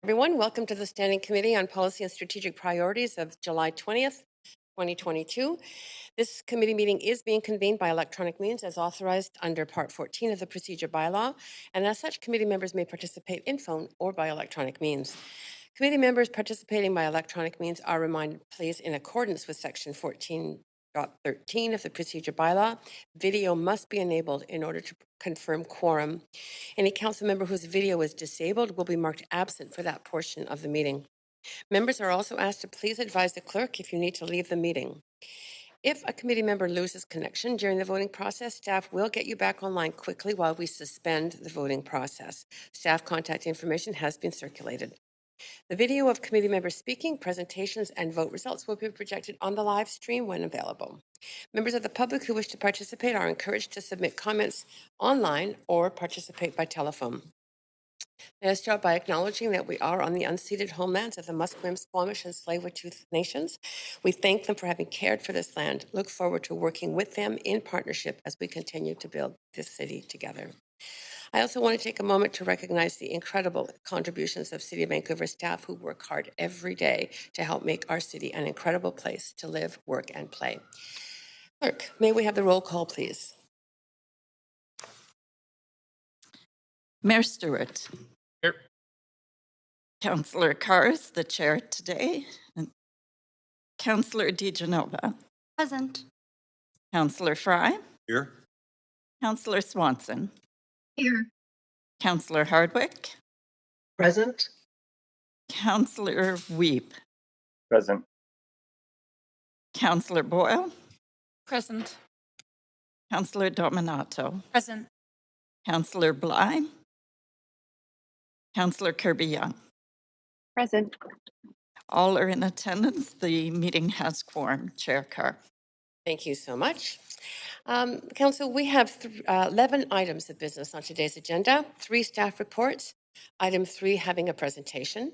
Everyone, welcome to the Standing Committee on Policy and Strategic Priorities of July 20th, 2022. This committee meeting is being convened by electronic means as authorized under Part 14 of the Procedure Bylaw, and as such, committee members may participate in phone or by electronic means. Committee members participating by electronic means are reminded, please, in accordance with Section 14.13 of the Procedure Bylaw, video must be enabled in order to confirm quorum. Any council member whose video is disabled will be marked absent for that portion of the meeting. Members are also asked to please advise the clerk if you need to leave the meeting. If a committee member loses connection during the voting process, staff will get you back online quickly while we suspend the voting process. Staff contact information has been circulated. The video of committee members speaking, presentations, and vote results will be projected on the live stream when available. Members of the public who wish to participate are encouraged to submit comments online or participate by telephone. May I start by acknowledging that we are on the unceded homelands of the Musqueam, Squamish, and Tsleil-Waututh nations. We thank them for having cared for this land. Look forward to working with them in partnership as we continue to build this city together. I also want to take a moment to recognize the incredible contributions of City of Vancouver staff who work hard every day to help make our city an incredible place to live, work, and play. Clerk, may we have the roll call, please? Mayor Stewart. Here. Councillor Carr is the chair today. And Councillor DiGenova. Present. Councillor Fry. Here. Councillor Swanson. Here. Councillor Hardwick. Present. Councillor Weep. Present. Councillor Boyle. Present. Councillor Dominato. Present. Councillor Bly. Councillor Kirby-Yung. Present. All are in attendance. The meeting has quorum. Chair Carr. Thank you so much. Council, we have 11 items of business on today's agenda, 3 staff reports, item 3 having a presentation,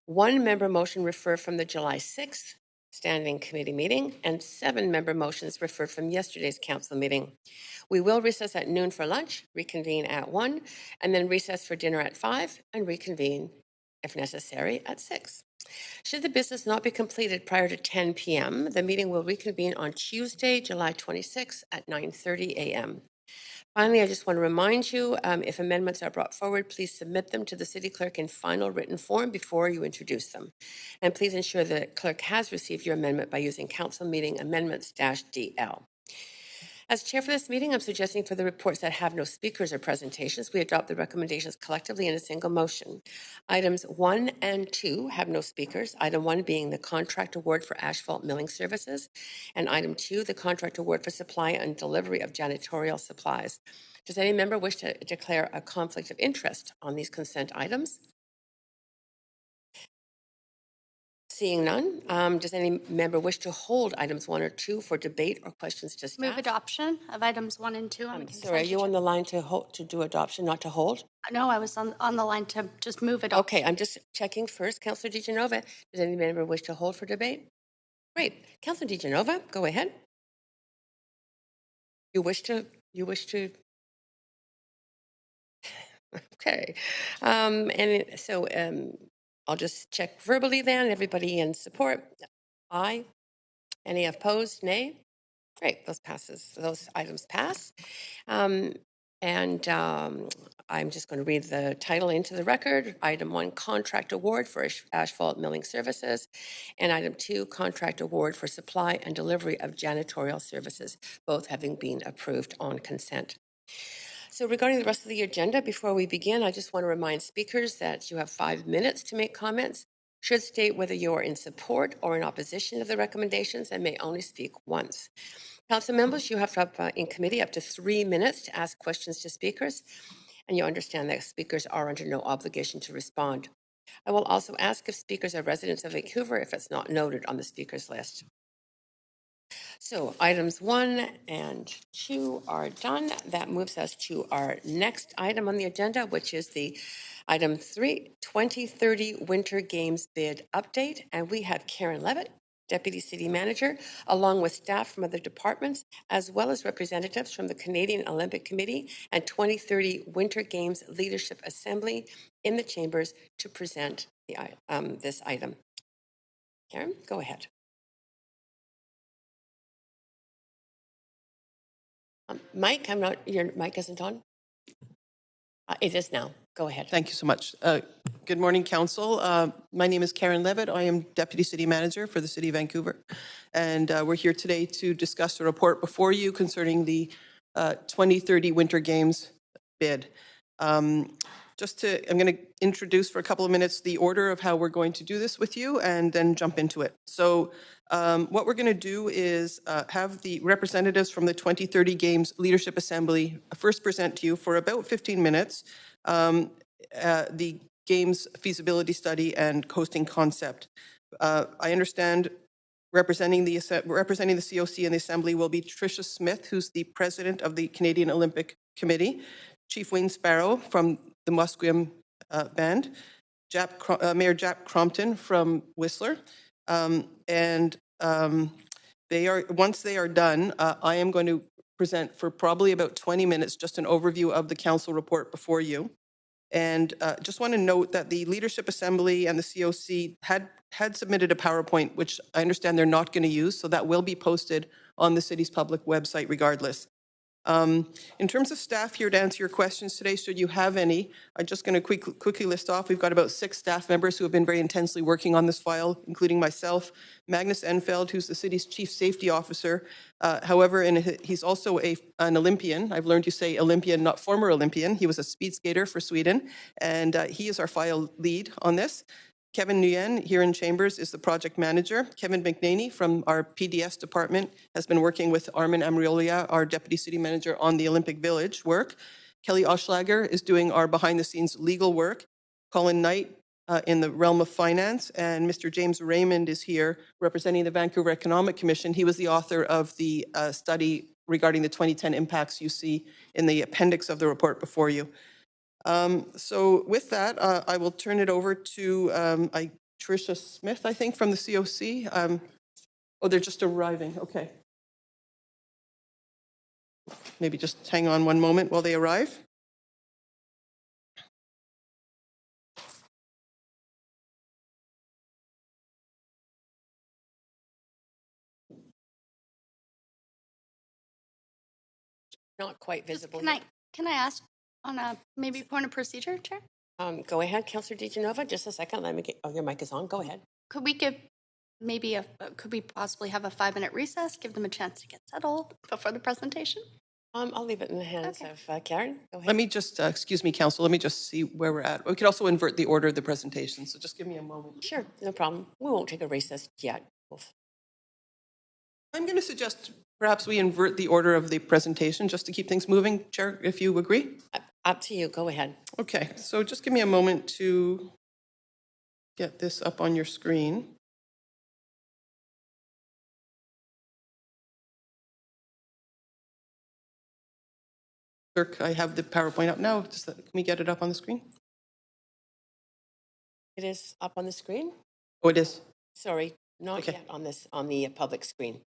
1 member motion referred from the July 6th Standing Committee meeting, and 7 member motions referred from yesterday's council meeting. We will recess at noon for lunch, reconvene at 1, and then recess for dinner at 5, and reconvene, if necessary, at 6. Should the business not be completed prior to 10 p.m., the meeting will reconvene on Tuesday, July 26 at 9:30 a.m. Finally, I just want to remind you, if amendments are brought forward, please submit them to the city clerk in final written form before you introduce them. And please ensure the clerk has received your amendment by using council meeting amendments-DL. As chair for this meeting, I'm suggesting for the reports that have no speakers or presentations, we adopt the recommendations collectively in a single motion. Items 1 and 2 have no speakers, item 1 being the contract award for asphalt milling services, and item 2, the contract award for supply and delivery of janitorial supplies. Does any member wish to declare a conflict of interest on these consent items? Seeing none, does any member wish to hold items 1 or 2 for debate or questions to staff? Move adoption of items 1 and 2 on the consent Sorry, are you on the line to do adoption, not to hold? No, I was on the line to just move adoption. Okay, I'm just checking first. Councillor DiGenova, does any member wish to hold for debate? Great. Councillor DiGenova, go ahead. You wish to? Okay. I'll just check verbally then. Everybody in support? Aye. Any opposed? Nay? Great, those items pass. I'm just going to read the title into the record. Item 1, contract award for asphalt milling services. And item 2, contract award for supply and delivery of janitorial services, both having been approved on consent. So regarding the rest of the agenda, before we begin, I just want to remind speakers that you have 5 minutes to make comments. Should state whether you are in support or in opposition of the recommendations and may only speak once. Council members, you have in committee up to 3 minutes to ask questions to speakers, and you understand that speakers are under no obligation to respond. I will also ask if speakers are residents of Vancouver if it's not noted on the speakers list. So items 1 and 2 are done. That moves us to our next item on the agenda, which is the item 3, 2030 Winter Games bid update. And we have Karen Levitt, Deputy City Manager, along with staff from other departments, as well as representatives from the Canadian Olympic Committee and 2030 Winter Games Leadership Assembly in the chambers to present this item. Karen, go ahead. Mike, your mic isn't on? It is now. Go ahead. Thank you so much. Good morning, Council. My name is Karen Levitt. I am Deputy City Manager for the City of Vancouver. And we're here today to discuss a report before you concerning the 2030 Winter Games bid. I'm going to introduce for a couple of minutes the order of how we're going to do this with you and then jump into it. So what we're going to do is have the representatives from the 2030 Games Leadership Assembly first present to you for about 15 minutes the Games feasibility study and hosting concept. I understand representing the COC in the Assembly will be Tricia Smith, who's the President of the Canadian Olympic Committee, Chief Wayne Sparrow from the Musqueam Band, Mayor Jack Crompton from Whistler, once they are done, I am going to present for probably about 20 minutes just an overview of the council report before you. And just want to note that the Leadership Assembly and the COC had submitted a PowerPoint, which I understand they're not going to use, so that will be posted on the city's public website regardless. In terms of staff here to answer your questions today, should you have any, I'm just going to quickly list off. We've got about 6 staff members who have been very intensely working on this file, including myself, Magnus Enfeld, who's the city's Chief Safety Officer. However, he's also an Olympian. I've learned you say Olympian, not former Olympian. He was a speed skater for Sweden, and he is our file lead on this. Kevin Nguyen here in Chambers is the project manager. Kevin McNaney from our PDS department has been working with Armin Amriolia, our deputy city manager, on the Olympic Village work. Kelly Oschlager is doing our behind the scenes legal work. Colin Knight in the realm of finance, and Mr. James Raymond is here representing the Vancouver Economic Commission. He was the author of the study regarding the 2010 impacts you see in the appendix of the report before you. So with that, I will turn it over to Tricia Smith, I think, from the COC. Oh, they're just arriving. Okay. Maybe just hang on one moment while they arrive. Not quite visible. Can I ask on a maybe point of procedure, Chair? Go ahead, Councillor DiGenova. Just a second. Let me get. Oh, your mic is on. Go ahead. Could we give could we possibly have a 5-minute recess, give them a chance to get settled before the presentation? I'll leave it in the hands of Karen. Go ahead. Let me just, excuse me, Council, let me just see where we're at. We could also invert the order of the presentation, so just give me a moment. Sure, no problem. We won't take a recess yet. I'm going to suggest perhaps we invert the order of the presentation just to keep things moving, Chair, if you agree. Up to you. Go ahead. Okay, so just give me a moment to get this up on your screen. Clerk, I have the PowerPoint up now. Can we get it up on the screen? It is up on the screen? Oh, it is. Sorry, not yet on the public screen.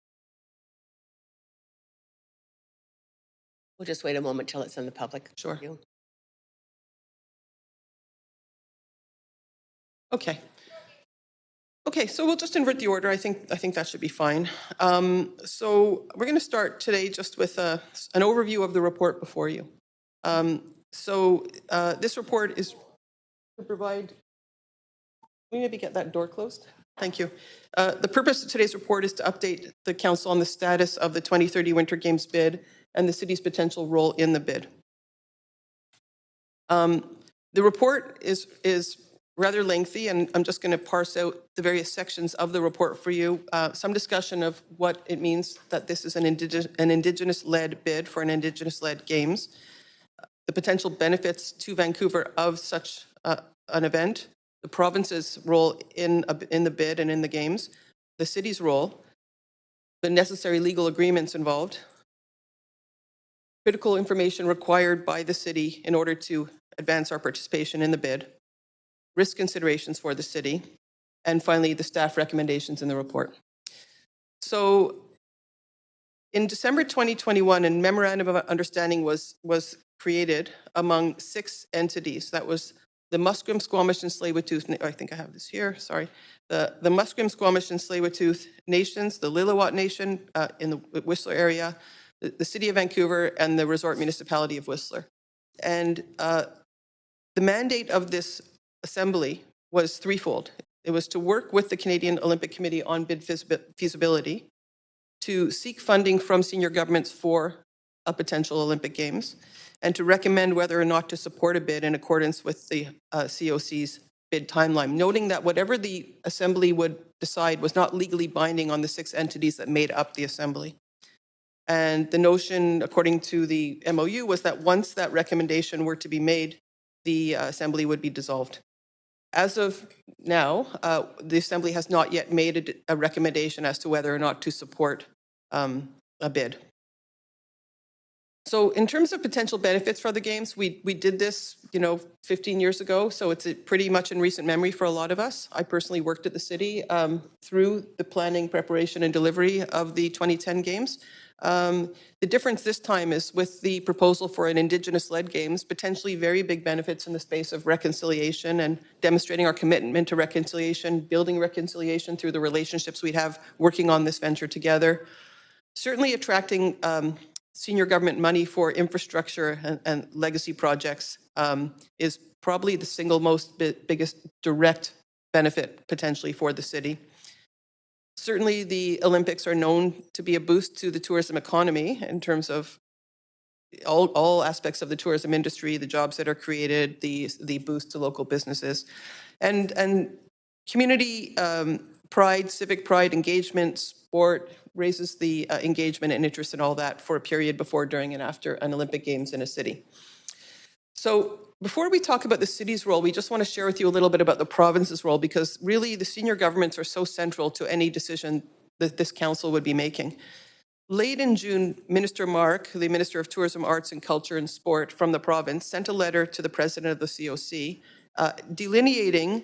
We'll just wait a moment till it's in the public. Sure. view. Okay. Okay, so we'll just invert the order. I think that should be fine. So we're going to start today just with an overview of the report before you. This report is to provide. Can we maybe get that door closed? Thank you. The purpose of today's report is to update the Council on the status of the 2030 Winter Games bid and the city's potential role in the bid. The report is rather lengthy, and I'm just going to parse out the various sections of the report for you. Some discussion of what it means that this is an Indigenous-led bid for an Indigenous-led Games, the potential benefits to Vancouver of such an event, the province's role in the bid and in the Games, the city's role, the necessary legal agreements involved, critical information required by the city in order to advance our participation in the bid, risk considerations for the city, and finally, the staff recommendations in the report. So in December 2021, a memorandum of understanding was created among 6 entities. That was the Musqueam, Squamish, and Tsleil-Waututh, I think I have this here, sorry. The Musqueam, Squamish, and Tsleil-Waututh nations, the Lillooet Nation in the Whistler area, the City of Vancouver, and the Resort Municipality of Whistler. And the mandate of this assembly was threefold. It was to work with the Canadian Olympic Committee on bid feasibility, to seek funding from senior governments for a potential Olympic Games, and to recommend whether or not to support a bid in accordance with the COC's bid timeline, noting that whatever the Assembly would decide was not legally binding on the 6 entities that made up the Assembly. And the notion, according to the MOU, was that once that recommendation were to be made, the Assembly would be dissolved. As of now, the Assembly has not yet made a recommendation as to whether or not to support a bid. So in terms of potential benefits for the Games, we did this, 15 years ago, so it's pretty much in recent memory for a lot of us. I personally worked at the city through the planning, preparation, and delivery of the 2010 Games. The difference this time is with the proposal for an Indigenous-led Games, potentially very big benefits in the space of reconciliation and demonstrating our commitment to reconciliation, building reconciliation through the relationships we'd have working on this venture together. Certainly attracting senior government money for infrastructure and legacy projects is probably the single most biggest direct benefit potentially for the city. Certainly the Olympics are known to be a boost to the tourism economy in terms of all aspects of the tourism industry, the jobs that are created, the boost to local businesses, and community pride, civic pride, engagement, sport raises the engagement and interest in all that for a period before, during, and after an Olympic Games in a city. So before we talk about the city's role, we just want to share with you a little bit about the province's role, because really the senior governments are so central to any decision that this council would be making. Late in June, Minister Mark, the Minister of Tourism, Arts and Culture and Sport from the province, sent a letter to the President of the COC delineating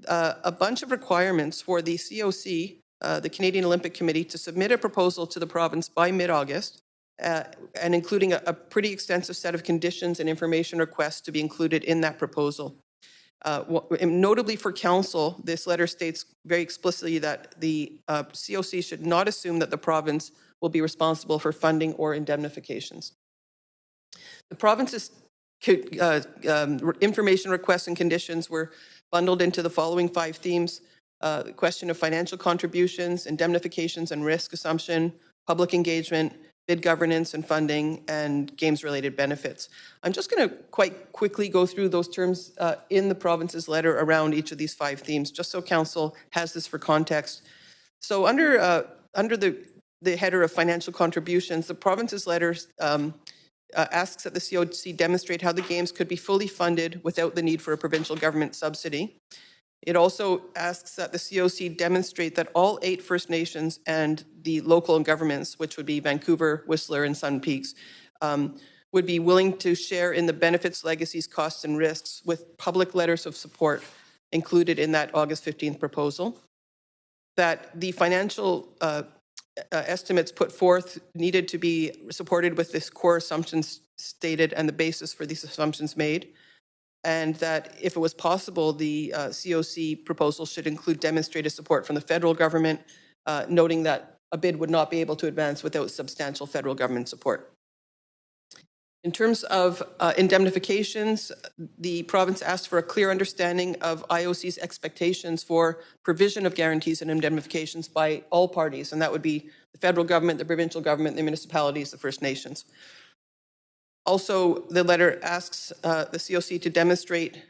a bunch of requirements for the COC, the Canadian Olympic Committee, to submit a proposal to the province by mid-August, and including a pretty extensive set of conditions and information requests to be included in that proposal. Notably for council, this letter states very explicitly that the COC should not assume that the province will be responsible for funding or indemnifications. The province's information requests and conditions were bundled into the following 5 themes: the question of financial contributions, indemnifications and risk assumption, public engagement, bid governance and funding, and games-related benefits. I'm just going to quite quickly go through those terms in the province's letter around each of these 5 themes, just so council has this for context. So under the header of financial contributions, the province's letter asks that the COC demonstrate how the Games could be fully funded without the need for a provincial government subsidy. It also asks that the COC demonstrate that all 8 First Nations and the local governments, which would be Vancouver, Whistler, and Sun Peaks, would be willing to share in the benefits, legacies, costs, and risks with public letters of support included in that August 15th proposal. That the financial estimates put forth needed to be supported with this core assumptions stated and the basis for these assumptions made. And that if it was possible, the COC proposal should include demonstrated support from the federal government, noting that a bid would not be able to advance without substantial federal government support. In terms of indemnifications, the province asked for a clear understanding of IOC's expectations for provision of guarantees and indemnifications by all parties, and that would be the federal government, the provincial government, the municipalities, the First Nations. Also, the letter asks the COC to demonstrate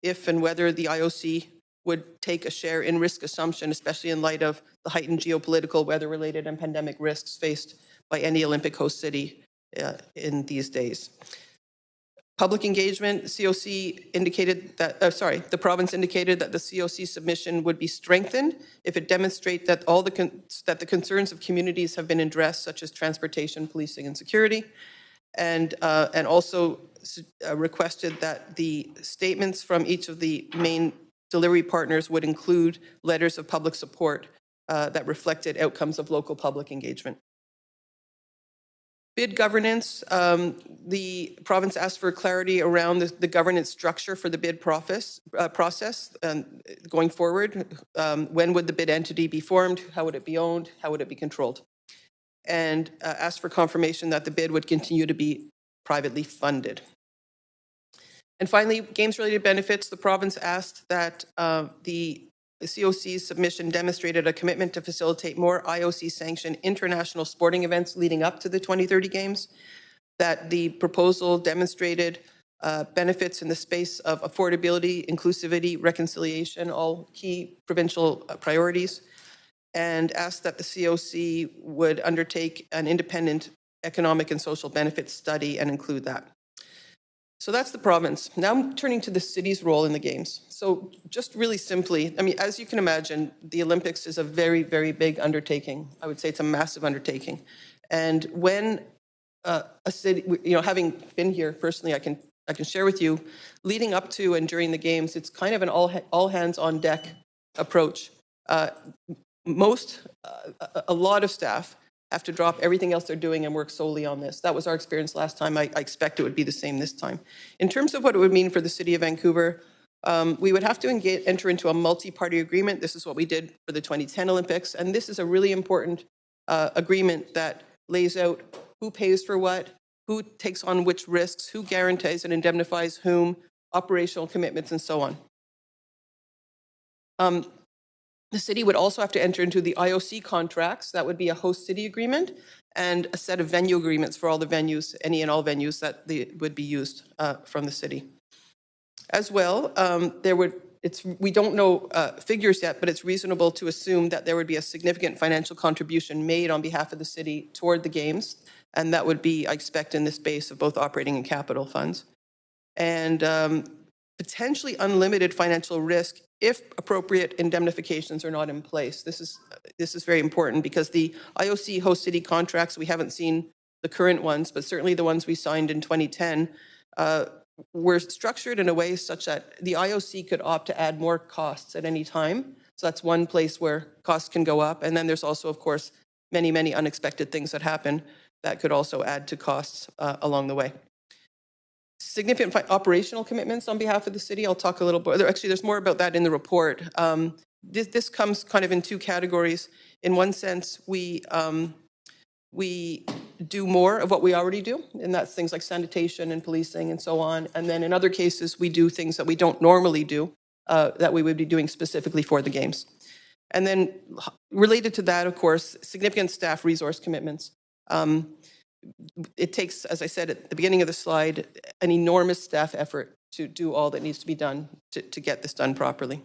if and whether the IOC would take a share in risk assumption, especially in light of the heightened geopolitical, weather-related, and pandemic risks faced by any Olympic host city in these days. Public engagement, COC indicated that, the province indicated that the COC submission would be strengthened if it demonstrates that that the concerns of communities have been addressed, such as transportation, policing, and security. And also requested that the statements from each of the main delivery partners would include letters of public support that reflected outcomes of local public engagement. Bid governance, the province asked for clarity around the governance structure for the bid process going forward. When would the bid entity be formed? How would it be owned? How would it be controlled? And asked for confirmation that the bid would continue to be privately funded. And finally, games-related benefits. The province asked that the COC's submission demonstrated a commitment to facilitate more IOC-sanctioned international sporting events leading up to the 2030 Games, that the proposal demonstrated benefits in the space of affordability, inclusivity, reconciliation, all key provincial priorities, and asked that the COC would undertake an independent economic and social benefits study and include that. So that's the province. Now I'm turning to the city's role in the Games. So just really simply, I mean, as you can imagine, the Olympics is a very, very big undertaking. I would say it's a massive undertaking. And when a city, you know, having been here personally, I can share with you, leading up to and during the Games, it's kind of an all hands on deck approach. A lot of staff have to drop everything else they're doing and work solely on this. That was our experience last time. I expect it would be the same this time. In terms of what it would mean for the City of Vancouver, we would have to enter into a multi-party agreement. This is what we did for the 2010 Olympics, and this is a really important agreement that lays out who pays for what, who takes on which risks, who guarantees and indemnifies whom, operational commitments, and so on. The city would also have to enter into the IOC contracts. That would be a host city agreement and a set of venue agreements for all the venues, any and all venues that would be used from the city. As well, we don't know figures yet, but it's reasonable to assume that there would be a significant financial contribution made on behalf of the city toward the Games, and that would be, I expect, in the space of both operating and capital funds. And potentially unlimited financial risk if appropriate indemnifications are not in place. This is very important because the IOC host city contracts, we haven't seen the current ones, but certainly the ones we signed in 2010 were structured in a way such that the IOC could opt to add more costs at any time. So that's one place where costs can go up. And then there's also, of course, many, many unexpected things that happen that could also add to costs along the way. Significant operational commitments on behalf of the city. I'll talk a little bit. Actually, there's more about that in the report. This comes kind of in two categories. In one sense, we do more of what we already do, and that's things like sanitation and policing and so on. And then in other cases, we do things that we don't normally do that we would be doing specifically for the Games. And then related to that, of course, significant staff resource commitments. It takes, as I said at the beginning of the slide, an enormous staff effort to do all that needs to be done to get this done properly.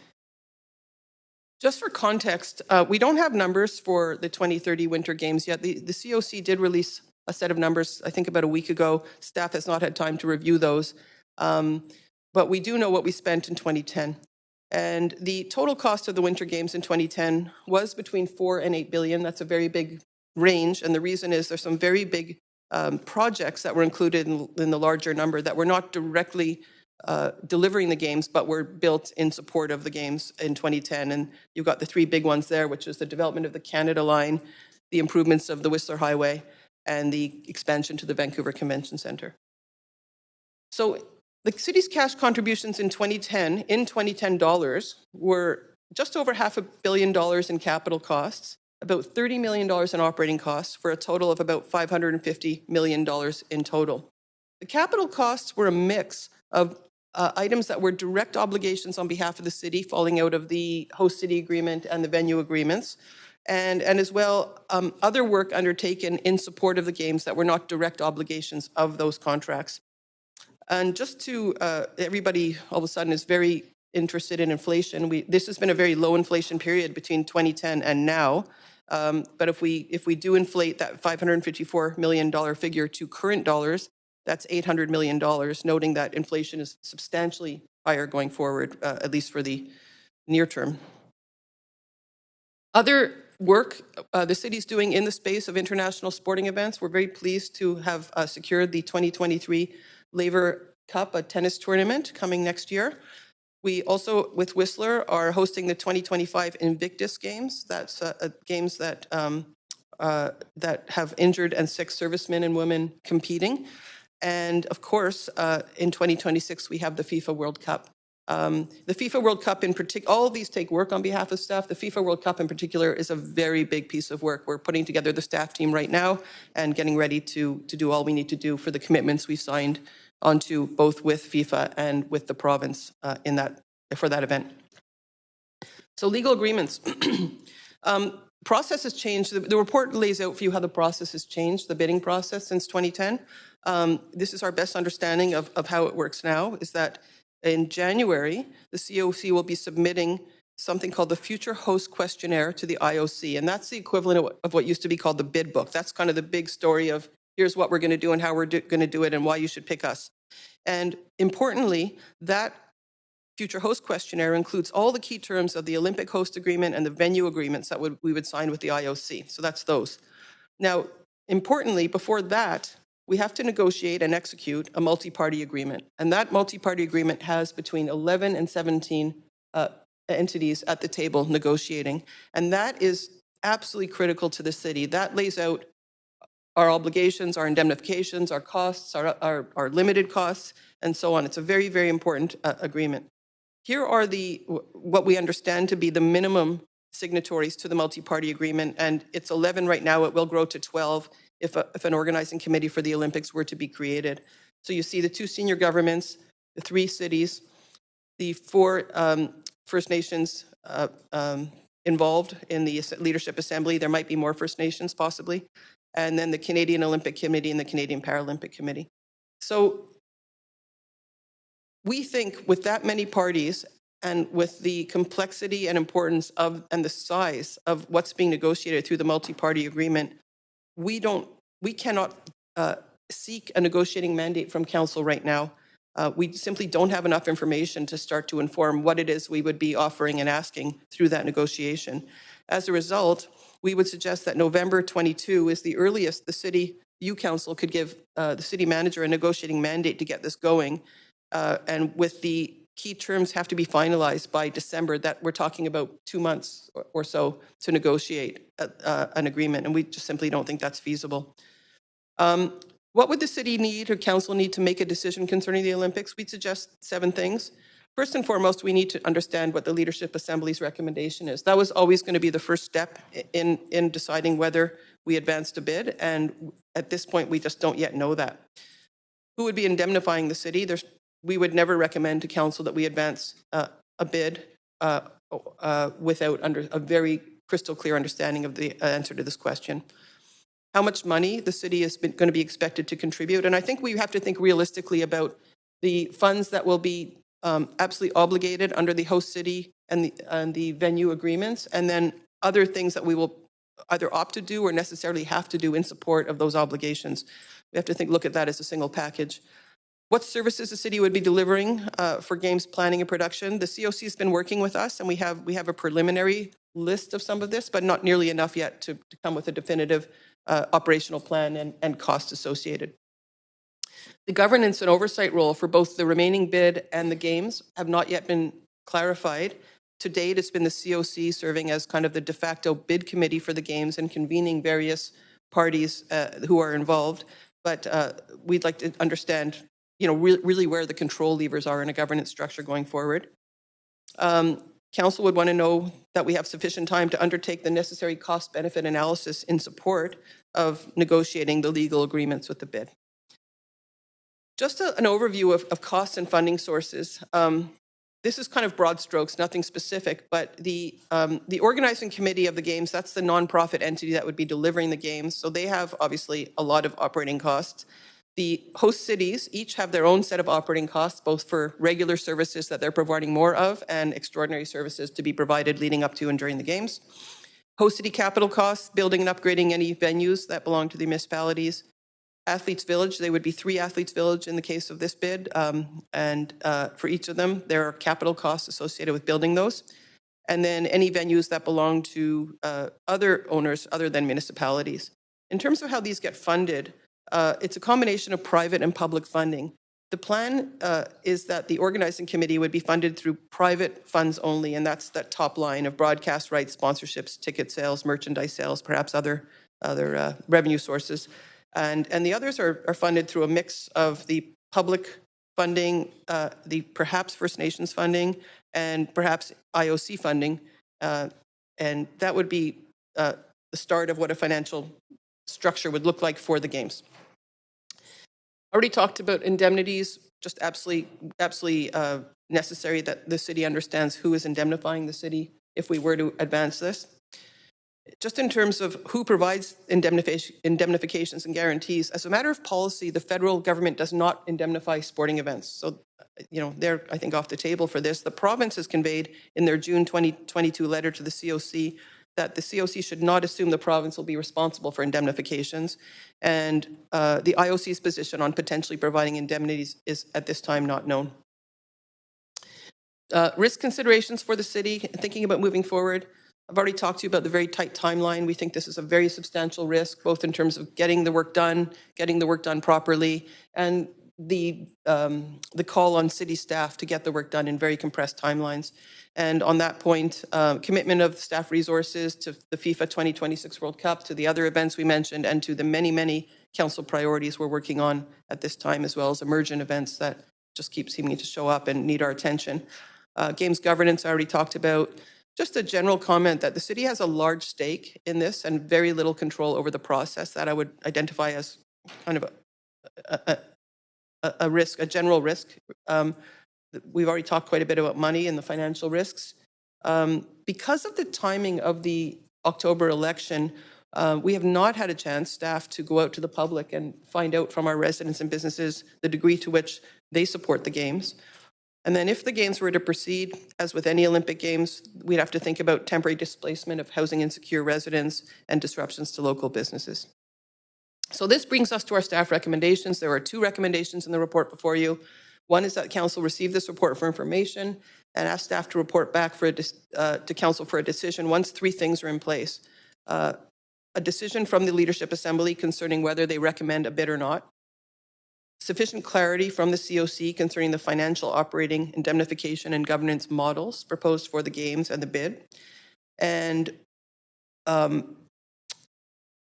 Just for context, we don't have numbers for the 2030 Winter Games yet. The COC did release a set of numbers, I think about a week ago. Staff has not had time to review those. But we do know what we spent in 2010. And the total cost of the Winter Games in 2010 was between $4 and $8 billion. That's a very big range. And the reason is there's some very big projects that were included in the larger number that were not directly delivering the Games, but were built in support of the Games in 2010. And you've got the three big ones there, which is the development of the Canada Line, the improvements of the Whistler Highway, and the expansion to the Vancouver Convention Centre. So the city's cash contributions in 2010 dollars, were just over $500 million in capital costs, about $30 million in operating costs, for a total of about $550 million in total. The capital costs were a mix of items that were direct obligations on behalf of the city, falling out of the host city agreement and the venue agreements, and as well other work undertaken in support of the Games that were not direct obligations of those contracts. And just to, everybody all of a sudden is very interested in inflation. This has been a very low inflation period between 2010 and now. But if we do inflate that $554 million figure to current dollars, that's $800 million, noting that inflation is substantially higher going forward, at least for the near term. Other work the city's doing in the space of international sporting events. We're very pleased to have secured the 2023 Laver Cup, a tennis tournament coming next year. We also, with Whistler, are hosting the 2025 Invictus Games. That's games that that have injured and sick servicemen and women competing. And of course, in 2026, we have the FIFA World Cup. The FIFA World Cup in particular, all of these take work on behalf of staff. The FIFA World Cup in particular is a very big piece of work. We're putting together the staff team right now and getting ready to do all we need to do for the commitments we signed onto both with FIFA and with the province for that event. So legal agreements. Process has changed. The report lays out for you how the process has changed, the bidding process since 2010. This is our best understanding of how it works now, is that in January, the COC will be submitting something called the Future Host Questionnaire to the IOC, and that's the equivalent of what used to be called the bid book. That's kind of the big story of here's what we're going to do and how we're going to do it and why you should pick us. And importantly, that Future Host Questionnaire includes all the key terms of the Olympic Host Agreement and the venue agreements that we would sign with the IOC. So that's those. Now, importantly, before that, we have to negotiate and execute a multi-party agreement. And that multi-party agreement has between 11 and 17 entities at the table negotiating. And that is absolutely critical to the city. That lays out our obligations, our indemnifications, our costs, our limited costs, and so on. It's a very, very important agreement. Here are what we understand to be the minimum signatories to the multi-party agreement, and it's 11 right now. It will grow to 12 if an organizing committee for the Olympics were to be created. So you see the 2 senior governments, the 3 cities, the 4 First Nations involved in the Leadership Assembly. There might be more First Nations possibly. And then the Canadian Olympic Committee and the Canadian Paralympic Committee. So we think with that many parties and with the complexity and importance of and the size of what's being negotiated through the multi-party agreement, we cannot seek a negotiating mandate from council right now. We simply don't have enough information to start to inform what it is we would be offering and asking through that negotiation. As a result, we would suggest that November 22 is the earliest the City Council could give the city manager a negotiating mandate to get this going. And with the key terms have to be finalized by December, that we're talking about 2 months or so to negotiate an agreement. And we just simply don't think that's feasible. What would the city need or council need to make a decision concerning the Olympics? We'd suggest 7 things. First and foremost, we need to understand what the Leadership Assembly's recommendation is. That was always going to be the first step in deciding whether we advanced a bid, and at this point, we just don't yet know that. Who would be indemnifying the city? We would never recommend to council that we advance a bid without a very crystal clear understanding of the answer to this question. How much money the city is going to be expected to contribute? And I think we have to think realistically about the funds that will be absolutely obligated under the host city and the venue agreements, and then other things that we will either opt to do or necessarily have to do in support of those obligations. We have to look at that as a single package. What services the city would be delivering for games planning and production? The COC has been working with us, and we have a preliminary list of some of this, but not nearly enough yet to come with a definitive operational plan and costs associated. The governance and oversight role for both the remaining bid and the games have not yet been clarified. To date, it's been the COC serving as kind of the de facto bid committee for the games and convening various parties who are involved. But we'd like to understand, really where the control levers are in a governance structure going forward. Council would want to know that we have sufficient time to undertake the necessary cost-benefit analysis in support of negotiating the legal agreements with the bid. Just an overview of costs and funding sources. This is kind of broad strokes, nothing specific, but the organizing committee of the games, that's the nonprofit entity that would be delivering the games. So they have obviously a lot of operating costs. The host cities each have their own set of operating costs, both for regular services that they're providing more of and extraordinary services to be provided leading up to and during the games. Host city capital costs, building and upgrading any venues that belong to the municipalities. Athletes Village, they would be 3 Athletes Village in the case of this bid, and for each of them, there are capital costs associated with building those. And then any venues that belong to other owners other than municipalities. In terms of how these get funded, it's a combination of private and public funding. The plan is that the organizing committee would be funded through private funds only, and that's that top line of broadcast rights, sponsorships, ticket sales, merchandise sales, perhaps other revenue sources. And the others are funded through a mix of the public funding, the perhaps First Nations funding, and perhaps IOC funding. And that would be the start of what a financial structure would look like for the Games. Already talked about indemnities, just absolutely necessary that the city understands who is indemnifying the city if we were to advance this. Just in terms of who provides indemnifications and guarantees, as a matter of policy, the federal government does not indemnify sporting events. So, they're, I think, off the table for this. The province has conveyed in their June 2022 letter to the COC that the COC should not assume the province will be responsible for indemnifications. And the IOC's position on potentially providing indemnities is at this time not known. Risk considerations for the city, thinking about moving forward. I've already talked to you about the very tight timeline. We think this is a very substantial risk, both in terms of getting the work done properly, and the call on city staff to get the work done in very compressed timelines. And on that point, commitment of staff resources to the FIFA 2026 World Cup, to the other events we mentioned, and to the many, many council priorities we're working on at this time, as well as emergent events that just keep seeming to show up and need our attention. Games governance, I already talked about. Just a general comment that the city has a large stake in this and very little control over the process that I would identify as kind of a risk, a general risk. We've already talked quite a bit about money and the financial risks. Because of the timing of the October election, we have not had a chance, staff, to go out to the public and find out from our residents and businesses the degree to which they support the Games. And then if the Games were to proceed, as with any Olympic Games, we'd have to think about temporary displacement of housing insecure residents and disruptions to local businesses. So this brings us to our staff recommendations. There are 2 recommendations in the report before you. One is that council receive this report for information and ask staff to report back to council for a decision once 3 things are in place. A decision from the Leadership Assembly concerning whether they recommend a bid or not. Sufficient clarity from the COC concerning the financial, operating, indemnification, and governance models proposed for the Games and the bid. And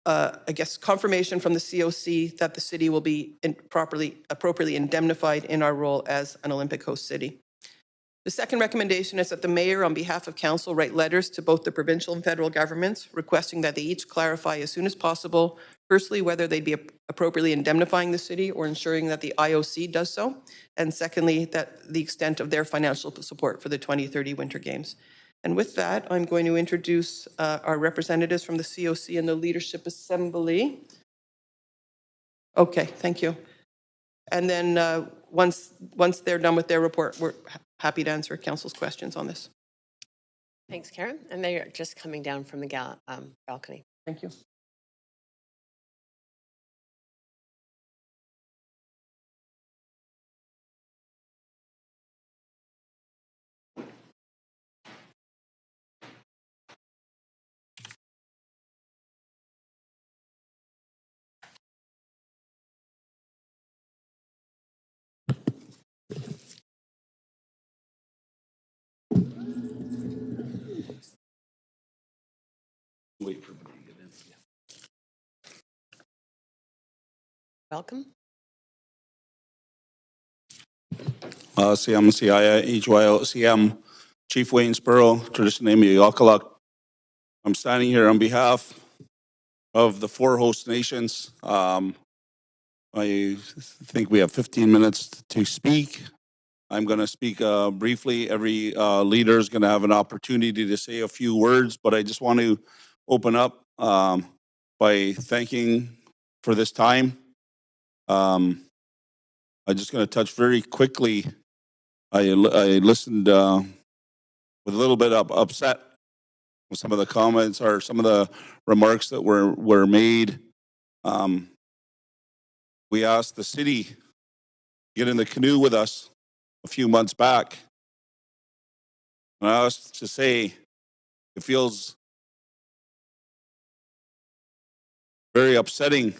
I guess confirmation from the COC that the city will be appropriately indemnified in our role as an Olympic host city. The second recommendation is that the mayor, on behalf of council, write letters to both the provincial and federal governments requesting that they each clarify as soon as possible, firstly, whether they'd be appropriately indemnifying the city or ensuring that the IOC does so, and secondly, that the extent of their financial support for the 2030 Winter Games. And with that, I'm going to introduce our representatives from the COC and the Leadership Assembly. Okay, thank you. And then once they're done with their report, we're happy to answer council's questions on this. Thanks, Karen. And they are just coming down from the balcony. Thank you. Wait for everybody to get in. Welcome. CMCIA, HYLCM, Chief Wayne Spurl, traditional name Yakalak. I'm standing here on behalf of the 4 host nations. I think we have 15 minutes to speak. I'm going to speak briefly. Every leader is going to have an opportunity to say a few words, but I just want to open up by thanking for this time. I'm just going to touch very quickly. I listened with a little bit of upset with some of the comments or some of the remarks that were made. We asked the city to get in the canoe with us a few months back. And I was to say, it feels very upsetting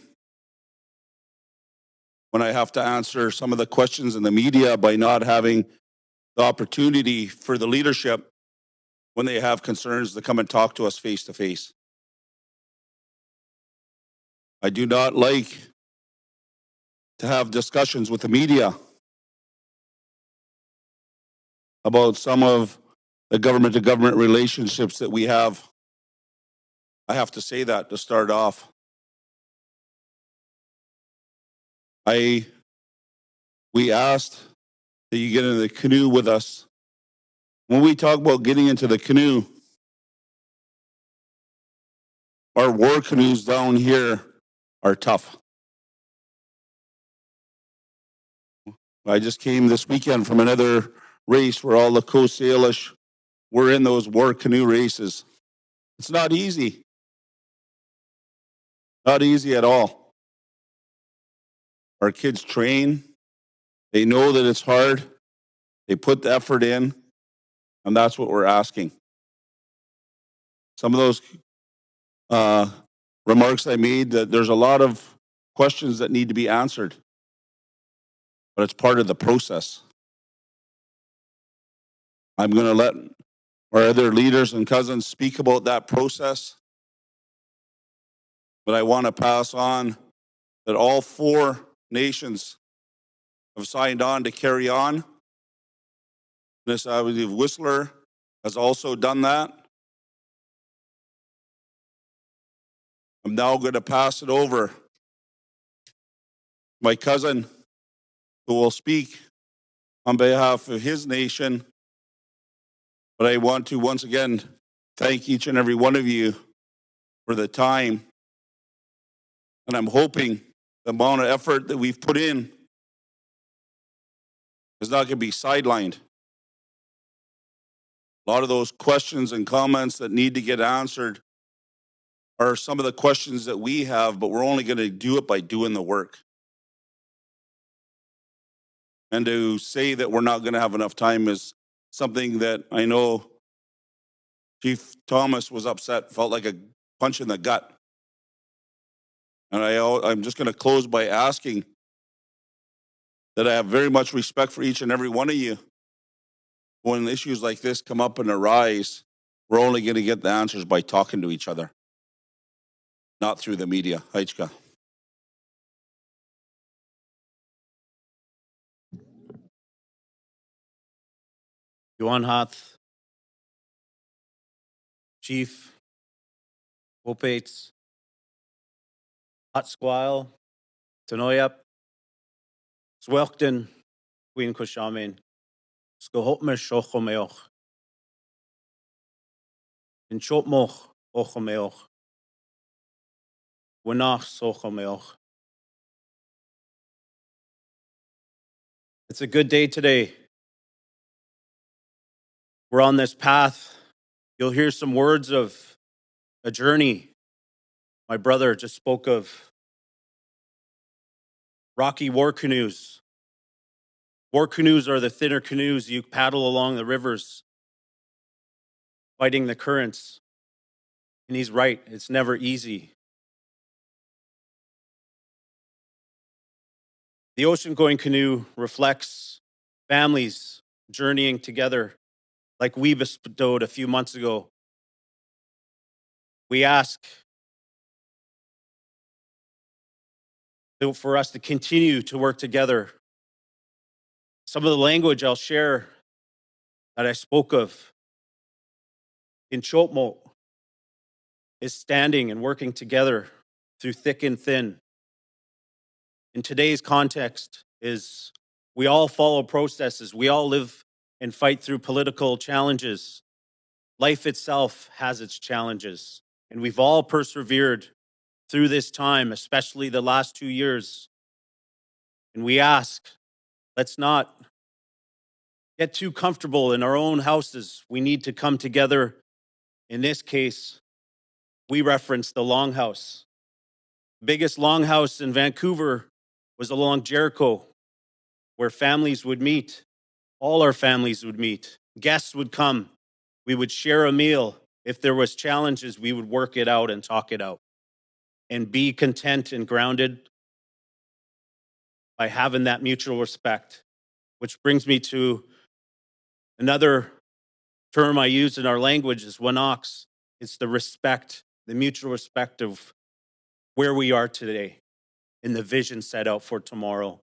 when I have to answer some of the questions in the media by not having the opportunity for the leadership when they have concerns to come and talk to us face to face. I do not like to have discussions with the media about some of the government to government relationships that we have. I have to say that to start off. We asked that you get in the canoe with us. When we talk about getting into the canoe, our war canoes down here are tough. I just came this weekend from another race where all the Coast Salish were in those war canoe races. It's not easy. Not easy at all. Our kids train. They know that it's hard. They put the effort in, and that's what we're asking. Some of those remarks I made, that there's a lot of questions that need to be answered, but it's part of the process. I'm going to let our other leaders and cousins speak about that process, but I want to pass on that all 4 nations have signed on to carry on. This, I believe, Whistler has also done that. I'm now going to pass it over to my cousin, who will speak on behalf of his nation. But I want to once again thank each and every one of you for the time. And I'm hoping the amount of effort that we've put in is not going to be sidelined. A lot of those questions and comments that need to get answered are some of the questions that we have, but we're only going to do it by doing the work. And to say that we're not going to have enough time is something that I know Chief Thomas was upset, felt like a punch in the gut. And I'm just going to close by asking that I have very much respect for each and every one of you. When issues like this come up and arise, we're only going to get the answers by talking to each other, not through the media. Haichka. Yuan Hath, Chief, Wopates, Hatsquile, Tanoyap, Zwelchten, Queen Kushamin, Skohotme Shochomeoch, in Chopmoch Ochomeoch, Winach Sochomeoch. It's a good day today. We're on this path. You'll hear some words of a journey. My brother just spoke of rocky war canoes. War canoes are the thinner canoes you paddle along the rivers, fighting the currents. And he's right, it's never easy. The ocean-going canoe reflects families journeying together like we bestowed a few months ago. We ask for us to continue to work together. Some of the language I'll share that I spoke of in Chopmo is standing and working together through thick and thin. In today's context is we all follow processes. We all live and fight through political challenges. Life itself has its challenges, and we've all persevered through this time, especially the last 2 years. And we ask, let's not get too comfortable in our own houses. We need to come together. In this case, we reference the Longhouse. The biggest longhouse in Vancouver was along Jericho, where families would meet. All our families would meet. Guests would come. We would share a meal. If there was challenges, we would work it out and talk it out and be content and grounded by having that mutual respect. Which brings me to another term I use in our language is wanox. It's the respect, the mutual respect of where we are today and the vision set out for tomorrow.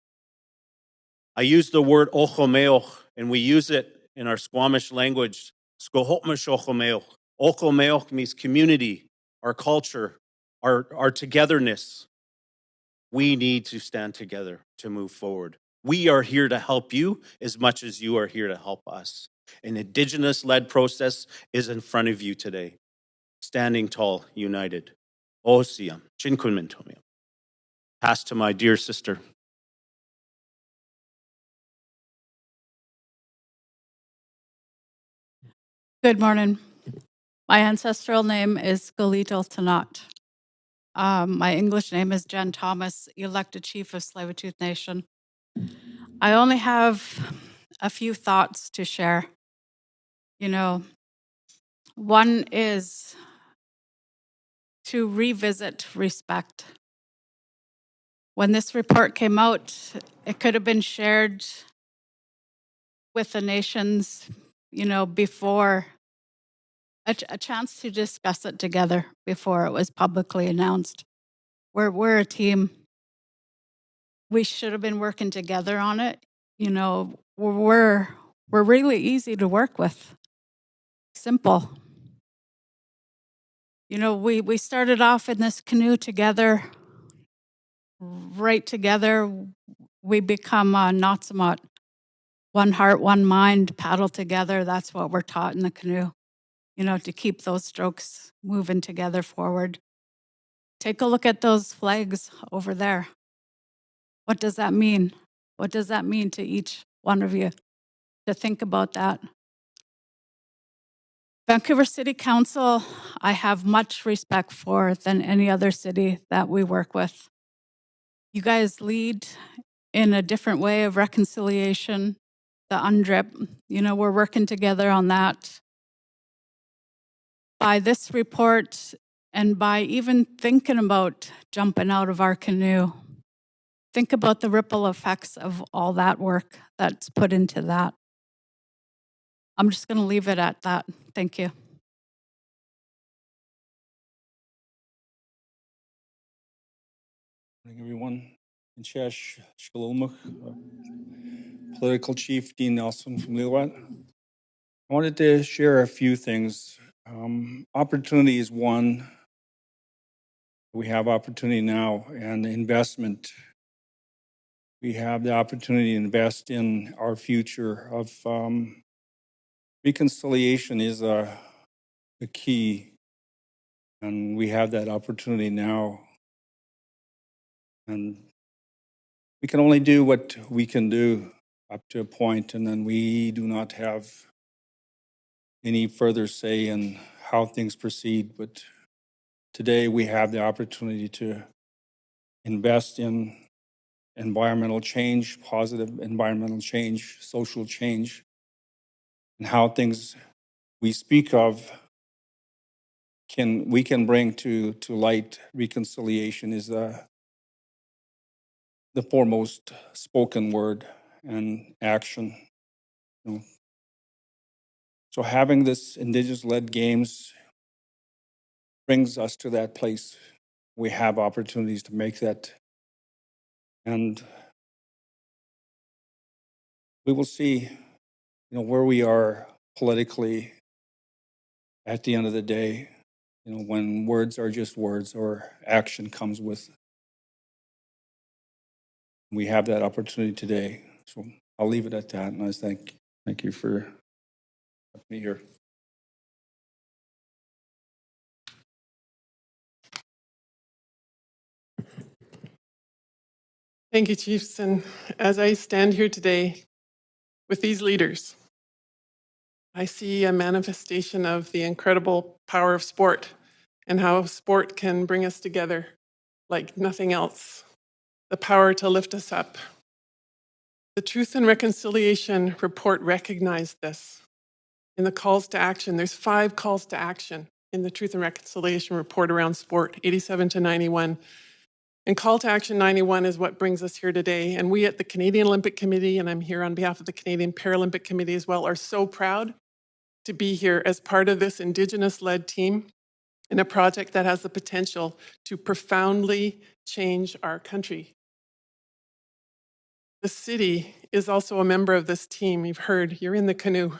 I use the word ochomeoch, and we use it in our Squamish language. Skohotmish ochomeoch. Ochomeoch means community, our culture, our togetherness. We need to stand together to move forward. We are here to help you as much as you are here to help us. An Indigenous-led process is in front of you today. Standing tall, united. Osiam, chinkunmentomiam. Pass to my dear sister. Good morning. My ancestral name is Galito Tanat. My English name is Jen Thomas, elected chief of Tsleil-Waututh Nation. I only have a few thoughts to share. You know, one is to revisit respect. When this report came out, it could have been shared with the nations, before a chance to discuss it together before it was publicly announced. We're a team. We should have been working together on it. We're really easy to work with. Simple. We started off in this canoe together, right together. We become Natsamot. One heart, one mind, paddle together. That's what we're taught in the canoe, to keep those strokes moving together forward. Take a look at those flags over there. What does that mean? What does that mean to each one of you to think about that? Vancouver City Council, I have much respect for than any other city that we work with. You guys lead in a different way of reconciliation, the UNDRIP. We're working together on that. By this report, and by even thinking about jumping out of our canoe, think about the ripple effects of all that work that's put into that. I'm just going to leave it at that. Thank you. Morning, everyone. Inchesh Shalomuk, Political Chief Dean Nelson from Lillooet. I wanted to share a few things. Opportunity is one. We have opportunity now, and investment. We have the opportunity to invest in our future. Of reconciliation is a key, and we have that opportunity now. And we can only do what we can do up to a point, and then we do not have any further say in how things proceed. But today we have the opportunity to invest in environmental change, positive environmental change, social change, and how things we speak of we can bring to light. Reconciliation is the foremost spoken word and action. So having this Indigenous-led games brings us to that place. We have opportunities to make that. And we will see, where we are politically at the end of the day, when words are just words or action comes with. We have that opportunity today. So I'll leave it at that. And I thank you for having me here. Thank you, Chiefs. And as I stand here today with these leaders, I see a manifestation of the incredible power of sport and how sport can bring us together like nothing else. The power to lift us up. The Truth and Reconciliation report recognized this. In the calls to action, there's 5 calls to action in the Truth and Reconciliation report around sport, 87 to 91. And call to action 91 is what brings us here today. And we at the Canadian Olympic Committee, and I'm here on behalf of the Canadian Paralympic Committee as well, are so proud to be here as part of this Indigenous-led team in a project that has the potential to profoundly change our country. The city is also a member of this team. You've heard, you're in the canoe.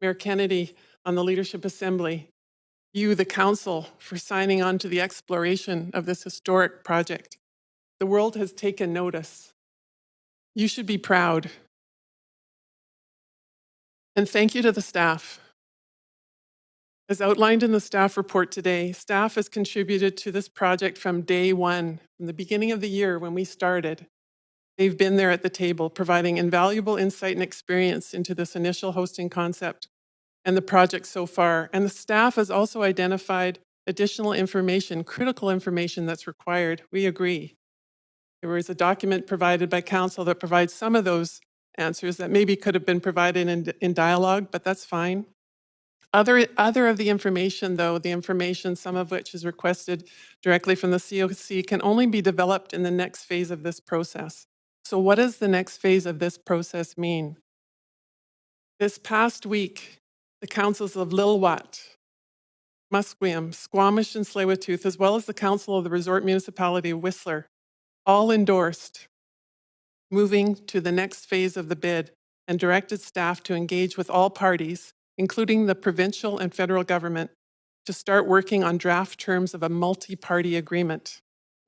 Mayor Kennedy on the Leadership Assembly, you, the council, for signing on to the exploration of this historic project. The world has taken notice. You should be proud. And thank you to the staff. As outlined in the staff report today, staff has contributed to this project from day one, from the beginning of the year when we started. They've been there at the table, providing invaluable insight and experience into this initial hosting concept and the project so far. And the staff has also identified additional information, critical information that's required. We agree. There was a document provided by council that provides some of those answers that maybe could have been provided in dialogue, but that's fine. Other of the information, though, the information, some of which is requested directly from the COC, can only be developed in the next phase of this process. So what does the next phase of this process mean? This past week, the councils of Lil'wat, Musqueam, Squamish, and Tsleil-Waututh, as well as the Council of the Resort Municipality of Whistler, all endorsed moving to the next phase of the bid and directed staff to engage with all parties, including the provincial and federal government, to start working on draft terms of a multi-party agreement.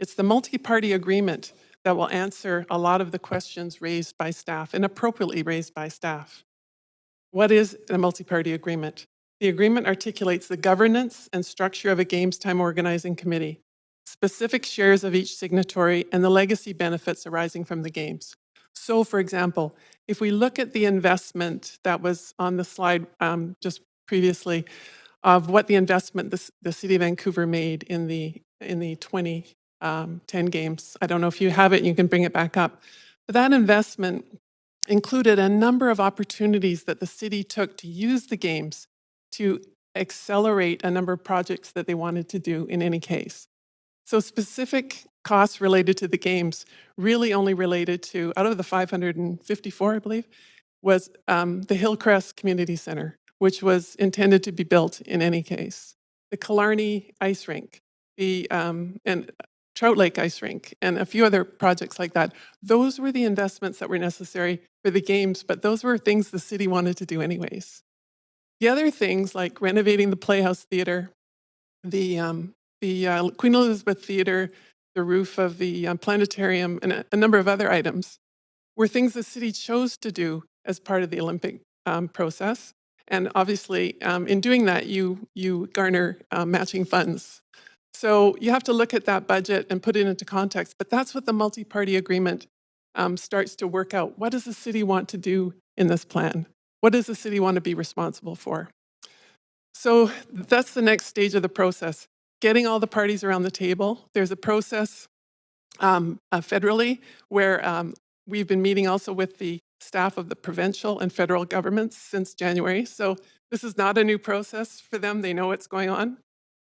It's the multi-party agreement that will answer a lot of the questions raised by staff and appropriately raised by staff. What is a multi-party agreement? The agreement articulates the governance and structure of a Games Time Organizing Committee, specific shares of each signatory, and the legacy benefits arising from the Games. So, for example, if we look at the investment that was on the slide just previously, of what the investment the City of Vancouver made in the 2010 Games. I don't know if you have it, you can bring it back up. But that investment included a number of opportunities that the city took to use the Games to accelerate a number of projects that they wanted to do in any case. So specific costs related to the Games really only related to, out of the 554, I believe, was the Hillcrest Community Center, which was intended to be built in any case. The Killarney Ice Rink, and Trout Lake Ice Rink, and a few other projects like that. Those were the investments that were necessary for the Games, but those were things the city wanted to do anyways. The other things like renovating the Playhouse Theatre, the Queen Elizabeth Theatre, the roof of the planetarium, and a number of other items were things the city chose to do as part of the Olympic process. And obviously, in doing that, you garner matching funds. So you have to look at that budget and put it into context. But that's what the multi-party agreement starts to work out. What does the city want to do in this plan? What does the city want to be responsible for? So that's the next stage of the process. Getting all the parties around the table. There's a process federally where we've been meeting also with the staff of the provincial and federal governments since January. So this is not a new process for them. They know what's going on.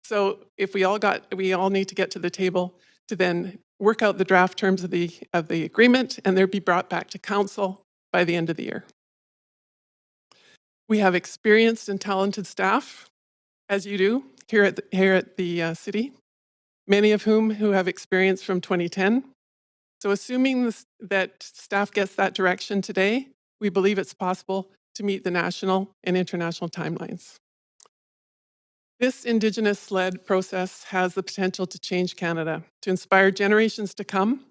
So if we all need to get to the table to then work out the draft terms of the agreement, and they'll be brought back to council by the end of the year. We have experienced and talented staff, as you do here at the city, many of who have experience from 2010. So assuming that staff gets that direction today, we believe it's possible to meet the national and international timelines. This Indigenous-led process has the potential to change Canada, to inspire generations to come,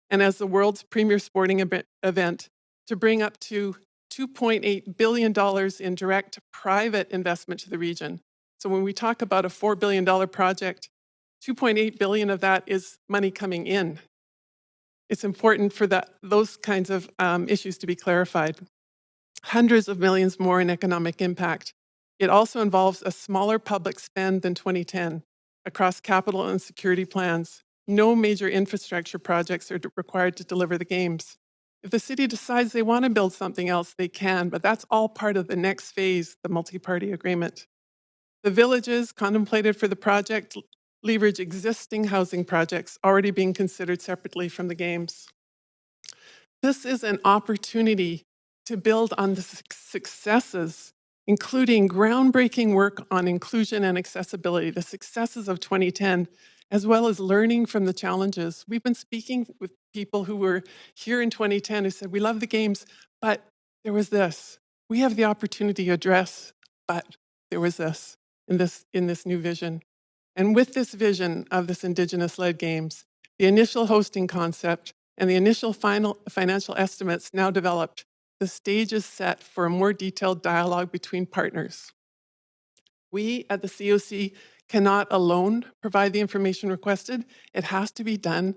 and as the world's premier sporting event, to bring up to $2.8 billion in direct private investment to the region. So when we talk about a $4 billion project, $2.8 billion of that is money coming in. It's important for those kinds of issues to be clarified. Hundreds of millions more in economic impact. It also involves a smaller public spend than 2010 across capital and security plans. No major infrastructure projects are required to deliver the Games. If the city decides they want to build something else, they can, but that's all part of the next phase, the multi-party agreement. The villages contemplated for the project leverage existing housing projects already being considered separately from the Games. This is an opportunity to build on the successes including groundbreaking work on inclusion and accessibility, the successes of 2010, as well as learning from the challenges. We've been speaking with people who were here in 2010 who said, we love the games, but there was this. We have the opportunity to address, but there was this in this new vision. And with this vision of this Indigenous-led games, the initial hosting concept and the initial final financial estimates now developed, the stage is set for a more detailed dialogue between partners. We at the COC cannot alone provide the information requested. It has to be done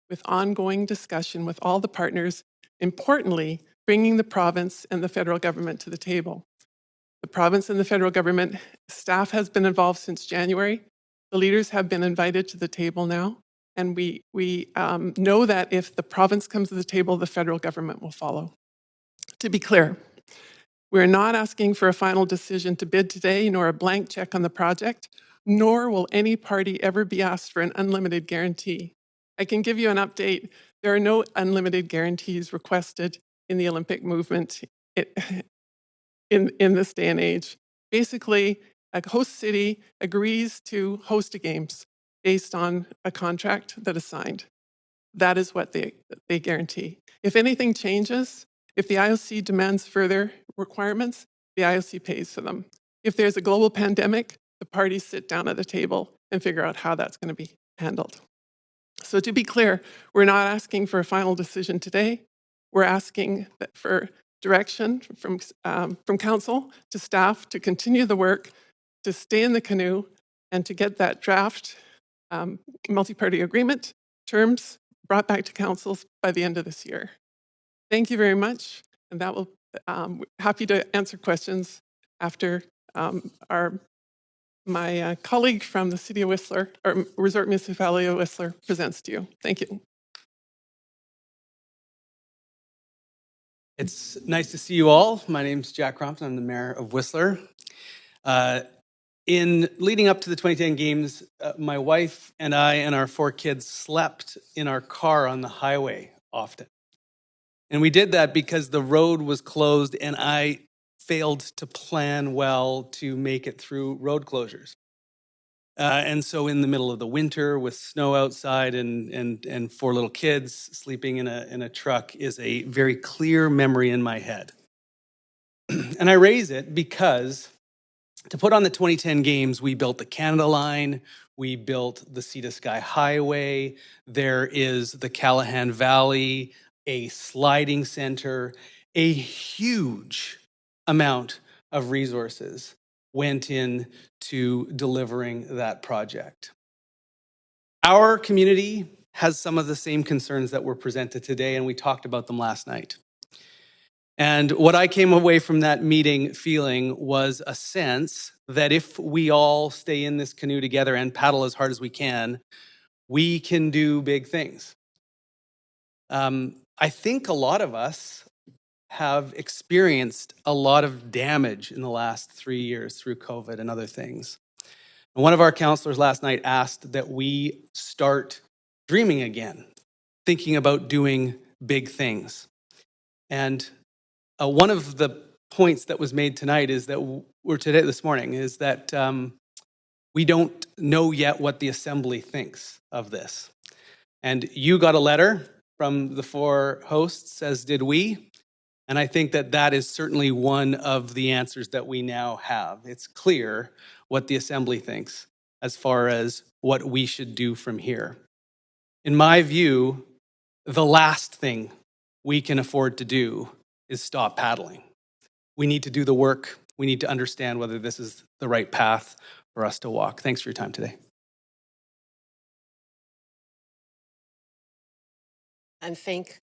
with ongoing discussion with all the partners, importantly, bringing the province and the federal government to the table. The province and the federal government staff has been involved since January. The leaders have been invited to the table now, and we know that if the province comes to the table, the federal government will follow. To be clear, we're not asking for a final decision to bid today, nor a blank check on the project, nor will any party ever be asked for an unlimited guarantee. I can give you an update. There are no unlimited guarantees requested in the Olympic movement in this day and age. Basically, a host city agrees to host the games based on a contract that is signed. That is what they guarantee. If anything changes, if the IOC demands further requirements, the IOC pays for them. If there's a global pandemic, the parties sit down at the table and figure out how that's going to be handled. So to be clear, we're not asking for a final decision today. We're asking for direction from council to staff to continue the work, to stay in the canoe, and to get that draft multi-party agreement terms brought back to council by the end of this year. Thank you very much, and that will happy to answer questions after my colleague from the City of Whistler, or Resort Municipality of Whistler, presents to you. Thank you. It's nice to see you all. My name's Jack Crompton. I'm the mayor of Whistler. In leading up to the 2010 games, my wife and I and our 4 kids slept in our car on the highway often. And we did that because the road was closed and I failed to plan well to make it through road closures. And so in the middle of the winter with snow outside and 4 little kids sleeping in a truck is a very clear memory in my head. And I raise it because to put on the 2010 games, we built the Canada Line, we built the Sea to Sky Highway, there is the Callahan Valley, a sliding center, a huge amount of resources went in to delivering that project. Our community has some of the same concerns that were presented today, and we talked about them last night. And what I came away from that meeting feeling was a sense that if we all stay in this canoe together and paddle as hard as we can do big things. I think a lot of us have experienced a lot of damage in the last 3 years through COVID and other things. And one of our counselors last night asked that we start dreaming again, thinking about doing big things. And one of the points that was made tonight is that, this morning, is that we don't know yet what the Assembly thinks of this. And you got a letter from the 4 hosts, as did we. And I think that that is certainly one of the answers that we now have. It's clear what the Assembly thinks as far as what we should do from here. In my view, the last thing we can afford to do is stop paddling. We need to do the work. We need to understand whether this is the right path for us to walk. Thanks for your time today. And thank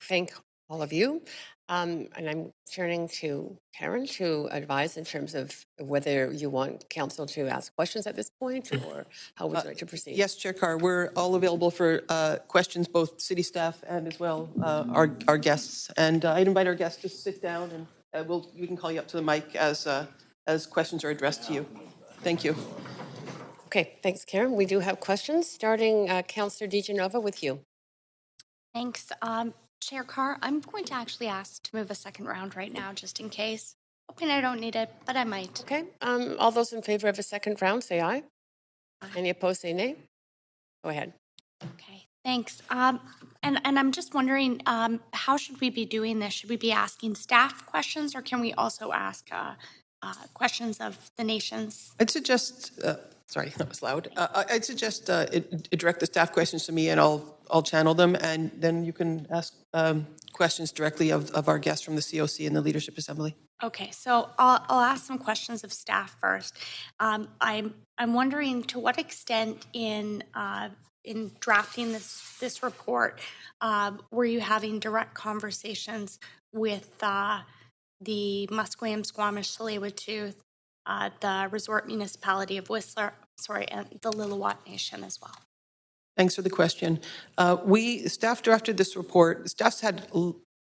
all of you. And I'm turning to Karen to advise in terms of whether you want council to ask questions at this point or how would you like to proceed? Yes, Chair Carr, we're all available for questions, both city staff and as well our guests. And I'd invite our guests to sit down and we can call you up to the mic as questions are addressed to you. Thank you. Okay, thanks, Karen. We do have questions, starting Councillor DiGenova with you. Thanks. Chair Carr, I'm going to actually ask to move a second round right now, just in case. Hoping I don't need it, but I might. Okay, all those in favor of a second round, say aye. Any opposed, say nay. Go ahead. Okay, thanks. And I'm just wondering, how should we be doing this? Should we be asking staff questions, or can we also ask questions of the nations? I'd suggest, sorry, that was loud. I'd suggest direct the staff questions to me, and I'll channel them, and then you can ask questions directly of our guests from the COC and the Leadership Assembly. Okay, so I'll ask some questions of staff first. I'm wondering, to what extent in drafting this report were you having direct conversations with the Musqueam, Squamish, Tsleil-Waututh, the Resort Municipality of Whistler, and the Lillooet Nation as well? Thanks for the question. Staff drafted this report. Staff's had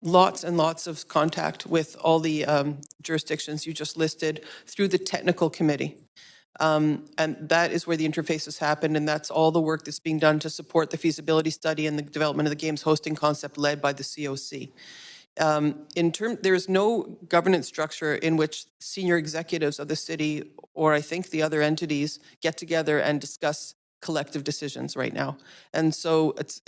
lots and lots of contact with all the jurisdictions you just listed through the technical committee. And that is where the interfaces happened, and that's all the work that's being done to support the feasibility study and the development of the games hosting concept led by the COC. There is no governance structure in which senior executives of the city, or I think the other entities, get together and discuss collective decisions right now. And so it's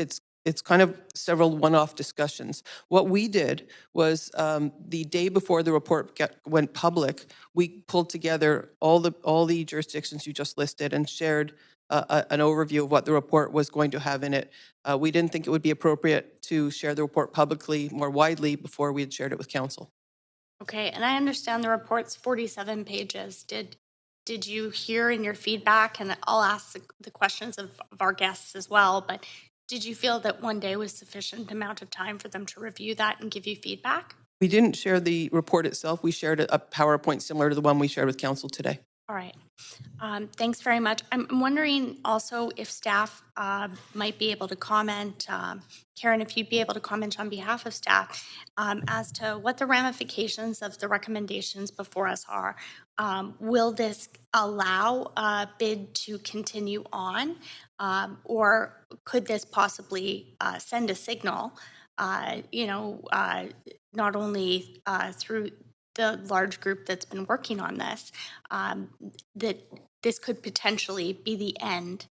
kind of several one-off discussions. What we did was the day before the report went public, we pulled together all the jurisdictions you just listed and shared an overview of what the report was going to have in it. We didn't think it would be appropriate to share the report publicly more widely before we had shared it with council. Okay, and I understand the report's 47 pages. Did you hear in your feedback, and I'll ask the questions of our guests as well, but did you feel that one day was sufficient amount of time for them to review that and give you feedback? We didn't share the report itself. We shared a PowerPoint similar to the one we shared with council today. All right. Thanks very much. I'm wondering also if staff might be able to comment, Karen, if you'd be able to comment on behalf of staff as to what the ramifications of the recommendations before us are. Will this allow a bid to continue on, or could this possibly send a signal, not only through the large group that's been working on this, that this could potentially be the end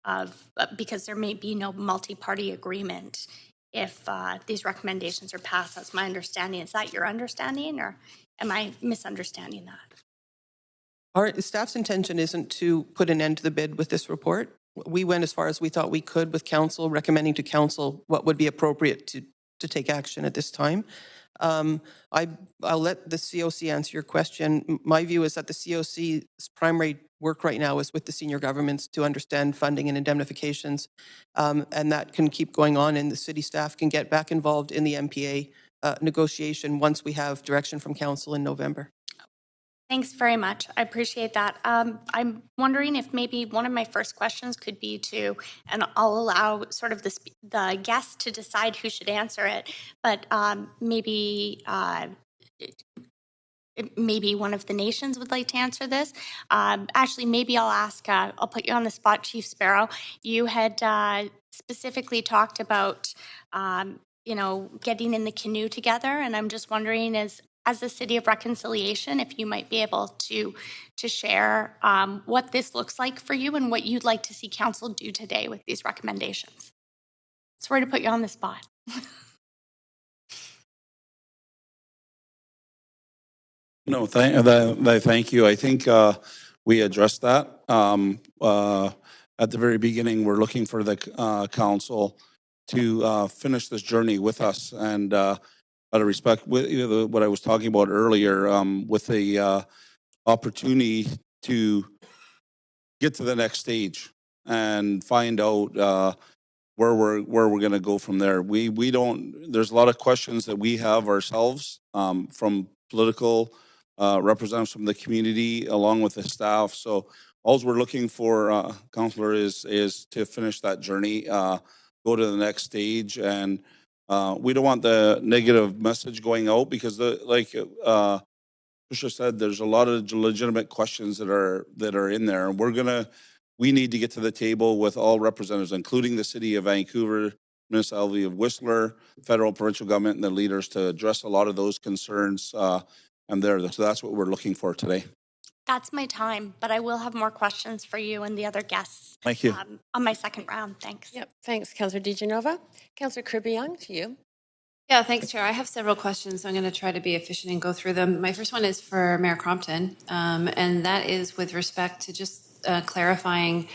of, because there may be no multi-party agreement if these recommendations are passed. That's my understanding. Is that your understanding, or am I misunderstanding that? Our staff's intention isn't to put an end to the bid with this report. We went as far as we thought we could with council, recommending to council what would be appropriate to take action at this time. I'll let the COC answer your question. My view is that the COC's primary work right now is with the senior governments to understand funding and indemnifications, and that can keep going on, and the city staff can get back involved in the MPA negotiation once we have direction from council in November. Thanks very much. I appreciate that. I'm wondering if maybe one of my first questions could be to, and I'll allow sort of the guests to decide who should answer it, but maybe one of the nations would like to answer this. Actually, maybe I'll put you on the spot, Chief Sparrow. You had specifically talked about, getting in the canoe together, and I'm just wondering, as the City of Reconciliation, if you might be able to share what this looks like for you and what you'd like to see council do today with these recommendations. Sorry to put you on the spot. No, thank you. I think we addressed that. At the very beginning, we're looking for the council to finish this journey with us, and out of respect with what I was talking about earlier, with the opportunity to get to the next stage and find out where we're going to go from there. We don't. There's a lot of questions that we have ourselves from political representatives from the community, along with the staff. So all we're looking for, Councillor, is to finish that journey, go to the next stage, and we don't want the negative message going out, because like Tricia said, there's a lot of legitimate questions that are in there. And we need to get to the table with all representatives, including the City of Vancouver, Municipality of Whistler, federal, provincial government, and the leaders, to address a lot of those concerns and there. So that's what we're looking for today. That's my time, but I will have more questions for you and the other guests Thank you. on my second round. Thanks. Yep, thanks, Councillor DeGenova. Councillor Kirby-Young, to you. Yeah, thanks, Chair. I have several questions, so I'm going to try to be efficient and go through them. My first one is for Mayor Crompton, and that is with respect to just clarifying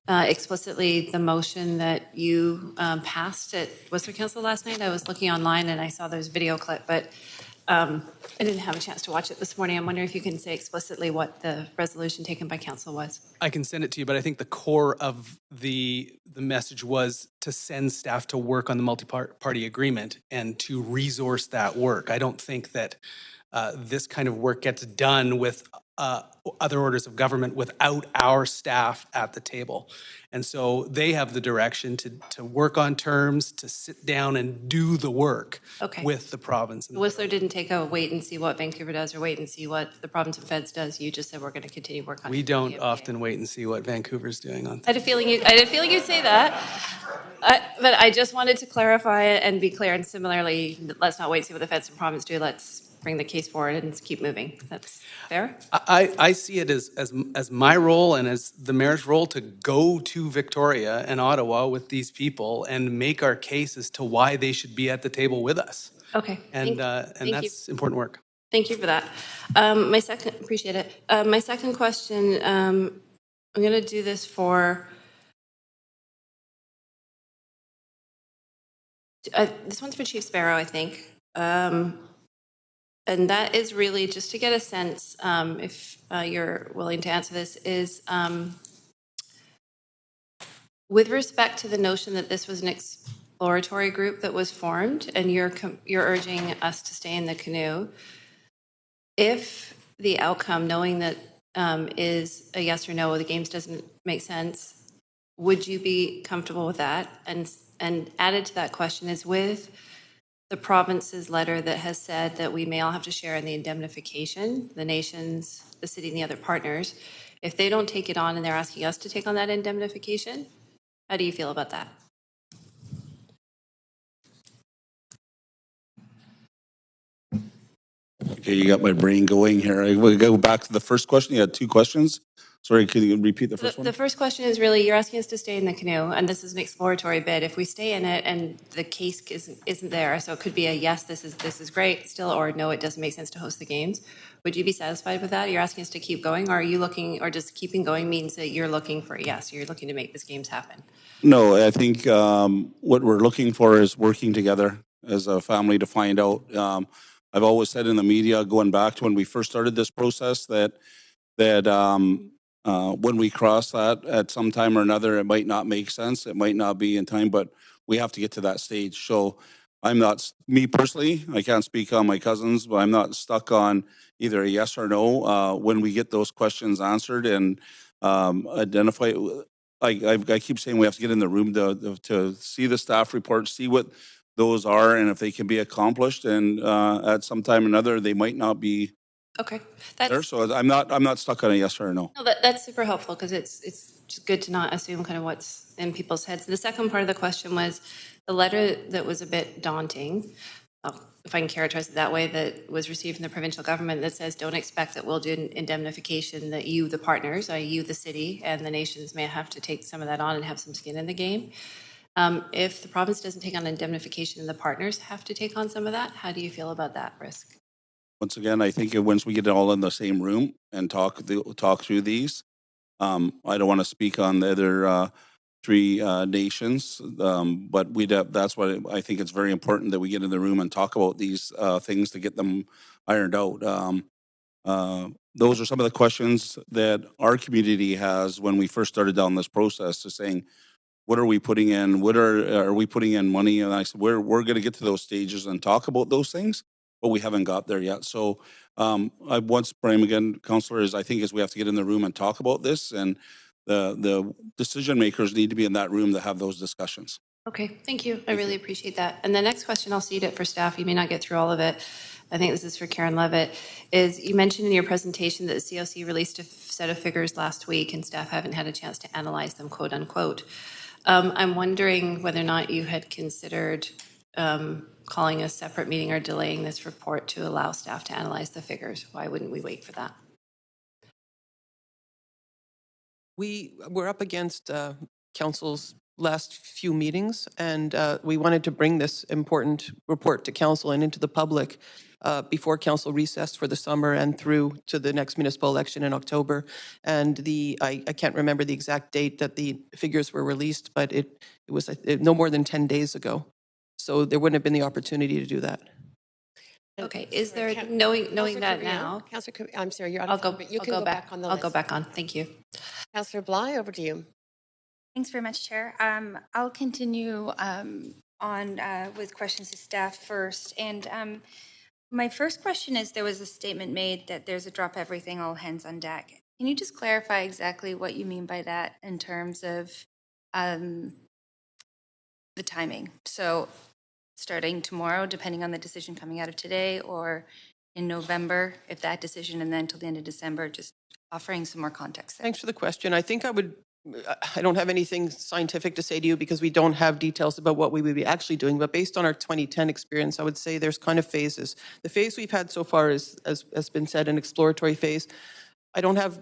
explicitly the motion that you passed at Whistler Council last night. I was looking online and I saw there's a video clip, but I didn't have a chance to watch it this morning. I'm wondering if you can say explicitly what the resolution taken by council was. I can send it to you, but I think the core of the message was to send staff to work on the multi-party agreement and to resource that work. I don't think that this kind of work gets done with other orders of government without our staff at the table. And so they have the direction to work on terms, to sit down and do the work Okay. with the province. And Whistler didn't take a wait and see what Vancouver does or wait and see what the province of Feds does. You just said we're going to continue work on it. we don't often wait and see what Vancouver's doing on I had a feeling you'd say that. But I just wanted to clarify it and be clear. And similarly, let's not wait and see what the Feds and province do. Let's bring the case forward and keep moving. That's fair? I see it as my role and as the mayor's role to go to Victoria and Ottawa with these people and make our case as to why they should be at the table with us. Okay. And Thank that's important work. Thank you for that. Appreciate it. My second question, I'm going to do this for, this one's for Chief Sparrow, I think. And that is really just to get a sense, if you're willing to answer this, is with respect to the notion that this was an exploratory group that was formed, and you're urging us to stay in the canoe. If the outcome, knowing that is a yes or no, the games doesn't make sense, would you be comfortable with that? And added to that question is with the province's letter that has said that we may all have to share in the indemnification, the nations, the city, and the other partners. If they don't take it on and they're asking us to take on that indemnification, how do you feel about that? Okay, you got my brain going here. I will go back to the first question. You had two questions. Sorry, can you repeat the first one? The first question is really, you're asking us to stay in the canoe, and this is an exploratory bid. If we stay in it and the case isn't there, so it could be a yes, this is great still, or no, it doesn't make sense to host the games. Would you be satisfied with that? You're asking us to keep going, or are you looking, or just keeping going means that you're looking for a yes, you're looking to make these games happen? No, I think what we're looking for is working together as a family to find out. I've always said in the media, going back to when we first started this process, that when we cross that at some time or another, it might not make sense. It might not be in time, but we have to get to that stage. So I'm not, me personally, I can't speak on my cousins, but I'm not stuck on either a yes or no. When we get those questions answered and identify, I keep saying we have to get in the room to see the staff report, see what those are, and if they can be accomplished. And at some time or another, they might not be Okay, there. So I'm not stuck on a yes or a no. No, that's super helpful because it's just good to not assume kind of what's in people's heads. The second part of the question was the letter that was a bit daunting, if I can characterize it that way, that was received from the provincial government that says don't expect that we'll do an indemnification, that you, the partners, you, the city, and the nations may have to take some of that on and have some skin in the game. If the province doesn't take on indemnification and the partners have to take on some of that, how do you feel about that risk? Once again, I think once we get it all in the same room and talk through these, I don't want to speak on the other three nations, but that's why I think it's very important that we get in the room and talk about these things to get them ironed out. Those are some of the questions that our community has when we first started down this process, to saying, what are we putting in? What are we putting in money? And I said, we're going to get to those stages and talk about those things, but we haven't got there yet. So I once, Brian, again, Councillor, I think we have to get in the room and talk about this, and the decision makers need to be in that room to have those discussions. Okay, thank you. I really appreciate that. And the next question, I'll cede it for staff. You may not get through all of it. I think this is for Karen Levitt. Is you mentioned in your presentation that the COC released a set of figures last week and staff haven't had a chance to analyze them, quote unquote. I'm wondering whether or not you had considered calling a separate meeting or delaying this report to allow staff to analyze the figures. Why wouldn't we wait for that? We're up against council's last few meetings, and we wanted to bring this important report to council and into the public before council recessed for the summer and through to the next municipal election in October. And I can't remember the exact date that the figures were released, but it was no more than 10 days ago. So there wouldn't have been the opportunity to do that. Okay, is there, knowing Councillor that Carrillo, now, Councillor, I'm sorry, you're out I'll of go, time, but you I'll can go go back on the I'll list. go back on. Thank you. Councillor Bly, over to you. Thanks very much, Chair. I'll continue on with questions to staff first. And my first question is, there was a statement made that there's a drop everything, all hands on deck. Can you just clarify exactly what you mean by that in terms of the timing? So starting tomorrow, depending on the decision coming out of today, or in November, if that decision, and then till the end of December, just offering some more context there. Thanks for the question. I think I don't have anything scientific to say to you because we don't have details about what we would be actually doing, but based on our 2010 experience, I would say there's kind of phases. The phase we've had so far is, as has been said, an exploratory phase. I don't have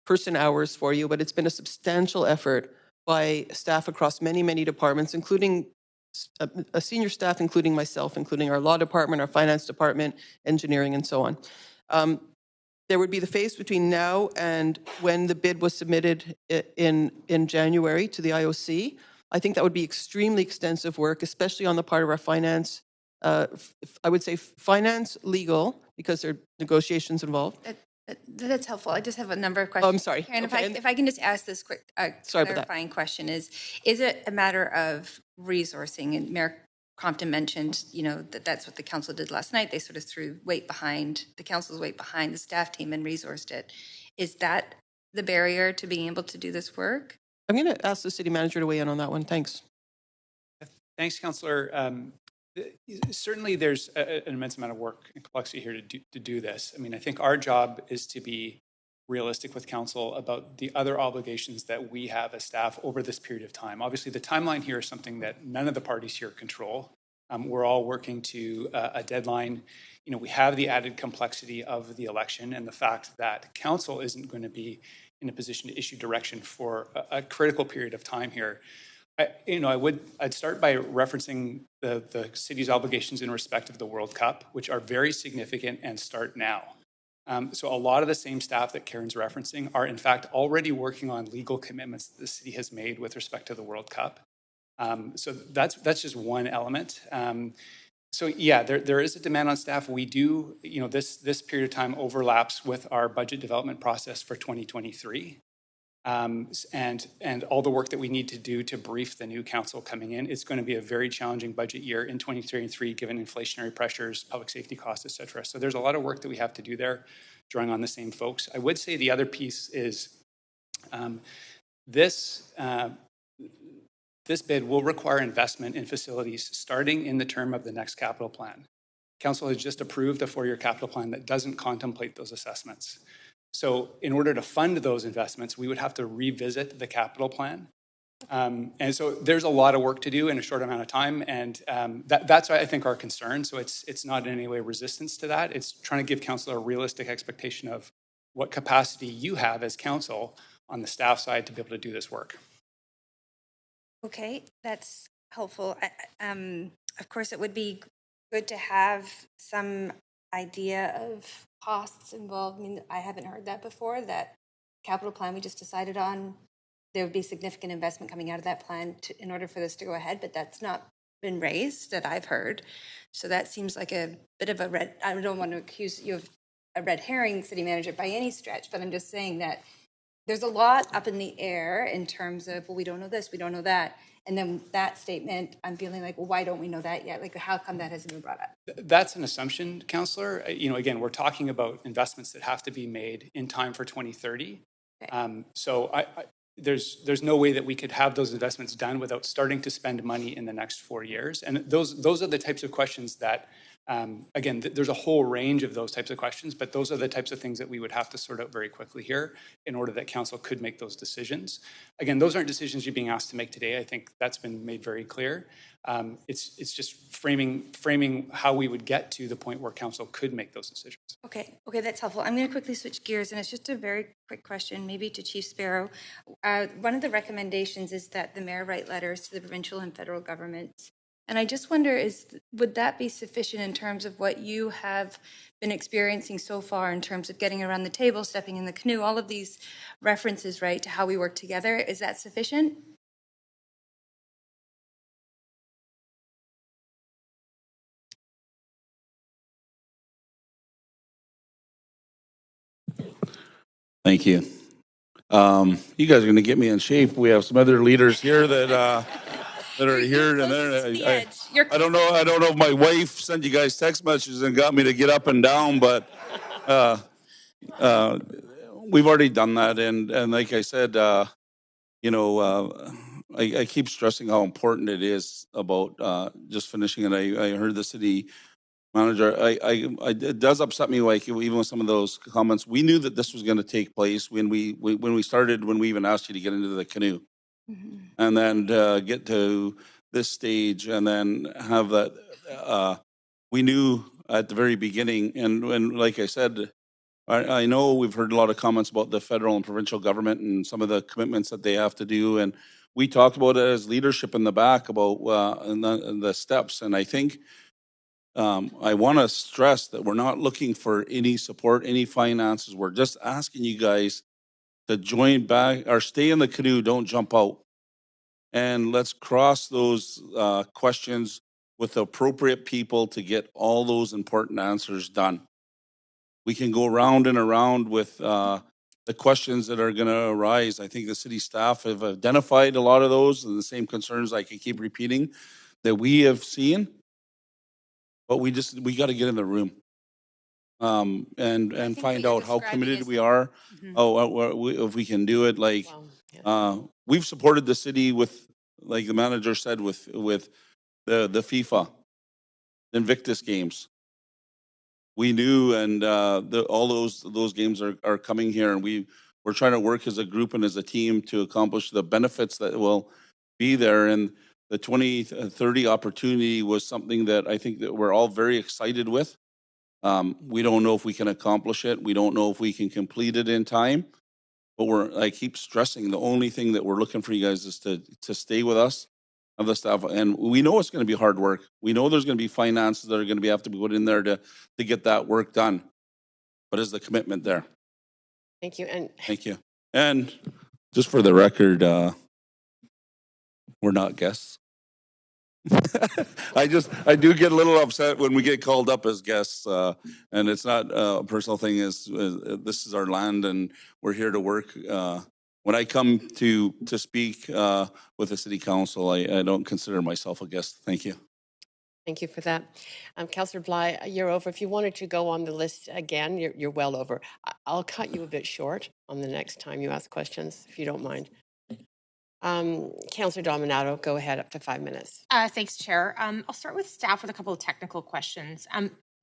person hours for you, but it's been a substantial effort by staff across many, many departments, including a senior staff, including myself, including our law department, our finance department, engineering, and so on. There would be the phase between now and when the bid was submitted in January to the IOC. I think that would be extremely extensive work, especially on the part of our finance. I would say finance, legal, because there are negotiations involved. That's helpful. I just have a number of questions. Oh, I'm sorry. And Okay. if I can just ask this quick clarifying question is it a matter of resourcing? And Mayor Crompton mentioned, that's what the council did last night. They sort of threw the council's weight behind the staff team and resourced it. Is that the barrier to being able to do this work? I'm going to ask the city manager to weigh in on that one. Thanks. Thanks, Councillor. Certainly there's an immense amount of work and complexity here to do this. I mean, I think our job is to be realistic with council about the other obligations that we have as staff over this period of time. Obviously, the timeline here is something that none of the parties here control. We're all working to a deadline. We have the added complexity of the election and the fact that council isn't going to be in a position to issue direction for a critical period of time here. I'd start by referencing the city's obligations in respect of the World Cup, which are very significant and start now. So a lot of the same staff that Karen's referencing are in fact already working on legal commitments that the city has made with respect to the World Cup. So that's just one element. So yeah, there is a demand on staff. We do, this period of time overlaps with our budget development process for 2023. And all the work that we need to do to brief the new council coming in. It's going to be a very challenging budget year in 2023, given inflationary pressures, public safety costs, et cetera. So there's a lot of work that we have to do there, drawing on the same folks. I would say the other piece is this bid will require investment in facilities starting in the term of the next capital plan. Council has just approved a 4-year capital plan that doesn't contemplate those assessments. So in order to fund those investments, we would have to revisit the capital plan. And so there's a lot of work to do in a short amount of time. And that's, I think, our concern. So it's not in any way resistance to that. It's trying to give council a realistic expectation of what capacity you have as council on the staff side to be able to do this work. Okay, that's helpful. Of course, it would be good to have some idea of costs involved. I mean, I haven't heard that before, that capital plan we just decided on, there would be significant investment coming out of that plan in order for this to go ahead, but that's not been raised that I've heard. So that seems like a bit of I don't want to accuse you of a red herring, city manager, by any stretch, but I'm just saying that there's a lot up in the air in terms of, well, we don't know this, we don't know that. And then that statement, I'm feeling like, well, why don't we know that yet? Like, how come that hasn't been brought up? That's an assumption, Councillor. Again, we're talking about investments that have to be made in time for 2030. Okay. So there's no way that we could have those investments done without starting to spend money in the next 4 years. And those are the types of questions that Again, there's a whole range of those types of questions, but those are the types of things that we would have to sort out very quickly here in order that council could make those decisions. Again, those aren't decisions you're being asked to make today. I think that's been made very clear. It's just framing how we would get to the point where council could make those decisions. Okay, that's helpful. I'm going to quickly switch gears, and it's just a very quick question, maybe to Chief Sparrow. One of the recommendations is that the mayor write letters to the provincial and federal governments. And I just wonder, would that be sufficient in terms of what you have been experiencing so far in terms of getting around the table, stepping in the canoe, all of these references, right, to how we work together? Is that sufficient? Thank you. You guys are going to get me in shape. We have some other leaders here that are here, and I don't know. I don't know if my wife sent you guys text messages and got me to get up and down, but we've already done that. And like I said, I keep stressing how important it is about just finishing. And I heard the city manager. It does upset me, like even with some of those comments. We knew that this was going to take place when we even asked you to get into the canoe, and then get to this stage, and then have that. We knew at the very beginning, and like I said, I know we've heard a lot of comments about the federal and provincial government and some of the commitments that they have to do, and we talked about it as leadership in the back about and the steps, and I think. I want to stress that we're not looking for any support, any finances. We're just asking you guys to join back or stay in the canoe. Don't jump out. And let's cross those questions with the appropriate people to get all those important answers done. We can go around and around with the questions that are going to arise. I think the city staff have identified a lot of those and the same concerns I can keep repeating that we have seen. But we got to get in the room and find out how committed we are. If we can do it, like we've supported the city with, like the manager said, with the FIFA, Invictus games. We knew, and all those games are coming here, and we're trying to work as a group and as a team to accomplish the benefits that will be there. And the 2030 opportunity was something that I think that we're all very excited with. We don't know if we can accomplish it. We don't know if we can complete it in time. But I keep stressing the only thing that we're looking for you guys is to stay with us, of the staff. And we know it's going to be hard work. We know there's going to be finances that are going to have to be put in there to get that work done. But is the commitment there? Thank you. And thank you. And just for the record, we're not guests. I do get a little upset when we get called up as guests, and it's not a personal thing. This is our land, and we're here to work. When I come to speak with the city council, I don't consider myself a guest. Thank you. Thank you for that. Councillor Bly, you're over. If you wanted to go on the list again, you're well over. I'll cut you a bit short on the next time you ask questions, if you don't mind. Councillor Dominato, go ahead, up to 5 minutes. Thanks, Chair. I'll start with staff with a couple of technical questions.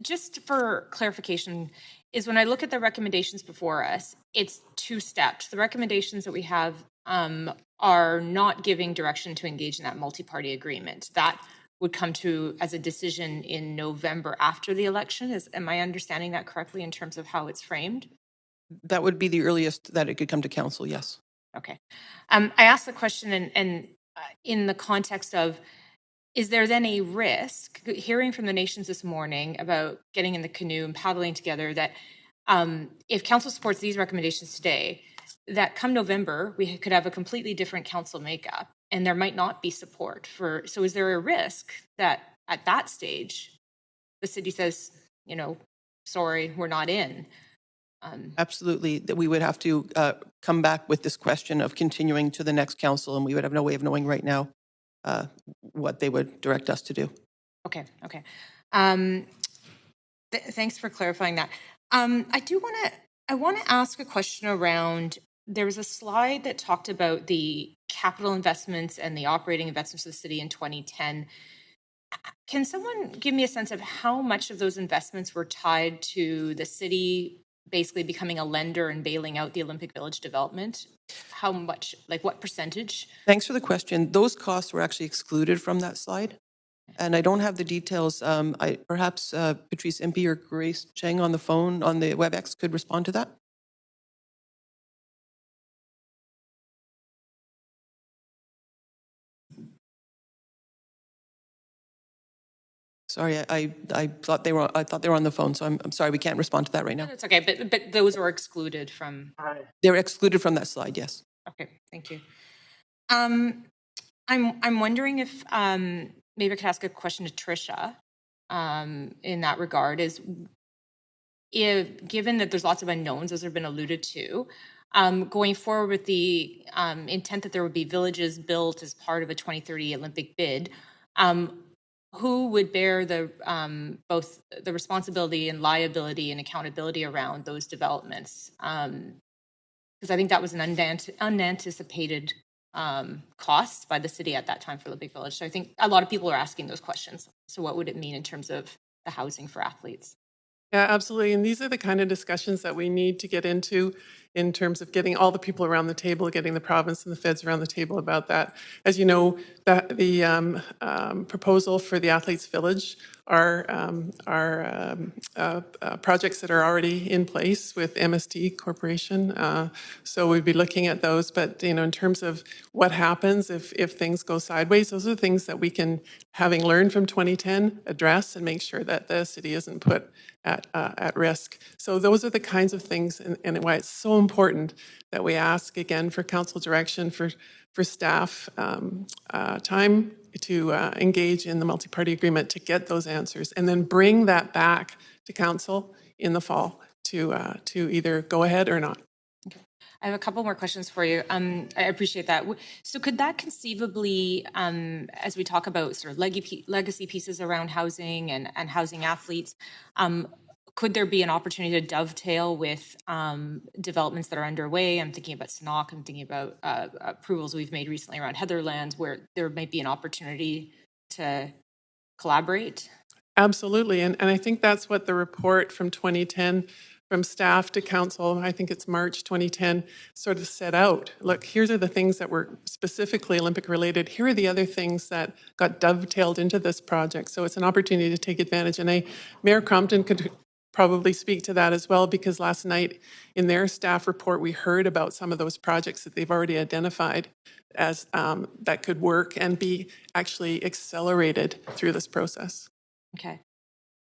Just for clarification, is when I look at the recommendations before us, it's two steps. The recommendations that we have are not giving direction to engage in that multi-party agreement. That would come to as a decision in November after the election. Am I understanding that correctly in terms of how it's framed? That would be the earliest that it could come to council, yes. Okay. I asked the question and in the context of, is there then a risk, hearing from the nations this morning about getting in the canoe and paddling together, that if council supports these recommendations today, that come November, we could have a completely different council makeup and there might not be support for, so is there a risk that at that stage, the city says, sorry, we're not in? Absolutely, that we would have to come back with this question of continuing to the next council, and we would have no way of knowing right now what they would direct us to do. Okay. Thanks for clarifying that. I want to ask a question around, there was a slide that talked about the capital investments and the operating investments of the city in 2010. Can someone give me a sense of how much of those investments were tied to the city basically becoming a lender and bailing out the Olympic Village development? How much, like what percentage? Thanks for the question. Those costs were actually excluded from that slide. And I don't have the details. Perhaps Patrice Impey or Grace Cheng on the phone on the WebEx could respond to that. Sorry, I thought they were on the phone, so I'm sorry we can't respond to that right now. That's okay, but those were excluded from. They were excluded from that slide. Yes. Okay, thank you. I'm wondering if maybe I could ask a question to Tricia in that regard. Is if given that there's lots of unknowns, as have been alluded to, going forward with the intent that there would be villages built as part of a 2030 Olympic bid. Who would bear the both the responsibility and liability and accountability around those developments? Because I think that was an unanticipated cost by the city at that time for Olympic Village. So I think a lot of people are asking those questions. So what would it mean in terms of the housing for athletes? Yeah, absolutely. And these are the kind of discussions that we need to get into in terms of getting all the people around the table, getting the province and the feds around the table about that. As you know, the proposal for the Athletes Village are projects that are already in place with MST Corporation. So we'd be looking at those. But in terms of what happens if things go sideways, those are things that we can, having learned from 2010, address and make sure that the city isn't put at risk. So those are the kinds of things, and why it's so important that we ask again for council direction, for staff time to engage in the multi-party agreement to get those answers, and then bring that back to council in the fall to either go ahead or not. I have a couple more questions for you. I appreciate that. So could that conceivably, as we talk about sort of legacy pieces around housing and housing athletes, could there be an opportunity to dovetail with developments that are underway? I'm thinking about SNOC, I'm thinking about approvals we've made recently around Heatherlands, where there might be an opportunity to collaborate? Absolutely, and I think that's what the report from 2010 from staff to council, I think it's March 2010, sort of set out. Look, here are the things that were specifically Olympic related. Here are the other things that got dovetailed into this project. So it's an opportunity to take advantage. And Mayor Crompton could probably speak to that as well, because last night in their staff report, we heard about some of those projects that they've already identified as that could work and be actually accelerated through this process. Okay.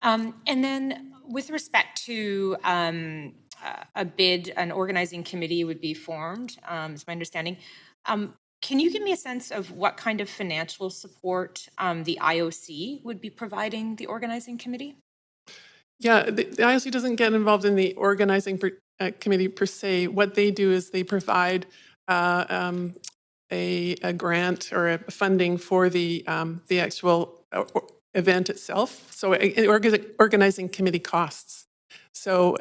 And then with respect to a bid, an organizing committee would be formed, is my understanding. Can you give me a sense of what kind of financial support the IOC would be providing the organizing committee? Yeah, the IOC doesn't get involved in the organizing committee per se. What they do is they provide a grant or a funding for the actual event itself. So organizing committee costs. So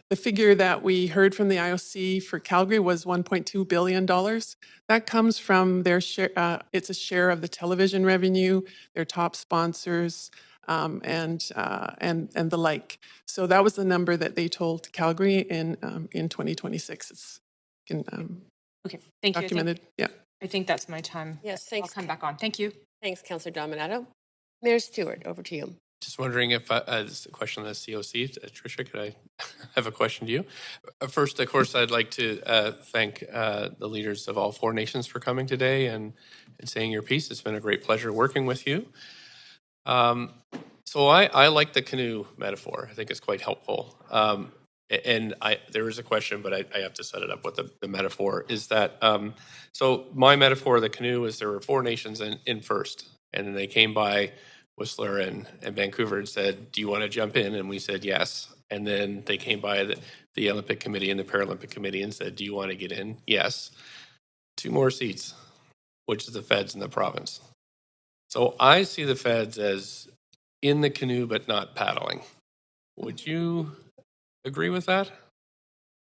the figure that we heard from the IOC for Calgary was $1.2 billion. That comes from their share. It's a share of the television revenue, their top sponsors, and the like. So that was the number that they told Calgary in 2026. It's okay, thank you. Documented. I think that's my time. Yes, thanks. I'll come back on. Thank you. Thanks, Councillor Dominato. Mayor Stewart, over to you. Just wondering if, as a question on the COC, Tricia, could I have a question to you? First, of course, I'd like to thank the leaders of all four nations for coming today and saying your piece. It's been a great pleasure working with you. So I like the canoe metaphor. I think it's quite helpful. And there is a question, but I have to set it up with the metaphor, is that, so my metaphor of the canoe is there were four nations in first, and then they came by Whistler and Vancouver and said, do you want to jump in? And we said yes. And then they came by the Olympic Committee and the Paralympic Committee and said, do you want to get in? Yes. 2 more seats, which is the feds and the province. So I see the feds as in the canoe but not paddling. Would you agree with that?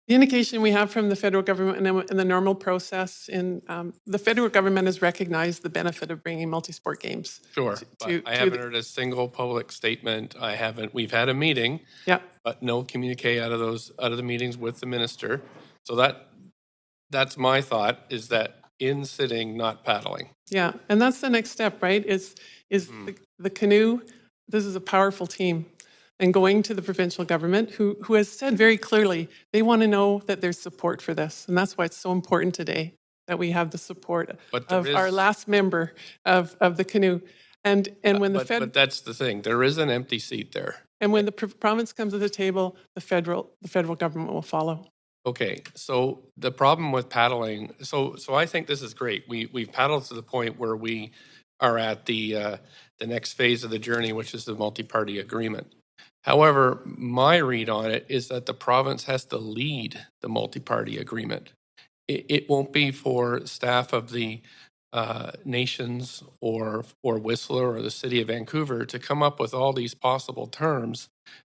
The indication we have from the federal government and the normal process in the federal government has recognized the benefit of bringing multi-sport games. Sure, but I haven't heard a single public statement. We've had a meeting, yeah, but no communique out of the meetings with the minister. So that's my thought, is that in sitting, not paddling. Yeah, and that's the next step, right? Is the canoe, this is a powerful team. And going to the provincial government, who has said very clearly, they want to know that there's support for this. And that's why it's so important today that we have the support of our last member of the canoe. And when the But that's the thing, there is an empty seat there. And when the province comes to the table, the federal government will follow. Okay, so the problem with paddling, so I think this is great. We've paddled to the point where we are at the next phase of the journey, which is the multi-party agreement. However, my read on it is that the province has to lead the multi-party agreement. It won't be for staff of the nations or Whistler or the city of Vancouver to come up with all these possible terms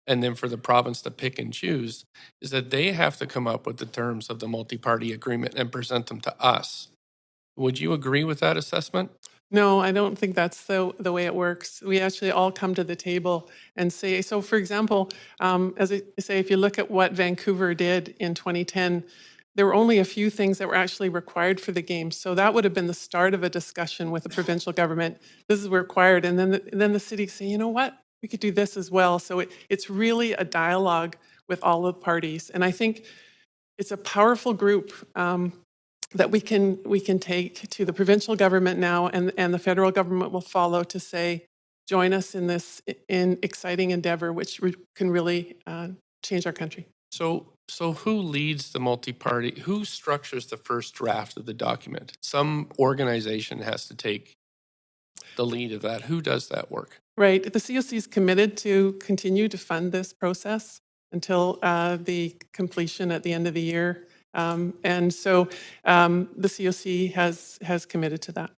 and then for the province to pick and choose. Is that they have to come up with the terms of the multi-party agreement and present them to us. Would you agree with that assessment? No, I don't think that's the way it works. We actually all come to the table and say, so for example, as I say, if you look at what Vancouver did in 2010, there were only a few things that were actually required for the games. So that would have been the start of a discussion with the provincial government. This is required. And then the city say, you know what, we could do this as well. So it's really a dialogue with all the parties. And I think it's a powerful group that we can take to the provincial government now, and the federal government will follow to say, join us in this exciting endeavor, which can really change our country. So who leads the multi-party? Who structures the first draft of the document? Some organization has to take the lead of that. Who does that work? Right. The COC is committed to continue to fund this process until the completion at the end of the year. And so the COC has committed to that.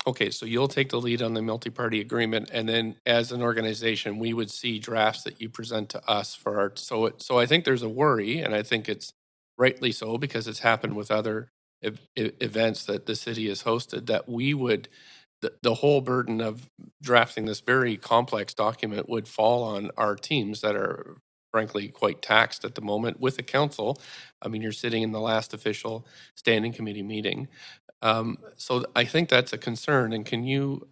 Okay, so you'll take the lead on the multi-party agreement, and then as an organization, we would see drafts that you present to us for our. So I think there's a worry, and I think it's rightly so because it's happened with other events that the city has hosted. That we would, the whole burden of drafting this very complex document would fall on our teams that are frankly quite taxed at the moment with the council. I mean, you're sitting in the last official standing committee meeting. So I think that's a concern. And can you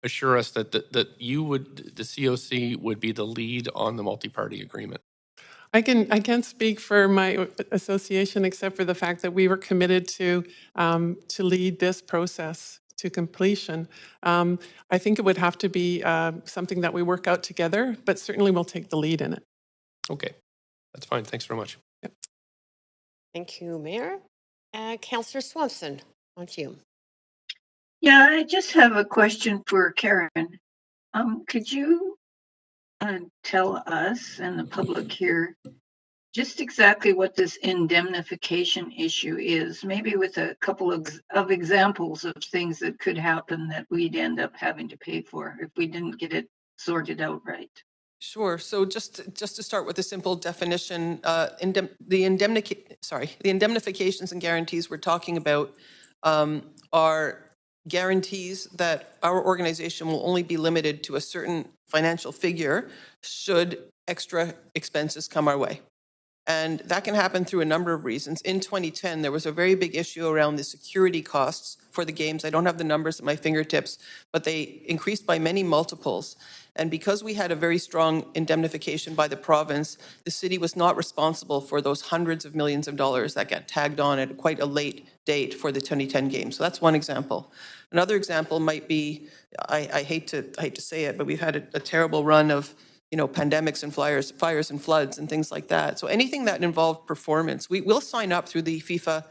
assure us that the COC would be the lead on the multi-party agreement? I can't speak for my association except for the fact that we were committed to lead this process to completion. I think it would have to be something that we work out together, but certainly we'll take the lead in it. Okay, that's fine. Thanks very much. Yep. Thank you, Mayor. Councillor Swanson, on to you. Yeah, I just have a question for Karen. Could you tell us and the public here just exactly what this indemnification issue is, maybe with a couple of examples of things that could happen that we'd end up having to pay for if we didn't get it sorted out right? Sure. So just to start with a simple definition, the indemnifications and guarantees we're talking about are guarantees that our organization will only be limited to a certain financial figure should extra expenses come our way. And that can happen through a number of reasons. In 2010, there was a very big issue around the security costs for the games. I don't have the numbers at my fingertips, but they increased by many multiples. And because we had a very strong indemnification by the province, the city was not responsible for those hundreds of millions of dollars that got tagged on at quite a late date for the 2010 games. So that's one example. Another example might be, I hate to say it, but we've had a terrible run of pandemics and fires and floods and things like that. So anything that involved performance, we will sign up through the FIFA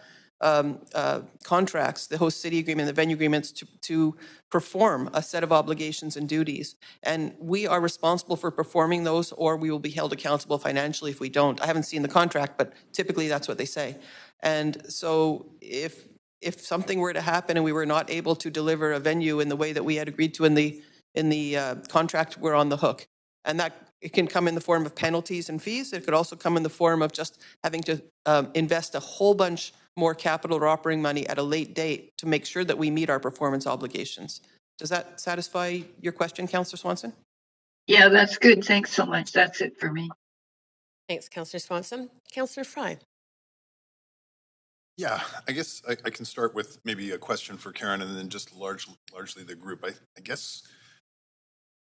contracts, the host city agreement, the venue agreements to perform a set of obligations and duties. And we are responsible for performing those, or we will be held accountable financially if we don't. I haven't seen the contract, but typically that's what they say. And so if something were to happen and we were not able to deliver a venue in the way that we had agreed to in the contract, we're on the hook. And that It can come in the form of penalties and fees. It could also come in the form of just having to invest a whole bunch more capital or operating money at a late date to make sure that we meet our performance obligations. Does that satisfy your question, Councillor Swanson? Yeah, that's good. Thanks so much. That's it for me. Thanks, Councillor Swanson. Councillor Fry. Yeah, I guess I can start with maybe a question for Karen and then just largely the group. I guess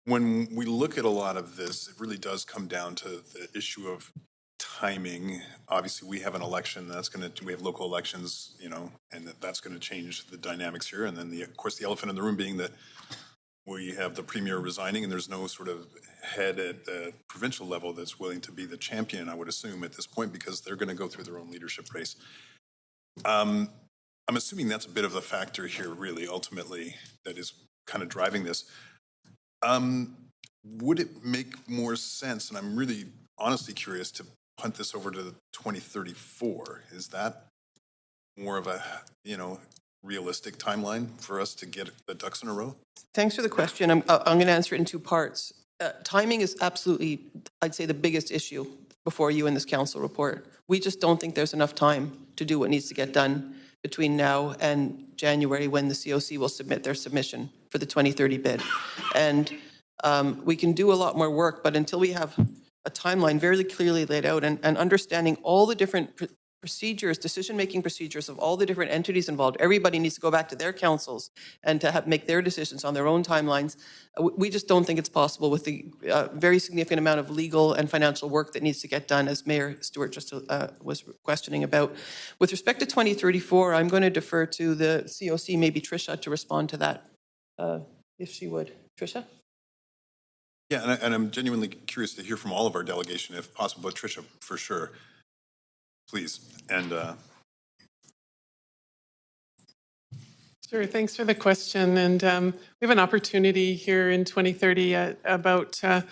when we look at a lot of this, it really does come down to the issue of timing. Obviously, we have an election we have local elections, and that's going to change the dynamics here. And then of course, the elephant in the room being that we have the premier resigning and there's no sort of head at the provincial level that's willing to be the champion, I would assume at this point, because they're going to go through their own leadership race. I'm assuming that's a bit of the factor here, really, ultimately, that is kind of driving this. Would it make more sense, and I'm really honestly curious, to punt this over to 2034? Is that more of a, realistic timeline for us to get the ducks in a row? Thanks for the question. I'm going to answer it in two parts. Timing is absolutely, I'd say, the biggest issue before you in this council report. We just don't think there's enough time to do what needs to get done between now and January, when the COC will submit their submission for the 2030 bid. And we can do a lot more work, but until we have a timeline very clearly laid out and understanding all the different procedures, decision-making procedures of all the different entities involved, everybody needs to go back to their councils and to make their decisions on their own timelines. We just don't think it's possible with the very significant amount of legal and financial work that needs to get done, as Mayor Stewart just was questioning about. With respect to 2034, I'm going to defer to the COC, maybe Tricia, to respond to that, if she would. Tricia? Yeah, and I'm genuinely curious to hear from all of our delegation, if possible, but Tricia, for sure. Please. And Sure, thanks for the question. And we have an opportunity here in 2030. About a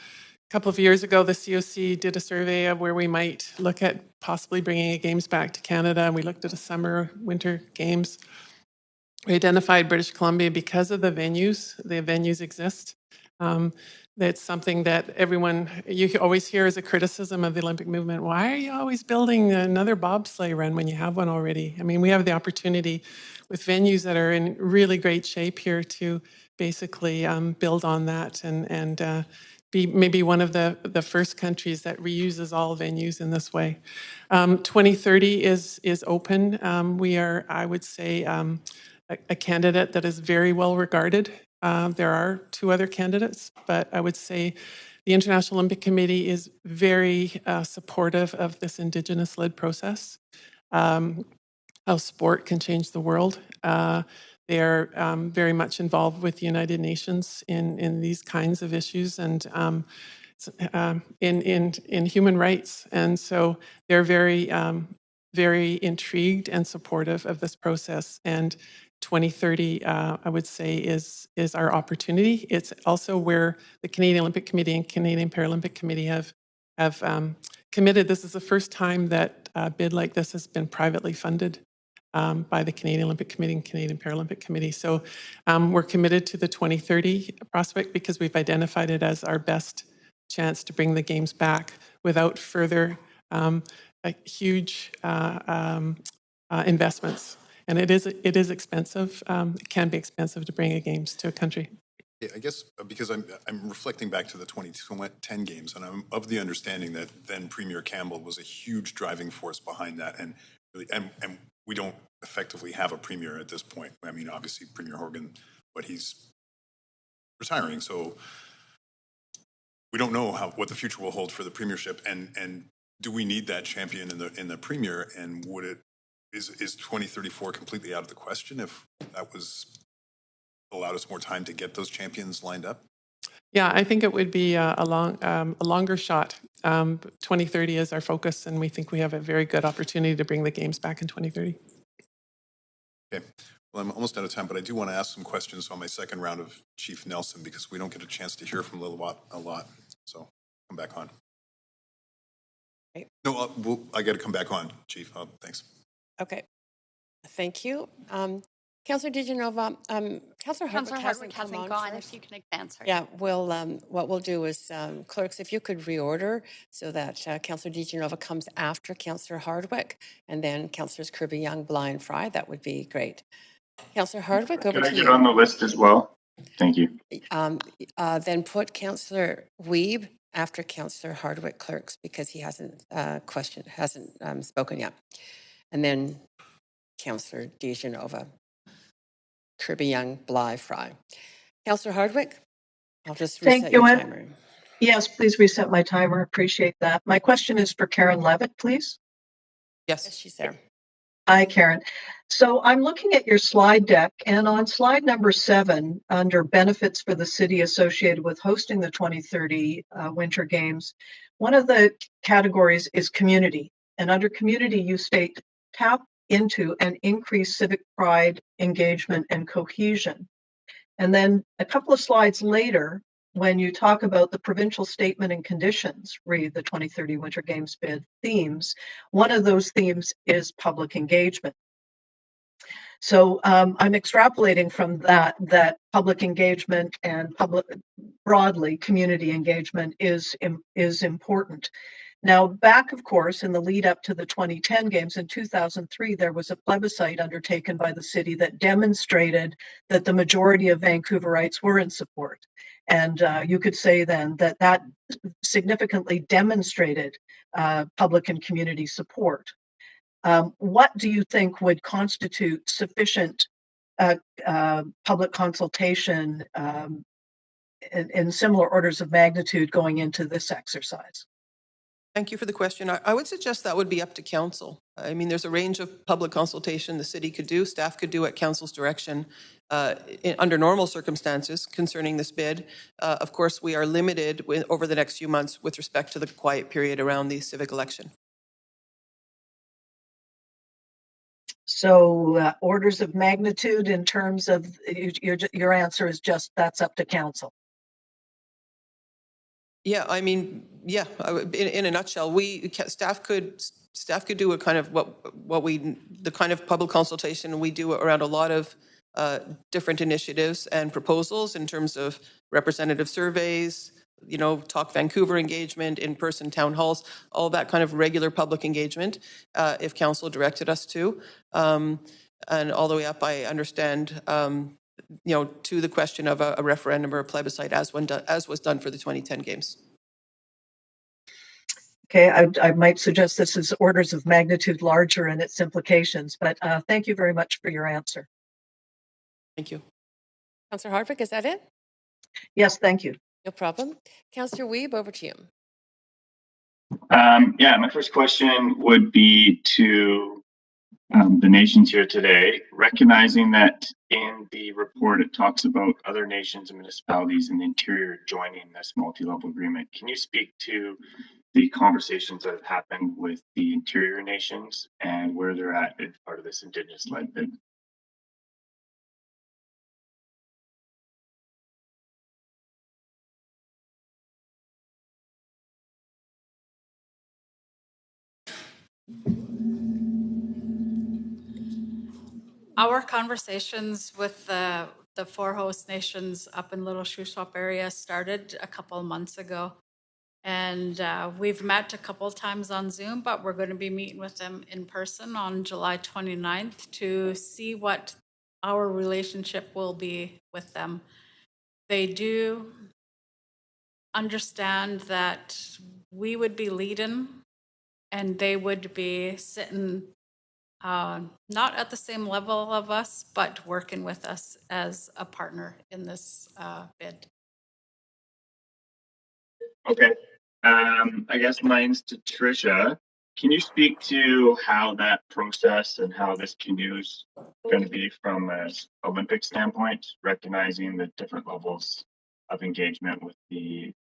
couple of years ago, the COC did a survey of where we might look at possibly bringing games back to Canada. And we looked at a summer, winter games. We identified British Columbia because of the venues. The venues exist. That's something that you always hear as a criticism of the Olympic movement. Why are you always building another bobsleigh run when you have one already? I mean, we have the opportunity with venues that are in really great shape here to basically build on that and be maybe one of the first countries that reuses all venues in this way. 2030 is open. We are, I would say, a candidate that is very well regarded. There are two other candidates, but I would say the International Olympic Committee is very supportive of this Indigenous-led process. How sport can change the world. They are very much involved with the United Nations in these kinds of issues and in human rights. And so they're very intrigued and supportive of this process. And 2030, I would say, is our opportunity. It's also where the Canadian Olympic Committee and Canadian Paralympic Committee have committed. This is the first time that a bid like this has been privately funded by the Canadian Olympic Committee and Canadian Paralympic Committee. So we're committed to the 2030 prospect because we've identified it as our best chance to bring the Games back without further huge investments. And it is expensive. It can be expensive to bring a Games to a country. I guess because I'm reflecting back to the 2010 Games, and I'm of the understanding that then Premier Campbell was a huge driving force behind that, and really, and we don't effectively have a premier at this point. I mean, obviously Premier Horgan, but he's retiring, so we don't know what the future will hold for the premiership. And do we need that champion in the premier? And is 2034 completely out of the question if that was allowed us more time to get those champions lined up? Yeah, I think it would be a longer shot. 2030 is our focus, and we think we have a very good opportunity to bring the Games back in 2030. Okay. Well, I'm almost out of time, but I do want to ask some questions on my second round of Chief Nelson because we don't get a chance to hear from Lilawat a lot. So come back on. Right. No, I got to come back on, Chief. Thanks. Okay. Thank you. Councillor DeGenova, Councillor Councillor Hardwick Hardwick hasn't come hasn't on gone. first. If you can advance her. Yeah, what we'll do is, clerks, if you could reorder so that Councillor DeGenova comes after Councillor Hardwick, and then Councillors Kirby, Young, Bly, and Fry, that would be great. Councillor Hardwick, over Could I to get on the you. list as well? Thank you. Then put Councillor Weeb after Councillor Hardwick, clerks, because he hasn't spoken yet. And then Councillor DeGenova, Kirby, Young, Bly, Fry. Councillor Hardwick, I'll just Thank reset you. your And timer. yes, please reset my timer. Appreciate that. My question is for Karen Levitt, please. Yes, she's there. Hi, Karen. So I'm looking at your slide deck, and on slide number 7, under benefits for the city associated with hosting the 2030 Winter Games, one of the categories is community. And under community, you state tap into and increase civic pride, engagement, and cohesion. And then a couple of slides later, when you talk about the provincial statement and conditions, read the 2030 Winter Games bid themes, one of those themes is public engagement. So I'm extrapolating from that public engagement and broadly community engagement is important. Now, back, of course, in the lead up to the 2010 games in 2003, there was a plebiscite undertaken by the city that demonstrated that the majority of Vancouverites were in support. And you could say then that significantly demonstrated public and community support. What do you think would constitute sufficient public consultation in similar orders of magnitude going into this exercise? Thank you for the question. I would suggest that would be up to council. I mean, there's a range of public consultation the city could do, staff could do at council's direction under normal circumstances concerning this bid. Of course, we are limited over the next few months with respect to the quiet period around the civic election. So orders of magnitude in terms of your answer is just that's up to council. Yeah, I mean, yeah. In a nutshell, staff could do a kind of the kind of public consultation we do around a lot of different initiatives and proposals in terms of representative surveys, Talk Vancouver engagement, in-person town halls, all that kind of regular public engagement, if council directed us to, and all the way up, I understand, to the question of a referendum or a plebiscite as was done for the 2010 games. Okay, I might suggest this is orders of magnitude larger in its implications, but thank you very much for your answer. Thank you. Councillor Hardwick, is that it? Yes, thank you. No problem. Councillor Weeb, over to you. Yeah, my first question would be to the nations here today, recognizing that in the report it talks about other nations and municipalities in the interior joining this multi-level agreement. Can you speak to the conversations that have happened with the interior nations and where they're at as part of this Indigenous-led bid? Our conversations with the 4 host nations up in Little Shuswap area started a couple of months ago. And we've met a couple of times on Zoom, but we're going to be meeting with them in person on July 29th to see what our relationship will be with them. They do understand that we would be leading and they would be sitting not at the same level of us, but working with us as a partner in this bid. Okay. I guess mine's to Tricia. Can you speak to how that process and how this canoe is going to be from an Olympic standpoint, recognizing the different levels of engagement with the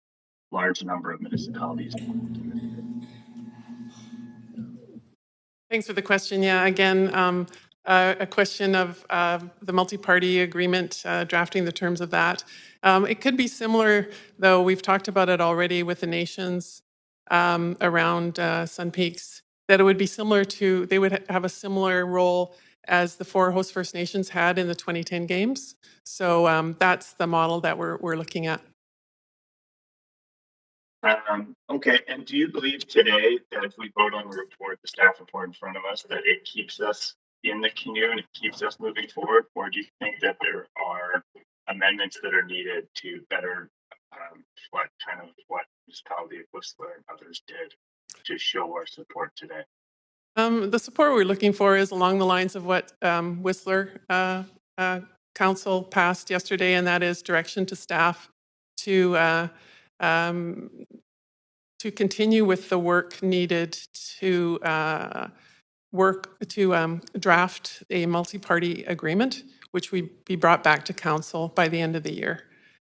large number of municipalities? Thanks for the question. Yeah, again, a question of the multi-party agreement, drafting the terms of that. It could be similar, though we've talked about it already with the nations around Sun Peaks, that it would be similar to, they would have a similar role as the 4 host First Nations had in the 2010 games. So that's the model that we're looking at. Okay, and do you believe today that if we vote on the report, the staff report in front of us, that it keeps us in the canoe and it keeps us moving forward? Or do you think that there are amendments that are needed to better what municipality of Whistler and others did to show our support today? The support we're looking for is along the lines of what Whistler Council passed yesterday, and that is direction to staff to continue with the work needed to draft a multi-party agreement, which would be brought back to council by the end of the year.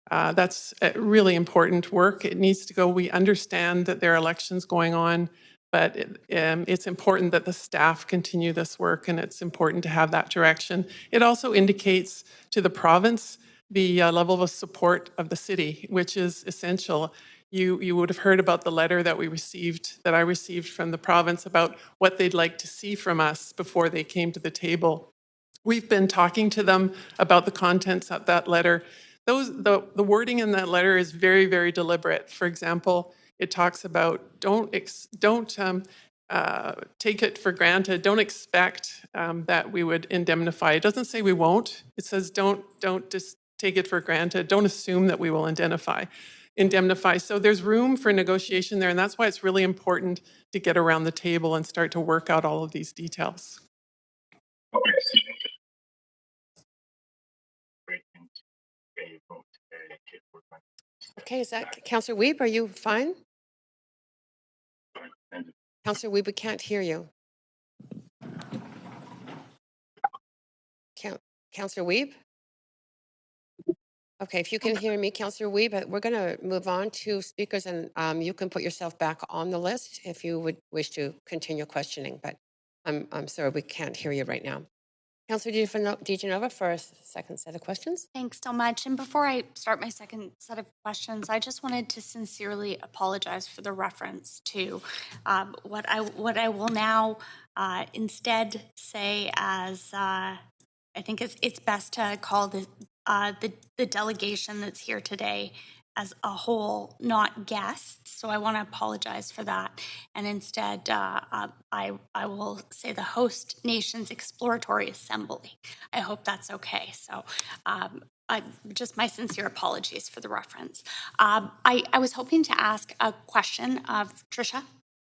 That's really important work. It needs to go. We understand that there are elections going on, but it's important that the staff continue this work, and it's important to have that direction. It also indicates to the province the level of support of the city, which is essential. You would have heard about the letter that I received from the province about what they'd like to see from us before they came to the table. We've been talking to them about the contents of that letter. The wording in that letter is very, very deliberate. For example, it talks about don't take it for granted. Don't expect that we would indemnify. It doesn't say we won't. It says don't just take it for granted. Don't assume that we will indemnify. So there's room for negotiation there, and that's why it's really important to get around the table and start to work out all of these details. Okay, is that Councillor Wiebe? Are you fine? Councillor Wiebe, we can't hear you. Councillor Wiebe? Okay, if you can hear me, Councillor Wiebe, we're going to move on to speakers, and you can put yourself back on the list if you would wish to continue questioning, but I'm sorry, we can't hear you right now. Councillor DiGenova for a second set of questions. Thanks so much. And before I start my second set of questions, I just wanted to sincerely apologize for the reference to what I will now instead say as I think it's best to call the delegation that's here today as a whole, not guests. So I want to apologize for that. And instead, I will say the host nation's exploratory assembly. I hope that's okay. So just my sincere apologies for the reference. I was hoping to ask a question of Tricia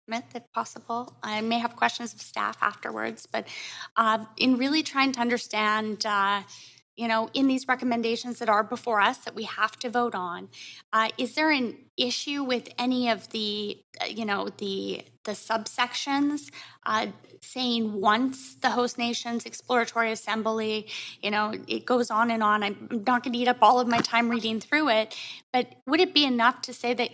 Smith, if possible. I may have questions of staff afterwards, but in really trying to understand in these recommendations that are before us that we have to vote on, is there an issue with any of the subsections saying once the host nation's exploratory assembly, it goes on and on. I'm not going to eat up all of my time reading through it, but would it be enough to say that,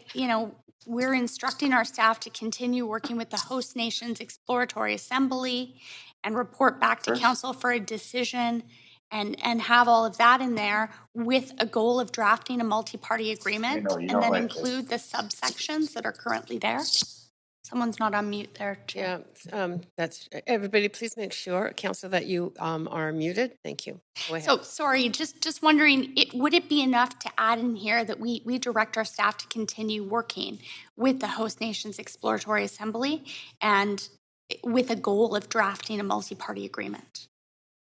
we're instructing our staff to continue working with the host nation's exploratory assembly and report back to council for a decision and have all of that in there with a goal of drafting a multi-party agreement and then include the subsections that are currently there? Someone's not on mute there, Chair. Yeah, that's everybody. Please make sure, Council, that you are muted. Thank you. Go ahead. So sorry, just wondering, would it be enough to add in here that we direct our staff to continue working with the host nation's exploratory assembly and with a goal of drafting a multi-party agreement?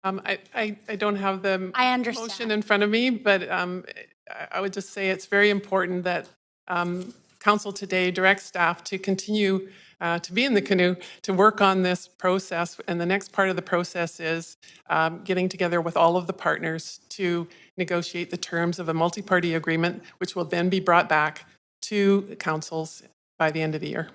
I don't have the understand. motion in front of me, but I would just say it's very important that Council today directs staff to continue to be in the canoe, to work on this process. And the next part of the process is getting together with all of the partners to negotiate the terms of a multi-party agreement, which will then be brought back to councils by the end of the year.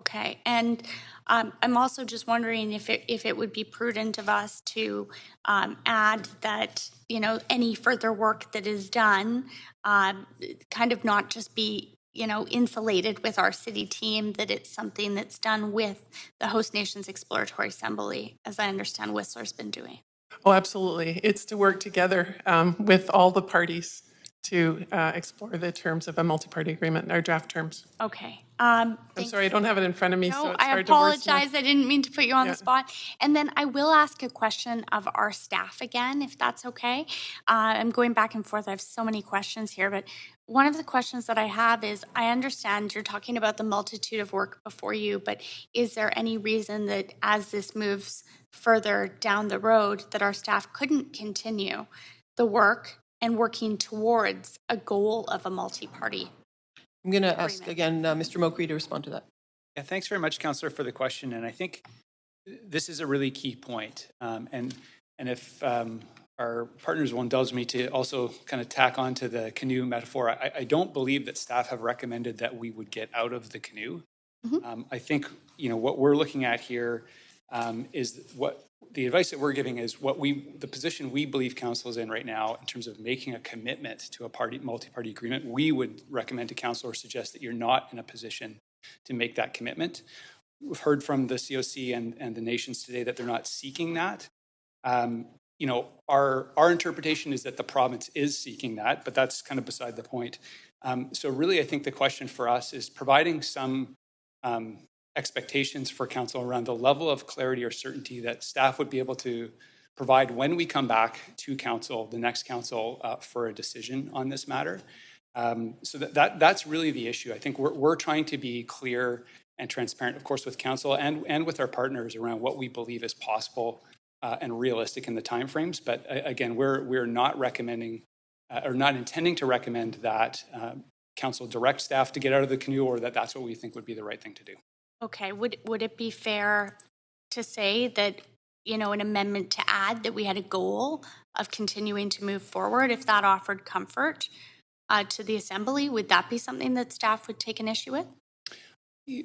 Okay, and I'm also just wondering if it would be prudent of us to add that, any further work that is done kind of not just be, insulated with our city team, that it's something that's done with the host nation's exploratory assembly, as I understand Whistler's been doing. Oh, absolutely. It's to work together with all the parties to explore the terms of a multi-party agreement, our draft terms. Okay. I'm sorry, I don't have it in front of me, so No, it's I hard to wordsmith. apologize. I didn't mean to put you on Yeah. the spot. And then I will ask a question of our staff again, if that's okay. I'm going back and forth. I have so many questions here, but one of the questions that I have is, I understand you're talking about the multitude of work before you, but is there any reason that as this moves further down the road that our staff couldn't continue the work and working towards a goal of a multi-party? I'm going to ask again, Mr. Mokri to respond to that. Yeah, thanks very much, Councillor, for the question. And I think this is a really key point. And if our partners will indulge me to also kind of tack on to the canoe metaphor, I don't believe that staff have recommended that we would get out of the canoe. I think, what we're looking at here is what the advice that we're giving is the position we believe council is in right now in terms of making a commitment to a multi-party agreement. We would recommend to council or suggest that you're not in a position to make that commitment. We've heard from the COC and the nations today that they're not seeking that. Our interpretation is that the province is seeking that, but that's kind of beside the point. So really, I think the question for us is providing some expectations for council around the level of clarity or certainty that staff would be able to provide when we come back to council, the next council, for a decision on this matter. So that's really the issue. I think we're trying to be clear and transparent, of course, with council and with our partners around what we believe is possible and realistic in the timeframes. But again, we're not recommending or not intending to recommend that council direct staff to get out of the canoe, or that's what we think would be the right thing to do. Okay, would it be fair to say that, an amendment to add that we had a goal of continuing to move forward, if that offered comfort to the Assembly? Would that be something that staff would take an issue with?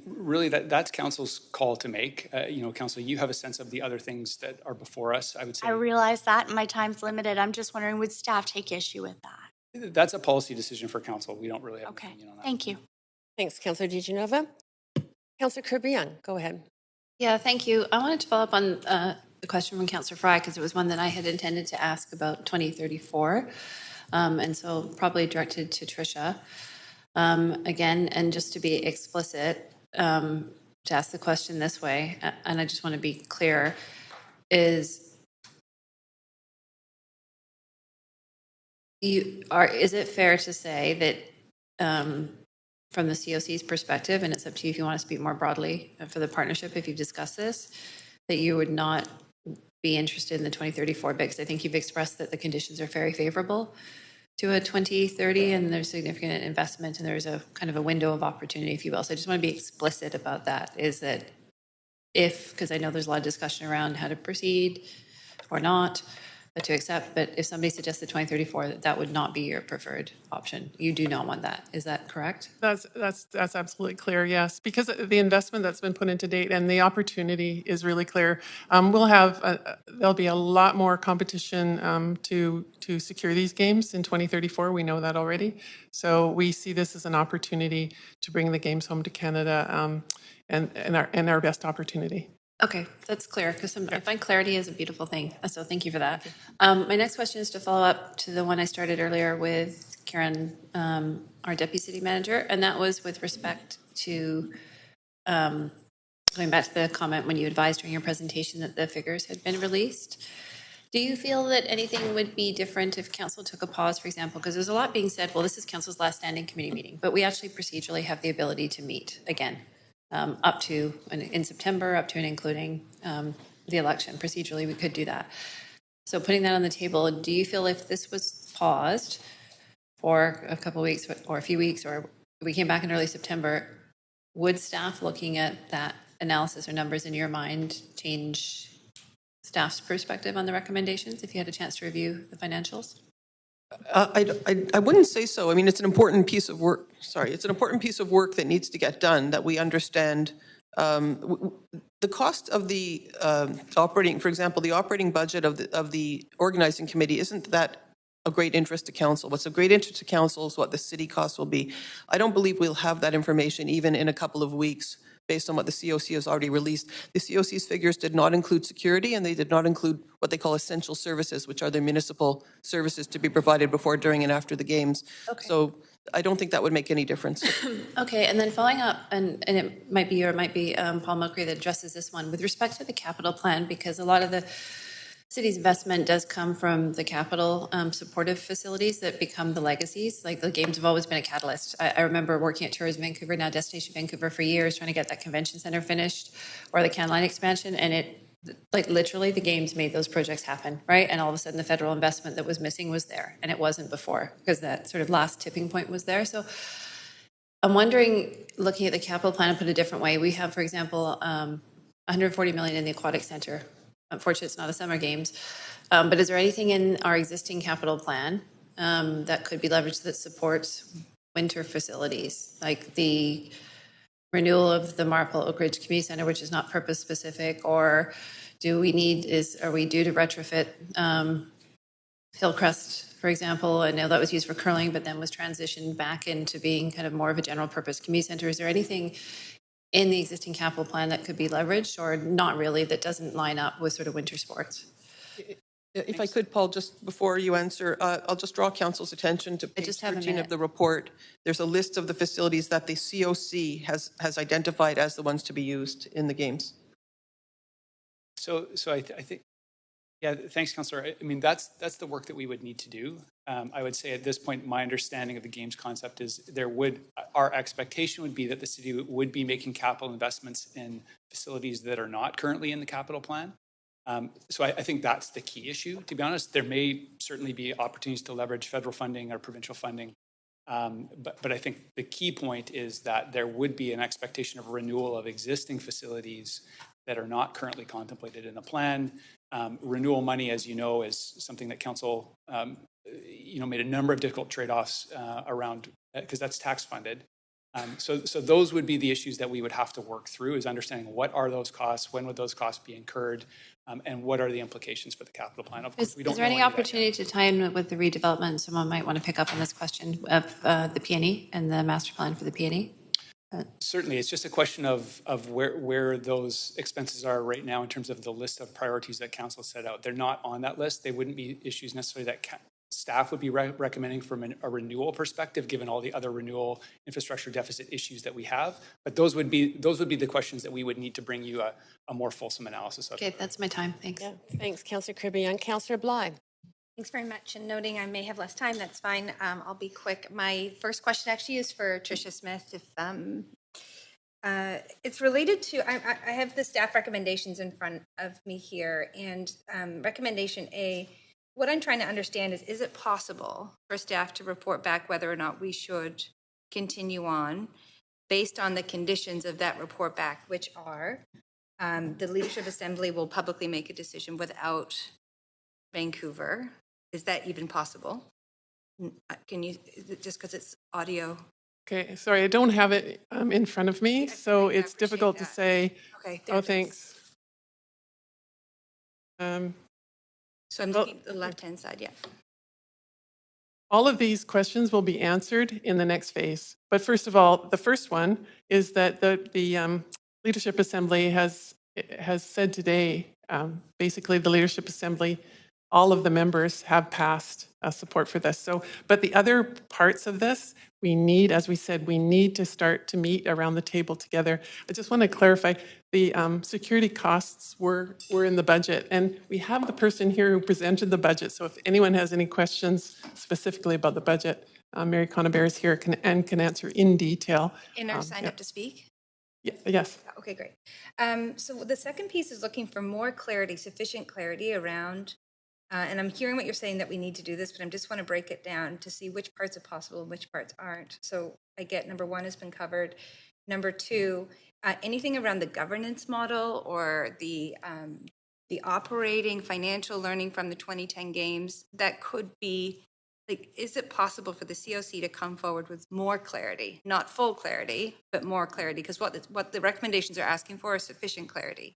Really, that's council's call to make. Council, you have a sense of the other things that are before us, I would say. I realize that, and my time's limited. I'm just wondering, would staff take issue with that? That's a policy decision for council. We don't really have an opinion on that. Thank you. Thanks, Councillor DiGenova. Councillor Kirby-Young, go ahead. Yeah, thank you. I wanted to follow up on the question from Councillor Fry, because it was one that I had intended to ask about 2034. And so probably directed to Tricia. Again, and just to be explicit, to ask the question this way, and I just want to be clear, is it fair to say that from the COC's perspective, and it's up to you if you want to speak more broadly for the partnership, if you've discussed this, that you would not be interested in the 2034 bid? Because I think you've expressed that the conditions are very favorable to a 2030, and there's significant investment, and there's a kind of a window of opportunity, if you will. So I just want to be explicit about that, is that because I know there's a lot of discussion around how to proceed or not, to accept, but if somebody suggested 2034, that would not be your preferred option. You do not want that. Is that correct? That's absolutely clear, yes. Because the investment that's been put into date and the opportunity is really clear. There'll be a lot more competition to secure these games in 2034. We know that already. So we see this as an opportunity to bring the games home to Canada and our best opportunity. Okay, that's clear, because I find clarity is a beautiful thing. So thank you for that. My next question is to follow up to the one I started earlier with Karen, our Deputy City Manager, and that was with respect to going back to the comment when you advised during your presentation that the figures had been released. Do you feel that anything would be different if council took a pause, for example? Because there's a lot being said, well, this is council's last standing committee meeting, but we actually procedurally have the ability to meet again. Up to in September, up to and including the election. Procedurally, we could do that. So putting that on the table, do you feel if this was paused for a couple of weeks or a few weeks, or we came back in early September, would staff looking at that analysis or numbers in your mind change staff's perspective on the recommendations if you had a chance to review the financials? I wouldn't say so. I mean, it's an important piece of work. Sorry, it's an important piece of work that needs to get done, that we understand. The cost of the operating, for example, the operating budget of the organizing committee isn't that of great interest to council. What's of great interest to council is what the city costs will be. I don't believe we'll have that information even in a couple of weeks based on what the COC has already released. The COC's figures did not include security, and they did not include what they call essential services, which are the municipal services to be provided before, during, and after the games. Okay. So I don't think that would make any difference. Okay, and then following up, and it might be you or it might be Paul Mulcree that addresses this one, with respect to the capital plan, because a lot of the city's investment does come from the capital supportive facilities that become the legacies. Like the games have always been a catalyst. I remember working at Tourism Vancouver, now Destination Vancouver, for years, trying to get that convention center finished or the Can Line expansion, and it, like literally the games made those projects happen, right? And all of a sudden the federal investment that was missing was there, and it wasn't before, because that sort of last tipping point was there. So I'm wondering, looking at the capital plan and put it a different way, we have, for example, 140 million in the aquatic center. Unfortunately, it's not a summer games. But is there anything in our existing capital plan that could be leveraged that supports winter facilities, like the renewal of the Marple Oak Ridge Community Center, which is not purpose specific, or are we due to retrofit Hillcrest, for example? I know that was used for curling, but then was transitioned back into being kind of more of a general purpose community center. Is there anything in the existing capital plan that could be leveraged, or not really, that doesn't line up with sort of winter sports? If I could, Paul, just before you answer, I'll just draw council's attention to page 13 of the report. There's a list of the facilities that the COC has identified as the ones to be used in the games. So I think, yeah, thanks, Councillor. I mean, that's the work that we would need to do. I would say at this point, my understanding of the games concept is our expectation would be that the city would be making capital investments in facilities that are not currently in the capital plan. So I think that's the key issue. To be honest, there may certainly be opportunities to leverage federal funding or provincial funding. But I think the key point is that there would be an expectation of renewal of existing facilities that are not currently contemplated in the plan. Renewal money, as you know, is something that council made a number of difficult trade-offs around, because that's tax funded. So those would be the issues that we would have to work through, is understanding what are those costs, when would those costs be incurred, and what are the implications for the capital plan. Of course, we don't Is there know any opportunity to tie in with the redevelopment? Someone might want to pick up on this question of the PNE and the master plan for the PNE. Certainly, it's just a question of where those expenses are right now in terms of the list of priorities that council set out. They're not on that list. They wouldn't be issues necessarily that staff would be recommending from a renewal perspective, given all the other renewal infrastructure deficit issues that we have. But those would be the questions that we would need to bring you a more fulsome analysis of. Okay, that's my time. Thanks. Yeah, thanks, Councillor Kirby. And Councillor Bly. Thanks very much. And noting I may have less time, that's fine. I'll be quick. My first question actually is for Tricia Smith. If it's related to, I have the staff recommendations in front of me here, and recommendation A, what I'm trying to understand is it possible for staff to report back whether or not we should continue on based on the conditions of that report back, which are the Leadership Assembly will publicly make a decision without Vancouver. Is that even possible? Can you, just because it's audio? Okay, sorry, I don't have it in front of me, so it's difficult to say. Okay. Oh, thanks. So I'm looking at the left-hand side, yeah. All of these questions will be answered in the next phase. But first of all, the first one is that the Leadership Assembly has said today, basically the Leadership Assembly, all of the members have passed support for this. So, but the other parts of this, we need, as we said, we need to start to meet around the table together. I just want to clarify, the security costs were in the budget, and we have the person here who presented the budget. So if anyone has any questions specifically about the budget, Mary Conabare is here and can answer in detail. In our sign up to speak? Yeah, yes. Okay, great. So the second piece is looking for more clarity, sufficient clarity around, and I'm hearing what you're saying that we need to do this, but I just want to break it down to see which parts are possible and which parts aren't. So I get number one has been covered. Number two, anything around the governance model or the operating financial learning from the 2010 games that could be, like, is it possible for the COC to come forward with more clarity, not full clarity, but more clarity? Because what the recommendations are asking for is sufficient clarity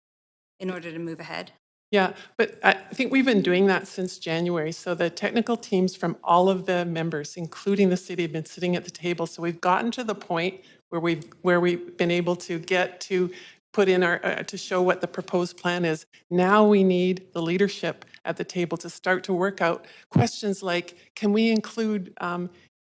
in order to move ahead. Yeah, but I think we've been doing that since January. So the technical teams from all of the members, including the city, have been sitting at the table. So we've gotten to the point where we've been able to get to put in our, to show what the proposed plan is. Now we need the leadership at the table to start to work out questions like, can we include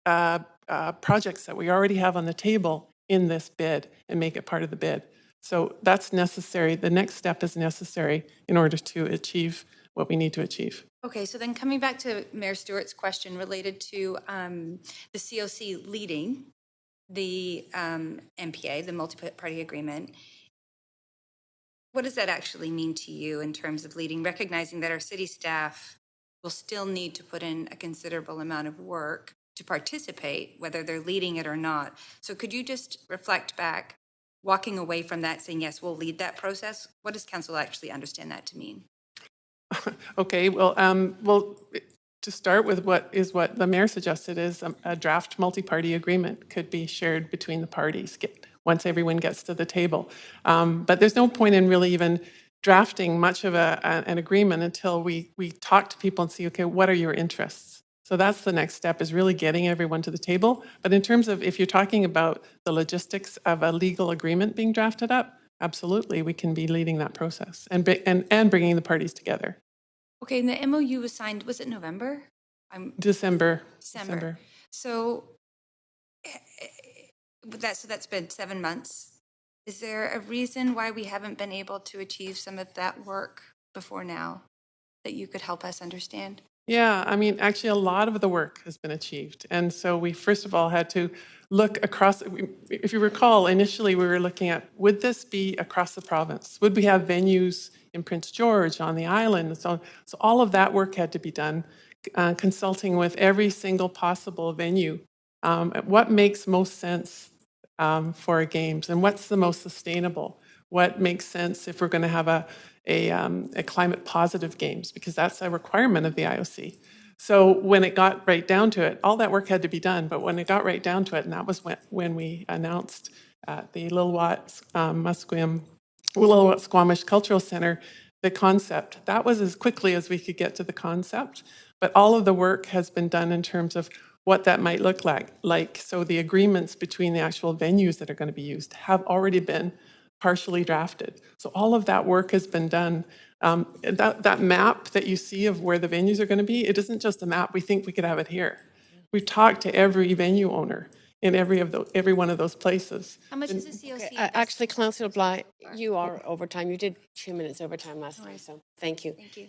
projects that we already have on the table in this bid and make it part of the bid? So that's necessary. The next step is necessary in order to achieve what we need to achieve. Okay, so then coming back to Mayor Stewart's question related to the COC leading the MPA, the multi-party agreement, what does that actually mean to you in terms of leading, recognizing that our city staff will still need to put in a considerable amount of work to participate, whether they're leading it or not? So could you just reflect back, walking away from that, saying, yes, we'll lead that process? What does council actually understand that to mean? Okay, well, to start with, what the mayor suggested is a draft multi-party agreement could be shared between the parties once everyone gets to the table. But there's no point in really even drafting much of an agreement until we talk to people and see, okay, what are your interests? So that's the next step, is really getting everyone to the table. But in terms of, if you're talking about the logistics of a legal agreement being drafted up, absolutely, we can be leading that process and bringing the parties together. Okay, and the MOU was signed, was it November? December. So that's been 7 months. Is there a reason why we haven't been able to achieve some of that work before now that you could help us understand? Yeah, I mean, actually, a lot of the work has been achieved. And so we, first of all, had to look across. If you recall, initially we were looking at, would this be across the province? Would we have venues in Prince George, on the island? So all of that work had to be done, consulting with every single possible venue. What makes most sense for our games, and what's the most sustainable? What makes sense if we're going to have a climate positive games, because that's a requirement of the IOC. So when it got right down to it, all that work had to be done. But when it got right down to it, and that was when we announced the Lil'wat Squamish Cultural Center, the concept, that was as quickly as we could get to the concept. But all of the work has been done in terms of what that might look like. So the agreements between the actual venues that are going to be used have already been partially drafted. So all of that work has been done. That map that you see of where the venues are going to be, it isn't just a map. We think we could have it here. We've talked to every venue owner in every one of those places. How much is the COC? Okay, actually, Councillor Bly, you are overtime. You did 2 minutes overtime last time, so thank you. Thank you.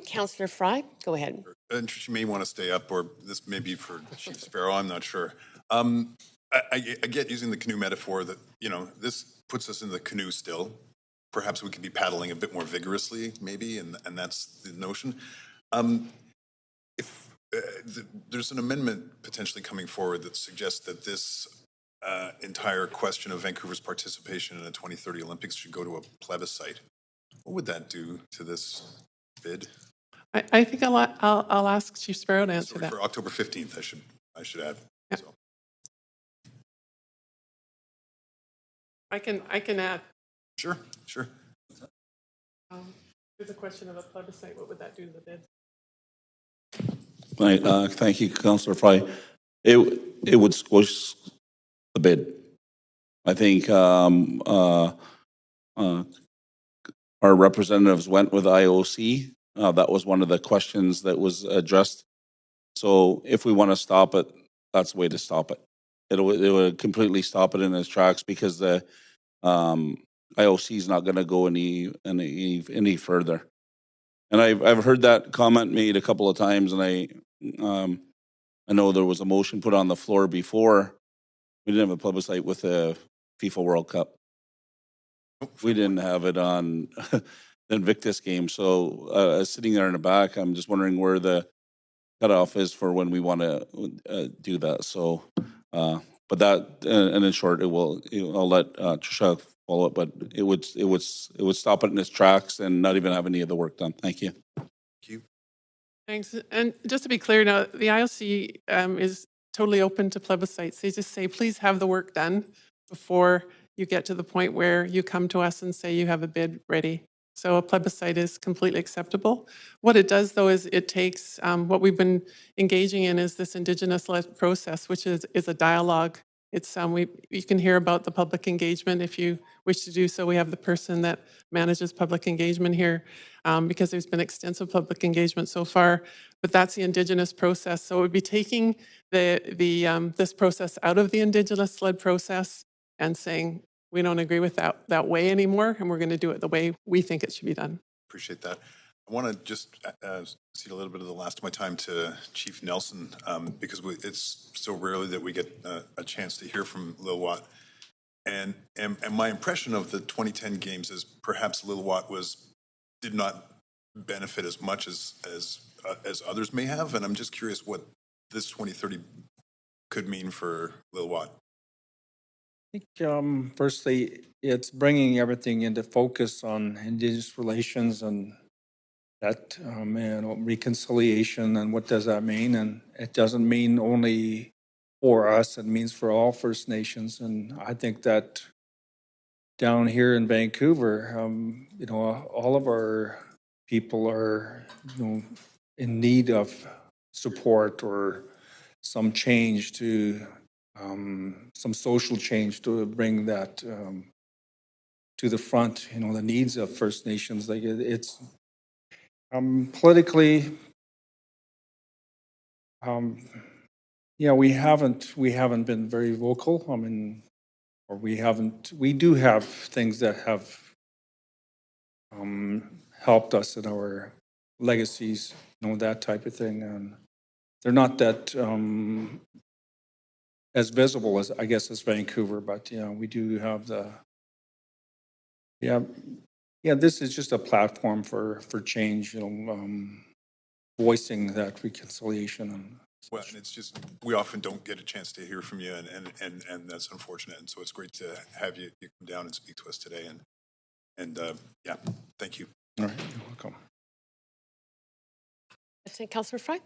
Councillor Fry, go ahead. She may want to stay up, or this may be for Chief Sparrow, I'm not sure. I get using the canoe metaphor that, this puts us in the canoe still. Perhaps we could be paddling a bit more vigorously, maybe, and that's the notion. There's an amendment potentially coming forward that suggests that this entire question of Vancouver's participation in the 2030 Olympics should go to a plebiscite. What would that do to this bid? I think I'll ask Chief Sparrow to answer that. For October 15th, I should add. Yeah. So. I can add. Sure. There's a question of a plebiscite. What would that do to the bid? Thank you, Councillor Fry. It would squish the bid. I think our representatives went with IOC. That was one of the questions that was addressed. So if we want to stop it, that's the way to stop it. It would completely stop it in its tracks, because the IOC is not going to go any further. And I've heard that comment made a couple of times, and I know there was a motion put on the floor before. We didn't have a plebiscite with the FIFA World Cup. We didn't have it on the Invictus game. So sitting there in the back, I'm just wondering where the cutoff is for when we want to do that. So, but that, and in short, I'll let Trisha follow up, but it would stop it in its tracks and not even have any of the work done. Thank you. Thanks. And just to be clear now, the IOC is totally open to plebiscites. They just say, please have the work done before you get to the point where you come to us and say you have a bid ready. So a plebiscite is completely acceptable. What it does, though, is it takes what we've been engaging in is this Indigenous-led process, which is a dialogue It's you can hear about the public engagement if you wish to do so. We have the person that manages public engagement here because there's been extensive public engagement so far. But that's the Indigenous process. So it would be taking this process out of the Indigenous-led process and saying we don't agree with that way anymore, and we're going to do it the way we think it should be done. Appreciate that. I want to just cede a little bit of the last of my time to Chief Nelson because it's so rarely that we get a chance to hear from Lil'wat. And my impression of the 2010 games is perhaps Lil'wat did not benefit as much as others may have. And I'm just curious what this 2030 could mean for Lil'wat. I think firstly, it's bringing everything into focus on Indigenous relations and that reconciliation and what does that mean? And it doesn't mean only for us, it means for all First Nations. And I think that down here in Vancouver, all of our people are in need of support or some change to some social change to bring that to the front. The needs of First Nations, like it's politically, we haven't been very vocal. We do have things that have helped us in our legacies, that type of thing, and they're not that as visible as, I guess, as Vancouver, but we do have this is just a platform for change, voicing that reconciliation. Well, and it's just, we often don't get a chance to hear from you, and that's unfortunate. And so it's great to have you come down and speak to us today. And thank you. All right, you're welcome. That's it, Councillor Fry?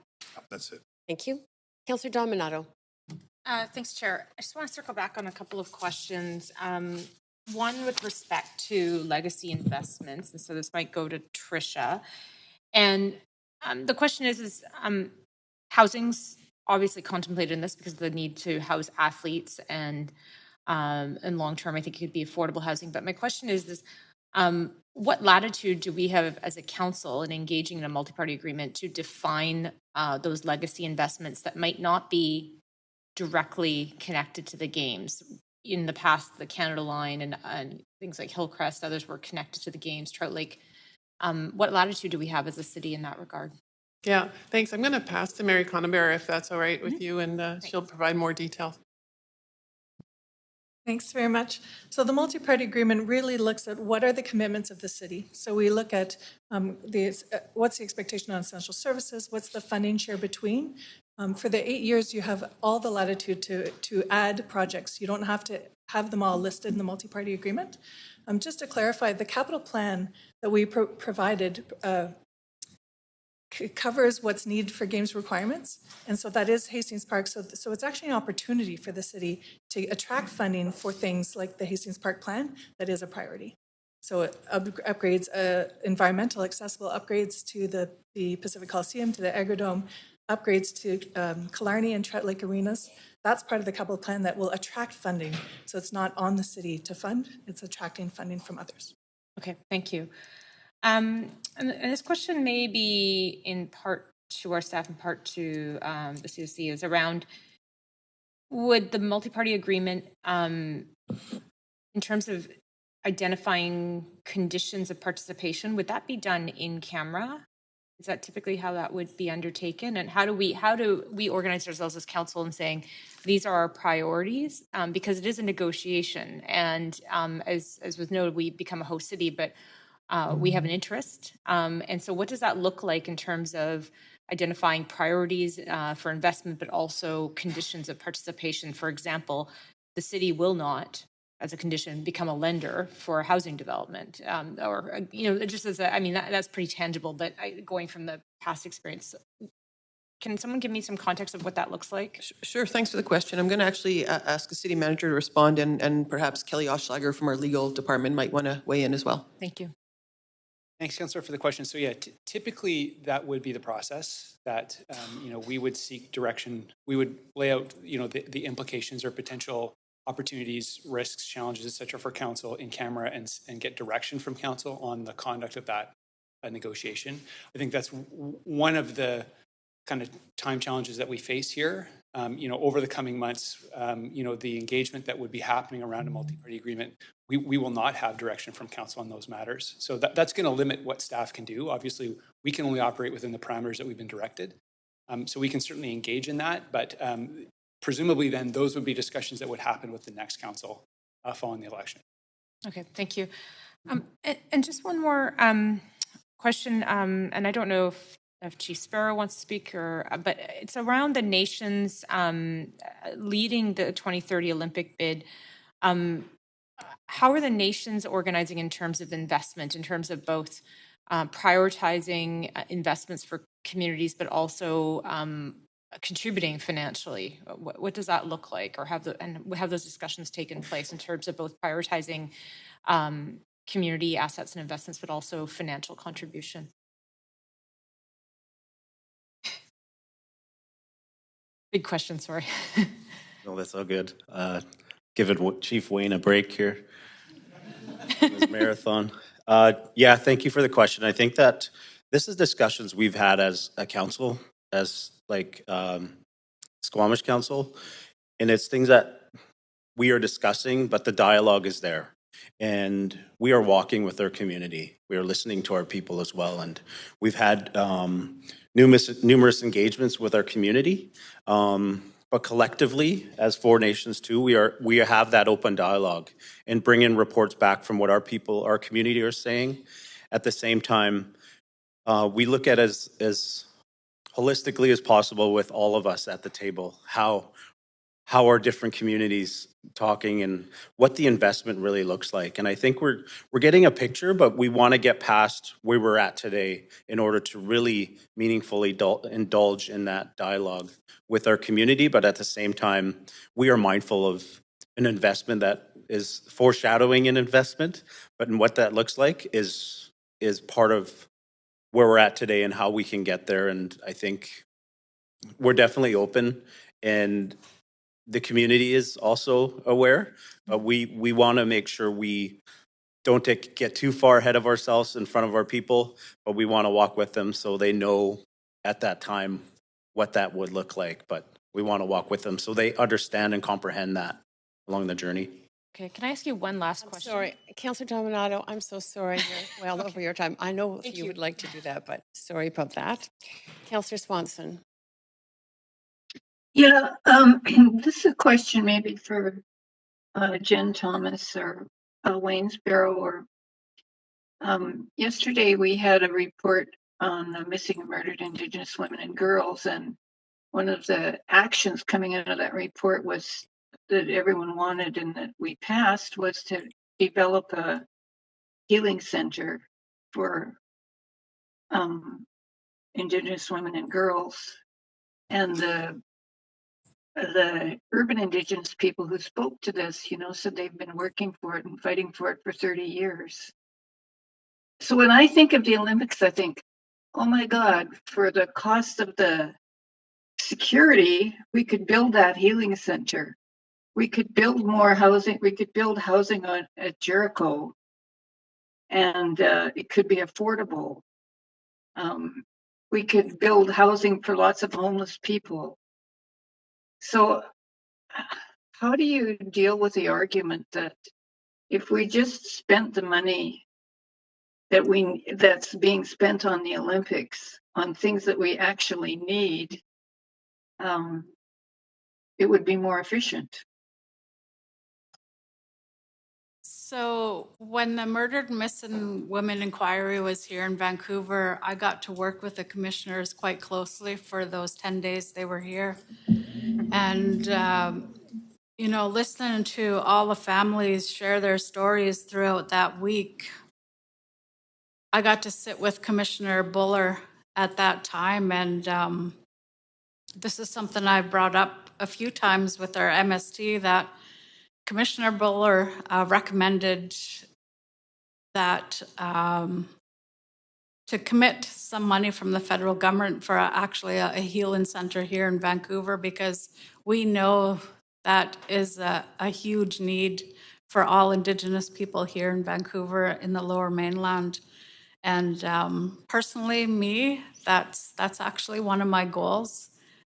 That's it. Thank you. Councillor Dominato. Thanks, Chair. I just want to circle back on a couple of questions. One with respect to legacy investments, and so this might go to Tricia. And the question is housing's obviously contemplated in this because of the need to house athletes, and long term, I think it could be affordable housing. But my question is what latitude do we have as a council in engaging in a multi-party agreement to define those legacy investments that might not be directly connected to the games? In the past, the Canada Line and things like Hillcrest, others were connected to the games, Trout Lake. What latitude do we have as a city in that regard? Yeah, thanks. I'm going to pass to Mary Conabera if that's all right with you, and she'll provide more detail. Thanks very much. So the multi-party agreement really looks at what are the commitments of the city. So we look at what's the expectation on essential services, what's the funding share between. For the 8 years, you have all the latitude to add projects. You don't have to have them all listed in the multi-party agreement. Just to clarify, the capital plan that we provided covers what's needed for games requirements. And so that is Hastings Park. So it's actually an opportunity for the city to attract funding for things like the Hastings Park plan that is a priority. So it upgrades, environmental accessible upgrades to the Pacific Coliseum, to the Agrodome, upgrades to Killarney and Trout Lake arenas. That's part of the capital plan that will attract funding. So it's not on the city to fund, it's attracting funding from others. Okay, thank you. And this question may be in part to our staff and part to the COC is around, would the multi-party agreement, in terms of identifying conditions of participation, would that be done in camera? Is that typically how that would be undertaken? And how do we organize ourselves as council in saying these are our priorities? Because it is a negotiation, and as was noted, we become a host city, but we have an interest. And so what does that look like in terms of identifying priorities for investment, but also conditions of participation? For example, the city will not, as a condition, become a lender for housing development, or just as that's pretty tangible. But going from the past experience, can someone give me some context of what that looks like? Sure. Thanks for the question. I'm going to actually ask the city manager to respond, and perhaps Kelly Oschlager from our legal department might want to weigh in as well. Thank you. Thanks, Councillor, for the question. So yeah, typically that would be the process that, we would seek direction. We would lay out, the implications or potential opportunities, risks, challenges, et cetera, for council in camera and get direction from council on the conduct of that negotiation. I think that's one of the kind of time challenges that we face here. Over the coming months, the engagement that would be happening around a multi-party agreement, we will not have direction from council on those matters. So that's going to limit what staff can do. Obviously, we can only operate within the parameters that we've been directed. So we can certainly engage in that, but presumably then those would be discussions that would happen with the next council following the election. Okay, thank you. And just one more question, and I don't know if Chief Sparrow wants to speak, but it's around the nation's leading the 2030 Olympic bid. How are the nations organizing in terms of investment, in terms of both prioritizing investments for communities, but also contributing financially? What does that look like, or have those discussions taken place in terms of both prioritizing community assets and investments, but also financial contribution? Big question, sorry. No, that's all good. Giving Chief Wayne a break here. His marathon. Yeah, thank you for the question. I think that this is discussions we've had as a council, as Squamish Council, and it's things that we are discussing, but the dialogue is there. And we are walking with our community. We are listening to our people as well. And we've had numerous engagements with our community. But collectively, as Four Nations too, we have that open dialogue and bring in reports back from what our people, our community are saying. At the same time, we look at as holistically as possible with all of us at the table, how are different communities talking and what the investment really looks like. And I think we're getting a picture, but we want to get past where we're at today in order to really meaningfully indulge in that dialogue with our community. But at the same time, we are mindful of an investment that is foreshadowing an investment, but in what that looks like is part of where we're at today and how we can get there. And I think we're definitely open, and the community is also aware. We want to make sure we don't get too far ahead of ourselves in front of our people, but we want to walk with them so they know at that time what that would look like. But we want to walk with them so they understand and comprehend that along the journey. Okay, can I ask you one last question? Sorry, Councillor Dominato, I'm so sorry. You're well over your time. I know you would like to do that, but sorry about that. Councillor Swanson. Yeah, this is a question maybe for Jen Thomas or Wayne Sparrow. Or yesterday we had a report on the missing and murdered Indigenous women and girls, and one of the actions coming out of that report was that everyone wanted and that we passed was to develop a healing center for Indigenous women and girls. And the urban Indigenous people who spoke to this, said they've been working for it and fighting for it for 30 years. So when I think of the Olympics, I think, oh my God, for the cost of the security, we could build that healing center. We could build more housing. We could build housing at Jericho, and it could be affordable. We could build housing for lots of homeless people. So how do you deal with the argument that if we just spent the money that's being spent on the Olympics on things that we actually need, it would be more efficient? So when the Murdered Missing Women Inquiry was here in Vancouver, I got to work with the commissioners quite closely for those 10 days they were here. And, listening to all the families share their stories throughout that week, I got to sit with Commissioner Buller at that time. And this is something I've brought up a few times with our MST, that Commissioner Buller recommended that to commit some money from the federal government for actually a healing center here in Vancouver, because we know that is a huge need for all Indigenous people here in Vancouver in the Lower Mainland. And personally, that's actually one of my goals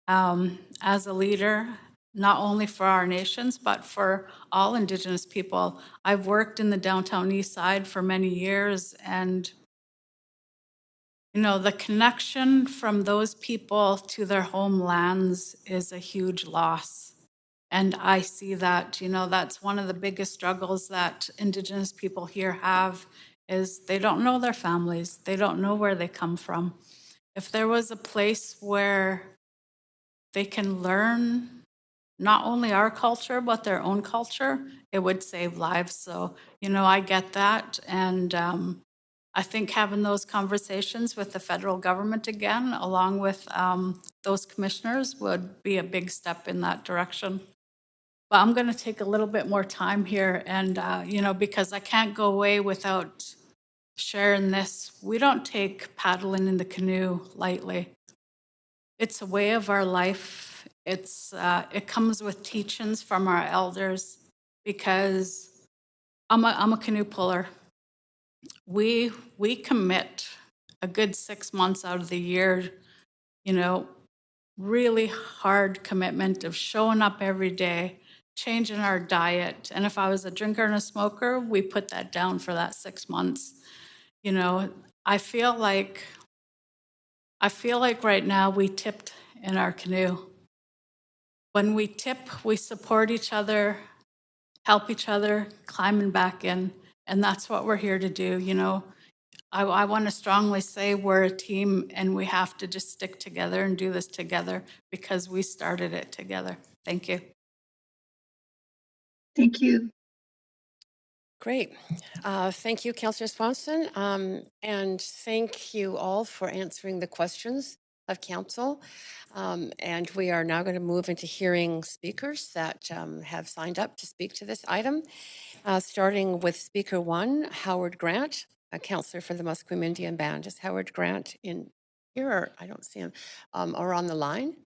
as a leader, not only for our nations, but for all Indigenous people. I've worked in the downtown east side for many years, and you know, the connection from those people to their homelands is a huge loss. And I see that, you know, that's one of the biggest struggles that Indigenous people here have, is they don't know their families. They don't know where they come from. If there was a place where they can learn not only our culture, but their own culture, it would save lives. So, you know, I get that. And I think having those conversations with the federal government again, along with those commissioners, would be a big step in that direction. But I'm going to take a little bit more time here, and you know, because I can't go away without sharing this. We don't take paddling in the canoe lightly. It's a way of our life. It comes with teachings from our elders, because I'm a canoe puller. We commit a good 6 months out of the year, you know, really hard commitment of showing up every day, changing our diet. And if I was a drinker and a smoker, we put that down for that 6 months. You know, I feel like right now we tipped in our canoe. When we tip, we support each other, help each other, climbing back in. And that's what we're here to do, you know. I want to strongly say we're a team, and we have to just stick together and do this together, because we started it together. Thank you. Thank you. Great. Thank you, Councillor Swanson. And thank you all for answering the questions of council. And we are now going to move into hearing speakers that have signed up to speak to this item. Starting with speaker one, Howard Grant, a councillor for the Musqueam Indian Band. Is Howard Grant in here? Or I don't see him. Or on the line?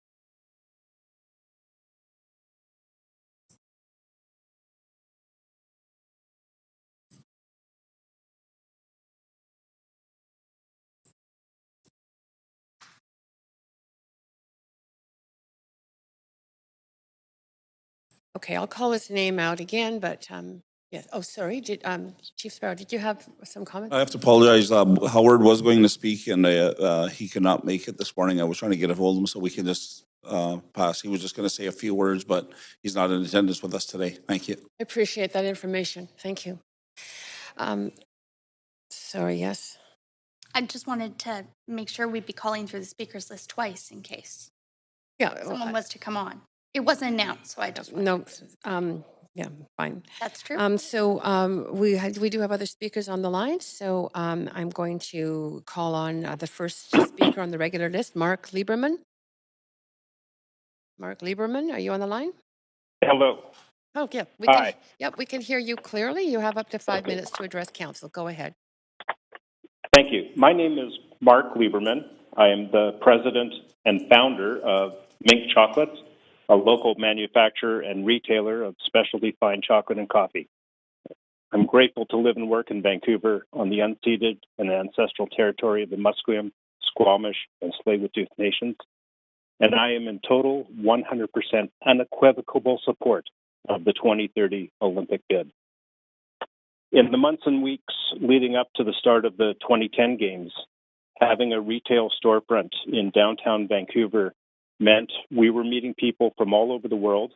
Okay, I'll call his name out again, but yes. Oh, sorry. Chief Sparrow, did you have some comments? I have to apologize. Howard was going to speak, and he could not make it this morning. I was trying to get a hold of him so we can just pass. He was just going to say a few words, but he's not in attendance with us today. Thank you. I appreciate that information. Thank you. Sorry, yes. I just wanted to make sure we'd be calling through the speakers list twice in case someone was to come on. It wasn't announced, so I just no. Yeah, fine. That's true. We do have other speakers on the line, so I'm going to call on the first speaker on the regular list, Mark Lieberman. Mark Lieberman, are you on the line? Hello. Oh, yeah. Hi. We can hear you clearly. You have up to 5 minutes to address council. Go ahead. Thank you. My name is Mark Lieberman. I am the president and founder of Mink Chocolates, a local manufacturer and retailer of specialty fine chocolate and coffee. I'm grateful to live and work in Vancouver on the unceded and ancestral territory of the Musqueam, Squamish, and Tsleil-Waututh nations, and I am in total 100% unequivocal support of the 2030 Olympic bid. In the months and weeks leading up to the start of the 2010 Games, having a retail storefront in downtown Vancouver meant we were meeting people from all over the world,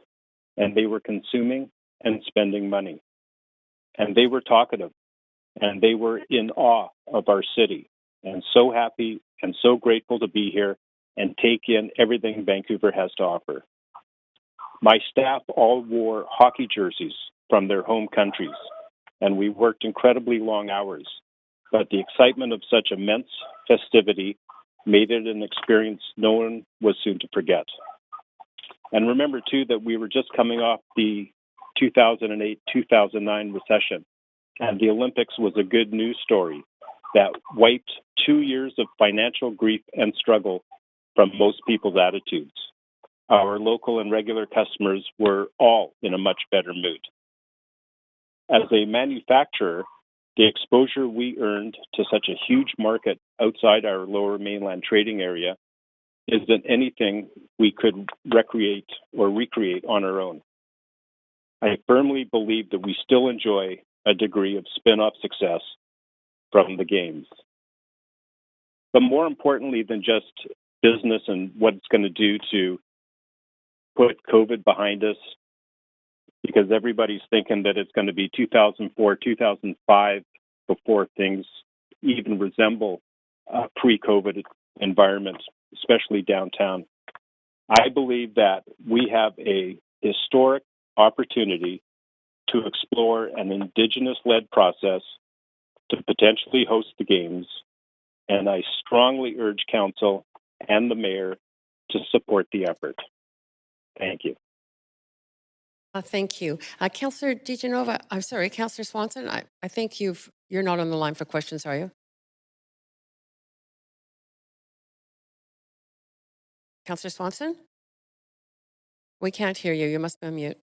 and they were consuming and spending money. And they were talkative, and they were in awe of our city, and so happy and so grateful to be here and take in everything Vancouver has to offer. My staff all wore hockey jerseys from their home countries, and we worked incredibly long hours. But the excitement of such immense festivity made it an experience no one was soon to forget. And remember, too, that we were just coming off the 2008-2009 recession, and the Olympics was a good news story that wiped 2 years of financial grief and struggle from most people's attitudes. Our local and regular customers were all in a much better mood. As a manufacturer, the exposure we earned to such a huge market outside our lower mainland trading area isn't anything we could recreate on our own. I firmly believe that we still enjoy a degree of spin-off success from the games. But more importantly than just business and what it's going to do to put COVID behind us, because everybody's thinking that it's going to be 2004, 2005 before things even resemble pre-COVID environments, especially downtown. I believe that we have a historic opportunity to explore an Indigenous-led process to potentially host the games, and I strongly urge Council and the Mayor to support the effort. Thank you. Thank you. Councillor DiGenova, I'm sorry, Councillor Swanson, I think you're not on the line for questions, are you? Councillor Swanson? We can't hear you. You must be on mute.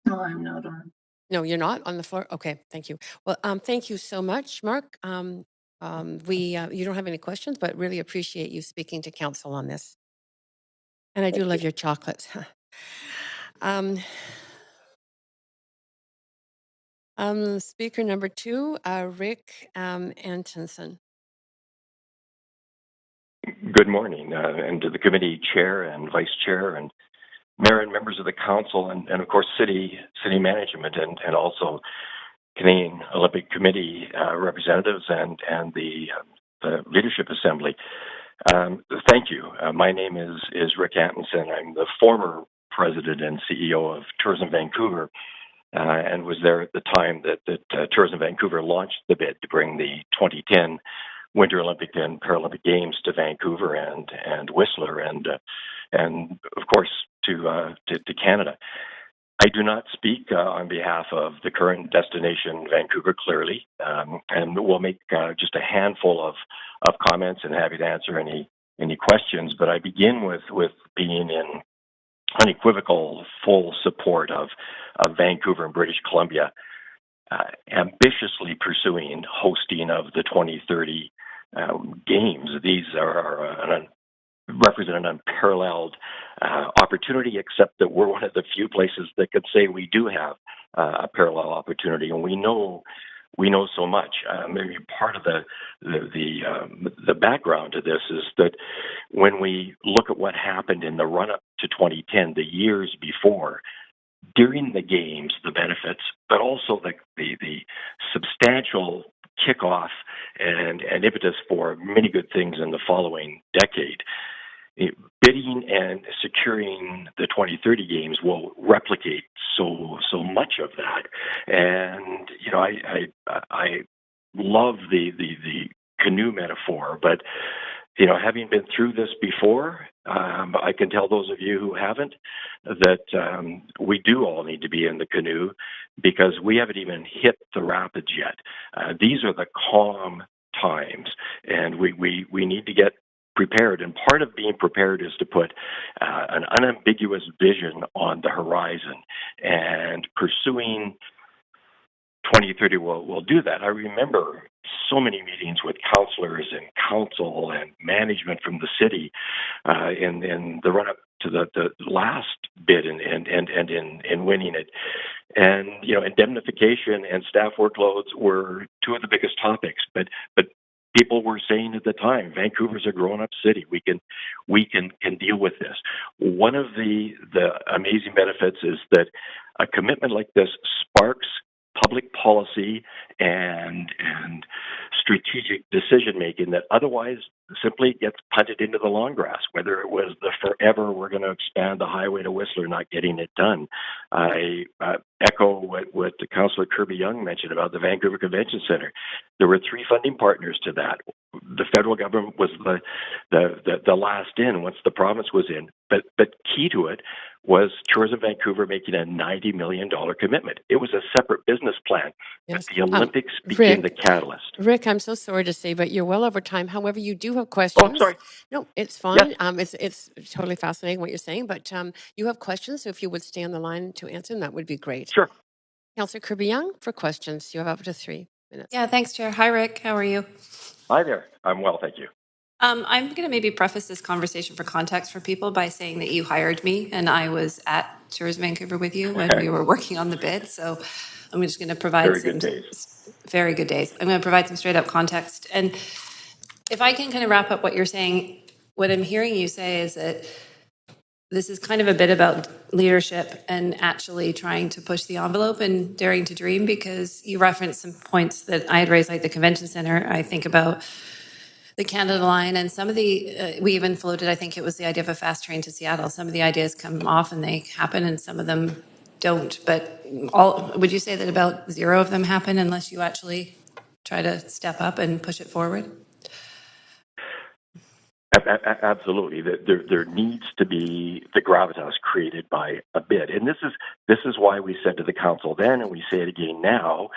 No, I'm not on. No, you're not on the floor? Okay, thank you. Well, thank you so much, Mark. You don't have any questions, but really appreciate you speaking to Council on this. And I do love your chocolates. Speaker number 2, Rick Antonson. Good morning, and to the committee chair and vice chair and mayor and members of the council, and of course city management, and also Canadian Olympic Committee representatives and the leadership assembly. Thank you. My name is Rick Antonson. I'm the former president and CEO of Tourism Vancouver, and was there at the time that Tourism Vancouver launched the bid to bring the 2010 Winter Olympic and Paralympic Games to Vancouver and Whistler, and of course to Canada. I do not speak on behalf of the current destination, Vancouver, clearly, and we'll make just a handful of comments and happy to answer any questions. But I begin with being in unequivocal full support of Vancouver and British Columbia ambitiously pursuing hosting of the 2030 games. These represent an unparalleled opportunity, except that we're one of the few places that could say we do have a parallel opportunity, and we know so much. Maybe part of the background to this is that when we look at what happened in the run-up to 2010, the years before, during the games, the benefits, but also the substantial kickoff and impetus for many good things in the following decade. Bidding and securing the 2030 games will replicate so much of that, and I love the canoe metaphor, but having been through this before, I can tell those of you who haven't that we do all need to be in the canoe, because we haven't even hit the rapids yet. These are the calm times, and we need to get prepared. And part of being prepared is to put an unambiguous vision on the horizon, and pursuing 2030 will do that. I remember so many meetings with councillors and council and management from the city in the run-up to the last bid and in winning it. And indemnification and staff workloads were two of the biggest topics. But people were saying at the time, Vancouver's a grown-up city. We can deal with this. One of the amazing benefits is that a commitment like this sparks public policy and strategic decision making that otherwise simply gets punted into the long grass. Whether it was the forever we're going to expand the highway to Whistler, not getting it done. I echo what Councillor Kirby Young mentioned about the Vancouver Convention Centre. There were 3 funding partners to that. the federal government was the last in once the province was in. But key to it was Tourism Vancouver making a $90 million commitment. It was a separate business plan, Yes. but the Olympics became the Rick, catalyst. Rick, I'm so sorry to say, but you're well over time. However, you do have Oh, questions. sorry. No, it's Yes. fine. It's totally fascinating what you're saying, but you have questions. So if you would stay on the line to answer them, that would be great. Sure. Councillor Kirby-Young for questions. You have up to 3 minutes. Yeah, thanks, Chair. Hi, Rick. How are you? Hi there. I'm well, thank you. I'm going to maybe preface this conversation for context for people by saying that you hired me and I was at Tourism Vancouver with you when we were working on the bid. So I'm just going to provide Very some good days. very good days. I'm going to provide some straight up context. And if I can kind of wrap up what you're saying, what I'm hearing you say is that this is kind of a bit about leadership and actually trying to push the envelope and daring to dream, because you referenced some points that I had raised, like the convention center. I think about the Canada Line and some of the, we even floated, I think it was the idea of a fast train to Seattle. Some of the ideas come off and they happen and some of them don't. But would you say that about 0 of them happen unless you actually try to step up and push it forward? Absolutely. There needs to be the gravitas created by a bid. And this is why we said to the council then, and we say it again now,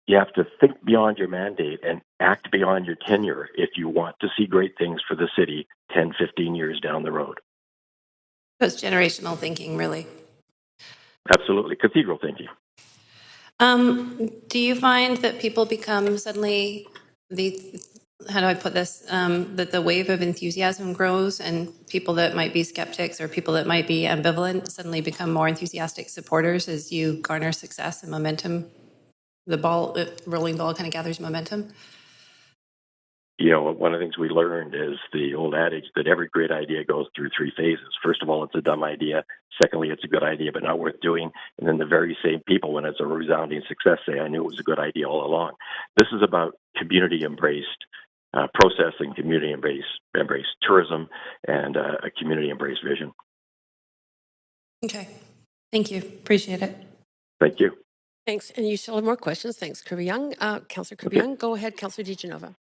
you have to think beyond your mandate and act beyond your tenure if you want to see great things for the city 10, 15 years down the road. Post-generational thinking, really. Absolutely. Cathedral thinking. Do you find that people become suddenly how do I put this? That the wave of enthusiasm grows and people that might be skeptics or people that might be ambivalent suddenly become more enthusiastic supporters as you garner success and momentum? The rolling ball kind of gathers momentum. You know, one of the things we learned is the old adage that every great idea goes through 3 phases. First of all, it's a dumb idea. Secondly, it's a good idea, but not worth doing. And then the very same people, when it's a resounding success, say, I knew it was a good idea all along. This is about community-embraced process and community-embraced tourism and a community-embraced vision. Okay. Thank you. Appreciate it. Thank you. Thanks. And you still have more questions. Thanks, Kirby-Young. Councillor Kirby-Young, go ahead. Councillor DiGenova.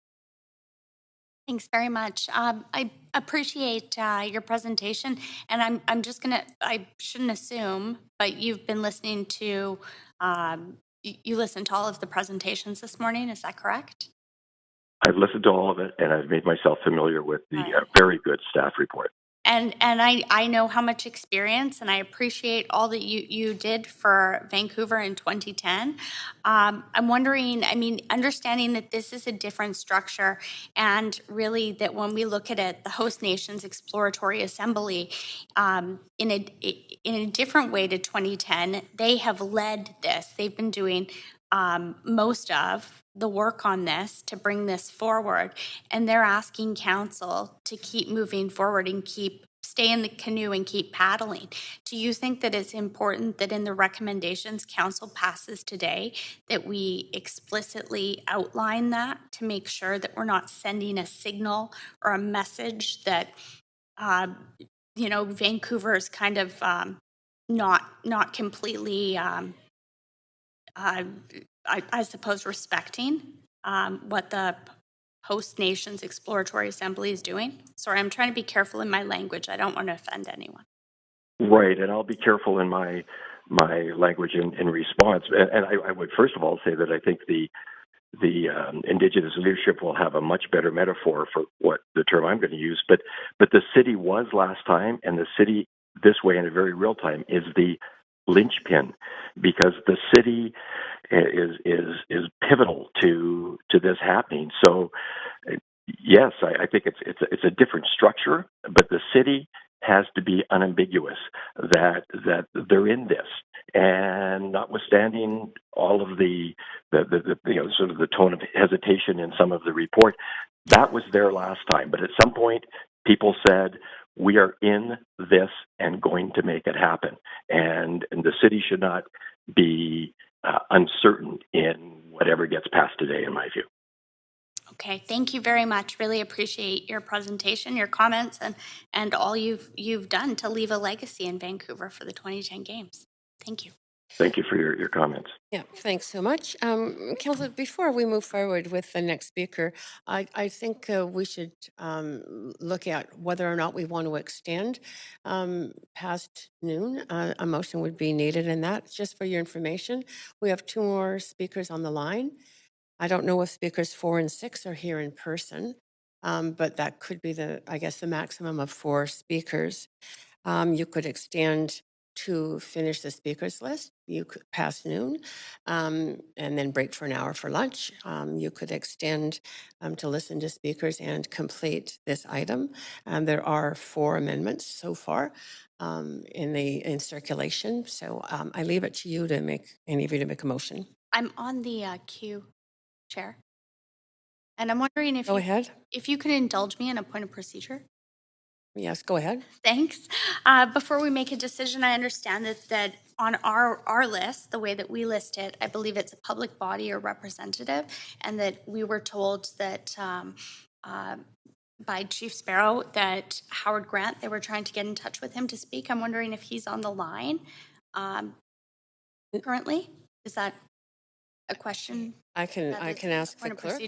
Thanks very much. I appreciate your presentation, and I'm just gonna, I shouldn't assume, but you've been listening to, you listened to all of the presentations this morning, is that correct? I've listened to all of it, and I've made myself familiar with the very good staff report. And I know how much experience, and I appreciate all that you did for Vancouver in 2010. I'm wondering, I mean, understanding that this is a different structure, and really that when we look at it, the host nation's exploratory assembly, in a different way to 2010, they have led this. They've been doing most of the work on this to bring this forward, and they're asking council to keep moving forward and stay in the canoe and keep paddling. Do you think that it's important that in the recommendations council passes today that we explicitly outline that to make sure that we're not sending a signal or a message that Vancouver is kind of not completely I suppose respecting what the host nation's exploratory assembly is doing? Sorry, I'm trying to be careful in my language. I don't want to offend anyone. Right, and I'll be careful in my language in response. And I would first of all say that I think the Indigenous leadership will have a much better metaphor for what the term I'm going to use. But the city was last time, and the city this way in a very real time is the linchpin, because the city is pivotal to this happening. So yes, I think it's a different structure, but the city has to be unambiguous that they're in this. And notwithstanding all of the sort of the tone of hesitation in some of the report, that was there last time. But at some point, people said, we are in this and going to make it happen. And the city should not be uncertain in whatever gets passed today, in my view. Okay, thank you very much. Really appreciate your presentation, your comments, and all you've done to leave a legacy in Vancouver for the 2010 Games. Thank you. Thank you for your comments. Yeah, thanks so much. Councillor, before we move forward with the next speaker, I think we should look at whether or not we want to extend past noon. A motion would be needed in that. Just for your information, we have 2 more speakers on the line. I don't know if speakers 4 and 6 are here in person, but that could be I guess, the maximum of 4 speakers. You could extend to finish the speakers list. You could past noon, and then break for an hour for lunch. You could extend to listen to speakers and complete this item. There are 4 amendments so far in circulation. So I leave it to you to make any of you to make a motion. I'm on the queue, Chair. And I'm wondering if Go ahead. if you could indulge me in a point of procedure. Yes, go ahead. Thanks. Before we make a decision, I understand that on our list, the way that we list it, I believe it's a public body or representative, and that we were told that by Chief Sparrow that Howard Grant, they were trying to get in touch with him to speak. I'm wondering if he's on the line currently. Is that a question? I can ask the clerk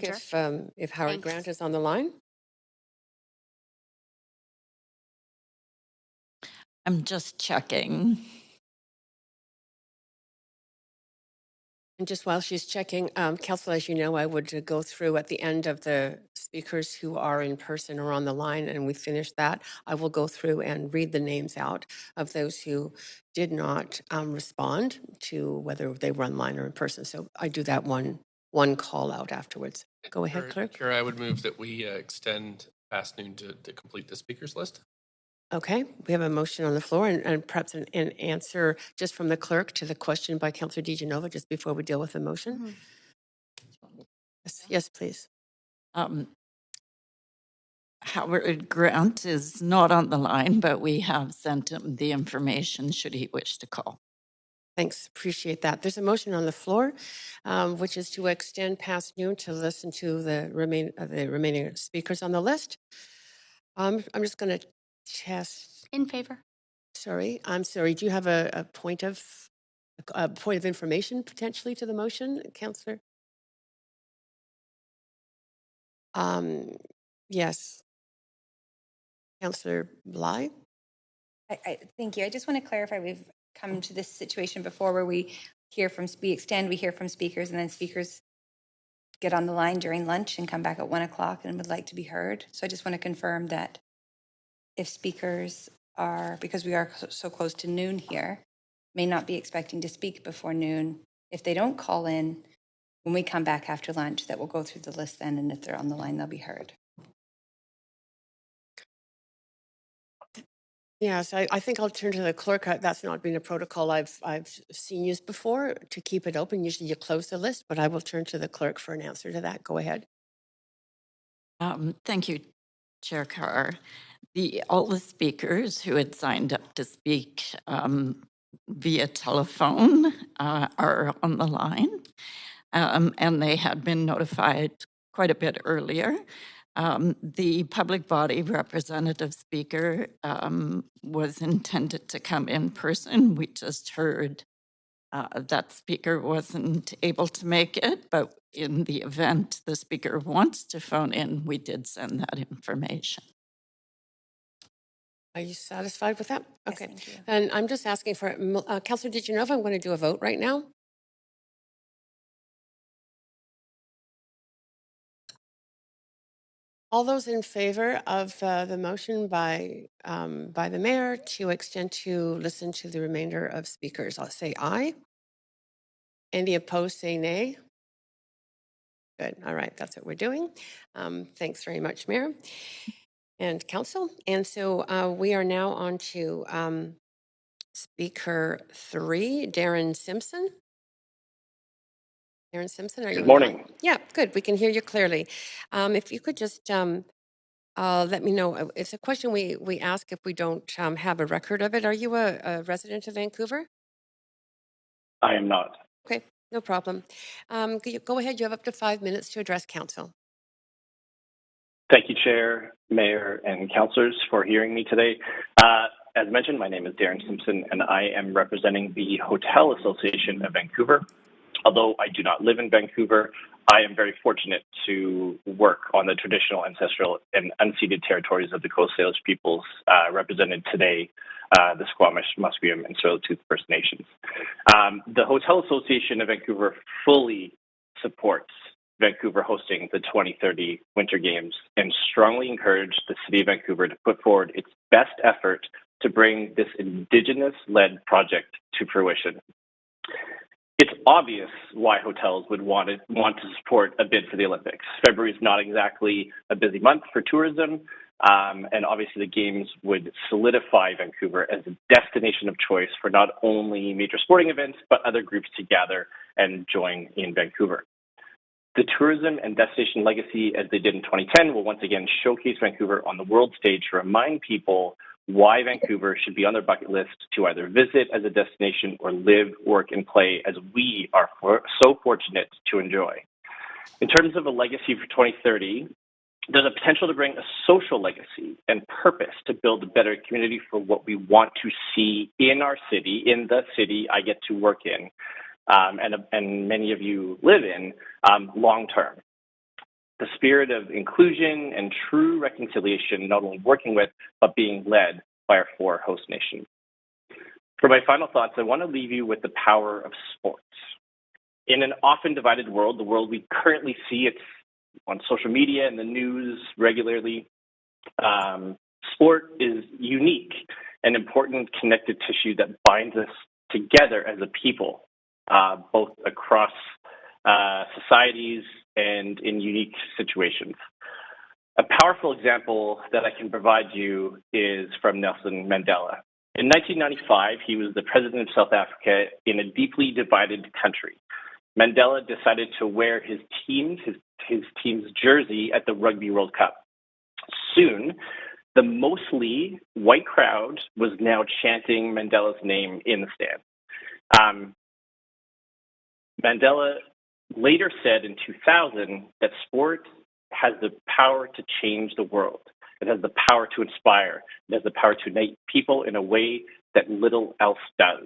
if Howard Grant is on the line. I'm just checking. And just while she's checking, Council, as you know, I would go through at the end of the speakers who are in person or on the line, and we finish that. I will go through and read the names out of those who did not respond to whether they were online or in person. So I do that one call out afterwards. Go ahead, Clerk. Chair, I would move that we extend past noon to complete the speakers list. Okay, we have a motion on the floor, and perhaps an answer just from the clerk to the question by Councillor DiGenova just before we deal with the motion. Yes, please. Howard Grant is not on the line, but we have sent him the information should he wish to call. Thanks, appreciate that. There's a motion on the floor, which is to extend past noon to listen to the remaining speakers on the list. I'm just going to test. In favor. Sorry, I'm sorry. Do you have a point of information potentially to the motion, Councillor? Yes. Councillor Bly? Thank you. I just want to clarify, we've come to this situation before where we hear from speakers, and then speakers get on the line during lunch and come back at 1 o'clock and would like to be heard. So I just want to confirm that if speakers are, because we are so close to noon here, may not be expecting to speak before noon. If they don't call in, when we come back after lunch, that we'll go through the list then, and if they're on the line, they'll be heard. Yes, I think I'll turn to the clerk. That's not been a protocol I've seen used before to keep it open. Usually you close the list, but I will turn to the clerk for an answer to that. Go ahead. Thank you, Chair Carr. All the speakers who had signed up to speak via telephone are on the line, and they had been notified quite a bit earlier. The public body representative speaker was intended to come in person. We just heard that speaker wasn't able to make it, but in the event the speaker wants to phone in, we did send that information. Are you satisfied with that? Okay. Yes, and I'm just asking for, Councillor DiGenova, I'm going to do a vote right now. All those in favor of the motion by the mayor to extend to listen to the remainder of speakers, I'll say aye. Any opposed, say nay. Good. All right, that's what we're doing. Thanks very much, Mayor and Council. And so we are now on to Speaker 3, Darren Simpson. Darren Simpson, are you? Good morning. Yeah, good. We can hear you clearly. If you could just let me know. It's a question we ask if we don't have a record of it. Are you a resident of Vancouver? I am not. Okay, no problem. Go ahead. You have up to 5 minutes to address Council. Thank you, Chair, Mayor, and councillors for hearing me today. As mentioned, my name is Darren Simpson, and I am representing the Hotel Association of Vancouver. Although I do not live in Vancouver, I am very fortunate to work on the traditional, ancestral, and unceded territories of the Coast Salish peoples represented today, the Squamish, Musqueam, and Tsleil-Waututh First Nations. The Hotel Association of Vancouver fully supports Vancouver hosting the 2030 Winter Games and strongly encourage the City of Vancouver to put forward its best effort to bring this Indigenous-led project to fruition. It's obvious why hotels would want to support a bid for the Olympics. February is not exactly a busy month for tourism, and obviously the Games would solidify Vancouver as a destination of choice for not only major sporting events, but other groups to gather and join in Vancouver. The tourism and destination legacy, as they did in 2010, will once again showcase Vancouver on the world stage to remind people why Vancouver should be on their bucket list to either visit as a destination or live, work, and play as we are so fortunate to enjoy. In terms of a legacy for 2030, there's a potential to bring a social legacy and purpose to build a better community for what we want to see in our city, in the city I get to work in, and many of you live in, long term. The spirit of inclusion and true reconciliation, not only working with, but being led by our 4 host nations. For my final thoughts, I want to leave you with the power of sports. In an often divided world, the world we currently see, it's on social media and the news regularly, sport is unique and important connective tissue that binds us together as a people, both across societies and in unique situations. A powerful example that I can provide you is from Nelson Mandela. In 1995, he was the president of South Africa in a deeply divided country. Mandela decided to wear his team's jersey at the Rugby World Cup. Soon, the mostly white crowd was now chanting Mandela's name in the stand. Mandela later said in 2000 that sport has the power to change the world. It has the power to inspire. It has the power to unite people in a way that little else does.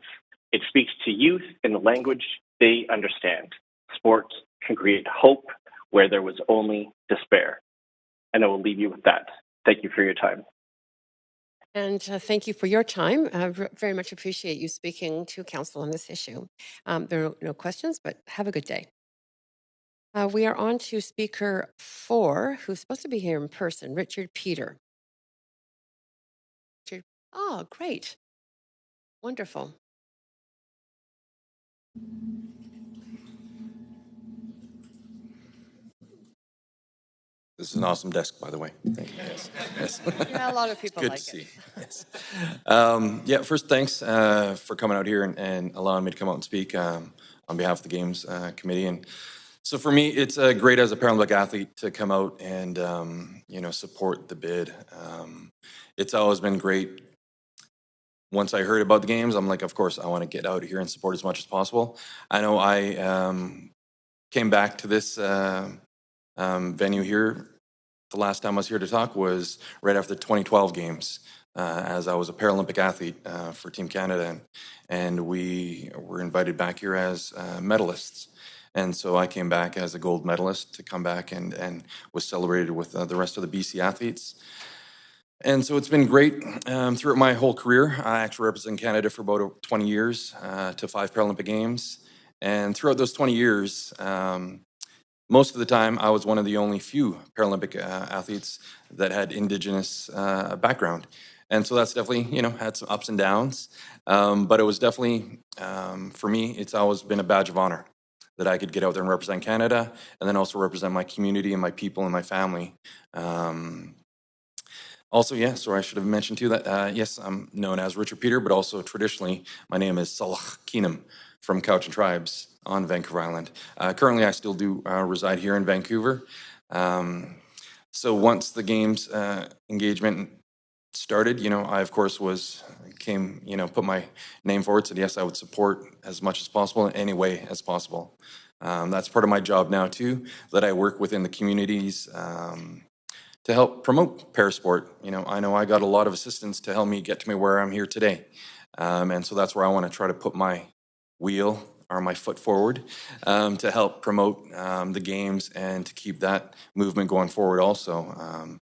It speaks to youth in the language they understand. Sport can create hope where there was only despair. And I will leave you with that. Thank you for your time. And thank you for your time. I very much appreciate you speaking to Council on this issue. There are no questions, but have a good day. We are on to speaker 4, who's supposed to be here in person, Richard Peter. Richard. Oh, great. Wonderful. This is an awesome desk, by the way. Thank you. Yes. Yes. Yeah, a lot of people Good like to see. it. Yes. Yeah, first, thanks for coming out here and allowing me to come out and speak on behalf of the Games Committee. And so for me, it's great as a Paralympic athlete to come out and, support the bid. It's always been great. Once I heard about the Games, I'm like, of course, I want to get out here and support as much as possible. I know I came back to this venue here. The last time I was here to talk was right after the 2012 Games, as I was a Paralympic athlete for Team Canada, and we were invited back here as medalists. And so I came back as a gold medalist to come back and was celebrated with the rest of the BC athletes. And so it's been great throughout my whole career. I actually represented Canada for about 20 years to 5 Paralympic Games. And throughout those 20 years, most of the time, I was one of the only few Paralympic athletes that had Indigenous background. And so that's definitely, had some ups and downs. But it was definitely, for me, it's always been a badge of honor that I could get out there and represent Canada and then also represent my community and my people and my family. Also, sorry, I should have mentioned too that, yes, I'm known as Richard Peter, but also traditionally, my name is Salah Keenum from Cowichan Tribes on Vancouver Island. Currently, I still do reside here in Vancouver. So once the Games engagement started, I, of course, put my name forward, said, yes, I would support as much as possible in any way as possible. That's part of my job now, too, that I work within the communities to help promote parasport. You know I got a lot of assistance to help me get to me where I'm here today. And so that's where I want to try to put my wheel or my foot forward to help promote the games and to keep that movement going forward also.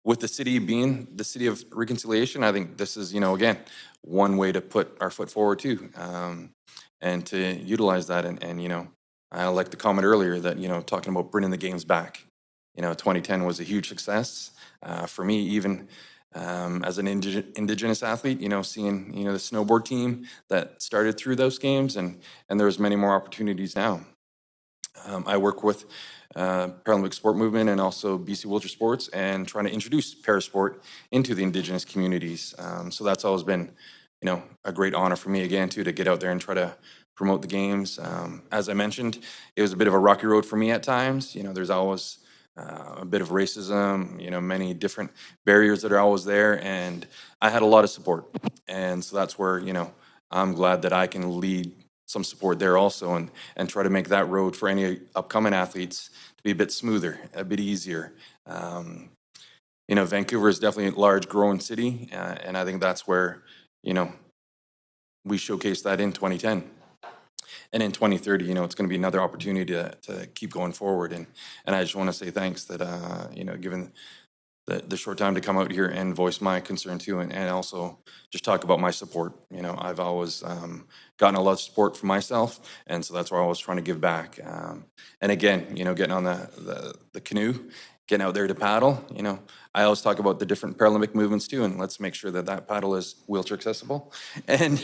With the city being the city of reconciliation, I think this is, again, one way to put our foot forward too, and to utilize that. And I like the comment earlier that, talking about bringing the games back. 2010 was a huge success for me, even as an Indigenous athlete, seeing, the snowboard team that started through those games, and there's many more opportunities now. I work with Paralympic sport movement and also BC Wheelchair Sports, and trying to introduce parasport into the Indigenous communities. So that's always been, a great honor for me again too, to get out there and try to promote the games. As I mentioned, it was a bit of a rocky road for me at times. There's always a bit of racism, many different barriers that are always there, and I had a lot of support. And so that's where, I'm glad that I can lead some support there also, and try to make that road for any upcoming athletes to be a bit smoother, a bit easier. Vancouver is definitely a large growing city, and I think that's where, we showcased that in 2010. And in 2030, it's going to be another opportunity to keep going forward. And I just want to say thanks that, given the short time to come out here and voice my concern too, and also just talk about my support. I've always gotten a lot of support for myself, and so that's why I was trying to give back. And again, getting on the canoe, getting out there to paddle. I always talk about the different Paralympic movements too, and let's make sure that paddle is wheelchair accessible. And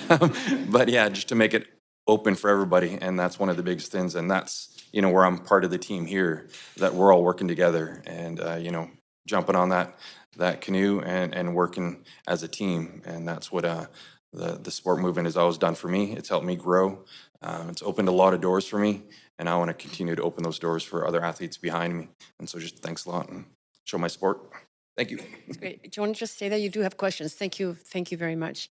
but yeah, just to make it open for everybody, and that's one of the biggest things. And that's where I'm part of the team here, that we're all working together, and jumping on that canoe and working as a team. And that's what the sport movement has always done for me. It's helped me grow. It's opened a lot of doors for me, and I want to continue to open those doors for other athletes behind me. And so just thanks a lot, and show my support. Thank you. That's great. Do you want to just say that you do have questions? Thank you. Thank you very much.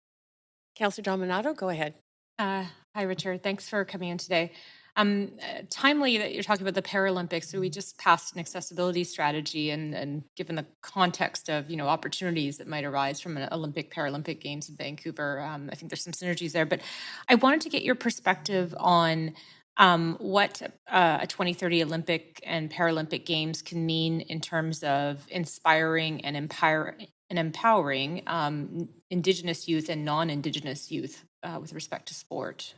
Councillor Dominato, go ahead. Hi, Richard. Thanks for coming in today. Timely that you're talking about the Paralympics. So we just passed an accessibility strategy, and given the context of opportunities that might arise from an Olympic Paralympic Games in Vancouver, I think there's some synergies there. But I wanted to get your perspective on what a 2030 Olympic and Paralympic Games can mean in terms of inspiring and empowering Indigenous youth and non-Indigenous youth with respect to sport.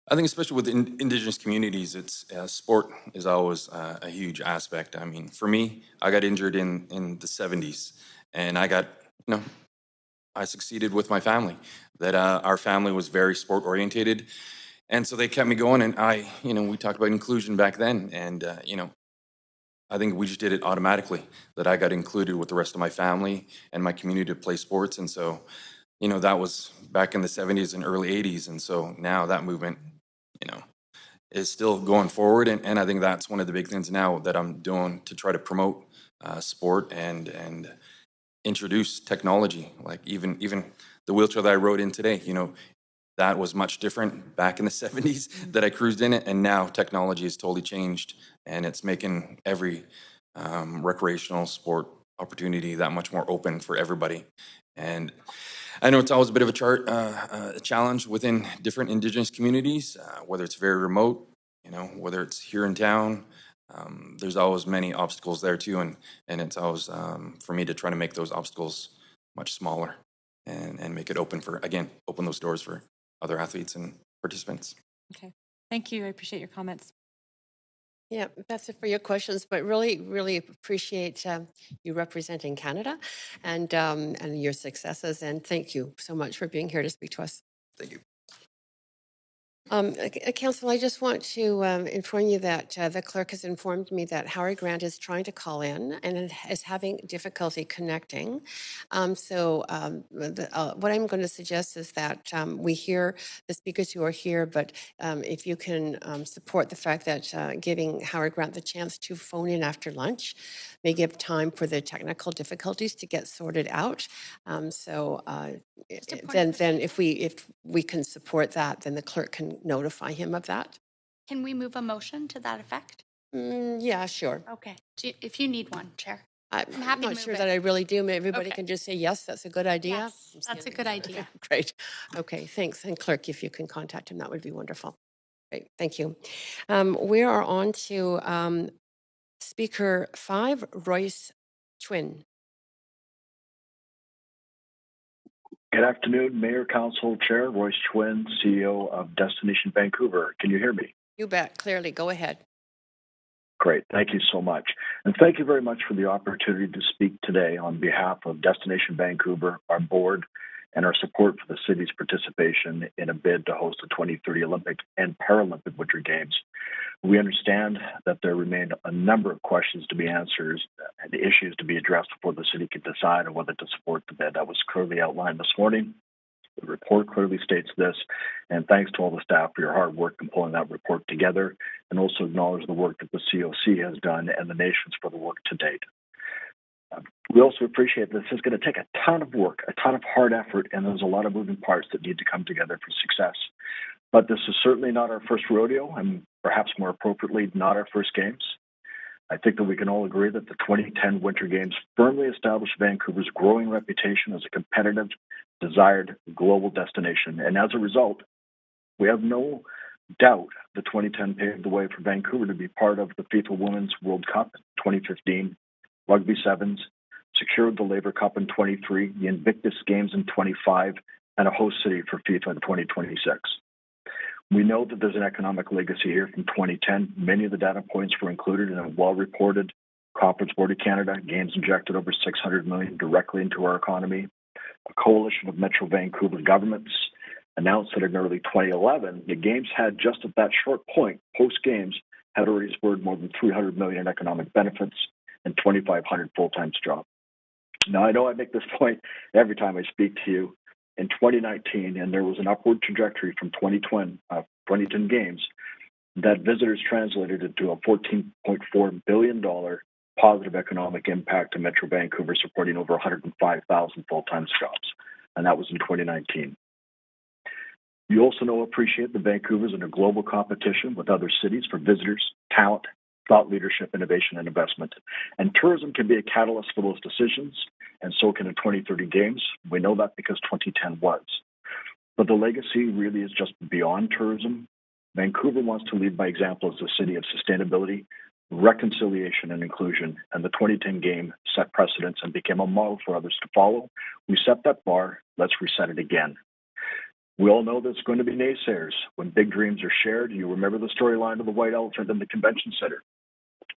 I think especially with Indigenous communities, it's sport is always a huge aspect. I mean, for me, I got injured in the 70s, and I got, I succeeded with my family. That our family was very sport orientated, and so they kept me going. And we talked about inclusion back then, and I think we just did it automatically. That I got included with the rest of my family and my community to play sports, and so that was back in the 70s and early 80s, and so now that movement, is still going forward, and I think that's one of the big things now that I'm doing to try to promote sport and introduce technology. Like even the wheelchair that I rode in today, that was much different back in the 70s that I cruised in it, and now technology has totally changed, and it's making every recreational sport opportunity that much more open for everybody. And I know it's always a bit of a challenge within different Indigenous communities, whether it's very remote, whether it's here in town. There's always many obstacles there too, and it's always for me to try to make those obstacles much smaller and make it open open those doors for other athletes and participants. Okay, thank you. I appreciate your comments. Yeah, that's it for your questions, but really, really appreciate you representing Canada and your successes, and thank you so much for being here to speak to us. Thank you. Council, I just want to inform you that the clerk has informed me that Howard Grant is trying to call in and is having difficulty connecting. What I'm going to suggest is that we hear the speakers who are here, but if you can support the fact that giving Howard Grant the chance to phone in after lunch may give time for the technical difficulties to get sorted out. Then if we can support that, then the clerk can notify him of that. Can we move a motion to that effect? Yeah, sure. Okay. If you need one, Chair. I'm happy to not move sure it. that I really do. Maybe everybody Okay. can just say, yes, that's a good idea. Yes, that's a good idea. Great. Okay, thanks. And clerk, if you can contact him, that would be wonderful. Great, thank you. We are on to Speaker 5, Royce Twin. Good afternoon, Mayor, Council Chair, Royce Twin, CEO of Destination Vancouver. Can you hear me? You bet, clearly. Go ahead. Great. Thank you so much. And thank you very much for the opportunity to speak today on behalf of Destination Vancouver, our board, and our support for the city's participation in a bid to host the 2030 Olympic and Paralympic Winter Games. We understand that there remain a number of questions to be answered and issues to be addressed before the city can decide on whether to support the bid. That was clearly outlined this morning. The report clearly states this, and thanks to all the staff for your hard work in pulling that report together, and also acknowledge the work that the COC has done and the nations for the work to date. We also appreciate this is going to take a ton of work, a ton of hard effort, and there's a lot of moving parts that need to come together for success. But this is certainly not our first rodeo, and perhaps more appropriately, not our first games. I think that we can all agree that the 2010 Winter Games firmly established Vancouver's growing reputation as a competitive, desired global destination. And as a result, we have no doubt the 2010 paved the way for Vancouver to be part of the FIFA Women's World Cup in 2015, Rugby Sevens, secured the Labour Cup in 23, the Invictus Games in 25, and a host city for FIFA in 2026. We know that there's an economic legacy here from 2010. Many of the data points were included in a well-reported Conference Board of Canada. Games injected over $600 million directly into our economy. A coalition of Metro Vancouver governments announced that in early 2011, the Games had just at that short point, post-Games, had already spurred more than $300 million in economic benefits and 2,500 full-time jobs. Now, I know I make this point every time I speak to you. In 2019, and there was an upward trajectory from 2010 Games that visitors translated into a $14.4 billion positive economic impact to Metro Vancouver, supporting over 105,000 full-time jobs, and that was in 2019. You also appreciate that Vancouver's in a global competition with other cities for visitors, talent, thought leadership, innovation, and investment. And tourism can be a catalyst for those decisions, and so can the 2030 Games. We know that because 2010 was. But the legacy really is just beyond tourism. Vancouver wants to lead by example as a city of sustainability, reconciliation, and inclusion, and the 2010 Game set precedents and became a model for others to follow. We set that bar, let's reset it again. We all know there's going to be naysayers. When big dreams are shared, you remember the storyline of the white elephant in the convention center.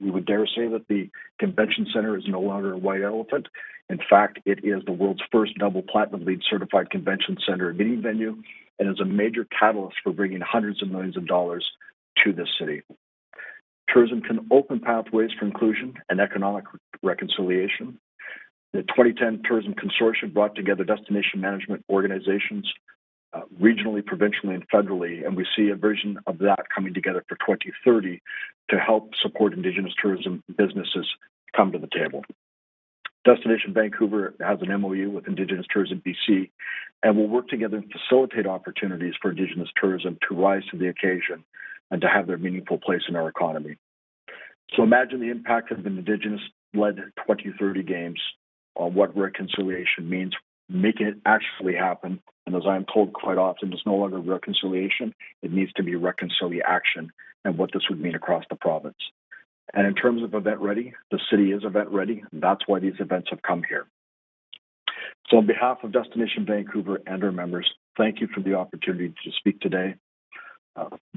We would dare say that the convention center is no longer a white elephant. In fact, it is the world's first double platinum LEED certified convention center and meeting venue, and is a major catalyst for bringing hundreds of millions of dollars to this city. Tourism can open pathways for inclusion and economic reconciliation. The 2010 Tourism Consortium brought together destination management organizations, regionally, provincially, and federally, and we see a version of that coming together for 2030 to help support Indigenous tourism businesses come to the table. Destination Vancouver has an MOU with Indigenous Tourism BC, and will work together and facilitate opportunities for Indigenous tourism to rise to the occasion and to have their meaningful place in our economy. So imagine the impact of an Indigenous-led 2030 Games on what reconciliation means, making it actually happen. And as I'm told quite often, it's no longer reconciliation, it needs to be reconciliation, and what this would mean across the province. And in terms of event ready, the city is event ready. And that's why these events have come here. So on behalf of Destination Vancouver and our members, thank you for the opportunity to speak today.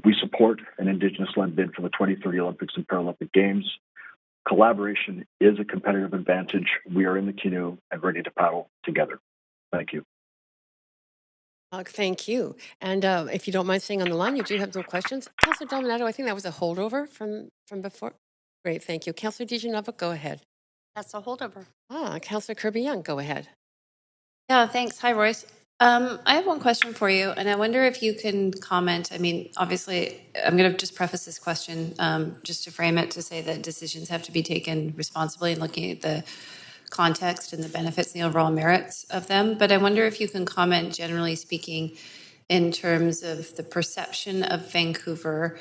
We support an Indigenous-led bid for the 2030 Olympics and Paralympic Games. Collaboration is a competitive advantage. We are in the canoe and ready to paddle together. Thank you. Thank you. And if you don't mind staying on the line, you do have some questions. Councillor Dominato, I think that was a holdover from before. Great, thank you. Councillor Dijanova, go ahead. That's a holdover. Councillor Kirby-Young, go ahead. Yeah, thanks. Hi, Royce. I have one question for you, and I wonder if you can comment. I mean, obviously, I'm going to just preface this question just to frame it to say that decisions have to be taken responsibly and looking at the context and the benefits and the overall merits of them. But I wonder if you can comment, generally speaking, in terms of the perception of Vancouver,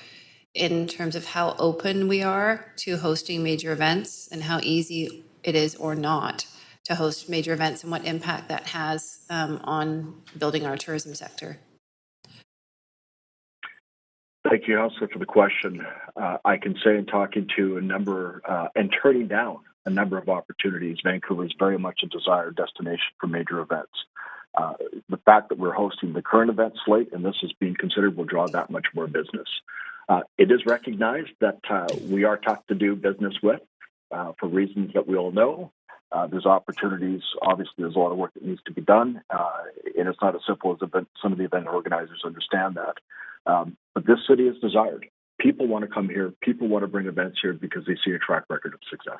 in terms of how open we are to hosting major events and how easy it is or not to host major events and what impact that has on building our tourism sector? Thank you, Councillor, for the question. I can say in talking to a number and turning down a number of opportunities, Vancouver is very much a desired destination for major events. The fact that we're hosting the current event slate and this is being considered will draw that much more business. It is recognized that we are tough to do business with for reasons that we all know. There's opportunities. Obviously, there's a lot of work that needs to be done, and it's not as simple as some of the event organizers understand that. But this city is desired. People want to come here. People want to bring events here because they see a track record of success.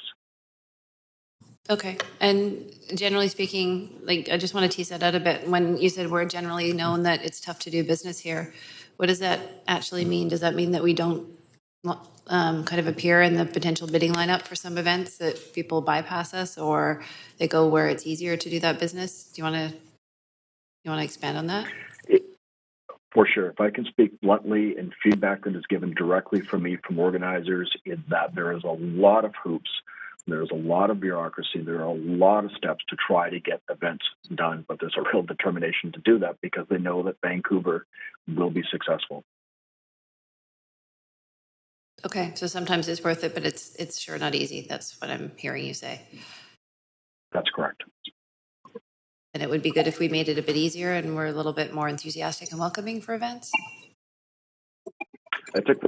Okay. And generally speaking, like, I just want to tease that out a bit. When you said we're generally known that it's tough to do business here, what does that actually mean? Does that mean that we don't kind of appear in the potential bidding lineup for some events, that people bypass us, or they go where it's easier to do that business? Do you want to expand on that? For sure. If I can speak bluntly, and feedback that is given directly from me from organizers, is that there is a lot of hoops, there's a lot of bureaucracy, there are a lot of steps to try to get events done, but there's a real determination to do that because they know that Vancouver will be successful. Okay, so sometimes it's worth it, but it's sure not easy. That's what I'm hearing you say. That's correct. And it would be good if we made it a bit easier and we're a little bit more enthusiastic and welcoming for events. I think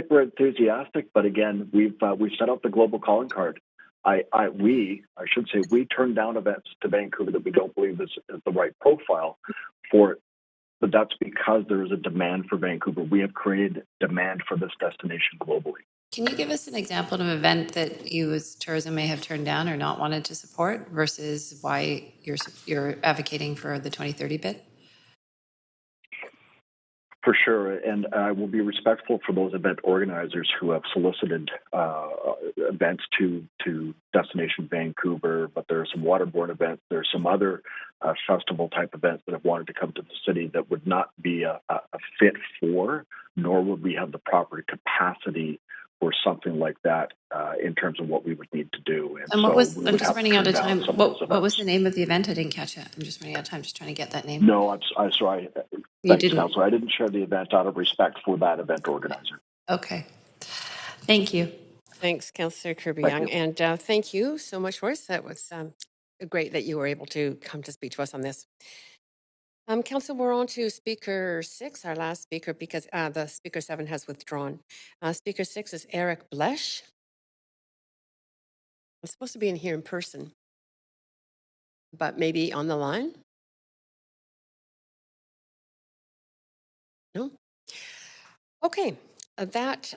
we're enthusiastic, but again, we've set out the global calling card. We turn down events to Vancouver that we don't believe is the right profile for it. But that's because there is a demand for Vancouver. We have created demand for this destination globally. Can you give us an example of an event that you as tourism may have turned down or not wanted to support versus why you're advocating for the 2030 bid? For sure, and I will be respectful for those event organizers who have solicited events to Destination Vancouver, but there are some waterborne events. There are some other festival-type events that have wanted to come to the city that would not be a fit for, nor would we have the proper capacity for something like that in terms of what we would need to do. And what was, I'm just running out of time. What was the name of the event? I didn't catch it. I'm just running out of time, just trying to get that name. No, I'm sorry. Thanks, Councillor. I didn't share the event out of respect for that event organizer. Okay. Thank you. Thanks, Councillor Kirby-Yung. And thank you so much, Royce. That was great that you were able to come to speak to us on this. Council, we're on to Speaker 6, our last speaker, because the Speaker 7 has withdrawn. Speaker 6 is Eric Blesch. I'm supposed to be in here in person, but maybe on the line? No? Okay, that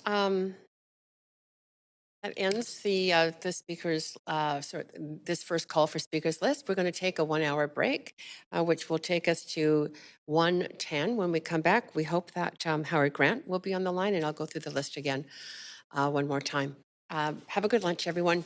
ends the speakers, this first call for speakers list. We're going to take a 1-hour break, which will take us to 1:10. When we come back, we hope that Howard Grant will be on the line, and I'll go through the list again one more time. Have a good lunch, everyone.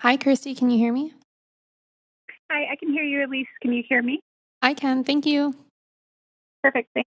Hi, Kirsty. Can you hear me? Hi, I can hear you, Elise. Can you hear me? I can. Thank you. Perfect. Thank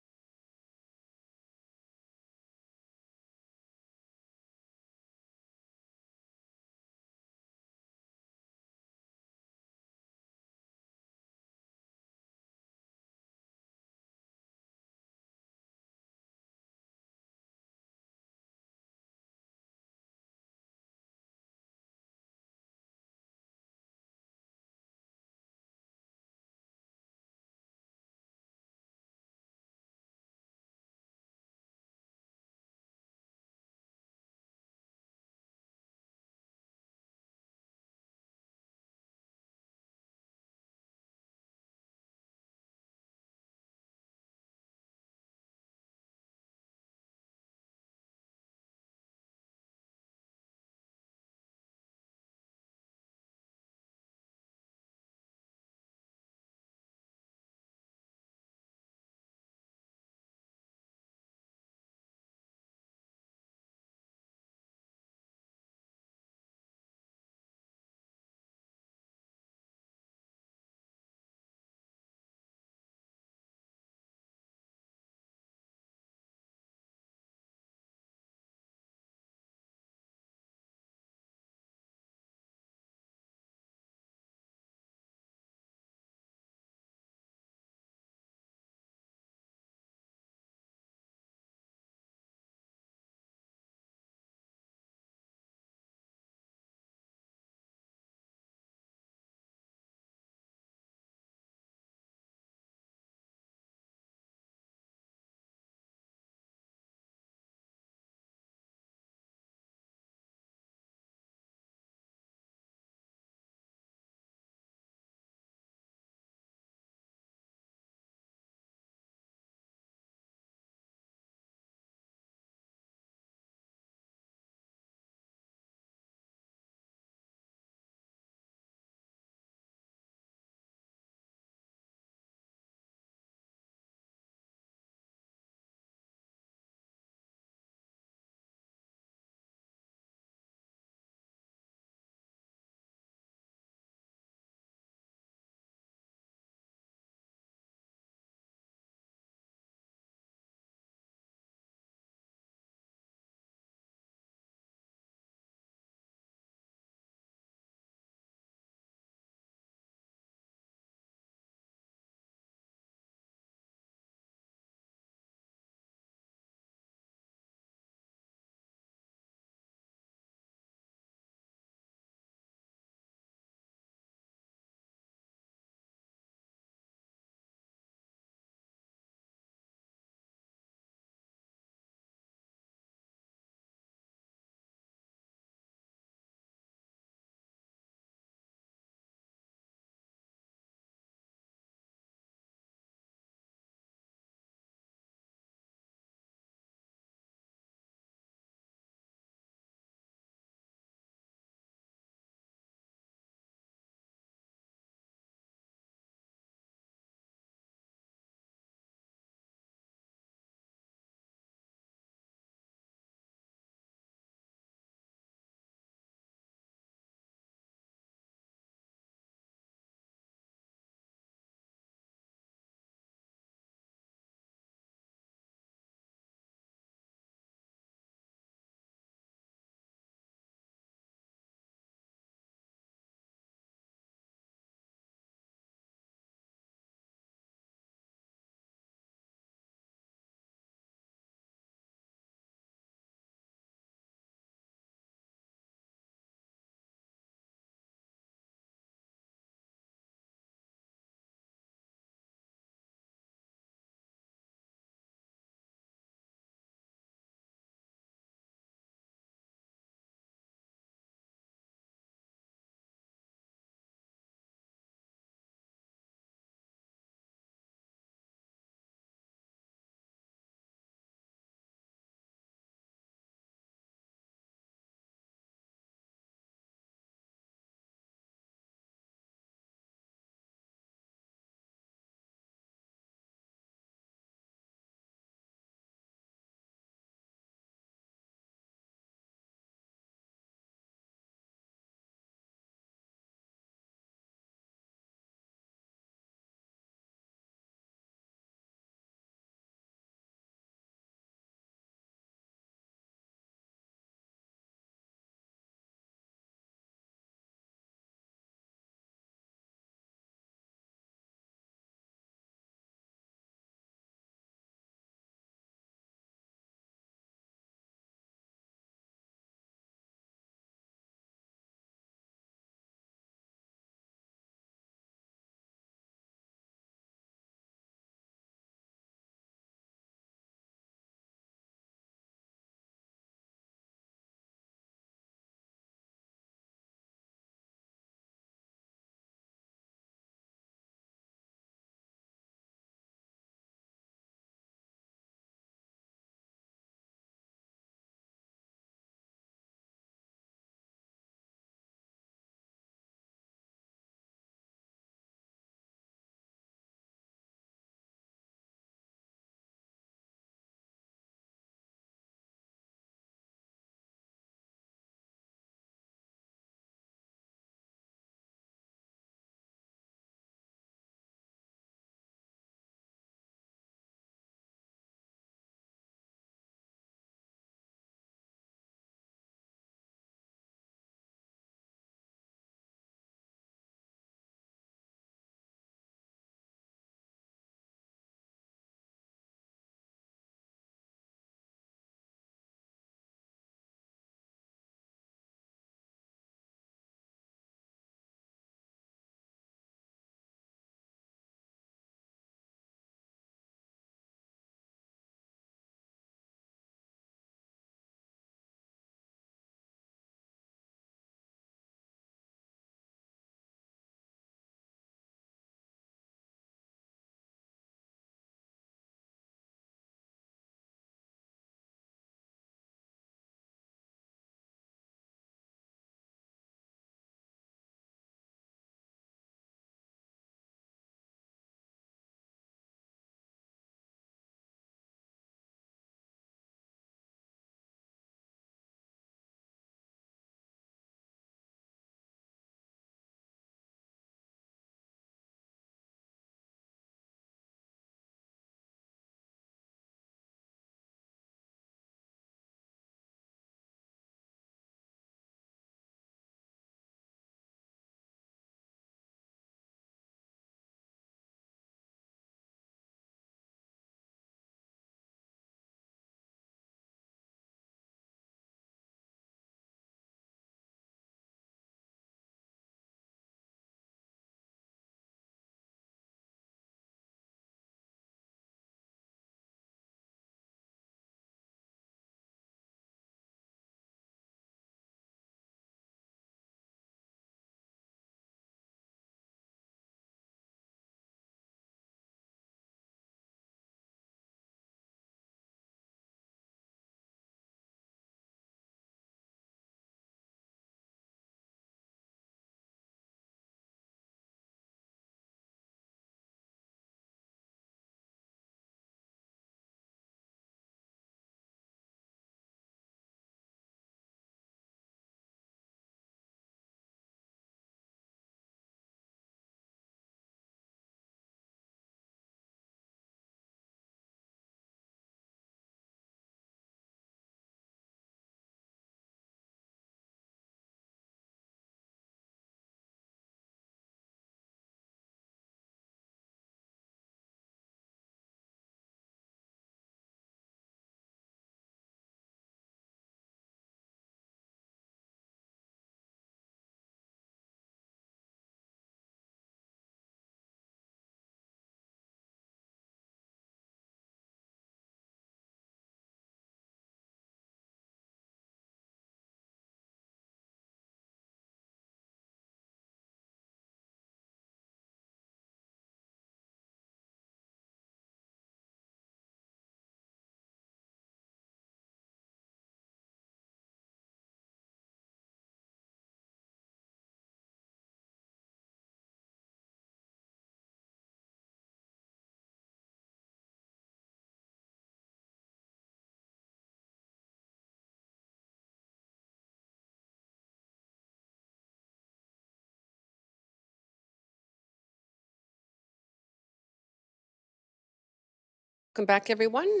Welcome back, everyone.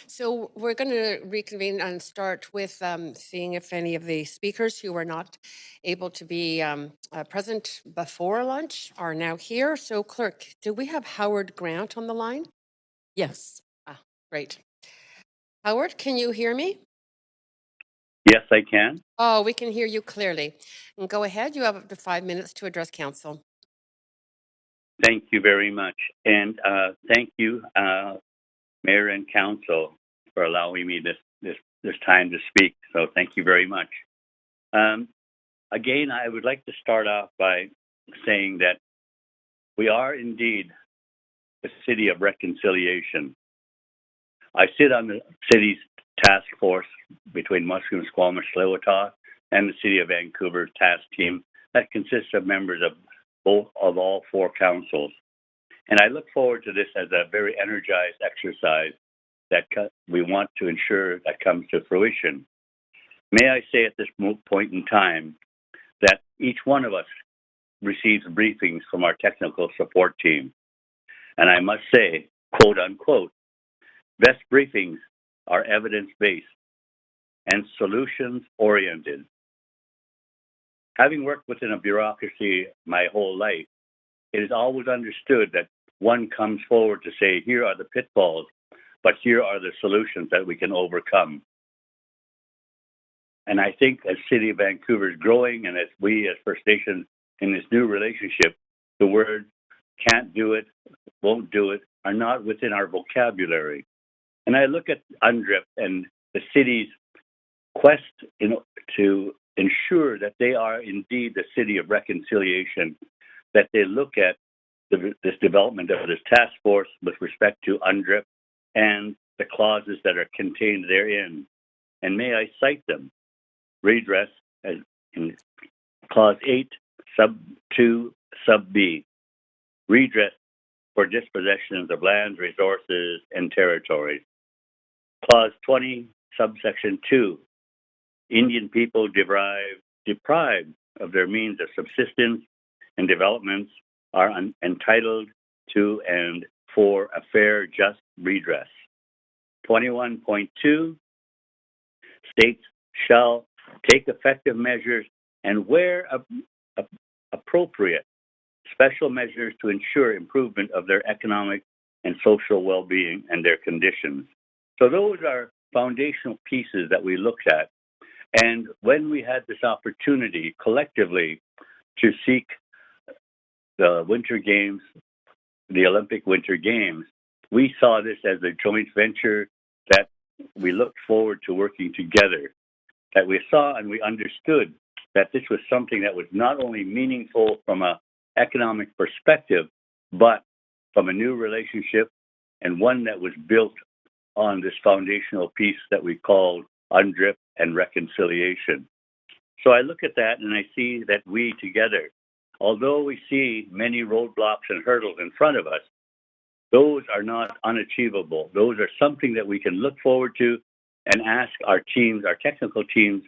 So we're going to reconvene and start with seeing if any of the speakers who were not able to be present before lunch are now here. So clerk, do we have Howard Grant on the line? Yes. Great. Howard, can you hear me? Yes, I can. Oh, we can hear you clearly. And go ahead. You have up to 5 minutes to address council. Thank you very much. And thank you, Mayor and Council, for allowing me this time to speak. So thank you very much. Again, I would like to start off by saying that we are indeed the city of reconciliation. I sit on the city's task force between Musqueam, Squamish, Tsleil-Waututh, and the City of Vancouver task team that consists of members of all four councils. And I look forward to this as a very energized exercise that we want to ensure that comes to fruition. May I say at this point in time that each one of us receives briefings from our technical support team. And I must say, quote unquote, best briefings are evidence-based and solutions-oriented. Having worked within a bureaucracy my whole life, it is always understood that one comes forward to say, here are the pitfalls, but here are the solutions that we can overcome. And I think as City of Vancouver is growing and as we as First Nations in this new relationship, the word can't do it, won't do it, are not within our vocabulary. And I look at UNDRIP and the city's quest to ensure that they are indeed the city of reconciliation, that they look at this development of this task force with respect to UNDRIP and the clauses that are contained therein. And may I cite them? Redress, as in Clause 8, Sub 2, Sub B. Redress for dispossessions of lands, resources, and territories. Clause 20, Subsection 2. Indian people deprived of their means of subsistence and developments are entitled to and for a fair, just redress. 21.2, states shall take effective measures and where appropriate, special measures to ensure improvement of their economic and social well-being and their conditions. So those are foundational pieces that we looked at. And when we had this opportunity collectively to seek the Winter Games, the Olympic Winter Games, we saw this as a joint venture that we looked forward to working together, that we saw and we understood that this was something that was not only meaningful from an economic perspective, but from a new relationship and one that was built on this foundational piece that we called UNDRIP and reconciliation. So I look at that and I see that we together, although we see many roadblocks and hurdles in front of us, those are not unachievable. Those are something that we can look forward to and ask our teams, our technical teams,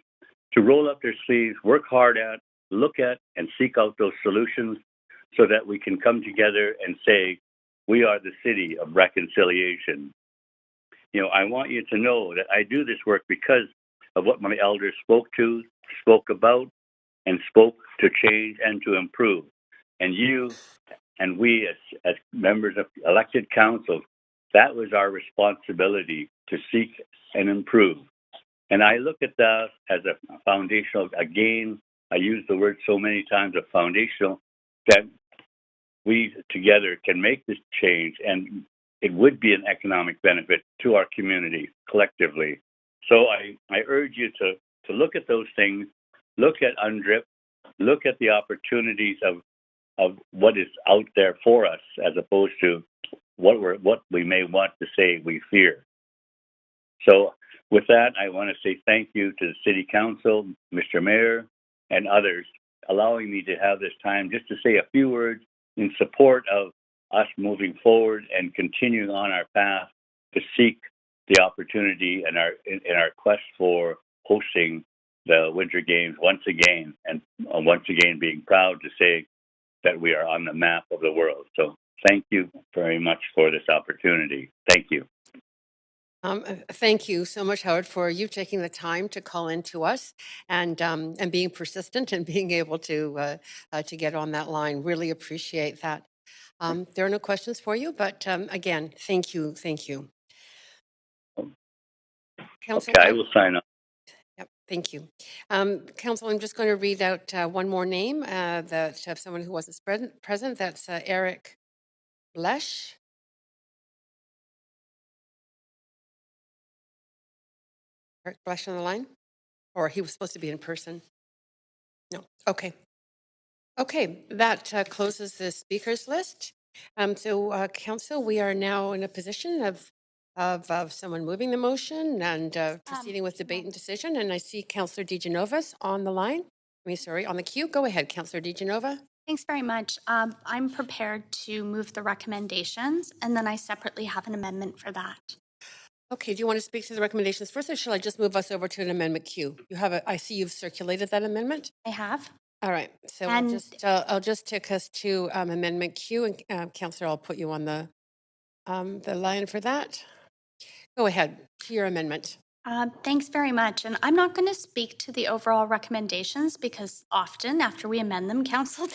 to roll up their sleeves, work hard at, look at, and seek out those solutions so that we can come together and say, we are the city of reconciliation. You know, I want you to know that I do this work because of what my elders spoke about, and spoke to change and to improve. And you and we as members of elected councils, that was our responsibility to seek and improve. And I look at that as a foundational, again, I use the word so many times, a foundational, that we together can make this change, and it would be an economic benefit to our community collectively. So I urge you to look at those things, look at UNDRIP, look at the opportunities of what is out there for us, as opposed to what we may want to say we fear. So with that, I want to say thank you to the City Council, Mr. Mayor, and others, allowing me to have this time just to say a few words in support of us moving forward and continuing on our path to seek the opportunity in our quest for hosting the Winter Games once again, and once again being proud to say that we are on the map of the world. So Thank you very much for this opportunity. Thank you. Thank you so much, Howard, for you taking the time to call in to us and being persistent and being able to get on that line. Really appreciate that. There are no questions for you, but again, thank you, thank you. Council, Okay, I will sign up. Yep, thank you. Council, I'm just going to read out one more name that of someone who wasn't present. That's Eric Lesh. Eric Lesh on the line? Or he was supposed to be in person? No. Okay. Okay, that closes the speakers list. Council, we are now in a position of someone moving the motion and proceeding with debate and decision. And I see Councillor DeGenovas on the line. On the queue. Go ahead, Councillor DeGenova. Thanks very much. I'm prepared to move the recommendations, and then I separately have an amendment for that. Okay, do you want to speak to the recommendations first, or shall I just move us over to an amendment queue? I see you've circulated that amendment. I have. All right, so I'll just take us to amendment Q, and Councillor, I'll put you on the line for that. Go ahead to your amendment. Thanks very much. And I'm not going to speak to the overall recommendations because often after we amend them, Council,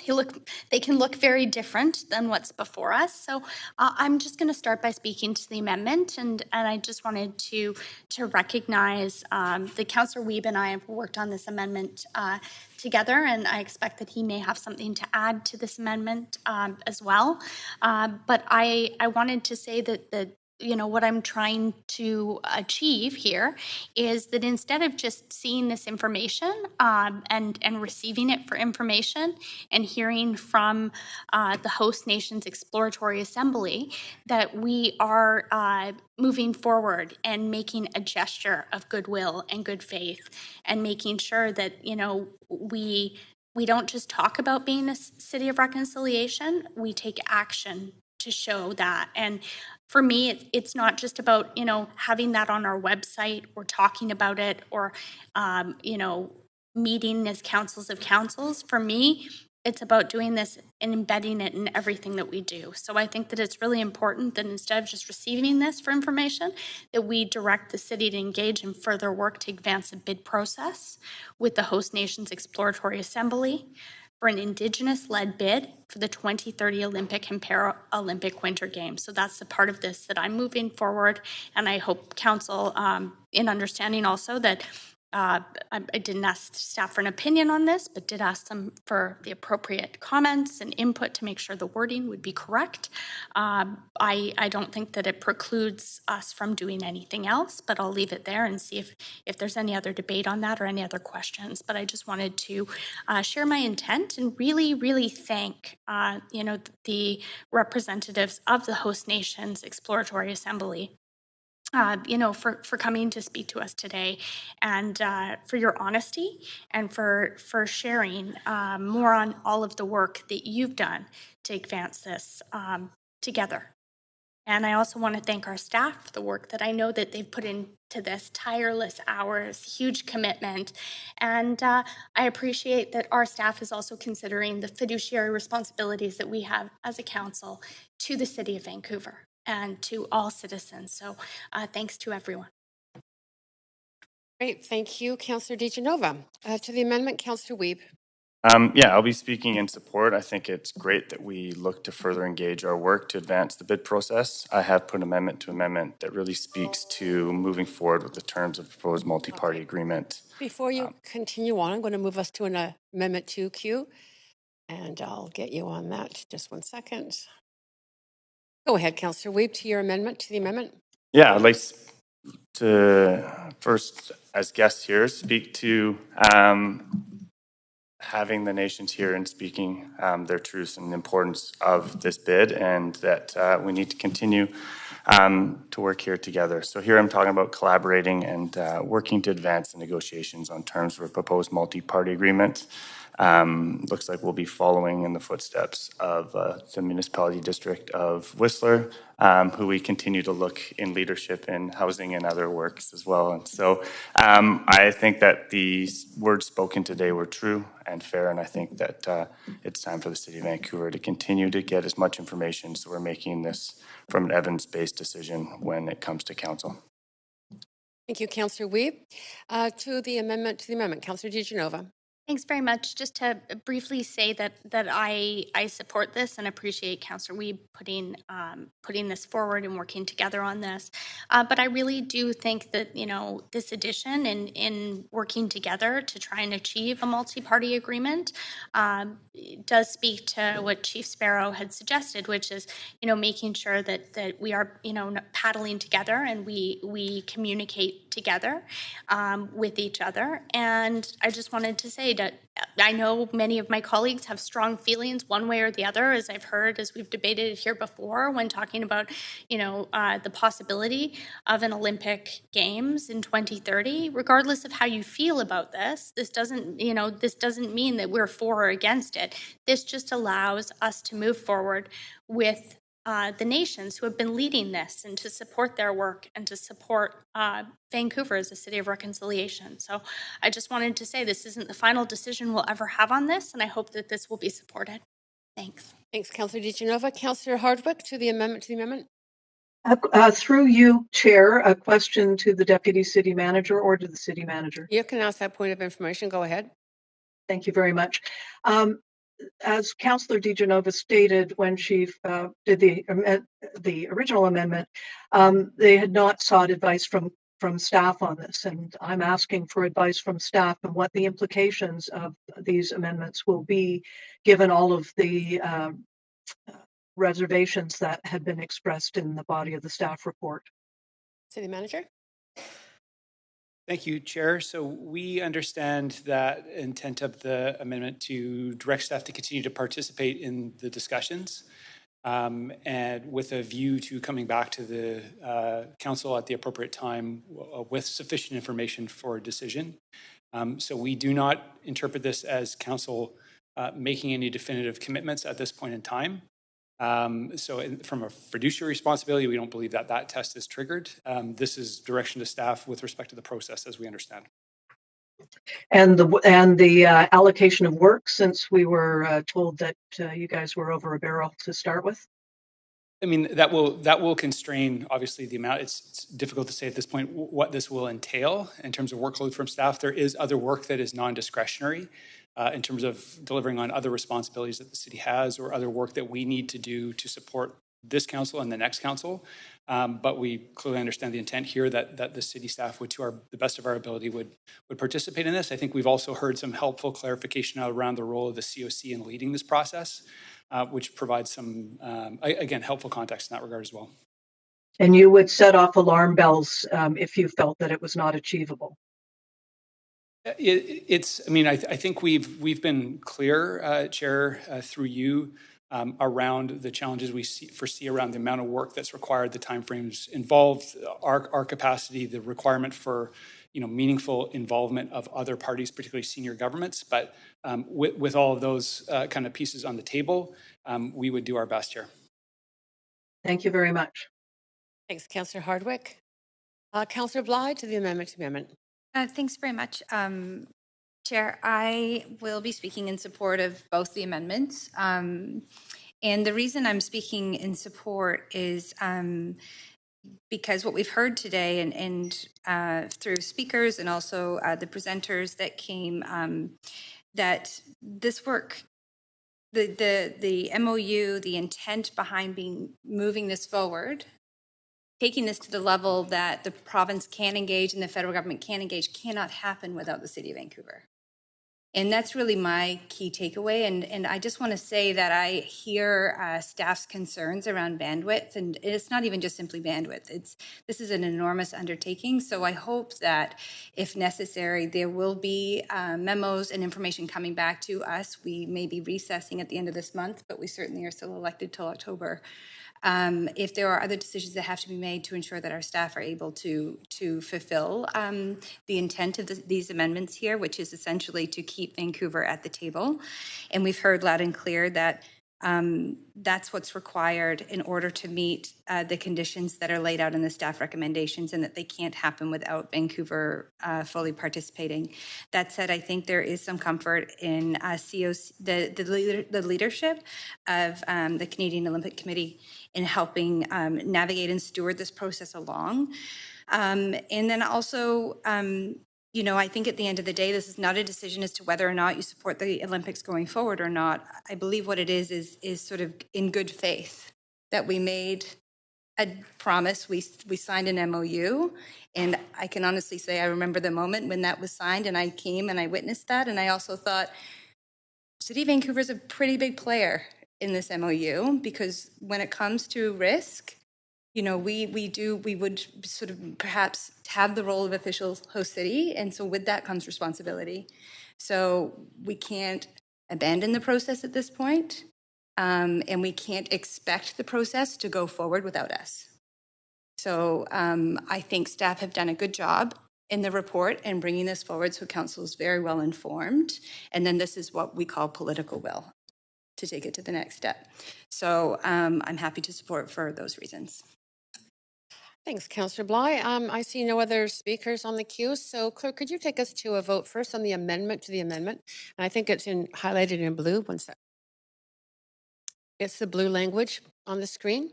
they can look very different than what's before us. So I'm just going to start by speaking to the amendment, and I just wanted to recognize that Councillor Wiebe and I have worked on this amendment together, and I expect that he may have something to add to this amendment as well. But I wanted to say that what I'm trying to achieve here is that instead of just seeing this information and receiving it for information and hearing from the host nation's exploratory assembly, that we are moving forward and making a gesture of goodwill and good faith and making sure that, we don't just talk about being a city of reconciliation, we take action to show that. And for me, it's not just about, having that on our website or talking about it or, meeting as councils of councils. For me, it's about doing this and embedding it in everything that we do. So I think that it's really important that instead of just receiving this for information, that we direct the city to engage in further work to advance the bid process with the host nation's exploratory assembly for an Indigenous-led bid for the 2030 Olympic and Paralympic Winter Games. So that's the part of this that I'm moving forward, and I hope Council, in understanding also that I didn't ask staff for an opinion on this, but did ask them for the appropriate comments and input to make sure the wording would be correct. I don't think that it precludes us from doing anything else, but I'll leave it there and see if there's any other debate on that or any other questions. But I just wanted to share my intent and really, really thank the representatives of the host nation's exploratory assembly for coming to speak to us today, and for your honesty and for sharing more on all of the work that you've done to advance this together. And I also want to thank our staff for the work that I know that they've put into this, tireless hours, huge commitment. And I appreciate that our staff is also considering the fiduciary responsibilities that we have as a council to the City of Vancouver and to all citizens. So thanks to everyone. Great, thank you, Councillor DeGenova. To the amendment, Councillor Wiebe. I'll be speaking in support. I think it's great that we look to further engage our work to advance the bid process. I have put amendment to amendment that really speaks to moving forward with the terms of the proposed multi-party agreement. Before you continue on, I'm going to move us to an amendment 2Q, and I'll get you on that. Just 1 second. Go ahead, Councillor Wiebe, to your amendment, to the amendment. Yeah, I'd like to first, as guests here, speak to having the nations here and speaking their truths and the importance of this bid, and that we need to continue to work here together. So here I'm talking about collaborating and working to advance the negotiations on terms for a proposed multi-party agreement. Looks like we'll be following in the footsteps of the municipality district of Whistler, who we continue to look in leadership in housing and other works as well. And so I think that the words spoken today were true, and fair. And I think that it's time for the City of Vancouver to continue to get as much information so we're making this from an evidence-based decision when it comes to council. Thank you, Councillor Wiebe. To the amendment, Councillor DiGenova. Thanks very much. Just to briefly say that I support this and appreciate Councillor Wiebe putting this forward and working together on this. But I really do think that this addition and in working together to try and achieve a multi-party agreement does speak to what Chief Sparrow had suggested, which is making sure that we are paddling together and we communicate together with each other. And I just wanted to say that I know many of my colleagues have strong feelings one way or the other, as I've heard, as we've debated here before, when talking about, the possibility of an Olympic Games in 2030. Regardless of how you feel about this doesn't mean that we're for or against it. This just allows us to move forward with the nations who have been leading this and to support their work and to support Vancouver as a city of reconciliation. So I just wanted to say this isn't the final decision we'll ever have on this, and I hope that this will be supported. Thanks. Thanks, Councillor DiGenova. Councillor Hardwick to the amendment. Through you, Chair, a question to the Deputy City Manager or to the City Manager. You can ask that point of information. Go ahead. Thank you very much. As Councillor DiGenova stated when she did the original amendment, they had not sought advice from staff on this, and I'm asking for advice from staff and what the implications of these amendments will be, given all of the reservations that had been expressed in the body of the staff report. City Manager. Thank you, Chair. So we understand that intent of the amendment to direct staff to continue to participate in the discussions and with a view to coming back to the council at the appropriate time with sufficient information for a decision. So we do not interpret this as council making any definitive commitments at this point in time. From a fiduciary responsibility, we don't believe that test is triggered. This is direction to staff with respect to the process as we understand. And the allocation of work, since we were told that you guys were over a barrel to start with? I mean, that will constrain, obviously, the amount. It's difficult to say at this point what this will entail in terms of workload from staff. There is other work that is non-discretionary in terms of delivering on other responsibilities that the city has or other work that we need to do to support this council and the next council. But we clearly understand the intent here that the city staff would, to the best of our ability, would participate in this. I think we've also heard some helpful clarification around the role of the COC in leading this process, which provides some, again, helpful context in that regard as well. And you would set off alarm bells if you felt that it was not achievable? I think we've been clear, Chair, through you, around the challenges we foresee around the amount of work that's required, the timeframes involved, our capacity, the requirement for meaningful involvement of other parties, particularly senior governments. But with all of those kind of pieces on the table, we would do our best here. Thank you very much. Thanks, Councillor Hardwick. Councillor Bly to the amendment. Thanks very much, Chair. I will be speaking in support of both the amendments. And the reason I'm speaking in support is because what we've heard today and through speakers and also the presenters that came, that this work, the MOU, the intent behind moving this forward, taking this to the level that the province can engage and the federal government can engage, cannot happen without the City of Vancouver. And that's really my key takeaway. And I just want to say that I hear staff's concerns around bandwidth, and it's not even just simply bandwidth. This is an enormous undertaking. So I hope that if necessary, there will be memos and information coming back to us. We may be recessing at the end of this month, but we certainly are still elected till October. If there are other decisions that have to be made to ensure that our staff are able to fulfill the intent of these amendments here, which is essentially to keep Vancouver at the table. And we've heard loud and clear that That's what's required in order to meet the conditions that are laid out in the staff recommendations, and that they can't happen without Vancouver fully participating. That said, I think there is some comfort in COC, the leadership of the Canadian Olympic Committee in helping navigate and steward this process along. And then also, you know, I think at the end of the day, this is not a decision as to whether or not you support the Olympics going forward or not. I believe what it is sort of in good faith that we made a promise. We signed an MOU, and I can honestly say I remember the moment when that was signed, and I came and I witnessed that, and I also thought, City of Vancouver is a pretty big player in this MOU, because when it comes to risk, you know, we would sort of perhaps have the role of official host city. And so with that comes responsibility. So we can't abandon the process at this point, and we can't expect the process to go forward without us. So I think staff have done a good job in the report and bringing this forward, so council is very well informed. And then this is what we call political will to take it to the next step. So I'm happy to support for those reasons. Thanks, Councillor Bly. I see no other speakers on the queue. So, Clerk, could you take us to a vote first on the amendment to the amendment? And I think it's highlighted in blue. One sec. It's the blue language on the screen.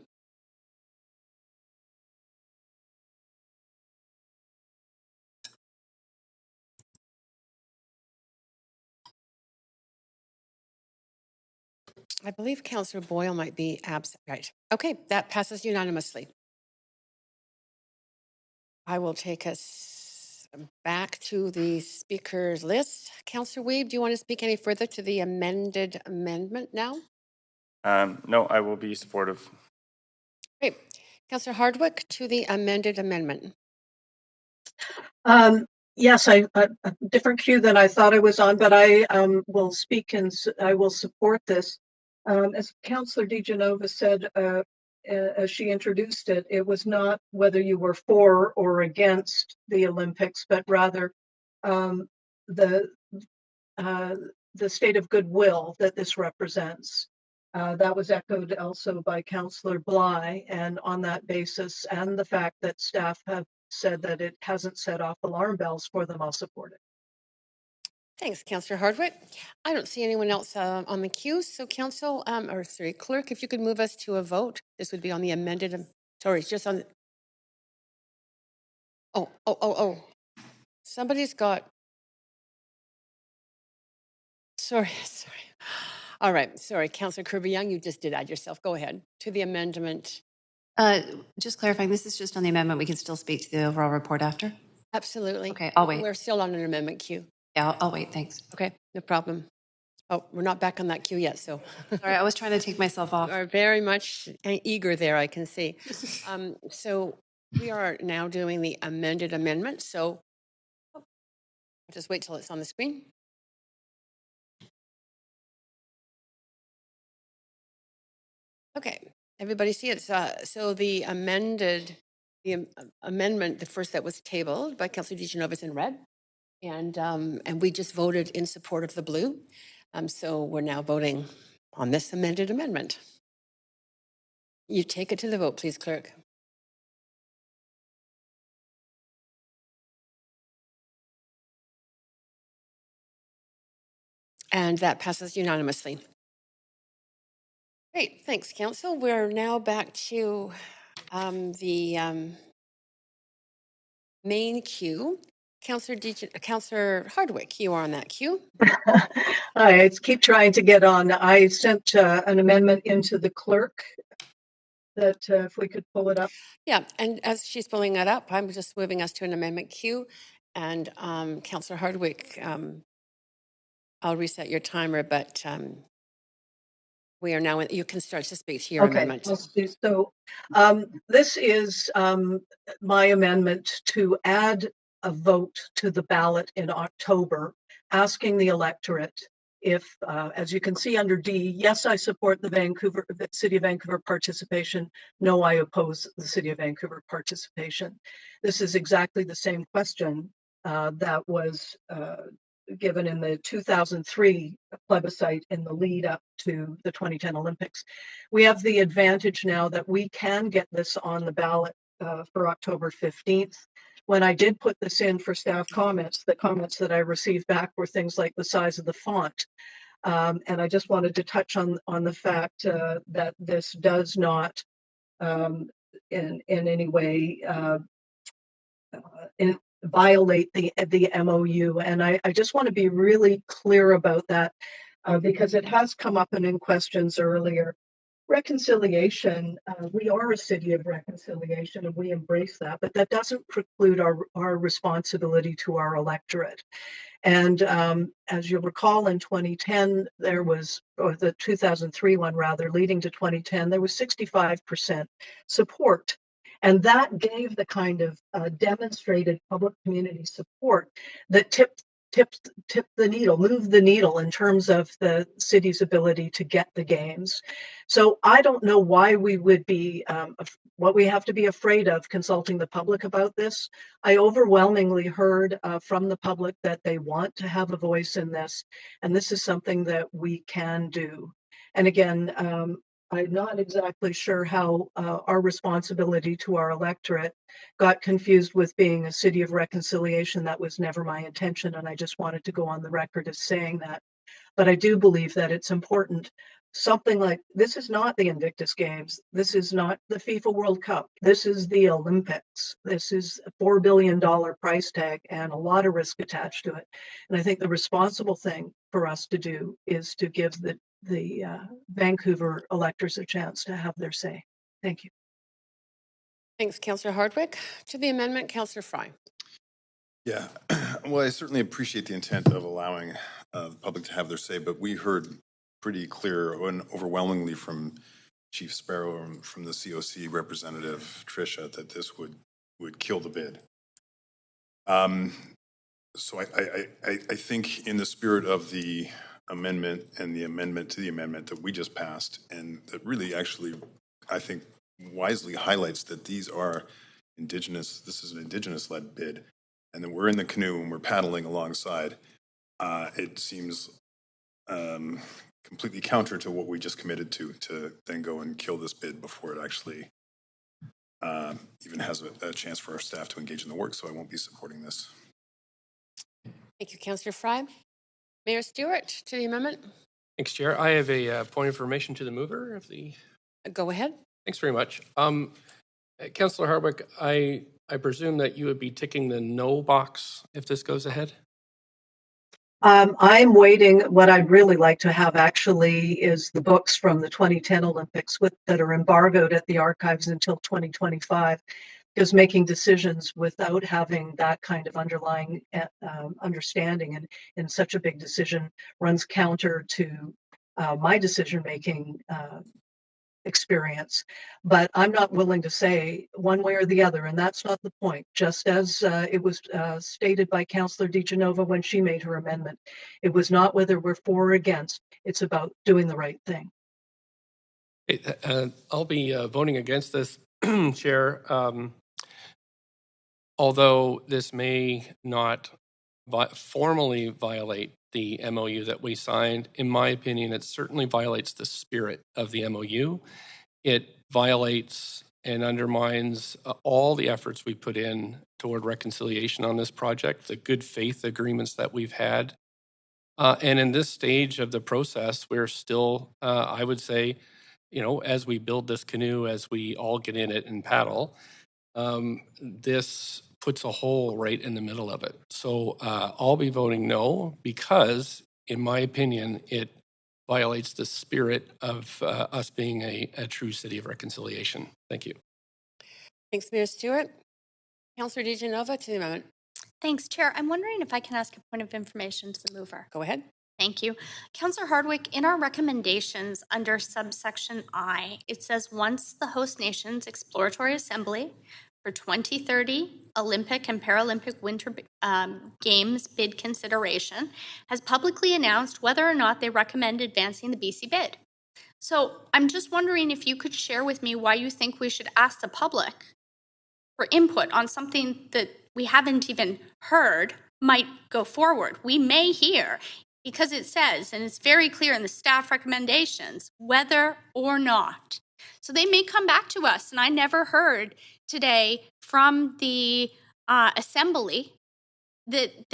I believe Councillor Boyle might be absent. Right. Okay, that passes unanimously. I will take us back to the speakers list. Councillor Weeb, do you want to speak any further to the amended amendment now? No, I will be supportive. Great. Councillor Hardwick, to the amended amendment. Yes, a different queue than I thought I was on, but I will speak and I will support this. As Councillor DiGenova said, as she introduced it, it was not whether you were for or against the Olympics, but rather the state of goodwill that this represents. That was echoed also by Councillor Bly, and on that basis, and the fact that staff have said that it hasn't set off alarm bells for them, I'll support it. Thanks, Councillor Hardwick. I don't see anyone else on the queue. So Council, Clerk, if you could move us to a vote. This would be on the amended, sorry, it's just on. Oh. Somebody's got, sorry. All right, sorry, Councillor Kirby-Yung, you just did add yourself. Go ahead to the amendment. Just clarifying, this is just on the amendment. We can still speak to the overall report after? Absolutely. Okay, I'll wait. We're still on an amendment queue. Yeah, I'll wait. Thanks. Okay, no problem. Oh, we're not back on that queue yet, so. Sorry, I was trying to take myself off. You are very much eager there, I can see. So we are now doing the amended amendment. So I'll just wait till it's on the screen. Okay, everybody see it. So the amendment, the first that was tabled by Councillor DiGenova is in red, and we just voted in support of the blue. So we're now voting on this amended amendment. You take it to the vote, please, Clerk. And that passes unanimously. Great, thanks, Council. We're now back to the main queue. Councillor Hardwick, you are on that queue. I keep trying to get on. I sent an amendment into the clerk that if we could pull it up. Yeah, and as she's pulling that up, I'm just moving us to an amendment queue. And Councillor Hardwick, I'll reset your timer, but we are now, you can start to speak to your amendment. So this is my amendment to add a vote to the ballot in October, asking the electorate if, as you can see under D, yes, I support the City of Vancouver participation. No, I oppose the City of Vancouver participation. This is exactly the same question that was given in the 2003 plebiscite in the lead up to the 2010 Olympics. We have the advantage now that we can get this on the ballot for October 15th. When I did put this in for staff comments, the comments that I received back were things like the size of the font. And I just wanted to touch on the fact that this does not in any way violate the MOU. And I just want to be really clear about that because it has come up in questions earlier. Reconciliation, we are a city of reconciliation and we embrace that, but that doesn't preclude our responsibility to our electorate. And as you'll recall, in 2010, there was, or the 2003 one rather, leading to 2010, there was 65% support. And that gave the kind of demonstrated public community support that tipped the needle, moved the needle in terms of the city's ability to get the games. So I don't know why we would be, what we have to be afraid of consulting the public about this. I overwhelmingly heard from the public that they want to have a voice in this, and this is something that we can do. And again, I'm not exactly sure how our responsibility to our electorate got confused with being a city of reconciliation. That was never my intention, and I just wanted to go on the record as saying that. But I do believe that it's important. Something like this is not the Invictus Games. This is not the FIFA World Cup. This is the Olympics. This is a $4 billion price tag and a lot of risk attached to it. And I think the responsible thing for us to do is to give the Vancouver electors a chance to have their say. Thank you. Thanks, Councillor Hardwick. To the amendment, Councillor Fry. Yeah, well, I certainly appreciate the intent of allowing the public to have their say, but we heard pretty clear and overwhelmingly from Chief Sparrow and from the COC representative, Tricia, that this would kill the bid. So I think in the spirit of the amendment and the amendment to the amendment that we just passed, and that really actually, I think, wisely highlights that these are Indigenous, this is an Indigenous-led bid, and then we're in the canoe and we're paddling alongside. It seems completely counter to what we just committed to then go and kill this bid before it actually even has a chance for our staff to engage in the work, so I won't be supporting this. Thank you, Councillor Fry. Mayor Stewart, to the amendment. Thanks, Chair. I have a point of information to the mover of the... Go ahead. Thanks very much. Councillor Hardwick, I presume that you would be ticking the no box if this goes ahead? I'm waiting. What I'd really like to have actually is the books from the 2010 Olympics that are embargoed at the archives until 2025, because making decisions without having that kind of underlying understanding and in such a big decision runs counter to my decision-making experience. But I'm not willing to say one way or the other, and that's not the point. Just as it was stated by Councillor DiGenova when she made her amendment, it was not whether we're for or against, it's about doing the right thing. I'll be voting against this, Chair. Although this may not formally violate the MOU that we signed, in my opinion, it certainly violates the spirit of the MOU. It violates and undermines all the efforts we put in toward reconciliation on this project, the good faith agreements that we've had. And in this stage of the process, we're still, I would say, you know, as we build this canoe, as we all get in it and paddle, this puts a hole right in the middle of it. So I'll be voting no because, in my opinion, it violates the spirit of us being a true city of reconciliation. Thank you. Thanks, Mayor Stewart. Councillor DiGenova, to the amendment. Thanks, Chair. I'm wondering if I can ask a point of information to the mover. Go ahead. Thank you. Councillor Hardwick, in our recommendations under subsection I, it says once the host nation's exploratory assembly for 2030 Olympic and Paralympic Winter Games bid consideration has publicly announced whether or not they recommend advancing the BC bid. So I'm just wondering if you could share with me why you think we should ask the public for input on something that we haven't even heard might go forward. We may hear, because it says, and it's very clear in the staff recommendations, whether or not. So they may come back to us. And I never heard today from the assembly that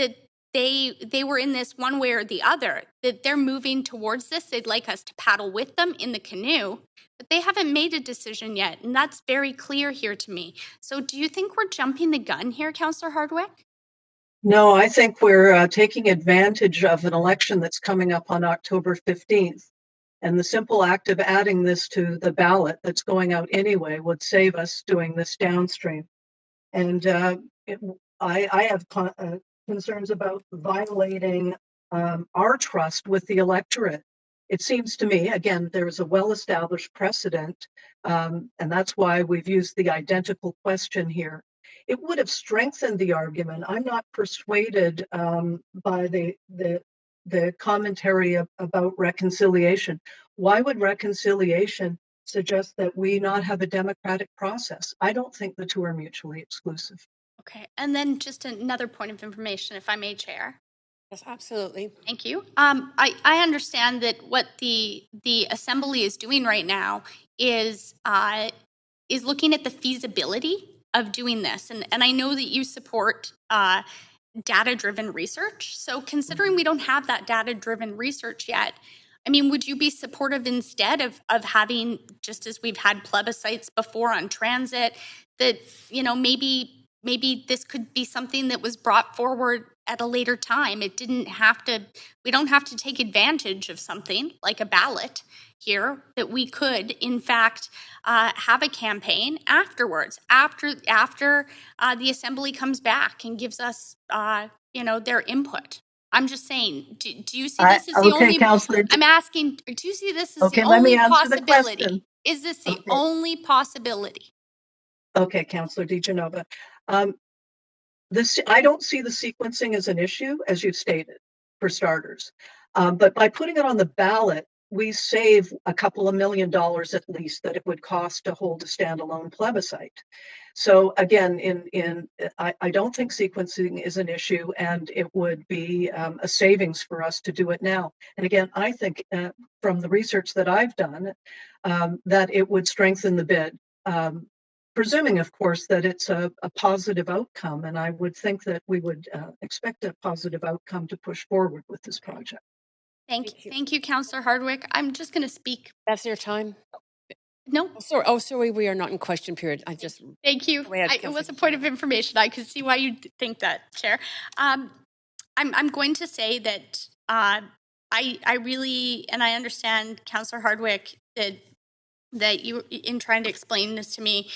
they were in this one way or the other, that they're moving towards this. They'd like us to paddle with them in the canoe, but they haven't made a decision yet. And that's very clear here to me. So do you think we're jumping the gun here, Councillor Hardwick? No, I think we're taking advantage of an election that's coming up on October 15th. And the simple act of adding this to the ballot that's going out anyway would save us doing this downstream. And I have concerns about violating our trust with the electorate. It seems to me, again, there is a well-established precedent, and that's why we've used the identical question here. It would have strengthened the argument. I'm not persuaded by the commentary about reconciliation. Why would reconciliation suggest that we not have a democratic process? I don't think the two are mutually exclusive. Okay, and then just another point of information, if I may, Chair. Yes, absolutely. Thank you. I understand that what the Assembly is doing right now is looking at the feasibility of doing this, and I know that you support data-driven research. So considering we don't have that data-driven research yet, I mean, would you be supportive instead of having, just as we've had plebiscites before on transit, that, you know, maybe this could be something that was brought forward at a later time? It didn't have to, we don't have to take advantage of something like a ballot here, that we could, in fact, have a campaign afterwards, after the Assembly comes back and gives us, you know, their input. I'm just saying, do you see this as the only, Councillor, I'm asking, do you see this as the let me only answer the possibility? question. Is this the only possibility? Okay, Councillor DiGenova. I don't see the sequencing as an issue, as you've stated, for starters. But by putting it on the ballot, we save a couple of $1 million at least that it would cost to hold a standalone plebiscite. So again, I don't think sequencing is an issue, and it would be a savings for us to do it now. And again, I think from the research that I've done, that it would strengthen the bid. Presuming, of course, that it's a positive outcome, and I would think that we would expect a positive outcome to push forward with this project. Thank you, Councillor Hardwick. I'm just going to speak. That's your time. No. Sorry, we are not in question period. I just. Thank you. It was a point of information. I could see why you think that, Chair. I'm going to say that I really, and I understand, Councillor Hardwick, that you, in trying to explain this to me,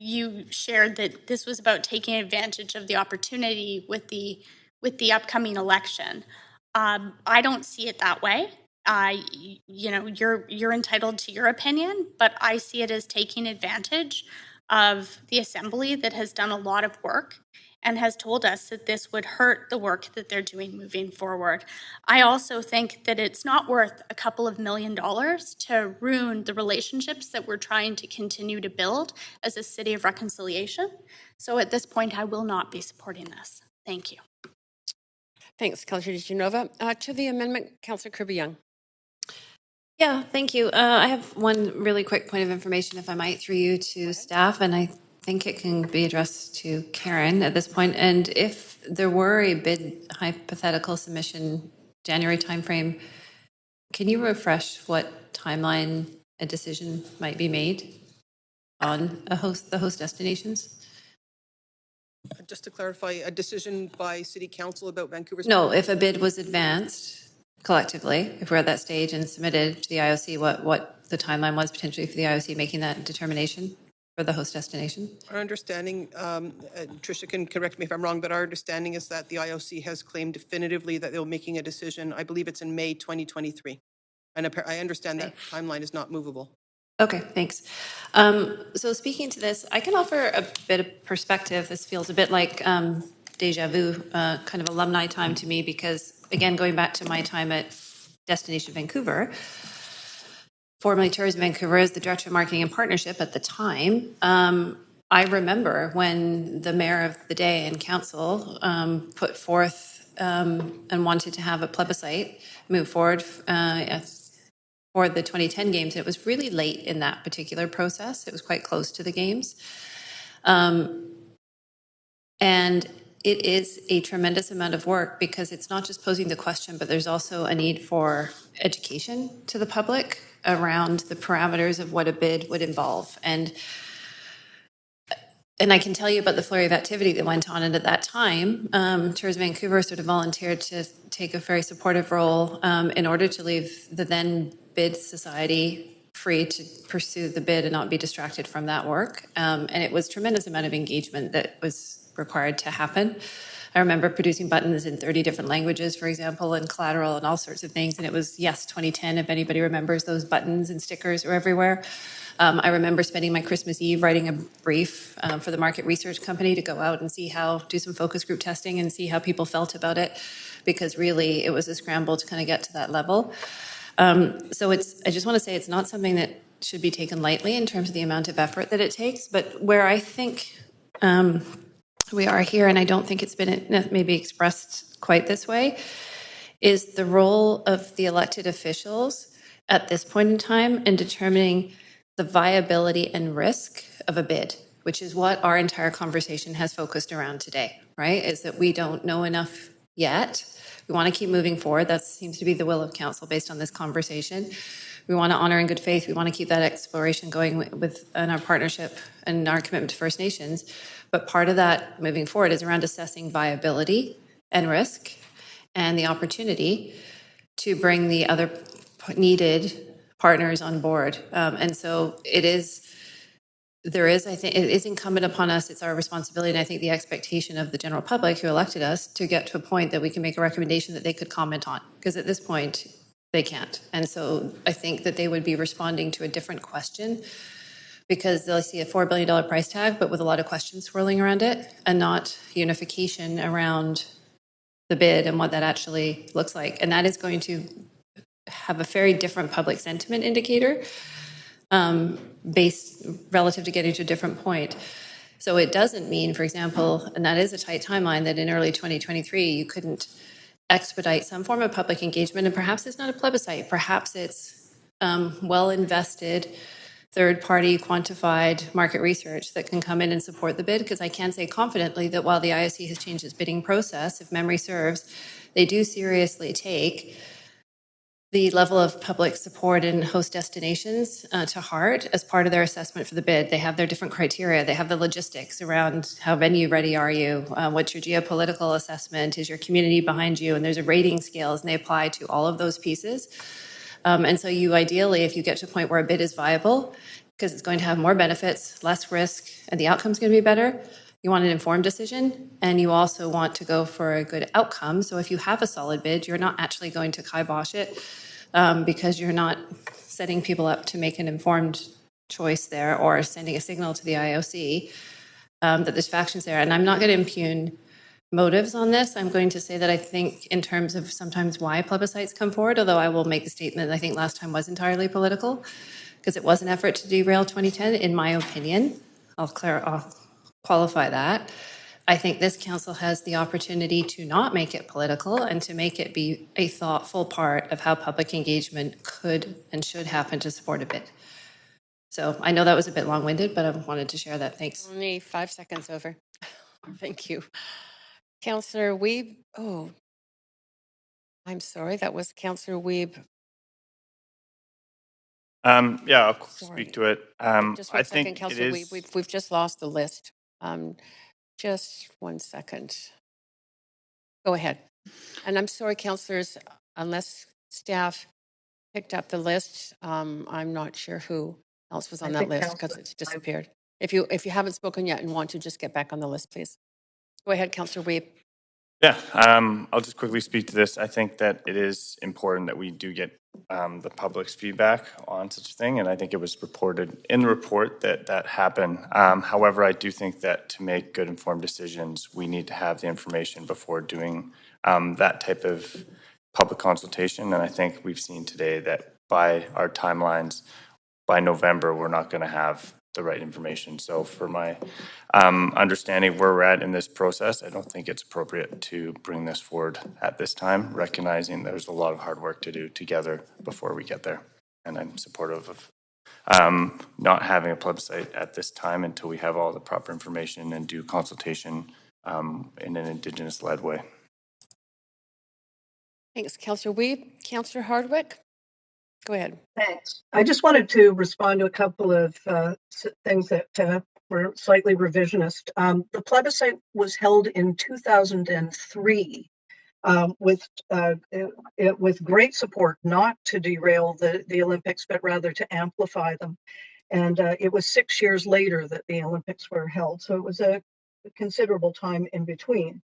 you shared that this was about taking advantage of the opportunity with the upcoming election. I don't see it that way. You know, you're entitled to your opinion, but I see it as taking advantage of the Assembly that has done a lot of work and has told us that this would hurt the work that they're doing moving forward. I also think that it's not worth a couple of $1 million to ruin the relationships that we're trying to continue to build as a city of reconciliation. So at this point, I will not be supporting this. Thank you. Thanks, Councillor DiGenova. To the amendment, Councillor Kirby-Yung. Yeah, thank you. I have one really quick point of information, if I might, through you to staff, and I think it can be addressed to Karen at this point. And if there were a bid hypothetical submission January timeframe, can you refresh what timeline a decision might be made on the host destinations? Just to clarify, a decision by City Council about Vancouver's... No, if a bid was advanced collectively, if we're at that stage and submitted to the IOC, what the timeline was potentially for the IOC making that determination for the host destination? Our understanding, Tricia can correct me if I'm wrong, but our understanding is that the IOC has claimed definitively that they're making a decision. I believe it's in May 2023. And I understand that timeline is not movable. Okay, thanks. So speaking to this, I can offer a bit of perspective. This feels a bit like deja vu, kind of alumni time to me, because again, going back to my time at Destination Vancouver, formerly Tourism Vancouver, as the Director of Marketing and Partnership at the time, I remember when the mayor of the day and council put forth and wanted to have a plebiscite move forward for the 2010 games. It was really late in that particular process. It was quite close to the games. And it is a tremendous amount of work because it's not just posing the question, but there's also a need for education to the public around the parameters of what a bid would involve. And I can tell you about the flurry of activity that went on. And at that time, Tours Vancouver sort of volunteered to take a very supportive role in order to leave the then bid society free to pursue the bid and not be distracted from that work. And it was a tremendous amount of engagement that was required to happen. I remember producing buttons in 30 different languages, for example, and collateral and all sorts of things. And it was, yes, 2010, if anybody remembers, those buttons and stickers were everywhere. I remember spending my Christmas Eve writing a brief for the market research company to go out and do some focus group testing and see how people felt about it, because really it was a scramble to kind of get to that level. So I just want to say it's not something that should be taken lightly in terms of the amount of effort that it takes, but where I think we are here, and I don't think it's been maybe expressed quite this way, is the role of the elected officials at this point in time in determining the viability and risk of a bid, which is what our entire conversation has focused around today, right? Is that we don't know enough yet. We want to keep moving forward. That seems to be the will of council based on this conversation. We want to honor in good faith. We want to keep that exploration going within our partnership and our commitment to First Nations. But part of that moving forward is around assessing viability and risk and the opportunity to bring the other needed partners on board. And so I think it is incumbent upon us, it's our responsibility, and I think the expectation of the general public who elected us to get to a point that we can make a recommendation that they could comment on. Because at this point, they can't. And so I think that they would be responding to a different question because they'll see a $4 billion price tag, but with a lot of questions swirling around it, and not unification around the bid and what that actually looks like. And that is going to have a very different public sentiment indicator based relative to getting to a different point. So it doesn't mean, for example, and that is a tight timeline, that in early 2023 you couldn't expedite some form of public engagement, and perhaps it's not a plebiscite, perhaps it's well invested third-party quantified market research that can come in and support the bid, because I can say confidently that while the IOC has changed its bidding process, if memory serves, they do seriously take the level of public support in host destinations to heart as part of their assessment for the bid. They have their different criteria. They have the logistics around how venue ready are you, what's your geopolitical assessment, is your community behind you, and there's a rating scales, and they apply to all of those pieces. And so you ideally, if you get to a point where a bid is viable, because it's going to have more benefits, less risk, and the outcome's going to be better, you want an informed decision, and you also want to go for a good outcome. So if you have a solid bid, you're not actually going to kibosh it because you're not setting people up to make an informed choice there or sending a signal to the IOC that there's factions there. And I'm not going to impugn motives on this. I'm going to say that I think in terms of sometimes why plebiscites come forward, although I will make the statement that I think last time was entirely political, because it was an effort to derail 2010, in my opinion. I'll qualify that. I think this council has the opportunity to not make it political and to make it be a thoughtful part of how public engagement could and should happen to support a bid. So I know that was a bit long-winded, but I wanted to share that. Thanks. Only 5 seconds over. Thank you. Councillor Wiebe. Oh, I'm sorry. That was Councillor Wiebe. Yeah, I'll speak to it. Just one second, Councillor Wiebe. We've just lost the list. Just 1 second. Go ahead. And I'm sorry, councillors, unless staff picked up the list, I'm not sure who else was on that list because it's disappeared. If you haven't spoken yet and want to, just get back on the list, please. Go ahead, Councillor Wiebe. Yeah, I'll just quickly speak to this. I think that it is important that we do get the public's feedback on such a thing, and I think it was reported in the report that that happened. However, I do think that to make good informed decisions, we need to have the information before doing that type of public consultation, and I think we've seen today that by our timelines, by November, we're not going to have the right information. So for my understanding of where we're at in this process, I don't think it's appropriate to bring this forward at this time, recognizing there's a lot of hard work to do together before we get there. And I'm supportive of not having a plebiscite at this time until we have all the proper information and do consultation in an Indigenous-led way. Thanks, Councillor Weeb. Councillor Hardwick, go ahead. Thanks. I just wanted to respond to a couple of things that were slightly revisionist. The plebiscite was held in 2003 with great support, not to derail the Olympics, but rather to amplify them. And it was 6 years later that the Olympics were held. So it was a considerable time in between.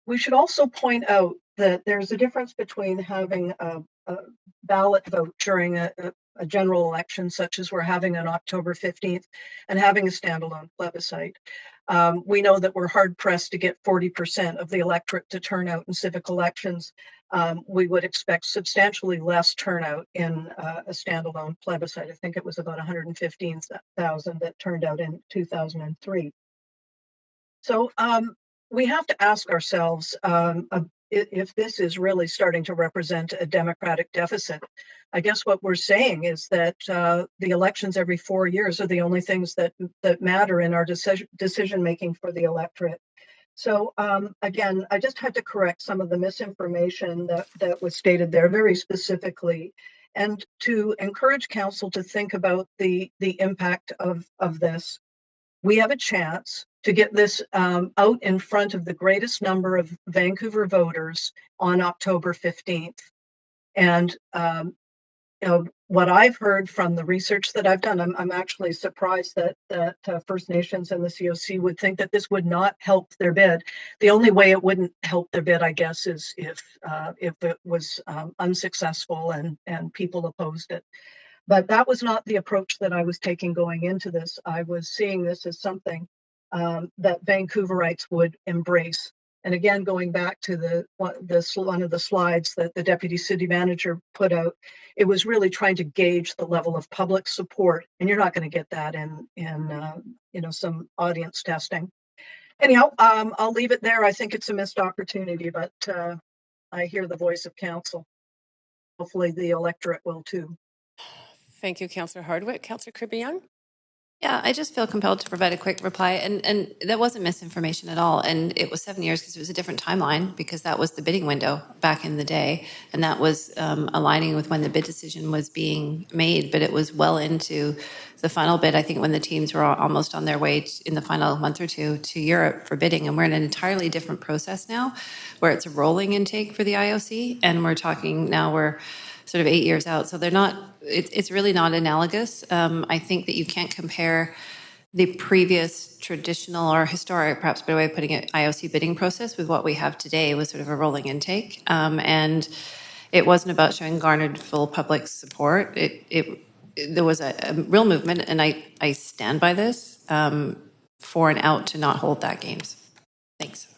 We should also point out that there's a difference between having a ballot vote during a general election, such as we're having on October 15th, and having a standalone plebiscite. We know that we're hard pressed to get 40% of the electorate to turn out in civic elections. We would expect substantially less turnout in a standalone plebiscite. I think it was about 115,000 that turned out in 2003. So we have to ask ourselves if this is really starting to represent a democratic deficit. I guess what we're saying is that the elections every 4 years are the only things that matter in our decision making for the electorate. So again, I just had to correct some of the misinformation that was stated there very specifically, and to encourage council to think about the impact of this. We have a chance to get this out in front of the greatest number of Vancouver voters on October 15th. And what I've heard from the research that I've done, I'm actually surprised that First Nations and the COC would think that this would not help their bid. The only way it wouldn't help their bid, I guess, is if it was unsuccessful and people opposed it. But that was not the approach that I was taking going into this. I was seeing this as something that Vancouverites would embrace. And again, going back to one of the slides that the deputy city manager put out, it was really trying to gauge the level of public support. And you're not going to get that in some audience testing. Anyhow, I'll leave it there. I think it's a missed opportunity, but I hear the voice of council. Hopefully the electorate will too. Thank you, Councillor Hardwick. Councillor Kirby-Young? Yeah, I just feel compelled to provide a quick reply. And that wasn't misinformation at all. And it was 7 years because it was a different timeline, because that was the bidding window back in the day. And that was aligning with when the bid decision was being made. But it was well into the final bid, I think, when the teams were almost on their way in the final month or two to Europe for bidding. And we're in an entirely different process now, where it's a rolling intake for the IOC. And we're talking now, we're sort of 8 years out. So they're not, it's really not analogous. I think that you can't compare the previous traditional or historic, perhaps a better way of putting it, IOC bidding process with what we have today with sort of a rolling intake. And it wasn't about showing garnered full public support. There was a real movement, and I stand by this, for and out to not hold that games. Thanks.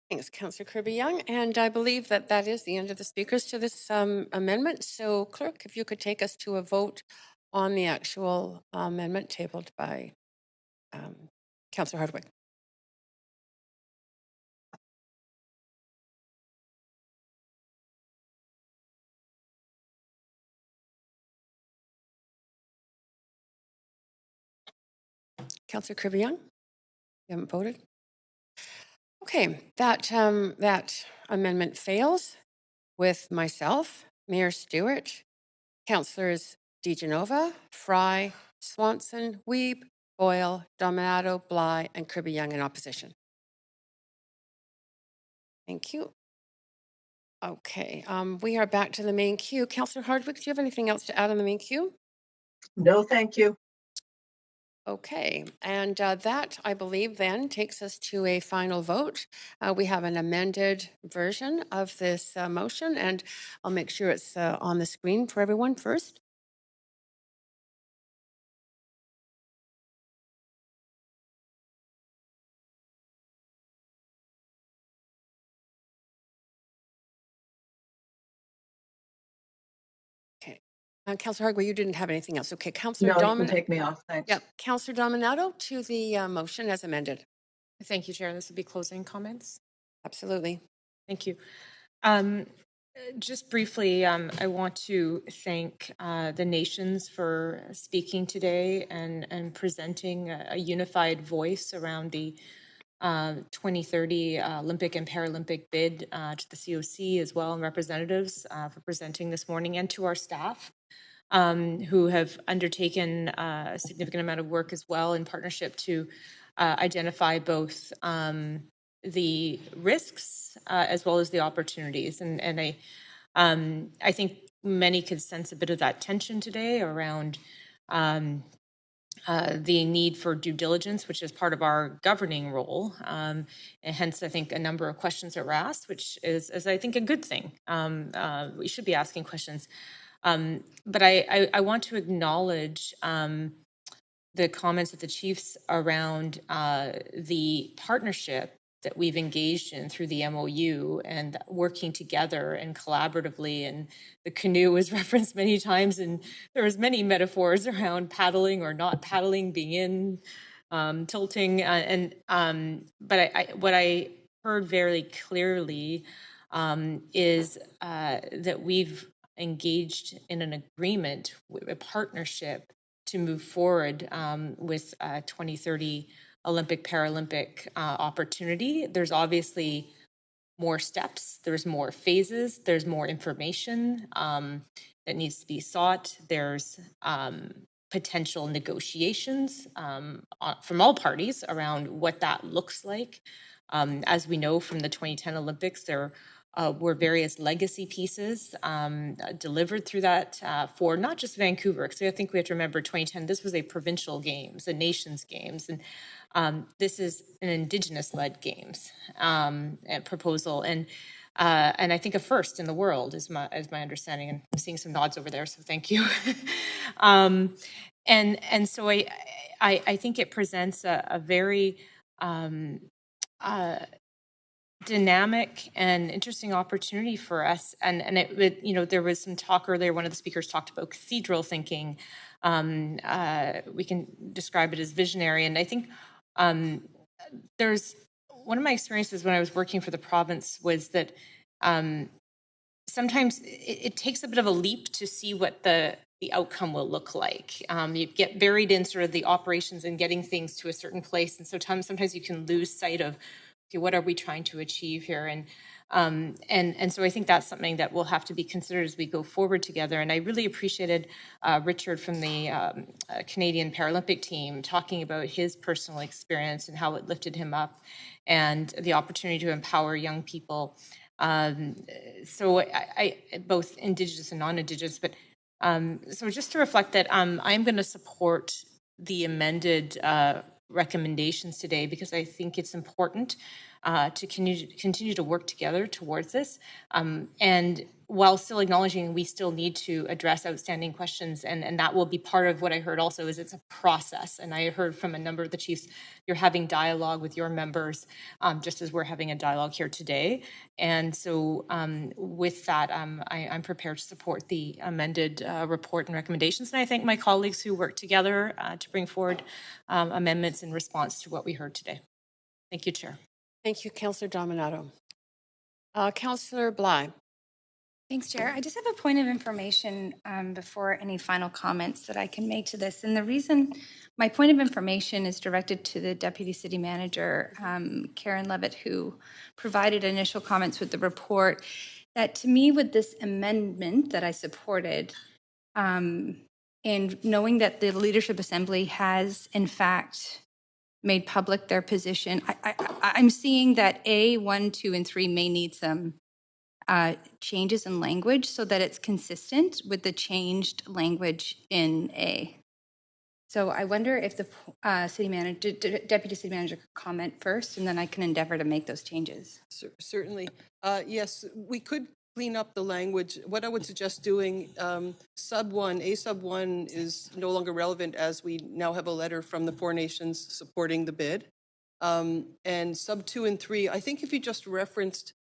Thanks, Councillor Kirby-Young. And I believe that is the end of the speakers to this amendment. So, Clerk, if you could take us to a vote on the actual amendment tabled by Councillor Hardwick. Councillor Kirby-Young? You haven't voted? Okay, that amendment fails with myself, Mayor Stewart, Councillors DeGenova, Fry, Swanson, Wiebe, Boyle, Dominato, Bly, and Kirby-Young in opposition. Thank you. Okay, we are back to the main queue. Councillor Hardwick, do you have anything else to add on the main queue? No, thank you. Okay, and that, I believe, then takes us to a final vote. We have an amended version of this motion, and I'll make sure it's on the screen for everyone first. Okay, Councillor Hardway, you didn't have anything else. Okay, Councillor No, you can Dominato. take me off. Thanks. Yep, Councillor Dominato to the motion as amended. Thank you, Chair. This will be closing comments. Absolutely. Thank you. Just briefly, I want to thank the nations for speaking today and presenting a unified voice around the 2030 Olympic and Paralympic bid to the COC as well, and representatives for presenting this morning, and to our staff who have undertaken a significant amount of work as well in partnership to identify both the risks as well as the opportunities. And I think many could sense a bit of that tension today around the need for due diligence, which is part of our governing role. And hence, I think a number of questions that were asked, which is I think, a good thing. We should be asking questions. But I want to acknowledge the comments of the chiefs around the partnership that we've engaged in through the MOU and working together and collaboratively. And the canoe was referenced many times, and there was many metaphors around paddling or not paddling, being in, tilting. But what I heard very clearly is that we've engaged in an agreement, a partnership to move forward with 2030 Olympic Paralympic opportunity. There's obviously more steps, there's more phases, there's more information that needs to be sought. There's potential negotiations from all parties around what that looks like. As we know from the 2010 Olympics, there were various legacy pieces delivered through that for not just Vancouver, because I think we have to remember 2010, this was a provincial games, a nation's games, and this is an Indigenous-led games proposal, and I think a first in the world is my understanding, and I'm seeing some nods over there, so thank you. And so I think it presents a very dynamic and interesting opportunity for us. And it, there was some talk earlier, one of the speakers talked about cathedral thinking. We can describe it as visionary. And I think there's one of my experiences when I was working for the province was that sometimes it takes a bit of a leap to see what the outcome will look like. You get buried in sort of the operations and getting things to a certain place. And so sometimes you can lose sight of, okay, what are we trying to achieve here? And so I think that's something that will have to be considered as we go forward together. And I really appreciated Richard from the Canadian Paralympic team talking about his personal experience and how it lifted him up and the opportunity to empower young people. So I both Indigenous and non-Indigenous, but so just to reflect that I'm going to support the amended recommendations today because I think it's important to continue to work together towards this, and while still acknowledging we still need to address outstanding questions, and that will be part of what I heard also is it's a process, and I heard from a number of the chiefs you're having dialogue with your members just as we're having a dialogue here today, and so with that I'm prepared to support the amended report and recommendations, and I thank my colleagues who worked together to bring forward amendments in response to what we heard today. Thank you, Chair. Thank you, Councillor Dominato. Councillor Bly. Thanks, Chair. I just have a point of information before any final comments that I can make to this. And the reason my point of information is directed to the Deputy City Manager, Karen Levitt, who provided initial comments with the report, that to me with this amendment that I supported, and knowing that the Leadership Assembly has in fact made public their position, I'm seeing that A, 1, 2, and 3 may need some changes in language so that it's consistent with the changed language in A. So I wonder if the Deputy City Manager could comment first, and then I can endeavor to make those changes. Certainly. Yes, we could clean up the language. What I would suggest doing, sub 1, A sub 1 is no longer relevant as we now have a letter from the 4 nations supporting the bid. And sub 2 and 3, I think if you just referenced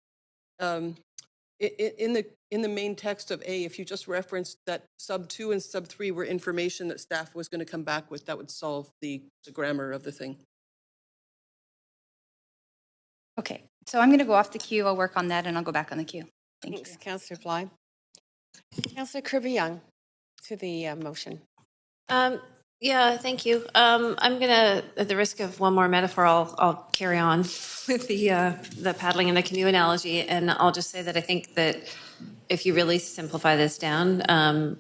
In the main text of A, if you just referenced that sub 2 and sub 3 were information that staff was going to come back with, that would solve the grammar of the thing. Okay, so I'm going to go off the queue. I'll work on that and I'll go back on the queue. Thanks, Councillor Bly. Councillor Kirby-Young to the motion. Yeah, thank you. I'm gonna, at the risk of one more metaphor, I'll carry on with the paddling in the canoe analogy, and I'll just say that I think that if you really simplify this down,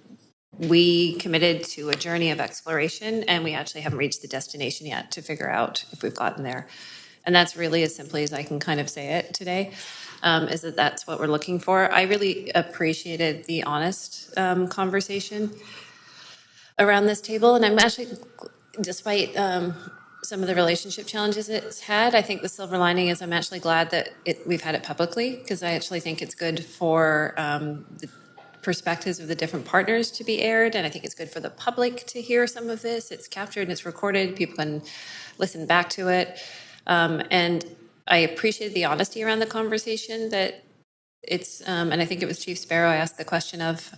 we committed to a journey of exploration, and we actually haven't reached the destination yet to figure out if we've gotten there. And that's really as simply as I can kind of say it today, is that that's what we're looking for. I really appreciated the honest conversation around this table, and I'm actually, despite some of the relationship challenges it's had, I think the silver lining is I'm actually glad that we've had it publicly, because I actually think it's good for the perspectives of the different partners to be aired, and I think it's good for the public to hear some of this. It's captured and it's recorded. People can listen back to it, and I appreciate the honesty around the conversation that it's, and I think it was Chief Sparrow I asked the question of,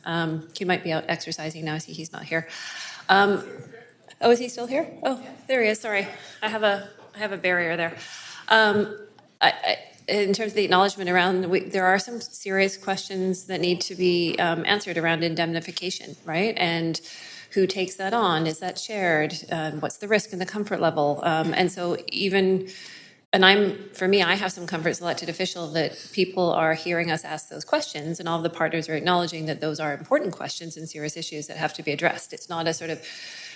he might be out exercising now, I see he's not here. Oh, is he still here? Oh, there he is, sorry. I have a barrier there. In terms of the acknowledgement around, there are some serious questions that need to be answered around indemnification, right? And who takes that on? Is that shared? What's the risk and the comfort level? And so even, and for me, I have some comfort as elected official that people are hearing us ask those questions, and all of the partners are acknowledging that those are important questions and serious issues that have to be addressed. It's not a sort of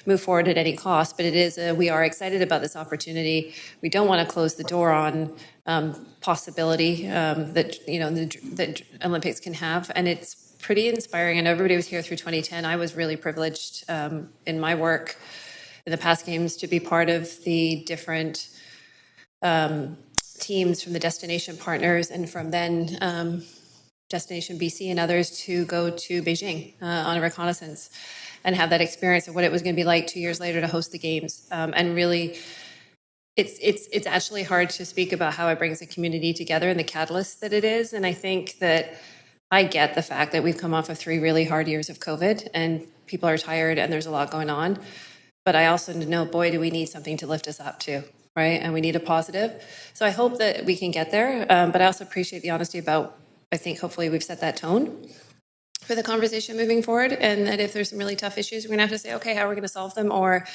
move forward at any cost, but it is we are excited about this opportunity. We don't want to close the door on possibility that that Olympics can have, and it's pretty inspiring. I know everybody was here through 2010. I was really privileged in my work in the past games to be part of the different teams from the destination partners and from then Destination BC and others to go to Beijing on a reconnaissance and have that experience of what it was going to be like 2 years later to host the games. And really, it's actually hard to speak about how it brings the community together and the catalyst that it is. And I think that I get the fact that we've come off of 3 really hard years of COVID and people are tired and there's a lot going on. But I also know, boy, do we need something to lift us up too, right? And we need a positive. So I hope that we can get there. But I also appreciate the honesty about, I think hopefully we've set that tone for the conversation moving forward. And that if there's some really tough issues, we're gonna have to say, okay, how are we gonna solve them? Or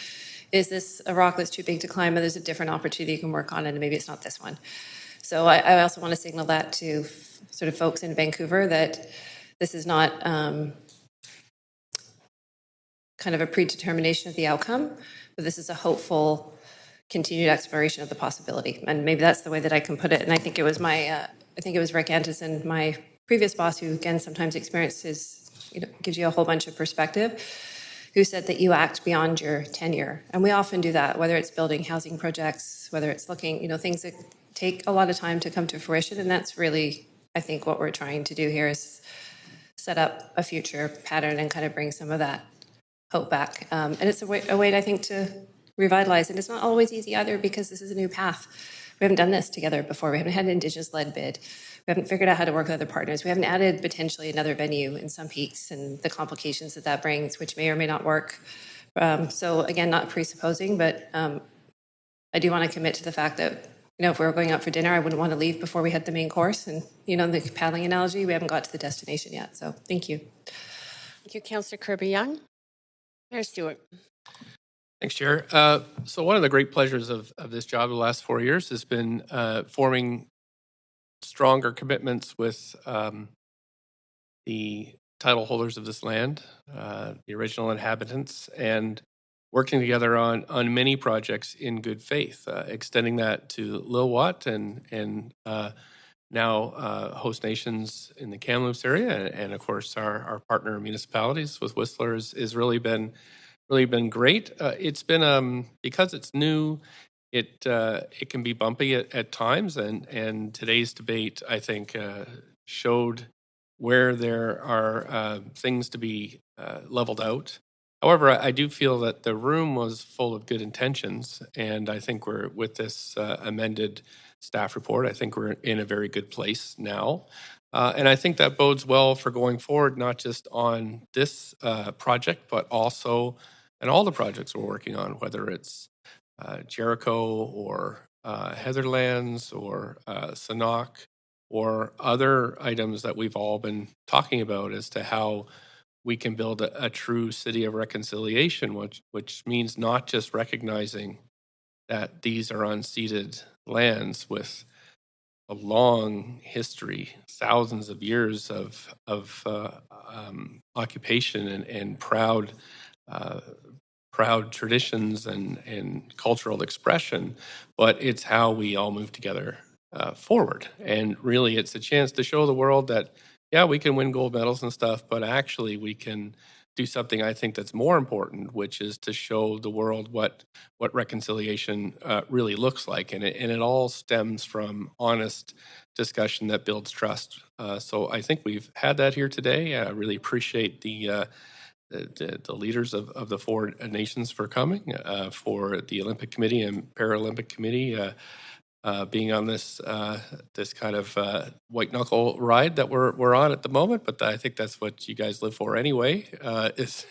is this a rock that's too big to climb and there's a different opportunity you can work on and maybe it's not this one. So I also want to signal that to sort of folks in Vancouver that this is not kind of a predetermination of the outcome, but this is a hopeful continued exploration of the possibility. And maybe that's the way that I can put it. And I think it was I think it was Rick Anderson, my previous boss, who again sometimes experiences, gives you a whole bunch of perspective, who said that you act beyond your tenure. And we often do that, whether it's building housing projects, whether it's looking, things that take a lot of time to come to fruition. And that's really, I think, what we're trying to do here is set up a future pattern and kind of bring some of that hope back. And it's a way, I think, to revitalize. And it's not always easy either, because this is a new path. We haven't done this together before. We haven't had an Indigenous-led bid. We haven't figured out how to work with other partners. We haven't added potentially another venue in some peaks and the complications that brings, which may or may not work. So again, not presupposing, but I do want to commit to the fact that, if we were going out for dinner, I wouldn't want to leave before we had the main course. And, the paddling analogy, we haven't got to the destination yet. So thank you. Thank you, Councillor Kirby-Young. Mayor Stewart. Thanks, Chair. So one of the great pleasures of this job the last 4 years has been forming stronger commitments with the title holders of this land, the original inhabitants, and working together on many projects in good faith, extending that to Lilwat and now host nations in the Kamloops area, and of course our partner municipalities with Whistler has really been great. It's been because it's new, it can be bumpy at times, and today's debate, I think, showed where there are things to be leveled out. However, I do feel that the room was full of good intentions, and I think we're, with this amended staff report, I think we're in a very good place now. And I think that bodes well for going forward, not just on this project, but also in all the projects we're working on, whether it's Jericho or Heatherlands or Sanok or other items that we've all been talking about as to how we can build a true city of reconciliation, which means not just recognizing that these are unceded lands with a long history, thousands of years of occupation and proud traditions and cultural expression, but it's how we all move together forward. And really, it's a chance to show the world that, yeah, we can win gold medals and stuff, but actually we can do something I think that's more important, which is to show the world what reconciliation really looks like. And it all stems from honest discussion that builds trust. So I think we've had that here today. I really appreciate the leaders of the four nations for coming, for the Olympic Committee and Paralympic Committee being on this this kind of white knuckle ride that we're on at the moment. But I think that's what you guys live for anyway, is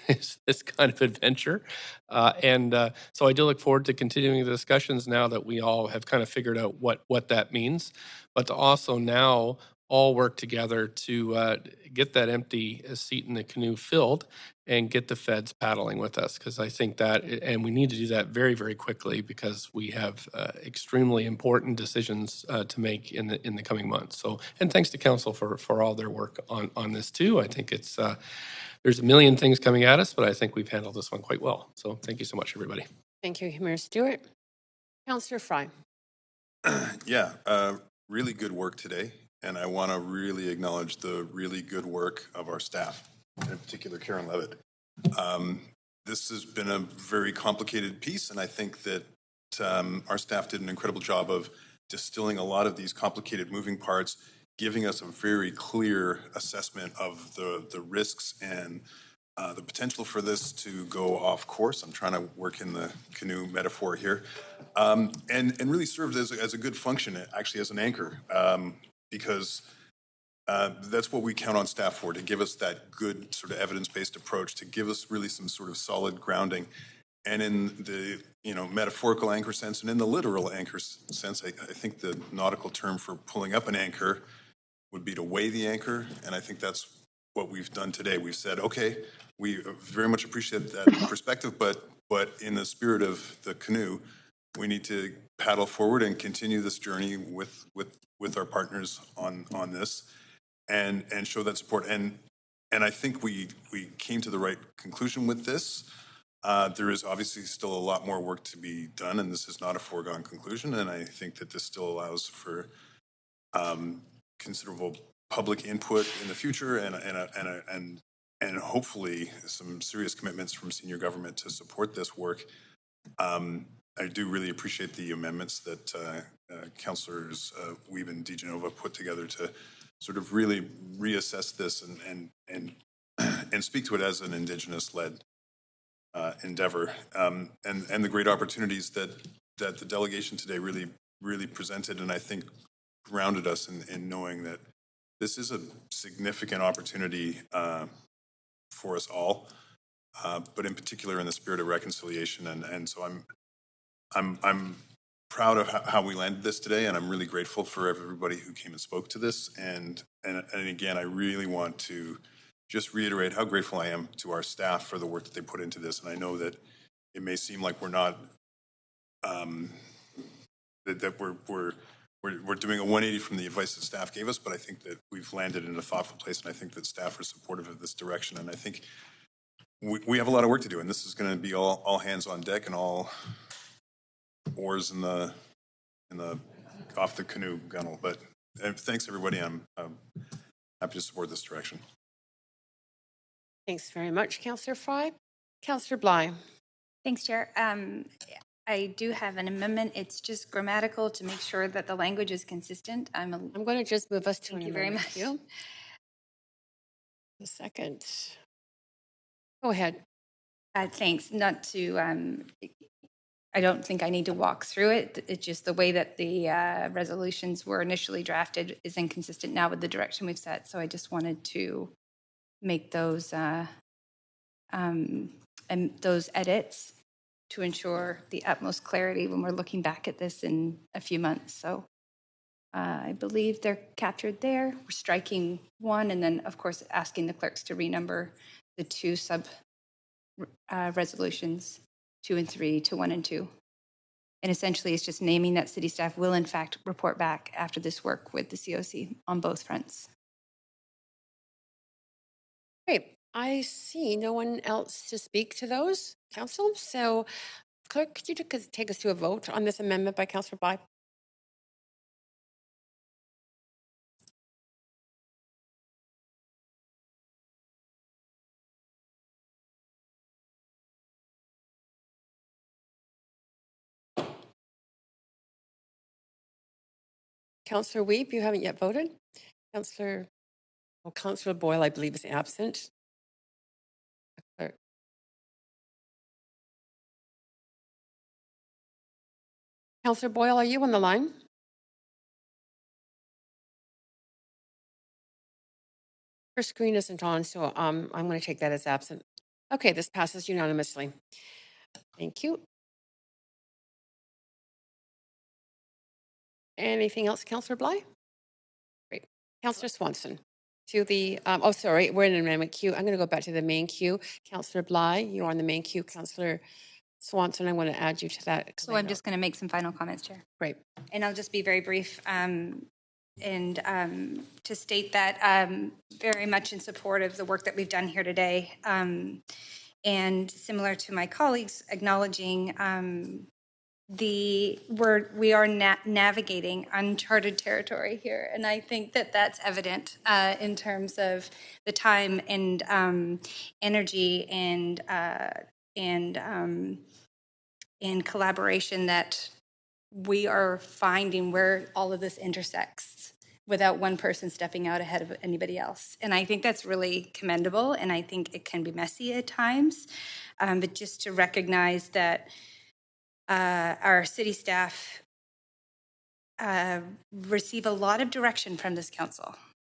this kind of adventure. So I do look forward to continuing the discussions now that we all have kind of figured out what that means, but to also now all work together to get that empty seat in the canoe filled and get the feds paddling with us, because I think that, and we need to do that very, very quickly, because we have extremely important decisions to make in the coming months. So, and thanks to council for all their work on this too. I think it's there's a million things coming at us, but I think we've handled this one quite well. So thank you so much, everybody. Thank you, Mayor Stewart. Councillor Fry. Yeah, really good work today. And I want to really acknowledge the really good work of our staff, in particular Karen Levitt. This has been a very complicated piece, and I think that our staff did an incredible job of distilling a lot of these complicated moving parts, giving us a very clear assessment of the risks and the potential for this to go off course. I'm trying to work in the canoe metaphor here, and really served as a good function, actually as an anchor, because that's what we count on staff for, to give us that good sort of evidence-based approach, to give us really some sort of solid grounding. And in the metaphorical anchor sense and in the literal anchor sense, I think the nautical term for pulling up an anchor would be to weigh the anchor. And I think that's what we've done today. We've said, okay, we very much appreciate that perspective, but in the spirit of the canoe, we need to paddle forward and continue this journey with our partners on this, and show that support. And I think we came to the right conclusion with this. There is obviously still a lot more work to be done, and this is not a foregone conclusion. And I think that this still allows for considerable public input in the future, and hopefully some serious commitments from senior government to support this work. I do really appreciate the amendments that councillors Wiebe and DeGenova put together to sort of really reassess this and speak to it as an Indigenous-led endeavor, and the great opportunities that the delegation today really presented, and I think grounded us in knowing that this is a significant opportunity for us all, but in particular in the spirit of reconciliation, and so I'm proud of how we landed this today, and I'm really grateful for everybody who came and spoke to this. And again, I really want to just reiterate how grateful I am to our staff for the work that they put into this. And I know that it may seem like we're not that we're doing a 180 from the advice that staff gave us, but I think that we've landed in a thoughtful place, and I think that staff are supportive of this direction. And I think we have a lot of work to do, and this is going to be all hands on deck and all oars in the off the canoe gunnel. But thanks everybody. I'm happy to support this direction. Thanks very much, Councillor Fry. Councillor Bly. Thanks, Chair. I do have an amendment. It's just grammatical to make sure that the language is consistent. I'm going to just move us to Thank you very much. A second. Go ahead. Thanks. Not to I don't think I need to walk through it. It's just the way that the resolutions were initially drafted is inconsistent now with the direction we've set. So I just wanted to make those those edits to ensure the utmost clarity when we're looking back at this in a few months. So I believe they're captured there. We're striking one, and then, of course, asking the clerks to renumber the two sub resolutions, 2 and 3, to 1 and 2. And essentially, it's just naming that city staff will, in fact, report back after this work with the COC on both fronts. Great. I see no one else to speak to those, Council. So, Clerk, could you take us to a vote on this amendment by Councillor Bly? Councillor Weep, you haven't yet voted. Councillor Boyle, I believe, is absent. Clerk. Councillor Boyle, are you on the line? Her screen isn't on, so I'm going to take that as absent. Okay, this passes unanimously. Thank you. Anything else, Councillor Bly? Great. Councillor Swanson. To the, oh, sorry, we're in an amendment queue. I'm going to go back to the main queue. Councillor Bly, you're on the main queue. Councillor Swanson, I want to add you to that. So I'm just going to make some final comments, Chair. Great. And I'll just be very brief and to state that very much in support of the work that we've done here today. And similar to my colleagues, acknowledging we are navigating uncharted territory here, and I think that that's evident in terms of the time and energy and collaboration that we are finding where all of this intersects without one person stepping out ahead of anybody else. And I think that's really commendable, and I think it can be messy at times, but just to recognize that our city staff receive a lot of direction from this council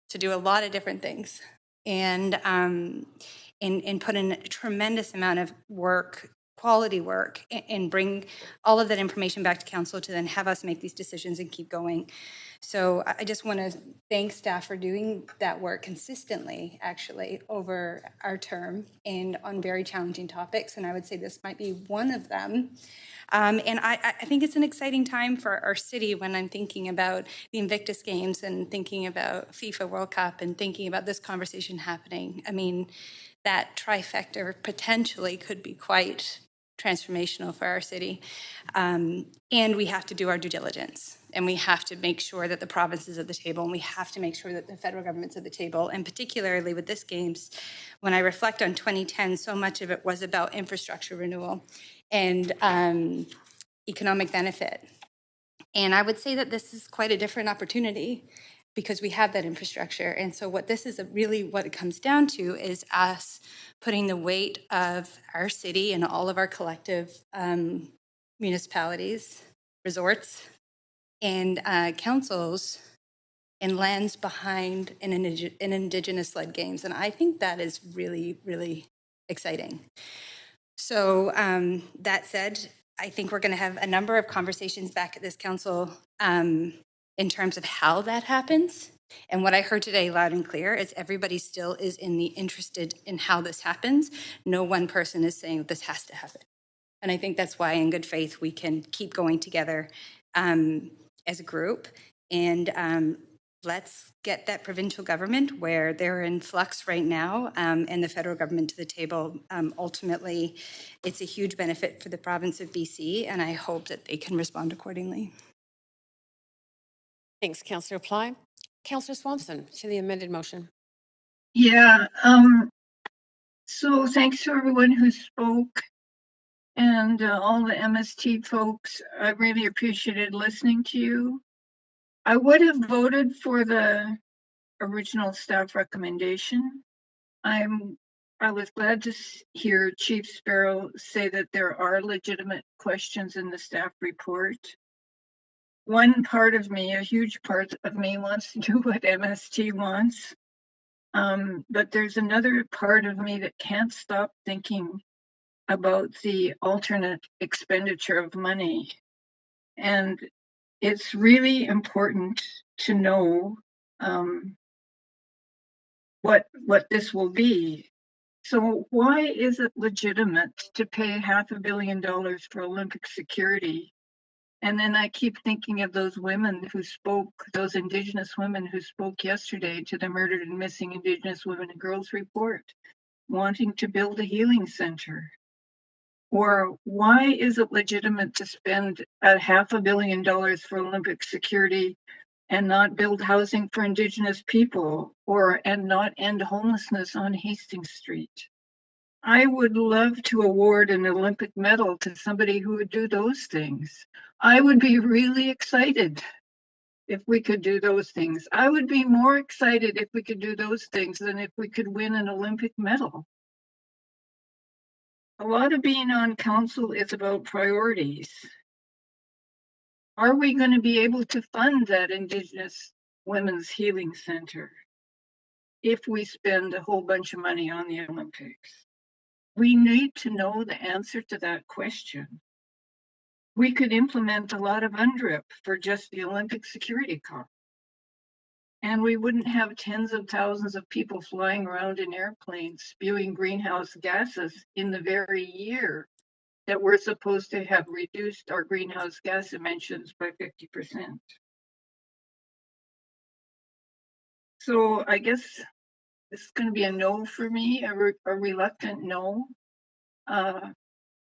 to do a lot of different things, and put in a tremendous amount of work, quality work, and bring all of that information back to council to then have us make these decisions and keep going. So I just want to thank staff for doing that work consistently, actually, over our term and on very challenging topics. And I would say this might be one of them. And I think it's an exciting time for our city when I'm thinking about the Invictus Games and thinking about FIFA World Cup and thinking about this conversation happening. I mean, that trifecta potentially could be quite transformational for our city. And we have to do our due diligence, and we have to make sure that the province is at the table, and we have to make sure that the federal government's at the table. And particularly with this Games, when I reflect on 2010, so much of it was about infrastructure renewal and economic benefit. And I would say that this is quite a different opportunity because we have that infrastructure. And so what this is really what it comes down to is us putting the weight of our city and all of our collective municipalities, resorts, and councils and lands behind an Indigenous-led Games. And I think that is really, really exciting. So that said, I think we're going to have a number of conversations back at this council in terms of how that happens. And what I heard today loud and clear is everybody still is interested in how this happens. No one person is saying this has to happen. And I think that's why in good faith we can keep going together as a group. And let's get that provincial government where they're in flux right now and the federal government to the table. Ultimately, it's a huge benefit for the province of BC, and I hope that they can respond accordingly. Thanks, Councillor Ply. Councillor Swanson, to the amended motion. Yeah, so thanks to everyone who spoke and all the MST folks. I really appreciated listening to you. I would have voted for the original staff recommendation. I'm I was glad to hear Chief Sparrow say that there are legitimate questions in the staff report. One part of me, a huge part of me, wants to do what MST wants. But there's another part of me that can't stop thinking about the alternate expenditure of money. And it's really important to know what this will be. So why is it legitimate to pay $500 million for Olympic security? And then I keep thinking of those women who spoke, those Indigenous women who spoke yesterday to the Murdered and Missing Indigenous Women and Girls report, wanting to build a healing center. Or why is it legitimate to spend $500 million for Olympic security and not build housing for Indigenous people, and not end homelessness on Hastings Street? I would love to award an Olympic medal to somebody who would do those things. I would be really excited if we could do those things. I would be more excited if we could do those things than if we could win an Olympic medal. A lot of being on council is about priorities. Are we going to be able to fund that Indigenous Women's Healing Center if we spend a whole bunch of money on the Olympics? We need to know the answer to that question. We could implement a lot of UNDRIP for just the Olympic security cost. And we wouldn't have tens of thousands of people flying around in airplanes spewing greenhouse gases in the very year that we're supposed to have reduced our greenhouse gas emissions by 50%. So I guess it's going to be a no for me, a reluctant no,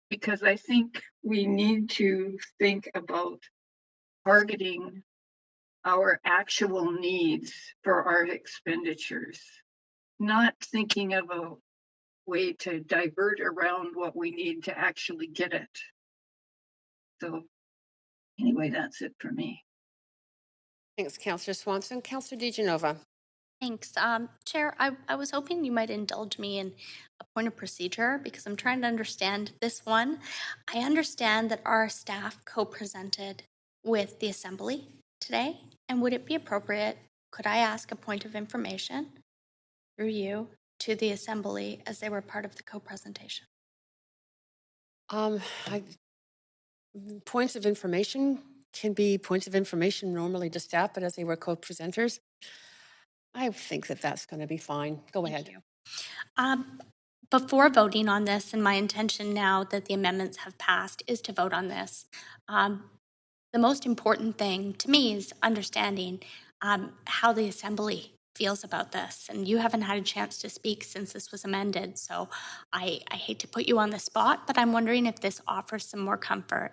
because I think we need to think about targeting our actual needs for our expenditures, not thinking of a way to divert around what we need to actually get it. So anyway, that's it for me. Thanks, Councillor Swanson. Councillor DeGenova. Thanks. Chair, I was hoping you might indulge me in a point of procedure because I'm trying to understand this one. I understand that our staff co-presented with the Assembly today, and would it be appropriate, could I ask a point of information through you to the Assembly as they were part of the co-presentation? Points of information can be points of information normally to staff, but as they were co-presenters, I think that that's going to be fine. Go ahead. Before voting on this, and my intention now that the amendments have passed is to vote on this, the most important thing to me is understanding how the Assembly feels about this. And you haven't had a chance to speak since this was amended, so I hate to put you on the spot, but I'm wondering if this offers some more comfort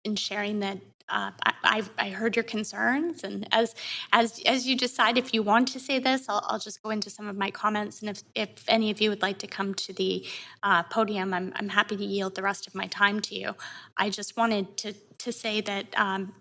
in sharing that. I heard your concerns, and as you decide if you want to say this, I'll just go into some of my comments. And if any of you would like to come to the podium, I'm happy to yield the rest of my time to you. I just wanted to say that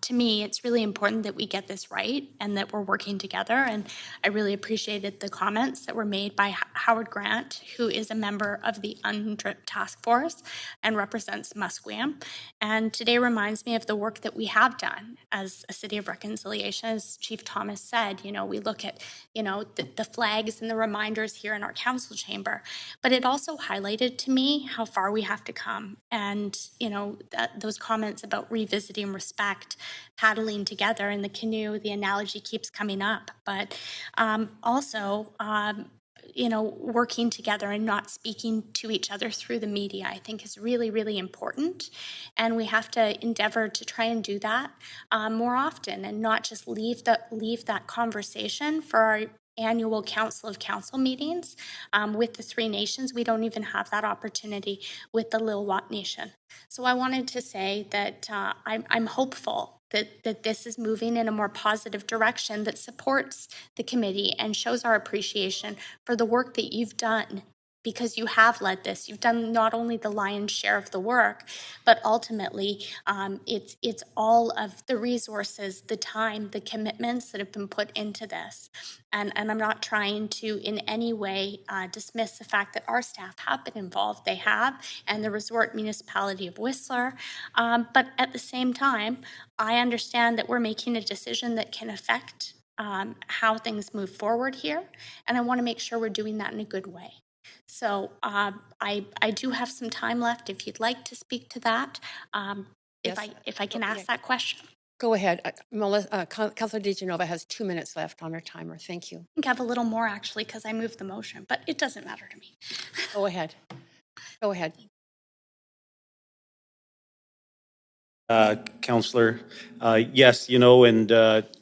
to me, it's really important that we get this right and that we're working together. And I really appreciated the comments that were made by Howard Grant, who is a member of the UNDRIP task force and represents Musqueam. And today reminds me of the work that we have done as a City of Reconciliation. As Chief Thomas said, we look at, the flags and the reminders here in our council chamber, but it also highlighted to me how far we have to come. And, those comments about revisiting respect, paddling together in the canoe, the analogy keeps coming up, but also, working together and not speaking to each other through the media, I think is really, really important. And we have to endeavor to try and do that more often and not just leave that conversation for our annual Council of Council meetings with the Three Nations. We don't even have that opportunity with the Lil'wat Nation. So I wanted to say that I'm hopeful that this is moving in a more positive direction that supports the committee and shows our appreciation for the work that you've done because you have led this. You've done not only the lion's share of the work, but ultimately it's all of the resources, the time, the commitments that have been put into this. And I'm not trying to in any way dismiss the fact that our staff have been involved. They have, and the resort municipality of Whistler. But at the same time, I understand that we're making a decision that can affect how things move forward here. And I want to make sure we're doing that in a good way. So I do have some time left if you'd like to speak to that. Yes. If I can ask that question. Go ahead. Councillor DiGenova has 2 minutes left on her timer. Thank you. I think I have a little more actually because I moved the motion, but it doesn't matter to me. Go ahead. Go ahead. Councillor, yes, and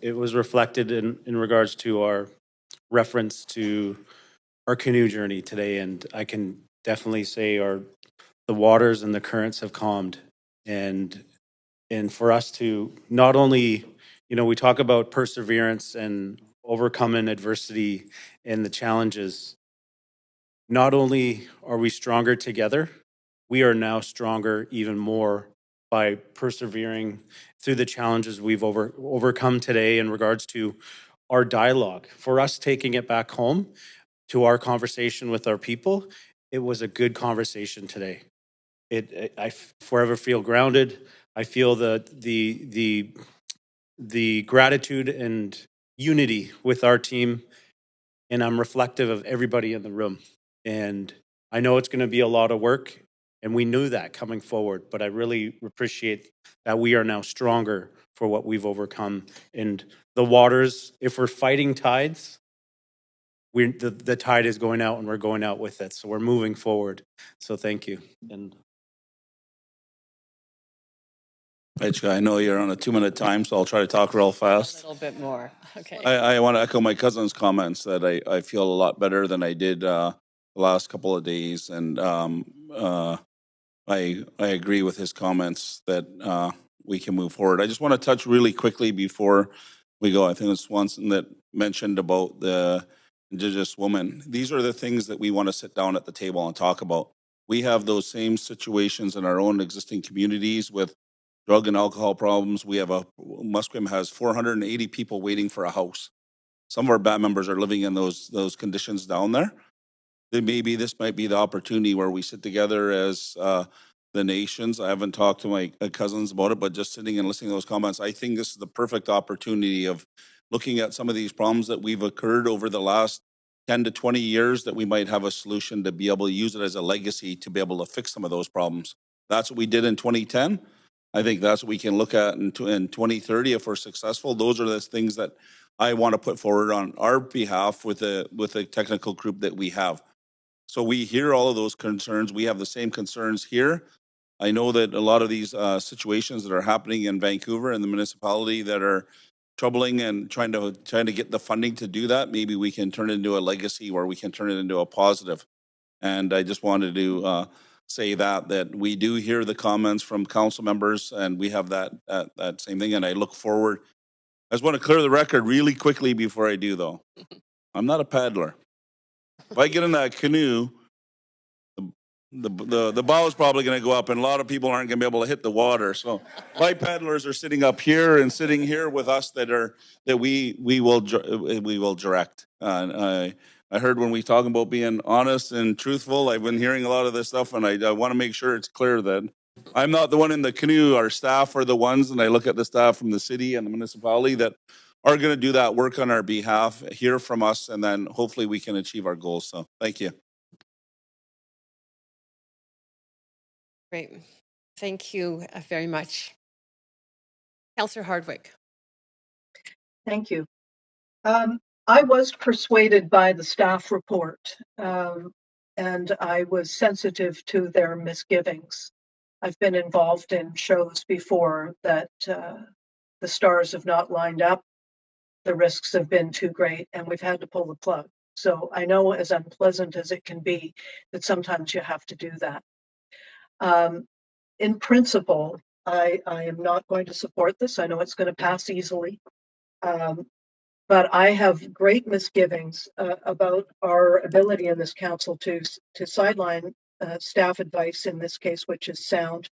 it was reflected in regards to our reference to our canoe journey today, and I can definitely say the waters and the currents have calmed, and for us to not only, we talk about perseverance and overcoming adversity and the challenges. Not only are we stronger together, we are now stronger even more by persevering through the challenges we've overcome today in regards to our dialogue. For us taking it back home to our conversation with our people, it was a good conversation today. I forever feel grounded. I feel the gratitude and unity with our team, and I'm reflective of everybody in the room. And I know it's going to be a lot of work, and we knew that coming forward, but I really appreciate that we are now stronger for what we've overcome. And the waters, if we're fighting tides, the tide is going out and we're going out with it. So we're moving forward. So thank you. And I know you're on a 2-minute time, so I'll try to talk real fast. A little bit more. Okay. I want to echo my cousin's comments that I feel a lot better than I did the last couple of days. And I agree with his comments that we can move forward. I just want to touch really quickly before we go. I think it's Swanson that mentioned about the Indigenous woman. These are the things that we want to sit down at the table and talk about. We have those same situations in our own existing communities with drug and alcohol problems. We have Musqueam has 480 people waiting for a house. Some of our BAT members are living in those conditions down there. Then maybe this might be the opportunity where we sit together as the nations. I haven't talked to my cousins about it, but just sitting and listening to those comments, I think this is the perfect opportunity of looking at some of these problems that we've occurred over the last 10 to 20 years, that we might have a solution to be able to use it as a legacy to be able to fix some of those problems. That's what we did in 2010. I think that's what we can look at in 2030 if we're successful. Those are the things that I want to put forward on our behalf with the technical group that we have. So we hear all of those concerns. We have the same concerns here. I know that a lot of these situations that are happening in Vancouver and the municipality that are troubling and trying to get the funding to do that, maybe we can turn it into a legacy where we can turn it into a positive. And I just wanted to say that we do hear the comments from council members, and we have that same thing. And I look forward. I just want to clear the record really quickly before I do, though. I'm not a paddler. If I get in that canoe, the bow is probably going to go up, and a lot of people aren't going to be able to hit the water. So my paddlers are sitting up here and sitting here with us that we will direct. I heard when we talk about being honest and truthful, I've been hearing a lot of this stuff, and I want to make sure it's clear that I'm not the one in the canoe. Our staff are the ones, and I look at the staff from the city and the municipality that are going to do that work on our behalf, hear from us, and then hopefully we can achieve our goals. So thank you. Great. Thank you very much. Councillor Hardwick. Thank you. I was persuaded by the staff report, and I was sensitive to their misgivings. I've been involved in shows before that the stars have not lined up, the risks have been too great, and we've had to pull the plug. So I know, as unpleasant as it can be, that sometimes you have to do that. In principle, I am not going to support this. I know it's going to pass easily. but I have great misgivings about our ability in this council to sideline staff advice in this case, which is sound.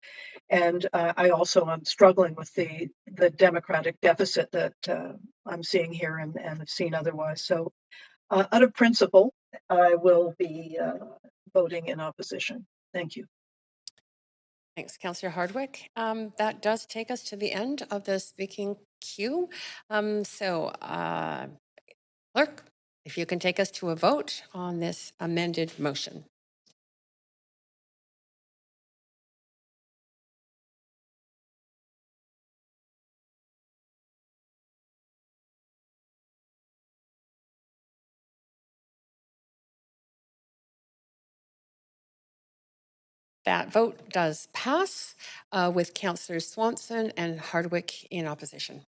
And I also am struggling with the democratic deficit that I'm seeing here and have seen otherwise. So out of principle, I will be voting in opposition. Thank you. Thanks, Councillor Hardwick. That does take us to the end of the speaking queue. Clerk, if you can take us to a vote on this amended motion. That vote does pass with Councillors Swanson and Hardwick in opposition.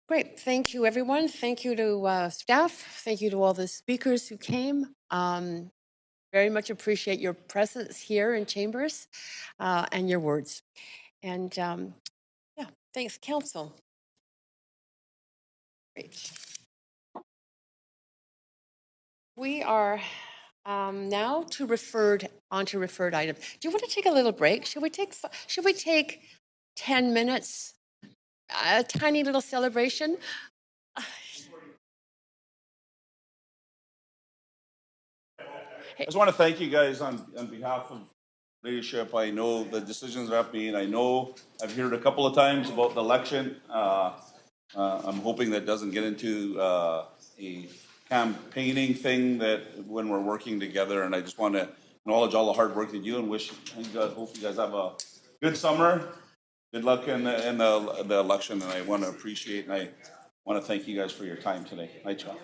Great. Thank you, everyone. Thank you to staff. Thank you to all the speakers who came. Very much appreciate your presence here in Chambers and your words. And yeah, thanks, Council. Great. We are now to referred items. Do you want to take a little break? Should we take 10 minutes? A tiny little celebration. I just want to thank you guys on behalf of leadership. I know the decisions are being, I know I've heard a couple of times about the election. I'm hoping that doesn't get into a campaigning thing that when we're working together, and I just want to acknowledge all the hard work that you and hope you guys have a good summer. Good luck in the election, and I want to appreciate and I want to thank you guys for your time today. Night, y'all.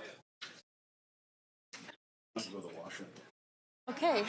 Okay.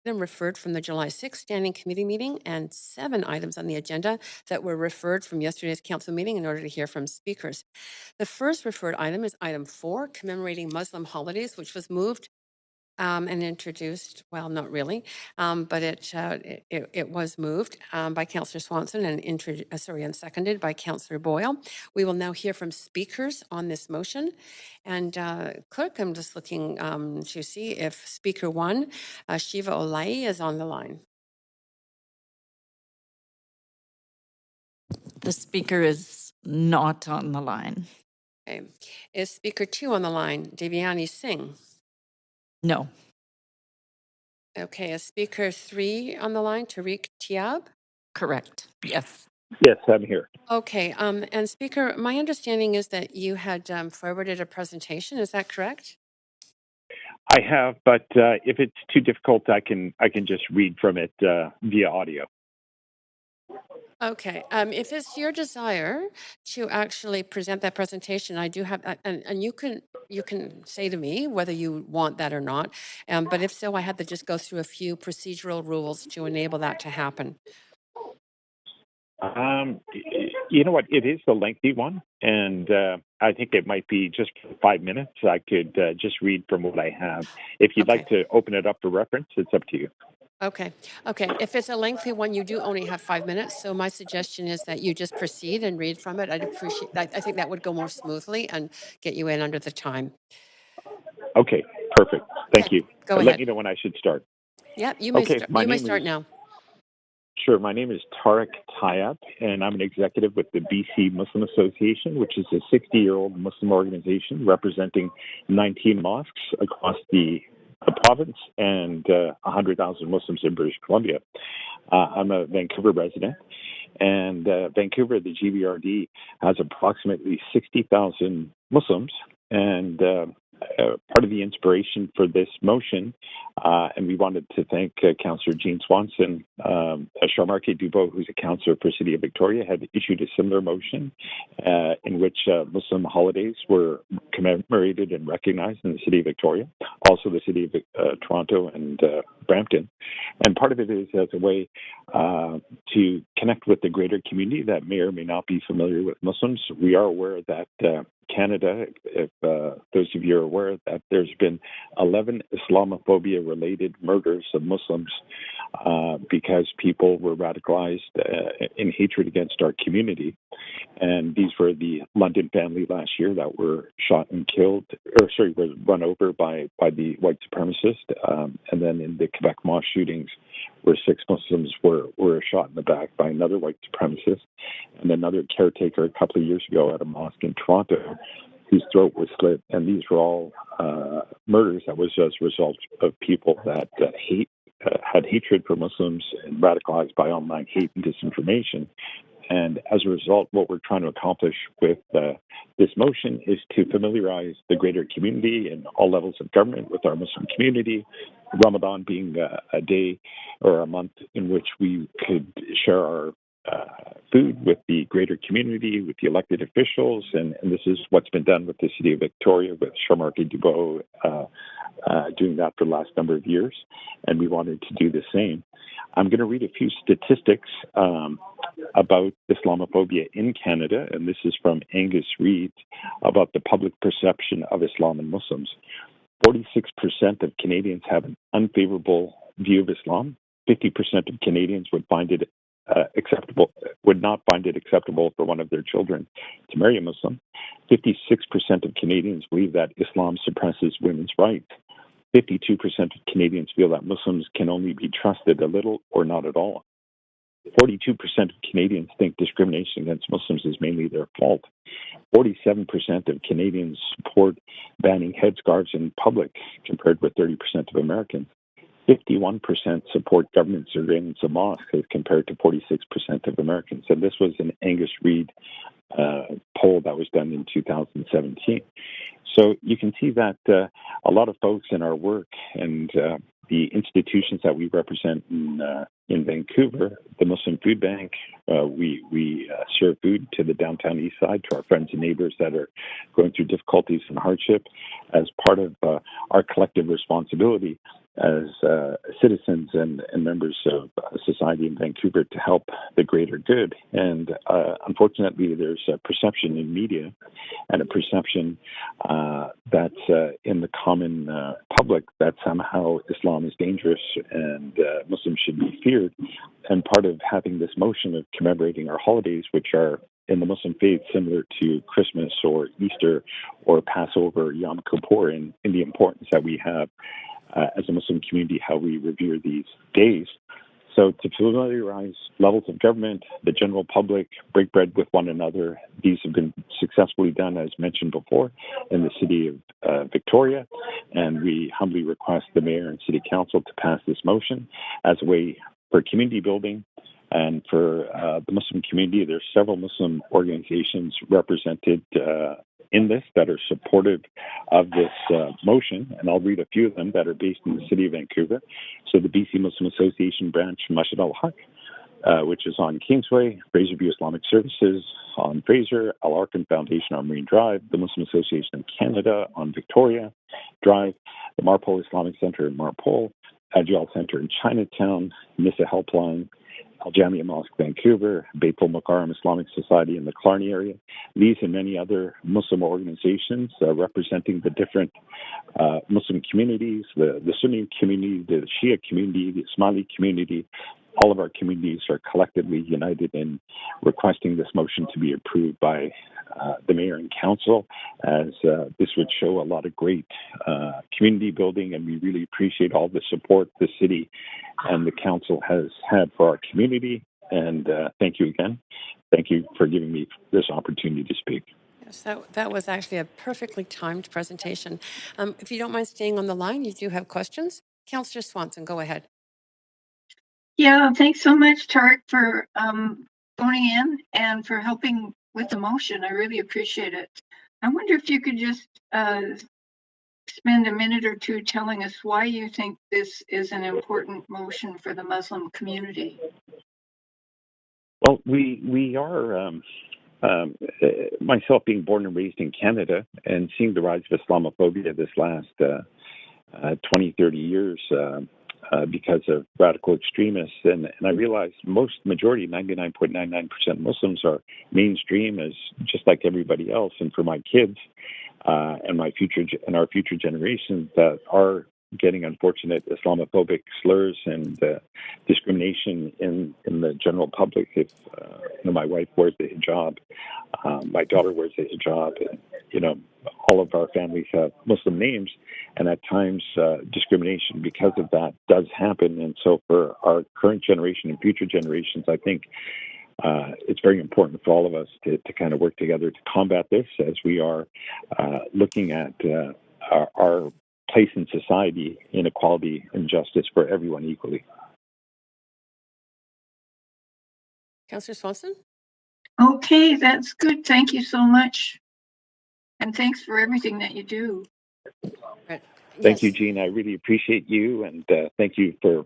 item referred from the July 6th Standing Committee meeting and 7 items on the agenda that were referred from yesterday's council meeting in order to hear from speakers. The first referred item is item 4, commemorating Muslim holidays, which was moved and introduced, well, not really, but it was moved by Councillor Swanson and and seconded by Councillor Boyle. We will now hear from speakers on this motion. And clerk, I'm just looking to see if speaker 1, Shiva Olai, is on the line. The speaker is not on the line. Okay. Is speaker 2 on the line, Devyani Singh? No. Okay, is speaker 3 on the line, Tariq Tiab? Correct. Yes. Yes, I'm here. Okay, and speaker, my understanding is that you had forwarded a presentation. Is that correct? I have, but if it's too difficult, I can just read from it via audio. Okay, if it's your desire to actually present that presentation, I do have, and you can say to me whether you want that or not. But if so, I had to just go through a few procedural rules to enable that to happen. You know what? It is the lengthy one, and I think it might be just for 5 minutes. I could just read from what I have. If you'd like to open it up for reference, it's up to you. Okay. If it's a lengthy one, you do only have 5 minutes. So my suggestion is that you just proceed and read from it. I'd appreciate that. I think that would go more smoothly and get you in under the time. Okay, perfect. Thank you. Go ahead. Let me know when I should start. Yeah, you may start. You may start now. Sure. My name is Tariq Tiab, and I'm an executive with the BC Muslim Association, which is a 60-year-old Muslim organization representing 19 mosques across the province and 100,000 Muslims in British Columbia. I'm a Vancouver resident, and Vancouver, the GVRD, has approximately 60,000 Muslims, and part of the inspiration for this motion, and we wanted to thank Councillor Jean Swanson, Charles-Marc Dubois, who's a councillor for City of Victoria, had issued a similar motion in which Muslim holidays were commemorated and recognized in the City of Victoria, also the City of Toronto and Brampton. And part of it is as a way to connect with the greater community that may or may not be familiar with Muslims. We are aware that Canada, if those of you are aware, that there's been 11 Islamophobia-related murders of Muslims because people were radicalized in hatred against our community. And these were the London family last year that were shot and killed, were run over by the white supremacists. And then in the Quebec mosque shootings, where 6 Muslims were shot in the back by another white supremacist, and another caretaker a couple of years ago at a mosque in Toronto, whose throat was slit. And these were all murders that was as a result of people that had hatred for Muslims and radicalized by online hate and disinformation. And as a result, what we're trying to accomplish with this motion is to familiarize the greater community and all levels of government with our Muslim community, Ramadan being a day or a month in which we could share our food with the greater community, with the elected officials, and this is what's been done with the City of Victoria, with Charles-Marc Dubois doing that for the last number of years, and we wanted to do the same. I'm going to read a few statistics about Islamophobia in Canada, and this is from Angus Reid about the public perception of Islam and Muslims. 46% of Canadians have an unfavorable view of Islam. 50% of Canadians would not find it acceptable for one of their children to marry a Muslim. 56% of Canadians believe that Islam suppresses women's rights. 52% of Canadians feel that Muslims can only be trusted a little or not at all. 42% of Canadians think discrimination against Muslims is mainly their fault. 47% of Canadians support banning headscarves in public, compared with 30% of Americans. 51% support government surveillance of mosques as compared to 46% of Americans. And this was an Angus Reid poll that was done in 2017. So you can see that a lot of folks in our work and the institutions that we represent in Vancouver, the Muslim Food Bank, we serve food to the downtown east side, to our friends and neighbors that are going through difficulties and hardship. As part of our collective responsibility, citizens and members of society in Vancouver to help the greater good. And unfortunately, there's a perception in media and a perception that's in the common public that somehow Islam is dangerous and Muslims should be feared. And part of having this motion of commemorating our holidays, which are in the Muslim faith similar to Christmas or Easter or Passover, Yom Kippur, in the importance that we have as a Muslim community, how we revere these days. So to familiarize levels of government, the general public, break bread with one another, these have been successfully done, as mentioned before, in the city of Victoria. And we humbly request the mayor and city council to pass this motion as a way for community building. And for the Muslim community, there's several Muslim organizations represented in this that are supportive of this motion, and I'll read a few of them that are based in the city of Vancouver. So the BC Muslim Association branch, Masjid al-Haq, which is on Kingsway, Fraser View Islamic Services on Fraser, Al Arkan Foundation on Marine Drive, the Muslim Association of Canada on Victoria Drive, the Marpole Islamic Center in Marpole, Agile Center in Chinatown, Nissa Helpline, Al Jamia Mosque Vancouver, Baitul Mukarram Islamic Society in the Clarny area. These and many other Muslim organizations representing the different Muslim communities, the Sunni community, the Shia community, the Ismaili community. All of our communities are collectively united in requesting this motion to be approved by the mayor and council, as this would show a lot of great community building, and we really appreciate all the support the city and the council has had for our community. And thank you again. Thank you for giving me this opportunity to speak. Yes, that was actually a perfectly timed presentation. If you don't mind staying on the line, you do have questions. Councillor Swanson, go ahead. Yeah, thanks so much, Tarek, for phoning in and for helping with the motion. I really appreciate it. I wonder if you could just spend a minute or two telling us why you think this is an important motion for the Muslim community. Well, we are, myself being born and raised in Canada and seeing the rise of Islamophobia this last 20, 30 years, because of radical extremists. And I realized majority, 99.99% Muslims are mainstream as just like everybody else. And for my kids and our future generations that are getting unfortunate Islamophobic slurs and discrimination in the general public. If my wife wears the hijab, my daughter wears the hijab, and all of our families have Muslim names, and at times discrimination because of that does happen. And so for our current generation and future generations, I think it's very important for all of us to kind of work together to combat this, as we are looking at our place in society, inequality and justice for everyone equally. Councillor Swanson? Okay, that's good. Thank you so much. And thanks for everything that you do. Right. Thank you, Jean. I really appreciate you, and thank you for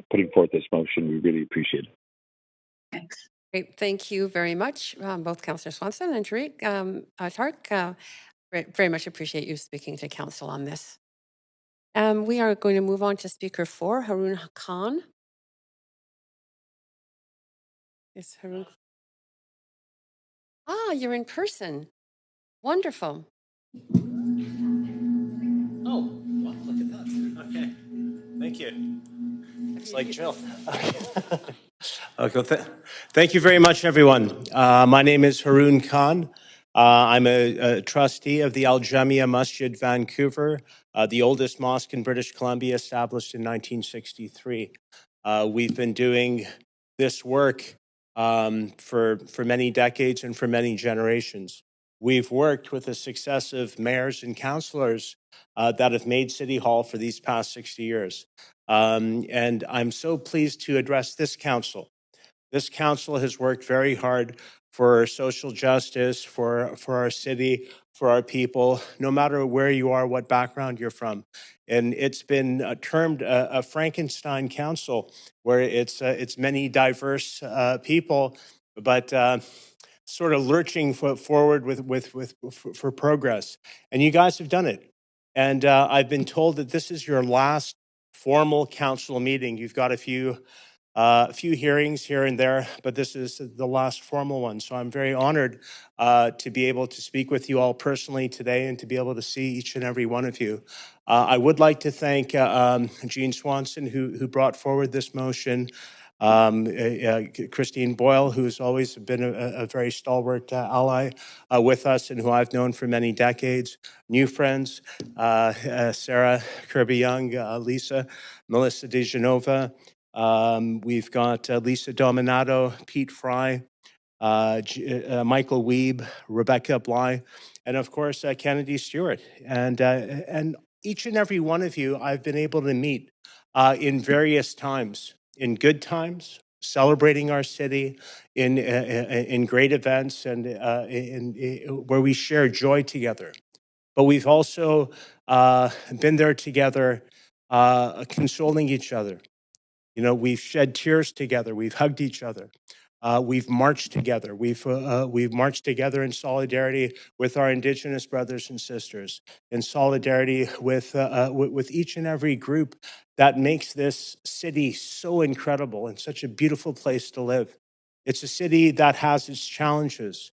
putting forth this motion. We really appreciate it. Thanks. Great. Thank you very much, both Councillor Swanson and Tarek. Very much appreciate you speaking to council on this. We are going to move on to speaker 4, Haroon Khan. Is Haroon? You're in person. Wonderful. Oh, well, look at that. Okay. Thank you. It's like Jill. Okay. Thank you very much, everyone. My name is Haroon Khan. I'm a trustee of the Al Jamia Masjid Vancouver, the oldest mosque in British Columbia, established in 1963. We've been doing this work for many decades and for many generations. We've worked with the successive mayors and councillors that have made City Hall for these past 60 years. And I'm so pleased to address this council. This council has worked very hard for social justice, for our city, for our people, no matter where you are, what background you're from. And it's been termed a Frankenstein council, where it's many diverse people, but sort of lurching forward for progress. And you guys have done it. And I've been told that this is your last formal council meeting. You've got a few hearings here and there, but this is the last formal one. So I'm very honored to be able to speak with you all personally today and to be able to see each and every one of you. I would like to thank Jean Swanson, who brought forward this motion, Christine Boyle, who's always been a very stalwart ally with us and who I've known for many decades, new friends, Sarah Kirby-Young, Lisa, Melissa DeGenova. We've got Lisa Dominato, Pete Fry, Michael Wiebe, Rebecca Bly, and of course, Kennedy Stewart. And each and every one of you I've been able to meet in various times, in good times, celebrating our city, in great events, and where we share joy together. But we've also been there together, consoling each other. You know, we've shed tears together. We've hugged each other. We've marched together. We've marched together in solidarity with our Indigenous brothers and sisters, in solidarity with each and every group that makes this city so incredible and such a beautiful place to live. It's a city that has its challenges.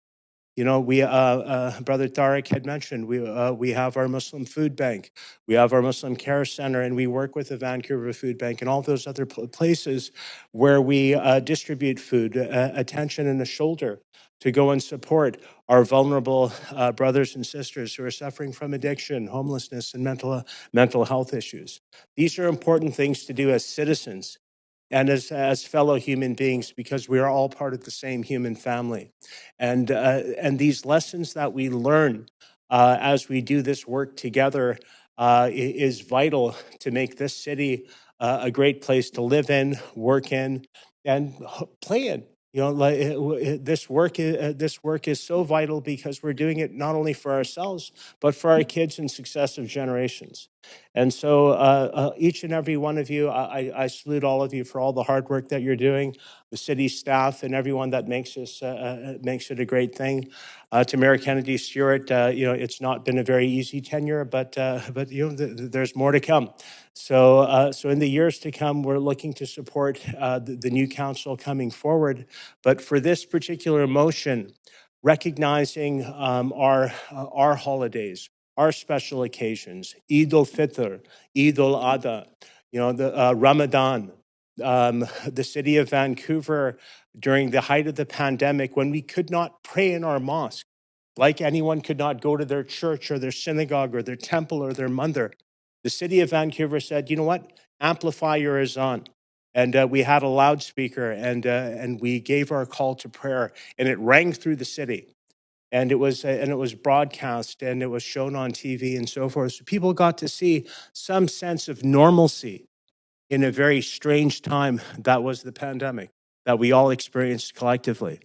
You know, Brother Tariq had mentioned, we have our Muslim food bank, we have our Muslim care center, and we work with the Vancouver Food Bank and all those other places where we distribute food, attention and a shoulder to go and support our vulnerable brothers and sisters who are suffering from addiction, homelessness, and mental health issues. These are important things to do as citizens and as fellow human beings, because we are all part of the same human family. And these lessons that we learn as we do this work together is vital to make this city a great place to live in, work in, and play in. You know, this work is so vital because we're doing it not only for ourselves, but for our kids and successive generations. And so each and every one of you, I salute all of you for all the hard work that you're doing, the city staff and everyone that makes it a great thing. To Mayor Kennedy Stewart, you know, it's not been a very easy tenure, but you know, there's more to come. So in the years to come, we're looking to support the new council coming forward. But for this particular motion, recognizing our holidays, our special occasions, Eid al-Fitr, Eid al-Adha, you know, the Ramadan, the city of Vancouver during the height of the pandemic, when we could not pray in our mosque, like anyone could not go to their church or their synagogue or their temple or their mandir. The city of Vancouver said, you know what, amplify your azan. And we had a loudspeaker and we gave our call to prayer, and it rang through the city. And it was broadcast and it was shown on TV and so forth. So people got to see some sense of normalcy in a very strange time that was the pandemic that we all experienced collectively.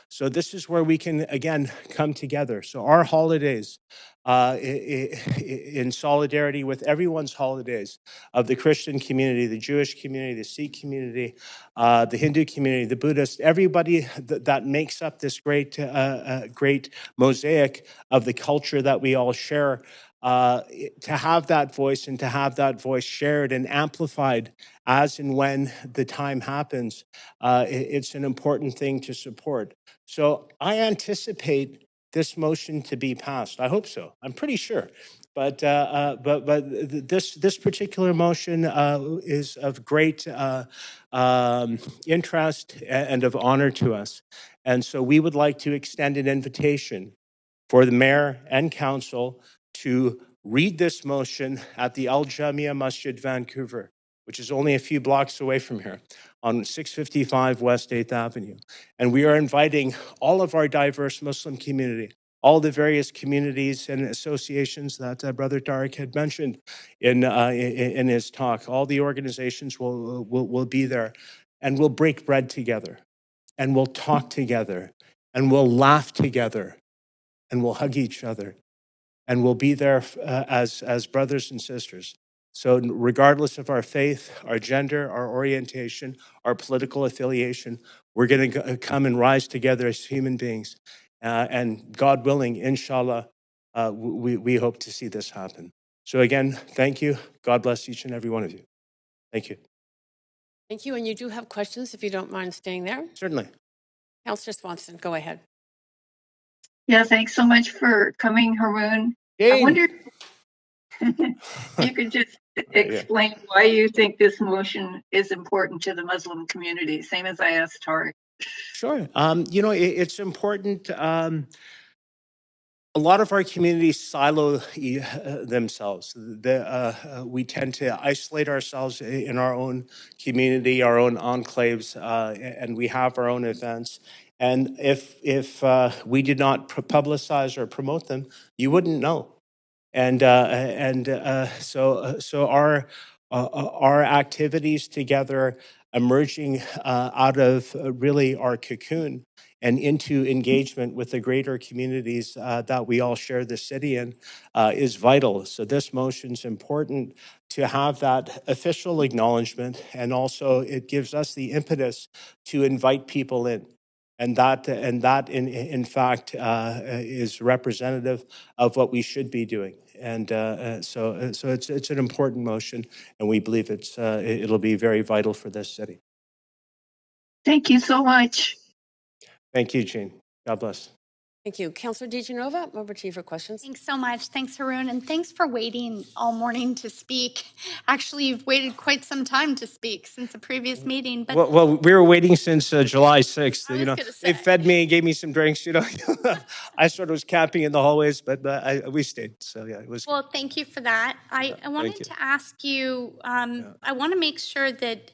So this is where we can, again, come together. So our holidays, in solidarity with everyone's holidays of the Christian community, the Jewish community, the Sikh community, the Hindu community, the Buddhist, everybody that makes up this great mosaic of the culture that we all share, to have that voice and to have that voice shared and amplified as and when the time happens, it's an important thing to support. So I anticipate this motion to be passed. I hope so. I'm pretty sure. But this particular motion is of great interest and of honor to us. And so we would like to extend an invitation for the mayor and council to read this motion at the Al Jamia Masjid, Vancouver, which is only a few blocks away from here on 655 West 8th Avenue. And we are inviting all of our diverse Muslim community, all the various communities and associations that Brother Tariq had mentioned in his talk. All the organizations will be there, and we'll break bread together, and we'll talk together, and we'll laugh together, and we'll hug each other, and we'll be there as brothers and sisters. So regardless of our faith, our gender, our orientation, our political affiliation, we're going to come and rise together as human beings. And God willing, inshallah, we hope to see this happen. So again, thank you. God bless each and every one of you. Thank you. Thank you. And you do have questions, if you don't mind staying there. Certainly. Councillor Swanson, go ahead. Yeah, thanks so much for coming, Haroon. Jane. I wonder if you could just explain why you think this motion is important to the Muslim community, same as I asked Tarek. Sure. You know, it's important. A lot of our communities silo themselves. We tend to isolate ourselves in our own community, our own enclaves, and we have our own events. And if we did not publicize or promote them, you wouldn't know. So our activities together, emerging out of really our cocoon and into engagement with the greater communities that we all share the city in, is vital. So this motion is important to have that official acknowledgement, and also it gives us the impetus to invite people in. And that, in fact, is representative of what we should be doing. And so it's an important motion, and we believe it'll be very vital for this city. Thank you so much. Thank you, Jean. God bless. Thank you. Councillor DeGenova, over to you for questions. Thanks so much. Thanks, Haroon. And thanks for waiting all morning to speak. Actually, you've waited quite some time to speak since the previous meeting. But well we were waiting since July 6th. You know, say. they fed me and gave me some drinks. You know, I sort of was camping in the hallways, but we stayed. So yeah, it was. Well, thank you for that. I wanted to ask you. I want to make sure that,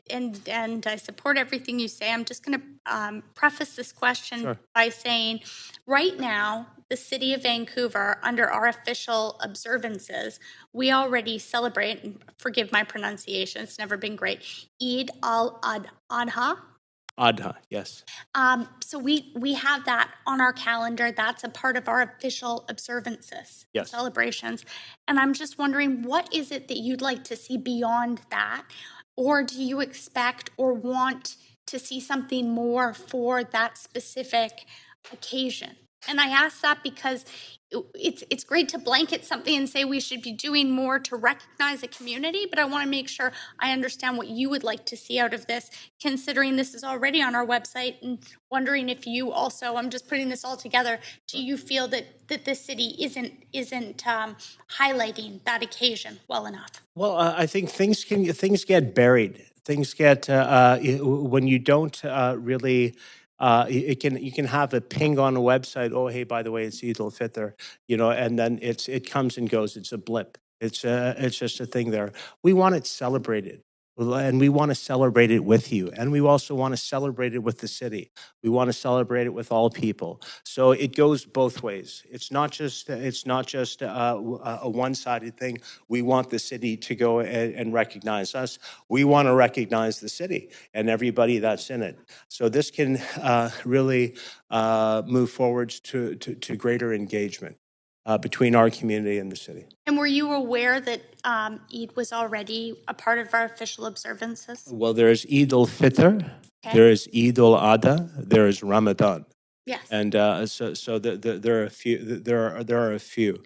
and I support everything you say. I'm just going to preface this question by saying, right now, the City of Vancouver, under our official observances, we already celebrate, and forgive my pronunciation, it's never been great, Eid al-Adha. Adha, yes. So we have that on our calendar. That's a part of our official observances, celebrations. And I'm just wondering, what is it that you'd like to see beyond that? Or do you expect or want to see something more for that specific occasion? And I ask that because it's great to blanket something and say we should be doing more to recognize a community, but I want to make sure I understand what you would like to see out of this, considering this is already on our website, and wondering if you also, I'm just putting this all together, do you feel that the city isn't highlighting that occasion well enough? Well, I think things get buried. Things get when you don't really. You can have a ping on a website. Oh, hey, by the way, it's Eid al-Fitr, you know, and then it comes and goes. It's a blip. It's just a thing there. We want it celebrated, and we want to celebrate it with you, and we also want to celebrate it with the city. We want to celebrate it with all people. So it goes both ways. It's not just a one-sided thing. We want the city to go and recognize us. We want to recognize the city and everybody that's in it. So this can really move forwards to greater engagement between our community and the city. And were you aware that Eid was already a part of our official observances? Well, there's Eid al-Fitr, there is Eid al-Adha, there is Ramadan. Yes. And so there are a few. There are a few.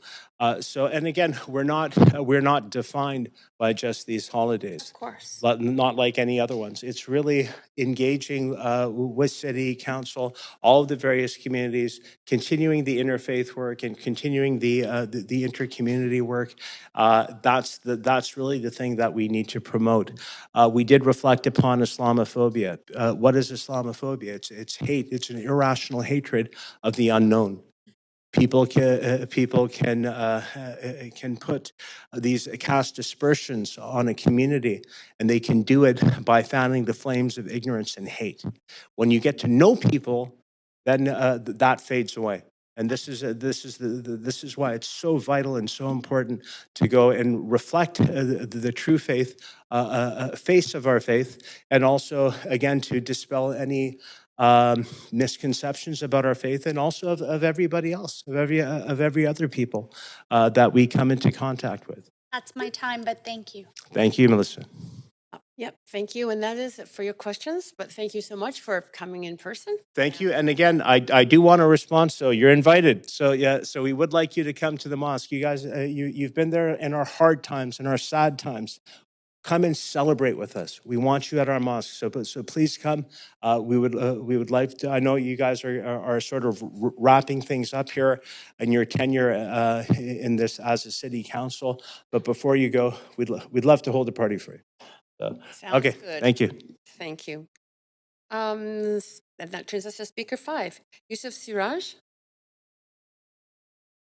So, and again, we're not defined by just these holidays. Of course. Not like any other ones. It's really engaging with city council, all of the various communities, continuing the interfaith work and continuing the intercommunity work. That's really the thing that we need to promote. We did reflect upon Islamophobia. What is Islamophobia? It's hate. It's an irrational hatred of the unknown. People can put cast aspersions on a community, and they can do it by fanning the flames of ignorance and hate. When you get to know people, then that fades away. And this is why it's so vital and so important to go and reflect the true faith, face of our faith, and also again to dispel any misconceptions about our faith, and also of everybody else, of every other people that we come into contact with. That's my time, but thank you. Thank you, Melissa. Yep, thank you. And that is it for your questions, but thank you so much for coming in person. Thank you. And again, I do want a response. So you're invited. So yeah, so we would like you to come to the mosque. You guys, you've been there in our hard times, in our sad times. Come and celebrate with us. We want you at our mosque. So please come. We would like to. I know you guys are sort of wrapping things up here in your tenure in this as a city council. But before you go, we'd love to hold a party for you. So, Sounds okay. good. Thank you. Thank you. And that turns us to speaker 5, Yusuf Siraj.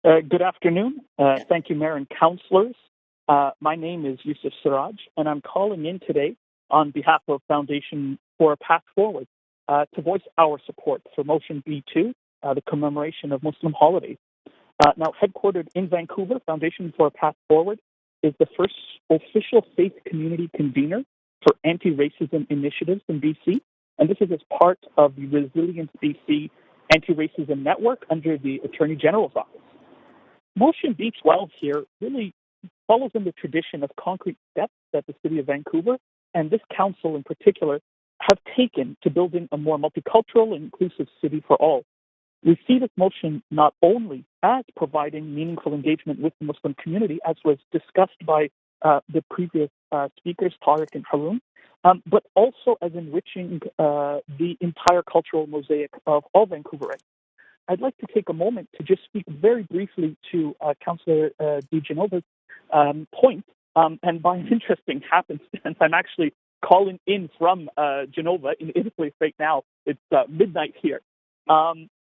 Good afternoon. Thank you, Mayor and councillors. My name is Yusuf Siraj, and I'm calling in today on behalf of Foundation for a Path Forward to voice our support for Motion B2, the commemoration of Muslim holidays. Now, headquartered in Vancouver, Foundation for a Path Forward is the first official faith community convener for anti-racism initiatives in BC, and this is as part of the Resilience BC Anti-Racism Network under the Attorney General's Office. Motion B12 here really follows in the tradition of concrete steps that the City of Vancouver and this council in particular have taken to building a more multicultural and inclusive city for all. We see this motion not only as providing meaningful engagement with the Muslim community, as was discussed by the previous speakers, Tariq and Haroon, but also as enriching the entire cultural mosaic of all Vancouverites. I'd like to take a moment to just speak very briefly to Councillor DiGenova's point. And by an interesting happenstance, I'm actually calling in from Genova in Italy right now. It's midnight here.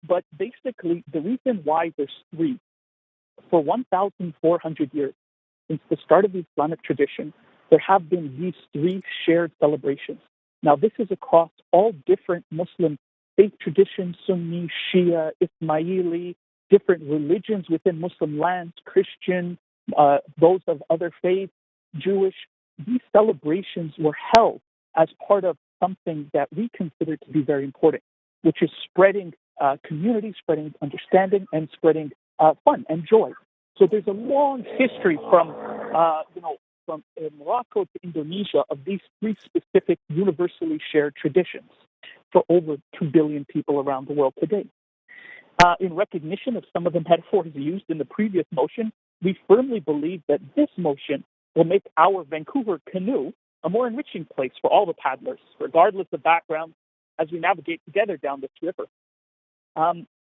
But basically, the reason why there's 3, for 1,400 years, since the start of the Islamic tradition, there have been these 3 shared celebrations. Now, this is across all different Muslim faith traditions, Sunni, Shia, Ismaili, different religions within Muslim lands, Christian, those of other faiths, Jewish. These celebrations were held as part of something that we consider to be very important, which is spreading community, spreading understanding, and spreading fun and joy. So there's a long history from Morocco to Indonesia of these 3 specific universally shared traditions for over 2 billion people around the world today. In recognition of some of the metaphors used in the previous motion, we firmly believe that this motion will make our Vancouver canoe a more enriching place for all the paddlers, regardless of background, as we navigate together down this river.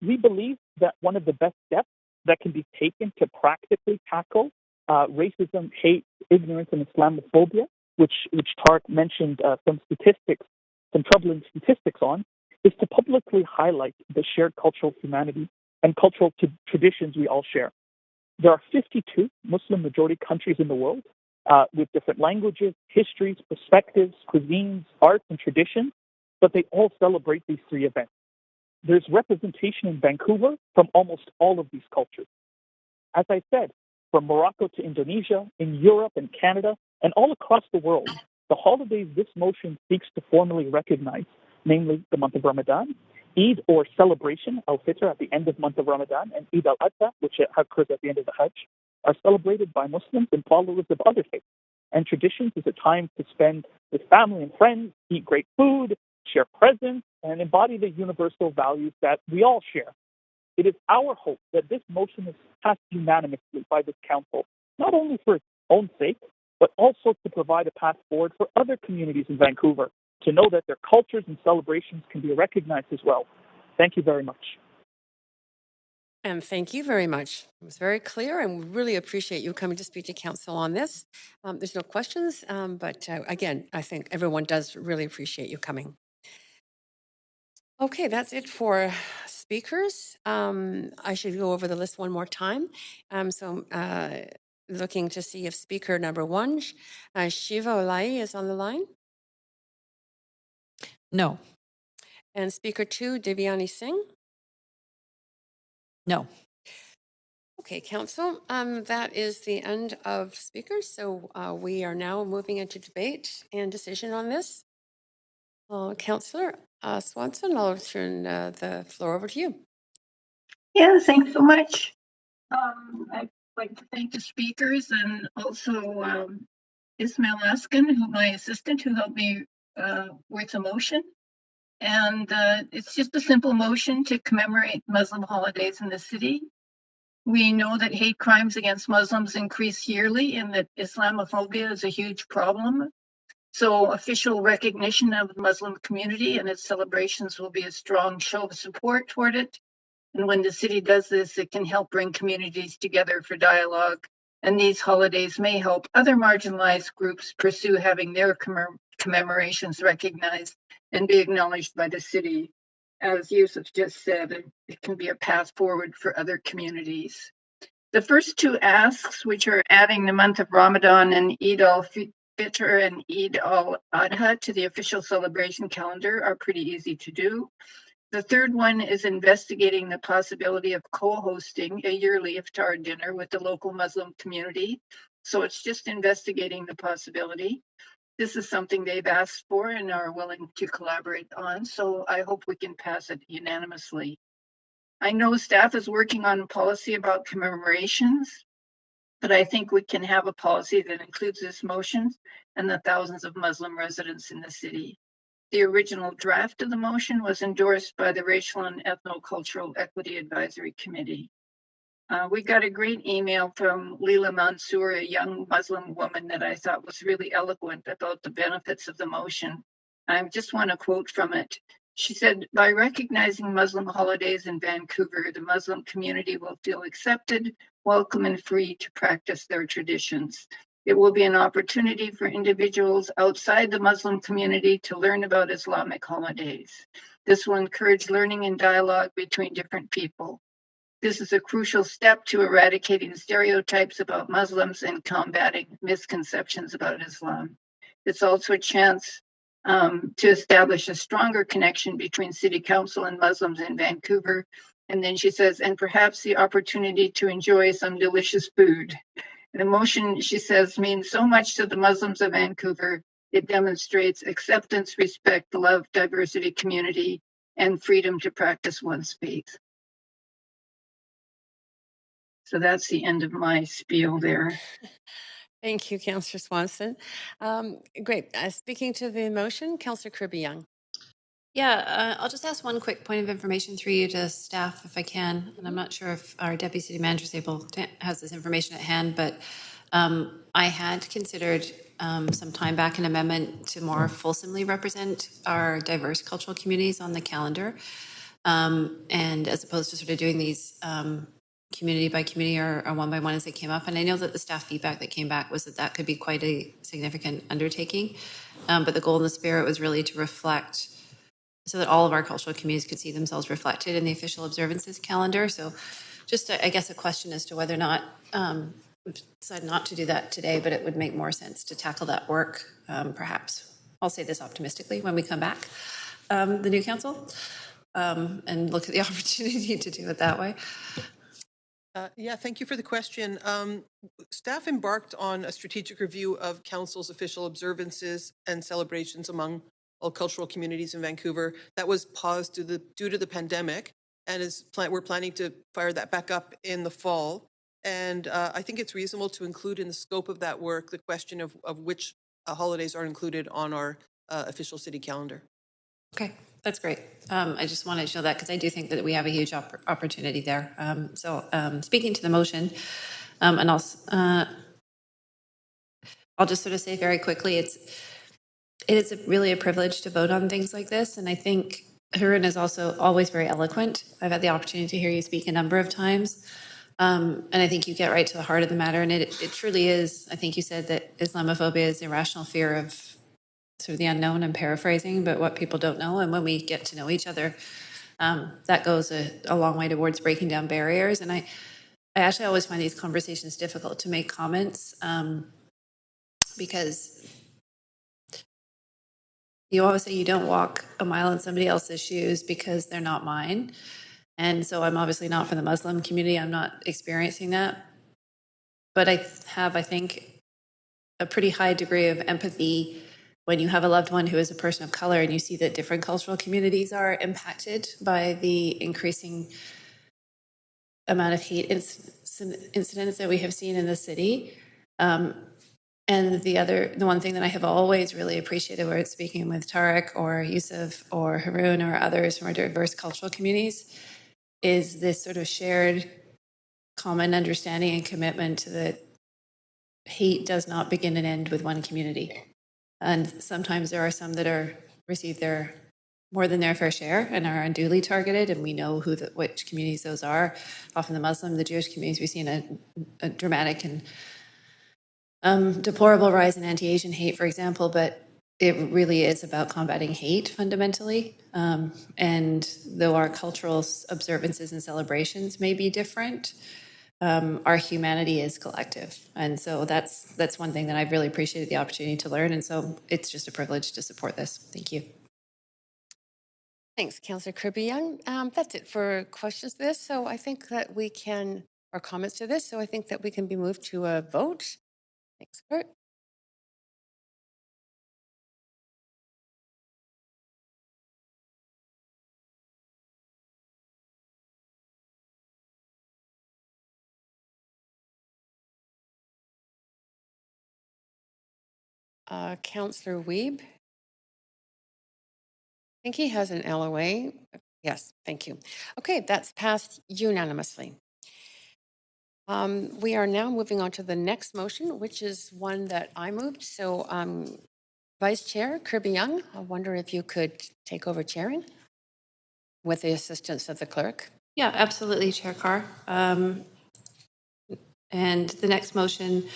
We believe that one of the best steps that can be taken to practically tackle racism, hate, ignorance, and Islamophobia, which Tariq mentioned some troubling statistics on, is to publicly highlight the shared cultural humanity and cultural traditions we all share. There are 52 Muslim majority countries in the world with different languages, histories, perspectives, cuisines, arts, and traditions, but they all celebrate these 3 events. There's representation in Vancouver from almost all of these cultures. As I said, from Morocco to Indonesia, in Europe and Canada, and all across the world, the holidays this motion seeks to formally recognize, namely the month of Ramadan, Eid or celebration, Al-Fitr, at the end of the month of Ramadan, and Eid al-Adha, which occurs at the end of the Hajj, are celebrated by Muslims and followers of other faiths. And traditions is a time to spend with family and friends, eat great food, share presents, and embody the universal values that we all share. It is our hope that this motion is passed unanimously by this council, not only for its own sake, but also to provide a path forward for other communities in Vancouver to know that their cultures and celebrations can be recognized as well. Thank you very much. And thank you very much. It was very clear, and we really appreciate you coming to speak to council on this. There's no questions, but again, I think everyone does really appreciate you coming. Okay, that's it for speakers. I should go over the list one more time. Looking to see if speaker number 1, Shiva Olai, is on the line. No. And speaker 2, Devyani Singh. No. Okay, council, that is the end of speakers. So we are now moving into debate and decision on this. Councillor Swanson, I'll turn the floor over to you. Yeah, thanks so much. I'd like to thank the speakers and also Ismail Askin, my assistant, who helped me with a motion. And it's just a simple motion to commemorate Muslim holidays in the city. We know that hate crimes against Muslims increase yearly and that Islamophobia is a huge problem. So official recognition of the Muslim community and its celebrations will be a strong show of support toward it. And when the city does this, it can help bring communities together for dialogue. And these holidays may help other marginalized groups pursue having their commemorations recognized and be acknowledged by the city. As Yusuf just said, it can be a path forward for other communities. The first two asks, which are adding the month of Ramadan and Eid al-Fitr and Eid al-Adha to the official celebration calendar, are pretty easy to do. The third one is investigating the possibility of co-hosting a yearly iftar dinner with the local Muslim community. So it's just investigating the possibility. This is something they've asked for and are willing to collaborate on. So I hope we can pass it unanimously. I know staff is working on policy about commemorations, but I think we can have a policy that includes this motion and the thousands of Muslim residents in the city. The original draft of the motion was endorsed by the Racial and Ethnocultural Equity Advisory Committee. We got a great email from Leila Mansour, a young Muslim woman that I thought was really eloquent about the benefits of the motion. I just want to quote from it. She said, "By recognizing Muslim holidays in Vancouver, the Muslim community will feel accepted, welcome, and free to practice their traditions. It will be an opportunity for individuals outside the Muslim community to learn about Islamic holidays. This will encourage learning and dialogue between different people. This is a crucial step to eradicating stereotypes about Muslims and combating misconceptions about Islam. It's also a chance to establish a stronger connection between City Council and Muslims in Vancouver." And then she says, "and perhaps the opportunity to enjoy some delicious food." The motion, she says, means so much to the Muslims of Vancouver. It demonstrates acceptance, respect, love, diversity, community, and freedom to practice one's faith. So that's the end of my spiel there. Thank you, Councillor Swanson. Great. Speaking to the motion, Councillor Kirby-Young. Yeah, I'll just ask one quick point of information through you to staff, if I can. And I'm not sure if our Deputy City Manager is able to, has this information at hand, but I had considered some time back an amendment to more fulsomely represent our diverse cultural communities on the calendar. And as opposed to sort of doing these community by community or one by one as they came up. And I know that the staff feedback that came back was that that could be quite a significant undertaking. But the goal and the spirit was really to reflect so that all of our cultural communities could see themselves reflected in the official observances calendar. So just, I guess, a question as to whether or not we've decided not to do that today, but it would make more sense to tackle that work, perhaps. I'll say this optimistically when we come back, the new council, and look at the opportunity to do it that way. Yeah, thank you for the question. Staff embarked on a strategic review of council's official observances and celebrations among all cultural communities in Vancouver. That was paused due to the pandemic, and we're planning to fire that back up in the fall. And I think it's reasonable to include in the scope of that work the question of which holidays are included on our official city calendar. Okay, that's great. I just wanted to know that because I do think that we have a huge opportunity there. Speaking to the motion, and I'll just sort of say very quickly, it is really a privilege to vote on things like this. And I think Harun is also always very eloquent. I've had the opportunity to hear you speak a number of times. And I think you get right to the heart of the matter. And it truly is, I think you said that Islamophobia is irrational fear of sort of the unknown. I'm paraphrasing, but what people don't know. And when we get to know each other, that goes a long way towards breaking down barriers. And I actually always find these conversations difficult to make comments because you always say you don't walk a mile in somebody else's shoes because they're not mine. And so I'm obviously not from the Muslim community. I'm not experiencing that. But I have, I think, a pretty high degree of empathy when you have a loved one who is a person of color and you see that different cultural communities are impacted by the increasing amount of hate incidents that we have seen in the city. And the one thing that I have always really appreciated, where it's speaking with Tarek or Yusuf or Haroon or others from our diverse cultural communities, is this sort of shared common understanding and commitment that hate does not begin and end with one community. And sometimes there are some that are receive their more than their fair share and are unduly targeted, and we know which communities those are. Often the Muslim, the Jewish communities, we've seen a dramatic and deplorable rise in anti-Asian hate, for example, but it really is about combating hate fundamentally. And though our cultural observances and celebrations may be different, our humanity is collective. And so that's one thing that I've really appreciated the opportunity to learn. And so it's just a privilege to support this. Thank you. Thanks, Councillor Kirby-Young. That's it for questions to this. So I think that we can, or comments to this, so I think that we can be moved to a vote. Thanks, Kurt. Councillor Wiebe. I think he has an LOA. Yes, thank you. Okay, that's passed unanimously. We are now moving on to the next motion, which is one that I moved. So Vice Chair Kirby-Young, I wonder if you could take over chairing with the assistance of the clerk. Yeah, absolutely, Chair Carr. And the next motion,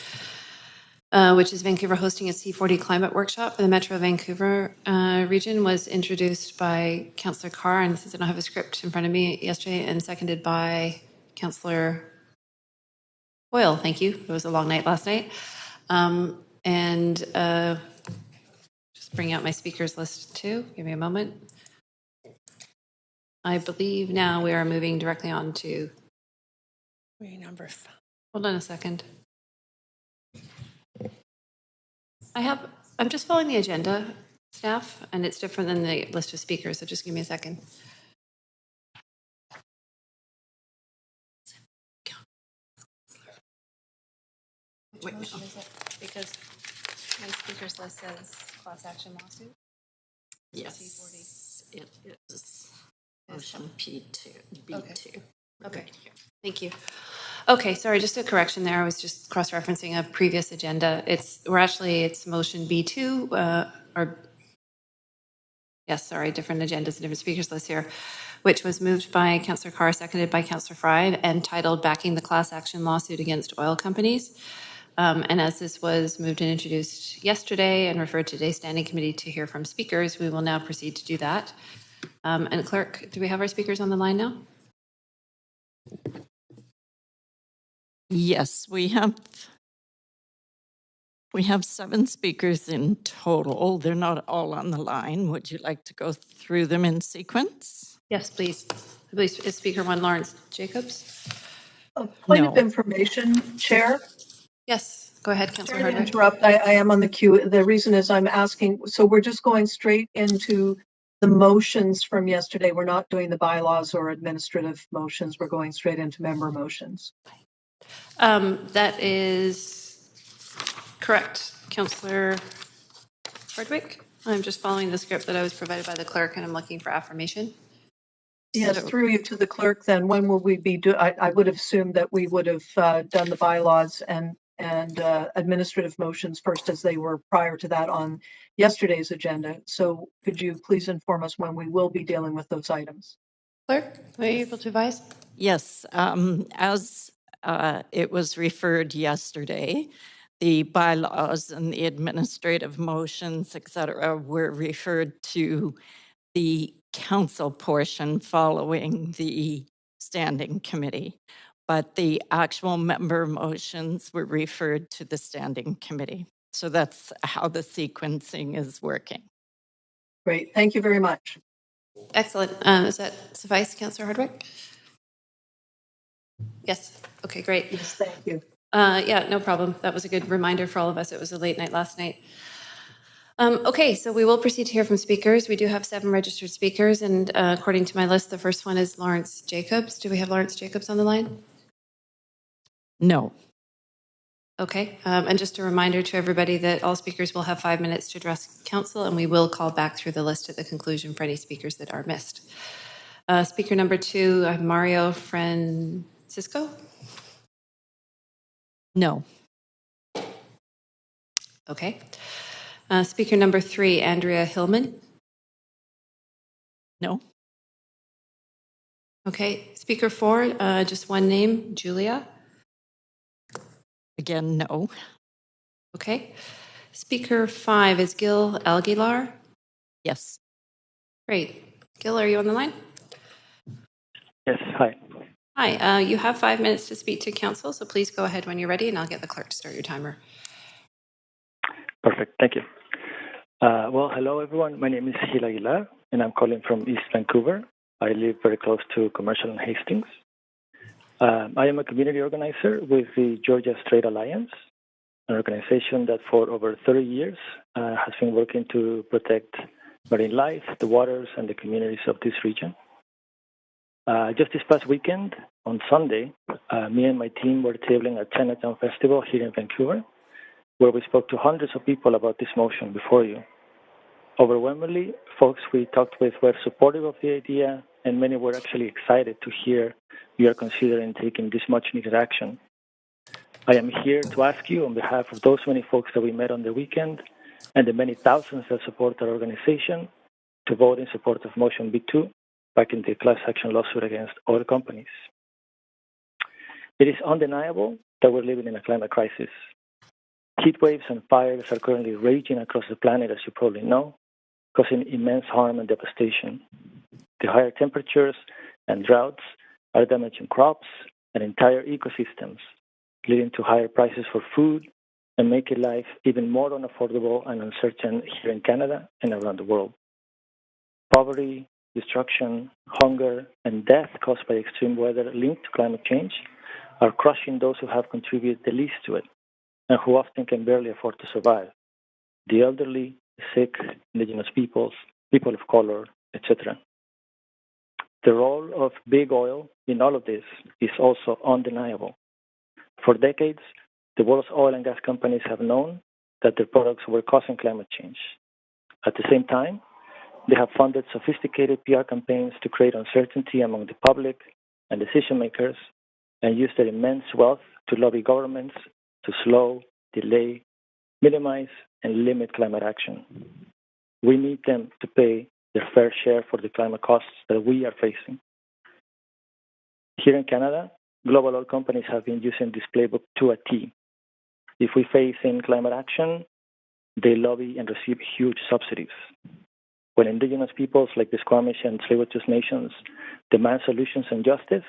which is Vancouver hosting a C40 climate workshop for the Metro Vancouver region, was introduced by Councillor Carr, and since I don't have a script in front of me, yesterday, and seconded by Councillor Boyle. Thank you. It was a long night last night. Just bring out my speakers list too. Give me a moment. I believe now we are moving directly on to number 5. Hold on a second. I'm just following the agenda, staff, and it's different than the list of speakers, so just give me a second. Wait, no. Because my speakers list says class action lawsuit. Yes, it is motion P2, B2. Okay, thank you. Okay, sorry, just a correction there. I was just cross-referencing a previous agenda. It's motion B2, different agendas and different speakers lists here, which was moved by Councillor Carr, seconded by Councillor Fry, and titled Backing the Class Action Lawsuit Against Oil Companies. And as this was moved and introduced yesterday and referred to today's standing committee to hear from speakers, we will now proceed to do that. And clerk, do we have our speakers on the line now? Yes, we have 7 speakers in total. They're not all on the line. Would you like to go through them in sequence? Yes, please. I believe is Speaker 1 Lawrence Jacobs. Point of information, Chair. Yes, go ahead, Councillor Sorry to Hardwick. interrupt. I am on the queue. The reason is I'm asking, so we're just going straight into the motions from yesterday. We're not doing the bylaws or administrative motions. We're going straight into member motions. That is correct, Councillor Hardwick. I'm just following the script that I was provided by the clerk, and I'm looking for affirmation. Yes, through you to the clerk, then when will we be I would have assumed that we would have done the bylaws and administrative motions first, as they were prior to that on yesterday's agenda. So could you please inform us when we will be dealing with those items? Clerk, are you able to advise? Yes, as it was referred yesterday, the bylaws and the administrative motions, et cetera, were referred to the council portion following the standing committee. But the actual member motions were referred to the standing committee. So that's how the sequencing is working. Great, thank you very much. Excellent. Does that suffice, Councillor Hardwick? Yes. Okay, great. Yes, thank you. Yeah, no problem. That was a good reminder for all of us. It was a late night last night. Okay, so we will proceed to hear from speakers. We do have 7 registered speakers, and according to my list, the first one is Lawrence Jacobs. Do we have Lawrence Jacobs on the line? No. Okay, and just a reminder to everybody that all speakers will have 5 minutes to address council, and we will call back through the list at the conclusion for any speakers that are missed. Speaker number 2, Mario Francisco? No. Okay. Speaker number 3, Andrea Hillman? No. Okay. Speaker 4, just one name, Julia? Again, no. Okay. Speaker 5 is Gil Aguilar? Yes. Great. Gil, are you on the line? Yes, hi. Hi, you have 5 minutes to speak to council, so please go ahead when you're ready and I'll get the clerk to start your timer. Perfect, thank you. Well, hello everyone. My name is Gil Aguilar and I'm calling from East Vancouver. I live very close to Commercial and Hastings. I am a community organizer with the Georgia Strait Alliance, an organization that for over 30 years has been working to protect marine life, the waters, and the communities of this region. Just this past weekend, on Sunday, me and my team were tabling at Chinatown Festival here in Vancouver, where we spoke to hundreds of people about this motion before you. Overwhelmingly, folks we talked with were supportive of the idea, and many were actually excited to hear you are considering taking this much-needed action. I am here to ask you, on behalf of those many folks that we met on the weekend, and the many thousands that support our organization, to vote in support of Motion B2, backing the class action lawsuit against oil companies. It is undeniable that we're living in a climate crisis. Heat waves and fires are currently raging across the planet, as you probably know, causing immense harm and devastation. The higher temperatures and droughts are damaging crops and entire ecosystems, leading to higher prices for food and making life even more unaffordable and uncertain here in Canada and around the world. Poverty, destruction, hunger, and death caused by extreme weather linked to climate change are crushing those who have contributed the least to it and who often can barely afford to survive: the elderly, the sick, Indigenous peoples, people of color, etc. The role of big oil in all of this is also undeniable. For decades, the world's oil and gas companies have known that their products were causing climate change. At the same time, they have funded sophisticated PR campaigns to create uncertainty among the public and decision makers and use their immense wealth to lobby governments to slow, delay, minimize, and limit climate action. We need them to pay their fair share for the climate costs that we are facing. Here in Canada, global oil companies have been using this playbook to a T. If we face in climate action, they lobby and receive huge subsidies. When Indigenous peoples like the Squamish and Tsleil-Waututh nations demand solutions and justice,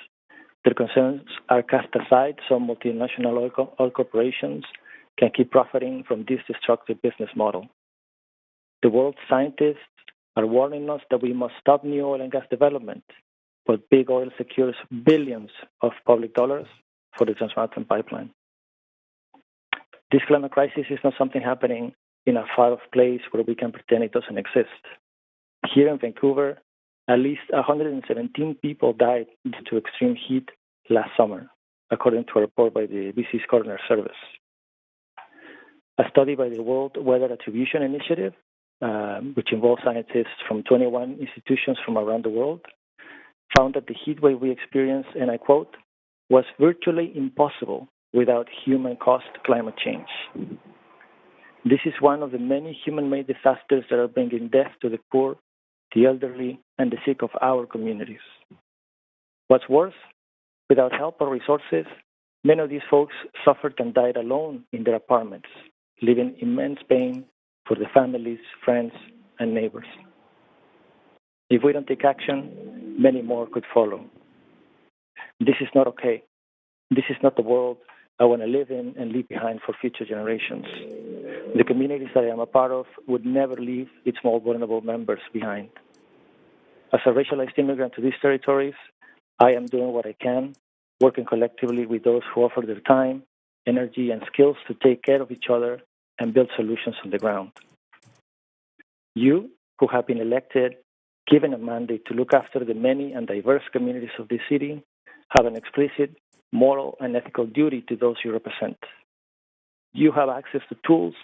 their concerns are cast aside so multinational oil corporations can keep profiting from this destructive business model. The world's scientists are warning us that we must stop new oil and gas development, but big oil secures billions of public dollars for the Trans Mountain Pipeline. This climate crisis is not something happening in a far-off place where we can pretend it doesn't exist. Here in Vancouver, at least 117 people died due to extreme heat last summer, according to a report by the BC's Coroner Service. A study by the World Weather Attribution Initiative, which involves scientists from 21 institutions from around the world, found that the heat wave we experienced, and I quote, was virtually impossible without human-caused climate change. This is one of the many human-made disasters that are bringing death to the poor, the elderly, and the sick of our communities. What's worse, without help or resources, many of these folks suffered and died alone in their apartments, leaving immense pain for the families, friends, and neighbors. If we don't take action, many more could follow. This is not okay. This is not the world I want to live in and leave behind for future generations. The communities that I am a part of would never leave its more vulnerable members behind. As a racialized immigrant to these territories, I am doing what I can, working collectively with those who offer their time, energy, and skills to take care of each other and build solutions on the ground. You, who have been elected, given a mandate to look after the many and diverse communities of this city, have an explicit moral and ethical duty to those you represent. You have access to tools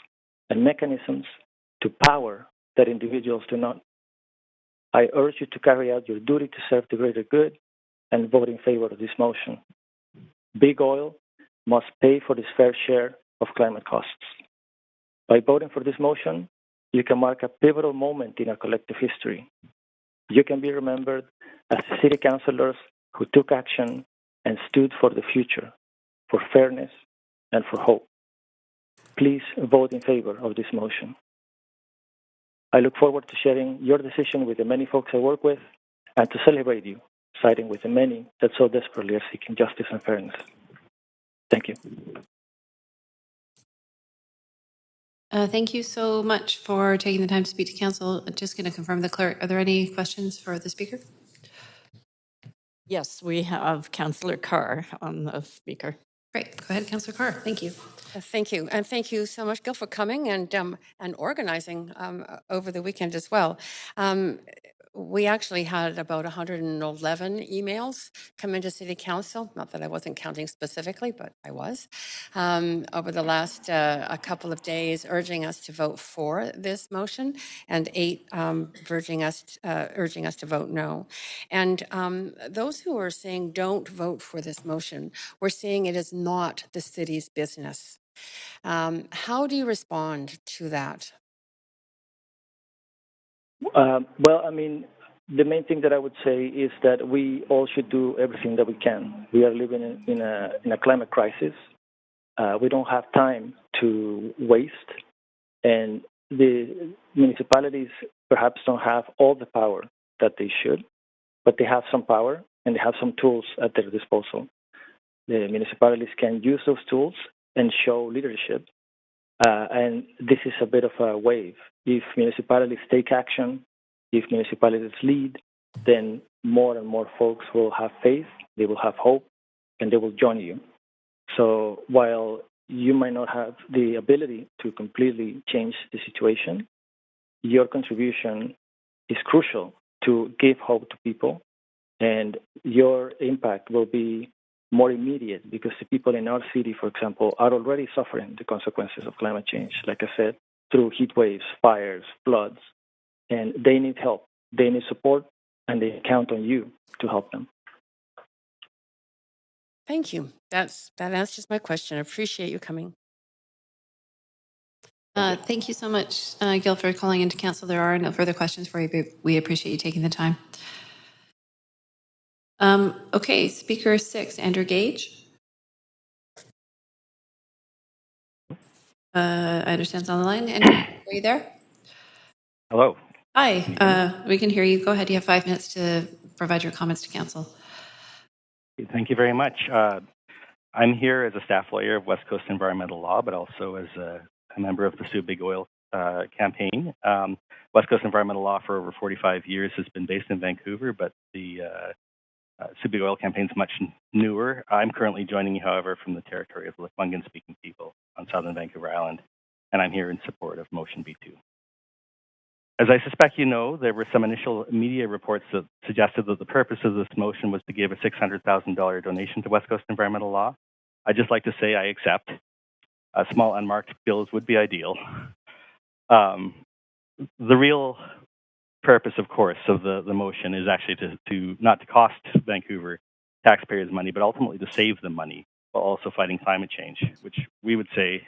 and mechanisms to power that individuals do not. I urge you to carry out your duty to serve the greater good and vote in favor of this motion. Big oil must pay for its fair share of climate costs. By voting for this motion, you can mark a pivotal moment in our collective history. You can be remembered as city councilors who took action and stood for the future, for fairness, and for hope. Please vote in favor of this motion. I look forward to sharing your decision with the many folks I work with and to celebrate you, siding with the many that so desperately are seeking justice and fairness. Thank you. Thank you so much for taking the time to speak to council. Just going to confirm the clerk. Are there any questions for the speaker? Yes, we have Councillor Carr on the speaker. Great. Go ahead, Councillor Carr. Thank you. Thank you. And thank you so much, Gil, for coming and organizing over the weekend as well. We actually had about 111 emails come into City Council. Not that I wasn't counting specifically, but I was, over the last a couple of days, urging us to vote for this motion, and 8 urging us to vote no. And those who are saying don't vote for this motion, we're saying it is not the city's business. How do you respond to that? Well, I mean, the main thing that I would say is that we all should do everything that we can. We are living in a climate crisis. We don't have time to waste, and the municipalities perhaps don't have all the power that they should, but they have some power and they have some tools at their disposal. The municipalities can use those tools and show leadership. And this is a bit of a wave. If municipalities take action, if municipalities lead, then more and more folks will have faith, they will have hope, and they will join you. So while you might not have the ability to completely change the situation, your contribution is crucial to give hope to people, and your impact will be more immediate because the people in our city, for example, are already suffering the consequences of climate change, like I said, through heat waves, fires, floods, and they need help, they need support, and they count on you to help them. Thank you. That answers my question. I appreciate you coming. Thank you so much, Gil, for calling into council. There are no further questions for you, but we appreciate you taking the time. Okay, speaker 6, Andrew Gage. I understand it's on the line. Andrew, are you there? Hello. Hi, we can hear you. Go ahead. You have 5 minutes to provide your comments to council. Thank you very much. I'm here as a staff lawyer of West Coast Environmental Law, but also as a member of the Sue Big Oil campaign. West Coast Environmental Law for over 45 years has been based in Vancouver, but the Sue Big Oil campaign is much newer. I'm currently joining you, however, from the territory of the Lekwungen-speaking people on southern Vancouver Island, and I'm here in support of Motion B2. As I suspect you know, there were some initial media reports that suggested that the purpose of this motion was to give a $600,000 donation to West Coast Environmental Law. I'd just like to say I accept. Small unmarked bills would be ideal. The real purpose, of course, of the motion is actually to not to cost Vancouver taxpayers money, but ultimately to save them money while also fighting climate change, which we would say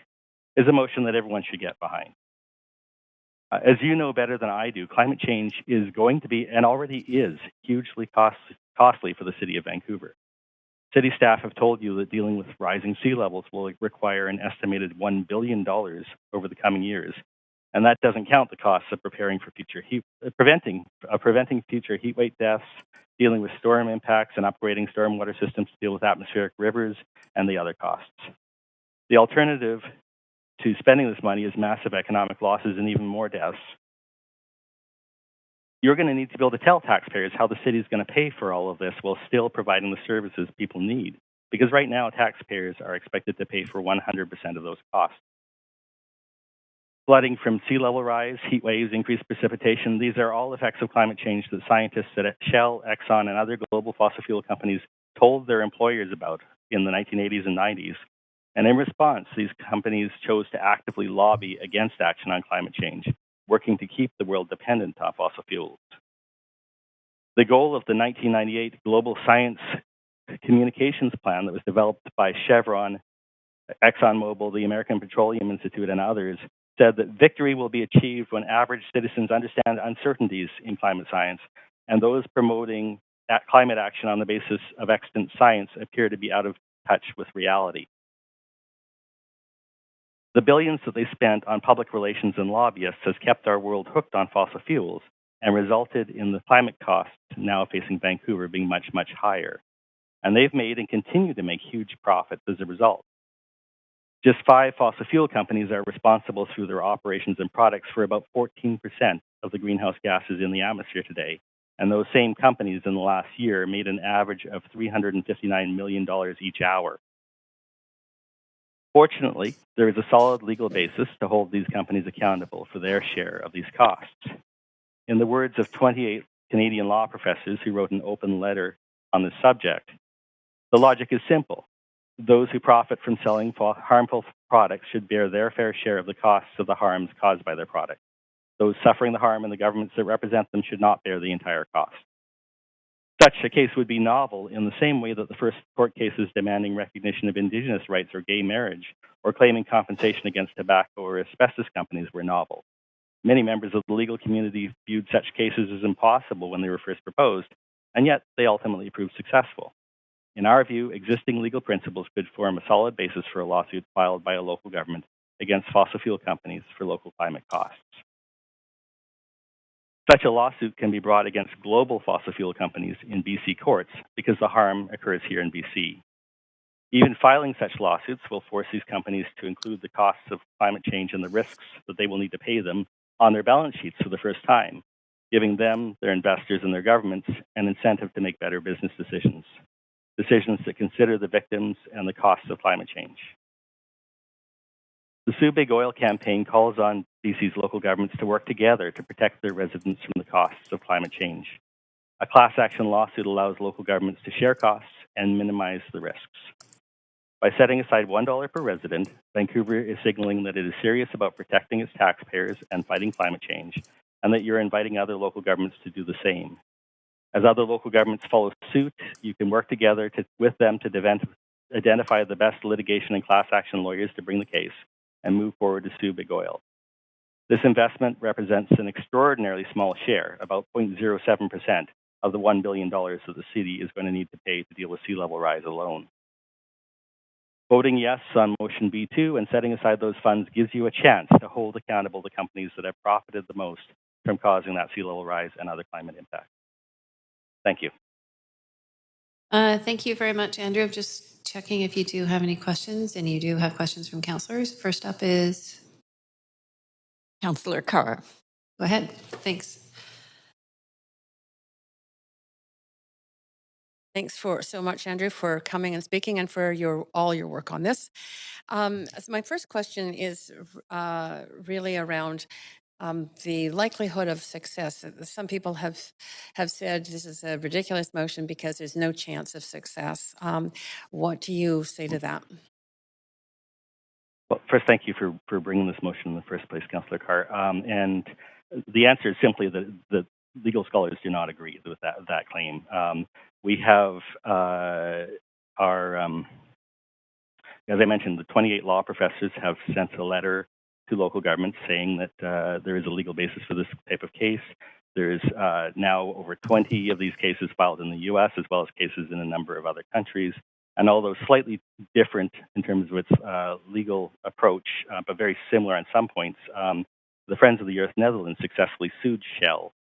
is a motion that everyone should get behind. As you know better than I do, climate change is going to be, and already is, hugely costly for the city of Vancouver. City staff have told you that dealing with rising sea levels will require an estimated $1 billion over the coming years, and that doesn't count the costs of preparing for future preventing future heat wave deaths, dealing with storm impacts, and upgrading stormwater systems to deal with atmospheric rivers, and the other costs. The alternative to spending this money is massive economic losses and even more deaths. You're going to need to be able to tell taxpayers how the city is going to pay for all of this while still providing the services people need. Because right now, taxpayers are expected to pay for 100% of those costs. Flooding from sea level rise, heat waves, increased precipitation, these are all effects of climate change that scientists at Shell, Exxon, and other global fossil fuel companies told their employers about in the 1980s and 90s. And in response, these companies chose to actively lobby against action on climate change, working to keep the world dependent on fossil fuels. The goal of the 1998 Global Science Communications Plan that was developed by Chevron, ExxonMobil, the American Petroleum Institute, and others said that victory will be achieved when average citizens understand uncertainties in climate science, and those promoting climate action on the basis of extant science appear to be out of touch with reality. The billions that they spent on public relations and lobbyists has kept our world hooked on fossil fuels and resulted in the climate costs now facing Vancouver being much, much higher. And they've made and continue to make huge profits as a result. Just 5 fossil fuel companies are responsible through their operations and products for about 14% of the greenhouse gases in the atmosphere today. And those same companies in the last year made an average of $359 million each hour. Fortunately, there is a solid legal basis to hold these companies accountable for their share of these costs. In the words of 28 Canadian law professors who wrote an open letter on this subject, the logic is simple. Those who profit from selling harmful products should bear their fair share of the costs of the harms caused by their product. Those suffering the harm and the governments that represent them should not bear the entire cost. Such a case would be novel in the same way that the first court cases demanding recognition of Indigenous rights or gay marriage, or claiming compensation against tobacco or asbestos companies were novel. Many members of the legal community viewed such cases as impossible when they were first proposed, and yet they ultimately proved successful. In our view, existing legal principles could form a solid basis for a lawsuit filed by a local government against fossil fuel companies for local climate costs. Such a lawsuit can be brought against global fossil fuel companies in BC courts because the harm occurs here in BC. Even filing such lawsuits will force these companies to include the costs of climate change and the risks that they will need to pay them on their balance sheets for the first time, giving them, their investors, and their governments an incentive to make better business decisions that consider the victims and the costs of climate change. The Sue Big Oil campaign calls on BC's local governments to work together to protect their residents from the costs of climate change. A class action lawsuit allows local governments to share costs and minimize the risks. By setting aside $1 per resident, Vancouver is signaling that it is serious about protecting its taxpayers and fighting climate change, and that you're inviting other local governments to do the same. As other local governments follow suit, you can work together with them to identify the best litigation and class action lawyers to bring the case and move forward to sue Big Oil. This investment represents an extraordinarily small share, about 0.07% of the $1 billion that the city is going to need to pay to deal with sea level rise alone. Voting yes on motion B2 and setting aside those funds gives you a chance to hold accountable the companies that have profited the most from causing that sea level rise and other climate impacts. Thank you. Thank you very much, Andrew. I'm just checking if you do have any questions, and you do have questions from councillors. First up is Councillor Carr. Go ahead. Thanks. Thanks so much, Andrew, for coming and speaking and for all your work on this. So my first question is really around the likelihood of success. Some people have said this is a ridiculous motion because there's no chance of success. What do you say to that? Well, first, thank you for bringing this motion in the first place, Councillor Carr. And the answer is simply that legal scholars do not agree with that claim. We have as I mentioned, the 28 law professors have sent a letter to local governments saying that there is a legal basis for this type of case. There's now over 20 of these cases filed in the U.S., as well as cases in a number of other countries. And although slightly different in terms of its legal approach, but very similar on some points, the Friends of the Earth Netherlands successfully sued Shell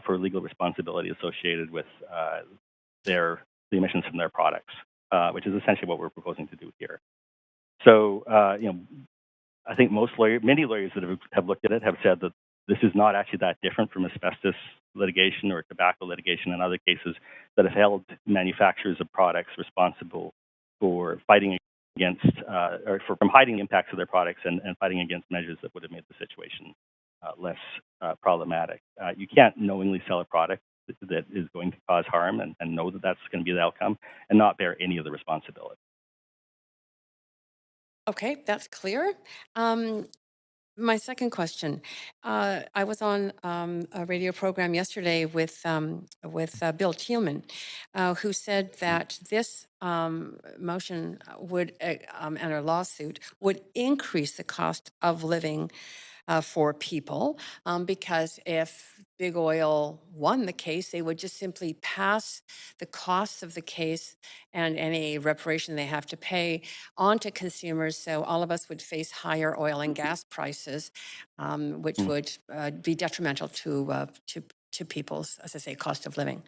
for legal responsibility associated with the emissions from their products, which is essentially what we're proposing to do here. So, I think many lawyers that have looked at it have said that this is not actually that different from asbestos litigation or tobacco litigation and other cases that have held manufacturers of products responsible for fighting against from hiding the impacts of their products and fighting against measures that would have made the situation less problematic. You can't knowingly sell a product that is going to cause harm and know that that's going to be the outcome and not bear any of the responsibility. Okay, that's clear. My second question, I was on a radio program yesterday with Bill Thielman, who said that this motion would and a lawsuit would increase the cost of living for people, because if Big Oil won the case, they would just simply pass the costs of the case and any reparation they have to pay on to consumers. So all of us would face higher oil and gas prices, which would be detrimental to people's, as I say, cost of living.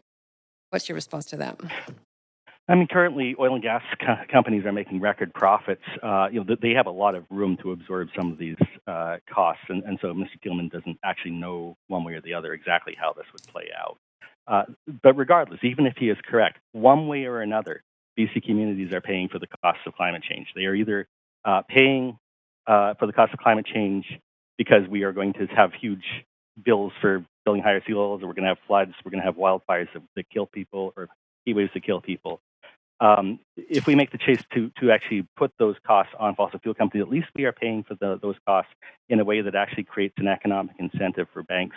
What's your response to that? I mean, currently, oil and gas companies are making record profits. They have a lot of room to absorb some of these costs, and so Mr. Thielman doesn't actually know one way or the other exactly how this would play out. But regardless, even if he is correct, one way or another, BC communities are paying for the costs of climate change. They are either paying for the cost of climate change because we are going to have huge bills for building higher sea levels, or we're going to have floods, we're going to have wildfires that kill people, or heat waves that kill people. If we make the case to actually put those costs on fossil fuel companies, at least we are paying for those costs in a way that actually creates an economic incentive for banks,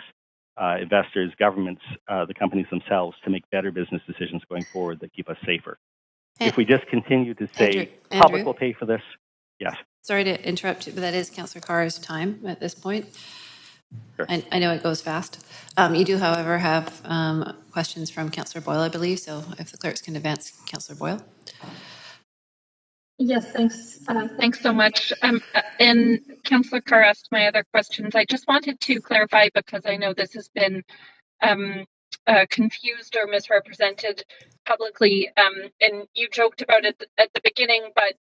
investors, governments, the companies themselves to make better business decisions going forward that keep us safer. If we just continue to say public will pay for this, yes. Sorry to interrupt you, but that is Councillor Carr's time at this point. Sure. I know it goes fast. You do, however, have questions from Councillor Boyle, I believe. So if the clerks can advance Councillor Boyle. Yes, thanks. Thanks so much. And Councillor Carr asked my other questions. I just wanted to clarify, because I know this has been confused or misrepresented publicly. And you joked about it at the beginning, but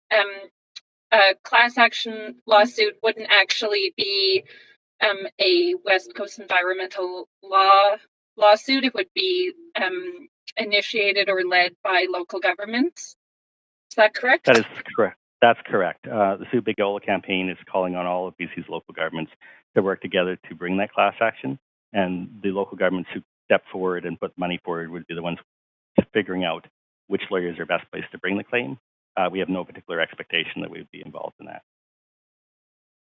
a class action lawsuit wouldn't actually be a West Coast environmental law lawsuit. It would be initiated or led by local governments. Is that correct? That is correct. That's correct. The Sue Big Oil campaign is calling on all of BC's local governments to work together to bring that class action, and the local governments who step forward and put money forward would be the ones figuring out which lawyers are best placed to bring the claim. We have no particular expectation that we would be involved in that.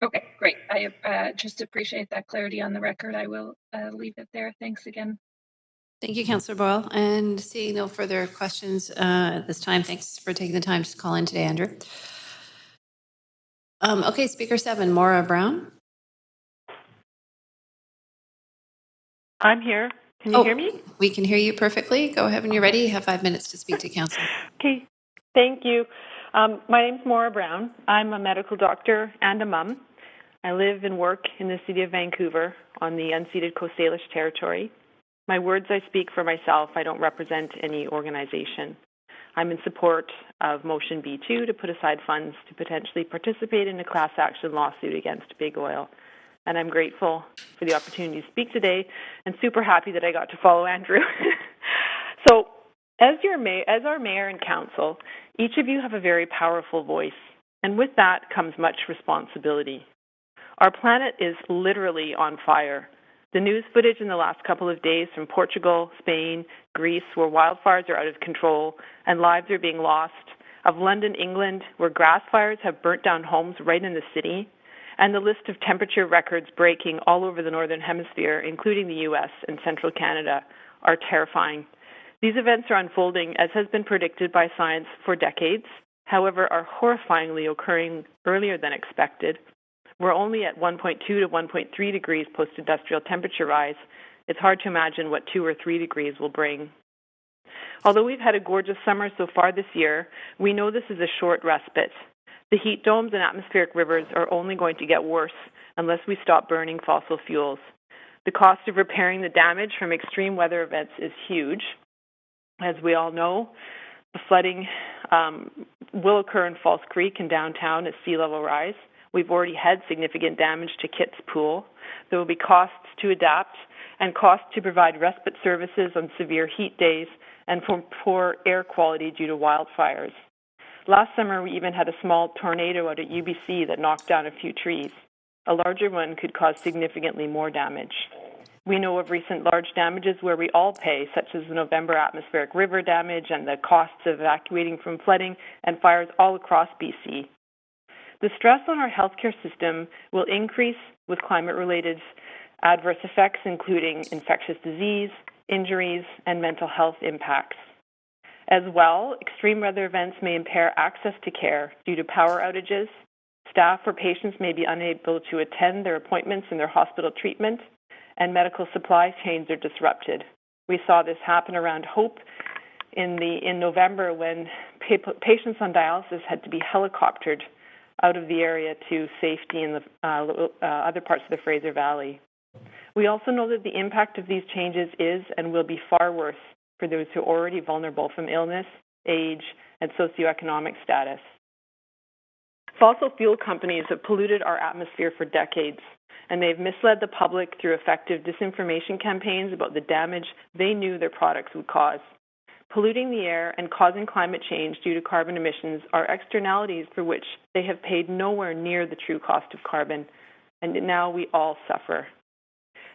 Okay, great. I just appreciate that clarity on the record. I will leave it there. Thanks again. Thank you, Councillor Boyle. And seeing no further questions at this time, thanks for taking the time to call in today, Andrew. Okay, Speaker 7, Maura Brown. I'm here. Can you hear me? We can hear you perfectly. Go ahead when you're ready. You have 5 minutes to speak to Council. Okay, thank you. My name's Maura Brown. I'm a medical doctor and a mum. I live and work in the city of Vancouver on the unceded Coast Salish territory. My words I speak for myself. I don't represent any organization. I'm in support of Motion B2 to put aside funds to potentially participate in a class action lawsuit against Big Oil. And I'm grateful for the opportunity to speak today and super happy that I got to follow Andrew. So as our mayor and council, each of you have a very powerful voice, and with that comes much responsibility. Our planet is literally on fire. The news footage in the last couple of days from Portugal, Spain, Greece, where wildfires are out of control and lives are being lost, of London, England, where grass fires have burnt down homes right in the city, and the list of temperature records breaking all over the Northern Hemisphere, including the U.S. and Central Canada, are terrifying. These events are unfolding, as has been predicted by science for decades, however, are horrifyingly occurring earlier than expected. We're only at 1.2 to 1.3 degrees post-industrial temperature rise. It's hard to imagine what 2 or 3 degrees will bring. Although we've had a gorgeous summer so far this year, we know this is a short respite. The heat domes and atmospheric rivers are only going to get worse unless we stop burning fossil fuels. The cost of repairing the damage from extreme weather events is huge. As we all know, the flooding will occur in False Creek and downtown as sea level rise. We've already had significant damage to Kitts Pool. There will be costs to adapt and costs to provide respite services on severe heat days and for poor air quality due to wildfires. Last summer, we even had a small tornado out at UBC that knocked down a few trees. A larger one could cause significantly more damage. We know of recent large damages where we all pay, such as the November atmospheric river damage and the costs of evacuating from flooding and fires all across BC. The stress on our healthcare system will increase with climate-related adverse effects, including infectious disease, injuries, and mental health impacts. As well, extreme weather events may impair access to care due to power outages. Staff or patients may be unable to attend their appointments and their hospital treatment, and medical supply chains are disrupted. We saw this happen around Hope in November when patients on dialysis had to be helicoptered out of the area to safety in the other parts of the Fraser Valley. We also know that the impact of these changes is and will be far worse for those who are already vulnerable from illness, age, and socioeconomic status. Fossil fuel companies have polluted our atmosphere for decades, and they've misled the public through effective disinformation campaigns about the damage they knew their products would cause. Polluting the air and causing climate change due to carbon emissions are externalities for which they have paid nowhere near the true cost of carbon, and now we all suffer.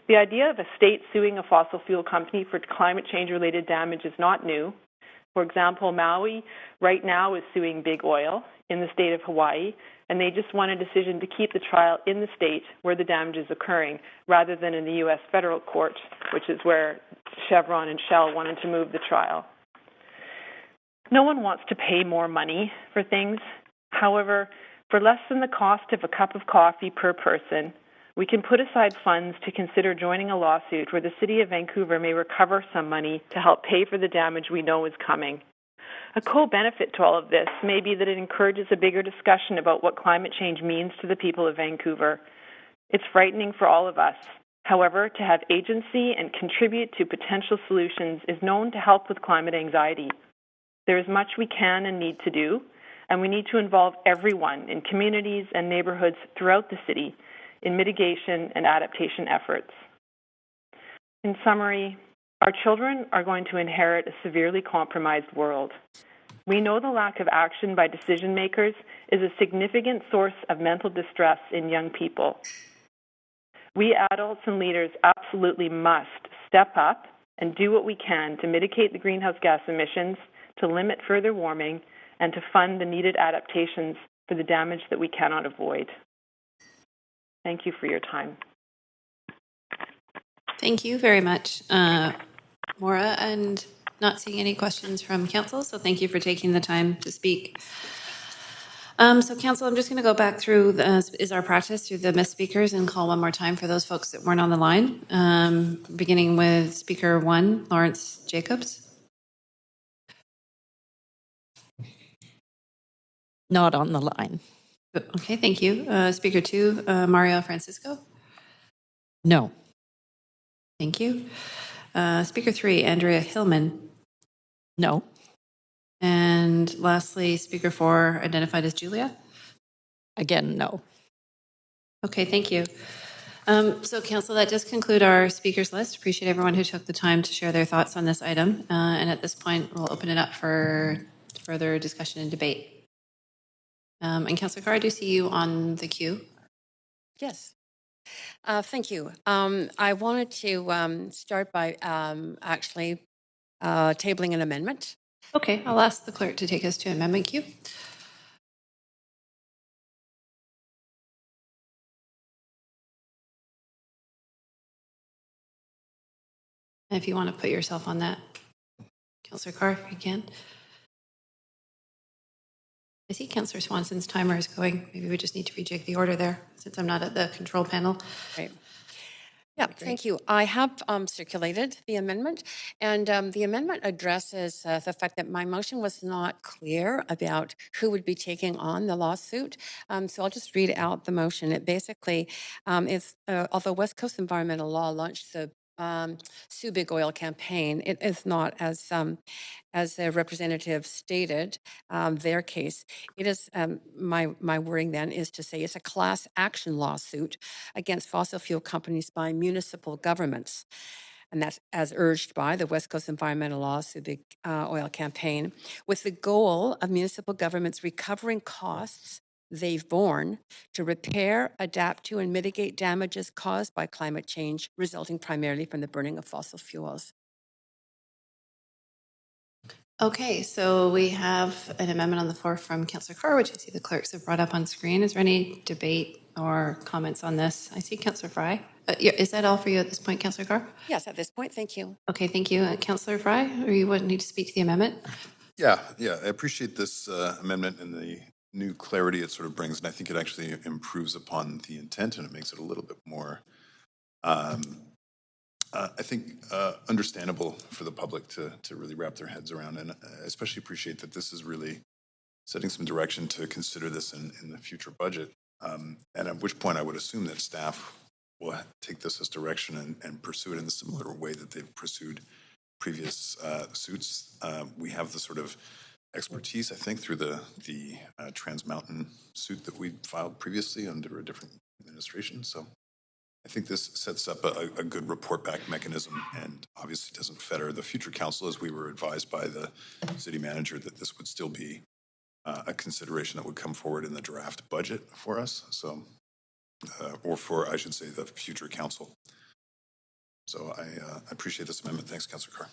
The idea of a state suing a fossil fuel company for climate change-related damage is not new. For example, Maui right now is suing Big Oil in the state of Hawaii, and they just want a decision to keep the trial in the state where the damage is occurring, rather than in the U.S. federal court, which is where Chevron and Shell wanted to move the trial. No one wants to pay more money for things. However, for less than the cost of a cup of coffee per person, we can put aside funds to consider joining a lawsuit where the City of Vancouver may recover some money to help pay for the damage we know is coming. A co-benefit to all of this may be that it encourages a bigger discussion about what climate change means to the people of Vancouver. It's frightening for all of us. However, to have agency and contribute to potential solutions is known to help with climate anxiety. There is much we can and need to do, and we need to involve everyone in communities and neighborhoods throughout the city in mitigation and adaptation efforts. In summary, our children are going to inherit a severely compromised world. We know the lack of action by decision makers is a significant source of mental distress in young people. We adults and leaders absolutely must step up and do what we can to mitigate the greenhouse gas emissions, to limit further warming, and to fund the needed adaptations for the damage that we cannot avoid. Thank you for your time. Thank you very much, Maura, and not seeing any questions from council, so thank you for taking the time to speak. So council, I'm just going to go back through, is our practice, through the missed speakers and call one more time for those folks that weren't on the line, beginning with speaker 1, Lawrence Jacobs. Not on the line. Okay, thank you. Speaker 2, Mario Francisco. No. Thank you. Speaker 3, Andrea Hillman. No. And lastly, Speaker 4, identified as Julia. Again, no. Okay, thank you. So council, that does conclude our speakers list. Appreciate everyone who took the time to share their thoughts on this item. And at this point, we'll open it up for further discussion and debate. And Councillor Carr, I do see you on the queue. Yes. Thank you. I wanted to start by actually tabling an amendment. Okay, I'll ask the clerk to take us to amendment queue. If you want to put yourself on that, Councillor Carr, if you can. I see Councillor Swanson's timer is going. Maybe we just need to rejig the order there since I'm not at the control panel. Right. Yeah, thank you. I have circulated the amendment, and the amendment addresses the fact that my motion was not clear about who would be taking on the lawsuit. So I'll just read out the motion. It basically is, although West Coast Environmental Law launched the Sue Big Oil campaign, it is not as the representative stated, their case. It is, my wording then is to say it's a class action lawsuit against fossil fuel companies by municipal governments. And that's as urged by the West Coast Environmental Law, Sue Big Oil campaign, with the goal of municipal governments recovering costs they've borne to repair, adapt to, and mitigate damages caused by climate change, resulting primarily from the burning of fossil fuels. Okay, so we have an amendment on the floor from Councillor Carr, which I see the clerks have brought up on screen. Is there any debate or comments on this? I see Councillor Fry. Is that all for you at this point, Councillor Carr? Yes, at this point, thank you. Okay, thank you. Councillor Fry, or you would need to speak to the amendment? Yeah, I appreciate this amendment and the new clarity it sort of brings, and I think it actually improves upon the intent and it makes it a little bit more, I think, understandable for the public to really wrap their heads around. And I especially appreciate that this is really setting some direction to consider this in the future budget. And at which point I would assume that staff will take this as direction and pursue it in the similar way that they've pursued previous suits. We have the sort of expertise, I think, through the Trans Mountain suit that we filed previously under a different administration. So I think this sets up a good report back mechanism and obviously doesn't fetter the future council, as we were advised by the city manager that this would still be a consideration that would come forward in the draft budget for us. So, or for, I should say, the future council. So I appreciate this amendment. Thanks, Councillor Carr.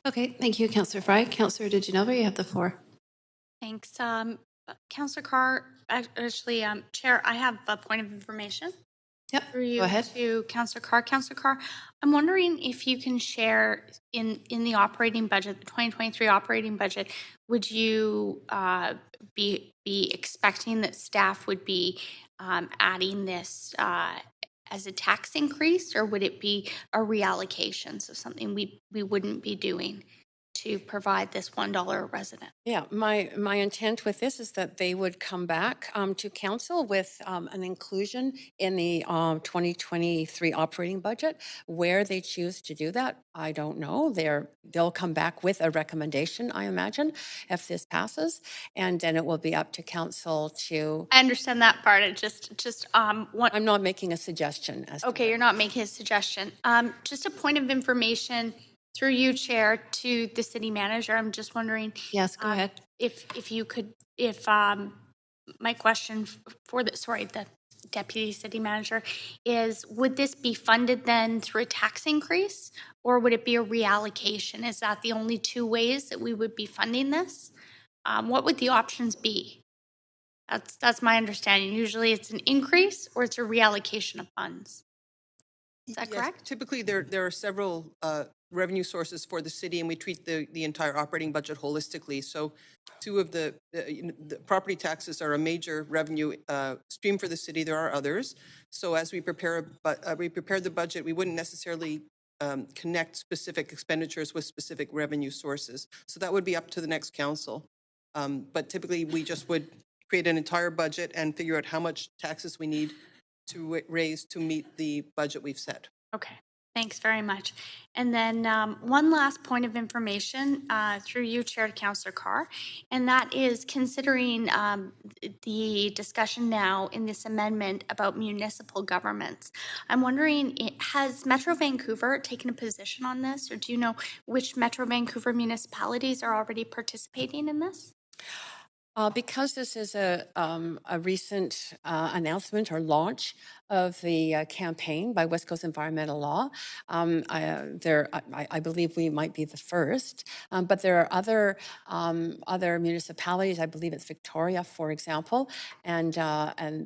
Okay, thank you, Councillor Fry. Councillor DiGenova, you have the floor. Thanks. Councillor Carr, actually, Chair, I have a point of information. Yep, go ahead. To Councillor Carr. Councillor Carr, I'm wondering if you can share in the operating budget, the 2023 operating budget, would you be expecting that staff would be adding this as a tax increase, or would it be a reallocation, so something we wouldn't be doing to provide this $1 a resident? Yeah, my intent with this is that they would come back to council with an inclusion in the 2023 operating budget. Where they choose to do that, I don't know. They'll come back with a recommendation, I imagine, if this passes, and then it will be up to council to. I understand that part. It I'm not making a suggestion. Okay, you're not making a suggestion. Just a point of information. Through you, Chair, to the city manager, I'm just wondering. Yes, go ahead. If you could, my question for the deputy city manager is, would this be funded then through a tax increase, or would it be a reallocation? Is that the only two ways that we would be funding this? What would the options be? That's my understanding. Usually it's an increase or it's a reallocation of funds. Is that correct? Typically, there are several revenue sources for the city, and we treat the entire operating budget holistically. So two of the property taxes are a major revenue stream for the city. There are others. So as we prepare the budget, we wouldn't necessarily connect specific expenditures with specific revenue sources. So that would be up to the next council. But typically, we just would create an entire budget and figure out how much taxes we need to raise to meet the budget we've set. Okay, thanks very much. And then one last point of information through you, Chair, to Councillor Carr, and that is considering the discussion now in this amendment about municipal governments. I'm wondering, has Metro Vancouver taken a position on this, or do you know which Metro Vancouver municipalities are already participating in this? Because this is a recent announcement or launch of the campaign by West Coast Environmental Law, I believe we might be the first, but there are other municipalities. I believe it's Victoria, for example, and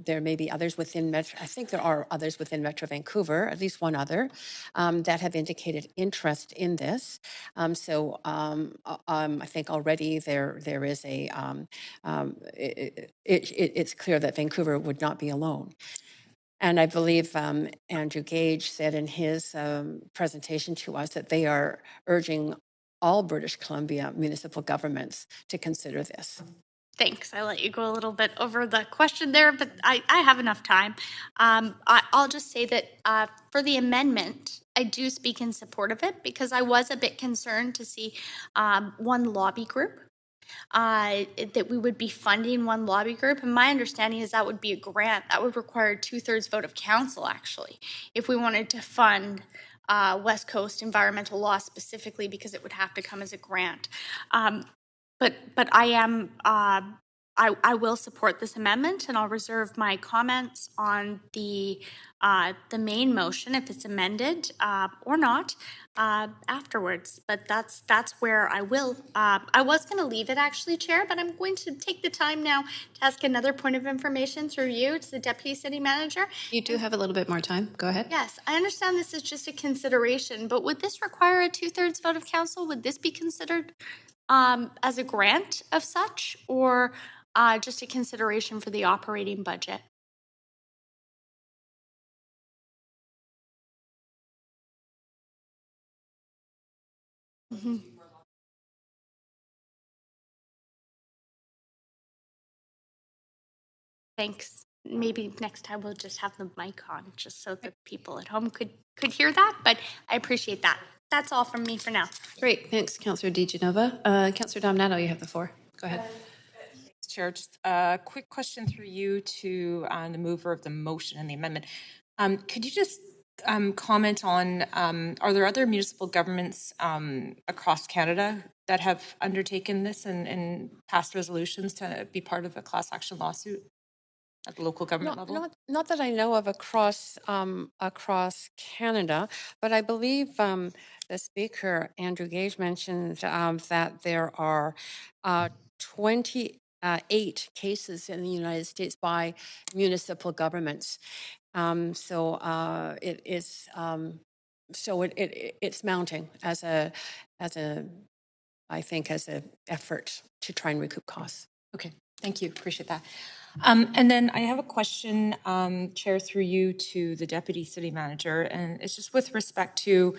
there may be others within Metro. I think there are others within Metro Vancouver, at least one other, that have indicated interest in this. I think already there is a it's clear that Vancouver would not be alone. And I believe Andrew Gage said in his presentation to us that they are urging all British Columbia municipal governments to consider this. Thanks. I let you go a little bit over the question there, but I have enough time. I'll just say that for the amendment, I do speak in support of it because I was a bit concerned to see one lobby group. That we would be funding one lobby group. And my understanding is that would be a grant. That would require a 2/3 vote of council, actually, if we wanted to fund West Coast Environmental Law specifically, because it would have to come as a grant. But I will support this amendment, and I'll reserve my comments on the the main motion if it's amended or not afterwards. But that's where I will. I was going to leave it actually, Chair, but I'm going to take the time now to ask another point of information through you to the Deputy City Manager. You do have a little bit more time. Go ahead. Yes, I understand this is just a consideration, but would this require a 2/3 vote of council? Would this be considered as a grant of such, or just a consideration for the operating budget? Mm-hmm. Thanks. Maybe next time we'll just have the mic on, just so the people at home could hear that. But I appreciate that. That's all from me for now. Great. Thanks, Councillor DiGenova. Councillor Dominato, you have the floor. Go ahead. Thanks, Chair. Just a quick question through you to the mover of the motion and the amendment. Could you just comment on, are there other municipal governments across Canada that have undertaken this and passed resolutions to be part of a class action lawsuit at the local government level? Not that I know of across Canada, but I believe the speaker, Andrew Gage, mentioned that there are 28 cases in the United States by municipal governments. It is it's mounting as a I think as an effort to try and recoup costs. Okay, thank you. Appreciate that. And then I have a question, Chair, through you to the Deputy City Manager, and it's just with respect to,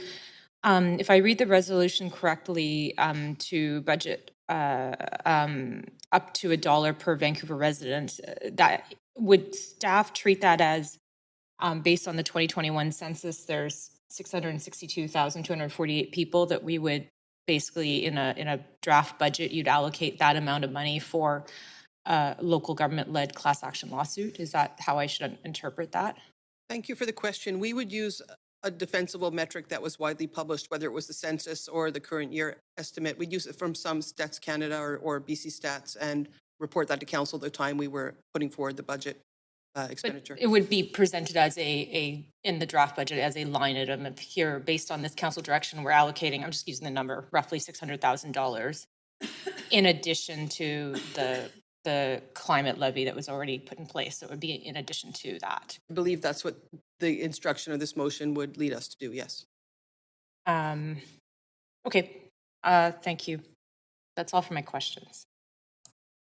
if I read the resolution correctly, to budget up to $1 per Vancouver resident, that would staff treat that as, based on the 2021 census, there's 662,248 people that we would basically in a draft budget, you'd allocate that amount of money for local government-led class action lawsuit. Is that how I should interpret that? Thank you for the question. We would use a defensible metric that was widely published, whether it was the census or the current year estimate. We'd use it from some Stats Canada or BC Stats and report that to council at the time we were putting forward the budget expenditure. But it would be presented as a in the draft budget as a line item of here, based on this council direction, we're allocating, I'm just using the number, roughly $600,000 in addition to the climate levy that was already put in place. So it would be in addition to that. I believe that's what the instruction of this motion would lead us to do, yes. Okay, thank you. That's all for my questions.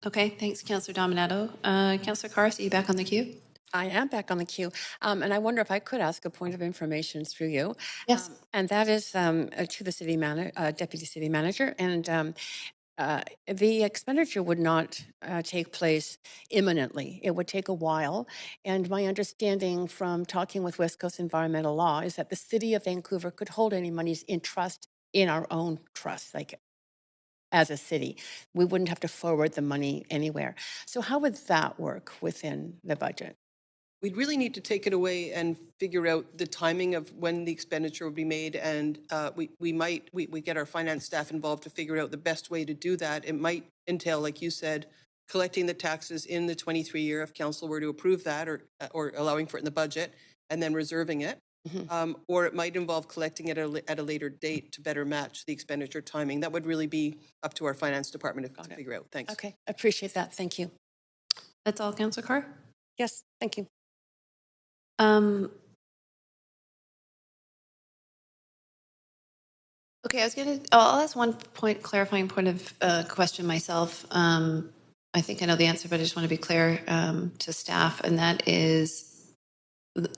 Okay, thanks, Councillor Dominato. Councillor Carr, are you back on the queue? I am back on the queue. And I wonder if I could ask a point of information through you. Yes. And that is to the city deputy city manager. And the expenditure would not take place imminently. It would take a while. And my understanding from talking with West Coast Environmental Law is that the city of Vancouver could hold any monies in trust in our own trust, like as a city. We wouldn't have to forward the money anywhere. So how would that work within the budget? We'd really need to take it away and figure out the timing of when the expenditure would be made. And we get our finance staff involved to figure out the best way to do that. It might entail, like you said, collecting the taxes in the 23 year if council were to approve that or allowing for it in the budget and then reserving it. Mm-hmm. Or it might involve collecting it at a later date to better match the expenditure timing. That would really be up to our finance department to figure out. Thanks. Okay, appreciate that. Thank you. That's all, Councillor Carr? Yes, thank you. Okay, I'll ask one clarifying point of question myself. I think I know the answer, but I just want to be clear to staff, and that is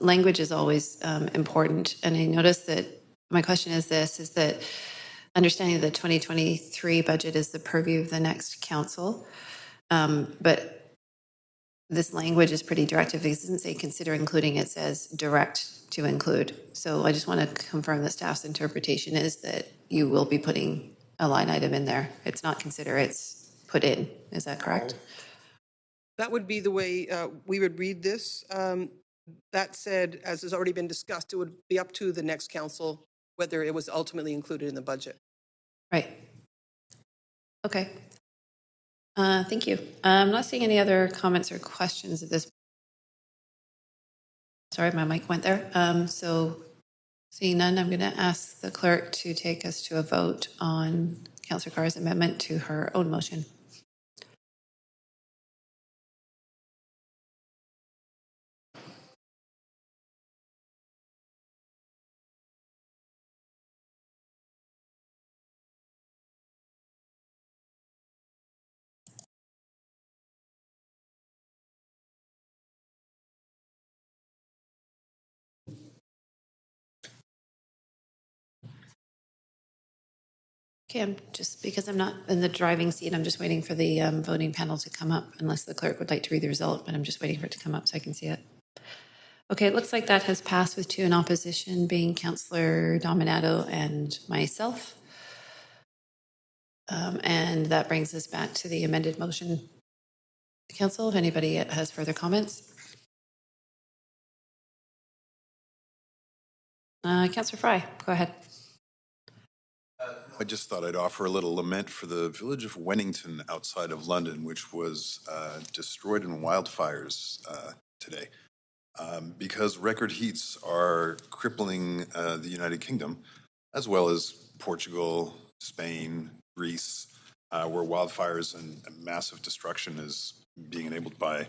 language is always important. And I noticed that my question is that understanding the 2023 budget is the purview of the next council, but this language is pretty directive. It doesn't say consider including, it says direct to include. So I just want to confirm that staff's interpretation is that you will be putting a line item in there. It's not consider, it's put in. Is that correct? That would be the way we would read this. That said, as has already been discussed, it would be up to the next council whether it was ultimately included in the budget. Right. Okay. Thank you. I'm not seeing any other comments or questions at this Sorry, my mic went there. So seeing none, I'm going to ask the clerk to take us to a vote on Councillor Carr's amendment to her own motion. Okay, I'm just, because I'm not in the driving seat, I'm just waiting for the voting panel to come up, unless the clerk would like to read the result, but I'm just waiting for it to come up so I can see it. Okay, it looks like that has passed with 2 in opposition, being Councillor Dominato and myself. And that brings us back to the amended motion. Council, if anybody has further comments. Councillor Fry, go ahead. I just thought I'd offer a little lament for the village of Wennington outside of London, which was destroyed in wildfires today. Because record heats are crippling the United Kingdom, as well as Portugal, Spain, Greece, where wildfires and massive destruction is being enabled by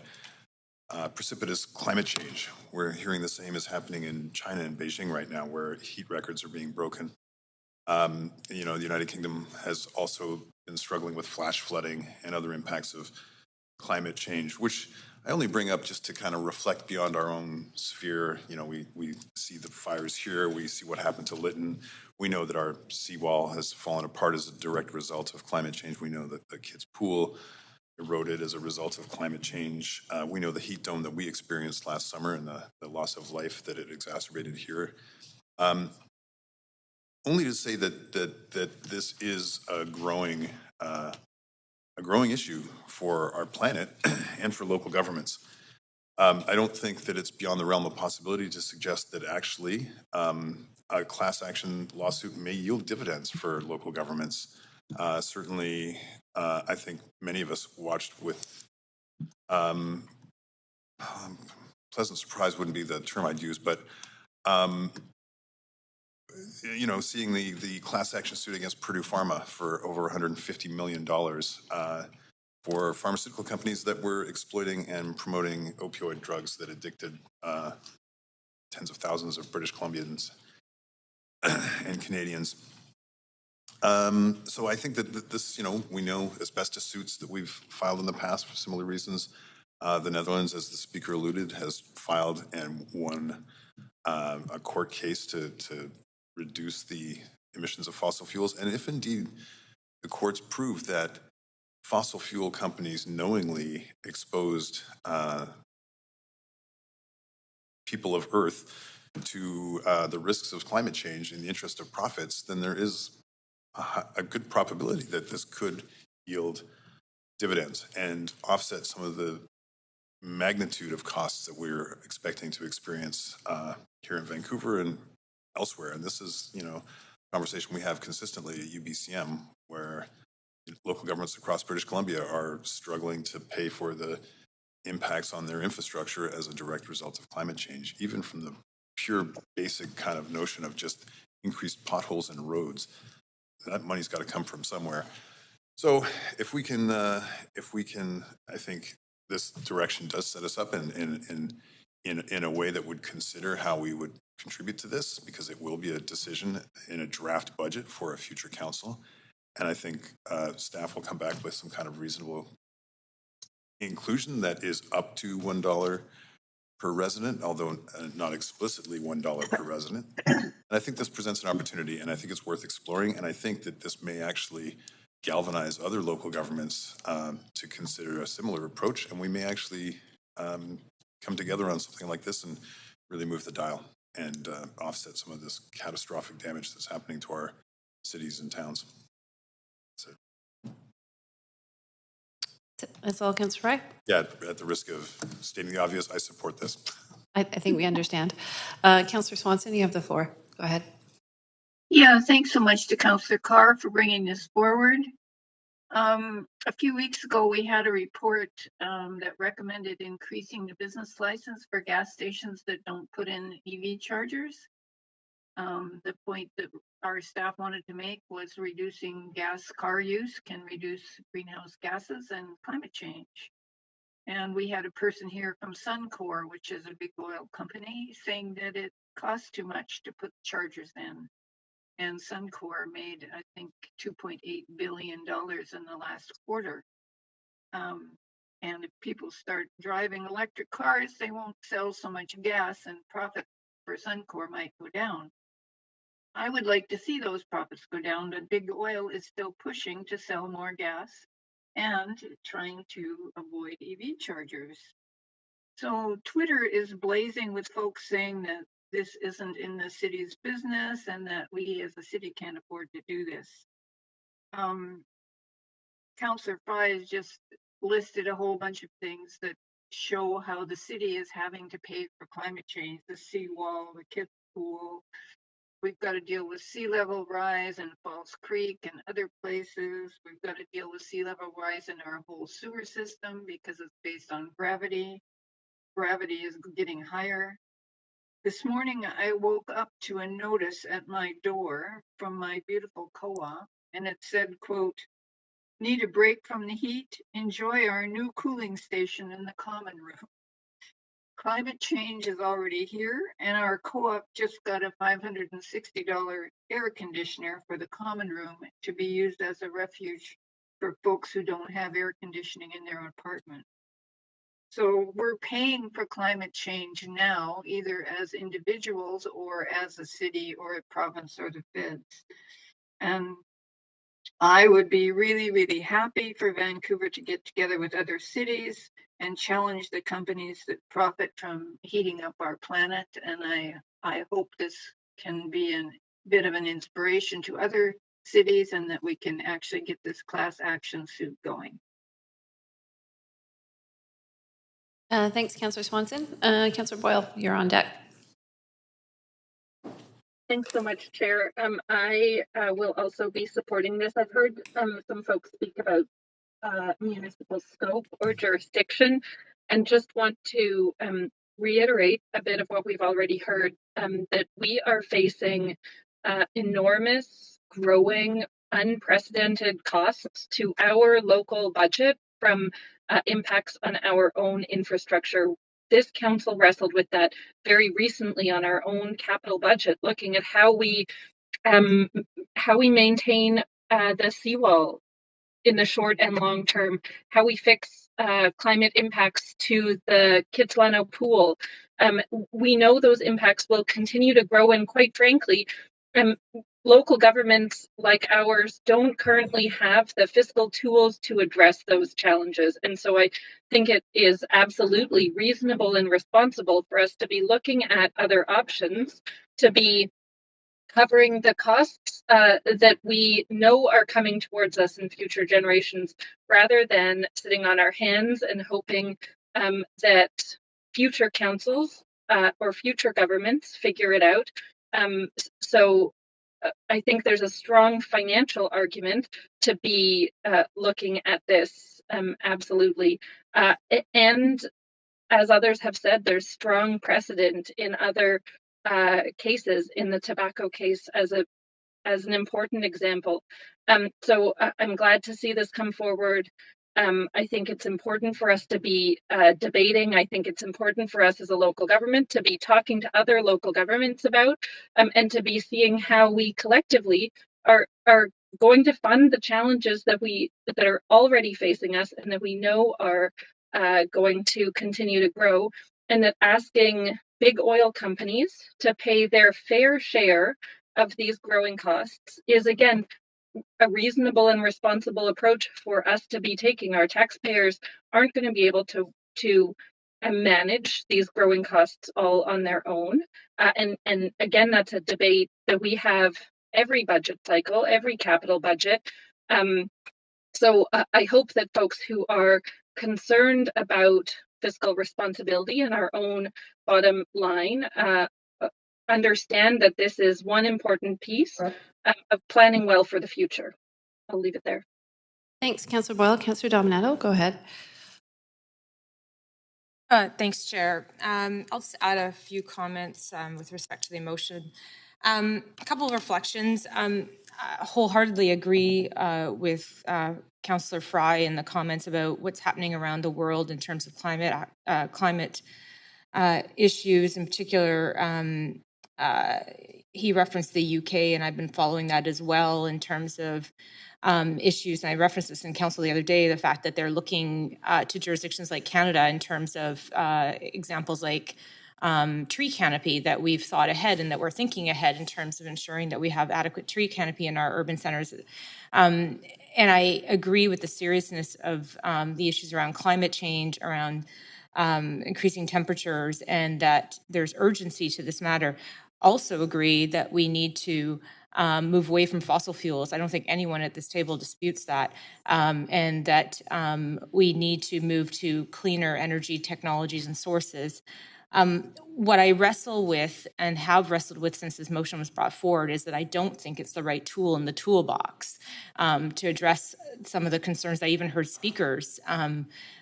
precipitous climate change. We're hearing the same is happening in China and Beijing right now, where heat records are being broken. You know, the United Kingdom has also been struggling with flash flooding and other impacts of climate change, which I only bring up just to kind of reflect beyond our own sphere. You know, we see the fires here, we see what happened to Lytton. We know that our seawall has fallen apart as a direct result of climate change. We know that the kids' pool eroded as a result of climate change. We know the heat dome that we experienced last summer and the loss of life that it exacerbated here. Only to say that this is a growing issue for our planet and for local governments. I don't think that it's beyond the realm of possibility to suggest that actually a class action lawsuit may yield dividends for local governments. Certainly, I think many of us watched with pleasant surprise wouldn't be the term I'd use, but you know, seeing the class action suit against Purdue Pharma for over $150 million for pharmaceutical companies that were exploiting and promoting opioid drugs that addicted tens of thousands of British Columbians and Canadians. So I think that this, you know, we know asbestos suits that we've filed in the past for similar reasons. The Netherlands, as the speaker alluded, has filed and won a court case to reduce the emissions of fossil fuels. And if indeed the courts prove that fossil fuel companies knowingly exposed people of Earth to the risks of climate change in the interest of profits, then there is a good probability that this could yield dividends and offset some of the magnitude of costs that we're expecting to experience here in Vancouver and elsewhere. And this is, you know, a conversation we have consistently at UBCM, where local governments across British Columbia are struggling to pay for the impacts on their infrastructure as a direct result of climate change, even from the pure basic kind of notion of just increased potholes in roads. That money's got to come from somewhere. So if we can, I think this direction does set us up in a way that would consider how we would contribute to this, because it will be a decision in a draft budget for a future council. And I think staff will come back with some kind of reasonable inclusion that is up to $1 per resident, although not explicitly $1 per resident. And I think this presents an opportunity, and I think it's worth exploring. And I think that this may actually galvanize other local governments to consider a similar approach. And we may actually come together on something like this and really move the dial and offset some of this catastrophic damage that's happening to our cities and towns. That's it. That's all, Councillor Fry? Yeah, at the risk of stating the obvious, I support this. I think we understand. Councillor Swanson, you have the floor. Go ahead. Yeah, thanks so much to Councillor Carr for bringing this forward. A few weeks ago, we had a report that recommended increasing the business license for gas stations that don't put in EV chargers. The point that our staff wanted to make was reducing gas car use can reduce greenhouse gases and climate change. And we had a person here from Suncor, which is a big oil company, saying that it costs too much to put chargers in. And Suncor made, I think, $2.8 billion in the last quarter. And if people start driving electric cars, they won't sell so much gas, and profit for Suncor might go down. I would like to see those profits go down, but big oil is still pushing to sell more gas and trying to avoid EV chargers. So Twitter is blazing with folks saying that this isn't in the city's business and that we as a city can't afford to do this. Councillor Fry has just listed a whole bunch of things that show how the city is having to pay for climate change, the seawall, the kids pool. We've got to deal with sea level rise in Falls Creek and other places. We've got to deal with sea level rise in our whole sewer system because it's based on gravity. Gravity is getting higher. This morning, I woke up to a notice at my door from my beautiful co-op, and it said, quote, "Need a break from the heat? Enjoy our new cooling station in the common room." Climate change is already here, and our co-op just got a $560 air conditioner for the common room to be used as a refuge for folks who don't have air conditioning in their apartment. So we're paying for climate change now, either as individuals or as a city or a province or the feds. And I would be really, really happy for Vancouver to get together with other cities and challenge the companies that profit from heating up our planet. And I hope this can be a bit of an inspiration to other cities and that we can actually get this class action suit going. Thanks, Councillor Swanson. Councillor Boyle, you're on deck. Thanks so much, Chair. I will also be supporting this. I've heard some folks speak about municipal scope or jurisdiction, and just want to reiterate a bit of what we've already heard, that we are facing enormous, growing, unprecedented costs to our local budget from impacts on our own infrastructure. This council wrestled with that very recently on our own capital budget, looking at how we maintain the seawall in the short and long term, how we fix climate impacts to the Kitsilano pool. We know those impacts will continue to grow, and quite frankly, local governments like ours don't currently have the fiscal tools to address those challenges. And so I think it is absolutely reasonable and responsible for us to be looking at other options to be covering the costs that we know are coming towards us in future generations, rather than sitting on our hands and hoping that future councils or future governments figure it out. So I think there's a strong financial argument to be looking at this, absolutely. And as others have said, there's strong precedent in other cases, in the tobacco case as an important example. So I'm glad to see this come forward. I think it's important for us to be debating. I think it's important for us as a local government to be talking to other local governments about, and to be seeing how we collectively are going to fund the challenges that are already facing us and that we know are going to continue to grow, and that asking big oil companies to pay their fair share of these growing costs is, again, a reasonable and responsible approach for us to be taking. Our taxpayers aren't going to be able to manage these growing costs all on their own. And again, that's a debate that we have every budget cycle, every capital budget. So I hope that folks who are concerned about fiscal responsibility and our own bottom line understand that this is one important piece of planning well for the future. I'll leave it there. Thanks, Councillor Boyle. Councillor Dominato, go ahead. Thanks, Chair. I'll just add a few comments with respect to the motion. A couple of reflections. I wholeheartedly agree with Councillor Fry in the comments about what's happening around the world in terms of climate issues. In particular, he referenced the UK, and I've been following that as well in terms of issues. And I referenced this in council the other day, the fact that they're looking to jurisdictions like Canada in terms of examples like tree canopy, that we've thought ahead and that we're thinking ahead in terms of ensuring that we have adequate tree canopy in our urban centers. And I agree with the seriousness of the issues around climate change, around increasing temperatures, and that there's urgency to this matter. Also agree that we need to move away from fossil fuels. I don't think anyone at this table disputes that, and that we need to move to cleaner energy technologies and sources. What I wrestle with and have wrestled with since this motion was brought forward is that I don't think it's the right tool in the toolbox to address some of the concerns I even heard speakers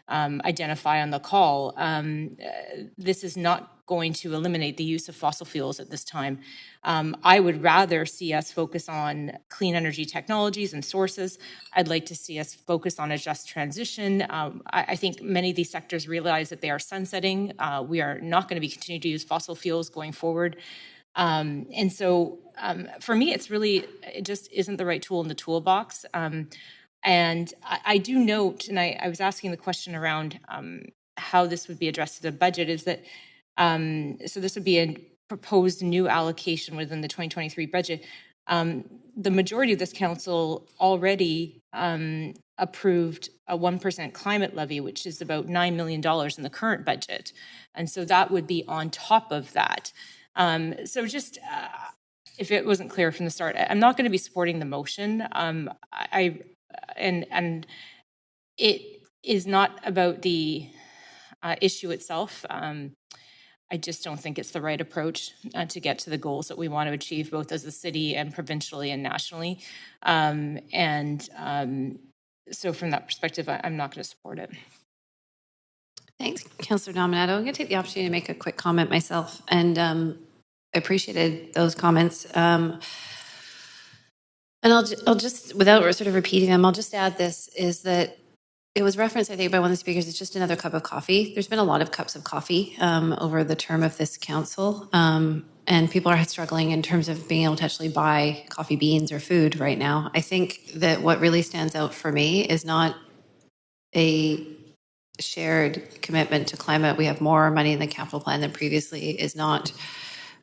identify on the call. This is not going to eliminate the use of fossil fuels at this time. I would rather see us focus on clean energy technologies and sources. I'd like to see us focus on a just transition. I think many of these sectors realize that they are sunsetting. We are not going to be continuing to use fossil fuels going forward. And so for me, it just isn't the right tool in the toolbox. And I do note, and I was asking the question around how this would be addressed to the budget, is that so this would be a proposed new allocation within the 2023 budget. The majority of this council already approved a 1% climate levy, which is about $9 million in the current budget. And so that would be on top of that. So just, if it wasn't clear from the start, I'm not going to be supporting the motion. And it is not about the issue itself. I just don't think it's the right approach to get to the goals that we want to achieve, both as a city and provincially and nationally. So from that perspective, I'm not going to support it. Thanks, Councillor Dominato. I'm going to take the opportunity to make a quick comment myself, and I appreciated those comments. And I'll just, without sort of repeating them, I'll just add this, is that it was referenced, I think, by one of the speakers, it's just another cup of coffee. There's been a lot of cups of coffee over the term of this council, and people are struggling in terms of being able to actually buy coffee beans or food right now. I think that what really stands out for me is not a shared commitment to climate. We have more money in the capital plan than previously, is not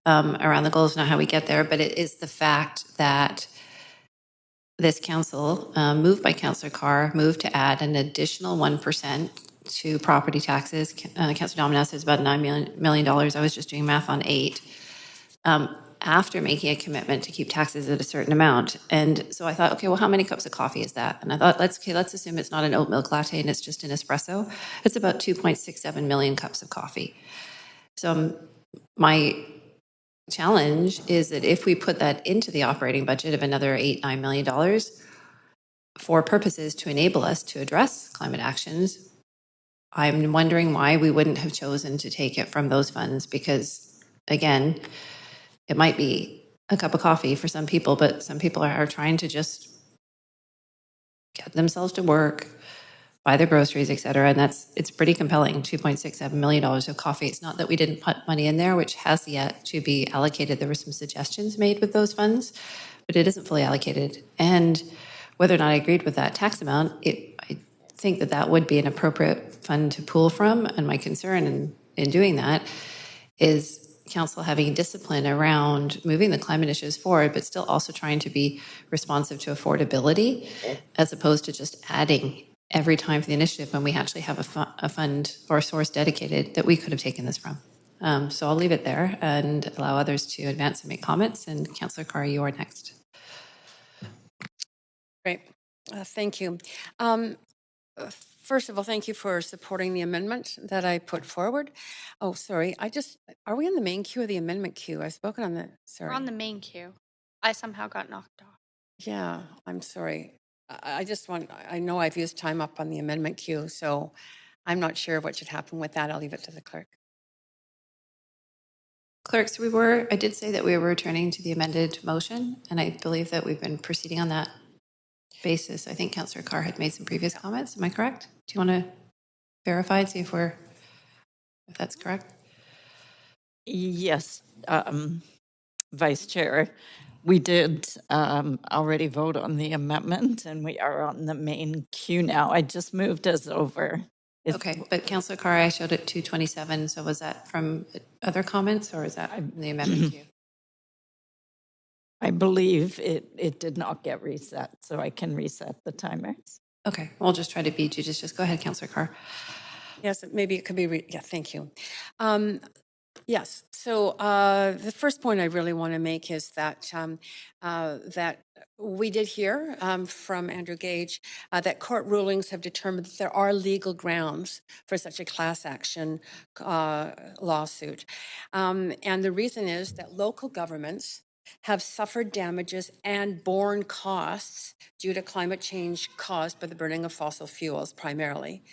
around the goals, not how we get there, but it is the fact that this council, moved by Councillor Carr, moved to add an additional 1% to property taxes. Councillor Dominato says about $9 million. I was just doing math on 8. After making a commitment to keep taxes at a certain amount. And so I thought, okay, well, how many cups of coffee is that? And I thought, let's assume it's not an oat milk latte and it's just an espresso. It's about 2.67 million cups of coffee. So my challenge is that if we put that into the operating budget of another $8-9 million for purposes to enable us to address climate actions, I'm wondering why we wouldn't have chosen to take it from those funds, because again, it might be a cup of coffee for some people, but some people are trying to just get themselves to work, buy their groceries, et cetera. And it's pretty compelling, $2.67 million of coffee. It's not that we didn't put money in there, which has yet to be allocated. There were some suggestions made with those funds, but it isn't fully allocated. And whether or not I agreed with that tax amount, I think that would be an appropriate fund to pull from. And my concern in doing that is council having discipline around moving the climate issues forward, but still also trying to be responsive to affordability, as opposed to just adding every time for the initiative when we actually have a fund or a source dedicated that we could have taken this from. So I'll leave it there and allow others to advance and make comments. And Councillor Carr, you are next. Great. Thank you. First of all, thank you for supporting the amendment that I put forward. Oh, sorry. Are we in the main queue or the amendment queue? I've spoken on the, sorry. We're on the main queue. I somehow got knocked off. Yeah, I'm sorry. I know I've used time up on the amendment queue, so I'm not sure what should happen with that. I'll leave it to the clerk. Clerks, I did say that we were returning to the amended motion, and I believe that we've been proceeding on that basis. I think Councillor Carr had made some previous comments. Am I correct? Do you want to verify and see if that's correct? Yes, Vice Chair, we did already vote on the amendment, and we are on the main queue now. I just moved us over. Okay, but Councillor Carr, I showed it 227, so was that from other comments, or is that from the amendment queue? I believe it did not get reset, so I can reset the timers. Okay, we'll just try to be judicious. Go ahead, Councillor Carr. Yes, maybe it could be, yeah, thank you. Yes, so the first point I really want to make is that that we did hear from Andrew Gage that court rulings have determined that there are legal grounds for such a class action lawsuit. And the reason is that local governments have suffered damages and borne costs due to climate change caused by the burning of fossil fuels primarily.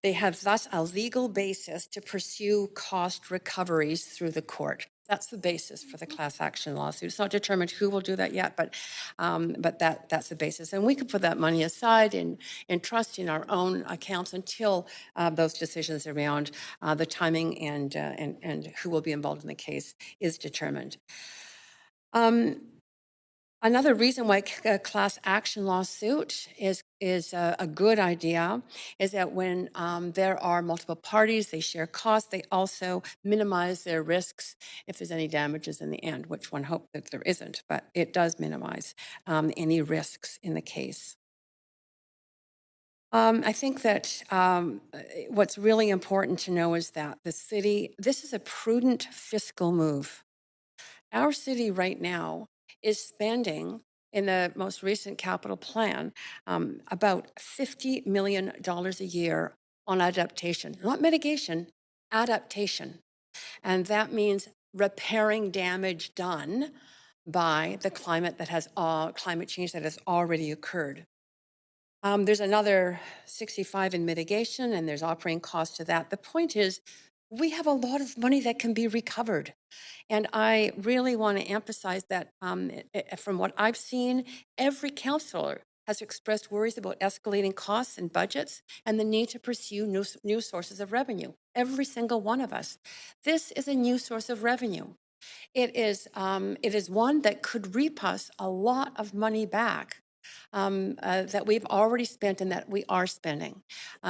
They have thus a legal basis to pursue cost recoveries through the court. That's the basis for the class action lawsuit. It's not determined who will do that yet, but that's the basis. And we could put that money aside in trust in our own accounts until those decisions around the timing and who will be involved in the case is determined. Another reason why a class action lawsuit is a good idea is that when there are multiple parties, they share costs, they also minimize their risks if there's any damages in the end, which one hopes that there isn't, but it does minimize any risks in the case. I think that what's really important to know is that the city, this is a prudent fiscal move. Our city right now is spending in the most recent capital plan about $50 million a year on adaptation, not mitigation, adaptation. And that means repairing damage done by the climate change that has already occurred. There's another 65 in mitigation, and there's operating costs to that. The point is, we have a lot of money that can be recovered. And I really want to emphasize that from what I've seen, every councillor has expressed worries about escalating costs and budgets and the need to pursue new sources of revenue. Every single one of us. This is a new source of revenue. It is one that could reap us a lot of money back that we've already spent and that we are spending.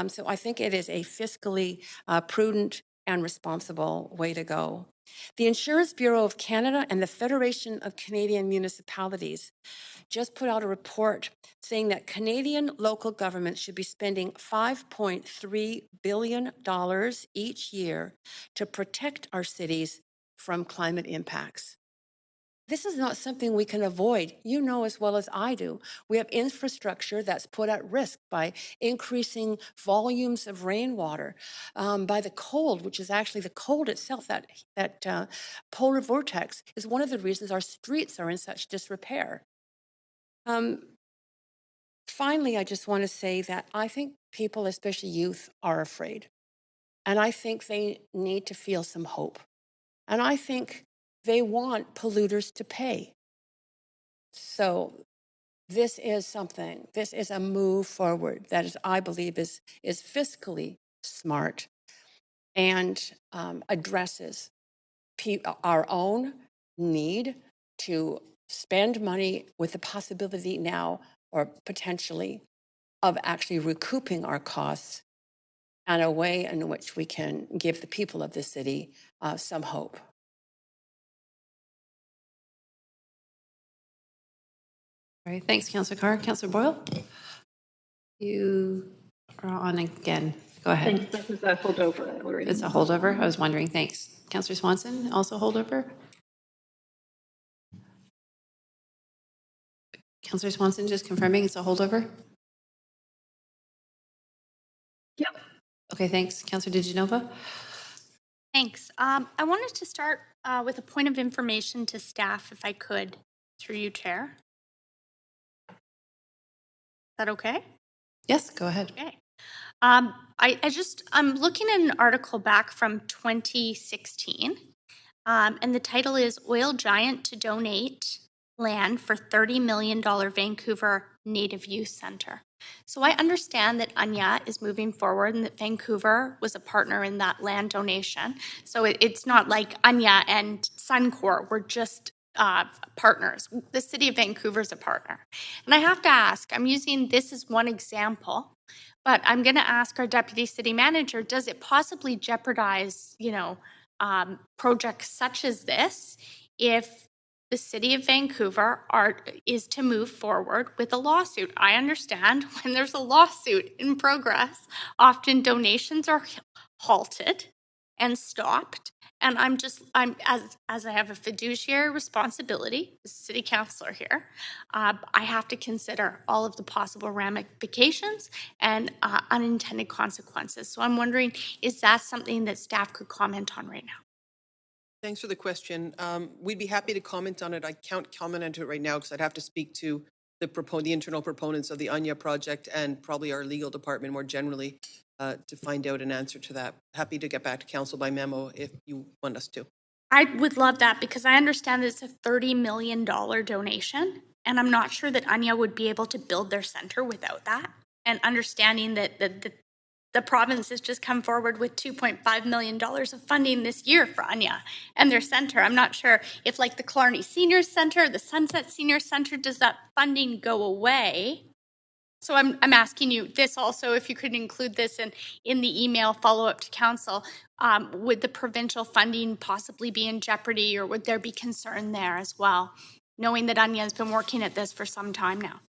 So I think it is a fiscally prudent and responsible way to go. The Insurance Bureau of Canada and the Federation of Canadian Municipalities just put out a report saying that Canadian local governments should be spending $5.3 billion each year to protect our cities from climate impacts. This is not something we can avoid. You know as well as I do. We have infrastructure that's put at risk by increasing volumes of rainwater, by the cold, which is actually the cold itself. That polar vortex is one of the reasons our streets are in such disrepair. Finally, I just want to say that I think people, especially youth, are afraid. And I think they need to feel some hope. And I think they want polluters to pay. So this is a move forward that is, I believe, is fiscally smart and addresses our own need to spend money with the possibility now or potentially of actually recouping our costs and a way in which we can give the people of the city some hope. All right, thanks, Councillor Carr. Councillor Boyle? You are on again. Go ahead. Thanks, that was a holdover. Already. It's a holdover? I was wondering. Thanks. Councillor Swanson, also holdover? Councillor Swanson, just confirming it's a holdover? Yep. Okay, thanks. Councillor DiGenova? Thanks. I wanted to start with a point of information to staff, if I could, through you, Chair. that okay? Yes, go ahead. Okay. I'm looking at an article back from 2016, and the title is Oil Giant to Donate Land for $30 million Vancouver Native Youth Center. So I understand that Anya is moving forward and that Vancouver was a partner in that land donation. So it's not like Anya and Suncor were just partners. The city of Vancouver is a partner. And I have to ask, I'm using this as one example, but I'm going to ask our deputy city manager, does it possibly jeopardize, projects such as this if the city of Vancouver is to move forward with a lawsuit? I understand when there's a lawsuit in progress, often donations are halted and stopped. And I'm as I have a fiduciary responsibility, as city councillor here, I have to consider all of the possible ramifications and unintended consequences. So I'm wondering, is that something that staff could comment on right now? Thanks for the question. We'd be happy to comment on it. I can't comment on it right now because I'd have to speak to the internal proponents of the Anya project and probably our legal department more generally to find out an answer to that. Happy to get back to council by memo if you want us to. I would love that because I understand that it's a $30 million donation, and I'm not sure that Anya would be able to build their center without that. And understanding that the province has just come forward with $2.5 million of funding this year for Anya and their center. I'm not sure if, like the Killarney Senior Center, the Sunset Senior Center, does that funding go away? So I'm asking you this also, if you could include this in the email follow-up to council, would the provincial funding possibly be in jeopardy, or would there be concern there as well, knowing that Anya has been working at this for some time now?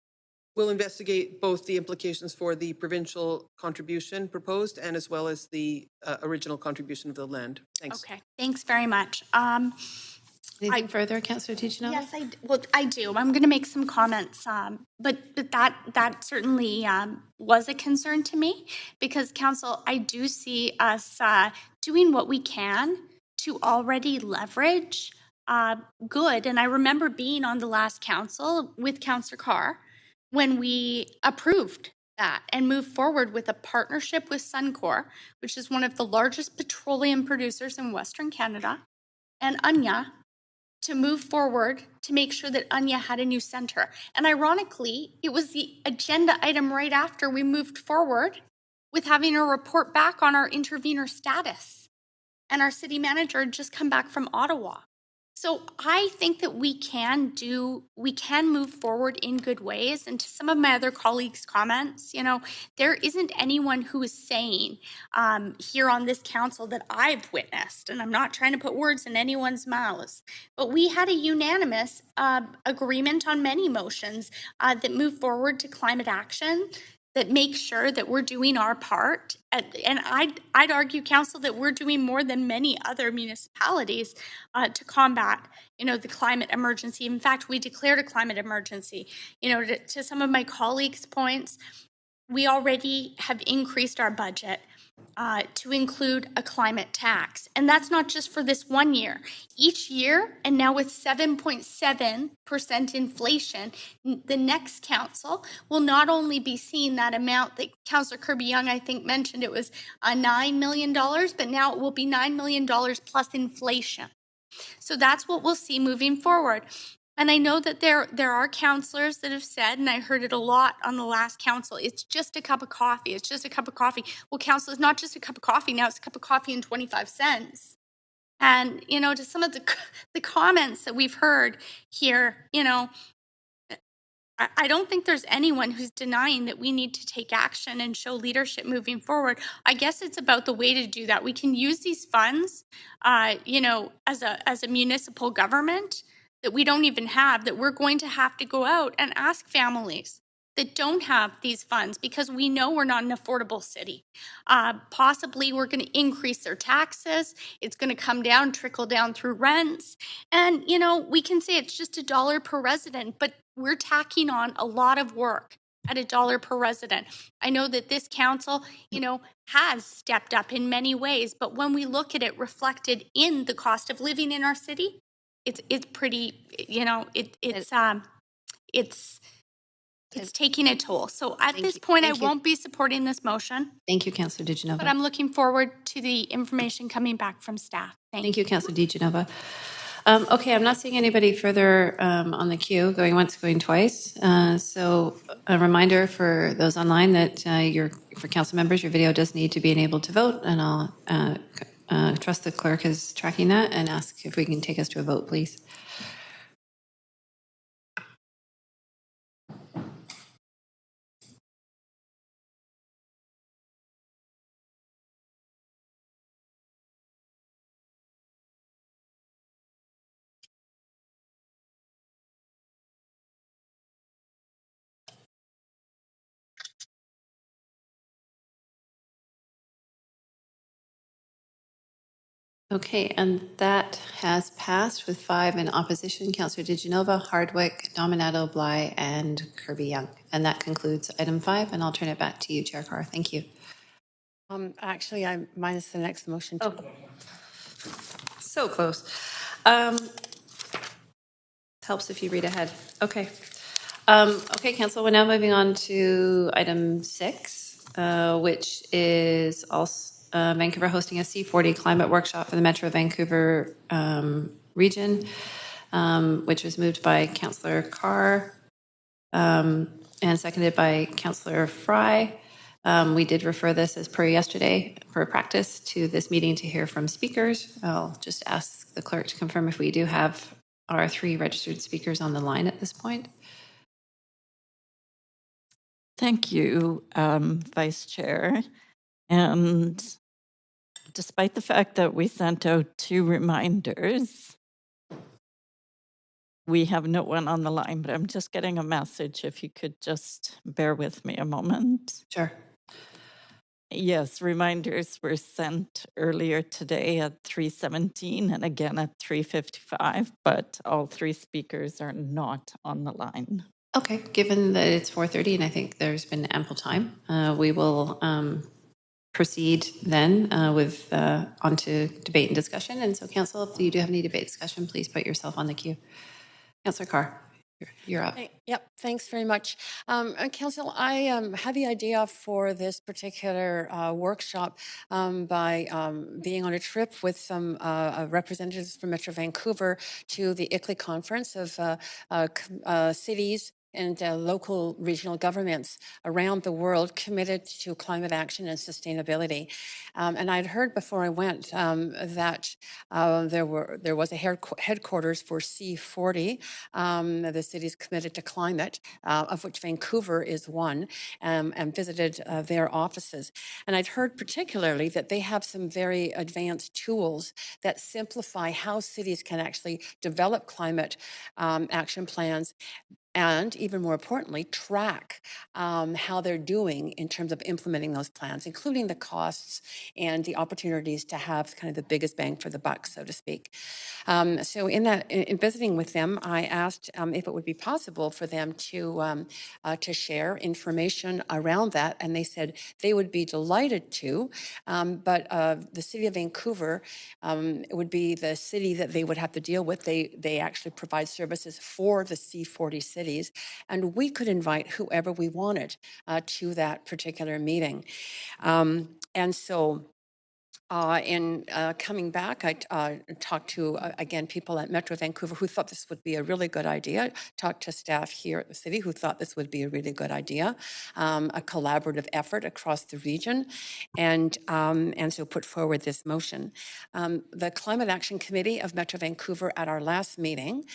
We'll investigate both the implications for the provincial contribution proposed and as well as the original contribution of the land. Thanks. Okay, thanks very much. Anything further, Councillor DiGenova? Yes, I do. I'm going to make some comments, but that certainly was a concern to me because, council, I do see us doing what we can to already leverage good. And I remember being on the last council with Councillor Carr when we approved that and moved forward with a partnership with Suncor, which is one of the largest petroleum producers in Western Canada, and Anya, to move forward to make sure that Anya had a new center. And ironically, it was the agenda item right after we moved forward with having a report back on our intervener status. And our city manager had just come back from Ottawa. So I think that we can move forward in good ways. And to some of my other colleagues' comments, there isn't anyone who is saying here on this council that I've witnessed, and I'm not trying to put words in anyone's mouths, but we had a unanimous agreement on many motions that move forward to climate action, that make sure that we're doing our part. And I'd argue, council, that we're doing more than many other municipalities to combat, the climate emergency. In fact, we declared a climate emergency. To some of my colleagues' points, we already have increased our budget to include a climate tax. And that's not just for this 1 year. Each year, and now with 7.7% inflation, the next council will not only be seeing that amount that Councillor Kirby-Yung, I think, mentioned it was $9 million, but now it will be $9 million plus inflation. So that's what we'll see moving forward. And I know that there are councillors that have said, and I heard it a lot on the last council, it's just a cup of coffee. It's just a cup of coffee. Well, council, it's not just a cup of coffee. Now it's a cup of coffee and 25 cents. And, to some of the comments that we've heard here, I don't think there's anyone who's denying that we need to take action and show leadership moving forward. I guess it's about the way to do that. We can use these funds, as a municipal government that we don't even have, that we're going to have to go out and ask families that don't have these funds, because we know we're not an affordable city. Possibly we're going to increase their taxes. It's going to come down, trickle down through rents. And, we can say it's just $1 per resident, but we're tacking on a lot of work at $1 per resident. I know that this council, has stepped up in many ways, but when we look at it reflected in the cost of living in our city, it's pretty, it's It's taking a toll. So at this point, I won't be supporting this motion, Thank you, Councillor DiGenova. but I'm looking forward to the information coming back from staff. Thank you, Councillor DiGenova. Okay, I'm not seeing anybody further on the queue, going once, going twice. So a reminder for those online that for council members, your video does need to be enabled to vote, and I'll trust the clerk is tracking that and ask if we can take us to a vote, please. Okay, and that has passed with 5 in opposition. Councillor DiGenova, Hardwick, Dominato, Bly, and Kirby Young. And that concludes item 5, and I'll turn it back to you, Chair Carr. Thank you. Actually, mine is the next motion. Too. So close. Helps if you read ahead. Okay. Okay, Council, we're now moving on to item 6, which is also Vancouver hosting a C40 climate workshop for the Metro Vancouver region, which was moved by Councillor Carr and seconded by Councillor Fry. We did refer this as per yesterday, per practice, to this meeting to hear from speakers. I'll just ask the clerk to confirm if we do have our 3 registered speakers on the line at this point. Thank you, Vice Chair. And despite the fact that we sent out 2 reminders, we have no one on the line, but I'm just getting a message. If you could just bear with me a moment. Sure. Yes, reminders were sent earlier today at 3:17 and again at 3:55, but all 3 speakers are not on the line. Okay, given that it's 4:30 and I think there's been ample time, we will proceed then with onto debate and discussion. And so, Council, if you do have any debate discussion, please put yourself on the queue. Councillor Carr, you're up. Yep, thanks very much. Council, I had the idea for this particular workshop by being on a trip with some representatives from Metro Vancouver to the ICLEI conference of cities and local regional governments around the world committed to climate action and sustainability. And I'd heard before I went that there was a headquarters for C40, the cities committed to climate, of which Vancouver is one, and visited their offices. And I'd heard particularly that they have some very advanced tools that simplify how cities can actually develop climate action plans, and even more importantly, track how they're doing in terms of implementing those plans, including the costs and the opportunities to have kind of the biggest bang for the buck, so to speak. So in visiting with them, I asked if it would be possible for them to share information around that, and they said they would be delighted to, but the city of Vancouver would be the city that they would have to deal with. They actually provide services for the C40 cities, and we could invite whoever we wanted to that particular meeting. And so in coming back, I talked to, again, people at Metro Vancouver who thought this would be a really good idea, talked to staff here at the city who thought this would be a really good idea, a collaborative effort across the region, and so put forward this motion. The Climate Action Committee of Metro Vancouver at our last meeting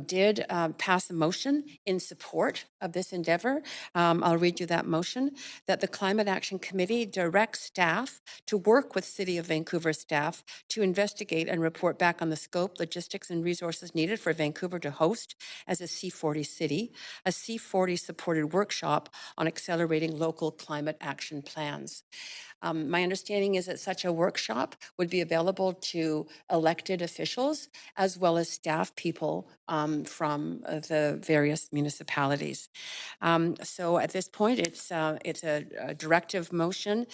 did pass a motion in support of this endeavor. I'll read you that motion, that the Climate Action Committee directs staff to work with City of Vancouver staff to investigate and report back on the scope, logistics, and resources needed for Vancouver to host, as a C40 city, a C40 supported workshop on accelerating local climate action plans. My understanding is that such a workshop would be available to elected officials as well as staff people from the various municipalities. So at this point, it's a directive motion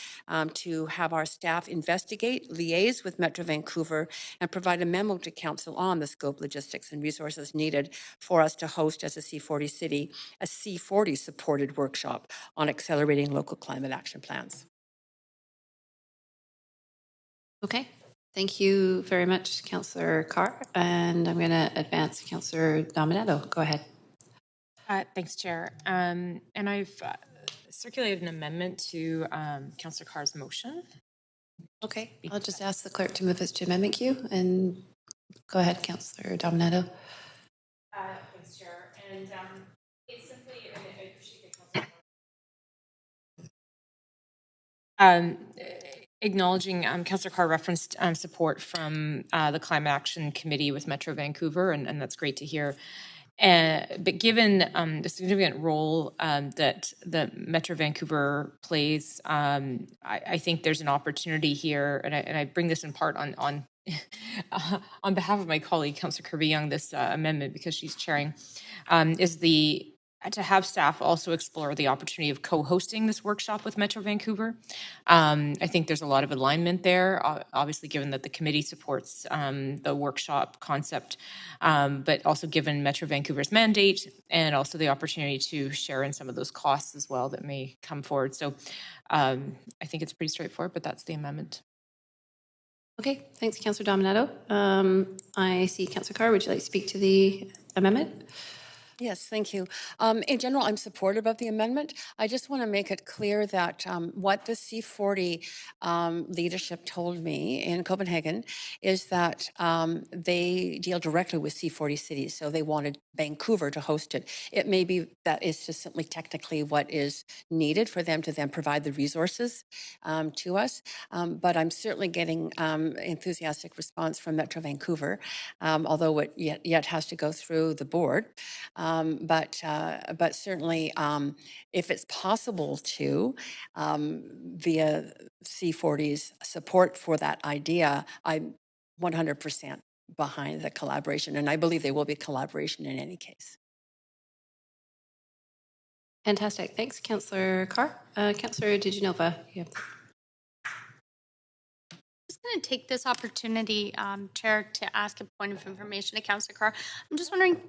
to have our staff investigate investigate, liaise with Metro Vancouver, and provide a memo to Council on the scope, logistics, and resources needed for us to host as a C40 city, a C40 supported workshop on accelerating local climate action plans. Okay. Thank you very much, Councillor Carr. And I'm going to advance Councillor Dominato. Go ahead. Thanks, Chair. And I've circulated an amendment to Councillor Carr's motion. Okay, I'll just ask the clerk to move us to amendment queue, and go ahead, Councillor Dominato. Thanks, Chair. And it's simply, and I appreciate the Councillor acknowledging Councillor Carr referenced support from the Climate Action Committee with Metro Vancouver, and that's great to hear. But given the significant role that the Metro Vancouver plays, I think there's an opportunity here, and I bring this in part on on behalf of my colleague, Councillor Kirby-Yung, this amendment, because she's chairing, is to have staff also explore the opportunity of co-hosting this workshop with Metro Vancouver. I think there's a lot of alignment there, obviously given that the committee supports the workshop concept, but also given Metro Vancouver's mandate and also the opportunity to share in some of those costs as well that may come forward. So I think it's pretty straightforward, but that's the amendment. Okay, thanks, Councillor Dominato. I see Councillor Carr. Would you like to speak to the amendment? Yes, thank you. In general, I'm supportive of the amendment. I just want to make it clear that what the C40 leadership told me in Copenhagen is that they deal directly with C40 cities, so they wanted Vancouver to host it. It may be that it's just simply technically what is needed for them to then provide the resources to us, but I'm certainly getting enthusiastic response from Metro Vancouver, although it yet has to go through the board. But certainly, if it's possible to, via C40's support for that idea, I'm 100% behind the collaboration, and I believe there will be collaboration in any case. Fantastic. Thanks, Councillor Carr. Councillor DiGenova, you have I'm just going to take this opportunity, Chair, to ask a point of information to Councillor Carr. I'm just wondering,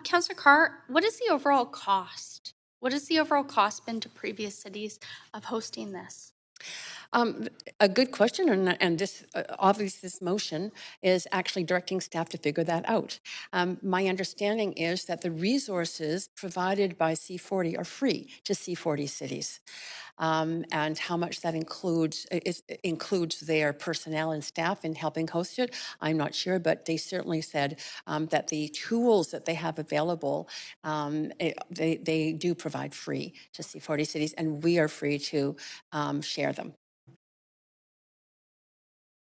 Councillor Carr, what is the overall cost? What has the overall cost been to previous cities of hosting this? A good question, and this obviously this motion is actually directing staff to figure that out. My understanding is that the resources provided by C40 are free to C40 cities, and how much that includes their personnel and staff in helping host it, I'm not sure, but they certainly said that the tools that they have available, they do provide free to C40 cities, and we are free to share them.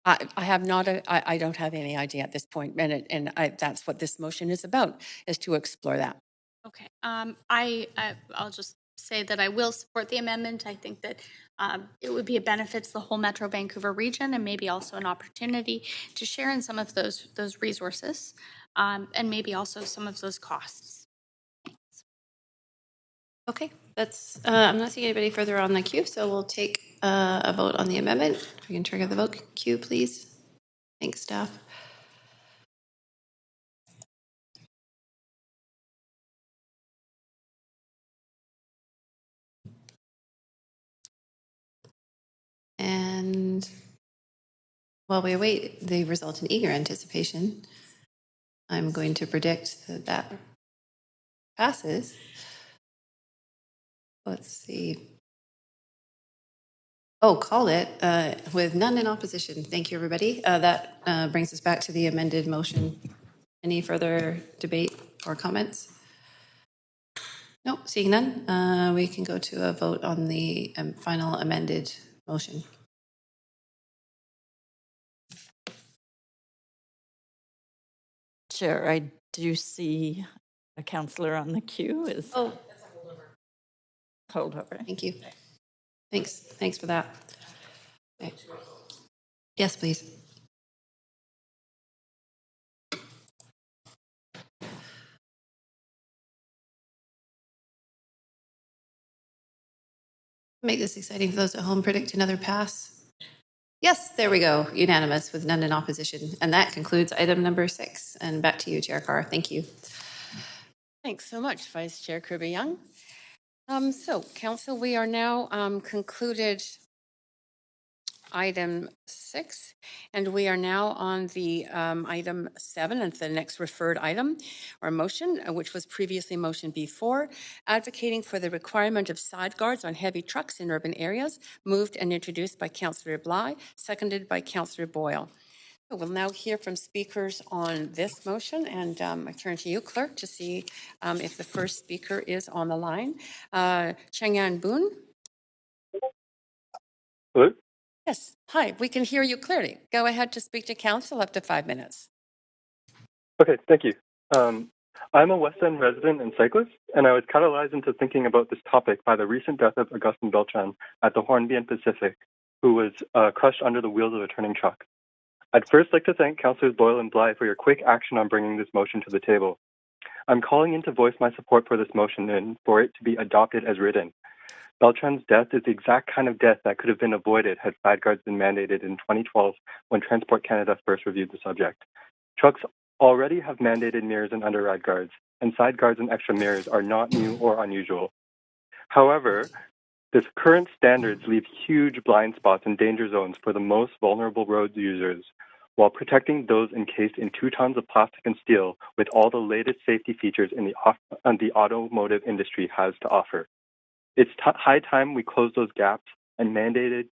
I have not. I don't have any idea at this point, and that's what this motion is about: is to explore that. Okay. I'll just say that I will support the amendment. I think that it would be a benefit to the whole Metro Vancouver region, and maybe also an opportunity to share in some of those resources, and maybe also some of those costs. Okay, that's. I'm not seeing anybody further on the queue, so we'll take a vote on the amendment. We can trigger the vote queue, please. Thanks, staff. And while we await the result in eager anticipation, I'm going to predict that that passes. Let's see. Oh, called it with none in opposition. Thank you, everybody. That brings us back to the amended motion. Any further debate or comments? Nope, seeing none, we can go to a vote on the final amended motion. Chair, I do see a councillor on the queue. Oh, holdover. Thank you. Thanks for that. Okay. Yes, please. Make this exciting for those at home. Predict another pass. Yes, there we go. Unanimous with none in opposition. And that concludes item number 6. And back to you, Chair Carr. Thank you. Thanks so much, Vice Chair Kirby-Young. So, Council, we are now concluded item 6, and we are now on the item 7, and the next referred item or motion, which was previously motion B4, advocating for the requirement of side guards on heavy trucks in urban areas, moved and introduced by Councillor Bly, seconded by Councillor Boyle. So we'll now hear from speakers on this motion, and I turn to you, Clerk, to see if the first speaker is on the line. Changyan Boon. Hello? Yes, hi, we can hear you clearly. Go ahead to speak to council, up to 5 minutes. Okay, thank you. I'm a West End resident and cyclist, and I was catalyzed into thinking about this topic by the recent death of Augustin Beltran at the Hornby and Pacific, who was crushed under the wheels of a turning truck. I'd first like to thank Councillors Boyle and Bly for your quick action on bringing this motion to the table. I'm calling in to voice my support for this motion and for it to be adopted as written. Beltran's death is the exact kind of death that could have been avoided had side guards been mandated in 2012 when Transport Canada first reviewed the subject. Trucks already have mandated mirrors and under-ride guards, and side guards and extra mirrors are not new or unusual. However, the current standards leave huge blind spots and danger zones for the most vulnerable road users, while protecting those encased in 2 tons of plastic and steel with all the latest safety features in the automotive industry has to offer. It's high time we close those gaps and mandated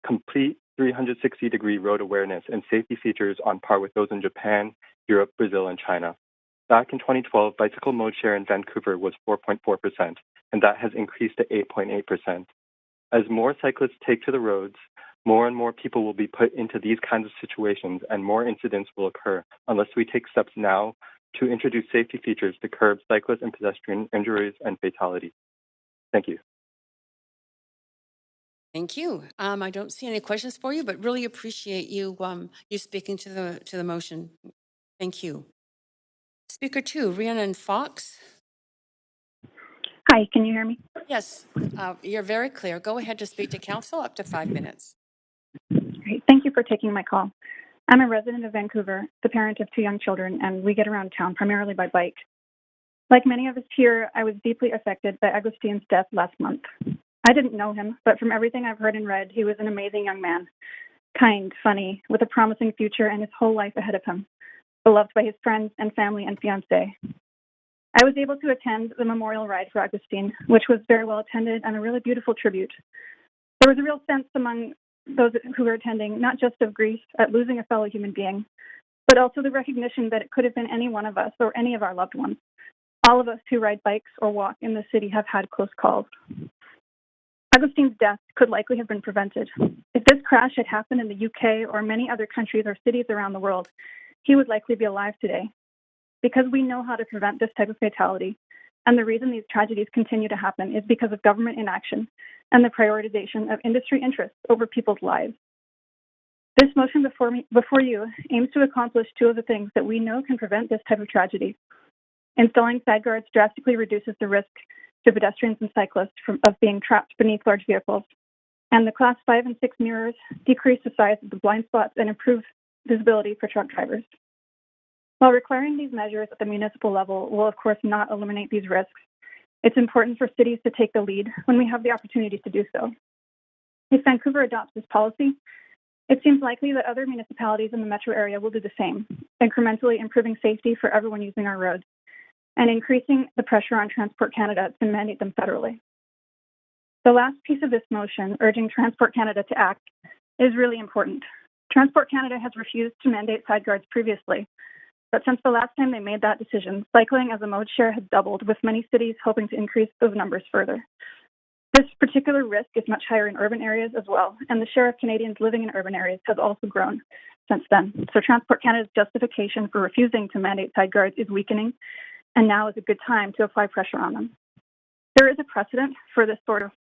complete 360-degree road awareness and safety features on par with those in Japan, Europe, Brazil, and China. Back in 2012, bicycle mode share in Vancouver was 4.4%, and that has increased to 8.8%. As more cyclists take to the roads, more and more people will be put into these kinds of situations, and more incidents will occur unless we take steps now to introduce safety features to curb cyclist and pedestrian injuries and fatalities. Thank you. Thank you. I don't see any questions for you, but really appreciate you you speaking to the motion. Thank you. Speaker 2, Rhiannon Fox. Hi, can you hear me? Yes, you're very clear. Go ahead to speak to council, up to 5 minutes. Great. Thank you for taking my call. I'm a resident of Vancouver, the parent of 2 young children, and we get around town primarily by bike. Like many of us here, I was deeply affected by Agustin's death last month. I didn't know him, but from everything I've heard and read, he was an amazing young man. Kind, funny, with a promising future and his whole life ahead of him. Beloved by his friends and family and fiancé. I was able to attend the memorial ride for Agustin, which was very well attended and a really beautiful tribute. There was a real sense among those who were attending, not just of grief at losing a fellow human being, but also the recognition that it could have been any one of us or any of our loved ones. All of us who ride bikes or walk in the city have had close calls. Agustin's death could likely have been prevented. If this crash had happened in the UK or many other countries or cities around the world, he would likely be alive today. Because we know how to prevent this type of fatality, and the reason these tragedies continue to happen is because of government inaction and the prioritization of industry interests over people's lives. This motion before you aims to accomplish 2 of the things that we know can prevent this type of tragedy. Installing side guards drastically reduces the risk to pedestrians and cyclists of being trapped beneath large vehicles, and the Class 5 and 6 mirrors decrease the size of the blind spots and improve visibility for truck drivers. While requiring these measures at the municipal level will, of course, not eliminate these risks, it's important for cities to take the lead when we have the opportunity to do so. If Vancouver adopts this policy, it seems likely that other municipalities in the metro area will do the same, incrementally improving safety for everyone using our roads, and increasing the pressure on Transport Canada to mandate them federally. The last piece of this motion, urging Transport Canada to act, is really important. Transport Canada has refused to mandate side guards previously, but since the last time they made that decision, cycling as a mode share has doubled, with many cities hoping to increase those numbers further. This particular risk is much higher in urban areas as well, and the share of Canadians living in urban areas has also grown since then. So Transport Canada's justification for refusing to mandate side guards is weakening, and now is a good time to apply pressure on them. There is a precedent for this sort of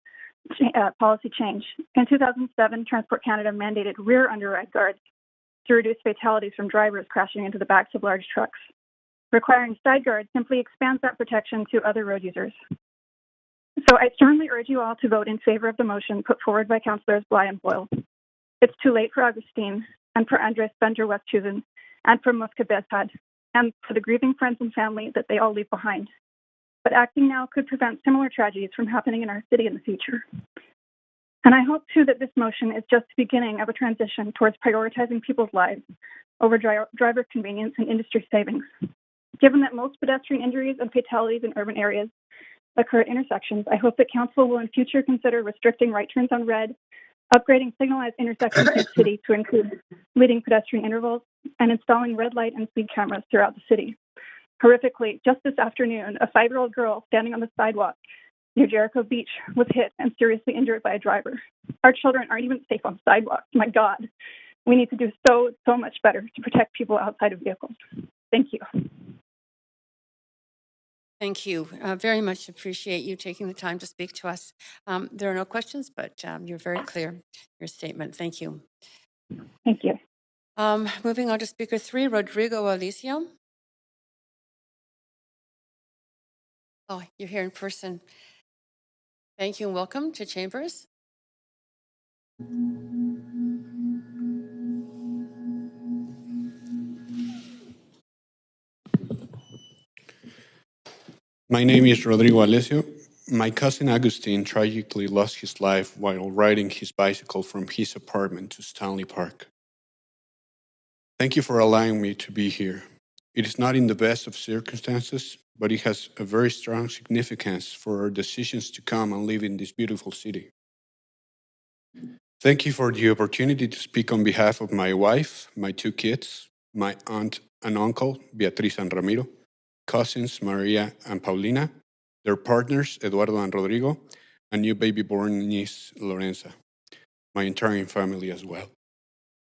policy change. In 2007, Transport Canada mandated rear under-ride guards to reduce fatalities from drivers crashing into the backs of large trucks. Requiring side guards simply expands that protection to other road users. So I strongly urge you all to vote in favor of the motion put forward by Councillors Bly and Boyle. It's too late for Augustine and for Andres Bender Westhuizen and for Muska Bezhad and for the grieving friends and family that they all leave behind. But acting now could prevent similar tragedies from happening in our city in the future. And I hope, too, that this motion is just the beginning of a transition towards prioritizing people's lives over driver convenience and industry savings. Given that most pedestrian injuries and fatalities in urban areas occur at intersections, I hope that Council will in future consider restricting right turns on red, upgrading signalized intersections in the city to include leading pedestrian intervals, and installing red light and speed cameras throughout the city. Horrifically, just this afternoon, a 5-year-old girl standing on the sidewalk near Jericho Beach was hit and seriously injured by a driver. Our children aren't even safe on sidewalks. My God, we need to do so much better to protect people outside of vehicles. Thank you. Thank you. Very much appreciate you taking the time to speak to us. There are no questions, but you're very clear, your statement. Thank you. Thank you. Moving on to speaker 3, Rodrigo Alicio. Oh, you're here in person. Thank you and welcome to Chambers. My name is Rodrigo Alessio. My cousin Agustin tragically lost his life while riding his bicycle from his apartment to Stanley Park. Thank you for allowing me to be here. It is not in the best of circumstances, but it has a very strong significance for our decisions to come and live in this beautiful city. Thank you for the opportunity to speak on behalf of my wife, my 2 kids, my aunt and uncle, Beatriz and Ramiro, cousins, Maria and Paulina, their partners, Eduardo and Rodrigo, and new baby-born niece, Lorenza, my entire family as well,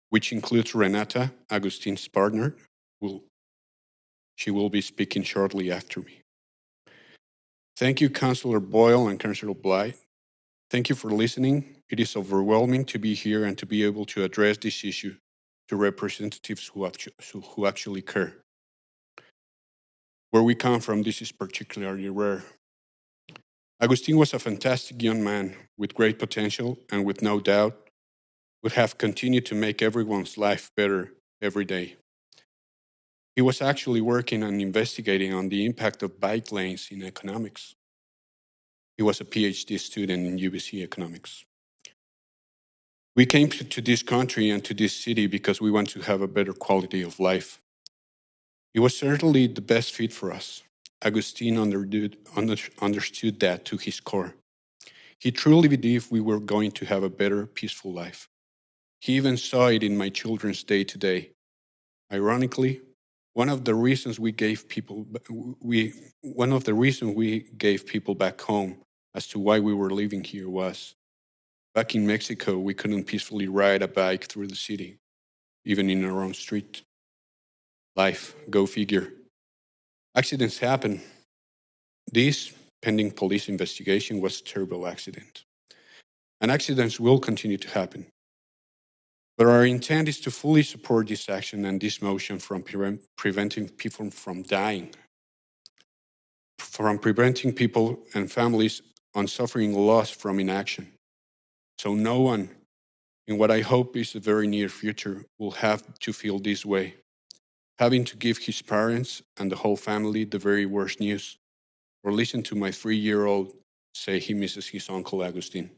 which includes Renata, Agustin's partner. She will be speaking shortly after me. Thank you, Councillor Boyle and Councillor Blythe. Thank you for listening. It is overwhelming to be here and to be able to address this issue to representatives who actually care. Where we come from, this is particularly rare. Agustin was a fantastic young man with great potential and with no doubt would have continued to make everyone's life better every day. He was actually working and investigating on the impact of bike lanes in economics. He was a PhD student in UBC economics. We came to this country and to this city because we want to have a better quality of life. It was certainly the best fit for us. Agustin understood that to his core. He truly believed we were going to have a better, peaceful life. He even saw it in my children's day-to-day. Ironically, one of the reasons we gave people back home as to why we were living here was, back in Mexico, we couldn't peacefully ride a bike through the city, even in our own street. Life, go figure. Accidents happen. This, pending police investigation, was a terrible accident. And accidents will continue to happen. But our intent is to fully support this action and this motion from preventing people from dying, from preventing people and families on suffering loss from inaction. So no one, in what I hope is the very near future, will have to feel this way, having to give his parents and the whole family the very worst news, or listen to my 3-year-old say he misses his uncle Agustin.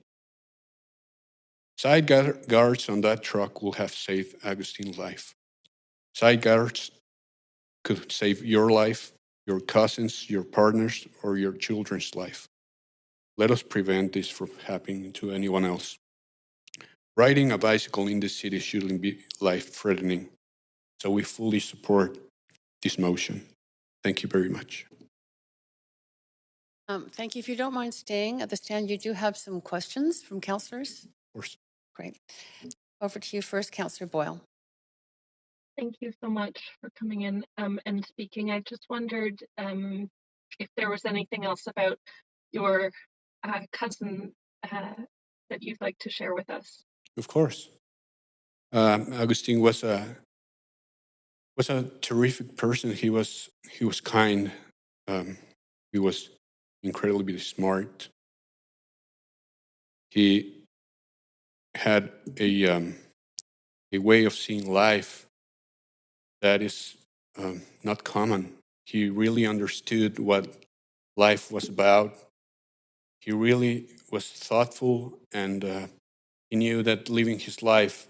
Side guards on that truck will have saved Agustin's life. Side guards could save your life, your cousins, your partners, or your children's life. Let us prevent this from happening to anyone else. Riding a bicycle in the city shouldn't be life-threatening, so we fully support this motion. Thank you very much. Thank you. If you don't mind staying at the stand, you do have some questions from councillors. Of course. Great. Over to you first, Councillor Boyle. Thank you so much for coming in and speaking. I just wondered if there was anything else about your cousin that you'd like to share with us. Of course. Agustin was a terrific person. He was kind. He was incredibly smart. He had a a way of seeing life that is not common. He really understood what life was about. He really was thoughtful, and he knew that living his life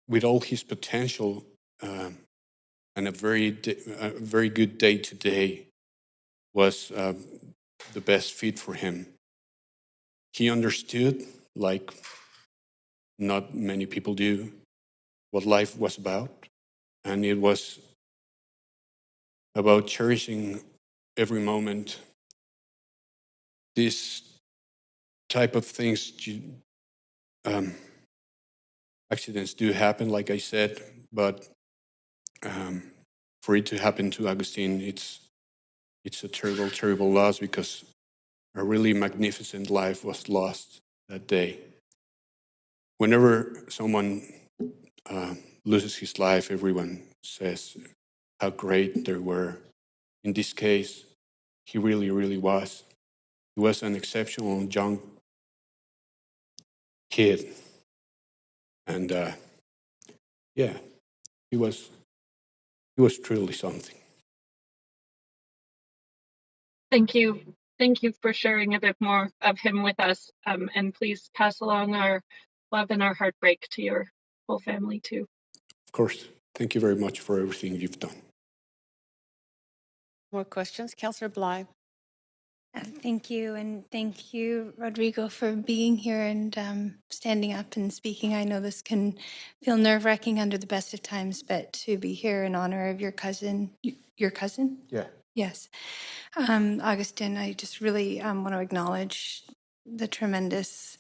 with all his potential and a very good day to day was the best fit for him. He understood, like not many people do, what life was about, and it was about cherishing every moment. This type of things, accidents do happen, like I said, but for it to happen to Agustin, it's a terrible, terrible loss, because a really magnificent life was lost that day. Whenever someone loses his life, everyone says how great they were. In this case, he really, really was. He was an exceptional young kid. And yeah, he was truly something. Thank you. Thank you for sharing a bit more of him with us. And please pass along our love and our heartbreak to your whole family too. Of course. Thank you very much for everything you've done. More questions? Councillor Bly. Thank you, and thank you, Rodrigo, for being here and standing up and speaking. I know this can feel nerve-wracking under the best of times, but to be here in honor of your cousin, Yeah. Yes. Augustin, I just really want to acknowledge the tremendous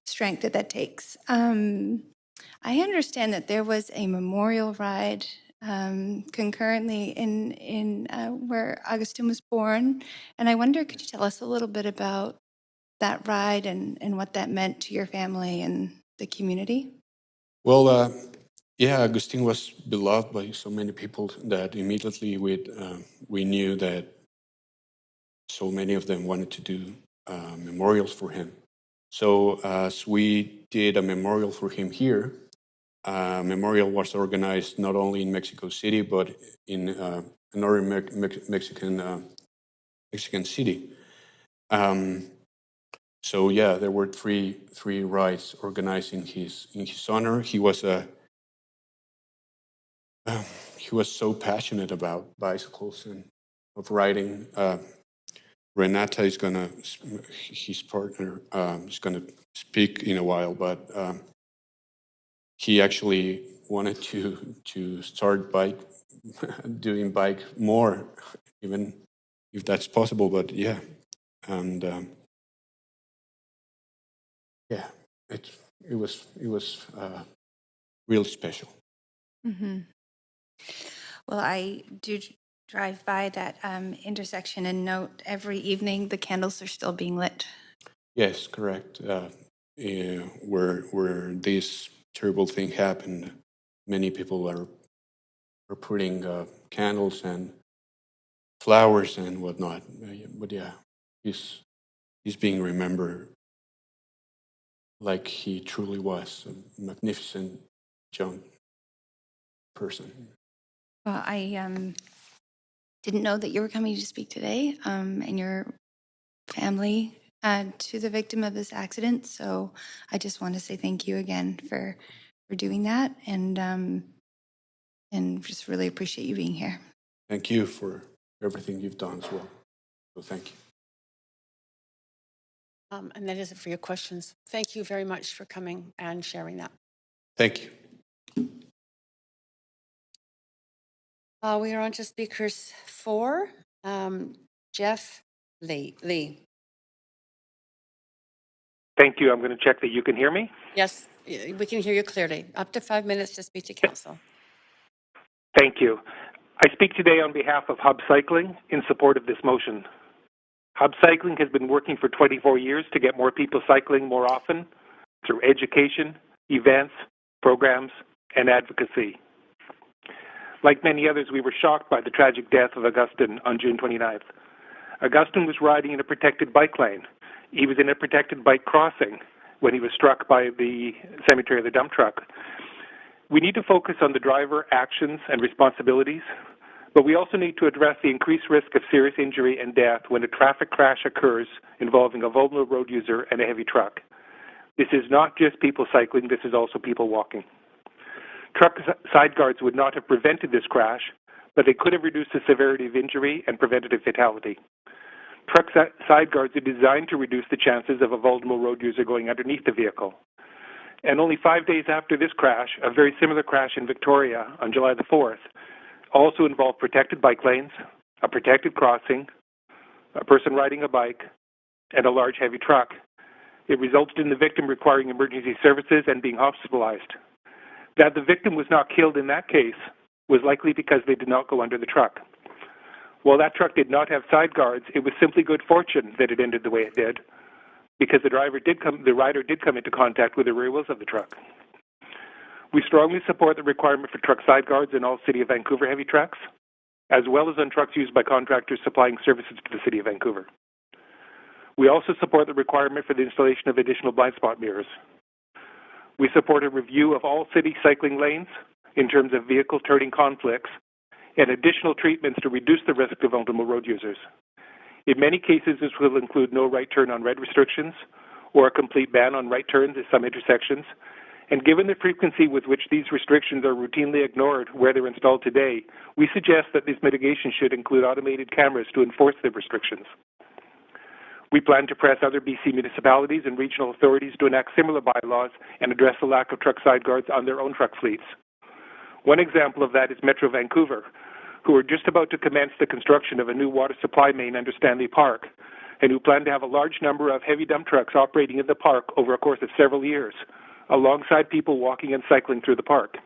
strength that takes. I understand that there was a memorial ride concurrently in where Augustin was born, and I wonder, could you tell us a little bit about that ride and what that meant to your family and the community? Well, yeah, Agustin was beloved by so many people that immediately we knew that so many of them wanted to do memorials for him. So as we did a memorial for him here, memorial was organized not only in Mexico City, but in another Mexican city. So yeah, there were three rides organized in his honor. He was so passionate about bicycles and of riding. Renata is his partner, is gonna speak in a while, but he actually wanted to start doing bike more, even if that's possible. But yeah, and yeah, it was really special. Mm-hmm. Well, I do drive by that intersection and note every evening the candles are still being lit. Yes, correct. Where this terrible thing happened, many people are putting candles and flowers and whatnot. But yeah, he's being remembered like he truly was a magnificent young person. Well, I didn't know that you were coming to speak today, and your family to the victim of this accident. So I just want to say thank you again for doing that, and just really appreciate you being here. Thank you for everything you've done as well. So thank you. And that is it for your questions. Thank you very much for coming and sharing that. Thank you. We are on to speakers 4. Jeff Lee. Thank you. I'm going to check that you can hear me. Yes, we can hear you clearly. Up to 5 minutes to speak to council. Thank you. I speak today on behalf of Hub Cycling in support of this motion. Hub Cycling has been working for 24 years to get more people cycling more often through education, events, programs, and advocacy. Like many others, we were shocked by the tragic death of Agustin on June 29th. Agustin was riding in a protected bike lane. He was in a protected bike crossing when he was struck by the cemetery of the dump truck. We need to focus on the driver actions and responsibilities, but we also need to address the increased risk of serious injury and death when a traffic crash occurs involving a vulnerable road user and a heavy truck. This is not just people cycling, this is also people walking. Truck side guards would not have prevented this crash, but they could have reduced the severity of injury and prevented a fatality. Truck side guards are designed to reduce the chances of a vulnerable road user going underneath the vehicle. And only 5 days after this crash, a very similar crash in Victoria on July the 4th also involved protected bike lanes, a protected crossing, a person riding a bike, and a large heavy truck. It resulted in the victim requiring emergency services and being hospitalized. That the victim was not killed in that case was likely because they did not go under the truck. While that truck did not have side guards, it was simply good fortune that it ended the way it did, because the rider did come into contact with the rear wheels of the truck. We strongly support the requirement for truck side guards in all City of Vancouver heavy trucks, as well as on trucks used by contractors supplying services to the City of Vancouver. We also support the requirement for the installation of additional blind spot mirrors. We support a review of all city cycling lanes in terms of vehicle turning conflicts and additional treatments to reduce the risk of vulnerable road users. In many cases, this will include no right turn on red restrictions or a complete ban on right turns at some intersections. And given the frequency with which these restrictions are routinely ignored where they're installed today, we suggest that these mitigations should include automated cameras to enforce the restrictions. We plan to press other BC municipalities and regional authorities to enact similar bylaws and address the lack of truck side guards on their own truck fleets. One example of that is Metro Vancouver, who are just about to commence the construction of a new water supply main under Stanley Park, and who plan to have a large number of heavy dump trucks operating in the park over a course of several years, alongside people walking and cycling through the park.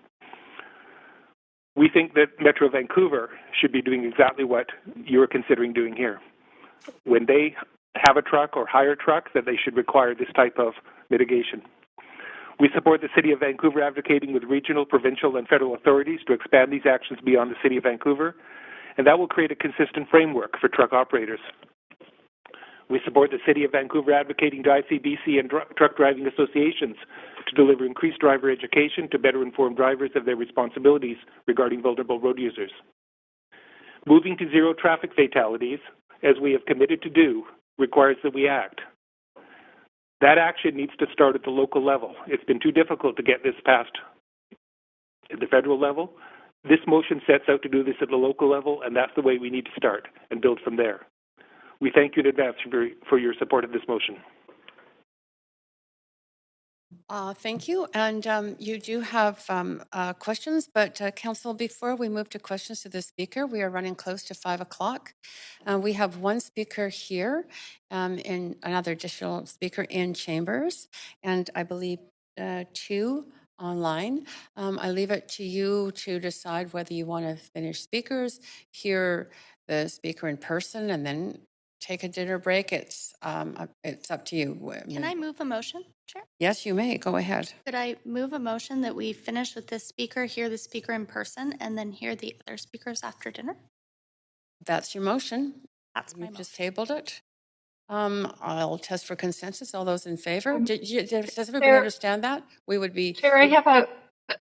We think that Metro Vancouver should be doing exactly what you're considering doing here. When they have a truck or hire a truck, that they should require this type of mitigation. We support the City of Vancouver advocating with regional, provincial, and federal authorities to expand these actions beyond the City of Vancouver, and that will create a consistent framework for truck operators. We support the City of Vancouver advocating to ICBC and truck driving associations to deliver increased driver education to better inform drivers of their responsibilities regarding vulnerable road users. Moving to zero traffic fatalities, as we have committed to do, requires that we act. That action needs to start at the local level. It's been too difficult to get this passed at the federal level. This motion sets out to do this at the local level, and that's the way we need to start and build from there. We thank you in advance for your support of this motion. Thank you. And you do have questions, but Council, before we move to questions to the Speaker, we are running close to 5 o'clock. We have one speaker here and another additional speaker in chambers, and I believe 2 online. I leave it to you to decide whether you want to finish speakers, hear the speaker in person, and then take a dinner break. It's up to you. Can I move a motion, Chair? Yes, you may. Go ahead. Could I move a motion that we finish with this speaker, hear the speaker in person, and then hear the other speakers after dinner? That's your motion. That's my You've just tabled it. I'll test for consensus. All those in favor? Does everybody Chair- understand that? We would be. Chair, I have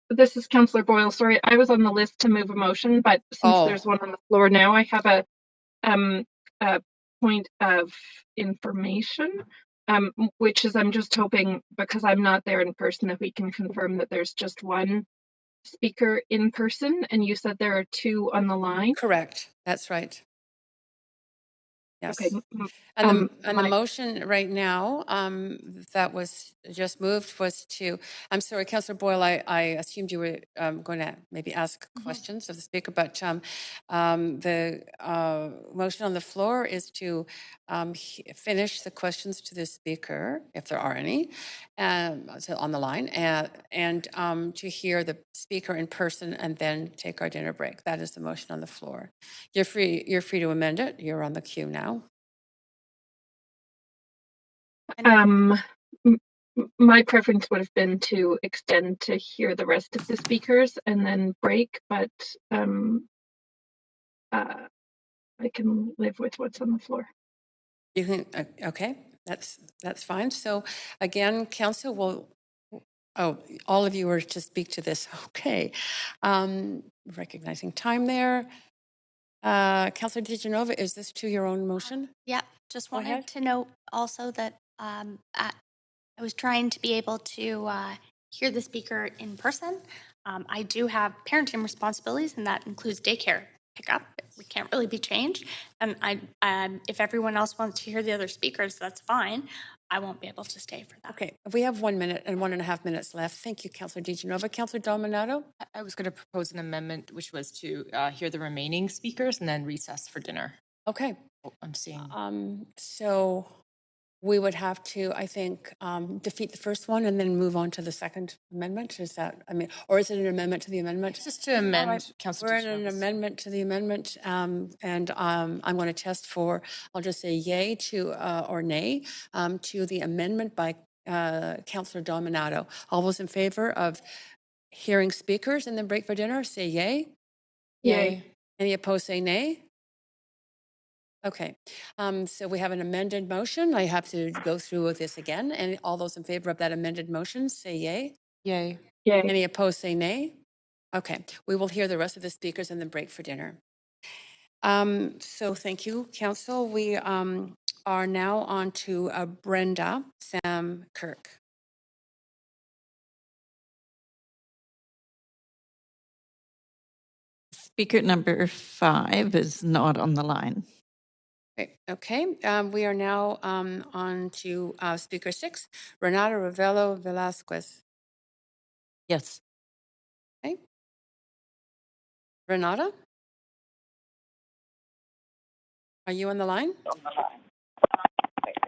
this is Councillor Boyle. Sorry, I was on the list to move a motion, but since there's one on the floor now, I have a point of information, which is I'm just hoping, because I'm not there in person, if we can confirm that there's just one speaker in person, and you said there are 2 on the line. Correct. That's right. Yes. Okay. And the motion right now that was just moved was to, I'm sorry, Councillor Boyle, I assumed you were going to maybe ask questions of the speaker, but the motion on the floor is to finish the questions to the speaker, if there are any, on the line, and to hear the speaker in person and then take our dinner break. That is the motion on the floor. You're free to amend it. You're on the queue now. My preference would have been to extend to hear the rest of the speakers and then break, but I can live with what's on the floor. You can, okay, That's fine. So again, council will, oh, all of you are to speak to this. Okay. Recognizing time there. Councillor DiGenova, is this to your own motion? Yeah, just Go wanted ahead. to note also that I was trying to be able to hear the speaker in person. I do have parenting responsibilities, and that includes daycare pickup. We can't really be changed. And if everyone else wants to hear the other speakers, that's fine. I won't be able to stay for that. Okay, we have 1 minute and 1.5 minutes left. Thank you, Councillor DiGenova. Councillor Dominato? I was going to propose an amendment, which was to hear the remaining speakers and then recess for dinner. Okay. Oh, I'm seeing. So we would have to, I think, defeat the first one and then move on to the second amendment. Is that, I mean, or is it an amendment to the amendment? It's just to amend. Right. We're in an amendment to the amendment, and I'm going to test for, I'll just say yay to, or nay, to the amendment by Councillor Dominato. All those in favor of hearing speakers and then break for dinner, say yay. Yay. Any opposed, say nay. Okay, so we have an amended motion. I have to go through with this again. And all those in favor of that amended motion, say yay. Yay. Yay. Any opposed, say nay. Okay, we will hear the rest of the speakers and then break for dinner. So thank you, Council. We are now on to Brenda Sam Kirk. Speaker number 5 is not on the line. Okay, we are now on to Speaker 6, Renata Ravello Velasquez. Yes. Okay. Renata? Are you on the line?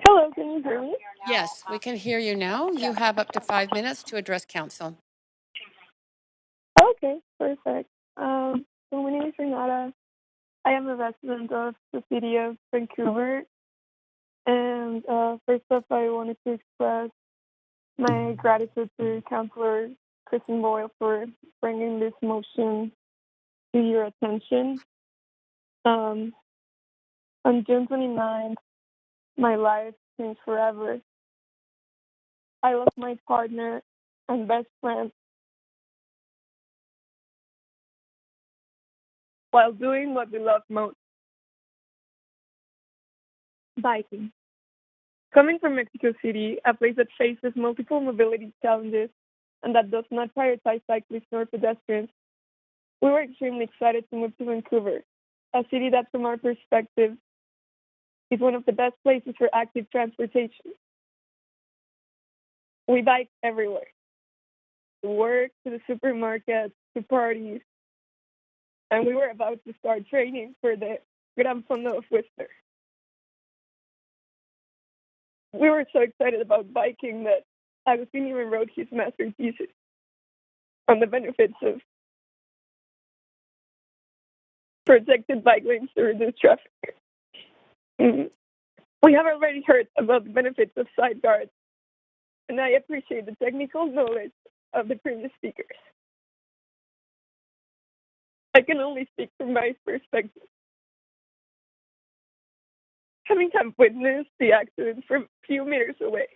Hello, can you hear me? Yes, we can hear you now. You have up to 5 minutes to address council. Okay, perfect. So my name is Renata. I am a resident of the city of Vancouver. And first off, I wanted to express my gratitude to Councillor Kristen Boyle for bringing this motion to your attention. On June 29th, my life changed forever. I lost my partner and best friend while doing what we love most, biking. Coming from Mexico City, a place that faces multiple mobility challenges and that does not prioritize cyclists nor pedestrians, we were extremely excited to move to Vancouver, a city that, from our perspective, is one of the best places for active transportation. We bike everywhere, to work, to the supermarket, to parties, and we were about to start training for the Gran Fondo of Whistler. We were so excited about biking that Agustin even wrote his master thesis on the benefits of protected bike lanes to reduce traffic. We have already heard about the benefits of sideguards, and I appreciate the technical knowledge of the previous speakers. I can only speak from my perspective. Having witnessed the accident from a few meters away,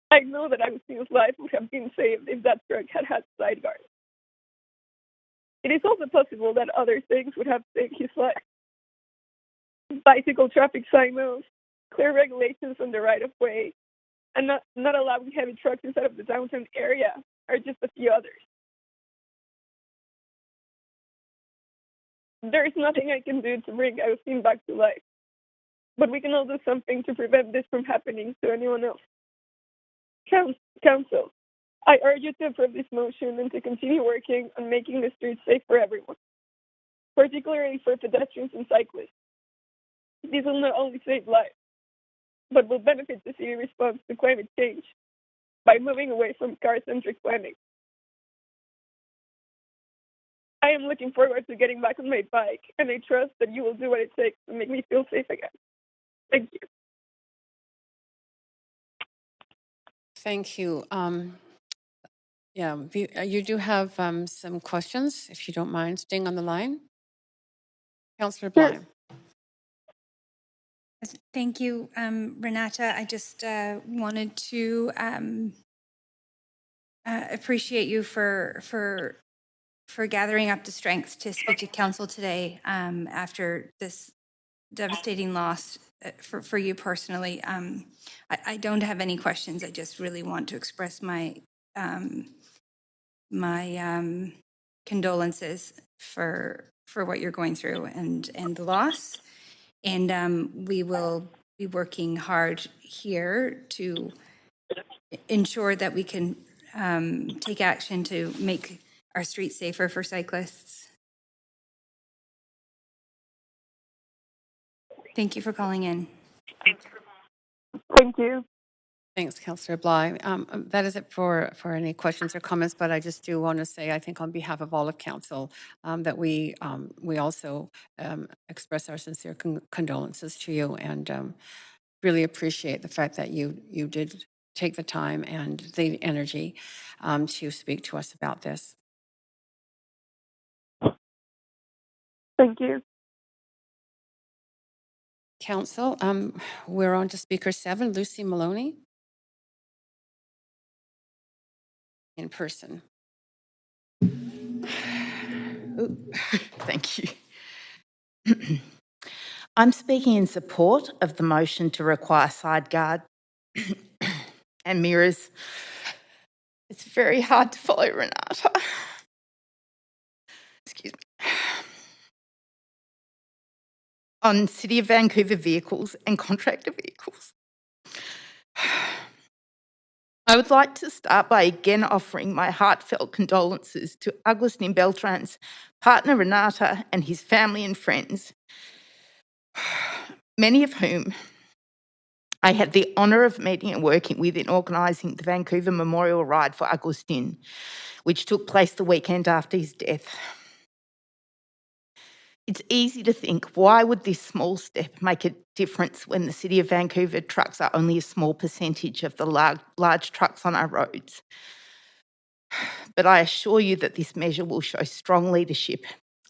I know that Agustin's life would have been saved if that truck had had sideguards. It is also possible that other things would have saved his life. Bicycle traffic signals, clear regulations on the right-of-way, and not allowing heavy trucks inside of the downtown area are just a few others. There is nothing I can do to bring Agustin back to life, but we can all do something to prevent this from happening to anyone else. Council, I urge you to approve this motion and to continue working on making the streets safe for everyone, particularly for pedestrians and cyclists. This will not only save lives, but will benefit the city response to climate change by moving away from car-centric planning. I am looking forward to getting back on my bike, and I trust that you will do what it takes to make me feel safe again. Thank you. Thank you. Yeah, you do have some questions, if you don't mind staying on the line. Councillor Bly. Thank you, Renata. I just wanted to appreciate you for gathering up the strength to speak to council today after this devastating loss for you personally. I don't have any questions. I just really want to express my condolences for what you're going through and the loss. And we will be working hard here to ensure that we can take action to make our streets safer for cyclists. Thank you for calling in. Thank you. Thanks, Councillor Bly. That is it for any questions or comments, but I just do want to say, I think on behalf of all of council, that we also express our sincere condolences to you, and really appreciate the fact that you did take the time and the energy to speak to us about this. Thank you. Council, we're on to speaker 7, Lucy Maloney. In person. Ooh, thank you. I'm speaking in support of the motion to require side guard and mirrors. It's very hard to follow, Renata. Excuse me. On City of Vancouver vehicles and contractor vehicles. I would like to start by again offering my heartfelt condolences to Agustin Beltran's partner Renata and his family and friends, many of whom I had the honour of meeting and working with in organising the Vancouver Memorial Ride for Agustin, which took place the weekend after his death. It's easy to think, why would this small step make a difference when the City of Vancouver trucks are only a small percentage of the large trucks on our roads? But I assure you that this measure will show strong leadership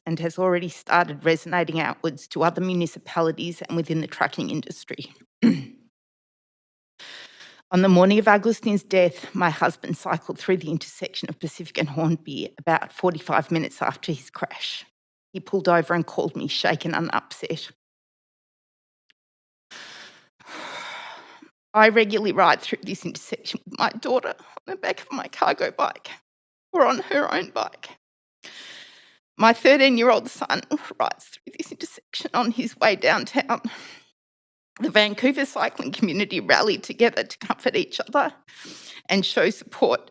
and has already started resonating outwards to other municipalities and within the trucking industry. On the morning of Agustin's death, my husband cycled through the intersection of Pacific and Hornby about 45 minutes after his crash. He pulled over and called me shaken and upset. I regularly ride through this intersection with my daughter on the back of my cargo bike or on her own bike. My 13-year-old son rides through this intersection on his way downtown. The Vancouver cycling community rallied together to comfort each other and show support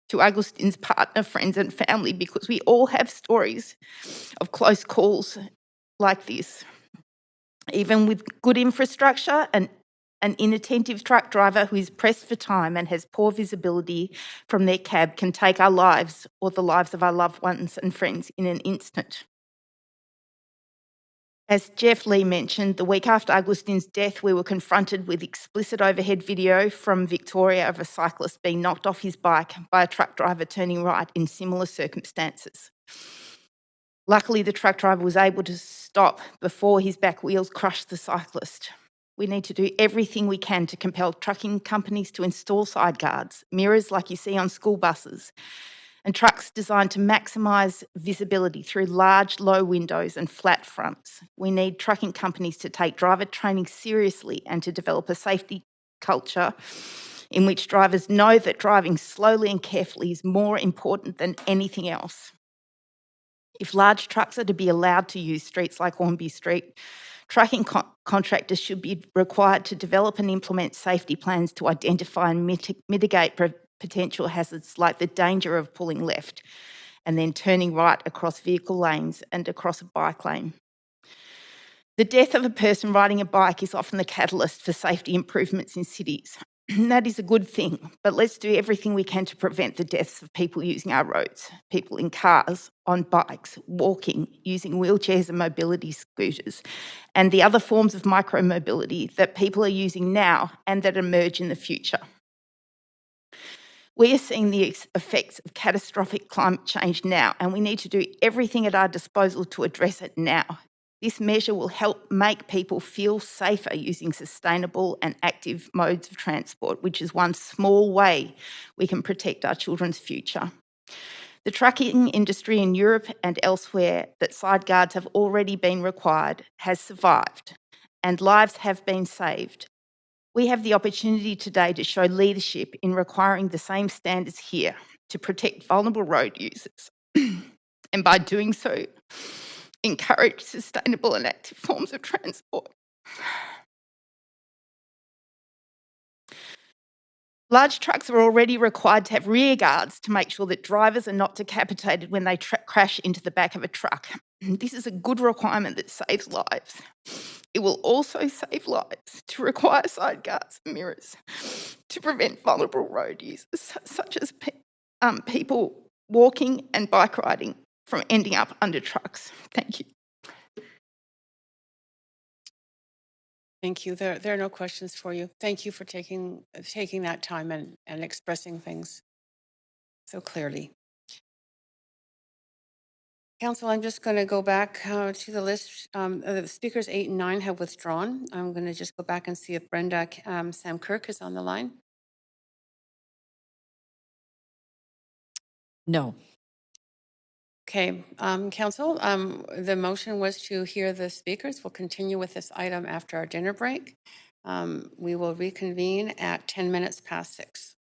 to Agustin's partner, friends and family, because we all have stories of close calls like this. Even with good infrastructure, an inattentive truck driver who is pressed for time and has poor visibility from their cab can take our lives or the lives of our loved ones and friends in an instant. As Jeff Lee mentioned, the week after Agustin's death, we were confronted with explicit overhead video from Victoria of a cyclist being knocked off his bike by a truck driver turning right in similar circumstances. Luckily, the truck driver was able to stop before his back wheels crushed the cyclist. We need to do everything we can to compel trucking companies to install side guards, mirrors like you see on school buses, and trucks designed to maximise visibility through large, low windows and flat fronts. We need trucking companies to take driver training seriously and to develop a safety culture in which drivers know that driving slowly and carefully is more important than anything else. If large trucks are to be allowed to use streets like Hornby Street, trucking contractors should be required to develop and implement safety plans to identify and mitigate potential hazards like the danger of pulling left and then turning right across vehicle lanes and across a bike lane. The death of a person riding a bike is often the catalyst for safety improvements in cities. That is a good thing, but let's do everything we can to prevent the deaths of people using our roads, people in cars, on bikes, walking, using wheelchairs and mobility scooters, and the other forms of micromobility that people are using now and that emerge in the future. We are seeing the effects of catastrophic climate change now, and we need to do everything at our disposal to address it now. This measure will help make people feel safer using sustainable and active modes of transport, which is one small way we can protect our children's future. The trucking industry in Europe and elsewhere that sideguards have already been required has survived, and lives have been saved. We have the opportunity today to show leadership in requiring the same standards here to protect vulnerable road users, and by doing so, encourage sustainable and active forms of transport. Large trucks are already required to have rear guards to make sure that drivers are not decapitated when they crash into the back of a truck. This is a good requirement that saves lives. It will also save lives to require side guards and mirrors to prevent vulnerable road users, such as people walking and bike riding, from ending up under trucks. Thank you. Thank you. There are no questions for you. Thank you for taking that time and expressing things so clearly. Council, I'm just going to go back to the list. Speakers 8 and 9 have withdrawn. I'm going to just go back and see if Brenda Sam Kirk is on the line. No. Okay, Council, the motion was to hear the speakers. We'll continue with this item after our dinner break. We will reconvene at 10 minutes past 6.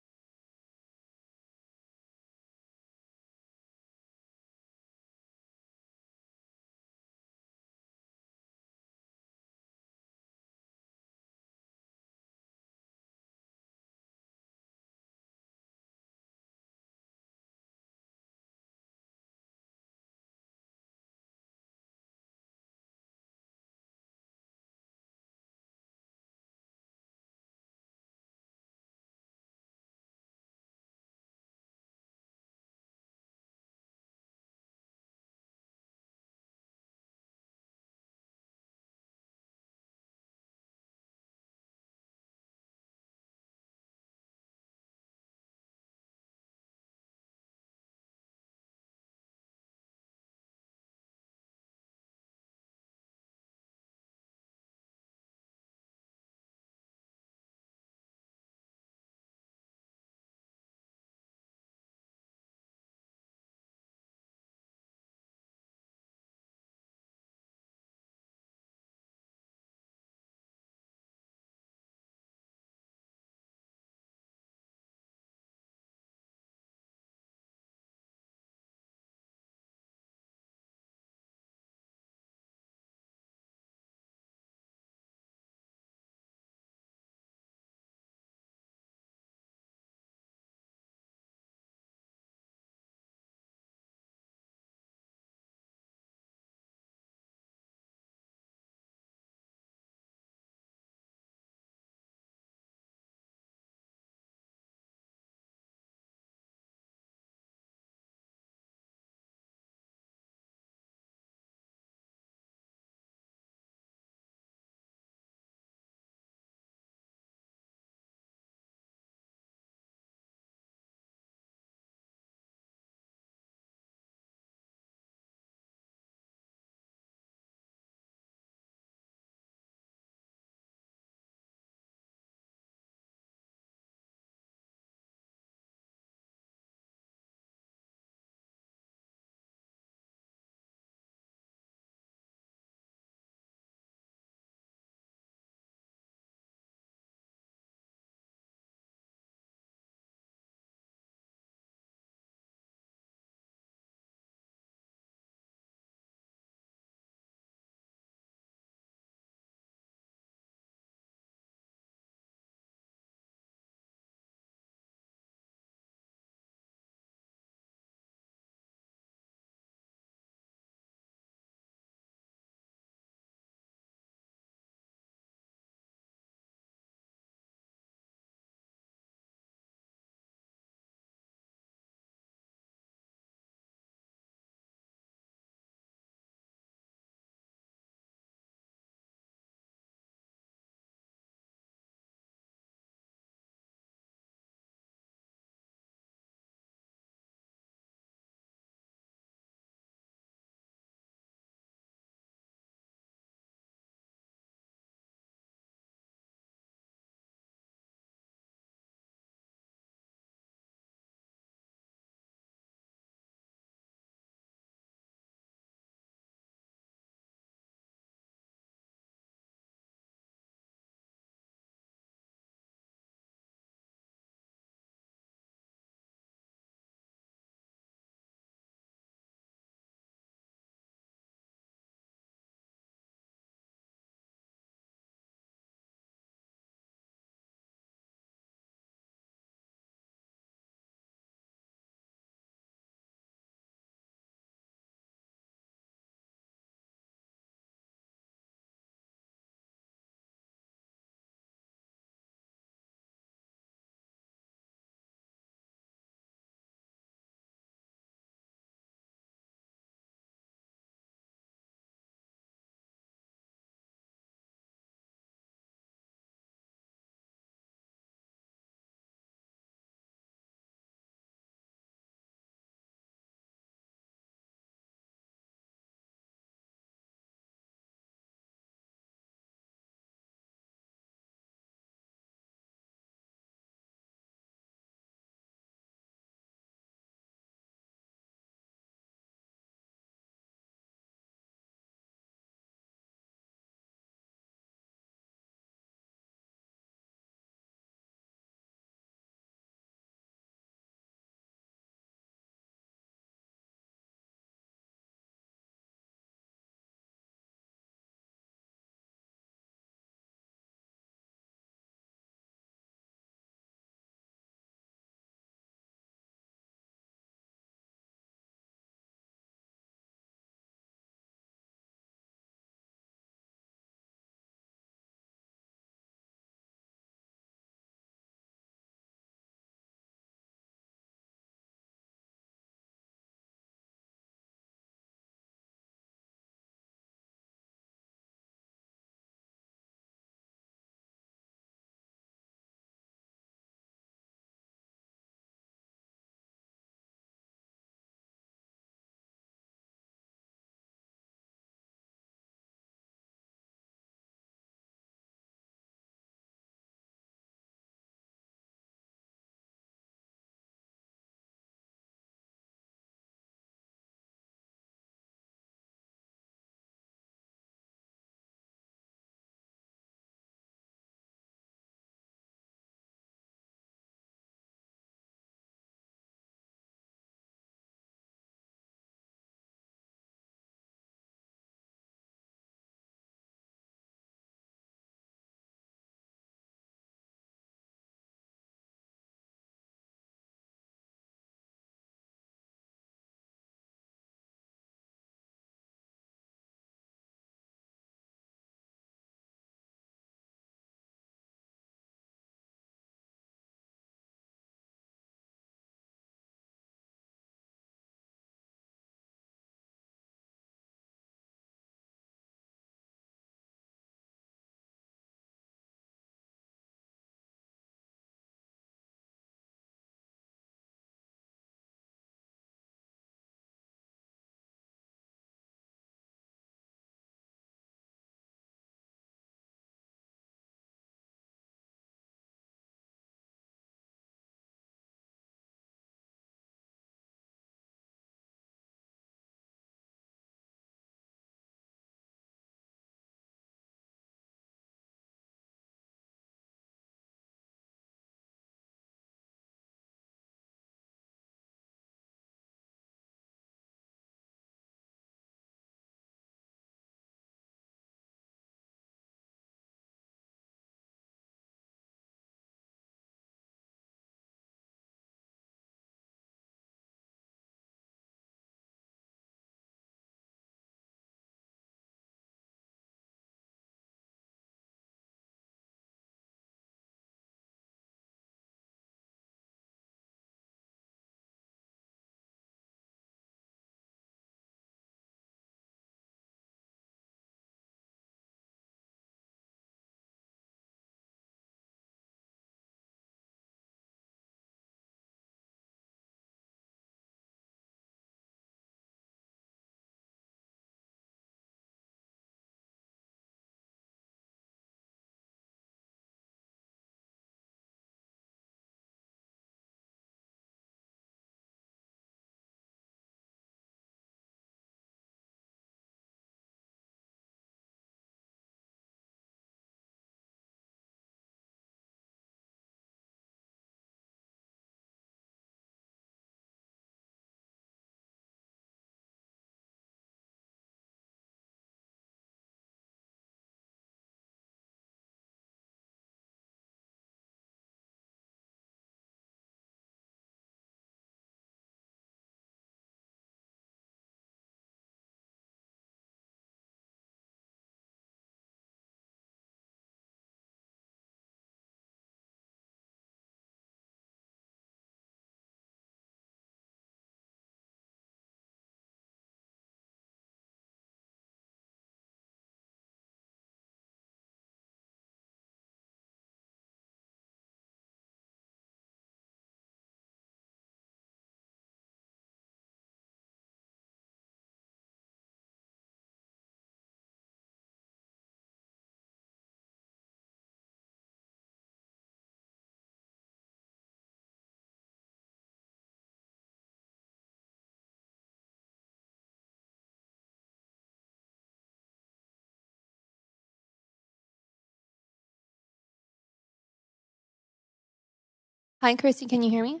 Hi, Christy, can you hear me?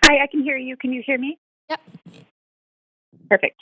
Hi, I can hear you. Can you hear me? Yep. Perfect.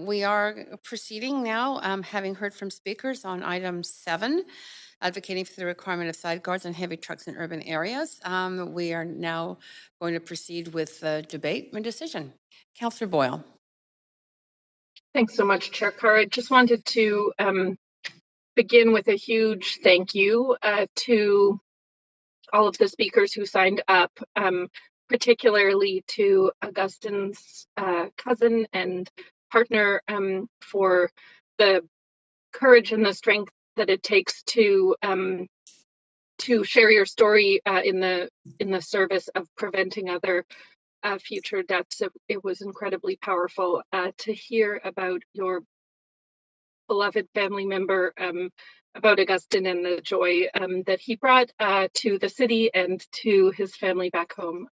We are proceeding now, having heard from speakers on item 7, advocating for the requirement of side guards on heavy trucks in urban areas. We are now going to proceed with the debate and decision. Councillor Boyle. Thanks so much, Chair Carr. I just wanted to begin with a huge thank you to all of the speakers who signed up, particularly to Augustine's cousin and partner for the courage and the strength that it takes to share your story in the service of preventing other future deaths. It was incredibly powerful to hear about your beloved family member, about Augustine and the joy that he brought to the city and to his family back home.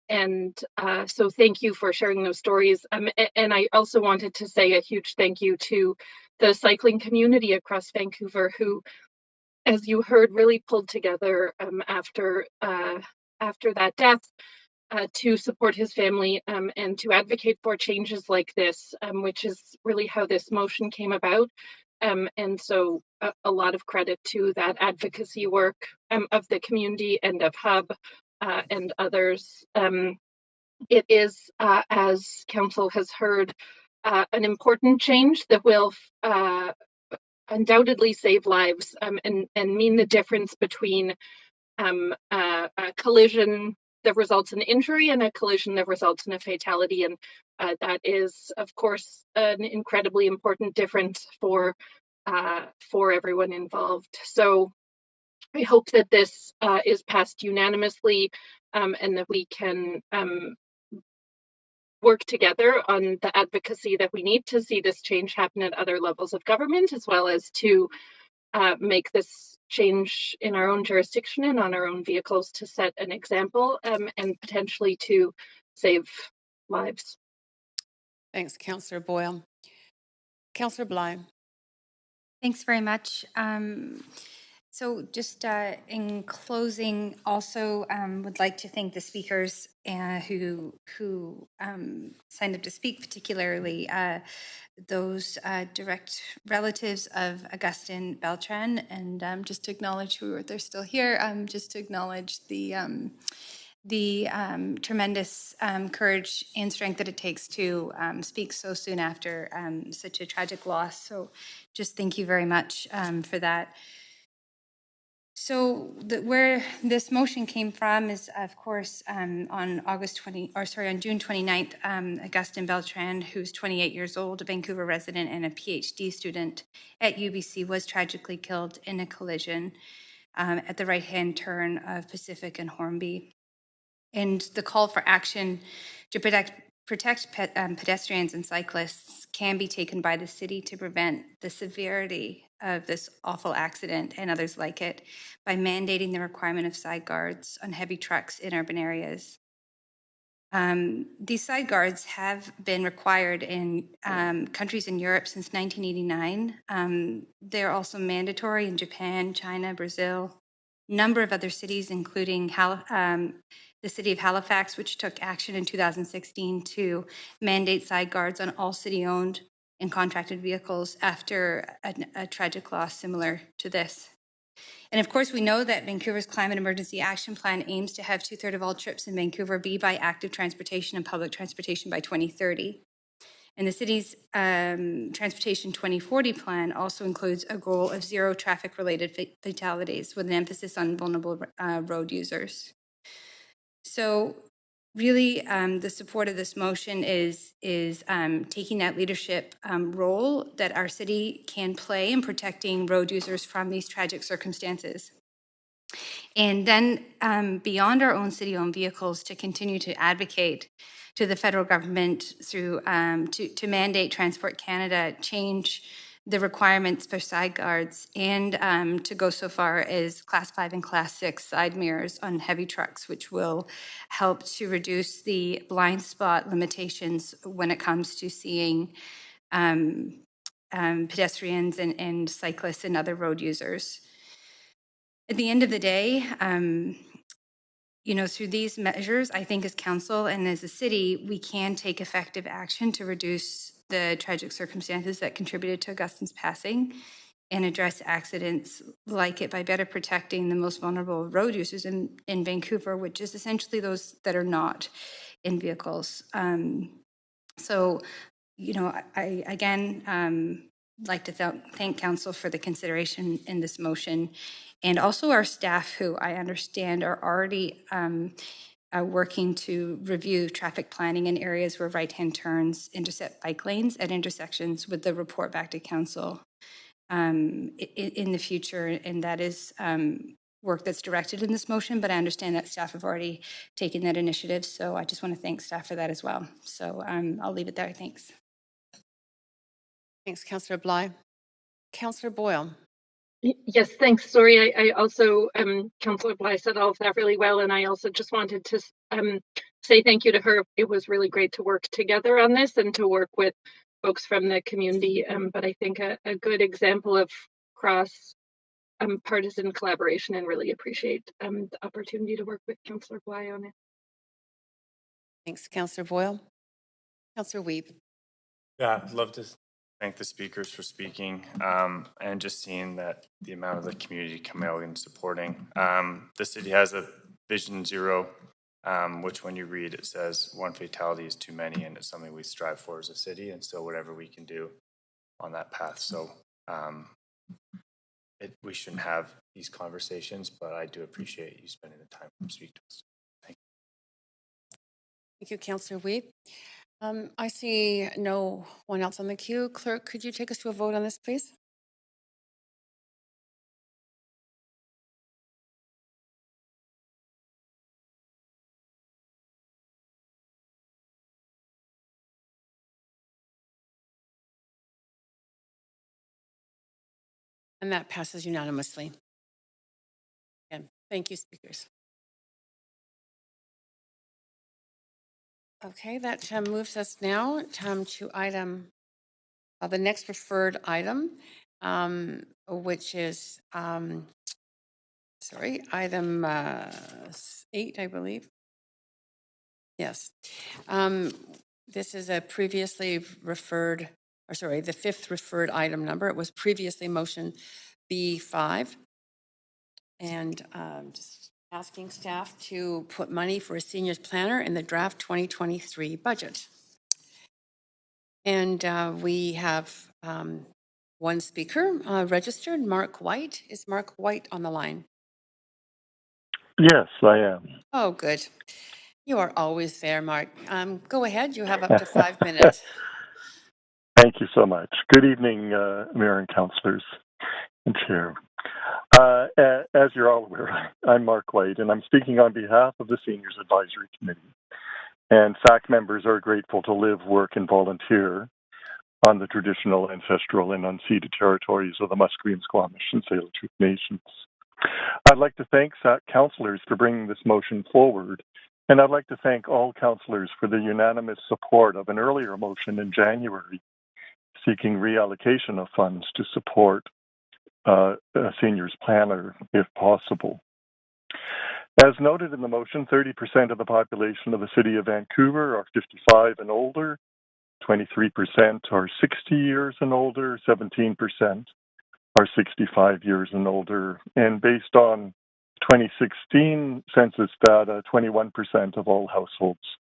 So thank you for sharing those stories. And I also wanted to say a huge thank you to the cycling community across Vancouver who, as you heard, really pulled together after that death to support his family and to advocate for changes like this, which is really how this motion came about. And so a lot of credit to that advocacy work of the community and of Hub and others. It is, as Council has heard, an important change that will undoubtedly save lives and mean the difference between a collision that results in injury and a collision that results in a fatality. And that is, of course, an incredibly important difference for everyone involved. So I hope that this is passed unanimously and that we can work together on the advocacy that we need to see this change happen at other levels of government, as well as to make this change in our own jurisdiction and on our own vehicles to set an example and potentially to save lives. Thanks, Councillor Boyle. Councillor Bly. Thanks very much. So just in closing, also would like to thank the speakers who signed up to speak, particularly those direct relatives of Augustine Beltran, and just to acknowledge who they're still here, just to acknowledge the tremendous courage and strength that it takes to speak so soon after such a tragic loss. So just thank you very much for that. So where this motion came from is, of course, on June 29th, Augustine Beltran, who's 28 years old, a Vancouver resident and a PhD student at UBC, was tragically killed in a collision at the right-hand turn of Pacific and Hornby. And the call for action to protect pedestrians and cyclists can be taken by the city to prevent the severity of this awful accident and others like it by mandating the requirement of side guards on heavy trucks in urban areas. These side guards have been required in countries in Europe since 1989. They're also mandatory in Japan, China, Brazil, a number of other cities, including the city of Halifax, which took action in 2016 to mandate side guards on all city-owned and contracted vehicles after a tragic loss similar to this. And of course, we know that Vancouver's Climate Emergency Action Plan aims to have 2/3 of all trips in Vancouver be by active transportation and public transportation by 2030. And the city's Transportation 2040 plan also includes a goal of 0 traffic-related fatalities with an emphasis on vulnerable road users. So really, the support of this motion is taking that leadership role that our city can play in protecting road users from these tragic circumstances. And then beyond our own city-owned vehicles, to continue to advocate to the federal government through to mandate Transport Canada change the requirements for side guards and to go so far as Class 5 and Class 6 side mirrors on heavy trucks, which will help to reduce the blind spot limitations when it comes to seeing pedestrians and cyclists and other road users. At the end of the day, through these measures, I think as council and as a city, we can take effective action to reduce the tragic circumstances that contributed to Augustine's passing and address accidents like it by better protecting the most vulnerable road users in Vancouver, which is essentially those that are not in vehicles. So, you know, I again like to thank Council for the consideration in this motion, and also our staff, who I understand are already working to review traffic planning in areas where right-hand turns intercept bike lanes at intersections with the report back to Council in the future. And that is work that's directed in this motion, but I understand that staff have already taken that initiative. So I just want to thank staff for that as well. So I'll leave it there. Thanks. Thanks, Councillor Bly. Councillor Boyle. Yes, thanks. Sorry, I also, Councillor Bly said all of that really well, and I also just wanted to say thank you to her. It was really great to work together on this and to work with folks from the community, but I think a good example of cross partisan collaboration, and really appreciate the opportunity to work with Councillor Bly on it. Thanks, Councillor Boyle. Councillor Wiebe. Yeah, I'd love to thank the speakers for speaking and just seeing that the amount of the community coming out and supporting. The city has a Vision Zero, which when you read, it says one fatality is too many, and it's something we strive for as a city, and so whatever we can do on that path. So we shouldn't have these conversations, but I do appreciate you spending the time to speak to us. Thank you. Thank you, Councillor Wiebe. I see no one else on the queue. Clerk, could you take us to a vote on this, please? And that passes unanimously. Again, thank you, speakers. Okay, that moves us now to item, the next referred item, which is, item 8, I believe. Yes. This is a previously referred, the 5th referred item number. It was previously motion B5. And just asking staff to put money for a seniors planner in the draft 2023 budget. And we have one speaker registered, Mark White. Is Mark White on the line? Yes, I am. Oh, good. You are always there, Mark. Go ahead. You have up to 5 minutes. Thank you so much. Good evening, Mayor and councillors and Chair. As you're all aware, I'm Mark White, and I'm speaking on behalf of the Seniors Advisory Committee. And SAC members are grateful to live, work, and volunteer on the traditional, ancestral, and unceded territories of the Musqueam, Squamish, and Tsleil-Waututh Nations. I'd like to thank SAC councillors for bringing this motion forward, and I'd like to thank all councillors for the unanimous support of an earlier motion in January seeking reallocation of funds to support a seniors planner if possible. As noted in the motion, 30% of the population of the city of Vancouver are 55 and older, 23% are 60 years and older, 17% are 65 years and older, and based on 2016 census data, 21% of all households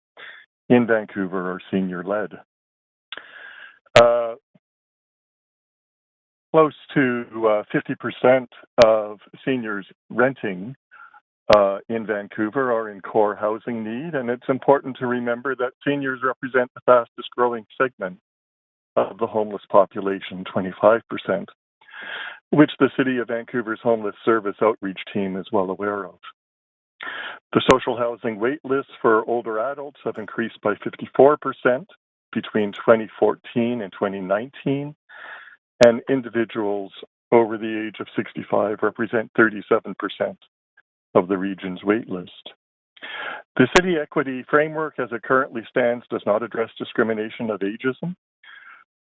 in Vancouver are senior-led. Close to 50% of seniors renting in Vancouver are in core housing need, and it's important to remember that seniors represent the fastest growing segment of the homeless population, 25%, which the City of Vancouver's Homeless Service Outreach Team is well aware of. The social housing wait lists for older adults have increased by 54% between 2014 and 2019, and individuals over the age of 65 represent 37% of the region's wait list. The City Equity Framework, as it currently stands, does not address discrimination of ageism,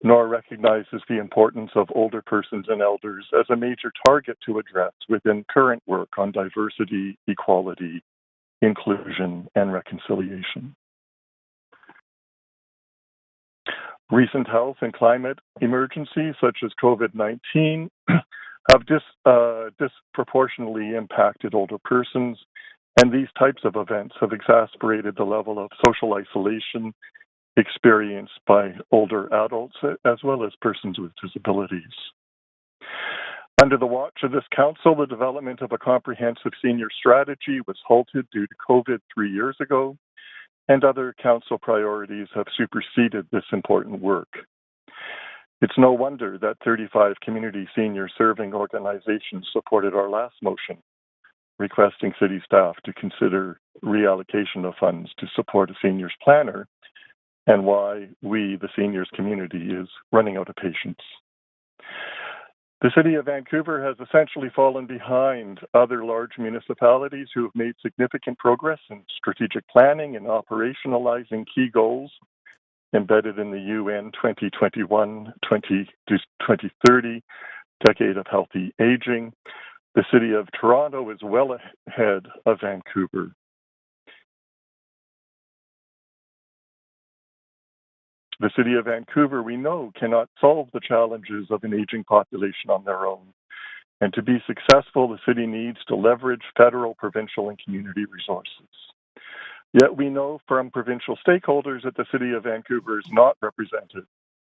nor recognizes the importance of older persons and elders as a major target to address within current work on diversity, equality, inclusion, and reconciliation. Recent health and climate emergencies, such as COVID-19, have disproportionately impacted older persons, and these types of events have exacerbated the level of social isolation experienced by older adults as well as persons with disabilities. Under the watch of this council, the development of a comprehensive senior strategy was halted due to COVID 3 years ago, and other council priorities have superseded this important work. It's no wonder that 35 community senior serving organizations supported our last motion, requesting city staff to consider reallocation of funds to support a seniors planner, and why we, the seniors community, is running out of patience. The City of Vancouver has essentially fallen behind other large municipalities who have made significant progress in strategic planning and operationalizing key goals embedded in the UN 2021-2030 Decade of Healthy Aging. The City of Toronto is well ahead of Vancouver. The City of Vancouver, we know, cannot solve the challenges of an aging population on their own. And to be successful, the city needs to leverage federal, provincial, and community resources. Yet we know from provincial stakeholders that the City of Vancouver is not represented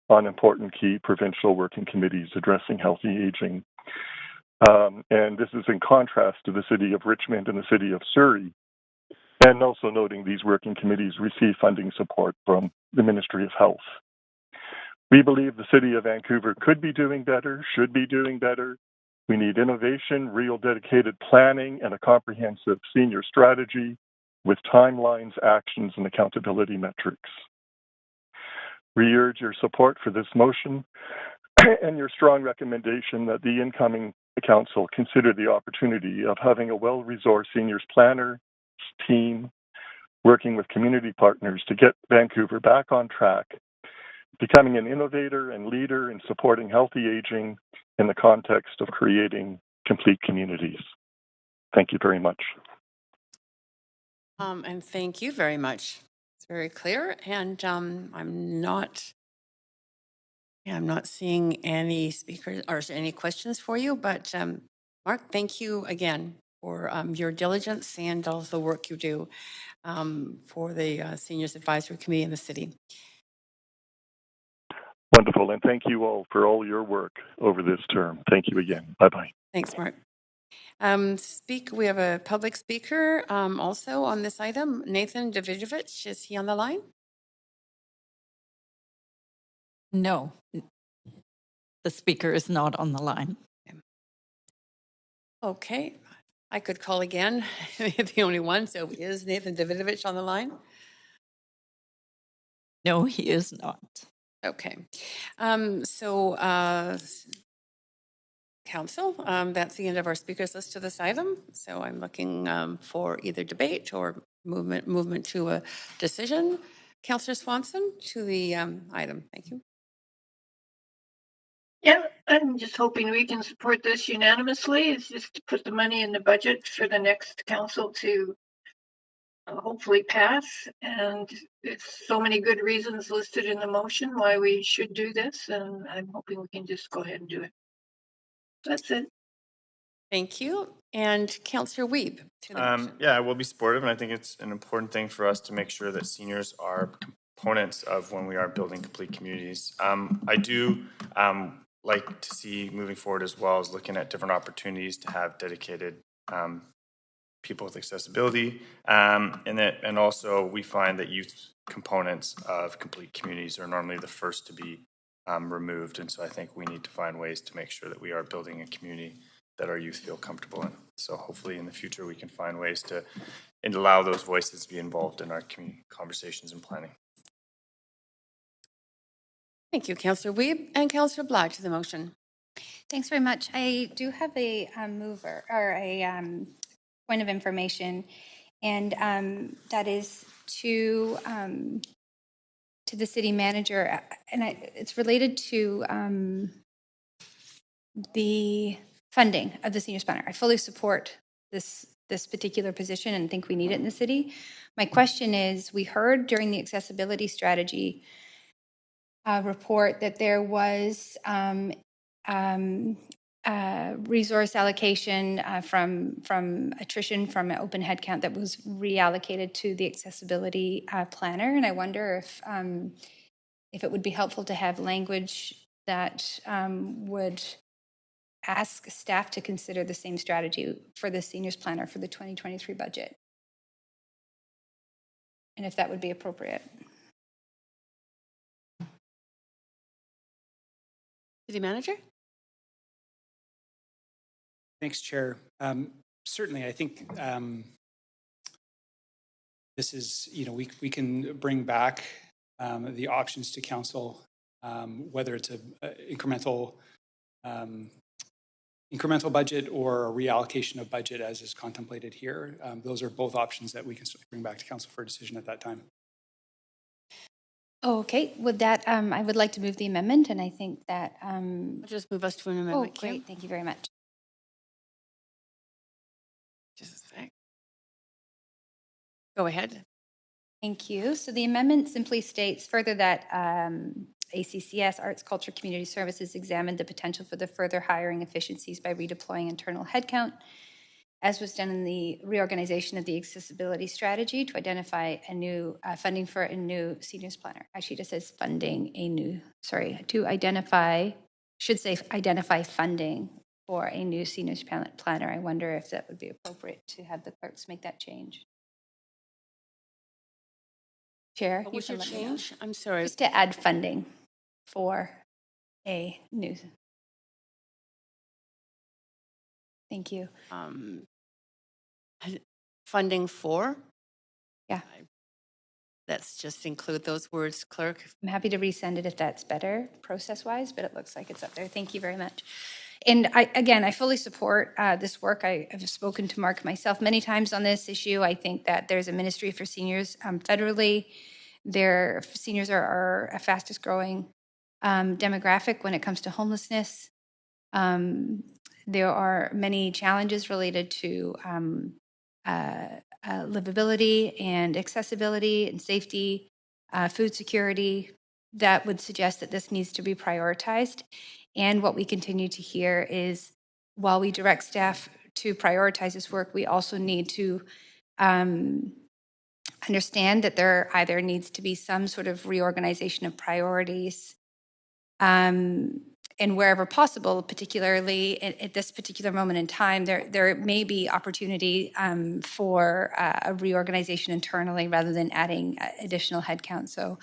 on important key provincial working committees addressing healthy aging. And this is in contrast to the City of Richmond and the City of Surrey, and also noting these working committees receive funding support from the Ministry of Health. We believe the City of Vancouver could be doing better, should be doing better. We need innovation, real dedicated planning, and a comprehensive senior strategy with timelines, actions, and accountability metrics. We urge your support for this motion and your strong recommendation that the incoming council consider the opportunity of having a well-resourced seniors planner team working with community partners to get Vancouver back on track, becoming an innovator and leader in supporting healthy aging in the context of creating complete communities. Thank you very much. And thank you very much. It's very clear, and I'm not seeing any speakers or any questions for you, but Mark, thank you again for your diligence and all the work you do for the Seniors Advisory Committee in the city. Wonderful, and thank you all for all your work over this term. Thank you again. Bye-bye. Thanks, Mark. We have a public speaker also on this item. Nathan Davidovich, is he on the line? No, the speaker is not on the line. Okay, I could call again. The only one. So is Nathan Davidovich on the line? No, he is not. Okay. Council, that's the end of our speakers list to this item. So I'm looking for either debate or movement to a decision. Councillor Swanson, to the item. Thank you. Yeah, I'm just hoping we can support this unanimously. It's just to put the money in the budget for the next council to hopefully pass. And it's so many good reasons listed in the motion why we should do this. And I'm hoping we can just go ahead and do it. That's it. Thank you. And Councillor Wiebe. Yeah, I will be supportive, and I think it's an important thing for us to make sure that seniors are components of when we are building complete communities. I do like to see moving forward as well as looking at different opportunities to have dedicated people with accessibility, and also we find that youth components of complete communities are normally the first to be removed, and so I think we need to find ways to make sure that we are building a community that our youth feel comfortable in. So hopefully in the future we can find ways to allow those voices to be involved in our community conversations and planning. Thank you, Councillor Wiebe. And Councillor Bligh to the motion. Thanks very much. I do have a point of information, and that is to the city manager, and it's related to the funding of the seniors planner. I fully support this particular position and think we need it in the city. My question is, we heard during the accessibility strategy report that there was resource allocation from attrition from an open headcount that was reallocated to the accessibility planner. And I wonder if it would be helpful to have language that would ask staff to consider the same strategy for the seniors planner for the 2023 budget. And if that would be appropriate. City Manager? Thanks, Chair. Certainly, I think this is, we can bring back the options to council, whether it's a incremental budget or a reallocation of budget as is contemplated here. Those are both options that we can bring back to council for a decision at that time. Okay, with that, I would like to move the amendment, and I think that... just move us to an amendment. Oh, great. Thank you very much. Just a sec. Go ahead. Thank you. So the amendment simply states further that ACCS, Arts, Culture, Community Services, examined the potential for the further hiring efficiencies by redeploying internal headcount, as was done in the reorganization of the accessibility strategy, to identify a new funding for a new seniors planner. Actually, it just says funding a new, to identify, should say identify funding for a new seniors planner. I wonder if that would be appropriate to have the clerks make that change. Chair, what was your change? I'm sorry. Just to add funding for a new. Thank you. Funding for? Yeah. Let's just include those words, clerk. I'm happy to resend it if that's better process-wise, but it looks like it's up there. Thank you very much. And I fully support this work. I have spoken to Mark myself many times on this issue. I think that there's a ministry for seniors federally. Their seniors are a fastest growing demographic when it comes to homelessness. There are many challenges related to livability and accessibility and safety, food security, that would suggest that this needs to be prioritized. And what we continue to hear is, while we direct staff to prioritize this work, we also need to understand that there either needs to be some sort of reorganization of priorities, and wherever possible, particularly at this particular moment in time, there may be opportunity for a reorganization internally rather than adding additional headcount. So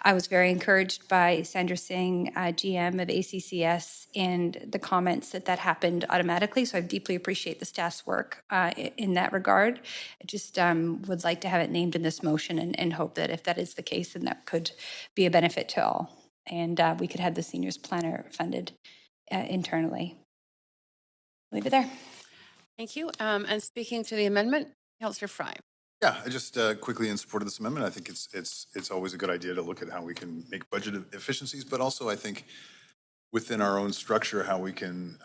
I was very encouraged by Sandra Singh, GM of ACCS, and the comments that happened automatically. So I deeply appreciate the staff's work in that regard. I just would like to have it named in this motion and hope that if that is the case, then that could be a benefit to all. And we could have the seniors planner funded internally. Leave it there. Thank you. And speaking to the amendment, Councillor Fry. Yeah, I just quickly in support of this amendment. I think it's always a good idea to look at how we can make budget efficiencies, but also I think within our own structure, how we can,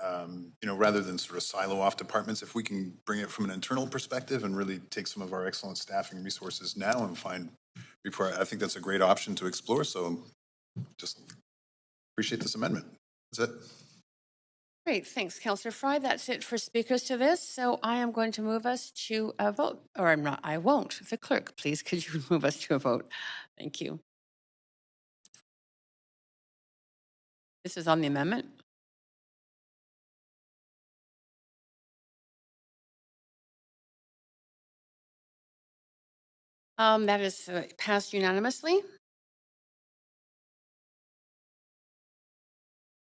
rather than sort of silo off departments, if we can bring it from an internal perspective and really take some of our excellent staffing resources now and find before. I think that's a great option to explore. So just appreciate this amendment. That's it. Great, thanks, Councillor Fry. That's it for speakers to this. So I am going to move us to a vote, or I'm not, I won't. The clerk, please, could you move us to a vote? Thank you. This is on the amendment. That is passed unanimously.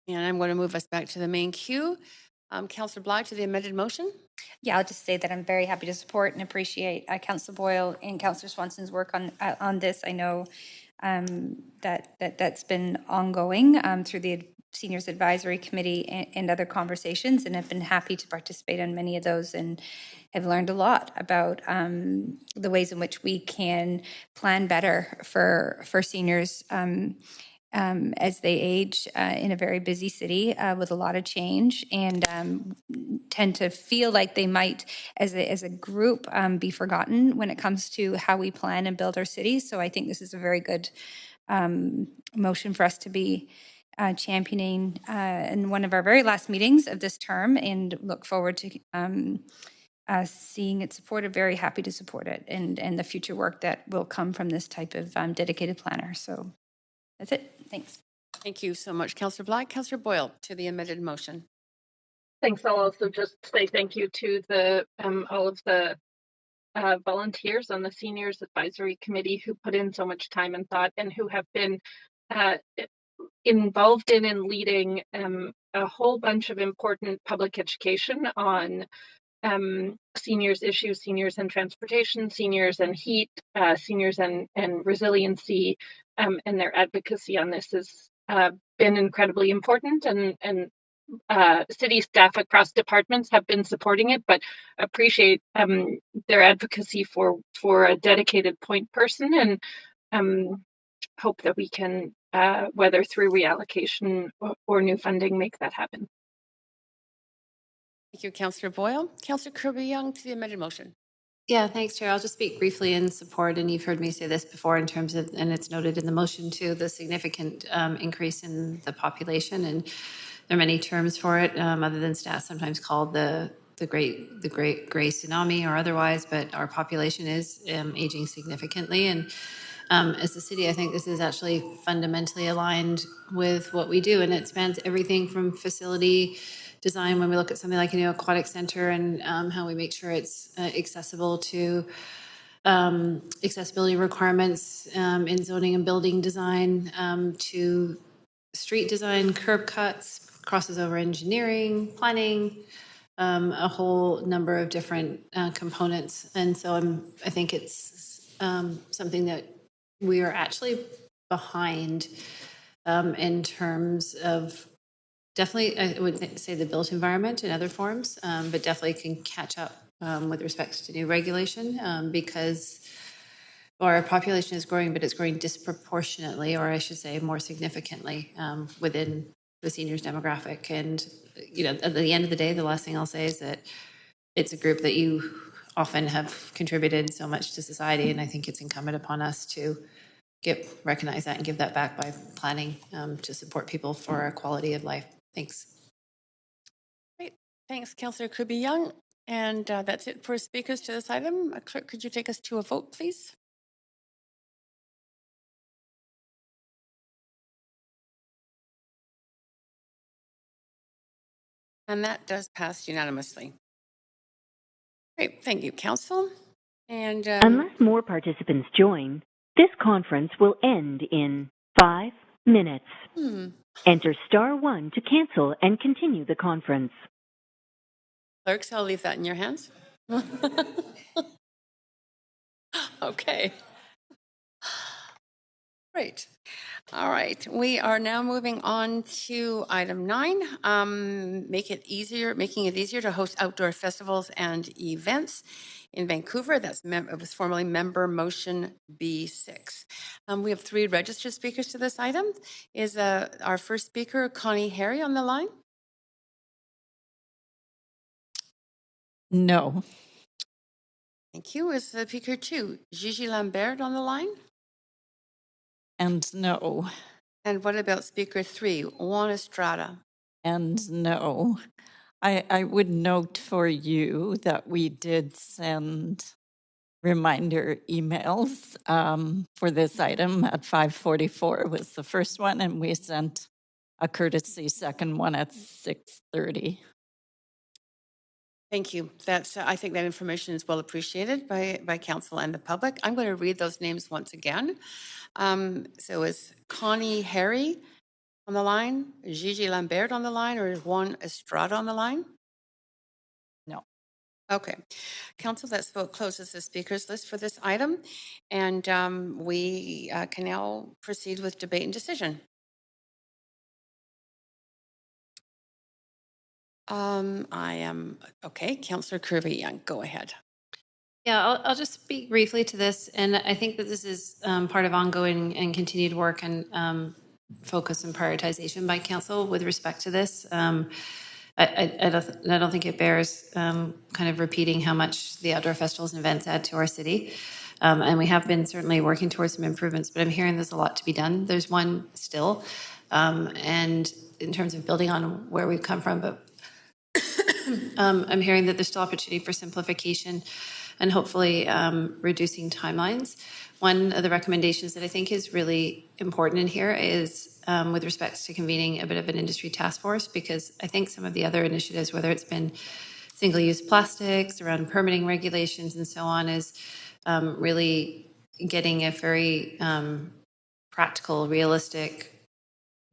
And I'm going to move us back to the main queue. Councillor Bly, to the amended motion. Yeah, I'll just say that I'm very happy to support and appreciate Councillor Boyle and Councillor Swanson's work on this. I know that's been ongoing through the Seniors Advisory Committee and other conversations, and I've been happy to participate in many of those and have learned a lot about the ways in which we can plan better for seniors as they age in a very busy city with a lot of change, and tend to feel like they might, as a group, be forgotten when it comes to how we plan and build our cities. So I think this is a very good motion for us to be championing in one of our very last meetings of this term, and look forward to seeing it supported. Very happy to support it, and the future work that will come from this type of dedicated planner. So that's it. Thanks. Thank you so much, Councillor Bly. Councillor Boyle to the amended motion. Thanks. I'll also just say thank you to the all of the volunteers on the Seniors Advisory Committee who put in so much time and thought, and who have been involved in and leading a whole bunch of important public education on seniors issues, seniors and transportation, seniors and heat, seniors and resiliency, and their advocacy on this has been incredibly important, and city staff across departments have been supporting it, but appreciate their advocacy for a dedicated point person, and hope that we can, whether through reallocation or new funding, make that happen. Thank you, Councillor Boyle. Councillor Kirby-Young to the amended motion. Yeah, thanks, Chair. I'll just speak briefly in support, and you've heard me say this before in terms of, and it's noted in the motion too, the significant increase in the population, and there are many terms for it, other than stats sometimes called the great gray tsunami or otherwise, but our population is aging significantly, and as a city, I think this is actually fundamentally aligned with what we do, and it spans everything from facility design when we look at something like aquatic center, and how we make sure it's accessible to accessibility requirements in zoning and building design, to street design, curb cuts, crosses over engineering, planning, a whole number of different components. And so I think it's something that we are actually behind in terms of definitely, I would say, the built environment in other forms, but definitely can catch up with respect to new regulation, because our population is growing, but it's growing disproportionately, or I should say more significantly, within the seniors demographic. And, at the end of the day, the last thing I'll say is that it's a group that you often have contributed so much to society, and I think it's incumbent upon us to recognize that and give that back by planning to support people for a quality of life. Thanks. Great. Thanks, Councillor Kirby-Young. And that's it for speakers to this item. Clerk, could you take us to a vote, please? And that does pass unanimously. Great. Thank you, Council. And unless more participants join, this conference will end in 5 minutes. Enter *1 to cancel and continue the conference. Clerks, I'll leave that in your hands. Okay. Great. All right. We are now moving on to item 9. Making it easier to host outdoor festivals and events in Vancouver. It was formerly member motion B6. We have 3 registered speakers to this item. Is our first speaker Connie Harry on the line? No. Thank you. Is speaker 2 Gigi Lambert on the line? And no. And what about speaker 3 Juan Estrada? And no. I would note for you that we did send reminder emails for this item at 5:44 was the first one, and we sent a courtesy second one at 6:30. Thank you. I think that information is well appreciated by council and the public. I'm going to read those names once again. So is Connie Harry on the line, Gigi Lambert on the line, or is Juan Estrada on the line? No. Okay. Council, that closes the speakers list for this item, and we can now proceed with debate and decision. Okay. Councillor Kirby-Young, go ahead. Yeah, I'll just speak briefly to this, and I think that this is part of ongoing and continued work and focus and prioritization by council with respect to this. I don't think it bears kind of repeating how much the outdoor festivals and events add to our city. And we have been certainly working towards some improvements, but I'm hearing there's a lot to be done. There's one still. And in terms of building on where we've come from, but I'm hearing that there's still opportunity for simplification and hopefully reducing timelines. One of the recommendations that I think is really important in here is with respect to convening a bit of an industry task force, because I think some of the other initiatives, whether it's been single-use plastics, around permitting regulations and so on, is really getting a very practical, realistic,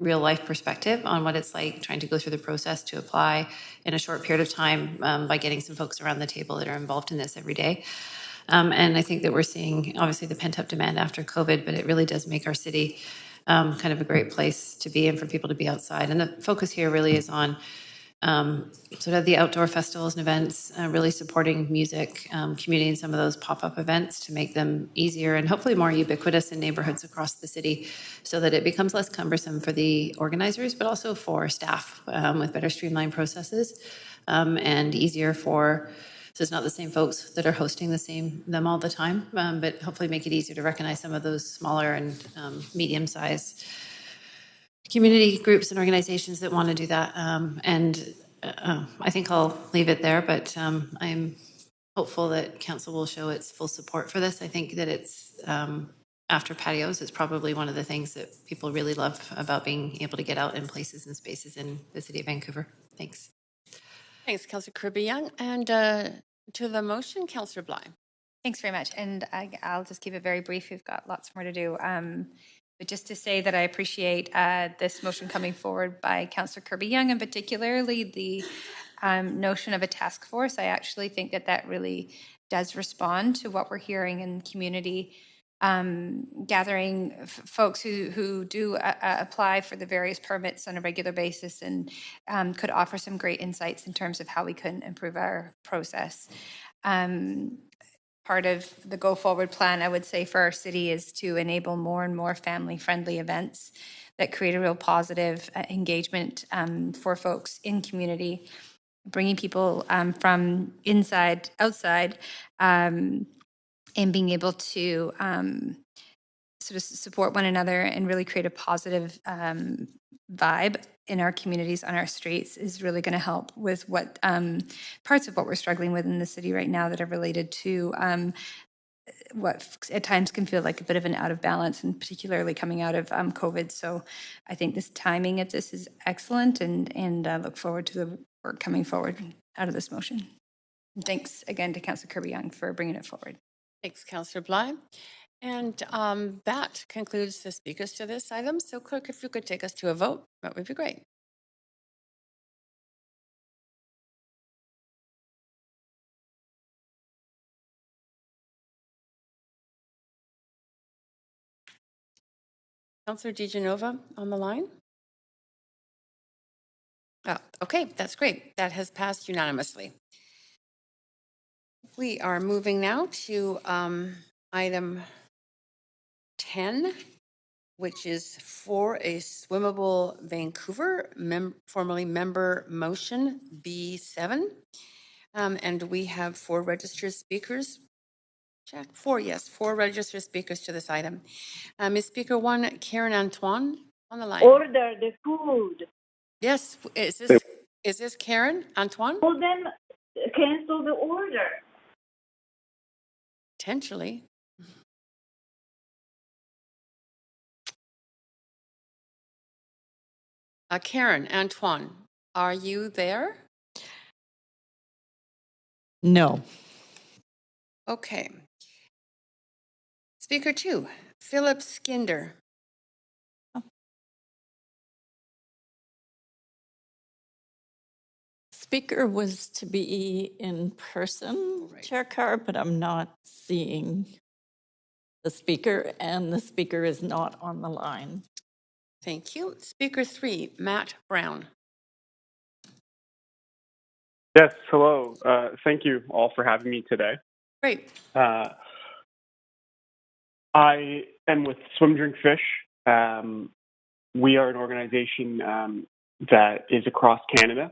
real-life perspective on what it's like trying to go through the process to apply in a short period of time by getting some folks around the table that are involved in this every day. And I think that we're seeing, obviously, the pent-up demand after COVID, but it really does make our city kind of a great place to be and for people to be outside. And the focus here really is on sort of the outdoor festivals and events, really supporting music community and some of those pop-up events to make them easier and hopefully more ubiquitous in neighborhoods across the city so that it becomes less cumbersome for the organizers, but also for staff with better streamlined processes and easier for, so it's not the same folks that are hosting them all the time, but hopefully make it easier to recognize some of those smaller and medium-sized community groups and organizations that want to do that. And I think I'll leave it there, but I'm hopeful that council will show its full support for this. I think that it's, after patios, it's probably one of the things that people really love about being able to get out in places and spaces in the city of Vancouver. Thanks. Thanks, Councillor Kirby-Young. And to the motion, Councillor Bly. Thanks very much. And I'll just keep it very brief. We've got lots more to do. But just to say that I appreciate this motion coming forward by Councillor Kirby-Young, and particularly the notion of a task force. I actually think that that really does respond to what we're hearing in the community, gathering folks who do apply for the various permits on a regular basis, and could offer some great insights in terms of how we can improve our process. Part of the go forward plan, I would say, for our city is to enable more and more family friendly events that create a real positive engagement for folks in community, bringing people from inside, outside, and being able to sort of support one another and really create a positive vibe in our communities, on our streets, is really going to help with what parts of what we're struggling with in the city right now that are related to what at times can feel like a bit of an out of balance, and particularly coming out of COVID. So I think this timing of this is excellent, and look forward to the work coming forward out of this motion. And thanks again to Councillor Kirby-Young for bringing it forward. Thanks, Councillor Bly. And that concludes the speakers to this item. So clerk, if you could take us to a vote, that would be great. Councillor DiGenova on the line. Oh, okay, that's great. That has passed unanimously. We are moving now to item 10, which is for a Swimmable Vancouver, formerly member motion B7. And we have four registered speakers. Check. Four registered speakers to this item. Ms. Speaker 1, Karen Antoine on the line. Order the food. Yes, is this Karen Antoine? Well, then cancel the order. Potentially. Karen Antoine, are you there? No. Okay. Speaker 2, Philip Skinder. Speaker was to be in person, right. Chair Carr, but I'm not seeing the speaker, and the speaker is not on the line. Thank you. Speaker 3, Matt Brown. Yes, hello. Thank you all for having me today. Great. I am with Swim Drink Fish. We are an organization that is across Canada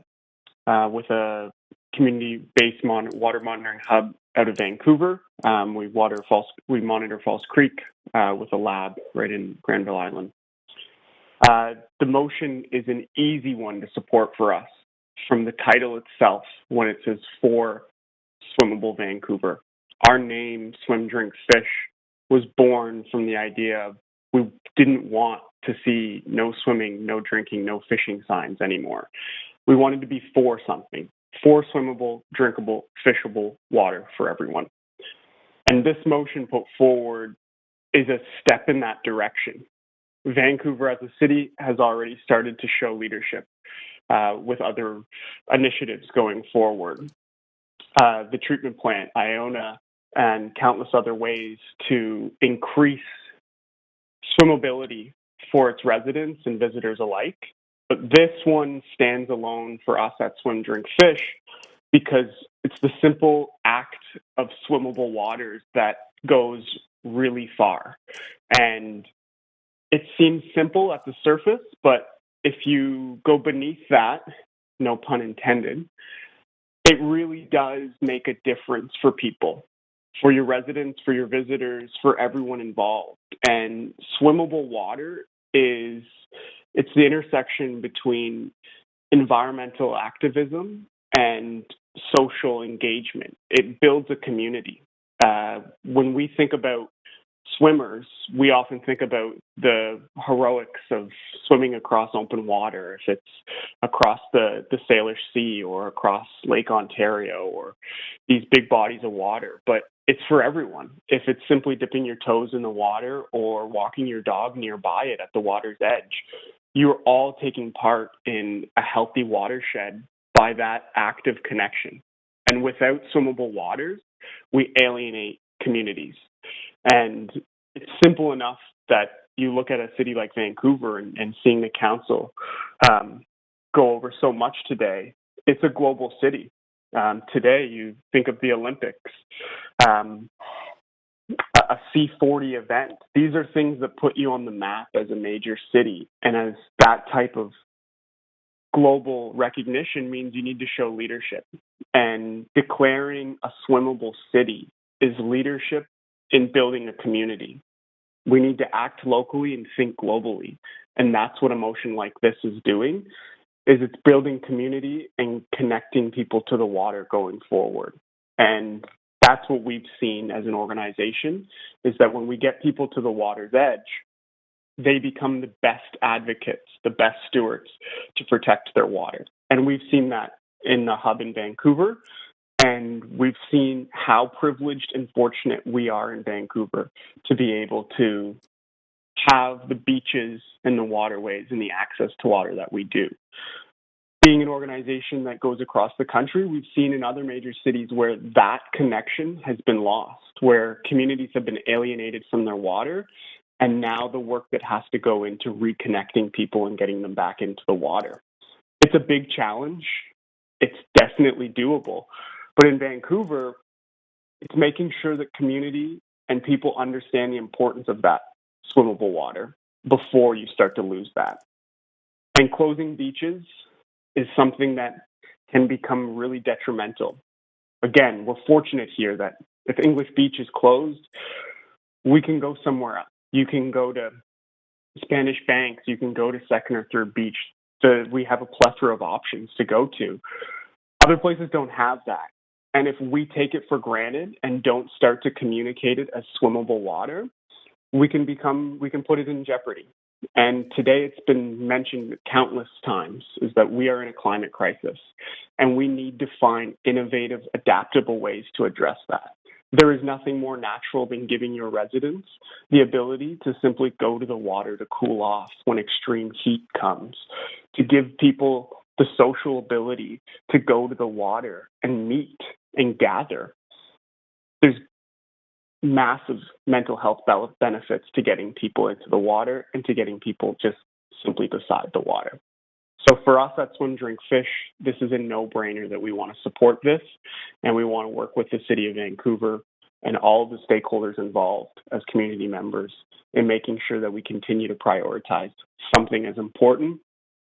with a community-based water monitoring hub out of Vancouver. We monitor False Creek with a lab right in Granville Island. The motion is an easy one to support for us from the title itself when it says for Swimmable Vancouver. Our name, Swim, Drink, Fish, was born from the idea of we didn't want to see no swimming, no drinking, no fishing signs anymore. We wanted to be for something, for swimmable, drinkable, fishable water for everyone. And this motion put forward is a step in that direction. Vancouver as a city has already started to show leadership with other initiatives going forward. The treatment plant, Iona, and countless other ways to increase swimmability for its residents and visitors alike. But this one stands alone for us at Swim, Drink, Fish because it's the simple act of swimmable waters that goes really far. And it seems simple at the surface, but if you go beneath that, no pun intended, it really does make a difference for people, for your residents, for your visitors, for everyone involved. And swimmable water it's the intersection between environmental activism and social engagement. It builds a community. When we think about swimmers, we often think about the heroics of swimming across open water, if it's across the Salish Sea or across Lake Ontario or these big bodies of water. But it's for everyone. If it's simply dipping your toes in the water or walking your dog nearby it at the water's edge, you're all taking part in a healthy watershed by that active connection. And without swimmable waters, we alienate communities. And it's simple enough that you look at a city like Vancouver and seeing the council go over so much today. It's a global city. Today, you think of the Olympics, a C40 event. These are things that put you on the map as a major city. And as that type of global recognition means you need to show leadership. And declaring a swimmable city is leadership in building a community. We need to act locally and think globally. And that's what a motion like this is doing, is it's building community and connecting people to the water going forward. And that's what we've seen as an organization, is that when we get people to the water's edge, they become the best advocates, the best stewards to protect their water. And we've seen that in the hub in Vancouver. And we've seen how privileged and fortunate we are in Vancouver to be able to have the beaches and the waterways and the access to water that we do. Being an organization that goes across the country, we've seen in other major cities where that connection has been lost, where communities have been alienated from their water, and now the work that has to go into reconnecting people and getting them back into the water. It's a big challenge. It's definitely doable. But in Vancouver, it's making sure that community and people understand the importance of that swimmable water before you start to lose that. And closing beaches is something that can become really detrimental. Again, we're fortunate here that if English Beach is closed, we can go somewhere else. You can go to Spanish Banks, you can go to Second or Third Beach. We have a plethora of options to go to. Other places don't have that. And if we take it for granted and don't start to communicate it as swimmable water, we can put it in jeopardy. And today it's been mentioned countless times, is that we are in a climate crisis and we need to find innovative, adaptable ways to address that. There is nothing more natural than giving your residents the ability to simply go to the water to cool off when extreme heat comes, to give people the social ability to go to the water and meet and gather. There's massive mental health benefits to getting people into the water and to getting people just simply beside the water. So for us at Swim, Drink, Fish, this is a no-brainer that we want to support this, and we want to work with the City of Vancouver and all of the stakeholders involved as community members in making sure that we continue to prioritize something as important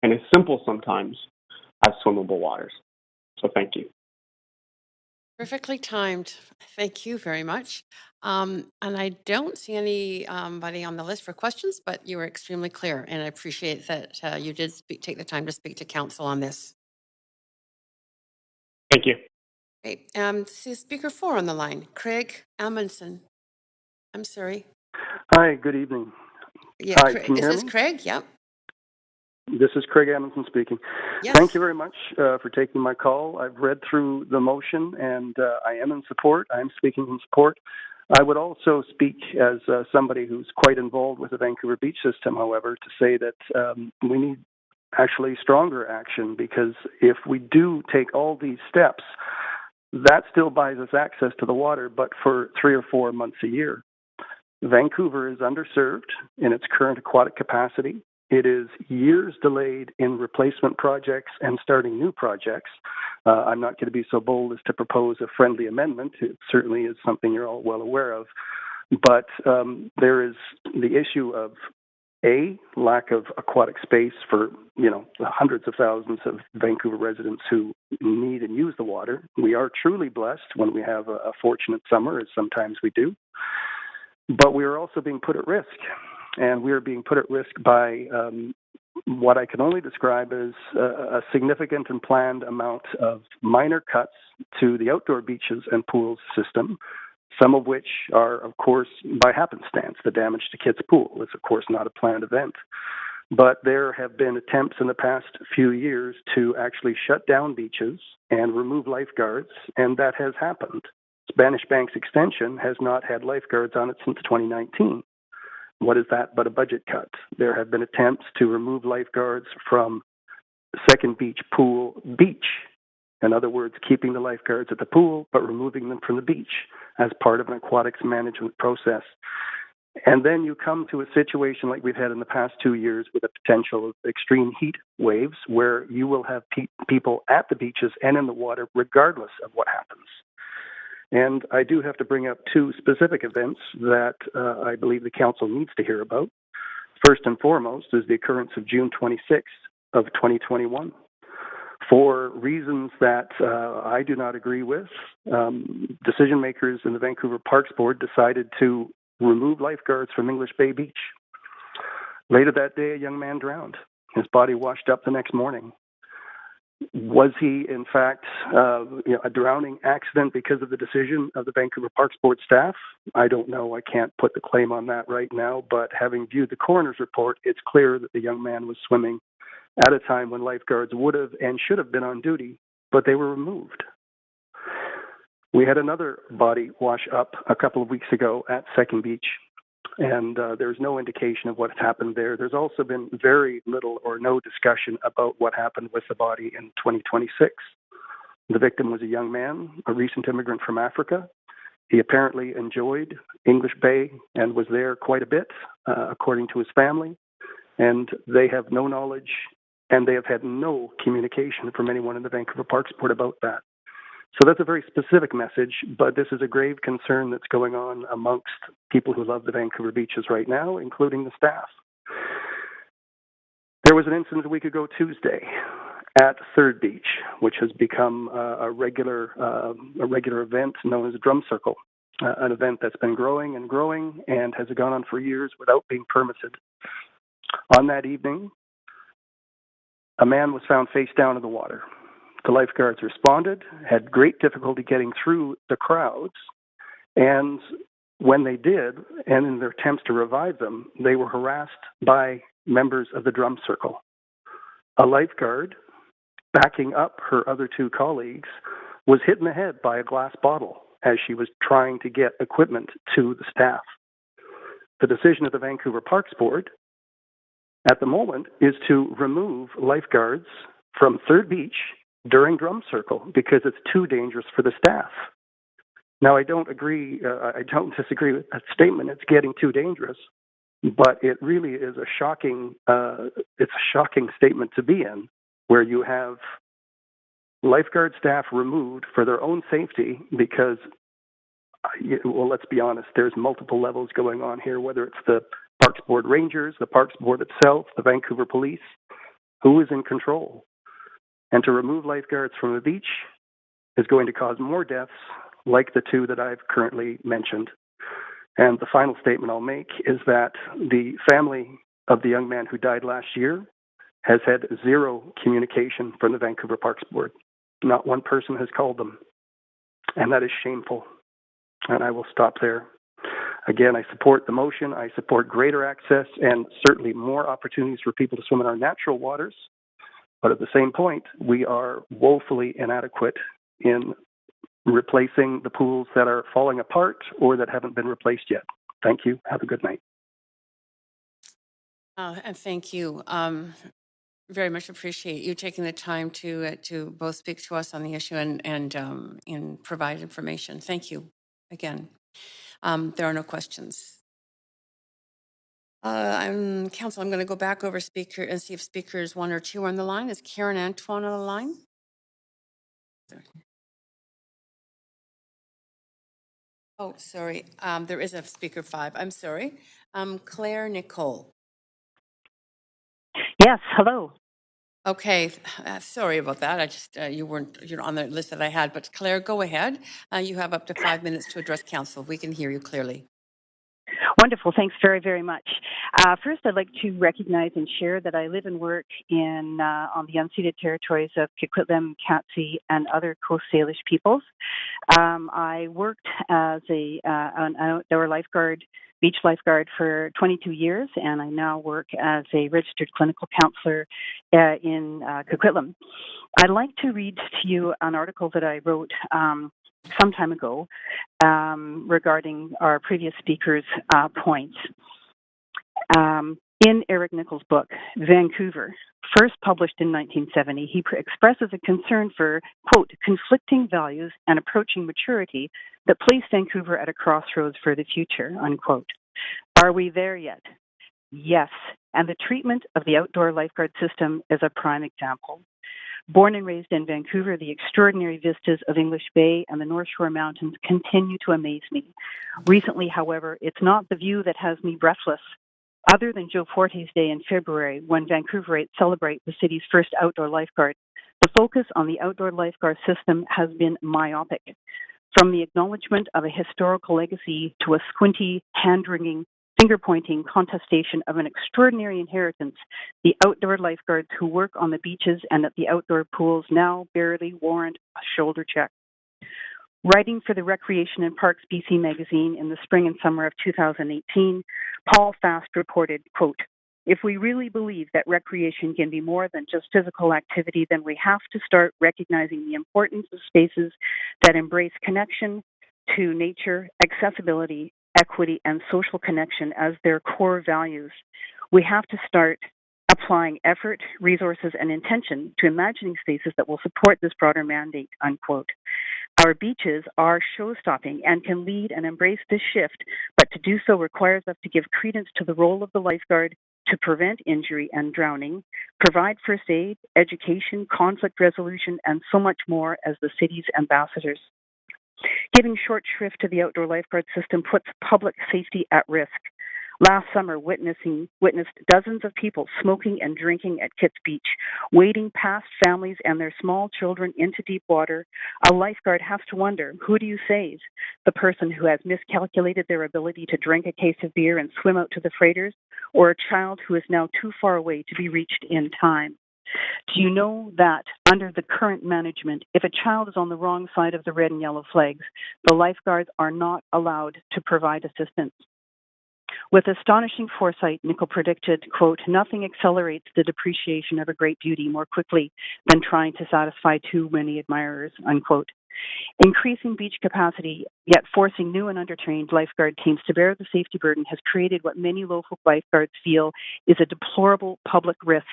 and as simple sometimes as swimmable waters. So thank you. Perfectly timed. Thank you very much. And I don't see anybody on the list for questions, but you were extremely clear, and I appreciate that you did take the time to speak to council on this. Thank you. Okay, this is Speaker 4 on the line, Craig Amundson. I'm sorry. Hi, good evening. Yeah, Hi, Craig, can you is hear this me? Craig? Yep. This is Craig Amundson speaking. Yes. Thank you very much for taking my call. I've read through the motion and I am in support. I am speaking in support. I would also speak as somebody who's quite involved with the Vancouver Beach system, however, to say that we need actually stronger action, because if we do take all these steps, that still buys us access to the water, but for 3 or 4 months a year. Vancouver is underserved in its current aquatic capacity. It is years delayed in replacement projects and starting new projects. I'm not going to be so bold as to propose a friendly amendment. It certainly is something you're all well aware of. But there is the issue of, A, lack of aquatic space for, the hundreds of thousands of Vancouver residents who need and use the water. We are truly blessed when we have a fortunate summer, as sometimes we do. But we are also being put at risk. And we are being put at risk by what I can only describe as a significant and planned amount of minor cuts to the outdoor beaches and pools system, some of which are, of course, by happenstance. The damage to Kids Pool is, of course, not a planned event. But there have been attempts in the past few years to actually shut down beaches and remove lifeguards, and that has happened. Spanish Bank's extension has not had lifeguards on it since 2019. What is that but a budget cut? There have been attempts to remove lifeguards from Second Beach Pool Beach. In other words, keeping the lifeguards at the pool, but removing them from the beach as part of an aquatics management process. And then you come to a situation like we've had in the past 2 years with a potential of extreme heat waves, where you will have people at the beaches and in the water regardless of what happens. And I do have to bring up 2 specific events that I believe the council needs to hear about. First and foremost is the occurrence of June 26th of 2021. For reasons that I do not agree with, decision makers in the Vancouver Parks Board decided to remove lifeguards from English Bay Beach. Later that day, a young man drowned. His body washed up the next morning. Was he, in fact, a drowning accident because of the decision of the Vancouver Parks Board staff? I don't know. I can't put the claim on that right now. But having viewed the coroner's report, it's clear that the young man was swimming at a time when lifeguards would have and should have been on duty, but they were removed. We had another body wash up a couple of weeks ago at Second Beach, and there's no indication of what happened there. There's also been very little or no discussion about what happened with the body in 2026. The victim was a young man, a recent immigrant from Africa. He apparently enjoyed English Bay and was there quite a bit, according to his family, and they have no knowledge and they have had no communication from anyone in the Vancouver Parks Board about that. So that's a very specific message, but this is a grave concern that's going on amongst people who love the Vancouver beaches right now, including the staff. There was an incident a week ago Tuesday at Third Beach, which has become a regular event known as a drum circle, an event that's been growing and growing and has gone on for years without being permitted. On that evening, a man was found face down in the water. The lifeguards responded, had great difficulty getting through the crowds, and when they did, and in their attempts to revive them, they were harassed by members of the drum circle. A lifeguard, backing up her other 2 colleagues, was hit in the head by a glass bottle as she was trying to get equipment to the staff. The decision of the Vancouver Parks Board at the moment is to remove lifeguards from Third Beach during drum circle because it's too dangerous for the staff. Now, I don't disagree with that statement. It's getting too dangerous, but it really is a shocking statement to be in, where you have lifeguard staff removed for their own safety because, well, let's be honest, there's multiple levels going on here, whether it's the Parks Board Rangers, the Parks Board itself, the Vancouver Police, who is in control? And to remove lifeguards from the beach is going to cause more deaths like the 2 that I've currently mentioned. And the final statement I'll make is that the family of the young man who died last year has had 0 communication from the Vancouver Parks Board. Not one person has called them. And that is shameful. And I will stop there. Again, I support the motion. I support greater access and certainly more opportunities for people to swim in our natural waters. But at the same point, we are woefully inadequate in replacing the pools that are falling apart or that haven't been replaced yet. Thank you. Have a good night. And thank you. Very much appreciate you taking the time to both speak to us on the issue and provide information. Thank you again. There are no questions. Council, I'm going to go back over speaker and see if speakers 1 or 2 are on the line. Is Karen Antoine on the line? Oh, sorry. There is a speaker 5. I'm sorry. Claire Nicole. Yes, hello. Okay, sorry about that. I just you're on the list that I had, but Claire, go ahead. You have up to 5 minutes to address council. We can hear you clearly. Wonderful. Thanks very, very much. First, I'd like to recognize and share that I live and work on the unceded territories of Coquitlam, Katzie, and other Coast Salish peoples. I worked as an outdoor lifeguard, beach lifeguard for 22 years, and I now work as a registered clinical counselor in Coquitlam. I'd like to read to you an article that I wrote some time ago regarding our previous speaker's points. In Eric Nichols' book, Vancouver, first published in 1970, he expresses a concern for, quote, conflicting values and approaching maturity that place Vancouver at a crossroads for the future, unquote. Are we there yet? Yes, and the treatment of the outdoor lifeguard system is a prime example. Born and raised in Vancouver, the extraordinary vistas of English Bay and the North Shore Mountains continue to amaze me. Recently, however, it's not the view that has me breathless. Other than Joe Forte's Day in February, when Vancouverites celebrate the city's first outdoor lifeguard, the focus on the outdoor lifeguard system has been myopic. From the acknowledgement of a historical legacy to a squinty, hand-wringing, finger-pointing contestation of an extraordinary inheritance, the outdoor lifeguards who work on the beaches and at the outdoor pools now barely warrant a shoulder check. Writing for the Recreation and Parks BC magazine in the spring and summer of 2018, Paul Fast reported, quote, if we really believe that recreation can be more than just physical activity, then we have to start recognizing the importance of spaces that embrace connection to nature, accessibility, equity, and social connection as their core values. We have to start applying effort, resources, and intention to imagining spaces that will support this broader mandate, unquote. Our beaches are show-stopping and can lead and embrace this shift, but to do so requires us to give credence to the role of the lifeguard to prevent injury and drowning, provide first aid, education, conflict resolution, and so much more as the city's ambassadors. Giving short shrift to the outdoor lifeguard system puts public safety at risk. Last summer, witnessed dozens of people smoking and drinking at Kits Beach, wading past families and their small children into deep water. A lifeguard has to wonder, who do you save? The person who has miscalculated their ability to drink a case of beer and swim out to the freighters, or a child who is now too far away to be reached in time? Do you know that under the current management, if a child is on the wrong side of the red and yellow flags, the lifeguards are not allowed to provide assistance? With astonishing foresight, Nicholl predicted, quote, nothing accelerates the depreciation of a great beauty more quickly than trying to satisfy too many admirers, unquote. Increasing beach capacity, yet forcing new and undertrained lifeguard teams to bear the safety burden has created what many local lifeguards feel is a deplorable public risk,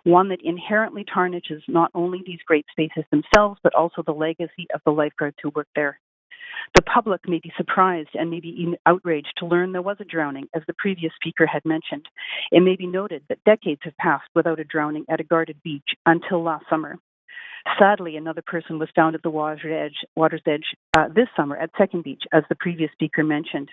one that inherently tarnishes not only these great spaces themselves, but also the legacy of the lifeguards who work there. The public may be surprised and maybe even outraged to learn there was a drowning, as the previous speaker had mentioned. It may be noted that decades have passed without a drowning at a guarded beach until last summer. Sadly, another person was found at the water's edge this summer at Second Beach, as the previous speaker mentioned.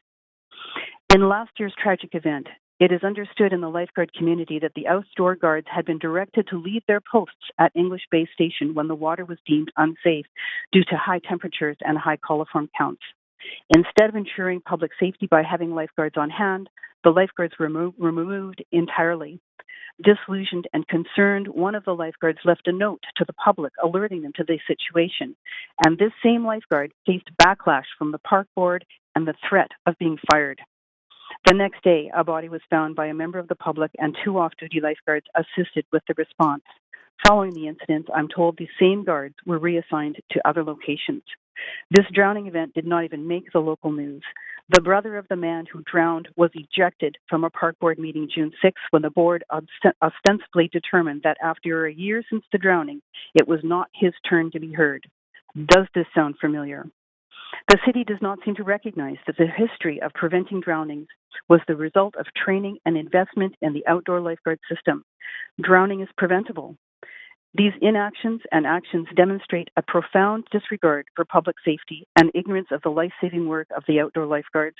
In last year's tragic event, It is understood in the lifeguard community that the outdoor guards had been directed to leave their posts at English Bay Station when the water was deemed unsafe due to high temperatures and high coliform counts. Instead of ensuring public safety by having lifeguards on hand, the lifeguards were removed entirely. Disillusioned and concerned, one of the lifeguards left a note to the public alerting them to the situation, and this same lifeguard faced backlash from the park board and the threat of being fired. The next day, a body was found by a member of the public, and 2 off-duty lifeguards assisted with the response. Following the incident, I'm told the same guards were reassigned to other locations. This drowning event did not even make the local news. The brother of the man who drowned was ejected from a park board meeting June 6 when the board ostensibly determined that after a year since the drowning, it was not his turn to be heard. Does this sound familiar? The city does not seem to recognize that the history of preventing drownings was the result of training and investment in the outdoor lifeguard system. Drowning is preventable. These inactions and actions demonstrate a profound disregard for public safety and ignorance of the life-saving work of the outdoor lifeguards.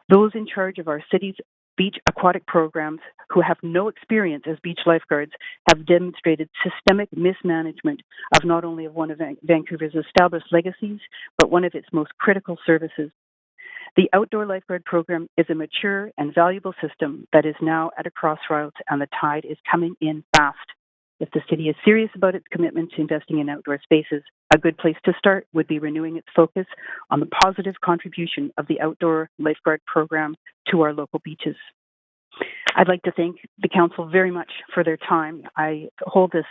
Those in charge of our city's beach aquatic programs who have no experience as beach lifeguards have demonstrated systemic mismanagement of not only of one of Vancouver's established legacies, but one of its most critical services. The outdoor lifeguard program is a mature and valuable system that is now at a crossroads, and the tide is coming in fast. If the city is serious about its commitment to investing in outdoor spaces, a good place to start would be renewing its focus on the positive contribution of the outdoor lifeguard program to our local beaches. I'd like to thank the council very much for their time. I hold this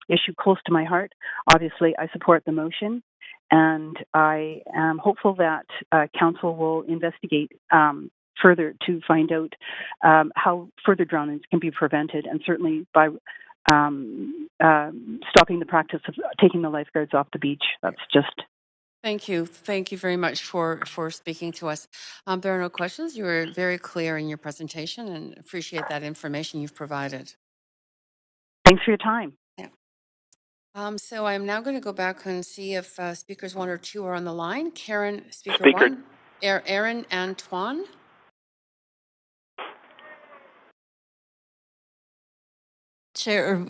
issue close to my heart. Obviously, I support the motion, and I am hopeful that council will investigate further to find out how further drownings can be prevented, and certainly by stopping the practice of taking the lifeguards off the beach. That's just... Thank you. Thank you very much for speaking to us. There are no questions. You were very clear in your presentation and appreciate that information you've provided. Thanks for your time. Yeah. So I'm now going to go back and see if speakers 1 or 2 are on the line. Karen, speaker 1. Aaron Antoine. Chair,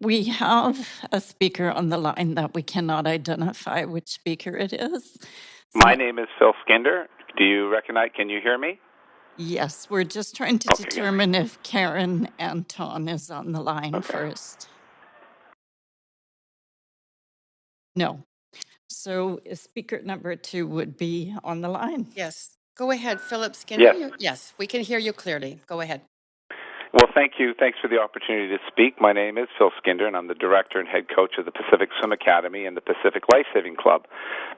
we have a speaker on the line that we cannot identify which speaker it is. My name is Phil Skinder. Do you recognize, can you hear me? Yes, we're just trying to determine if Karen Anton is on the line first. No. So speaker number 2 would be on the line. Yes. Go ahead, Philip Skinner. Yes. Yes, we can hear you clearly. Go ahead. Well, thank you. Thanks for the opportunity to speak. My name is Phil Skinder, and I'm the director and head coach of the Pacific Swim Academy and the Pacific Lifesaving Club.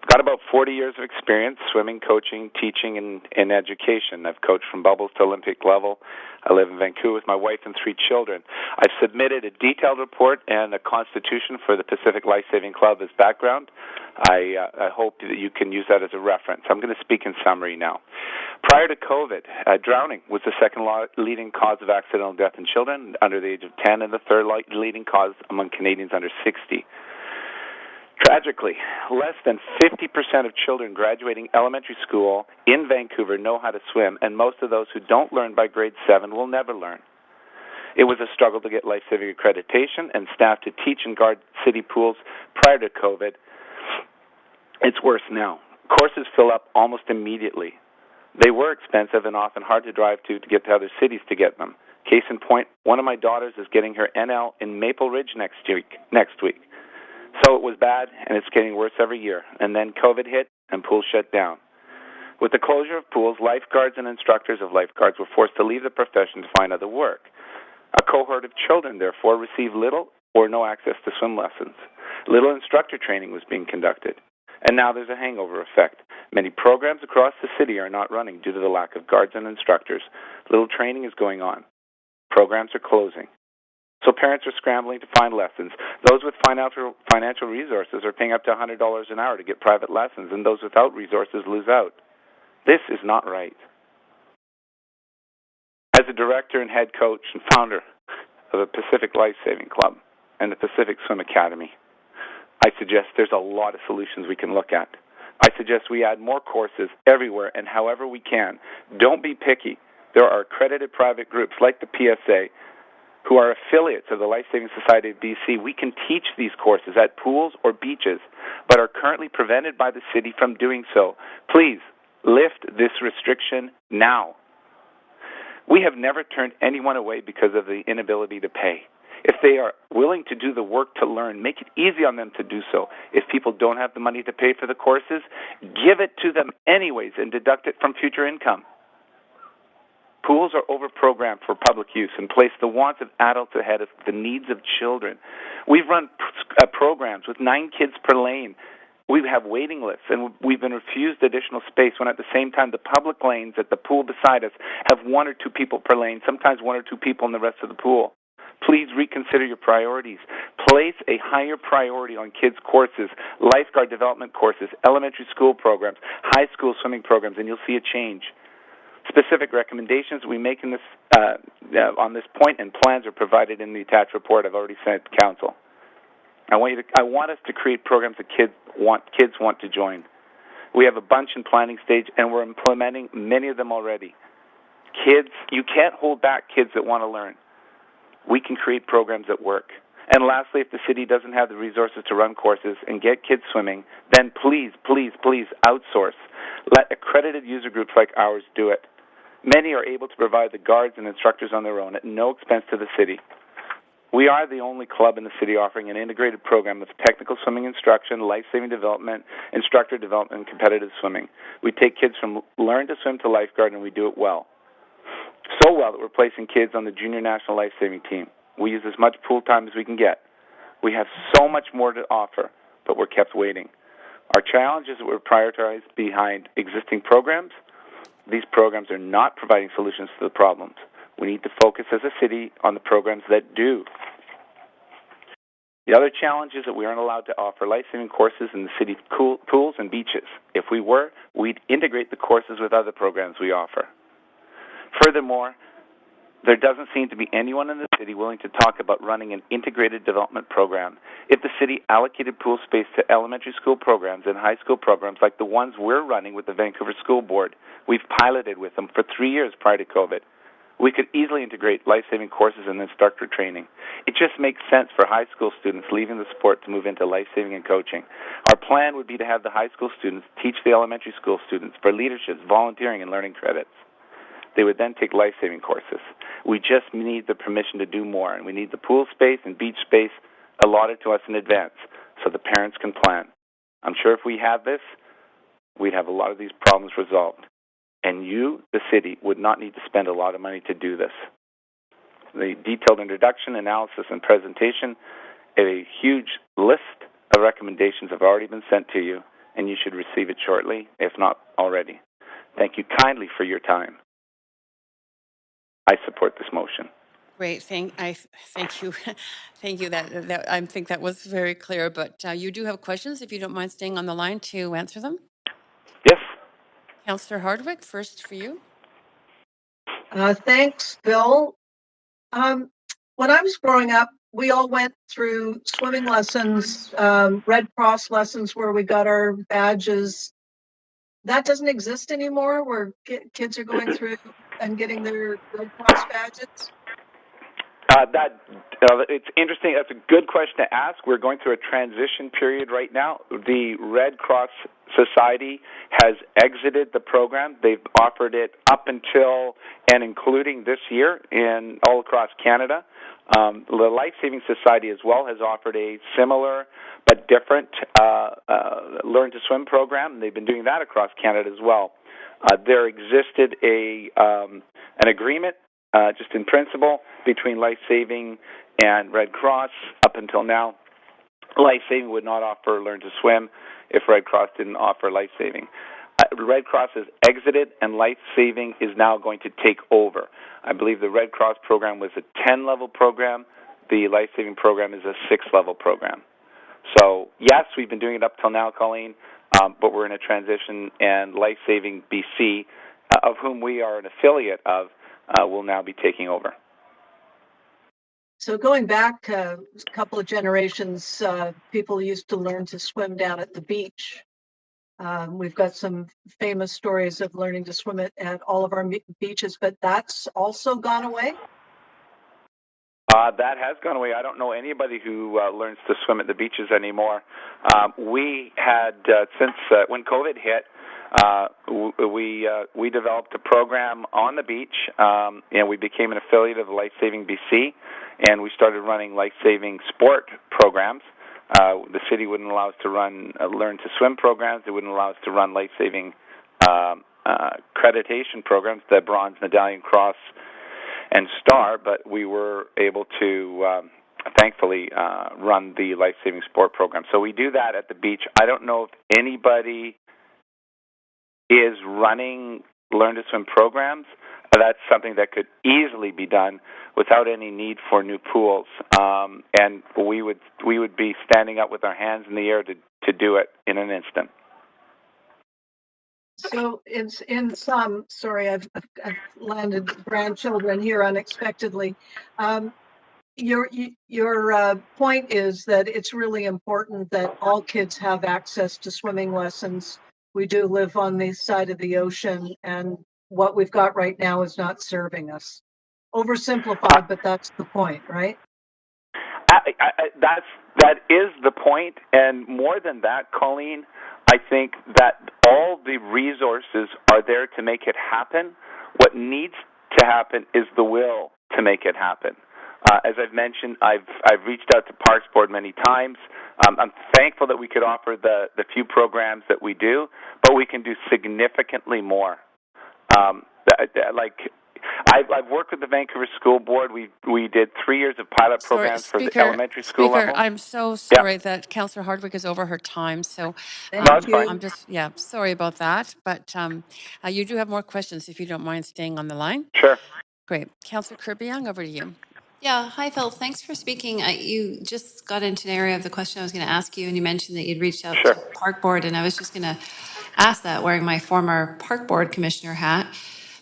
I've got about 40 years of experience swimming, coaching, teaching, and education. I've coached from bubbles to Olympic level. I live in Vancouver with my wife and 3 children. I've submitted a detailed report and a constitution for the Pacific Lifesaving Club as background. I hope that you can use that as a reference. I'm going to speak in summary now. Prior to COVID, drowning was the second leading cause of accidental death in children under the age of 10 and the third leading cause among Canadians under 60. Tragically, less than 50% of children graduating elementary school in Vancouver know how to swim, and most of those who don't learn by grade 7 will never learn. It was a struggle to get life-saving accreditation and staff to teach and guard city pools prior to COVID. It's worse now. Courses fill up almost immediately. They were expensive and often hard to drive to get to other cities to get them. Case in point, one of my daughters is getting her NL in Maple Ridge next week. So it was bad, and it's getting worse every year. And then COVID hit, and pools shut down. With the closure of pools, lifeguards and instructors of lifeguards were forced to leave the profession to find other work. A cohort of children, therefore, received little or no access to swim lessons. Little instructor training was being conducted. And now there's a hangover effect. Many programs across the city are not running due to the lack of guards and instructors. Little training is going on. Programs are closing. So parents are scrambling to find lessons. Those with financial resources are paying up to $100 an hour to get private lessons, and those without resources lose out. This is not right. As a director and head coach and founder of the Pacific Lifesaving Club and the Pacific Swim Academy, I suggest there's a lot of solutions we can look at. I suggest we add more courses everywhere and however we can. Don't be picky. There are accredited private groups like the PSA who are affiliates of the Life Saving Society of BC. We can teach these courses at pools or beaches, but are currently prevented by the city from doing so. Please, lift this restriction now. We have never turned anyone away because of the inability to pay. If they are willing to do the work to learn, make it easy on them to do so. If people don't have the money to pay for the courses, give it to them anyways and deduct it from future income. Pools are over-programmed for public use and place the wants of adults ahead of the needs of children. We've run programs with 9 kids per lane. We have waiting lists, and we've been refused additional space when at the same time the public lanes at the pool beside us have 1 or 2 people per lane, sometimes 1 or 2 people in the rest of the pool. Please reconsider your priorities. Place a higher priority on kids' courses, lifeguard development courses, elementary school programs, high school swimming programs, and you'll see a change. Specific recommendations we make in this on this point, and plans are provided in the attached report I've already sent to Council. I want us to create programs that kids want to join. We have a bunch in planning stage, and we're implementing many of them already. Kids, you can't hold back kids that want to learn. We can create programs that work. And lastly, if the city doesn't have the resources to run courses and get kids swimming, then please, please, please outsource. Let accredited user groups like ours do it. Many are able to provide the guards and instructors on their own at no expense to the city. We are the only club in the city offering an integrated program of technical swimming instruction, life-saving development, instructor development, and competitive swimming. We take kids from learn to swim to lifeguard, and we do it well. So well that we're placing kids on the junior national life-saving team. We use as much pool time as we can get. We have so much more to offer, but we're kept waiting. Our challenge is that we're prioritized behind existing programs. These programs are not providing solutions to the problems. We need to focus as a city on the programs that do. The other challenge is that we aren't allowed to offer life-saving courses in the city pools and beaches. If we were, we'd integrate the courses with other programs we offer. Furthermore, there doesn't seem to be anyone in the city willing to talk about running an integrated development program. If the city allocated pool space to elementary school programs and high school programs like the ones we're running with the Vancouver School Board, we've piloted with them for 3 years prior to COVID, we could easily integrate life-saving courses and instructor training. It just makes sense for high school students leaving the sport to move into life-saving and coaching. Our plan would be to have the high school students teach the elementary school students for leadership, volunteering, and learning credits. They would then take life-saving courses. We just need the permission to do more, and we need the pool space and beach space allotted to us in advance so the parents can plan. I'm sure if we had this, we'd have a lot of these problems resolved. And you, the city, would not need to spend a lot of money to do this. The detailed introduction, analysis, and presentation, a huge list of recommendations have already been sent to you, and you should receive it shortly, if not already. Thank you kindly for your time. I support this motion. Great, thank you, thank you. That I think that was very clear. But you do have questions. If you don't mind staying on the line to answer them. Yes. Councillor Hardwick, first for you. Thanks, Bill. When I was growing up, we all went through swimming lessons, Red Cross lessons where we got our badges. That doesn't exist anymore, where kids are going through and getting their Red Cross badges? It's interesting. That's a good question to ask. We're going through a transition period right now. The Red Cross Society has exited the program. They've offered it up until and including this year in all across Canada. The Life Saving Society as well has offered a similar but different Learn to Swim program. They've been doing that across Canada as well. There existed an agreement just in principle between Life Saving and Red Cross up until now. Life Saving would not offer Learn to Swim if Red Cross didn't offer Life Saving. Red Cross has exited, and Life Saving is now going to take over. I believe the Red Cross program was a 10-level program. The Life Saving program is a 6-level program. So, yes, we've been doing it up till now, Colleen, but we're in a transition, and Life Saving BC, of whom we are an affiliate of, will now be taking over. So going back a couple of generations, people used to learn to swim down at the beach. We've got some famous stories of learning to swim at all of our beaches, but that's also gone away. That has gone away. I don't know anybody who learns to swim at the beaches anymore. We had since when COVID hit, we developed a program on the beach, and we became an affiliate of Life Saving BC, and we started running life saving sport programs. The city wouldn't allow us to run learn to swim programs. They wouldn't allow us to run life saving accreditation programs, the Bronze Medallion, Cross, and Star, but we were able to thankfully run the life-saving sport program. So we do that at the beach. I don't know if anybody is running learn to swim programs. That's something that could easily be done without any need for new pools, and we would be standing up with our hands in the air to do it in an instant. So it's in some, sorry, I've landed grandchildren here unexpectedly. Your point is that it's really important that all kids have access to swimming lessons. We do live on the side of the ocean, and what we've got right now is not serving us. Oversimplified, but that's the point, right? That is the point, and more than that, Colleen, I think that all the resources are there to make it happen. What needs to happen is the will to make it happen. As I've mentioned, I've reached out to Parks Board many times. I'm thankful that we could offer the few programs that we do, but we can do significantly more. I've worked with the Vancouver School Board. We did 3 years of pilot programs for the elementary school level. I'm so sorry that Councillor Hardwick is over her time. So That's fine. I'm just, sorry about that. But you do have more questions if you don't mind staying on the line. Sure. Great. Councillor Kirby-Young, over to you. Yeah, hi Phil, thanks for speaking. You just got into an area of the question I was going to ask you, and you mentioned that you'd reached out to Park Board, and I was just going to ask that, wearing my former Park Board Commissioner hat,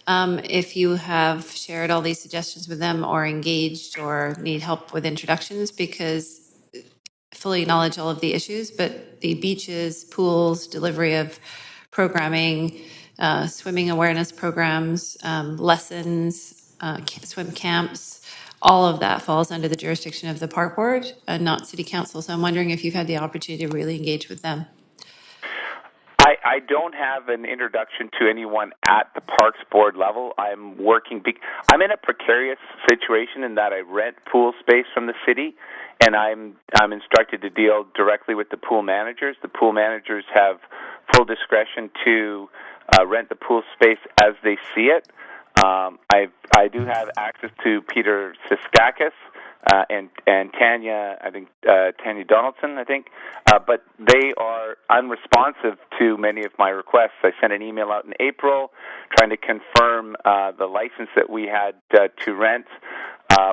if you have shared all these suggestions with them or engaged or need help with introductions, because I fully acknowledge all of the issues, but the beaches, pools, delivery of programming, swimming awareness programs, lessons, swim camps, all of that falls under the jurisdiction of the Park Board and not City Council. So I'm wondering if you've had the opportunity to really engage with them. I don't have an introduction to anyone at the Parks Board level. I'm in a precarious situation in that I rent pool space from the city, and I'm instructed to deal directly with the pool managers. The pool managers have full discretion to rent the pool space as they see it. I do have access to Peter Siskakis and Tanya, Tanya Donaldson, but they are unresponsive to many of my requests. I sent an email out in April trying to confirm the license that we had to rent.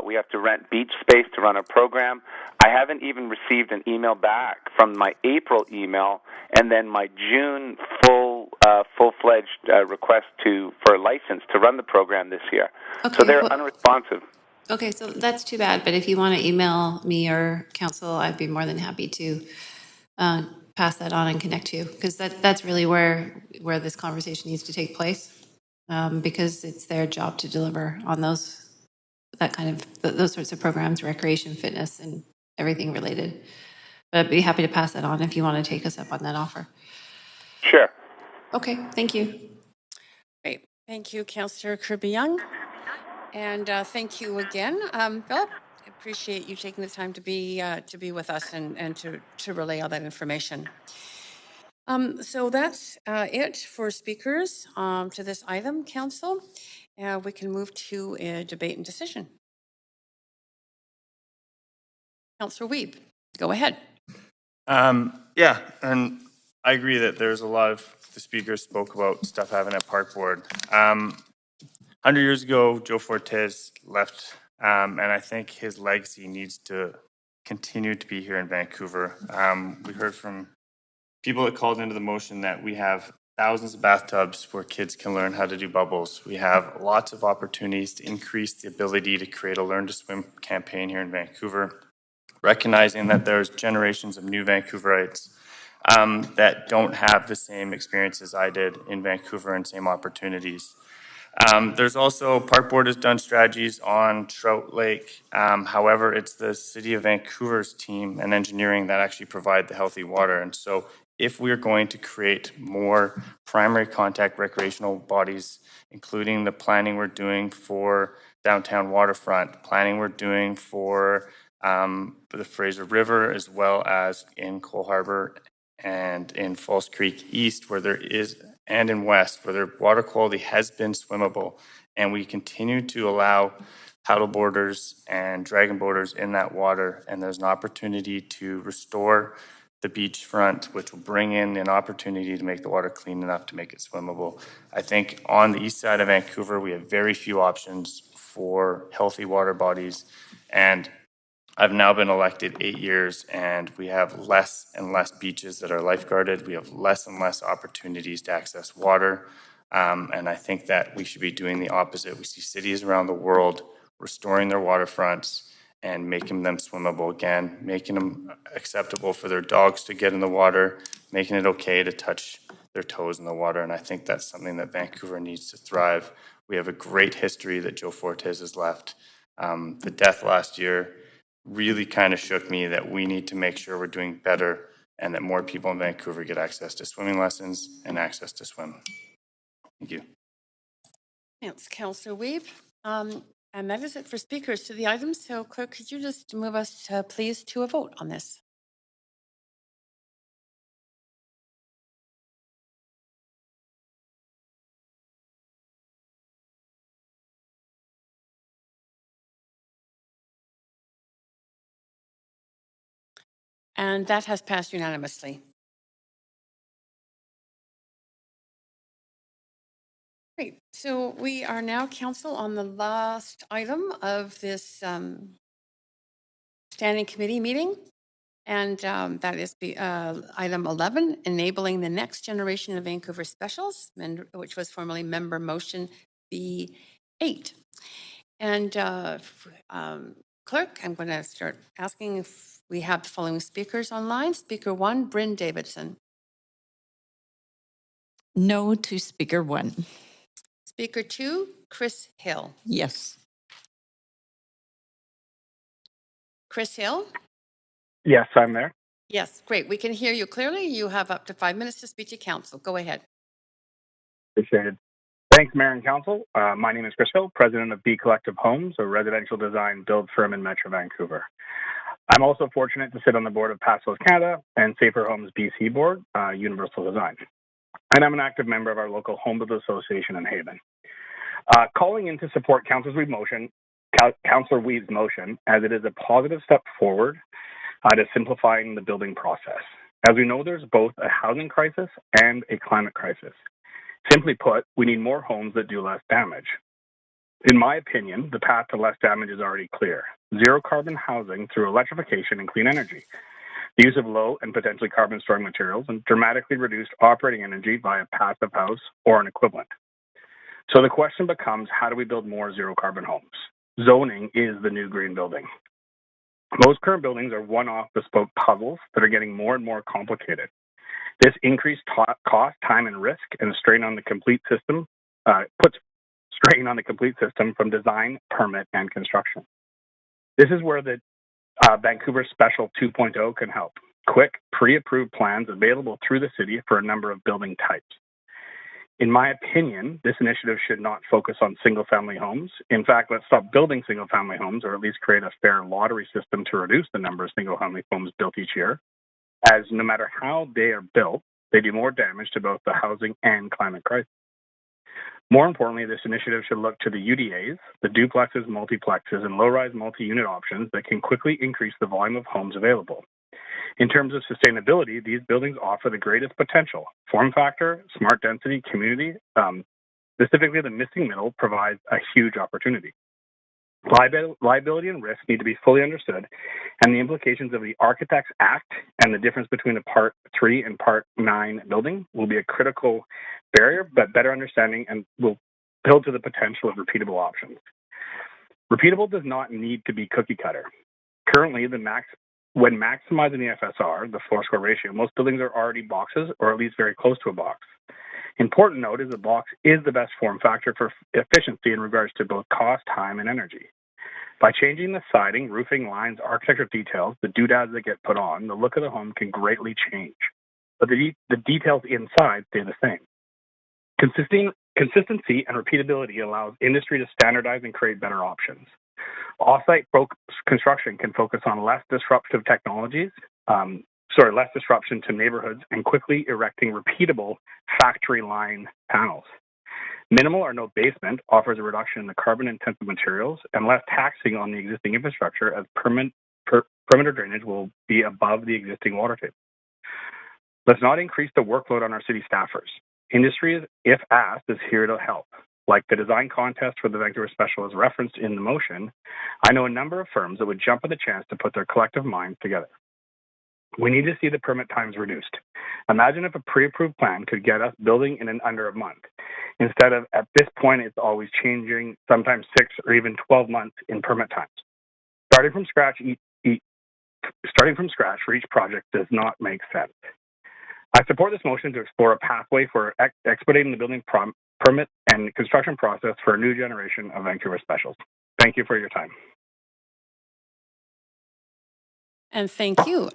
We have to rent beach space to run a program. I haven't even received an email back from my April email, and then my June full-fledged request for a license to run the program this year. Okay, so they're unresponsive. Okay, so that's too bad. But if you want to email me or council, I'd be more than happy to pass that on and connect you, because that's really where this conversation needs to take place, because it's their job to deliver on those sorts of programs, recreation, fitness, and everything related. But I'd be happy to pass that on if you want to take us up on that offer. Sure. Okay, thank you. Great. Thank you, Councillor Kirby-Young. And thank you again, Philip. I appreciate you taking the time to be with us and to relay all that information. So that's it for speakers to this item, Council. We can move to a debate and decision. Councillor Wiebe, go ahead. Yeah, and I agree that there's a lot of the speakers spoke about stuff happening at Park Board. 100 years ago, Joe Fortes left, and I think his legacy needs to continue to be here in Vancouver. We heard from people that called into the motion that we have thousands of bathtubs where kids can learn how to do bubbles. We have lots of opportunities to increase the ability to create a Learn to Swim campaign here in Vancouver, recognizing that there's generations of new Vancouverites that don't have the same experience as I did in Vancouver and same opportunities. There's also, Park Board has done strategies on Trout Lake. However, it's the City of Vancouver's team and engineering that actually provide the healthy water. And so if we're going to create more primary contact recreational bodies, including the planning we're doing for downtown waterfront, planning we're doing for the Fraser River, as well as in Cole Harbour and in Falls Creek East, where there is, and in West, where their water quality has been swimmable, and we continue to allow paddle boarders and dragon boarders in that water, and there's an opportunity to restore the beachfront, which will bring in an opportunity to make the water clean enough to make it swimmable. I think on the east side of Vancouver, we have very few options for healthy water bodies, and I've now been elected 8 years, and we have less and less beaches that are lifeguarded. We have less and less opportunities to access water. And I think that we should be doing the opposite. We see cities around the world restoring their waterfronts and making them swimmable again, making them acceptable for their dogs to get in the water, making it okay to touch their toes in the water. And I think that's something that Vancouver needs to thrive. We have a great history that Joe Fortes has left. The death last year really kind of shook me that we need to make sure we're doing better and that more people in Vancouver get access to swimming lessons and access to swim. Thank you. Thanks, Councillor Weeb. And that is it for speakers to the item. So, Clerk, could you just move us, please, to a vote on this? And that has passed unanimously. Great. So we are now, Council, on the last item of this standing committee meeting. And that is item 11, enabling the next generation of Vancouver specials, which was formerly member motion B8. And Clerk, I'm going to start asking if we have the following speakers online. Speaker 1, Bryn Davidson. No to Speaker 1. Speaker 2, Chris Hill. Yes. Chris Hill? Yes, I'm there. Yes, great. We can hear you clearly. You have up to 5 minutes to speak to council. Go ahead. Appreciate it. Thanks, Mayor and Council. My name is Chris Hill, president of B Collective Homes, a residential design build firm in Metro Vancouver. I'm also fortunate to sit on the board of Pathways Canada and Safer Homes BC board, Universal Design. And I'm an active member of our local Home Builders Association in Haven. Calling in to support Councillor Weeb's motion, as it is a positive step forward to simplifying the building process. As we know, there's both a housing crisis and a climate crisis. Simply put, we need more homes that do less damage. In my opinion, the path to less damage is already clear. Zero carbon housing through electrification and clean energy. The use of low and potentially carbon storing materials and dramatically reduced operating energy via passive house or an equivalent. So the question becomes, how do we build more zero carbon homes? Zoning is the new green building. Most current buildings are one-off bespoke puzzles that are getting more and more complicated. This increased cost, time, and risk and strain on the complete system puts strain on the complete system from design, permit, and construction. This is where the Vancouver Special 2.0 can help. Quick, pre-approved plans available through the city for a number of building types. In my opinion, this initiative should not focus on single-family homes. In fact, let's stop building single-family homes, or at least create a fair lottery system to reduce the number of single-family homes built each year, as no matter how they are built, they do more damage to both the housing and climate crisis. More importantly, this initiative should look to the UDAs, the duplexes, multiplexes, and low-rise multi-unit options that can quickly increase the volume of homes available. In terms of sustainability, these buildings offer the greatest potential. Form factor, smart density, community, specifically the missing middle, provides a huge opportunity. Liability and risk need to be fully understood, and the implications of the Architects Act and the difference between a Part 3 and Part 9 building will be a critical barrier, but better understanding and will build to the potential of repeatable options. Repeatable does not need to be cookie cutter. Currently, the max when maximizing the FSR, the floor square ratio, most buildings are already boxes or at least very close to a box. Important note is the box is the best form factor for efficiency in regards to both cost, time, and energy. By changing the siding, roofing lines, architectural details, the doodads that get put on, the look of the home can greatly change. But the details inside stay the same. Consistency and repeatability allows industry to standardize and create better options. Off-site construction can focus on less disruptive technologies, less disruption to neighborhoods, and quickly erecting repeatable factory line panels. Minimal or no basement offers a reduction in the carbon-intensive materials and less taxing on the existing infrastructure, as perimeter drainage will be above the existing water table. Let's not increase the workload on our city staffers. Industry, if asked, is here to help. Like the design contest for the Vancouver Special is referenced in the motion, I know a number of firms that would jump at the chance to put their collective minds together. We need to see the permit times reduced. Imagine if a pre-approved plan could get us building in under a month. Instead of, at this point, it's always changing, sometimes 6 or even 12 months in permit times. Starting from scratch for each project does not make sense. I support this motion to explore a pathway for expediting the building permit and construction process for a new generation of Vancouver Specials. Thank you for your time. And thank you.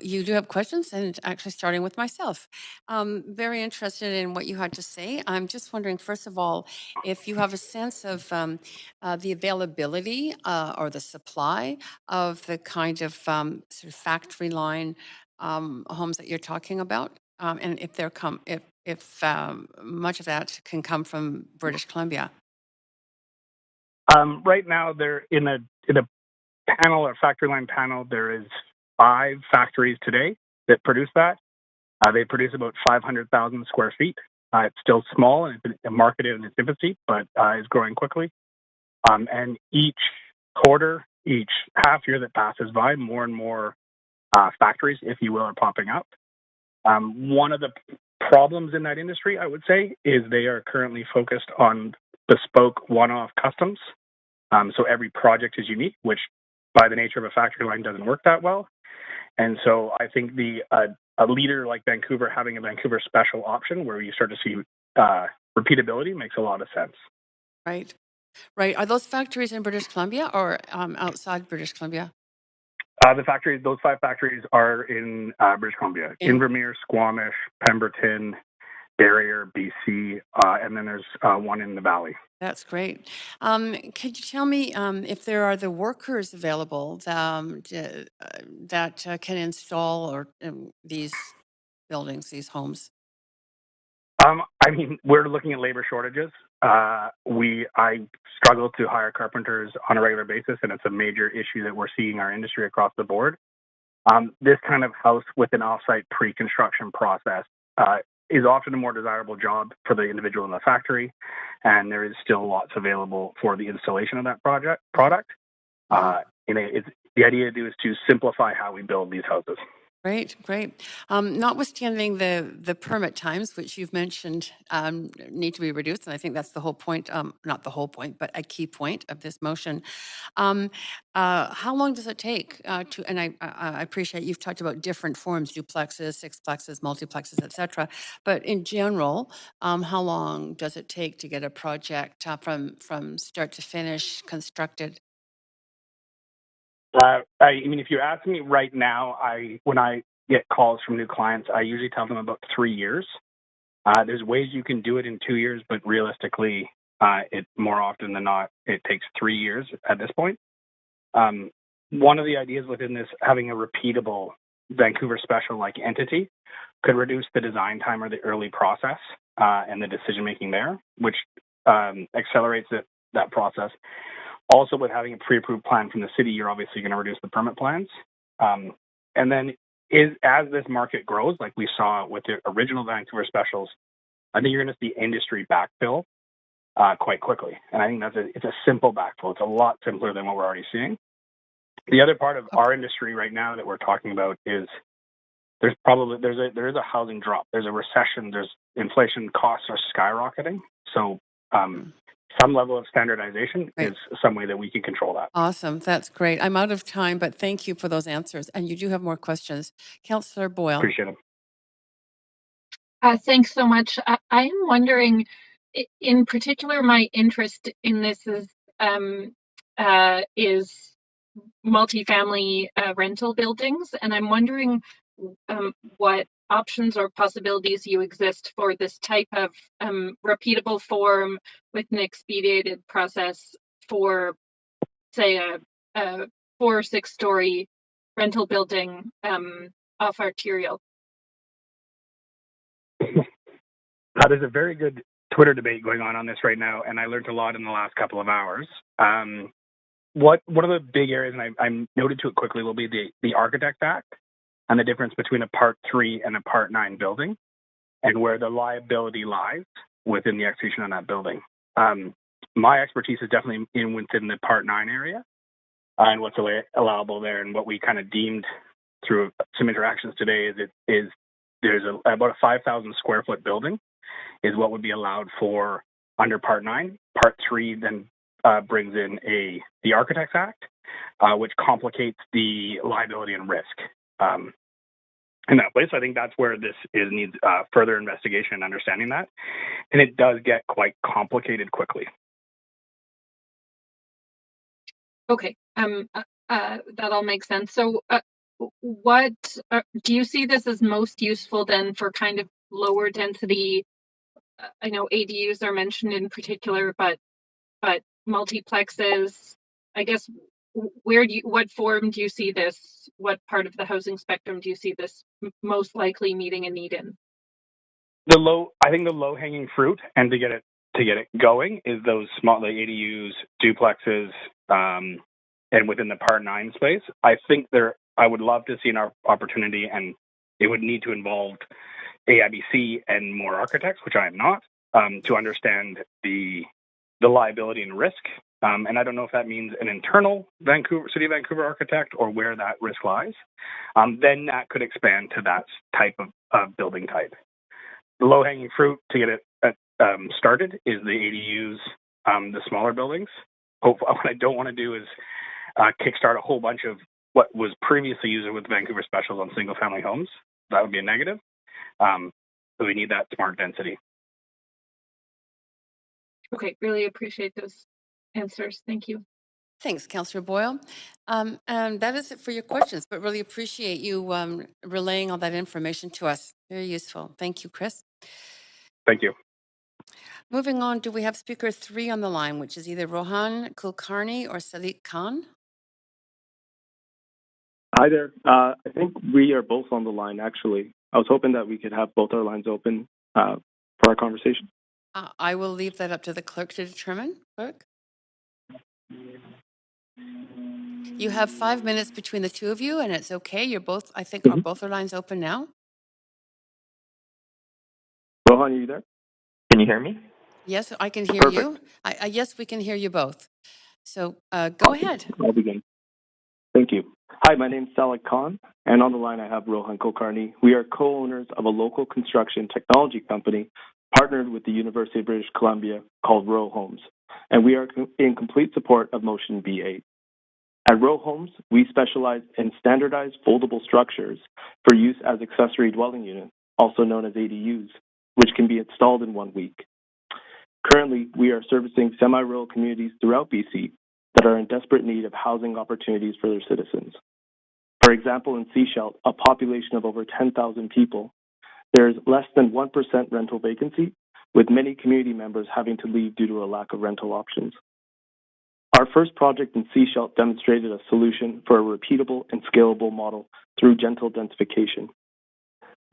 You do have questions, and actually starting with myself. Very interested in what you had to say. I'm just wondering, first of all, if you have a sense of the availability or the supply of the kind of sort of factory line homes that you're talking about, and if they're if much of that can come from British Columbia. Right now, they're in a panel or factory line panel. There is 5 factories today that produce that. They produce about 500,000 square feet. It's still small and it's marketed in its infancy, but is growing quickly. And each quarter, each half year that passes by, more and more factories, if you will, are popping up. One of the problems in that industry, I would say, is they are currently focused on bespoke one-off customs. So every project is unique, which by the nature of a factory line doesn't work that well. And so I think a leader like Vancouver having a Vancouver Special option where you start to see repeatability makes a lot of sense. Right. Right. Are those factories in British Columbia or outside British Columbia? Those 5 factories are in British Columbia. Invermere, Squamish, Pemberton, Barrier, BC, and then there's one in the Valley. That's great. Could you tell me if there are the workers available that can install these buildings, these homes? I mean, we're looking at labor shortages. I struggle to hire carpenters on a regular basis, and it's a major issue that we're seeing in our industry across the board. This kind of house with an off-site pre-construction process is often a more desirable job for the individual in the factory, and there is still lots available for the installation of that product. The idea is to simplify how we build these houses. Great, great. Notwithstanding the permit times, which you've mentioned need to be reduced, and I think that's the whole point, not the whole point, but a key point of this motion. How long does it take to, and I appreciate you've talked about different forms, duplexes, sixplexes, multiplexes, et cetera, but in general, how long does it take to get a project from start to finish constructed? I mean, if you ask me right now, when I get calls from new clients, I usually tell them about 3 years. There's ways you can do it in 2 years, but realistically, more often than not, it takes 3 years at this point. One of the ideas within this, having a repeatable Vancouver Special-like entity, could reduce the design time or the early process and the decision-making there, which accelerates that process. Also, with having a pre-approved plan from the city, you're obviously going to reduce the permit plans. And then as this market grows, like we saw with the original Vancouver Specials, I think you're going to see industry backfill quite quickly. And I think it's a simple backfill. It's a lot simpler than what we're already seeing. The other part of our industry right now that we're talking about is there is a housing drop. There's a recession. There's inflation. Costs are skyrocketing. So some level of standardization is some way that we can control that. Awesome. That's great. I'm out of time, but thank you for those answers. And you do have more questions. Councillor Boyle. Appreciate it. Thanks so much. I am wondering, in particular, my interest in this is multifamily rental buildings, and I'm wondering what options or possibilities you exist for this type of repeatable form with an expedited process for, say, a 4 or 6 story rental building off Arterial. There's a very good Twitter debate going on this right now, and I learned a lot in the last couple of hours. One of the big areas, and I noted to it quickly, will be the Architects Act and the difference between a Part 3 and a Part 9 building, and where the liability lies within the execution on that building. My expertise is definitely within the Part 9 area and what's allowable there, and what we kind of deemed through some interactions today is there's about a 5,000 square foot building is what would be allowed for under Part 9. Part 3 then brings in the Architects Act, which complicates the liability and risk in that place. I think that's where this needs further investigation and understanding that, and it does get quite complicated quickly. Okay, that all makes sense. So, what do you see this as most useful then for kind of lower density? I know ADUs are mentioned in particular, but multiplexes, I guess, what form do you see this? What part of the housing spectrum do you see this most likely meeting a need in? I think the low hanging fruit, and to get it going, is those small, like ADUs, duplexes, and within the Part 9 space. I think I would love to see an opportunity, and it would need to involve AIBC and more architects, which I am not, to understand the liability and risk. And I don't know if that means an internal City of Vancouver architect or where that risk lies. Then that could expand to that type of building type. The low-hanging fruit to get it started is the ADUs, the smaller buildings. What I don't want to do is kickstart a whole bunch of what was previously used with Vancouver Specials on single-family homes. That would be a negative. So we need that smart density. Okay, really appreciate those answers. Thank you. Thanks, Councillor Boyle. And that is it for your questions, but really appreciate you relaying all that information to us. Very useful. Thank you, Chris. Thank you. Moving on, do we have speaker 3 on the line, which is either Rohan Kulkarni or Sadiq Khan? Hi there. I think we are both on the line, actually. I was hoping that we could have both our lines open for our conversation. I will leave that up to the clerk to determine. Clerk? You have 5 minutes between the two of you, and it's okay. You're both, I think, are both our lines open now? Rohan, are you there? Can you hear me? Yes, I can hear Perfect. you. Yes, we can hear you both. So go ahead. I'll begin. Thank you. Hi, my name is Sadiq Khan, and on the line I have Rohan Kulkarni. We are co-owners of a local construction technology company partnered with the University of British Columbia called Row Homes, and we are in complete support of Motion B8. At Row Homes, we specialize in standardized foldable structures for use as accessory dwelling units, also known as ADUs, which can be installed in 1 week. Currently, we are servicing semi-rural communities throughout BC that are in desperate need of housing opportunities for their citizens. For example, in Sechelt, a population of over 10,000 people, there is less than 1% rental vacancy, with many community members having to leave due to a lack of rental options. Our first project in Sechelt demonstrated a solution for a repeatable and scalable model through gentle densification.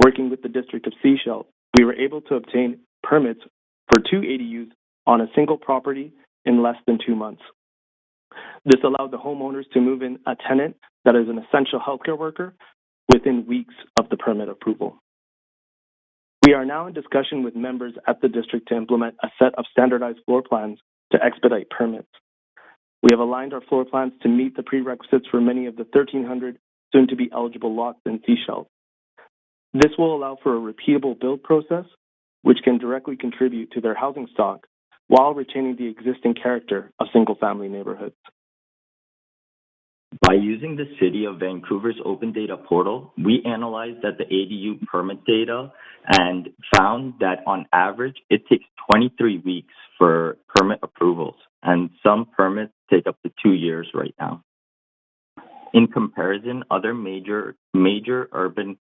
Working with the District of Sechelt, we were able to obtain permits for 2 ADUs on a single property in less than 2 months. This allowed the homeowners to move in a tenant that is an essential healthcare worker within weeks of the permit approval. We are now in discussion with members at the district to implement a set of standardized floor plans to expedite permits. We have aligned our floor plans to meet the prerequisites for many of the 1,300 soon-to-be eligible lots in Sechelt. This will allow for a repeatable build process, which can directly contribute to their housing stock while retaining the existing character of single-family neighborhoods. By using the City of Vancouver's open data portal, we analyzed the ADU permit data and found that on average, it takes 23 weeks for permit approvals, and some permits take up to 2 years right now. In comparison, other major urban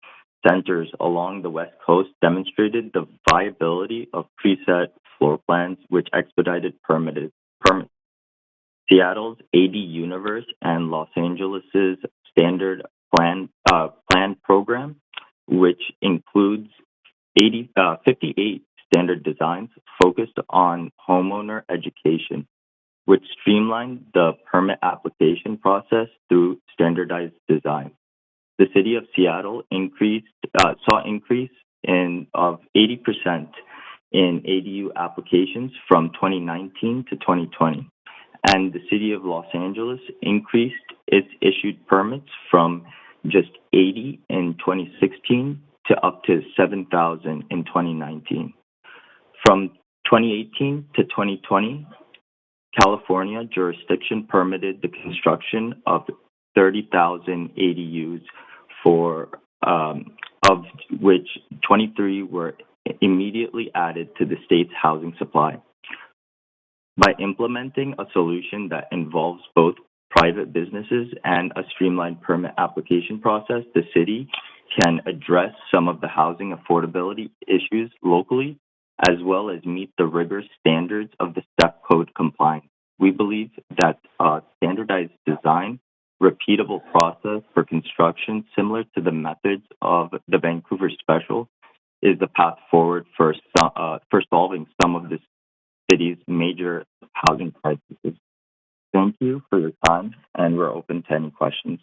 centers along the West Coast demonstrated the viability of preset floor plans, which expedited permits. Seattle's AD Universe and Los Angeles's standard plan program, which includes 58 standard designs focused on homeowner education, which streamlined the permit application process through standardized design. The City of Seattle saw increase of 80% in ADU applications from 2019 to 2020. And the City of Los Angeles increased its issued permits from just 80 in 2016 to up to 7,000 in 2019. From 2018 to 2020, California jurisdiction permitted the construction of 30,000 ADUs, of which 23 were immediately added to the state's housing supply. By implementing a solution that involves both private businesses and a streamlined permit application process, the city can address some of the housing affordability issues locally, as well as meet the rigorous standards of the STEP code compliance. We believe that standardized design, repeatable process for construction, similar to the methods of the Vancouver Special, is the path forward for solving some of the city's major housing crises. Thank you for your time, and we're open to any questions.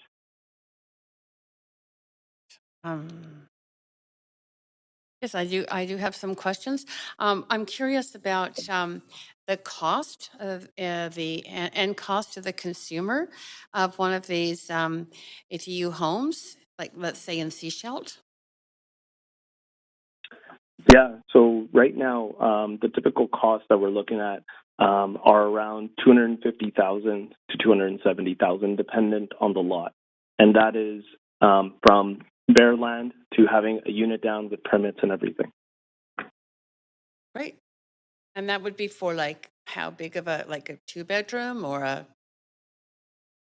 Yes, I do have some questions. I'm curious about the cost of the end cost to the consumer of one of these ADU homes, like let's say in Sechelt. Yeah, so right now, the typical costs that we're looking at are around $250,000 to $270,000, dependent on the lot. And that is from bare land to having a unit down with permits and everything. Right. And that would be for like how big of a 2-bedroom or a?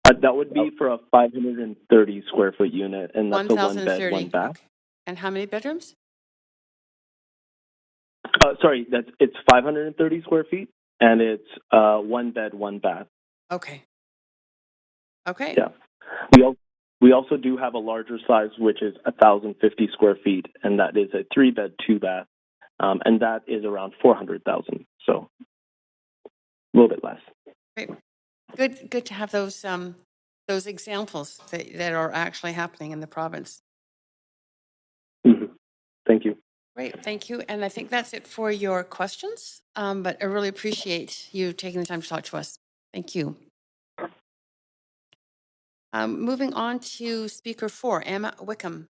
That would be for a 530 square foot unit, and that's a 1 bed, 1 bath. Okay. And how many bedrooms? Sorry, it's 530 square feet, and it's 1 bed, 1 bath. Okay. Okay. Yeah. We also do have a larger size, which is 1,050 square feet, and that is a 3 bed, 2 bath, and that is around 400,000. So a little bit less. Great. Good to have those examples that are actually happening in the province. Mm-hmm. Thank you. Great, thank you. And I think that's it for your questions, but I really appreciate you taking the time to talk to us. Thank you. Moving on to speaker 4, Emma Wickham.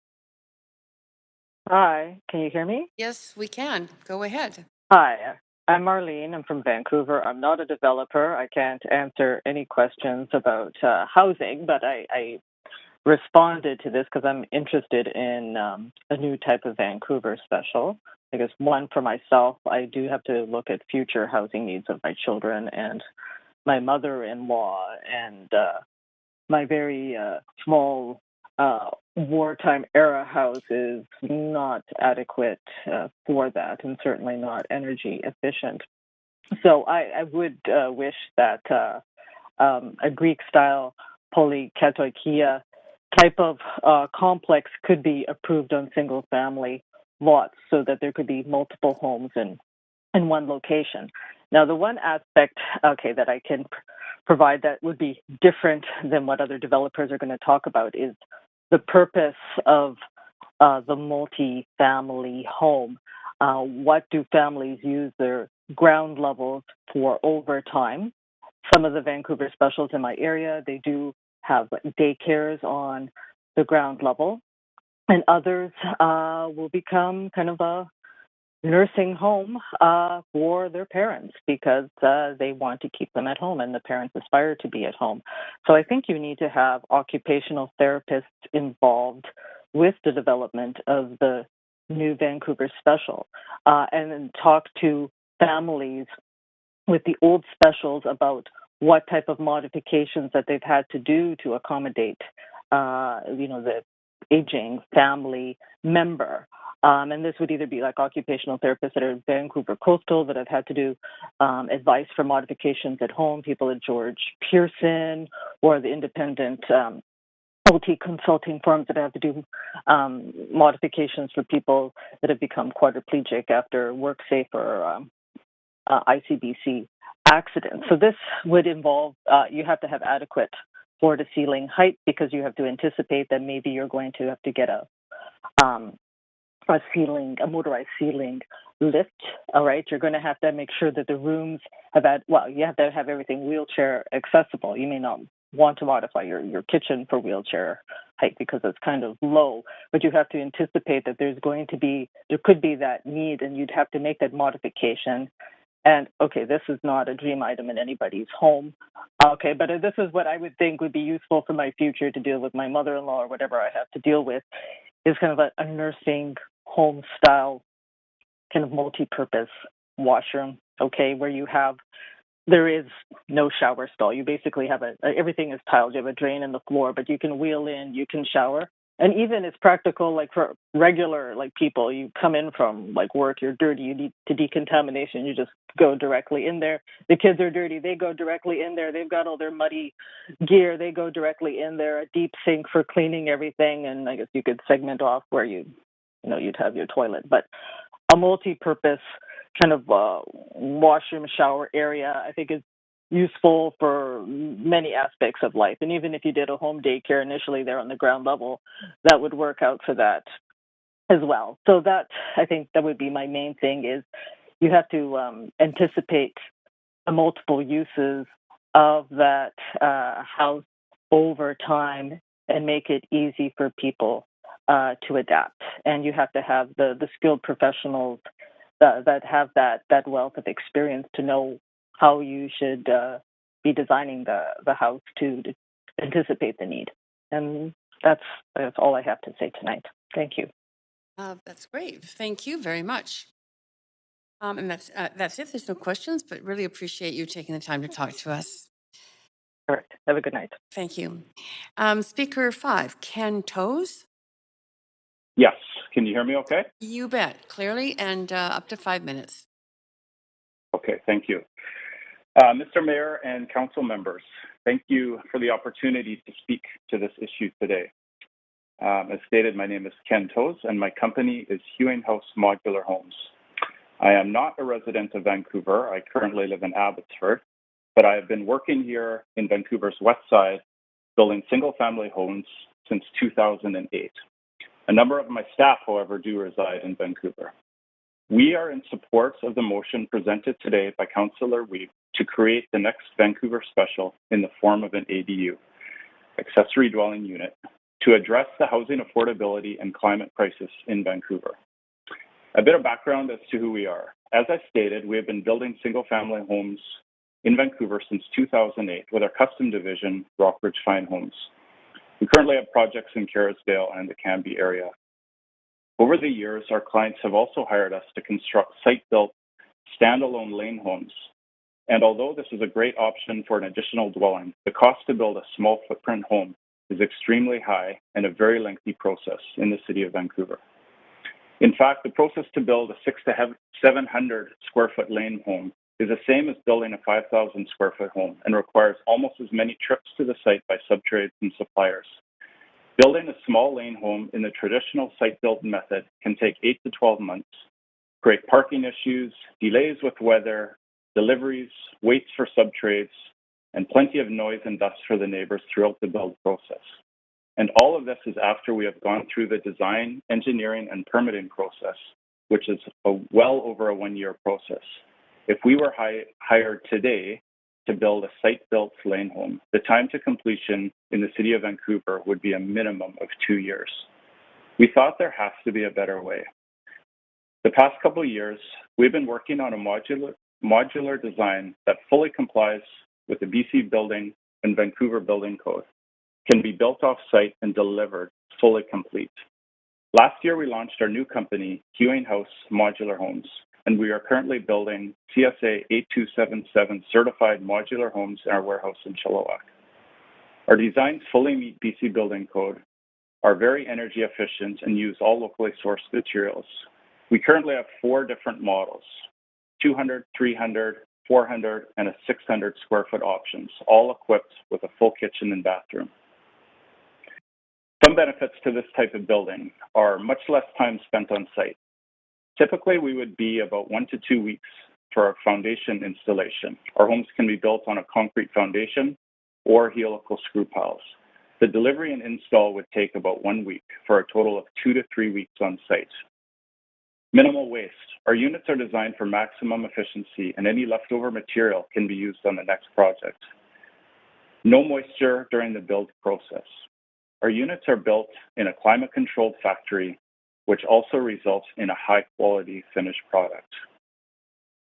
Hi, can you hear me? Yes, we can. Go ahead. Hi, I'm Marlene. I'm from Vancouver. I'm not a developer. I can't answer any questions about housing, but I responded to this because I'm interested in a new type of Vancouver special. I guess one for myself, I do have to look at future housing needs of my children and my mother-in-law, and my very small wartime era house is not adequate for that, and certainly not energy efficient. So I would wish that a Greek-style polykatoikia type of complex could be approved on single-family lots, so that there could be multiple homes in one location. Now, the one aspect, that I can provide that would be different than what other developers are going to talk about is the purpose of the multi-family home. What do families use their ground levels for over time? Some of the Vancouver specials in my area, they do have daycares on the ground level, and others will become kind of nursing home for their parents because they want to keep them at home and the parents aspire to be at home. So I think you need to have occupational therapists involved with the development of the new Vancouver special and then talk to families with the old specials about what type of modifications that they've had to do to accommodate, the aging family member. And this would either be like occupational therapists that are Vancouver Coastal that have had to do advice for modifications at home, people at George Pearson, or the independent OT consulting firms that have to do modifications for people that have become quadriplegic after WorkSafe or ICBC accidents. So this would involve you have to have adequate floor-to-ceiling height because you have to anticipate that maybe you're going to have to get a motorized ceiling lift. All right, you're going to have make sure that the rooms you have to have everything wheelchair accessible. You may not want to modify your kitchen for wheelchair height because it's kind of low, but you have to anticipate that there could be that need, and you'd have to make that modification. And okay, this is not a dream item in anybody's home. Okay, but this is what I would think would be useful for my future to deal with my mother-in-law or whatever I have to deal with, is kind of a nursing home style kind of multi-purpose washroom, okay, where there is no shower stall. You basically have everything is tiled. You have a drain in the floor, but you can wheel in, you can shower. And even it's practical, like for regular people, you come in from work, you're dirty, you need to decontamination, you just go directly in there. The kids are dirty, they go directly in there. They've got all their muddy gear, they go directly in there. A deep sink for cleaning everything, and I guess you could segment off where you'd have your toilet. But a multi-purpose kind of washroom shower area, I think, is useful for many aspects of life. And even if you did a home daycare initially there on the ground level, that would work out for that as well. So that, I think that would be my main thing, is you have to anticipate the multiple uses of that house over time and make it easy for people to adapt. And you have to have the skilled professionals that have that wealth of experience to know how you should be designing the house to anticipate the need. And that's all I have to say tonight. Thank you. That's great. Thank you very much. And that's it. There's no questions, but really appreciate you taking the time to talk to us. All right. Have a good night. Thank you. Speaker 5, Ken Toes. Yes. Can you hear me okay? You bet. Clearly, and up to 5 minutes. Okay. Thank you. Mr. Mayor and council members, thank you for the opportunity to speak to this issue today. As stated, my name is Ken Toes, and my company is Hewing House Modular Homes. I am not a resident of Vancouver. I currently live in Abbotsford, but I have been working here in Vancouver's west side, building single-family homes since 2008. A number of my staff, however, do reside in Vancouver. We are in support of the motion presented today by Councillor Wiebe to create the next Vancouver special in the form of an ADU, accessory dwelling unit, to address the housing affordability and climate crisis in Vancouver. A bit of background as to who we are. As I stated, we have been building single-family homes in Vancouver since 2008 with our custom division, Rockridge Fine Homes. We currently have projects in Kerrisdale and the Cambie area. Over the years, our clients have also hired us to construct site-built, standalone lane homes. And although this is a great option for an additional dwelling, the cost to build a small footprint home is extremely high and a very lengthy process in the city of Vancouver. In fact, the process to build a 600 to 700 square foot lane home is the same as building a 5,000 square foot home and requires almost as many trips to the site by subtrades and suppliers. Building a small lane home in the traditional site-built method can take 8 to 12 months, create parking issues, delays with weather, deliveries, waits for subtrades, and plenty of noise and dust for the neighbors throughout the build process. And all of this is after we have gone through the design, engineering, and permitting process, which is well over a 1-year process. If we were hired today to build a site-built lane home, the time to completion in the city of Vancouver would be a minimum of 2 years. We thought there has to be a better way. The past couple of years, we've been working on a modular design that fully complies with the BC Building and Vancouver Building Code, can be built off-site and delivered fully complete. Last year, we launched our new company, Hewian House Modular Homes, and we are currently building CSA 8277 certified modular homes in our warehouse in Chilliwack. Our designs fully meet BC Building Code, are very energy efficient, and use all locally sourced materials. We currently have 4 different models, 200, 300, 400, and a 600 square foot options, all equipped with a full kitchen and bathroom. Some benefits to this type of building are much less time spent on site. Typically, we would be about 1 to 2 weeks for our foundation installation. Our homes can be built on a concrete foundation or helical screw piles. The delivery and install would take about 1 week for a total of 2 to 3 weeks on site. Minimal waste. Our units are designed for maximum efficiency, and any leftover material can be used on the next project. No moisture during the build process. Our units are built in a climate-controlled factory, which also results in a high-quality finished product.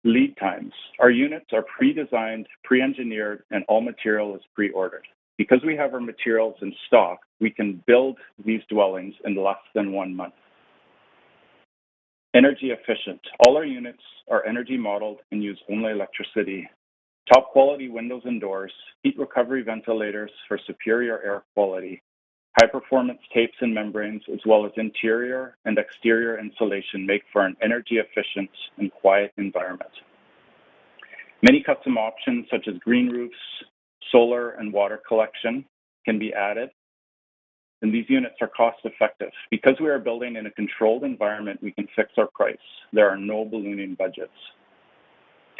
Lead times. Our units are pre-designed, pre-engineered, and all material is pre-ordered. Because we have our materials in stock, we can build these dwellings in less than 1 month. Energy efficient. All our units are energy modeled and use only electricity. Top quality windows and doors, heat recovery ventilators for superior air quality, high performance tapes and membranes, as well as interior and exterior insulation make for an energy efficient and quiet environment. Many custom options such as green roofs, solar and water collection can be added, and these units are cost effective. Because we are building in a controlled environment, we can fix our price. There are no ballooning budgets.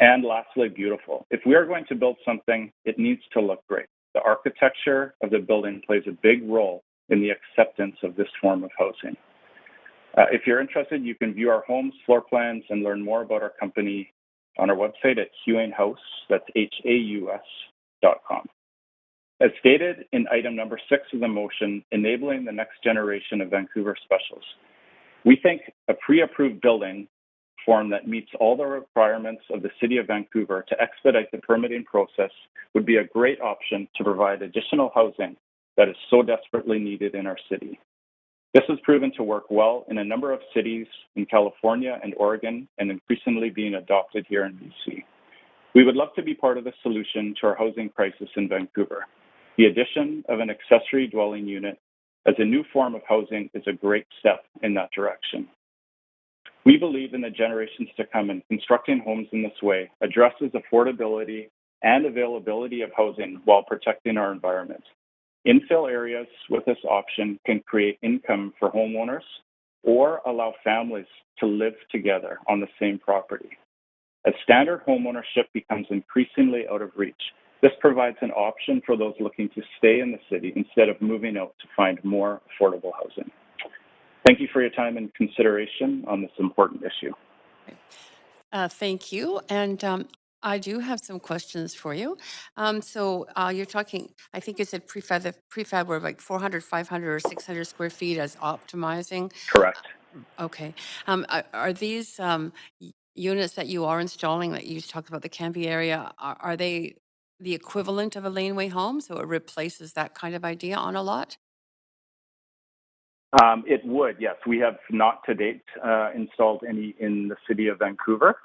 And lastly, beautiful. If we are going to build something, it needs to look great. The architecture of the building plays a big role in the acceptance of this form of housing. If you're interested, you can view our homes, floor plans, and learn more about our company on our website at Hewian House, that's HAUS.com. As stated in item number 6 of the motion, enabling the next generation of Vancouver specials, we think a pre-approved building form that meets all the requirements of the City of Vancouver to expedite the permitting process would be a great option to provide additional housing that is so desperately needed in our city. This has proven to work well in a number of cities in California and Oregon, and increasingly being adopted here in BC. We would love to be part of the solution to our housing crisis in Vancouver. The addition of an accessory dwelling unit as a new form of housing is a great step in that direction. We believe in the generations to come, and constructing homes in this way addresses affordability and availability of housing while protecting our environment. Infill areas with this option can create income for homeowners or allow families to live together on the same property. As standard homeownership becomes increasingly out of reach, this provides an option for those looking to stay in the city instead of moving out to find more affordable housing. Thank you for your time and consideration on this important issue. Thank you. And I do have some questions for you. So you're talking, I think you said prefab were like 400, 500, or 600 square feet as optimizing. Correct. Okay. Are these units that you are installing, that you talked about the Canby area, are they the equivalent of a laneway home? So it replaces that kind of idea on a lot? It would, yes. We have not to date installed any in the City of Vancouver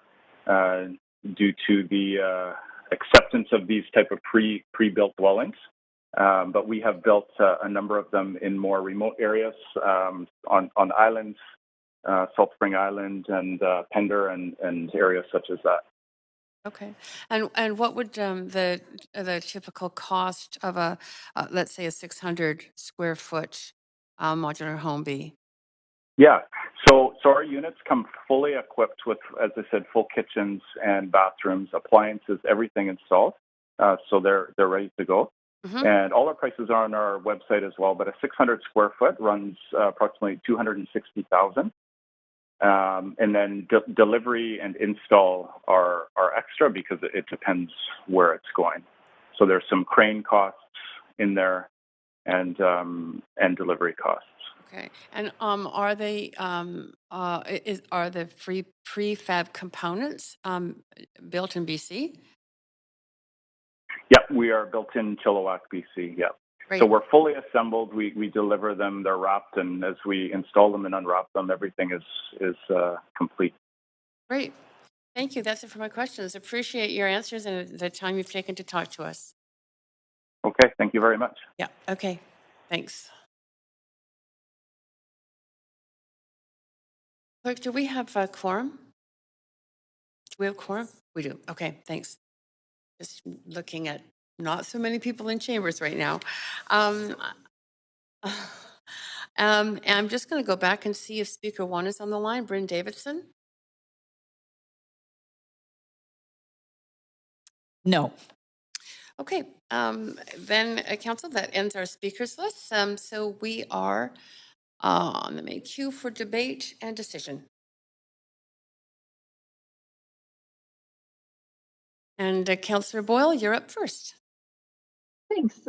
due to the acceptance of these type of pre-built dwellings. But we have built a number of them in more remote areas on islands, Salt Spring Island and Pender and areas such as that. Okay. And what would the typical cost of a, let's say, a 600 square foot modular home be? Yeah. So our units come fully equipped with, as I said, full kitchens and bathrooms, appliances, everything installed. So they're ready to go. Mm-hmm. And all our prices are on our website as well. But a 600 square foot runs approximately $260,000. And then delivery and install are extra because it depends where it's going. So there's some crane costs in there and delivery costs. Okay, and are they are the free prefab components built in BC? Yep, we are built in Chilliwack, BC. Yep. Great. So we're fully assembled. We deliver them. They're wrapped, and as we install them and unwrap them, everything is complete. Great. Thank you. That's it for my questions. Appreciate your answers and the time you've taken to talk to us. Okay, thank you very much. Yeah. Okay. Thanks. Clerk, do we have a quorum? Do we have quorum? We do. Okay. Thanks. Just looking at not so many people in chambers right now. And I'm just going to go back and see if Speaker 1 is on the line. Bryn Davidson? No. Okay. Then, Council, that ends our speakers list. So we are on the main queue for debate and decision. And Councillor Boyle, you're up first. Thanks.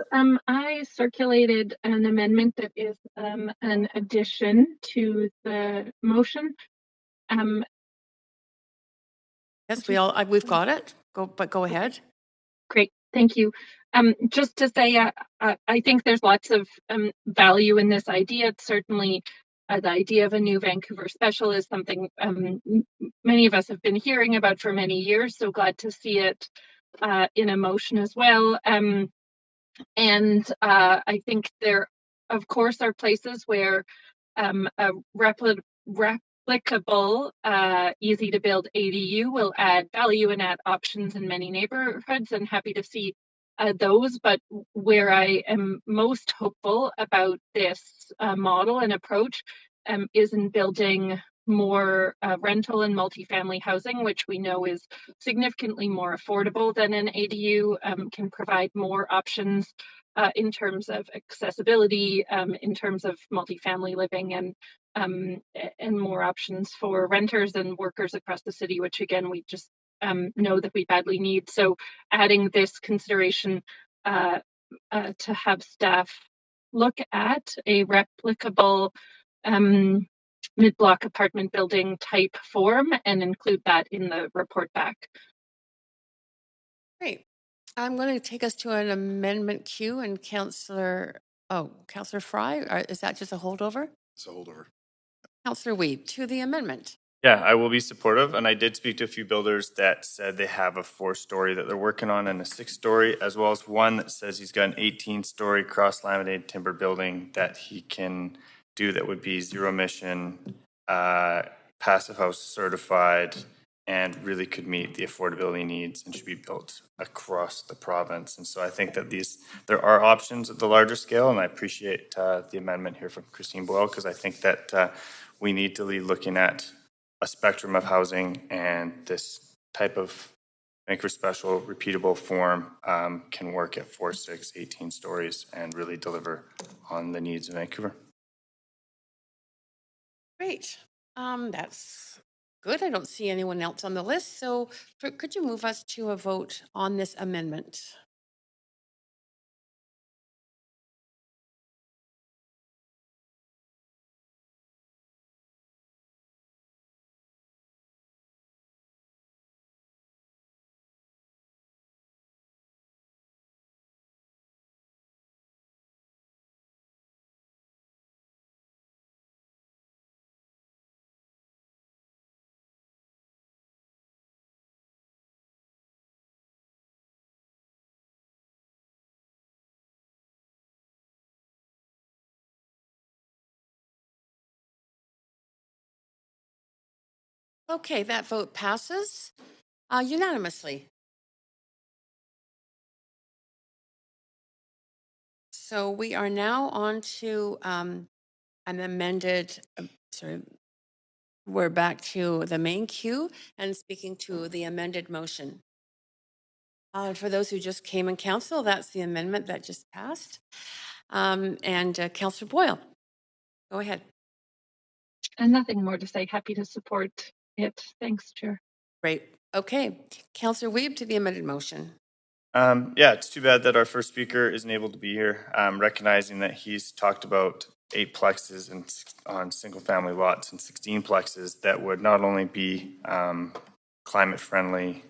I circulated an amendment that is an addition to the motion. Yes, we've got it. Go ahead. Great, thank you. Just to say, I think there's lots of value in this idea. It's certainly the idea of a new Vancouver special is something many of us have been hearing about for many years. So glad to see it in a motion as well. And I think there, of course, are places where a replicable, easy to build ADU will add value and add options in many neighborhoods, and happy to see those. But where I am most hopeful about this model and approach is in building more rental and multifamily housing, which we know is significantly more affordable than an ADU, can provide more options in terms of accessibility, in terms of multifamily living, and more options for renters and workers across the city, which again we just know that we badly need. So adding this consideration to have staff look at a replicable mid-block apartment building type form and include that in the report back. Great. I'm going to take us to an amendment queue, and Councillor Fry, is that just a holdover? It's a holdover. Councillor Weed, to the amendment. Yeah, I will be supportive. And I did speak to a few builders that said they have a 4-story that they're working on and a 6-story, as well as one that says he's got an 18-story cross-laminated timber building that he can do that would be zero emission, passive house certified, and really could meet the affordability needs and should be built across the province. And so I think that there are options at the larger scale, and I appreciate the amendment here from Christine Boyle, because I think that we need to be looking at a spectrum of housing, and this type of Vancouver special repeatable form can work at 4, 6, 18 stories and really deliver on the needs of Vancouver. Great. That's good. I don't see anyone else on the list. So could you move us to a vote on this amendment? Okay, that vote passes unanimously. So we are now on to an amended, we're back to the main queue and speaking to the amended motion. For those who just came in council, that's the amendment that just passed. And Councillor Boyle, go ahead. And nothing more to say. Happy to support it. Thanks, Chair. Great. Okay. Councillor Weeb to the amended motion. Yeah, it's too bad that our first speaker isn't able to be here, recognizing that he's talked about 8 plexes on single-family lots and 16 plexes that would not only be climate-friendly,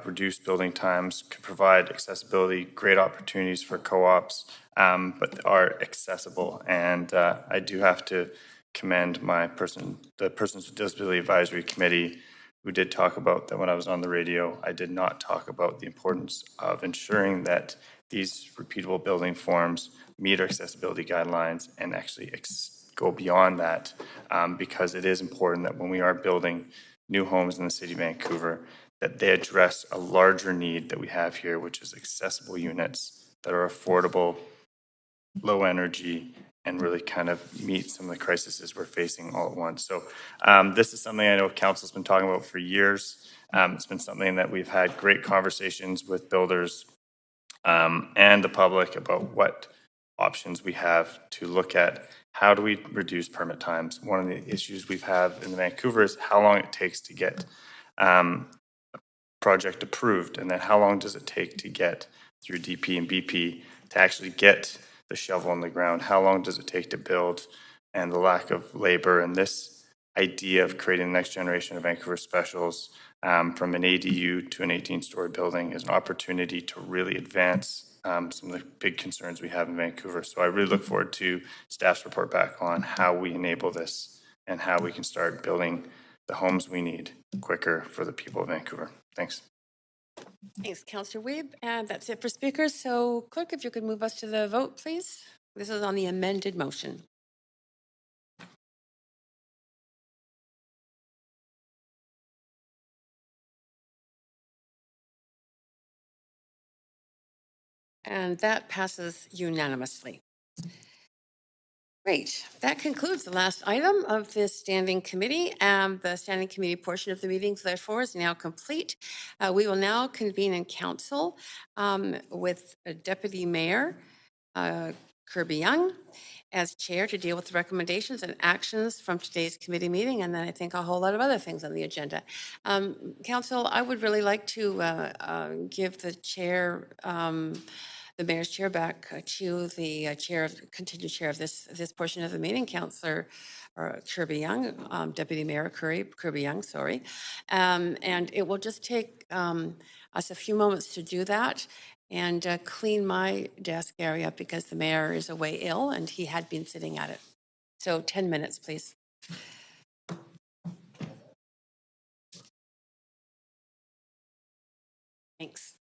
reduce building times, could provide accessibility, great opportunities for co-ops, but are accessible. And I do have to commend the Persons with Disability Advisory Committee, who did talk about that when I was on the radio. I did not talk about the importance of ensuring that these repeatable building forms meet our accessibility guidelines and actually go beyond that, because it is important that when we are building new homes in the city of Vancouver, that they address a larger need that we have here, which is accessible units that are affordable, low energy, and really kind of meet some of the crises we're facing all at once. So this is something I know Council's been talking about for years. It's been something that we've had great conversations with builders and the public about what options we have to look at. How do we reduce permit times? One of the issues we've had in Vancouver is how long it takes to get project approved, and then how long does it take to get through DP and BP to actually get the shovel in the ground? How long does it take to build, and the lack of labor? And this idea of creating the next generation of Vancouver specials from an ADU to an 18-story building is an opportunity to really advance some of the big concerns we have in Vancouver. So I really look forward to staff's report back on how we enable this and how we can start building the homes we need quicker for the people of Vancouver. Thanks. Thanks, Councillor Weeb. And that's it for speakers. So, Clerk, if you could move us to the vote, please. This is on the amended motion. And that passes unanimously. Great. That concludes the last item of this standing committee. The standing committee portion of the meeting, therefore, is now complete. We will now convene in council with Deputy Mayor Kirby Young as chair to deal with the recommendations and actions from today's committee meeting, and then I think a whole lot of other things on the agenda. Council, I would really like to give the chair, the mayor's chair back to the continued chair of this portion of the meeting, Councillor Kirby Young, Deputy Mayor Kirby Young, sorry. And it will just take us a few moments to do that and clean my desk area because the mayor is away ill and he had been sitting at it. So 10 minutes, please. Thanks.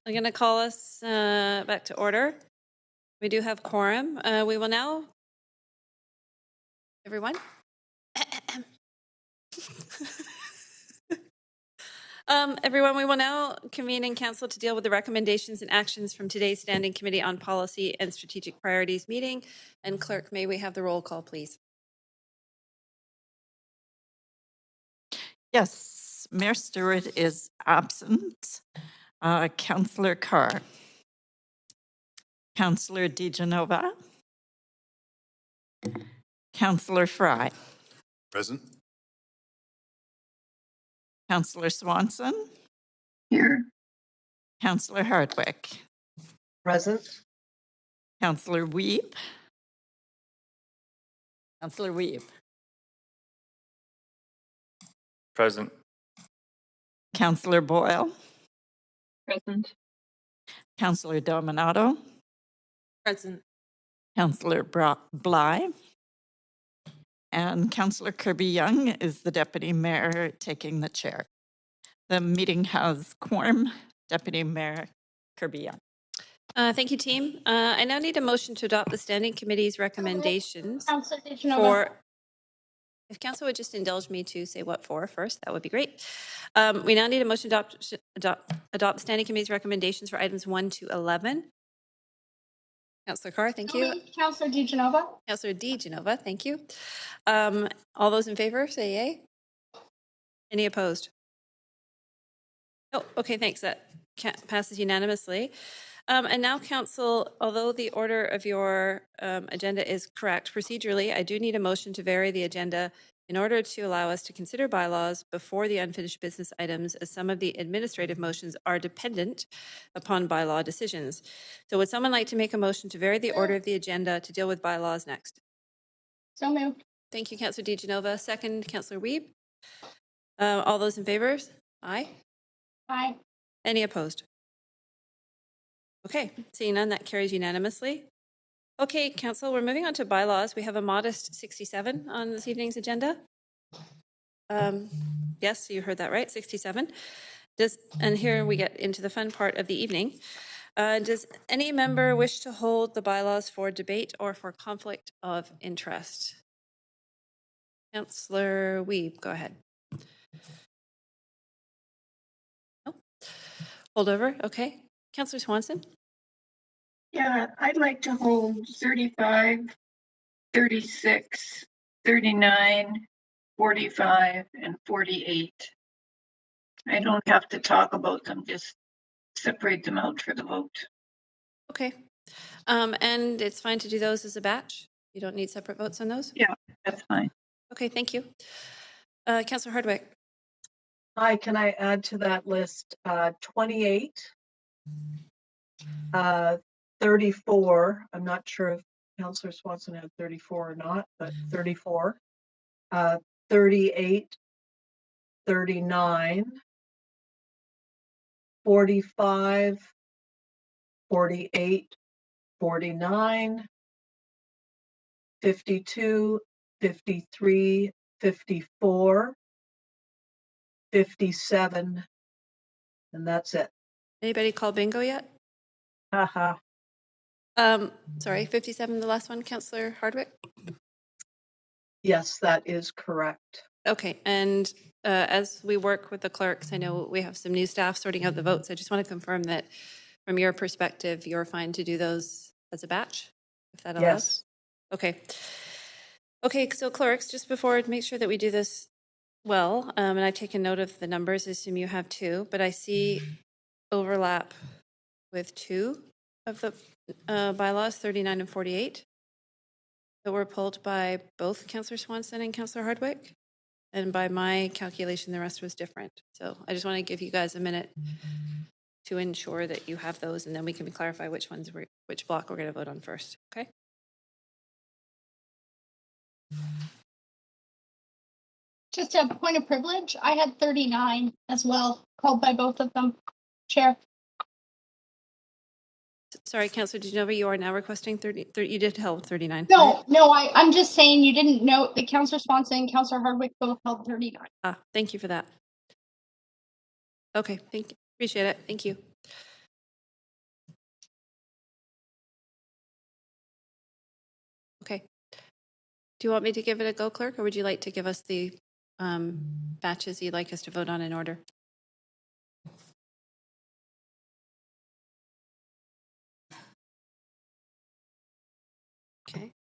I'm going to call us back to order. We do have quorum. We will now, everyone. Everyone, we will now convene in council to deal with the recommendations and actions from today's Standing Committee on Policy and Strategic Priorities meeting. And clerk, may we have the roll call, please? Yes, Mayor Stewart is absent. Councillor Carr. Councillor DiGenova. Councillor Fry. Present. Councillor Swanson. Here. Councillor Hardwick. Present. Councillor Wiebe. Councillor Wiebe. Present. Councillor Boyle. Present. Councillor Dominato. Present. Councillor Bly. And Councillor Kirby Young is the Deputy Mayor taking the chair. The meeting has quorum. Deputy Mayor Kirby Young. Thank you, team. I now need a motion to adopt the Standing Committee's recommendations Councillor DiGenova. for... If council would just indulge me to say what for first, that would be great. We now need a motion to adopt the Standing Committee's recommendations for items 1 to 11. Councillor Carr, thank you. Councillor DiGenova. Councillor DiGenova, thank you. All those in favor, say yay. Any opposed? Oh, okay, thanks. That passes unanimously. And now, council, although the order of your agenda is correct procedurally, I do need a motion to vary the agenda in order to allow us to consider bylaws before the unfinished business items, as some of the administrative motions are dependent upon bylaw decisions. So would someone like to make a motion to vary the order of the agenda to deal with bylaws next? So moved. Thank you, Councillor DiGenova. Second, Councillor Wiebe. All those in favor? Aye. Aye. Any opposed? Okay, seeing none, that carries unanimously. Okay, council, we're moving on to bylaws. We have a modest 67 on this evening's agenda. Yes, you heard that right, 67. And here we get into the fun part of the evening. Does any member wish to hold the bylaws for debate or for conflict of interest? Councillor Wiebe, go ahead. No? Hold over, okay. Councillor Swanson? Yeah, I'd like to hold 35, 36, 39, 45, and 48. I don't have to talk about them, just separate them out for the vote. Okay. And it's fine to do those as a batch? You don't need separate votes on those? Yeah, that's fine. Okay, thank you. Councillor Hardwick? Hi, can I add to that list 28, 34, I'm not sure if Councillor Swanson had 34 or not, but 34, 38, 39, 45, 48, 49, 52, 53, 54, 57, and that's it. Anybody call bingo yet? Haha. Sorry, 57, the last one, Councillor Hardwick? Yes, that is correct. Okay, and as we work with the clerks, I know we have some new staff sorting out the votes. I just want to confirm that from your perspective, you're fine to do those as a batch, if that allows? Yes. Okay. Okay, so clerks, just before, make sure that we do this well, and I've taken note of the numbers, I assume you have two, but I see overlap with two of the bylaws, 39 and 48, that were pulled by both Councillor Swanson and Councillor Hardwick. And by my calculation, the rest was different. So I just want to give you guys a minute to ensure that you have those, and then we can clarify which block we're going to vote on first, okay? Just a point of privilege, I had 39 as well, called by both of them. Chair. Sorry, Councillor DiGenova, you are now requesting 30, you did hold 39. No, right? No, I'm just saying you didn't note that Councillor Swanson and Councillor Hardwick both held 39. Ah, thank you for that. Okay, appreciate it. Thank you. Do you want me to give it a go, clerk, or would you like to give us the batches you'd like us to vote on in order? Okay.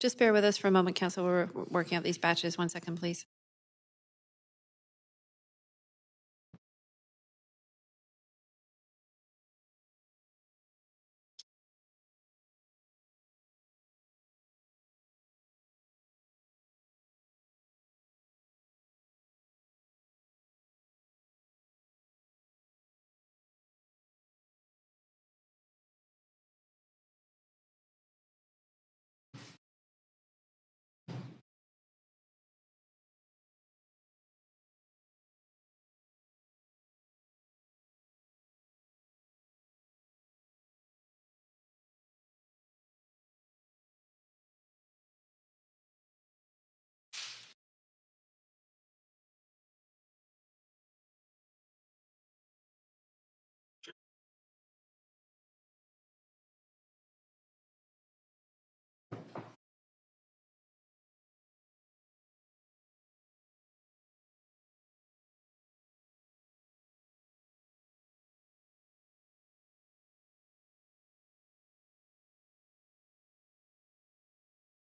Just bear with us for a moment, Council. We're working out these batches. 1 second, please.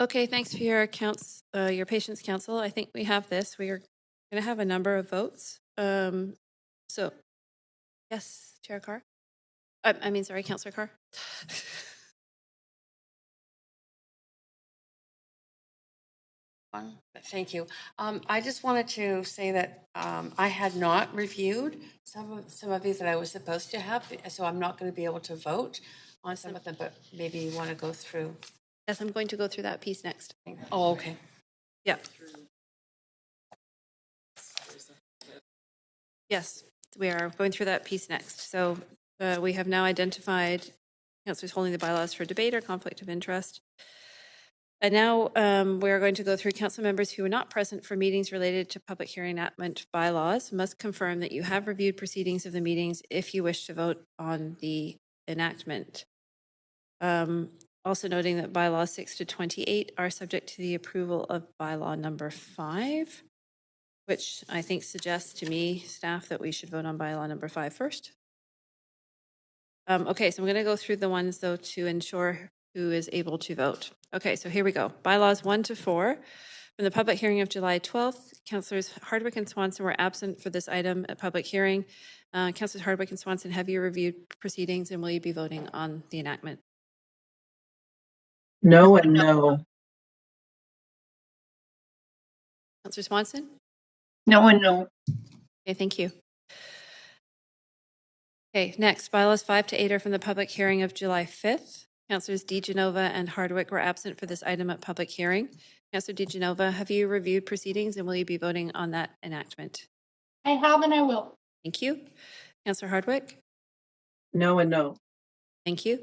Okay, thanks for your accounts, your patience, Council. I think we have this. We are going to have a number of votes. So, yes, Chair Carr. Sorry, Councillor Carr. Thank you. I just wanted to say that I had not reviewed some of these that I was supposed to have, so I'm not going to be able to vote on some of them, but maybe you want to go through. Yes, I'm going to go through that piece next. Oh, okay. Yeah. Yes, we are going through that piece next. So we have now identified councillors holding the bylaws for debate or conflict of interest. And now we are going to go through council members who are not present for meetings related to public hearing enactment bylaws must confirm that you have reviewed proceedings of the meetings if you wish to vote on the enactment. Also noting that bylaws 6 to 28 are subject to the approval of bylaw number 5, which I think suggests to me, staff, that we should vote on bylaw number 5 first. Okay, so I'm going to go through the ones, though, to ensure who is able to vote. Okay, so here we go. Bylaws 1 to 4. From the public hearing of July 12th, Councillors Hardwick and Swanson were absent for this item at public hearing. Councillors Hardwick and Swanson, have you reviewed proceedings, and will you be voting on the enactment? No and no. Councillor Swanson? No and no. Okay, thank you. Okay, next, bylaws 5 to 8 are from the public hearing of July 5th. Councillors DeGenova and Hardwick were absent for this item at public hearing. Councillor DeGenova, have you reviewed proceedings, and will you be voting on that enactment? I have and I will. Thank you. Councillor Hardwick? No and no. Thank you.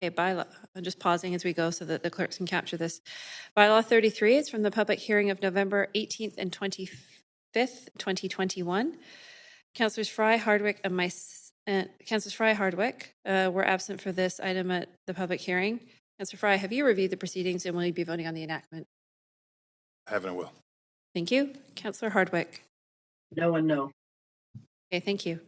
Okay, bylaw, I'm just pausing as we go so that the clerks can capture this. Bylaw 33 is from the public hearing of November 18th and 25th, 2021. Councillors Fry, Hardwick, and Councillors Fry, Hardwick were absent for this item at the public hearing. Councillor Fry, have you reviewed the proceedings, and will you be voting on the enactment? I have and I will. Thank you. Councillor Hardwick? No and no. Okay, thank you.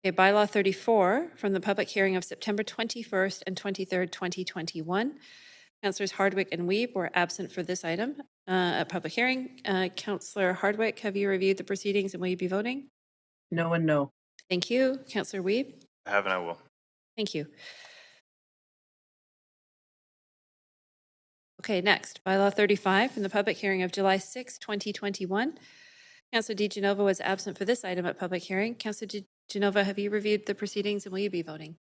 Okay, bylaw 34 from the public hearing of September 21st and 23rd, 2021. Councillors Hardwick and Weeb were absent for this item at public hearing. Councillor Hardwick, have you reviewed the proceedings, and will you be voting? No and no. Thank you. Councillor Weeb? I have and I will. Thank you. Okay, next, bylaw 35 from the public hearing of July 6, 2021. Councillor DiGenova was absent for this item at public hearing. Councillor DiGenova, have you reviewed the proceedings and will you be voting?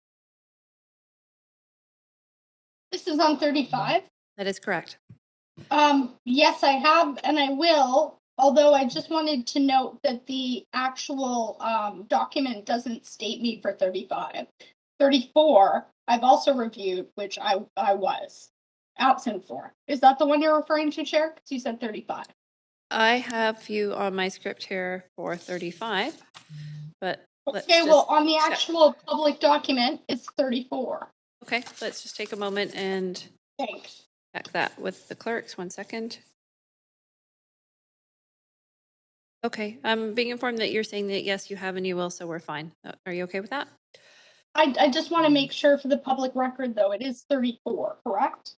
This is on 35. That is correct. Yes, I have, and I will. Although I just wanted to note that the actual document doesn't state me for 35. 34, I've also reviewed, which I was absent for. Is that the one you're referring to, Chair? Because you said 35. I have you on my script here for 35, but let's Okay, just well, on the check. actual public document, it's 34. Okay, let's just take a moment and Thanks. check that with the clerks. 1 second. Okay, I'm being informed that you're saying that yes, you have and you will, so we're fine. Are you okay with that? I just want to make sure for the public record, though, it is 34, correct?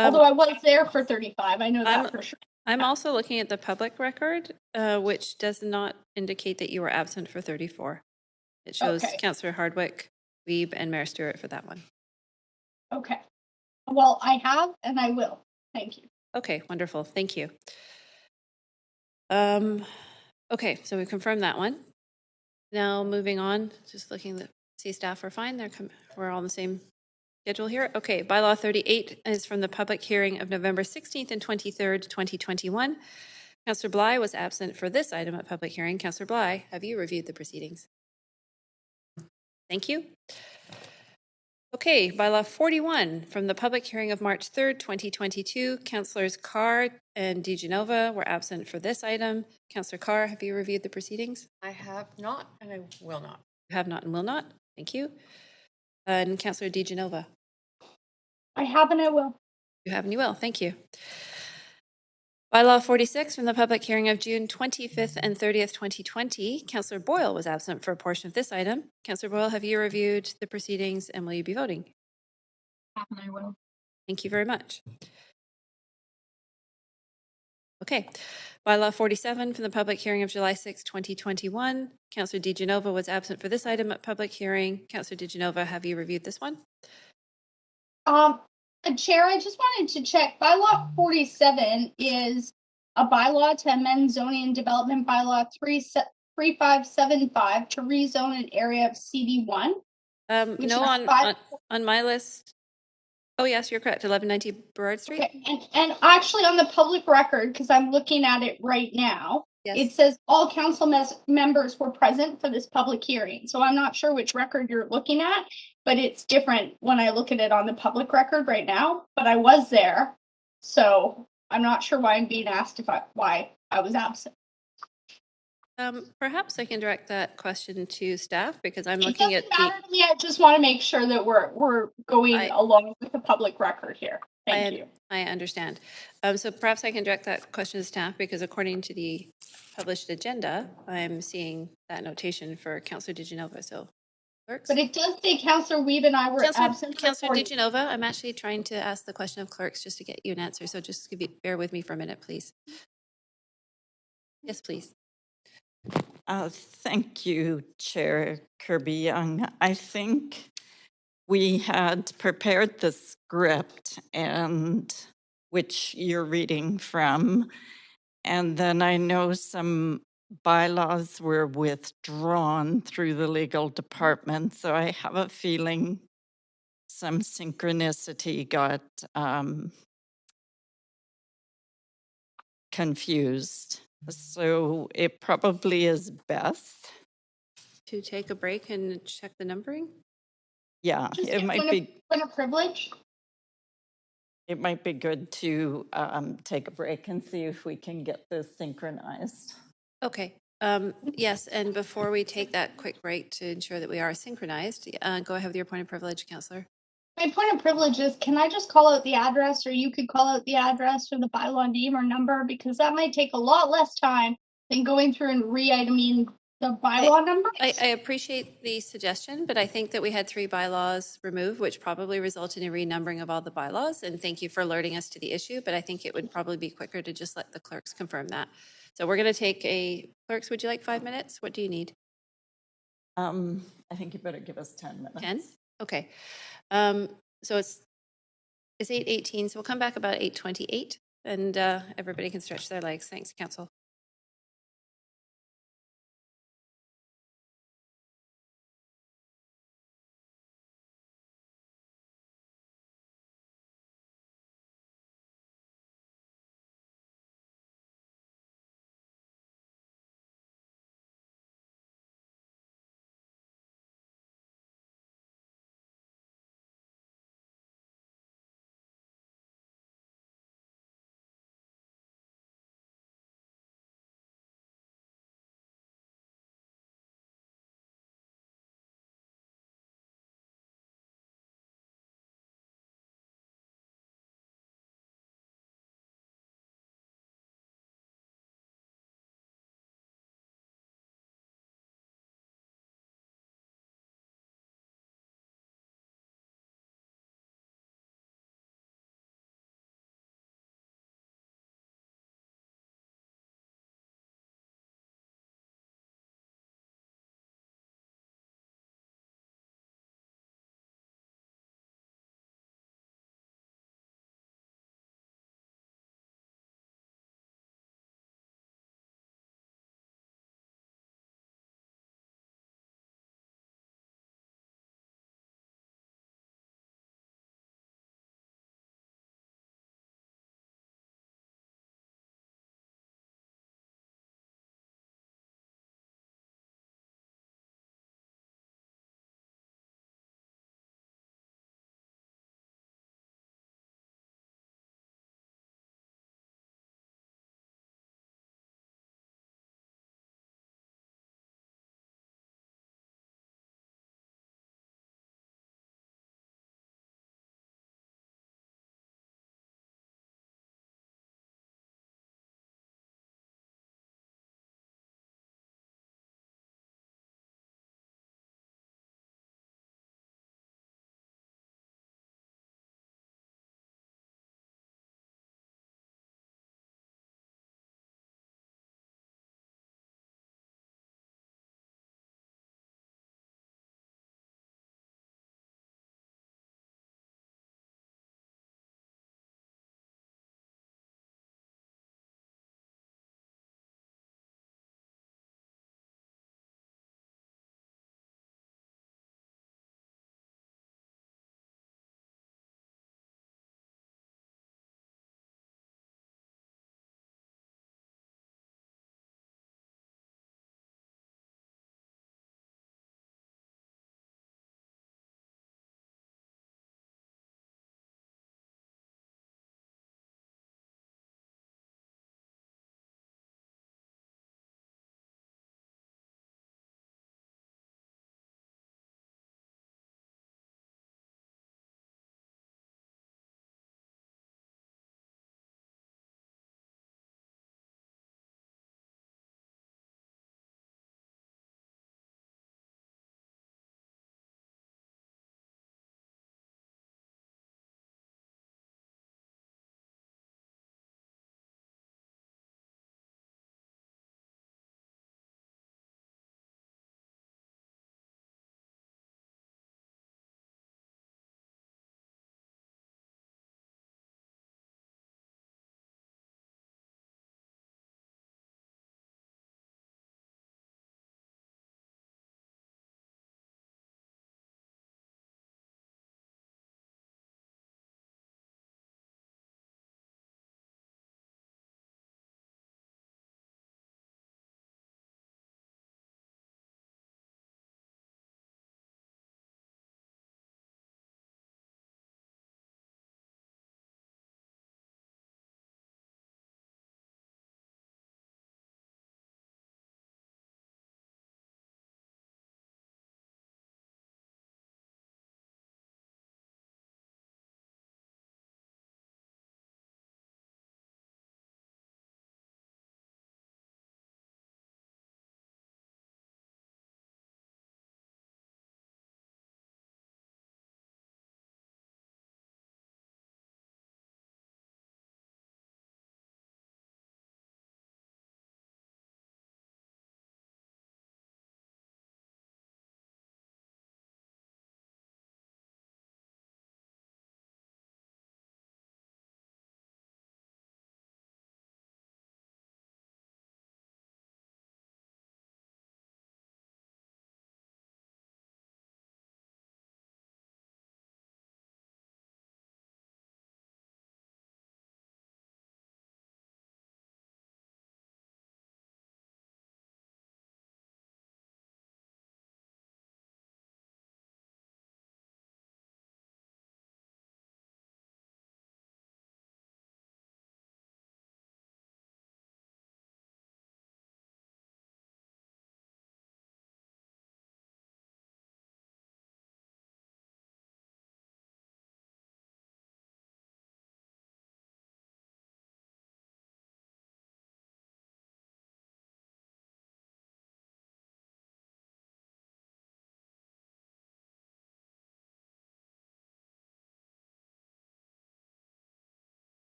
Although I was there for 35, I know that for sure. I'm also looking at the public record, which does not indicate that you were absent for 34. It shows Councillor Hardwick, Wiebe, and Mayor Stewart for that one. Okay. Well, I have and I will. Thank you. Okay, wonderful. Thank you. Okay, so we confirmed that one. Now moving on, just looking to see staff are fine. We're all on the same schedule here. Okay, bylaw 38 is from the public hearing of November 16th and 23rd, 2021. Councillor Bly was absent for this item at public hearing. Councillor Bly, have you reviewed the proceedings? Thank you. Okay, bylaw 41 from the public hearing of March 3rd, 2022. Councillors Carr and DiGenova were absent for this item. Councillor Carr, have you reviewed the proceedings? I have not and I will not. You have not and will not. Thank you. And Councillor DiGenova? I have and I will. You have and you will. Thank you. Bylaw 46 from the public hearing of June 25th and 30th, 2020. Councillor Boyle was absent for a portion of this item. Councillor Boyle, have you reviewed the proceedings and will you be voting? And I will. Thank you very much. Okay. Bylaw 47 from the public hearing of July 6, 2021. Councillor DiGenova was absent for this item at public hearing. Councillor DiGenova, have you reviewed this one? Chair, I just wanted to check. Bylaw 47 is a bylaw to amend zoning and development bylaw 3575 to rezone an area of CD1. No, on my list. Oh, yes, you're correct. 1190 Burrard Street. Okay. And actually on the public record, because I'm looking at it right now, it says all council members were present for this public hearing. So I'm not sure which record you're looking at, but it's different when I look at it on the public record right now. But I was there, so I'm not sure why I'm being asked why I was absent. Perhaps I can direct that question to staff because I'm looking at the. Me, I just want to make sure that we're going along with the public record here. Thank you. I understand. So perhaps I can direct that question to staff because according to the published agenda, I'm seeing that notation for Councillor DiGenova. So clerks. But it does say Councillor Wiebe and I were absent. Councillor DiGenova, I'm actually trying to ask the question of clerks just to get you an answer. So just bear with me for a minute, please. Yes, please. Thank you, Chair Kirby-Yung. I think we had prepared the script and which you're reading from, and then I know some bylaws were withdrawn through the legal department, so I have a feeling some synchronicity got confused. So it probably is best to take a break and check the numbering. Yeah, it might be a privilege. It might be good to take a break and see if we can get this synchronized. Okay. Yes, and before we take that quick break to ensure that we are synchronized, go ahead with your point of privilege, Councillor. My point of privilege is, can I just call out the address, or you could call out the address or the bylaw name or number, because that might take a lot less time than going through and re-iteming the bylaw number. I appreciate the suggestion, but I think that we had 3 bylaws removed, which probably resulted in renumbering of all the bylaws. And thank you for alerting us to the issue, but I think it would probably be quicker to just let the clerks confirm that. So we're going to take clerks, would you like 5 minutes? What do you need? I think you better give us 10 minutes. 10? Okay. So it's It's 8:18, so we'll come back about 8:28, and everybody can stretch their legs. Thanks, Council.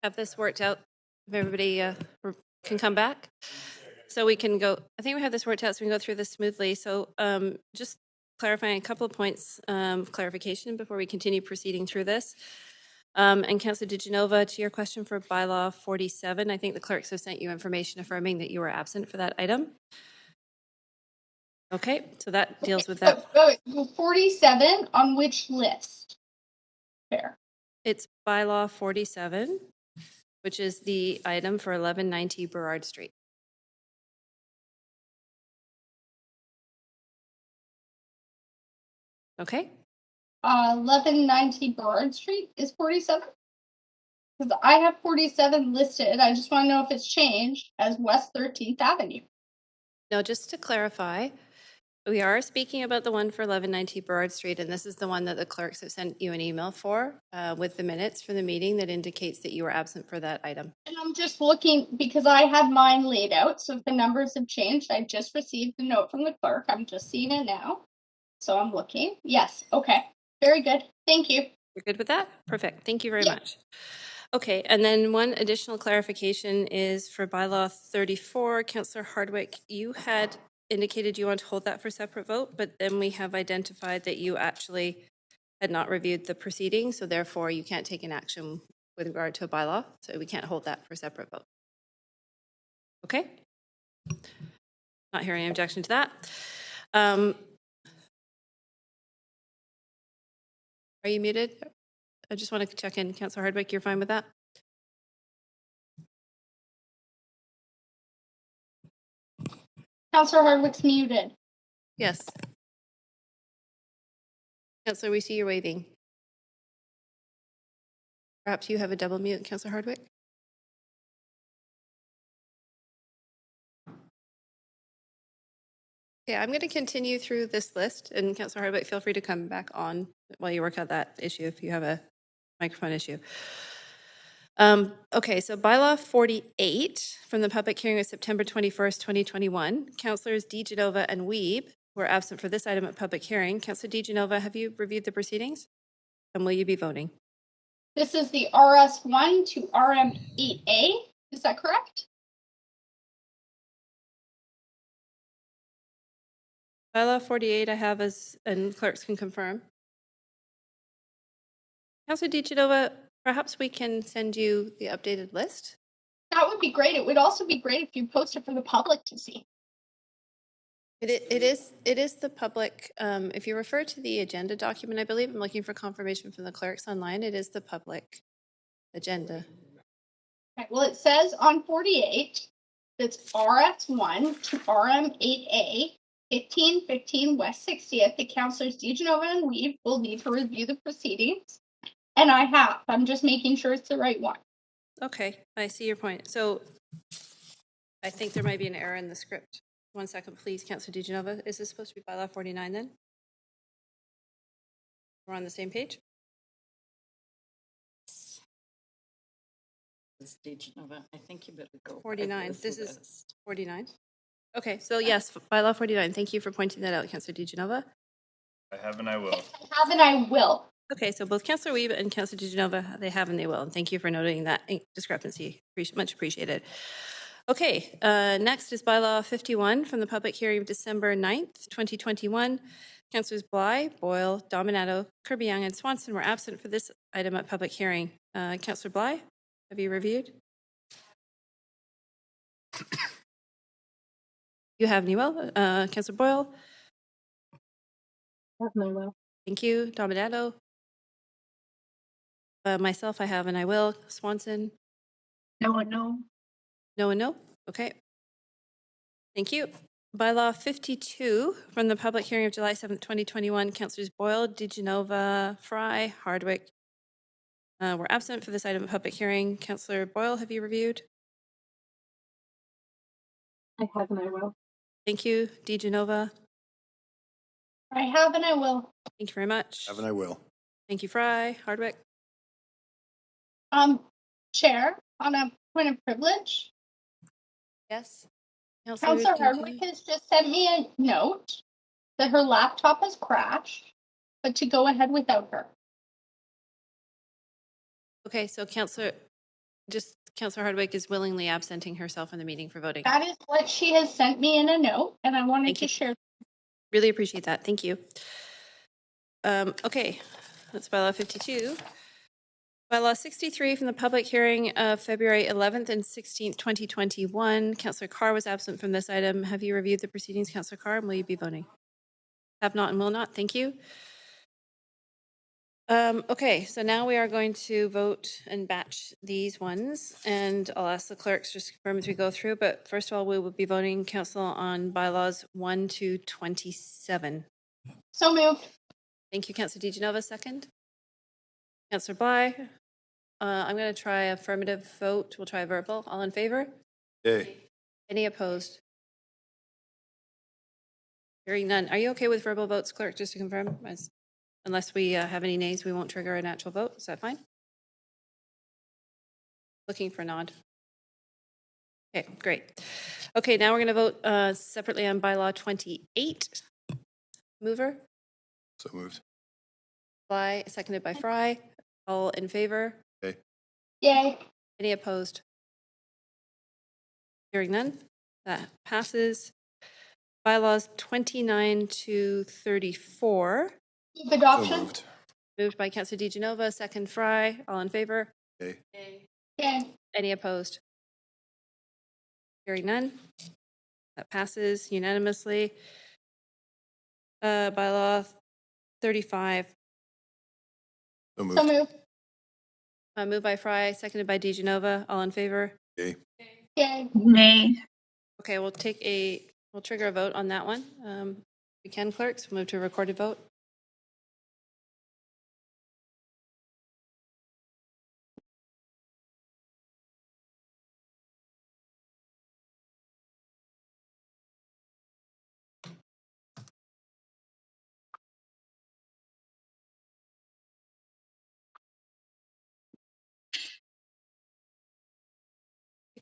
have this worked out, if everybody can come back. So we can go, I think we have this worked out so we can go through this smoothly. So just clarifying a couple of points of clarification before we continue proceeding through this. And Councillor DiGenova, to your question for bylaw 47, I think the clerks have sent you information affirming that you were absent for that item. Okay, so that deals with that. 47 on which list? Fair. It's bylaw 47, which is the item for 1190 Burrard Street. Okay. 1190 Burrard Street is 47? Because I have 47 listed. I just want to know if it's changed as West 13th Avenue. No, just to clarify, we are speaking about the one for 1190 Burrard Street, and this is the one that the clerks have sent you an email for with the minutes for the meeting that indicates that you were absent for that item. And I'm just looking because I had mine laid out. So if the numbers have changed, I just received the note from the clerk. I'm just seeing it now. So I'm looking. Yes. Okay. Very good. Thank you. You're good with that? Perfect. Thank you very much. Okay, and then one additional clarification is for bylaw 34, Councillor Hardwick, you had indicated you want to hold that for separate vote, but then we have identified that you actually had not reviewed the proceedings, so therefore you can't take an action with regard to a bylaw, so we can't hold that for separate vote. Okay? Not hearing any objection to that. Are you muted? I just want to check in. Councillor Hardwick, you're fine with that? Councillor Hardwick's muted. Yes. Councillor, we see you waving. Perhaps you have a double mute, Councillor Hardwick? Okay, I'm going to continue through this list, and Councillor Hardwick, feel free to come back on while you work out that issue if you have a microphone issue. Okay, so bylaw 48 from the public hearing of September 21st, 2021, Councillors DiGenova and Wiebe were absent for this item at public hearing. Councillor DiGenova, have you reviewed the proceedings? And will you be voting? This is the RS1 to RM8A. Is that correct? Bylaw 48 I have as, and clerks can confirm. Councillor DiGenova, perhaps we can send you the updated list. That would be great. It would also be great if you post it for the public to see. It is the public, if you refer to the agenda document, I believe, I'm looking for confirmation from the clerks online, it is the public agenda. Okay, well, it says on 48, that's RS1 to RM8A, 1515 West 60th, the councillors DiGenova and Wiebe will need to review the proceedings. And I have. I'm just making sure it's the right one. Okay, I see your point. So I think there might be an error in the script. 1 second, please, Councillor DiGenova. Is this supposed to be bylaw 49 then? We're on the same page? DiGenova, I think you better go. 49. This is 49. Okay, so yes, bylaw 49. Thank you for pointing that out, Councillor DiGenova. I have and I will. I have and I will. Okay, so both Councillor Wiebe and Councillor DiGenova, they have and they will. And thank you for noting that discrepancy. Much appreciated. Okay, next is bylaw 51 from the public hearing of December 9th, 2021. Councillors Bly, Boyle, Dominato, Kirby-Young, and Swanson were absent for this item at public hearing. Councillor Bly, have you reviewed? You have and you will. Councillor Boyle? I have and I will. Thank you. Dominato? Myself, I have and I will. Swanson? No and no. No and no? Okay. Thank you. Bylaw 52 from the public hearing of July 7th, 2021, Councillors Boyle, DiGenova, Fry, Hardwick were absent for this item of public hearing. Councillor Boyle, have you reviewed? I have and I will. Thank you. DiGenova? I have and I will. Thank you very much. Have and I will. Thank you, Fry. Hardwick? Chair, on a point of privilege. Yes. Councillor Hardwick has just sent me a note that her laptop has crashed, but to go ahead without her. Okay, so Councillor, just Councillor Hardwick is willingly absenting herself in the meeting for voting. That is what she has sent me in a note, and I wanted Thank to you. share. Really appreciate that. Thank you. Okay, that's bylaw 52. Bylaw 63 from the public hearing of February 11th and 16th, 2021. Councillor Carr was absent from this item. Have you reviewed the proceedings, Councillor Carr, and will you be voting? Have not and will not. Thank you. Okay, so now we are going to vote and batch these ones, and I'll ask the clerks just to confirm as we go through. But first of all, we will be voting council on bylaws 1 to 27. So moved. Thank you, Councillor DiGenova. Second. Councillor Bly. I'm going to try affirmative vote. We'll try verbal. All in favor? Yay. Any opposed? Hearing none. Are you okay with verbal votes, clerk, just to confirm? Unless we have any nays, we won't trigger a natural vote. Is that fine? Looking for a nod. Okay, great. Okay, now we're going to vote separately on bylaw 28. Mover? So moved. Fly, seconded by Fry. All in favor? Yay. Yay. Any opposed? Hearing none. That passes. Bylaws 29 to 34. Move adoption. So moved. Moved by Councillor DiGenova, second Fry. All in favor? Yay. Yay. Any opposed? Hearing none. That passes unanimously. Bylaw 35. So moved. So moved. Moved by Fry, seconded by DiGenova. All in favor? Yay. Yay. Nay. Okay, we'll trigger a vote on that one. We can, clerks, move to a recorded vote.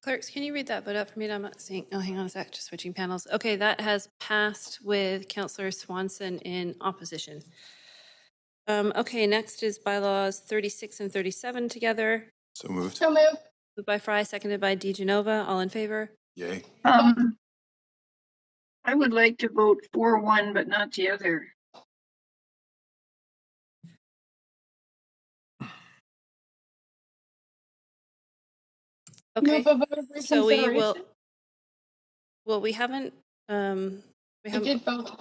Clerks, can you read that vote out for me? I'm not seeing. Oh, hang on a sec. Just switching panels. Okay, that has passed with Councillor Swanson in opposition. Okay, next is bylaws 36 and 37 together. So moved. So moved. Moved by Fry, seconded by DiGenova. All in favor? Yay. I would like to vote for one, but not the other. Okay. Move a vote of So we will. reconsideration. Well, we haven't. We I haven't. did vote.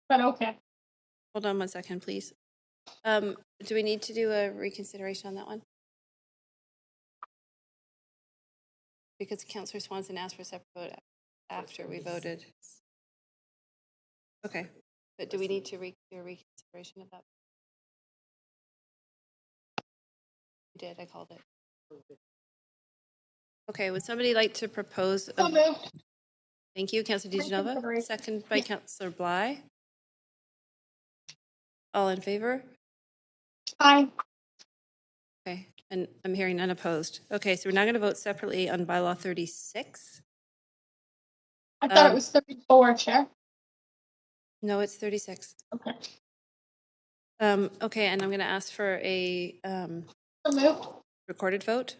But okay. Hold on 1 second, please. Do we need to do a reconsideration on that one? Because Councillor Swanson asked for a separate vote after we voted. Okay, but do we need to do a reconsideration of that? You did, I called it. Okay, would somebody like to propose? So moved. Thank you, Councillor DiGenova. Second by Councillor Bly. All in favor? Aye. Okay, and I'm hearing none opposed. Okay, so we're now going to vote separately on bylaw 36. I thought it was 34, Chair. No, it's 36. Okay. Okay, and I'm going to ask for a So moved. recorded vote.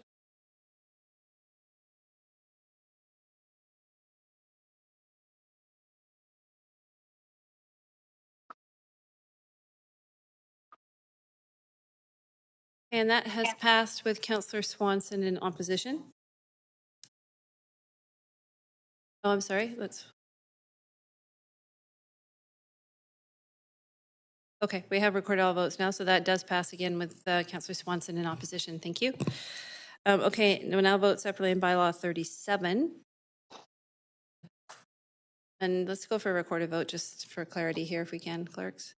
And that has passed with Councillor Swanson in opposition. Oh, I'm sorry. Okay, we have recorded all votes now, so that does pass again with Councillor Swanson in opposition. Thank you. Okay, we'll now vote separately in bylaw 37. And let's go for a recorded vote just for clarity here if we can, clerks.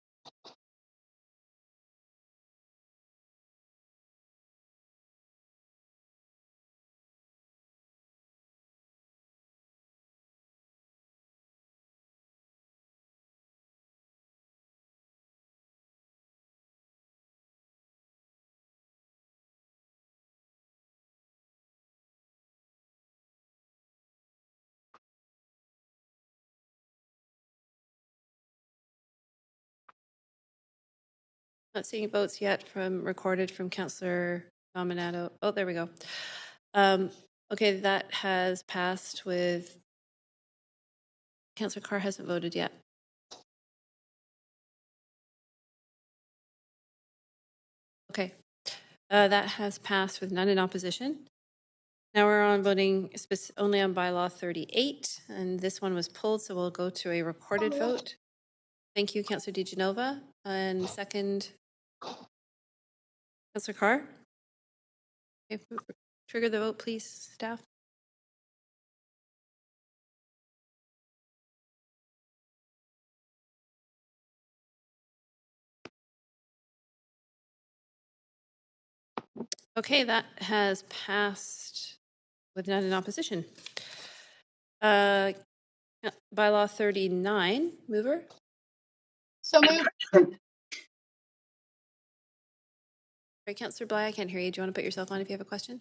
Not seeing votes yet recorded from Councillor Dominato. Oh, there we go. Okay, that has passed with, Councillor Carr hasn't voted yet. Okay, that has passed with none in opposition. Now we're on voting only on bylaw 38, and this one was pulled, so we'll go to a recorded vote. Thank you, Councillor DiGenova. And second, Councillor Carr. If trigger the vote, please, staff. Okay, that has passed with none in opposition. Bylaw 39, mover. So moved. Sorry, Councillor Bly, I can't hear you. Do you want to put yourself on if you have a question?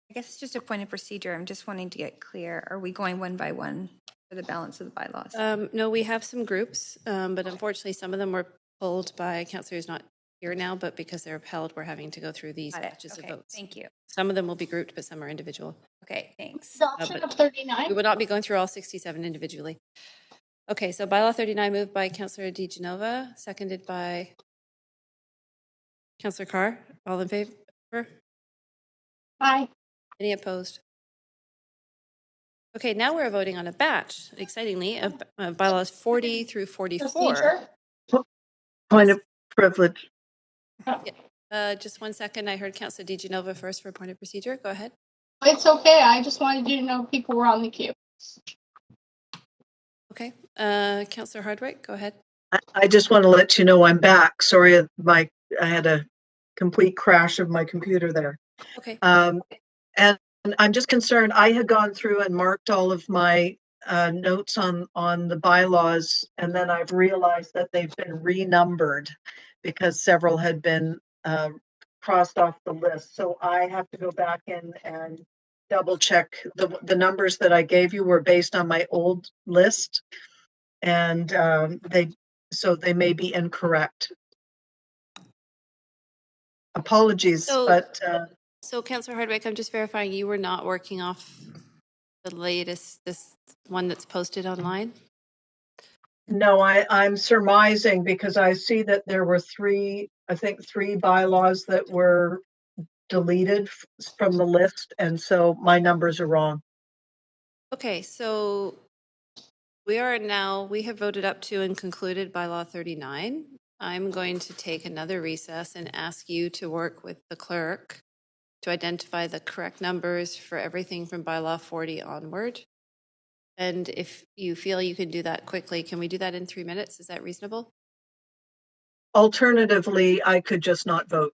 I guess it's just a point of procedure. I'm just wanting to get clear. Are we going one by one for the balance of the bylaws? No, we have some groups, but unfortunately some of them were pulled by Councillor who's not here now, but because they're upheld, we're having to go through these batches of votes. Thank you. Some of them will be grouped, but some are individual. Okay, thanks. Adoption of 39. We will not be going through all 67 individually. Okay, so bylaw 39 moved by Councillor DiGenova, seconded by Councillor Carr. All in favor? Aye. Any opposed? Okay, now we're voting on a batch, excitingly, of bylaws 40 through 44. Procedure? Point of privilege. Just 1 second. I heard Councillor DiGenova first for point of procedure. Go ahead. It's okay. I just wanted you to know people were on the queue. Okay. Councillor Hardwick, go ahead. I just want to let you know I'm back. Sorry, I had a complete crash of my computer there. Okay. And I'm just concerned. I had gone through and marked all of my notes on the bylaws, and then I've realized that they've been renumbered because several had been crossed off the list. So I have to go back in and double check. The numbers that I gave you were based on my old list, and they may be incorrect. Apologies, but so Councillor Hardwick, I'm just verifying you were not working off the latest, this one that's posted online? no, I'm surmising because I see that there were three bylaws that were deleted from the list, and so my numbers are wrong. Okay, so we have voted up to and concluded bylaw 39. I'm going to take another recess and ask you to work with the clerk to identify the correct numbers for everything from bylaw 40 onward. And if you feel you can do that quickly, can we do that in 3 minutes? Is that reasonable? Alternatively, I could just not vote.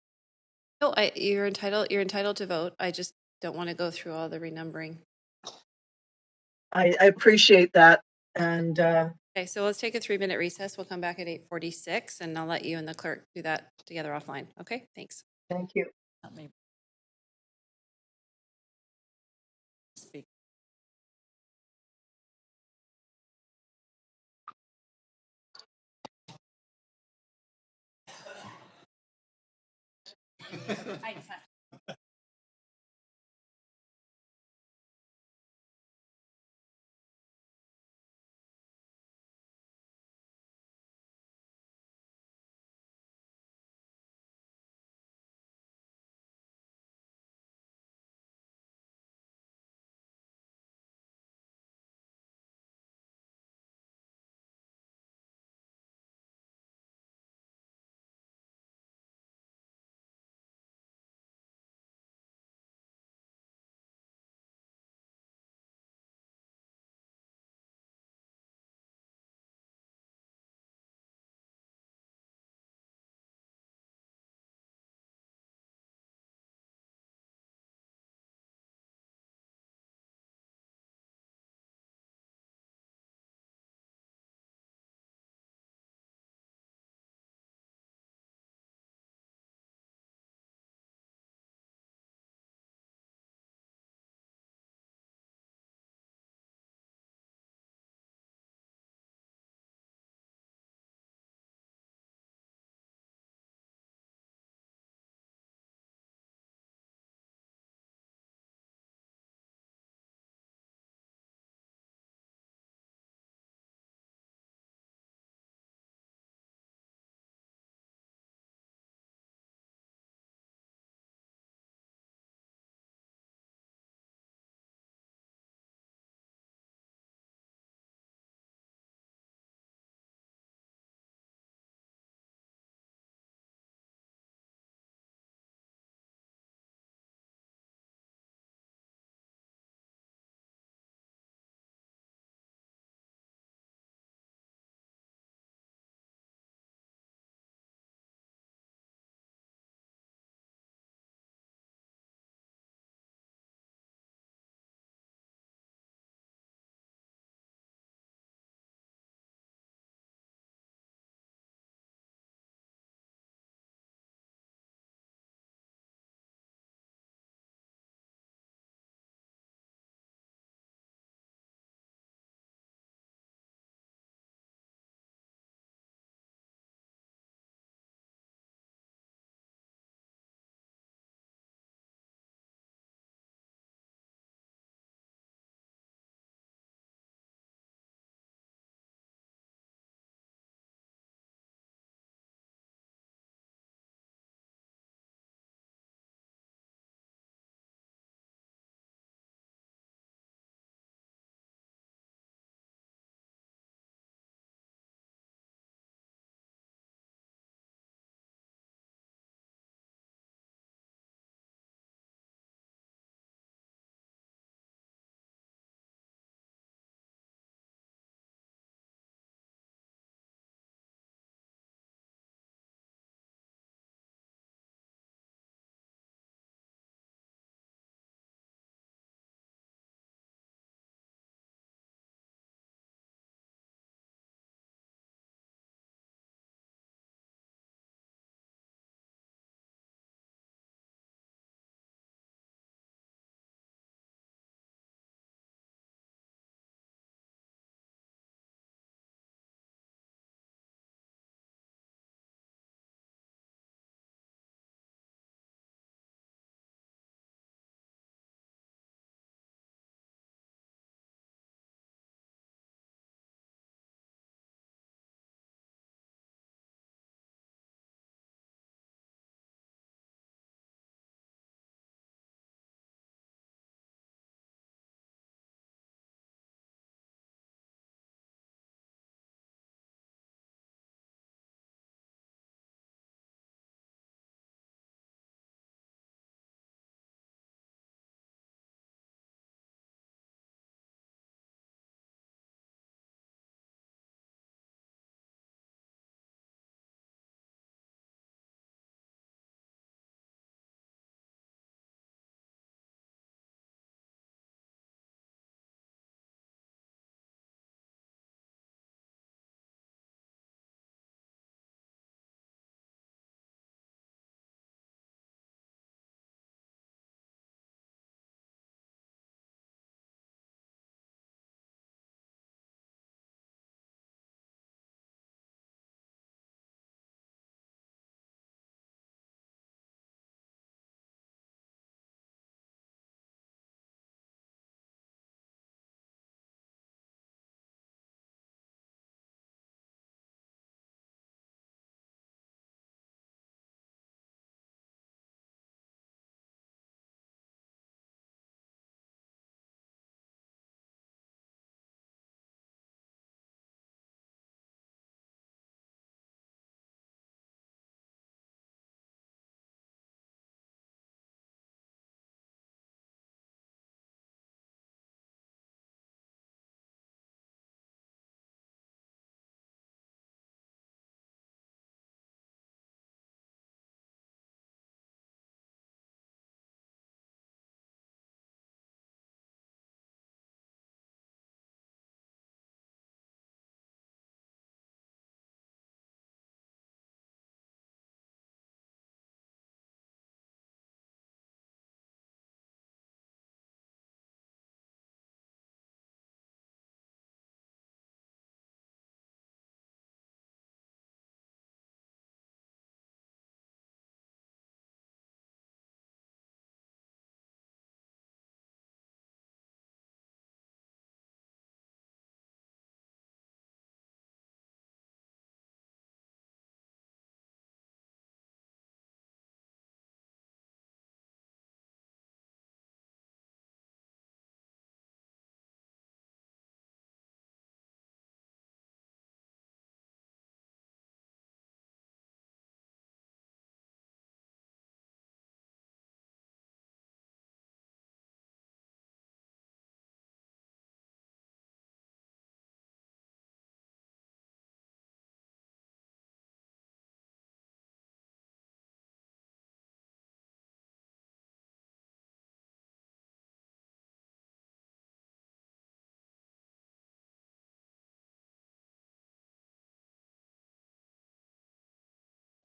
No, you're entitled to vote. I just don't want to go through all the renumbering. I appreciate that. And okay, so let's take a 3-minute recess. We'll come back at 8:46, and I'll let you and the clerk do that together offline. Okay, thanks. Thank you. Speak.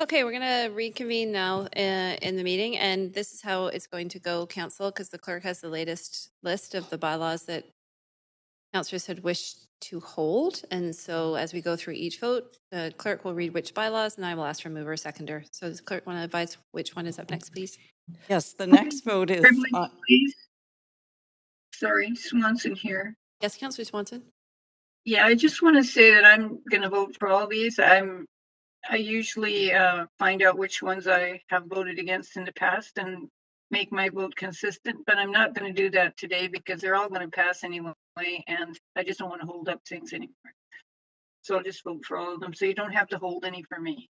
Okay, we're going to reconvene now in the meeting, and this is how it's going to go, Council, because the clerk has the latest list of the bylaws that councillors had wished to hold. And so as we go through each vote, the clerk will read which bylaws, and I will ask for mover or seconder. So does the clerk want to advise which one is up next, please? Yes, the next vote is... Privilege, please. Sorry, Swanson here. Yes, Councillor Swanson. Yeah, I just want to say that I'm going to vote for all these. I usually find out which ones I have voted against in the past and make my vote consistent, but I'm not going to do that today because they're all going to pass anyway, and I just don't want to hold up things anymore. So I'll just vote for all of them, so you don't have to hold any for me.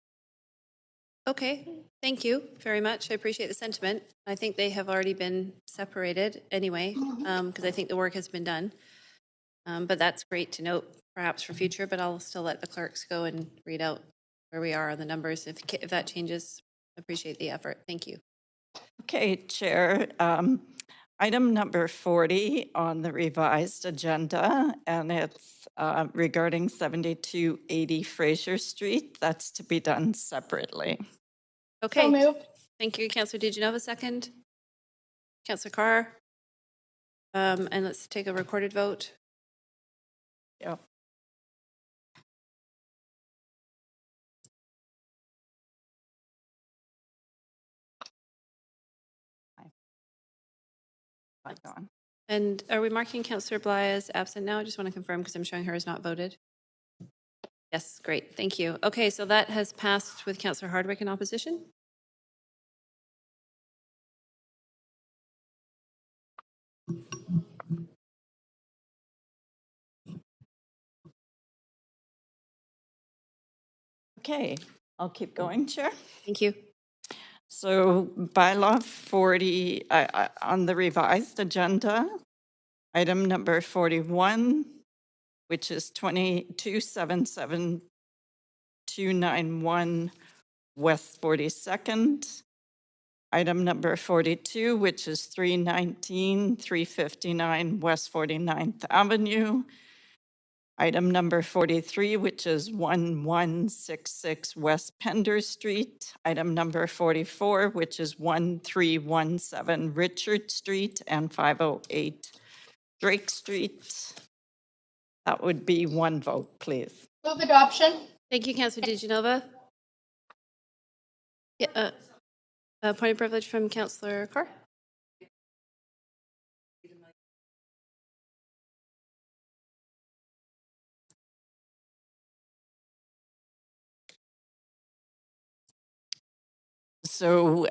Okay, thank you very much. I appreciate the sentiment. I think they have already been separated anyway, because I think the work has been done. But that's great to note, perhaps for future, but I'll still let the clerks go and read out where we are on the numbers. If that changes, appreciate the effort. Thank you. Okay, Chair. Item number 40 on the revised agenda, and it's regarding 7280 Fraser Street. That's to be done separately. Okay. So moved. Thank you, Councillor DiGenova. Second. Councillor Carr. And let's take a recorded vote. Yeah. And are we marking Councillor Bly as absent now? I just want to confirm because I'm showing her as not voted. Yes, great. Thank you. Okay, so that has passed with Councillor Hardwick in opposition. Okay, I'll keep going, Chair. Thank you. So bylaw 40 on the revised agenda, item number 41, which is 2277291 West 42nd. Item number 42, which is 359 West 49th Avenue. Item number 43, which is 1166 West Pender Street. Item number 44, which is 1317 Richard Street and 508 Drake Street. That would be one vote, please. Move adoption. Thank you, Councillor DiGenova. Yeah, point of privilege from Councillor Carr. So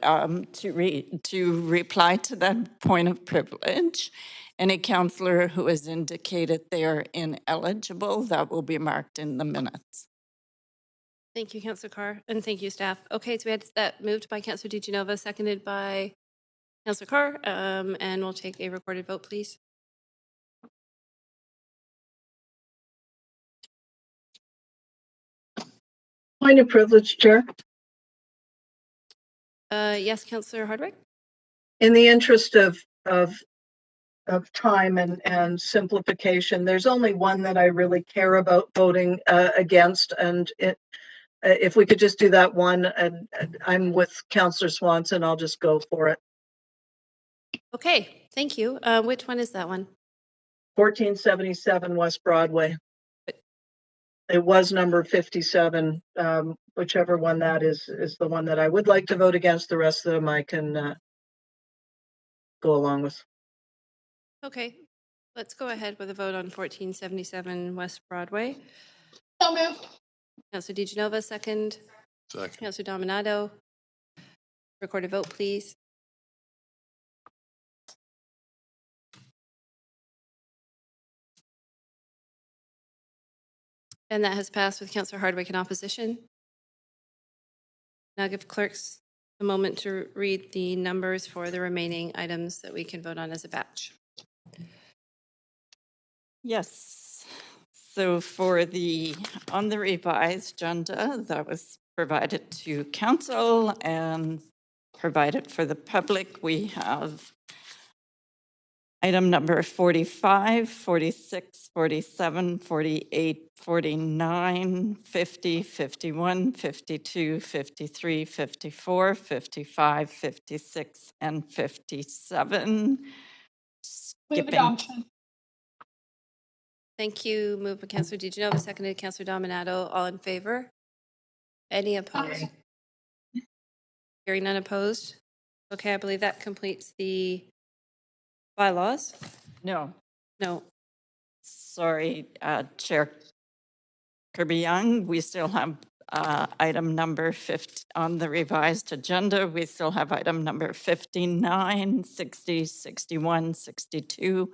to reply to that point of privilege, any councillor who has indicated they are ineligible, that will be marked in the minutes. Thank you, Councillor Carr, and thank you, staff. Okay, so we had that moved by Councillor DiGenova, seconded by Councillor Carr, and we'll take a recorded vote, please. Point of privilege, Chair. Yes, Councillor Hardwick. In the interest of time and simplification, there's only one that I really care about voting against, and if we could just do that one, and I'm with Councillor Swanson, I'll just go for it. Okay, thank you. Which one is that one? 1477 West Broadway. It was number 57. Whichever one that is the one that I would like to vote against. The rest of them I can go along with. Okay, let's go ahead with a vote on 1477 West Broadway. So moved. Councillor DiGenova, second. Second. Councillor Dominato. Recorded vote, please. And that has passed with Councillor Hardwick in opposition. Now give clerks a moment to read the numbers for the remaining items that we can vote on as a batch. Yes. So for on the revised agenda that was provided to council and provided for the public, we have Item number 45, 46, 47, 48, 49, 50, 51, 52, 53, 54, 55, 56, and 57. Move Skipping. adoption. Thank you. Moved by Councillor DiGenova, seconded Councillor Dominato. All in favor? Any opposed? Hearing none opposed. Okay, I believe that completes the bylaws. No, No. sorry, Chair Kirby-Young, we still have item number 50 on the revised agenda. We still have item number 59, 60, 61, 62,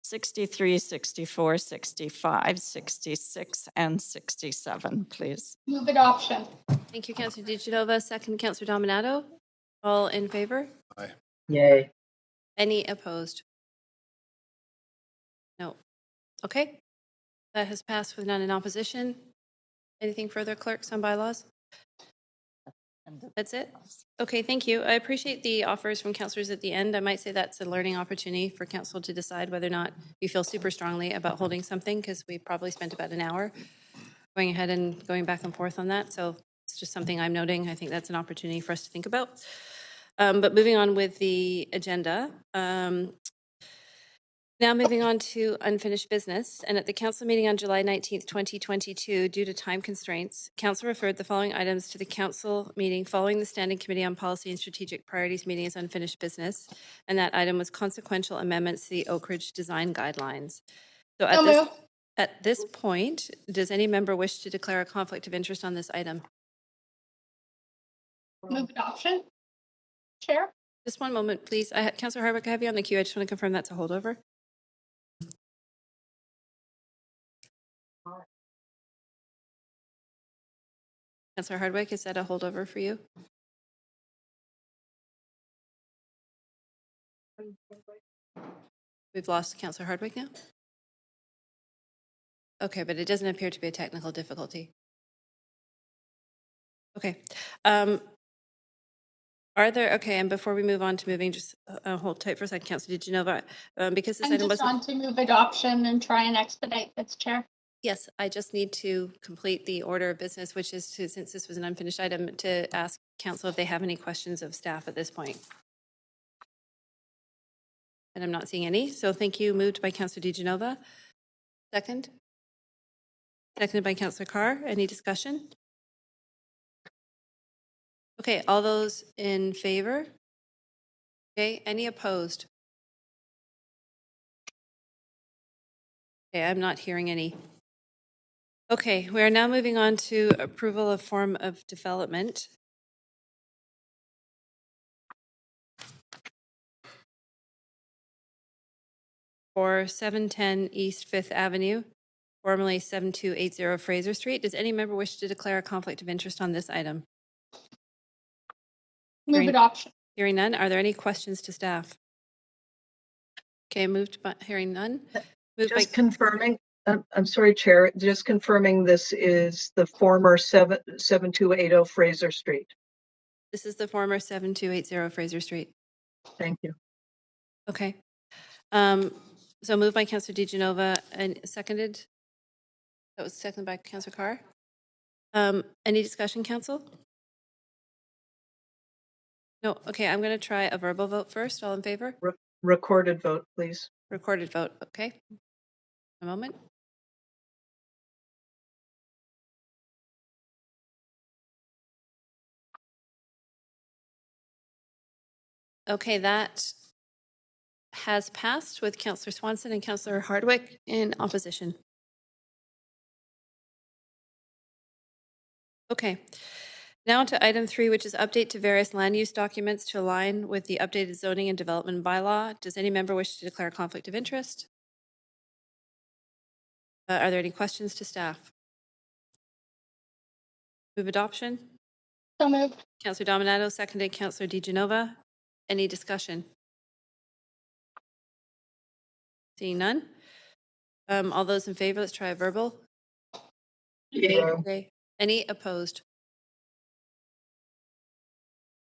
63, 64, 65, 66, and 67, please. Move adoption. Thank you, Councillor DiGenova. Second, Councillor Dominato. All in favor? Aye. Yay. Any opposed? No. Okay. That has passed with none in opposition. Anything further, clerks, on bylaws? That's it? Okay, thank you. I appreciate the offers from councillors at the end. I might say that's a learning opportunity for council to decide whether or not you feel super strongly about holding something, because we probably spent about an hour going ahead and going back and forth on that. So it's just something I'm noting. I think that's an opportunity for us to think about. But moving on with the agenda, now moving on to unfinished business. And at the council meeting on July 19th, 2022, due to time constraints, council referred the following items to the council meeting following the Standing Committee on Policy and Strategic Priorities meeting as unfinished business. And that item was consequential amendments to the Oak Ridge Design Guidelines. So at this point, does any member wish to declare a conflict of interest on this item? Move adoption. Chair? Just one moment, please. Councillor Hardwick, I have you on the queue. I just want to confirm that's a holdover. Councillor Hardwick, is that a holdover for you? We've lost Councillor Hardwick now? Okay, but it doesn't appear to be a technical difficulty. Okay. Are there, okay, and before we move on to moving, just hold tight for a second, Councillor DiGenova, because this I'm item just wasn't... on to move adoption and try and expedite this, Chair. Yes, I just need to complete the order of business, which is to, since this was an unfinished item, to ask council if they have any questions of staff at this point. And I'm not seeing any, so thank you. Moved by Councillor DiGenova. Second? Seconded by Councillor Carr. Any discussion? Okay, all those in favor? Okay, any opposed? Okay, I'm not hearing any. Okay, we are now moving on to approval of form of development. For 710 East 5th Avenue, formerly 7280 Fraser Street. Does any member wish to declare a conflict of interest on this item? Move adoption. Hearing none. Are there any questions to staff? Okay, moved by hearing none. Just confirming, I'm sorry, Chair, just confirming this is the former 7280 Fraser Street. This is the former 7280 Fraser Street. Thank you. Okay. So moved by Councillor DiGenova and seconded. That was seconded by Councillor Carr. Any discussion, council? No. Okay, I'm going to try a verbal vote first. All in favor? Recorded vote, please. Recorded vote. Okay. A moment. Okay, that has passed with Councillor Swanson and Councillor Hardwick in opposition. Okay. Now to item 3, which is update to various land use documents to align with the updated zoning and development bylaw. Does any member wish to declare a conflict of interest? Are there any questions to staff? Move adoption? So moved. Councillor Dominato, seconded Councillor DiGenova. Any discussion? Seeing none. All those in favor, let's try a verbal. Yeah. Okay. Any opposed?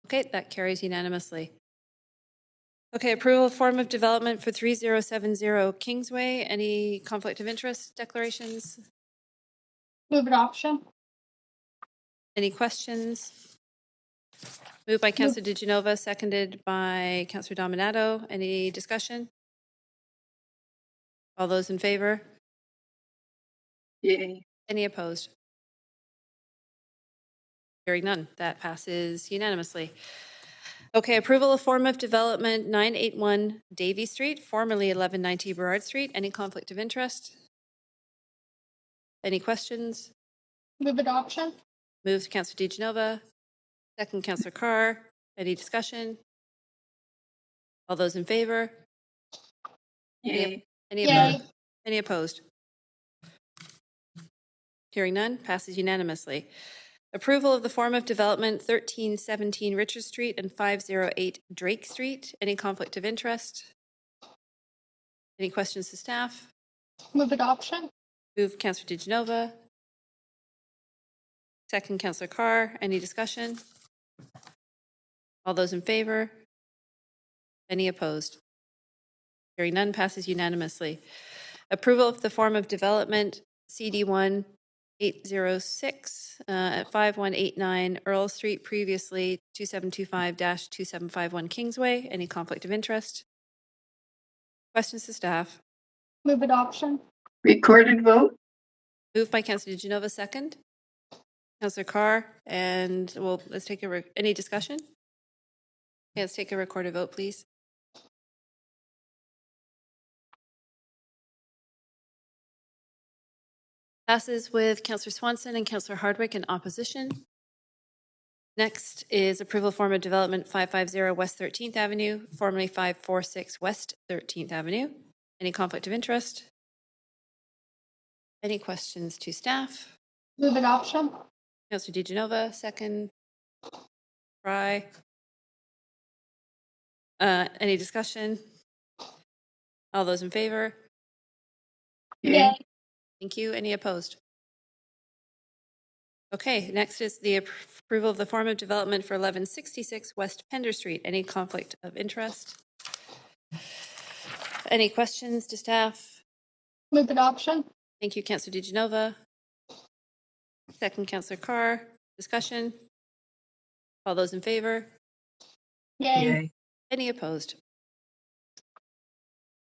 Okay, that carries unanimously. Okay, approval of form of development for 3070 Kingsway. Any conflict of interest declarations? Move adoption. Any questions? Moved by Councillor DeGenova, seconded by Councillor Dominato. Any discussion? All those in favor? Yay. Any opposed? Hearing none, that passes unanimously. Okay, approval of form of development 981 Davie Street, formerly 1190 Burrard Street. Any conflict of interest? Any questions? Move adoption. Moved Councillor DeGenova, second Councillor Carr. Any discussion? All those in favor? Yay. Any Yay. opposed? Any opposed? Hearing none, passes unanimously. Approval of the form of development 1317 Richard Street and 508 Drake Street. Any conflict of interest? Any questions to staff? Move adoption. Move Councillor DeGenova. Second Councillor Carr. Any discussion? All those in favor? Any opposed? Hearing none, passes unanimously. Approval of the form of development CD1 806 at 5189 Earl Street, previously 2725-2751 Kingsway. Any conflict of interest? Questions to staff? Move adoption. Recorded vote. Moved by Councillor DeGenova, second. Councillor Carr, and let's take any discussion? Okay, let's take a recorded vote, please. Passes with Councillor Swanson and Councillor Hardwick in opposition. Next is approval form of development 550 West 13th Avenue, formerly 546 West 13th Avenue. Any conflict of interest? Any questions to staff? Move adoption. Councillor DeGenova, second. Fry. Any discussion? All those in favor? Yay. Thank you. Any opposed? Okay, next is the approval of the form of development for 1166 West Pender Street. Any conflict of interest? Any questions to staff? Move adoption. Thank you, Councillor DeGenova. Second, Councillor Carr. Discussion? All those in favor? Yay. Yay. Any opposed?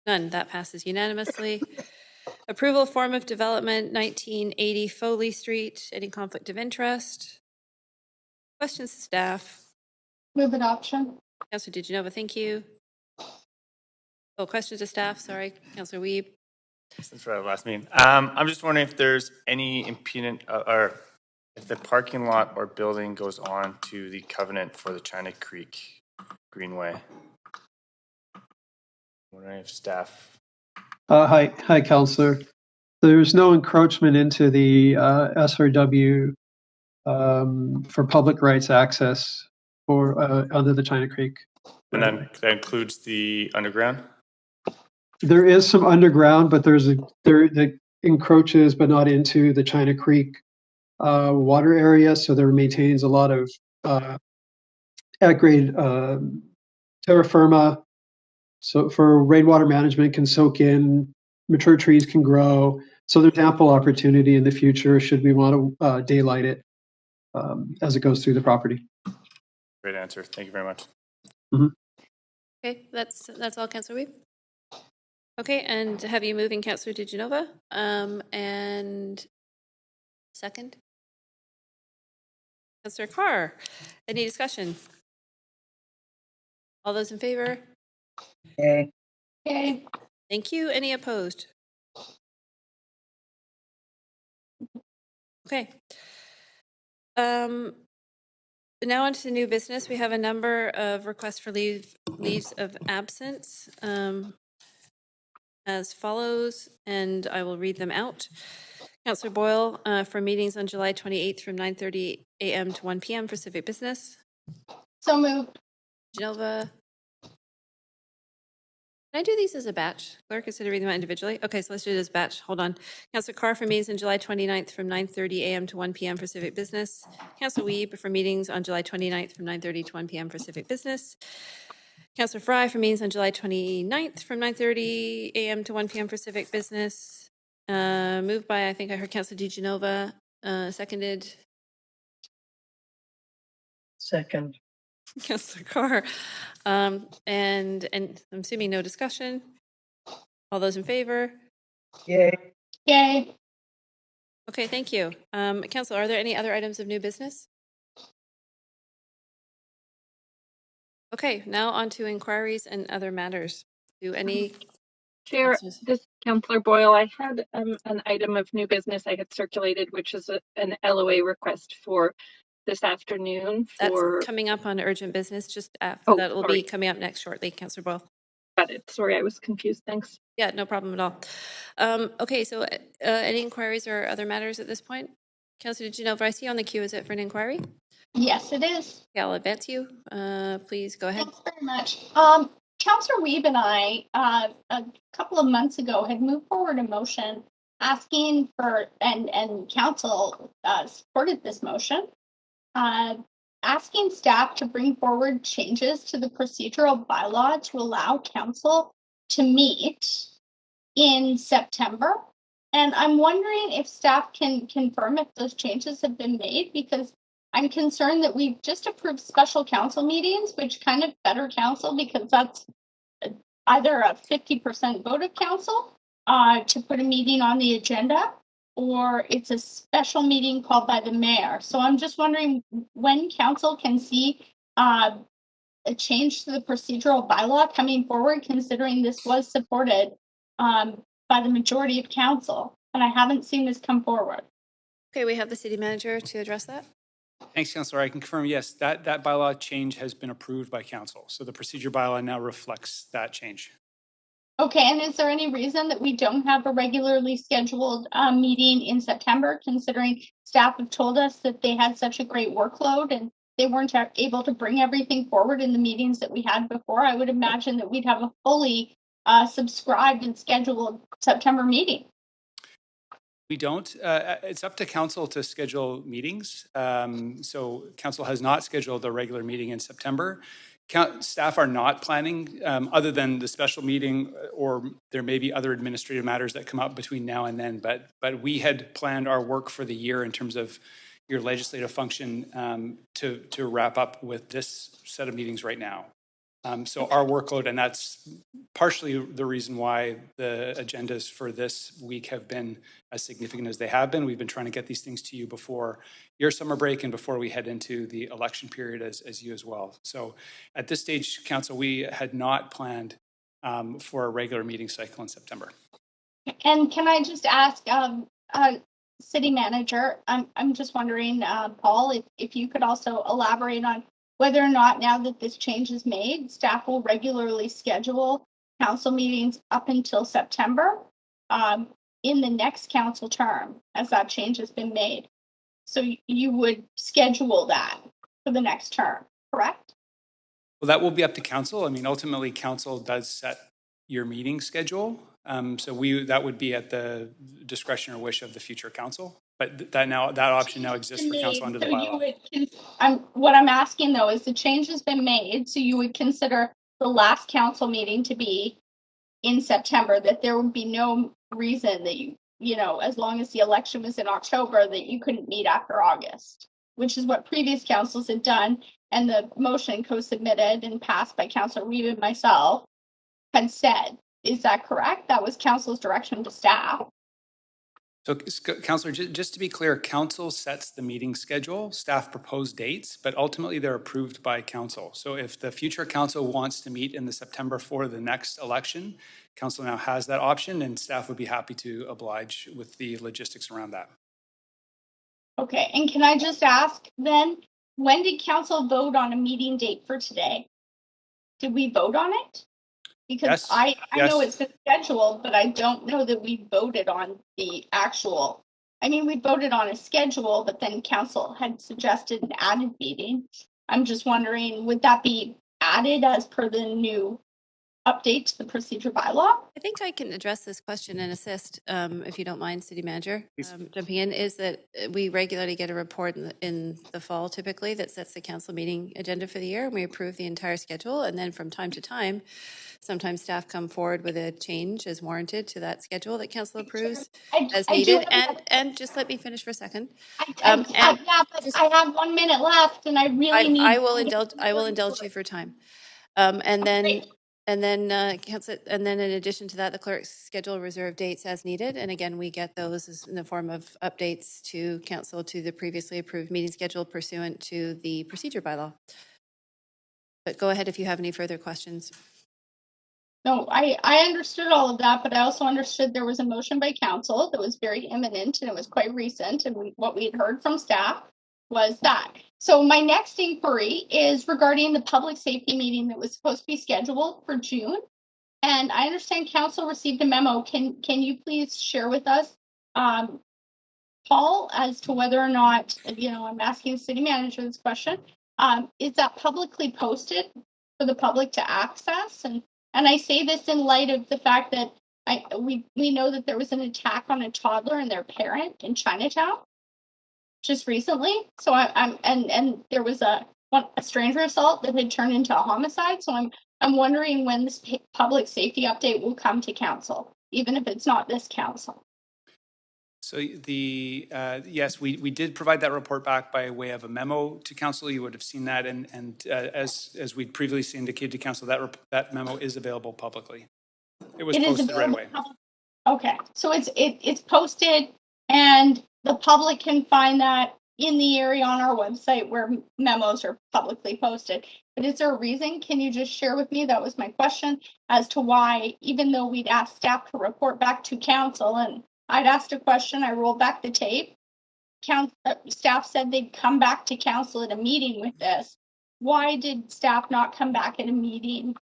None. That passes unanimously. Approval form of development 1980 Foley Street. Any conflict of interest? Questions to staff? Move adoption. Councillor DeGenova, thank you. Oh, questions to staff? Sorry, Councillor Wiebe. Since we're at the last meeting, I'm just wondering if there's any impediment or if the parking lot or building goes on to the covenant for the China Creek Greenway. I'm wondering if staff. Hi, Councillor. There's no encroachment into the SRW for public rights access for under the China Creek. And then that includes the underground? There is some underground, but that encroaches, but not into the China Creek water area. So there maintains a lot of at-grade terra firma. So for rainwater management, can soak in, mature trees can grow. So there's ample opportunity in the future should we want to daylight it as it goes through the property. Great answer. Thank you very much. Mm-hmm. Okay, that's all, Councillor Wiebe. Okay, and have you moving Councillor DeGenova? And second? Councillor Carr. Any discussion? All those in favor? Yay. Yay. Thank you. Any opposed? Okay. Now on to new business. We have a number of requests for leaves of absence as follows, and I will read them out. Councillor Boyle for meetings on July 28th from 9:30 a.m. to 1 p.m. for civic business. So moved. Genova. Can I do these as a batch? Clerk, instead of reading them individually? Okay, so let's do this batch. Hold on. Councillor Carr for meetings on July 29th from 9:30 a.m. to 1 p.m. for civic business. Councillor Wiebe for meetings on July 29th from 9:30 to 1 p.m. for civic business. Councillor Fry for meetings on July 29th from 9:30 a.m. to 1 p.m. for civic business. Moved by, I think I heard Councillor DeGenova, seconded Second. Councillor Carr. And I'm assuming no discussion. All those in favor? Yay. Yay. Okay, thank you. Council, are there any other items of new business? Okay, now on to inquiries and other matters. Do any Chair, this is Councillor Boyle. I had an item of new business I had circulated, which is an LOA request for this afternoon for... That's coming up on urgent business. Just that will be coming up next shortly, Councillor Boyle. Got it. Sorry, I was confused. Thanks. Yeah, no problem at all. Okay, so any inquiries or other matters at this point? Councillor DeGenova, I see on the queue. Is it for an inquiry? Yes, it is. Yeah, I'll advance you. Please go ahead. Thanks very much. Councillor Weeb and I, a couple of months ago, had moved forward a motion asking for, and council supported this motion, asking staff to bring forward changes to the procedural bylaw to allow council to meet in September. And I'm wondering if staff can confirm if those changes have been made, because I'm concerned that we've just approved special council meetings, which kind of better council, because that's either a 50% vote of council to put a meeting on the agenda, or it's a special meeting called by the mayor. So I'm just wondering when council can see a change to the procedural bylaw coming forward, considering this was supported by the majority of council, and I haven't seen this come forward. Okay, we have the city manager to address that. Thanks, Councillor. I can confirm, yes, that bylaw change has been approved by council. So the procedure bylaw now reflects that change. Okay, and is there any reason that we don't have a regularly scheduled meeting in September, considering staff have told us that they had such a great workload and they weren't able to bring everything forward in the meetings that we had before? I would imagine that we'd have a fully subscribed and scheduled September meeting. We don't. It's up to council to schedule meetings. So council has not scheduled a regular meeting in September. Staff are not planning, other than the special meeting, or there may be other administrative matters that come up between now and then. But we had planned our work for the year in terms of your legislative function to wrap up with this set of meetings right now. So our workload, and that's partially the reason why the agendas for this week have been as significant as they have been. We've been trying to get these things to you before your summer break and before we head into the election period as you as well. So at this stage, council, we had not planned for a regular meeting cycle in September. And can I just ask, city manager, I'm just wondering, Paul, if you could also elaborate on whether or not, now that this change is made, staff will regularly schedule council meetings up until September in the next council term, as that change has been made. So you would schedule that for the next term, correct? Well, that will be up to council. I mean, ultimately, council does set your meeting schedule. So that would be at the discretion or wish of the future council. But that option now exists for council under the bylaw. What I'm asking though is the change has been made, so you would consider the last council meeting to be in September, that there would be no reason that you know, as long as the election was in October, that you couldn't meet after August, which is what previous councils had done, and the motion co-submitted and passed by Councillor Reeve and myself had said. Is that correct? That was council's direction to staff. So, Councillor, just to be clear, council sets the meeting schedule, staff propose dates, but ultimately they're approved by council. So if the future council wants to meet in the September for the next election, council now has that option, and staff would be happy to oblige with the logistics around that. Okay, and can I just ask then, when did council vote on a meeting date for today? Did we vote on it? Because yes, I know it's been scheduled, but I don't know that we voted on the actual. I mean, we voted on a schedule, but then council had suggested an added meeting. I'm just wondering, would that be added as per the new update to the procedure bylaw? I think I can address this question and assist, if you don't mind, City Manager, jumping in, is that we regularly get a report in the fall typically that sets the council meeting agenda for the year, and we approve the entire schedule. And then from time to time, sometimes staff come forward with a change as warranted to that schedule that council approves as needed. And just let me finish for a second. Yeah, but I have 1 minute left, and I really need. I will indulge you for time. And then council, and then in addition to that, the clerks schedule reserve dates as needed. And again, we get those in the form of updates to council to the previously approved meeting schedule pursuant to the procedure bylaw. But go ahead if you have any further questions. No, I understood all of that, but I also understood there was a motion by council that was very imminent and it was quite recent. And what we had heard from staff was that. So my next inquiry is regarding the public safety meeting that was supposed to be scheduled for June. And I understand council received a memo. Can you please share with us, Paul, as to whether or not, I'm asking the city manager this question, is that publicly posted for the public to access? And I say this in light of the fact that we know that there was an attack on a toddler and their parent in Chinatown just recently. So and there was a stranger assault that had turned into a homicide. So I'm wondering when this public safety update will come to council, even if it's not this council. So yes, we did provide that report back by way of a memo to council. You would have seen that, and as we previously indicated to council, that memo is available publicly. It was posted right away. Okay, so it's posted, and the public can find that in the area on our website where memos are publicly posted. But is there a reason? Can you just share with me? That was my question as to why, even though we'd asked staff to report back to council and I'd asked a question, I rolled back the tape. Staff said they'd come back to council at a meeting with this. Why did staff not come back at a meeting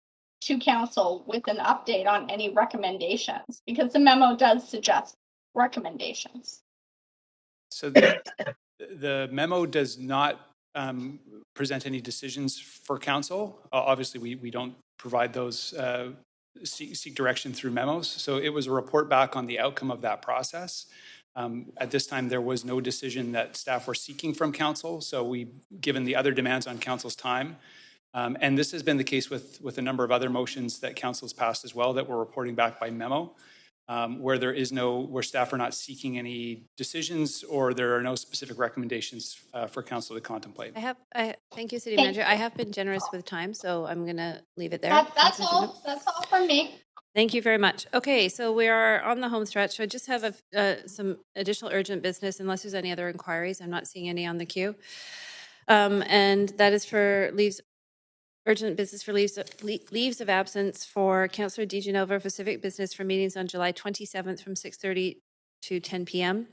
to council with an update on any recommendations? Because the memo does suggest recommendations. So the memo does not present any decisions for council. Obviously, we don't provide those seek direction through memos. So it was a report back on the outcome of that process. At this time, there was no decision that staff were seeking from council. So given the other demands on council's time, and this has been the case with a number of other motions that council's passed as well that we're reporting back by memo, where staff are not seeking any decisions or there are no specific recommendations for council to contemplate. Thank you, City Manager. I have been generous with time, so I'm going to leave it there. That's all from me. Thank you very much. Okay, so we are on the home stretch. So I just have some additional urgent business, unless there's any other inquiries. I'm not seeing any on the queue. And that is for urgent business for leaves of absence for Councillor DiGenova for civic business for meetings on July 27th from 6:30 to 10 p.m.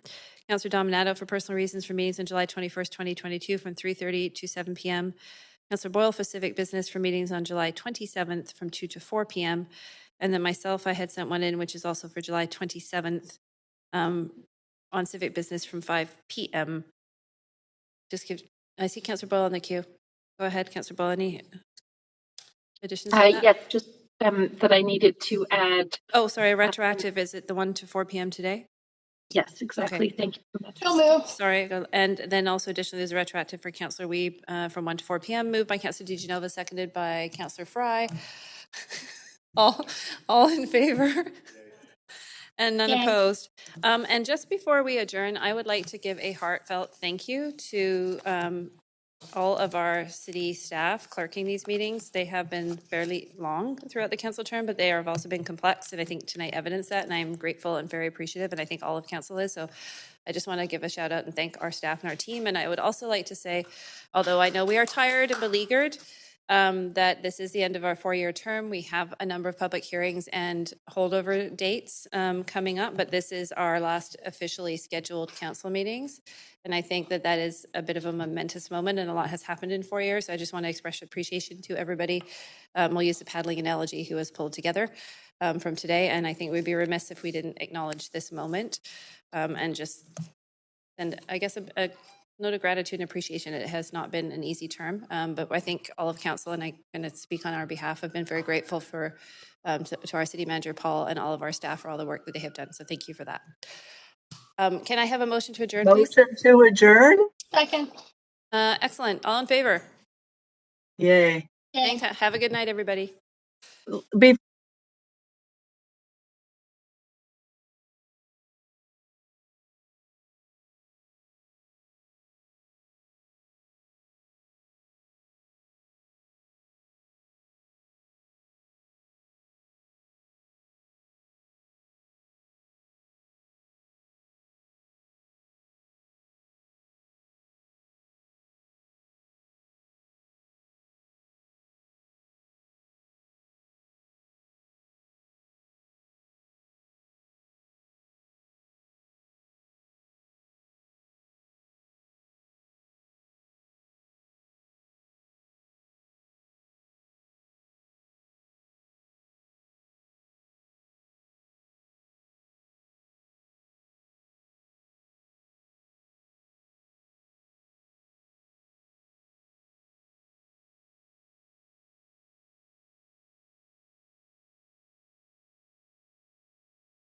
Councillor Dominato for personal reasons for meetings on July 21st, 2022 from 3:30 to 7 p.m. Councillor Boyle for civic business for meetings on July 27th from 2 to 4 p.m. And then myself, I had sent one in, which is also for July 27th on civic business from 5 p.m. I see Councillor Boyle on the queue. Go ahead, Councillor Boyle. Any additions to that? Yes, just that I needed to add. Oh, sorry, retroactive. Is it the 1 to 4 p.m. today? Yes, exactly. Okay. Thank you so much. So moved. Sorry. And then also additionally, there's a retroactive for Councillor Wiebe from 1 to 4 p.m. Moved by Councillor DiGenova, seconded by Councillor Fry. all in favor? And none opposed. And just before we adjourn, I would like to give a heartfelt thank you to all of our city staff clerking these meetings. They have been fairly long throughout the council term, but they have also been complex, and I think tonight evidenced that, and I'm grateful and very appreciative, and I think all of council is. So I just want to give a shout out and thank our staff and our team. And I would also like to say, although I know we are tired and beleaguered, that this is the end of our 4-year term. We have a number of public hearings and holdover dates coming up, but this is our last officially scheduled council meetings. And I think that that is a bit of a momentous moment, and a lot has happened in 4 years. So I just want to express appreciation to everybody. We'll use the paddling analogy who has pulled together from today. And I think we'd be remiss if we didn't acknowledge this moment and just send, I guess, a note of gratitude and appreciation. It has not been an easy term, but I think all of council, and I'm going to speak on our behalf, have been very grateful for to our city manager, Paul, and all of our staff for all the work that they have done. So thank you for that. Can I have a motion to adjourn, please? Motion to adjourn? Second. Excellent. All in favor? Yay. Thanks. Have a good night, everybody.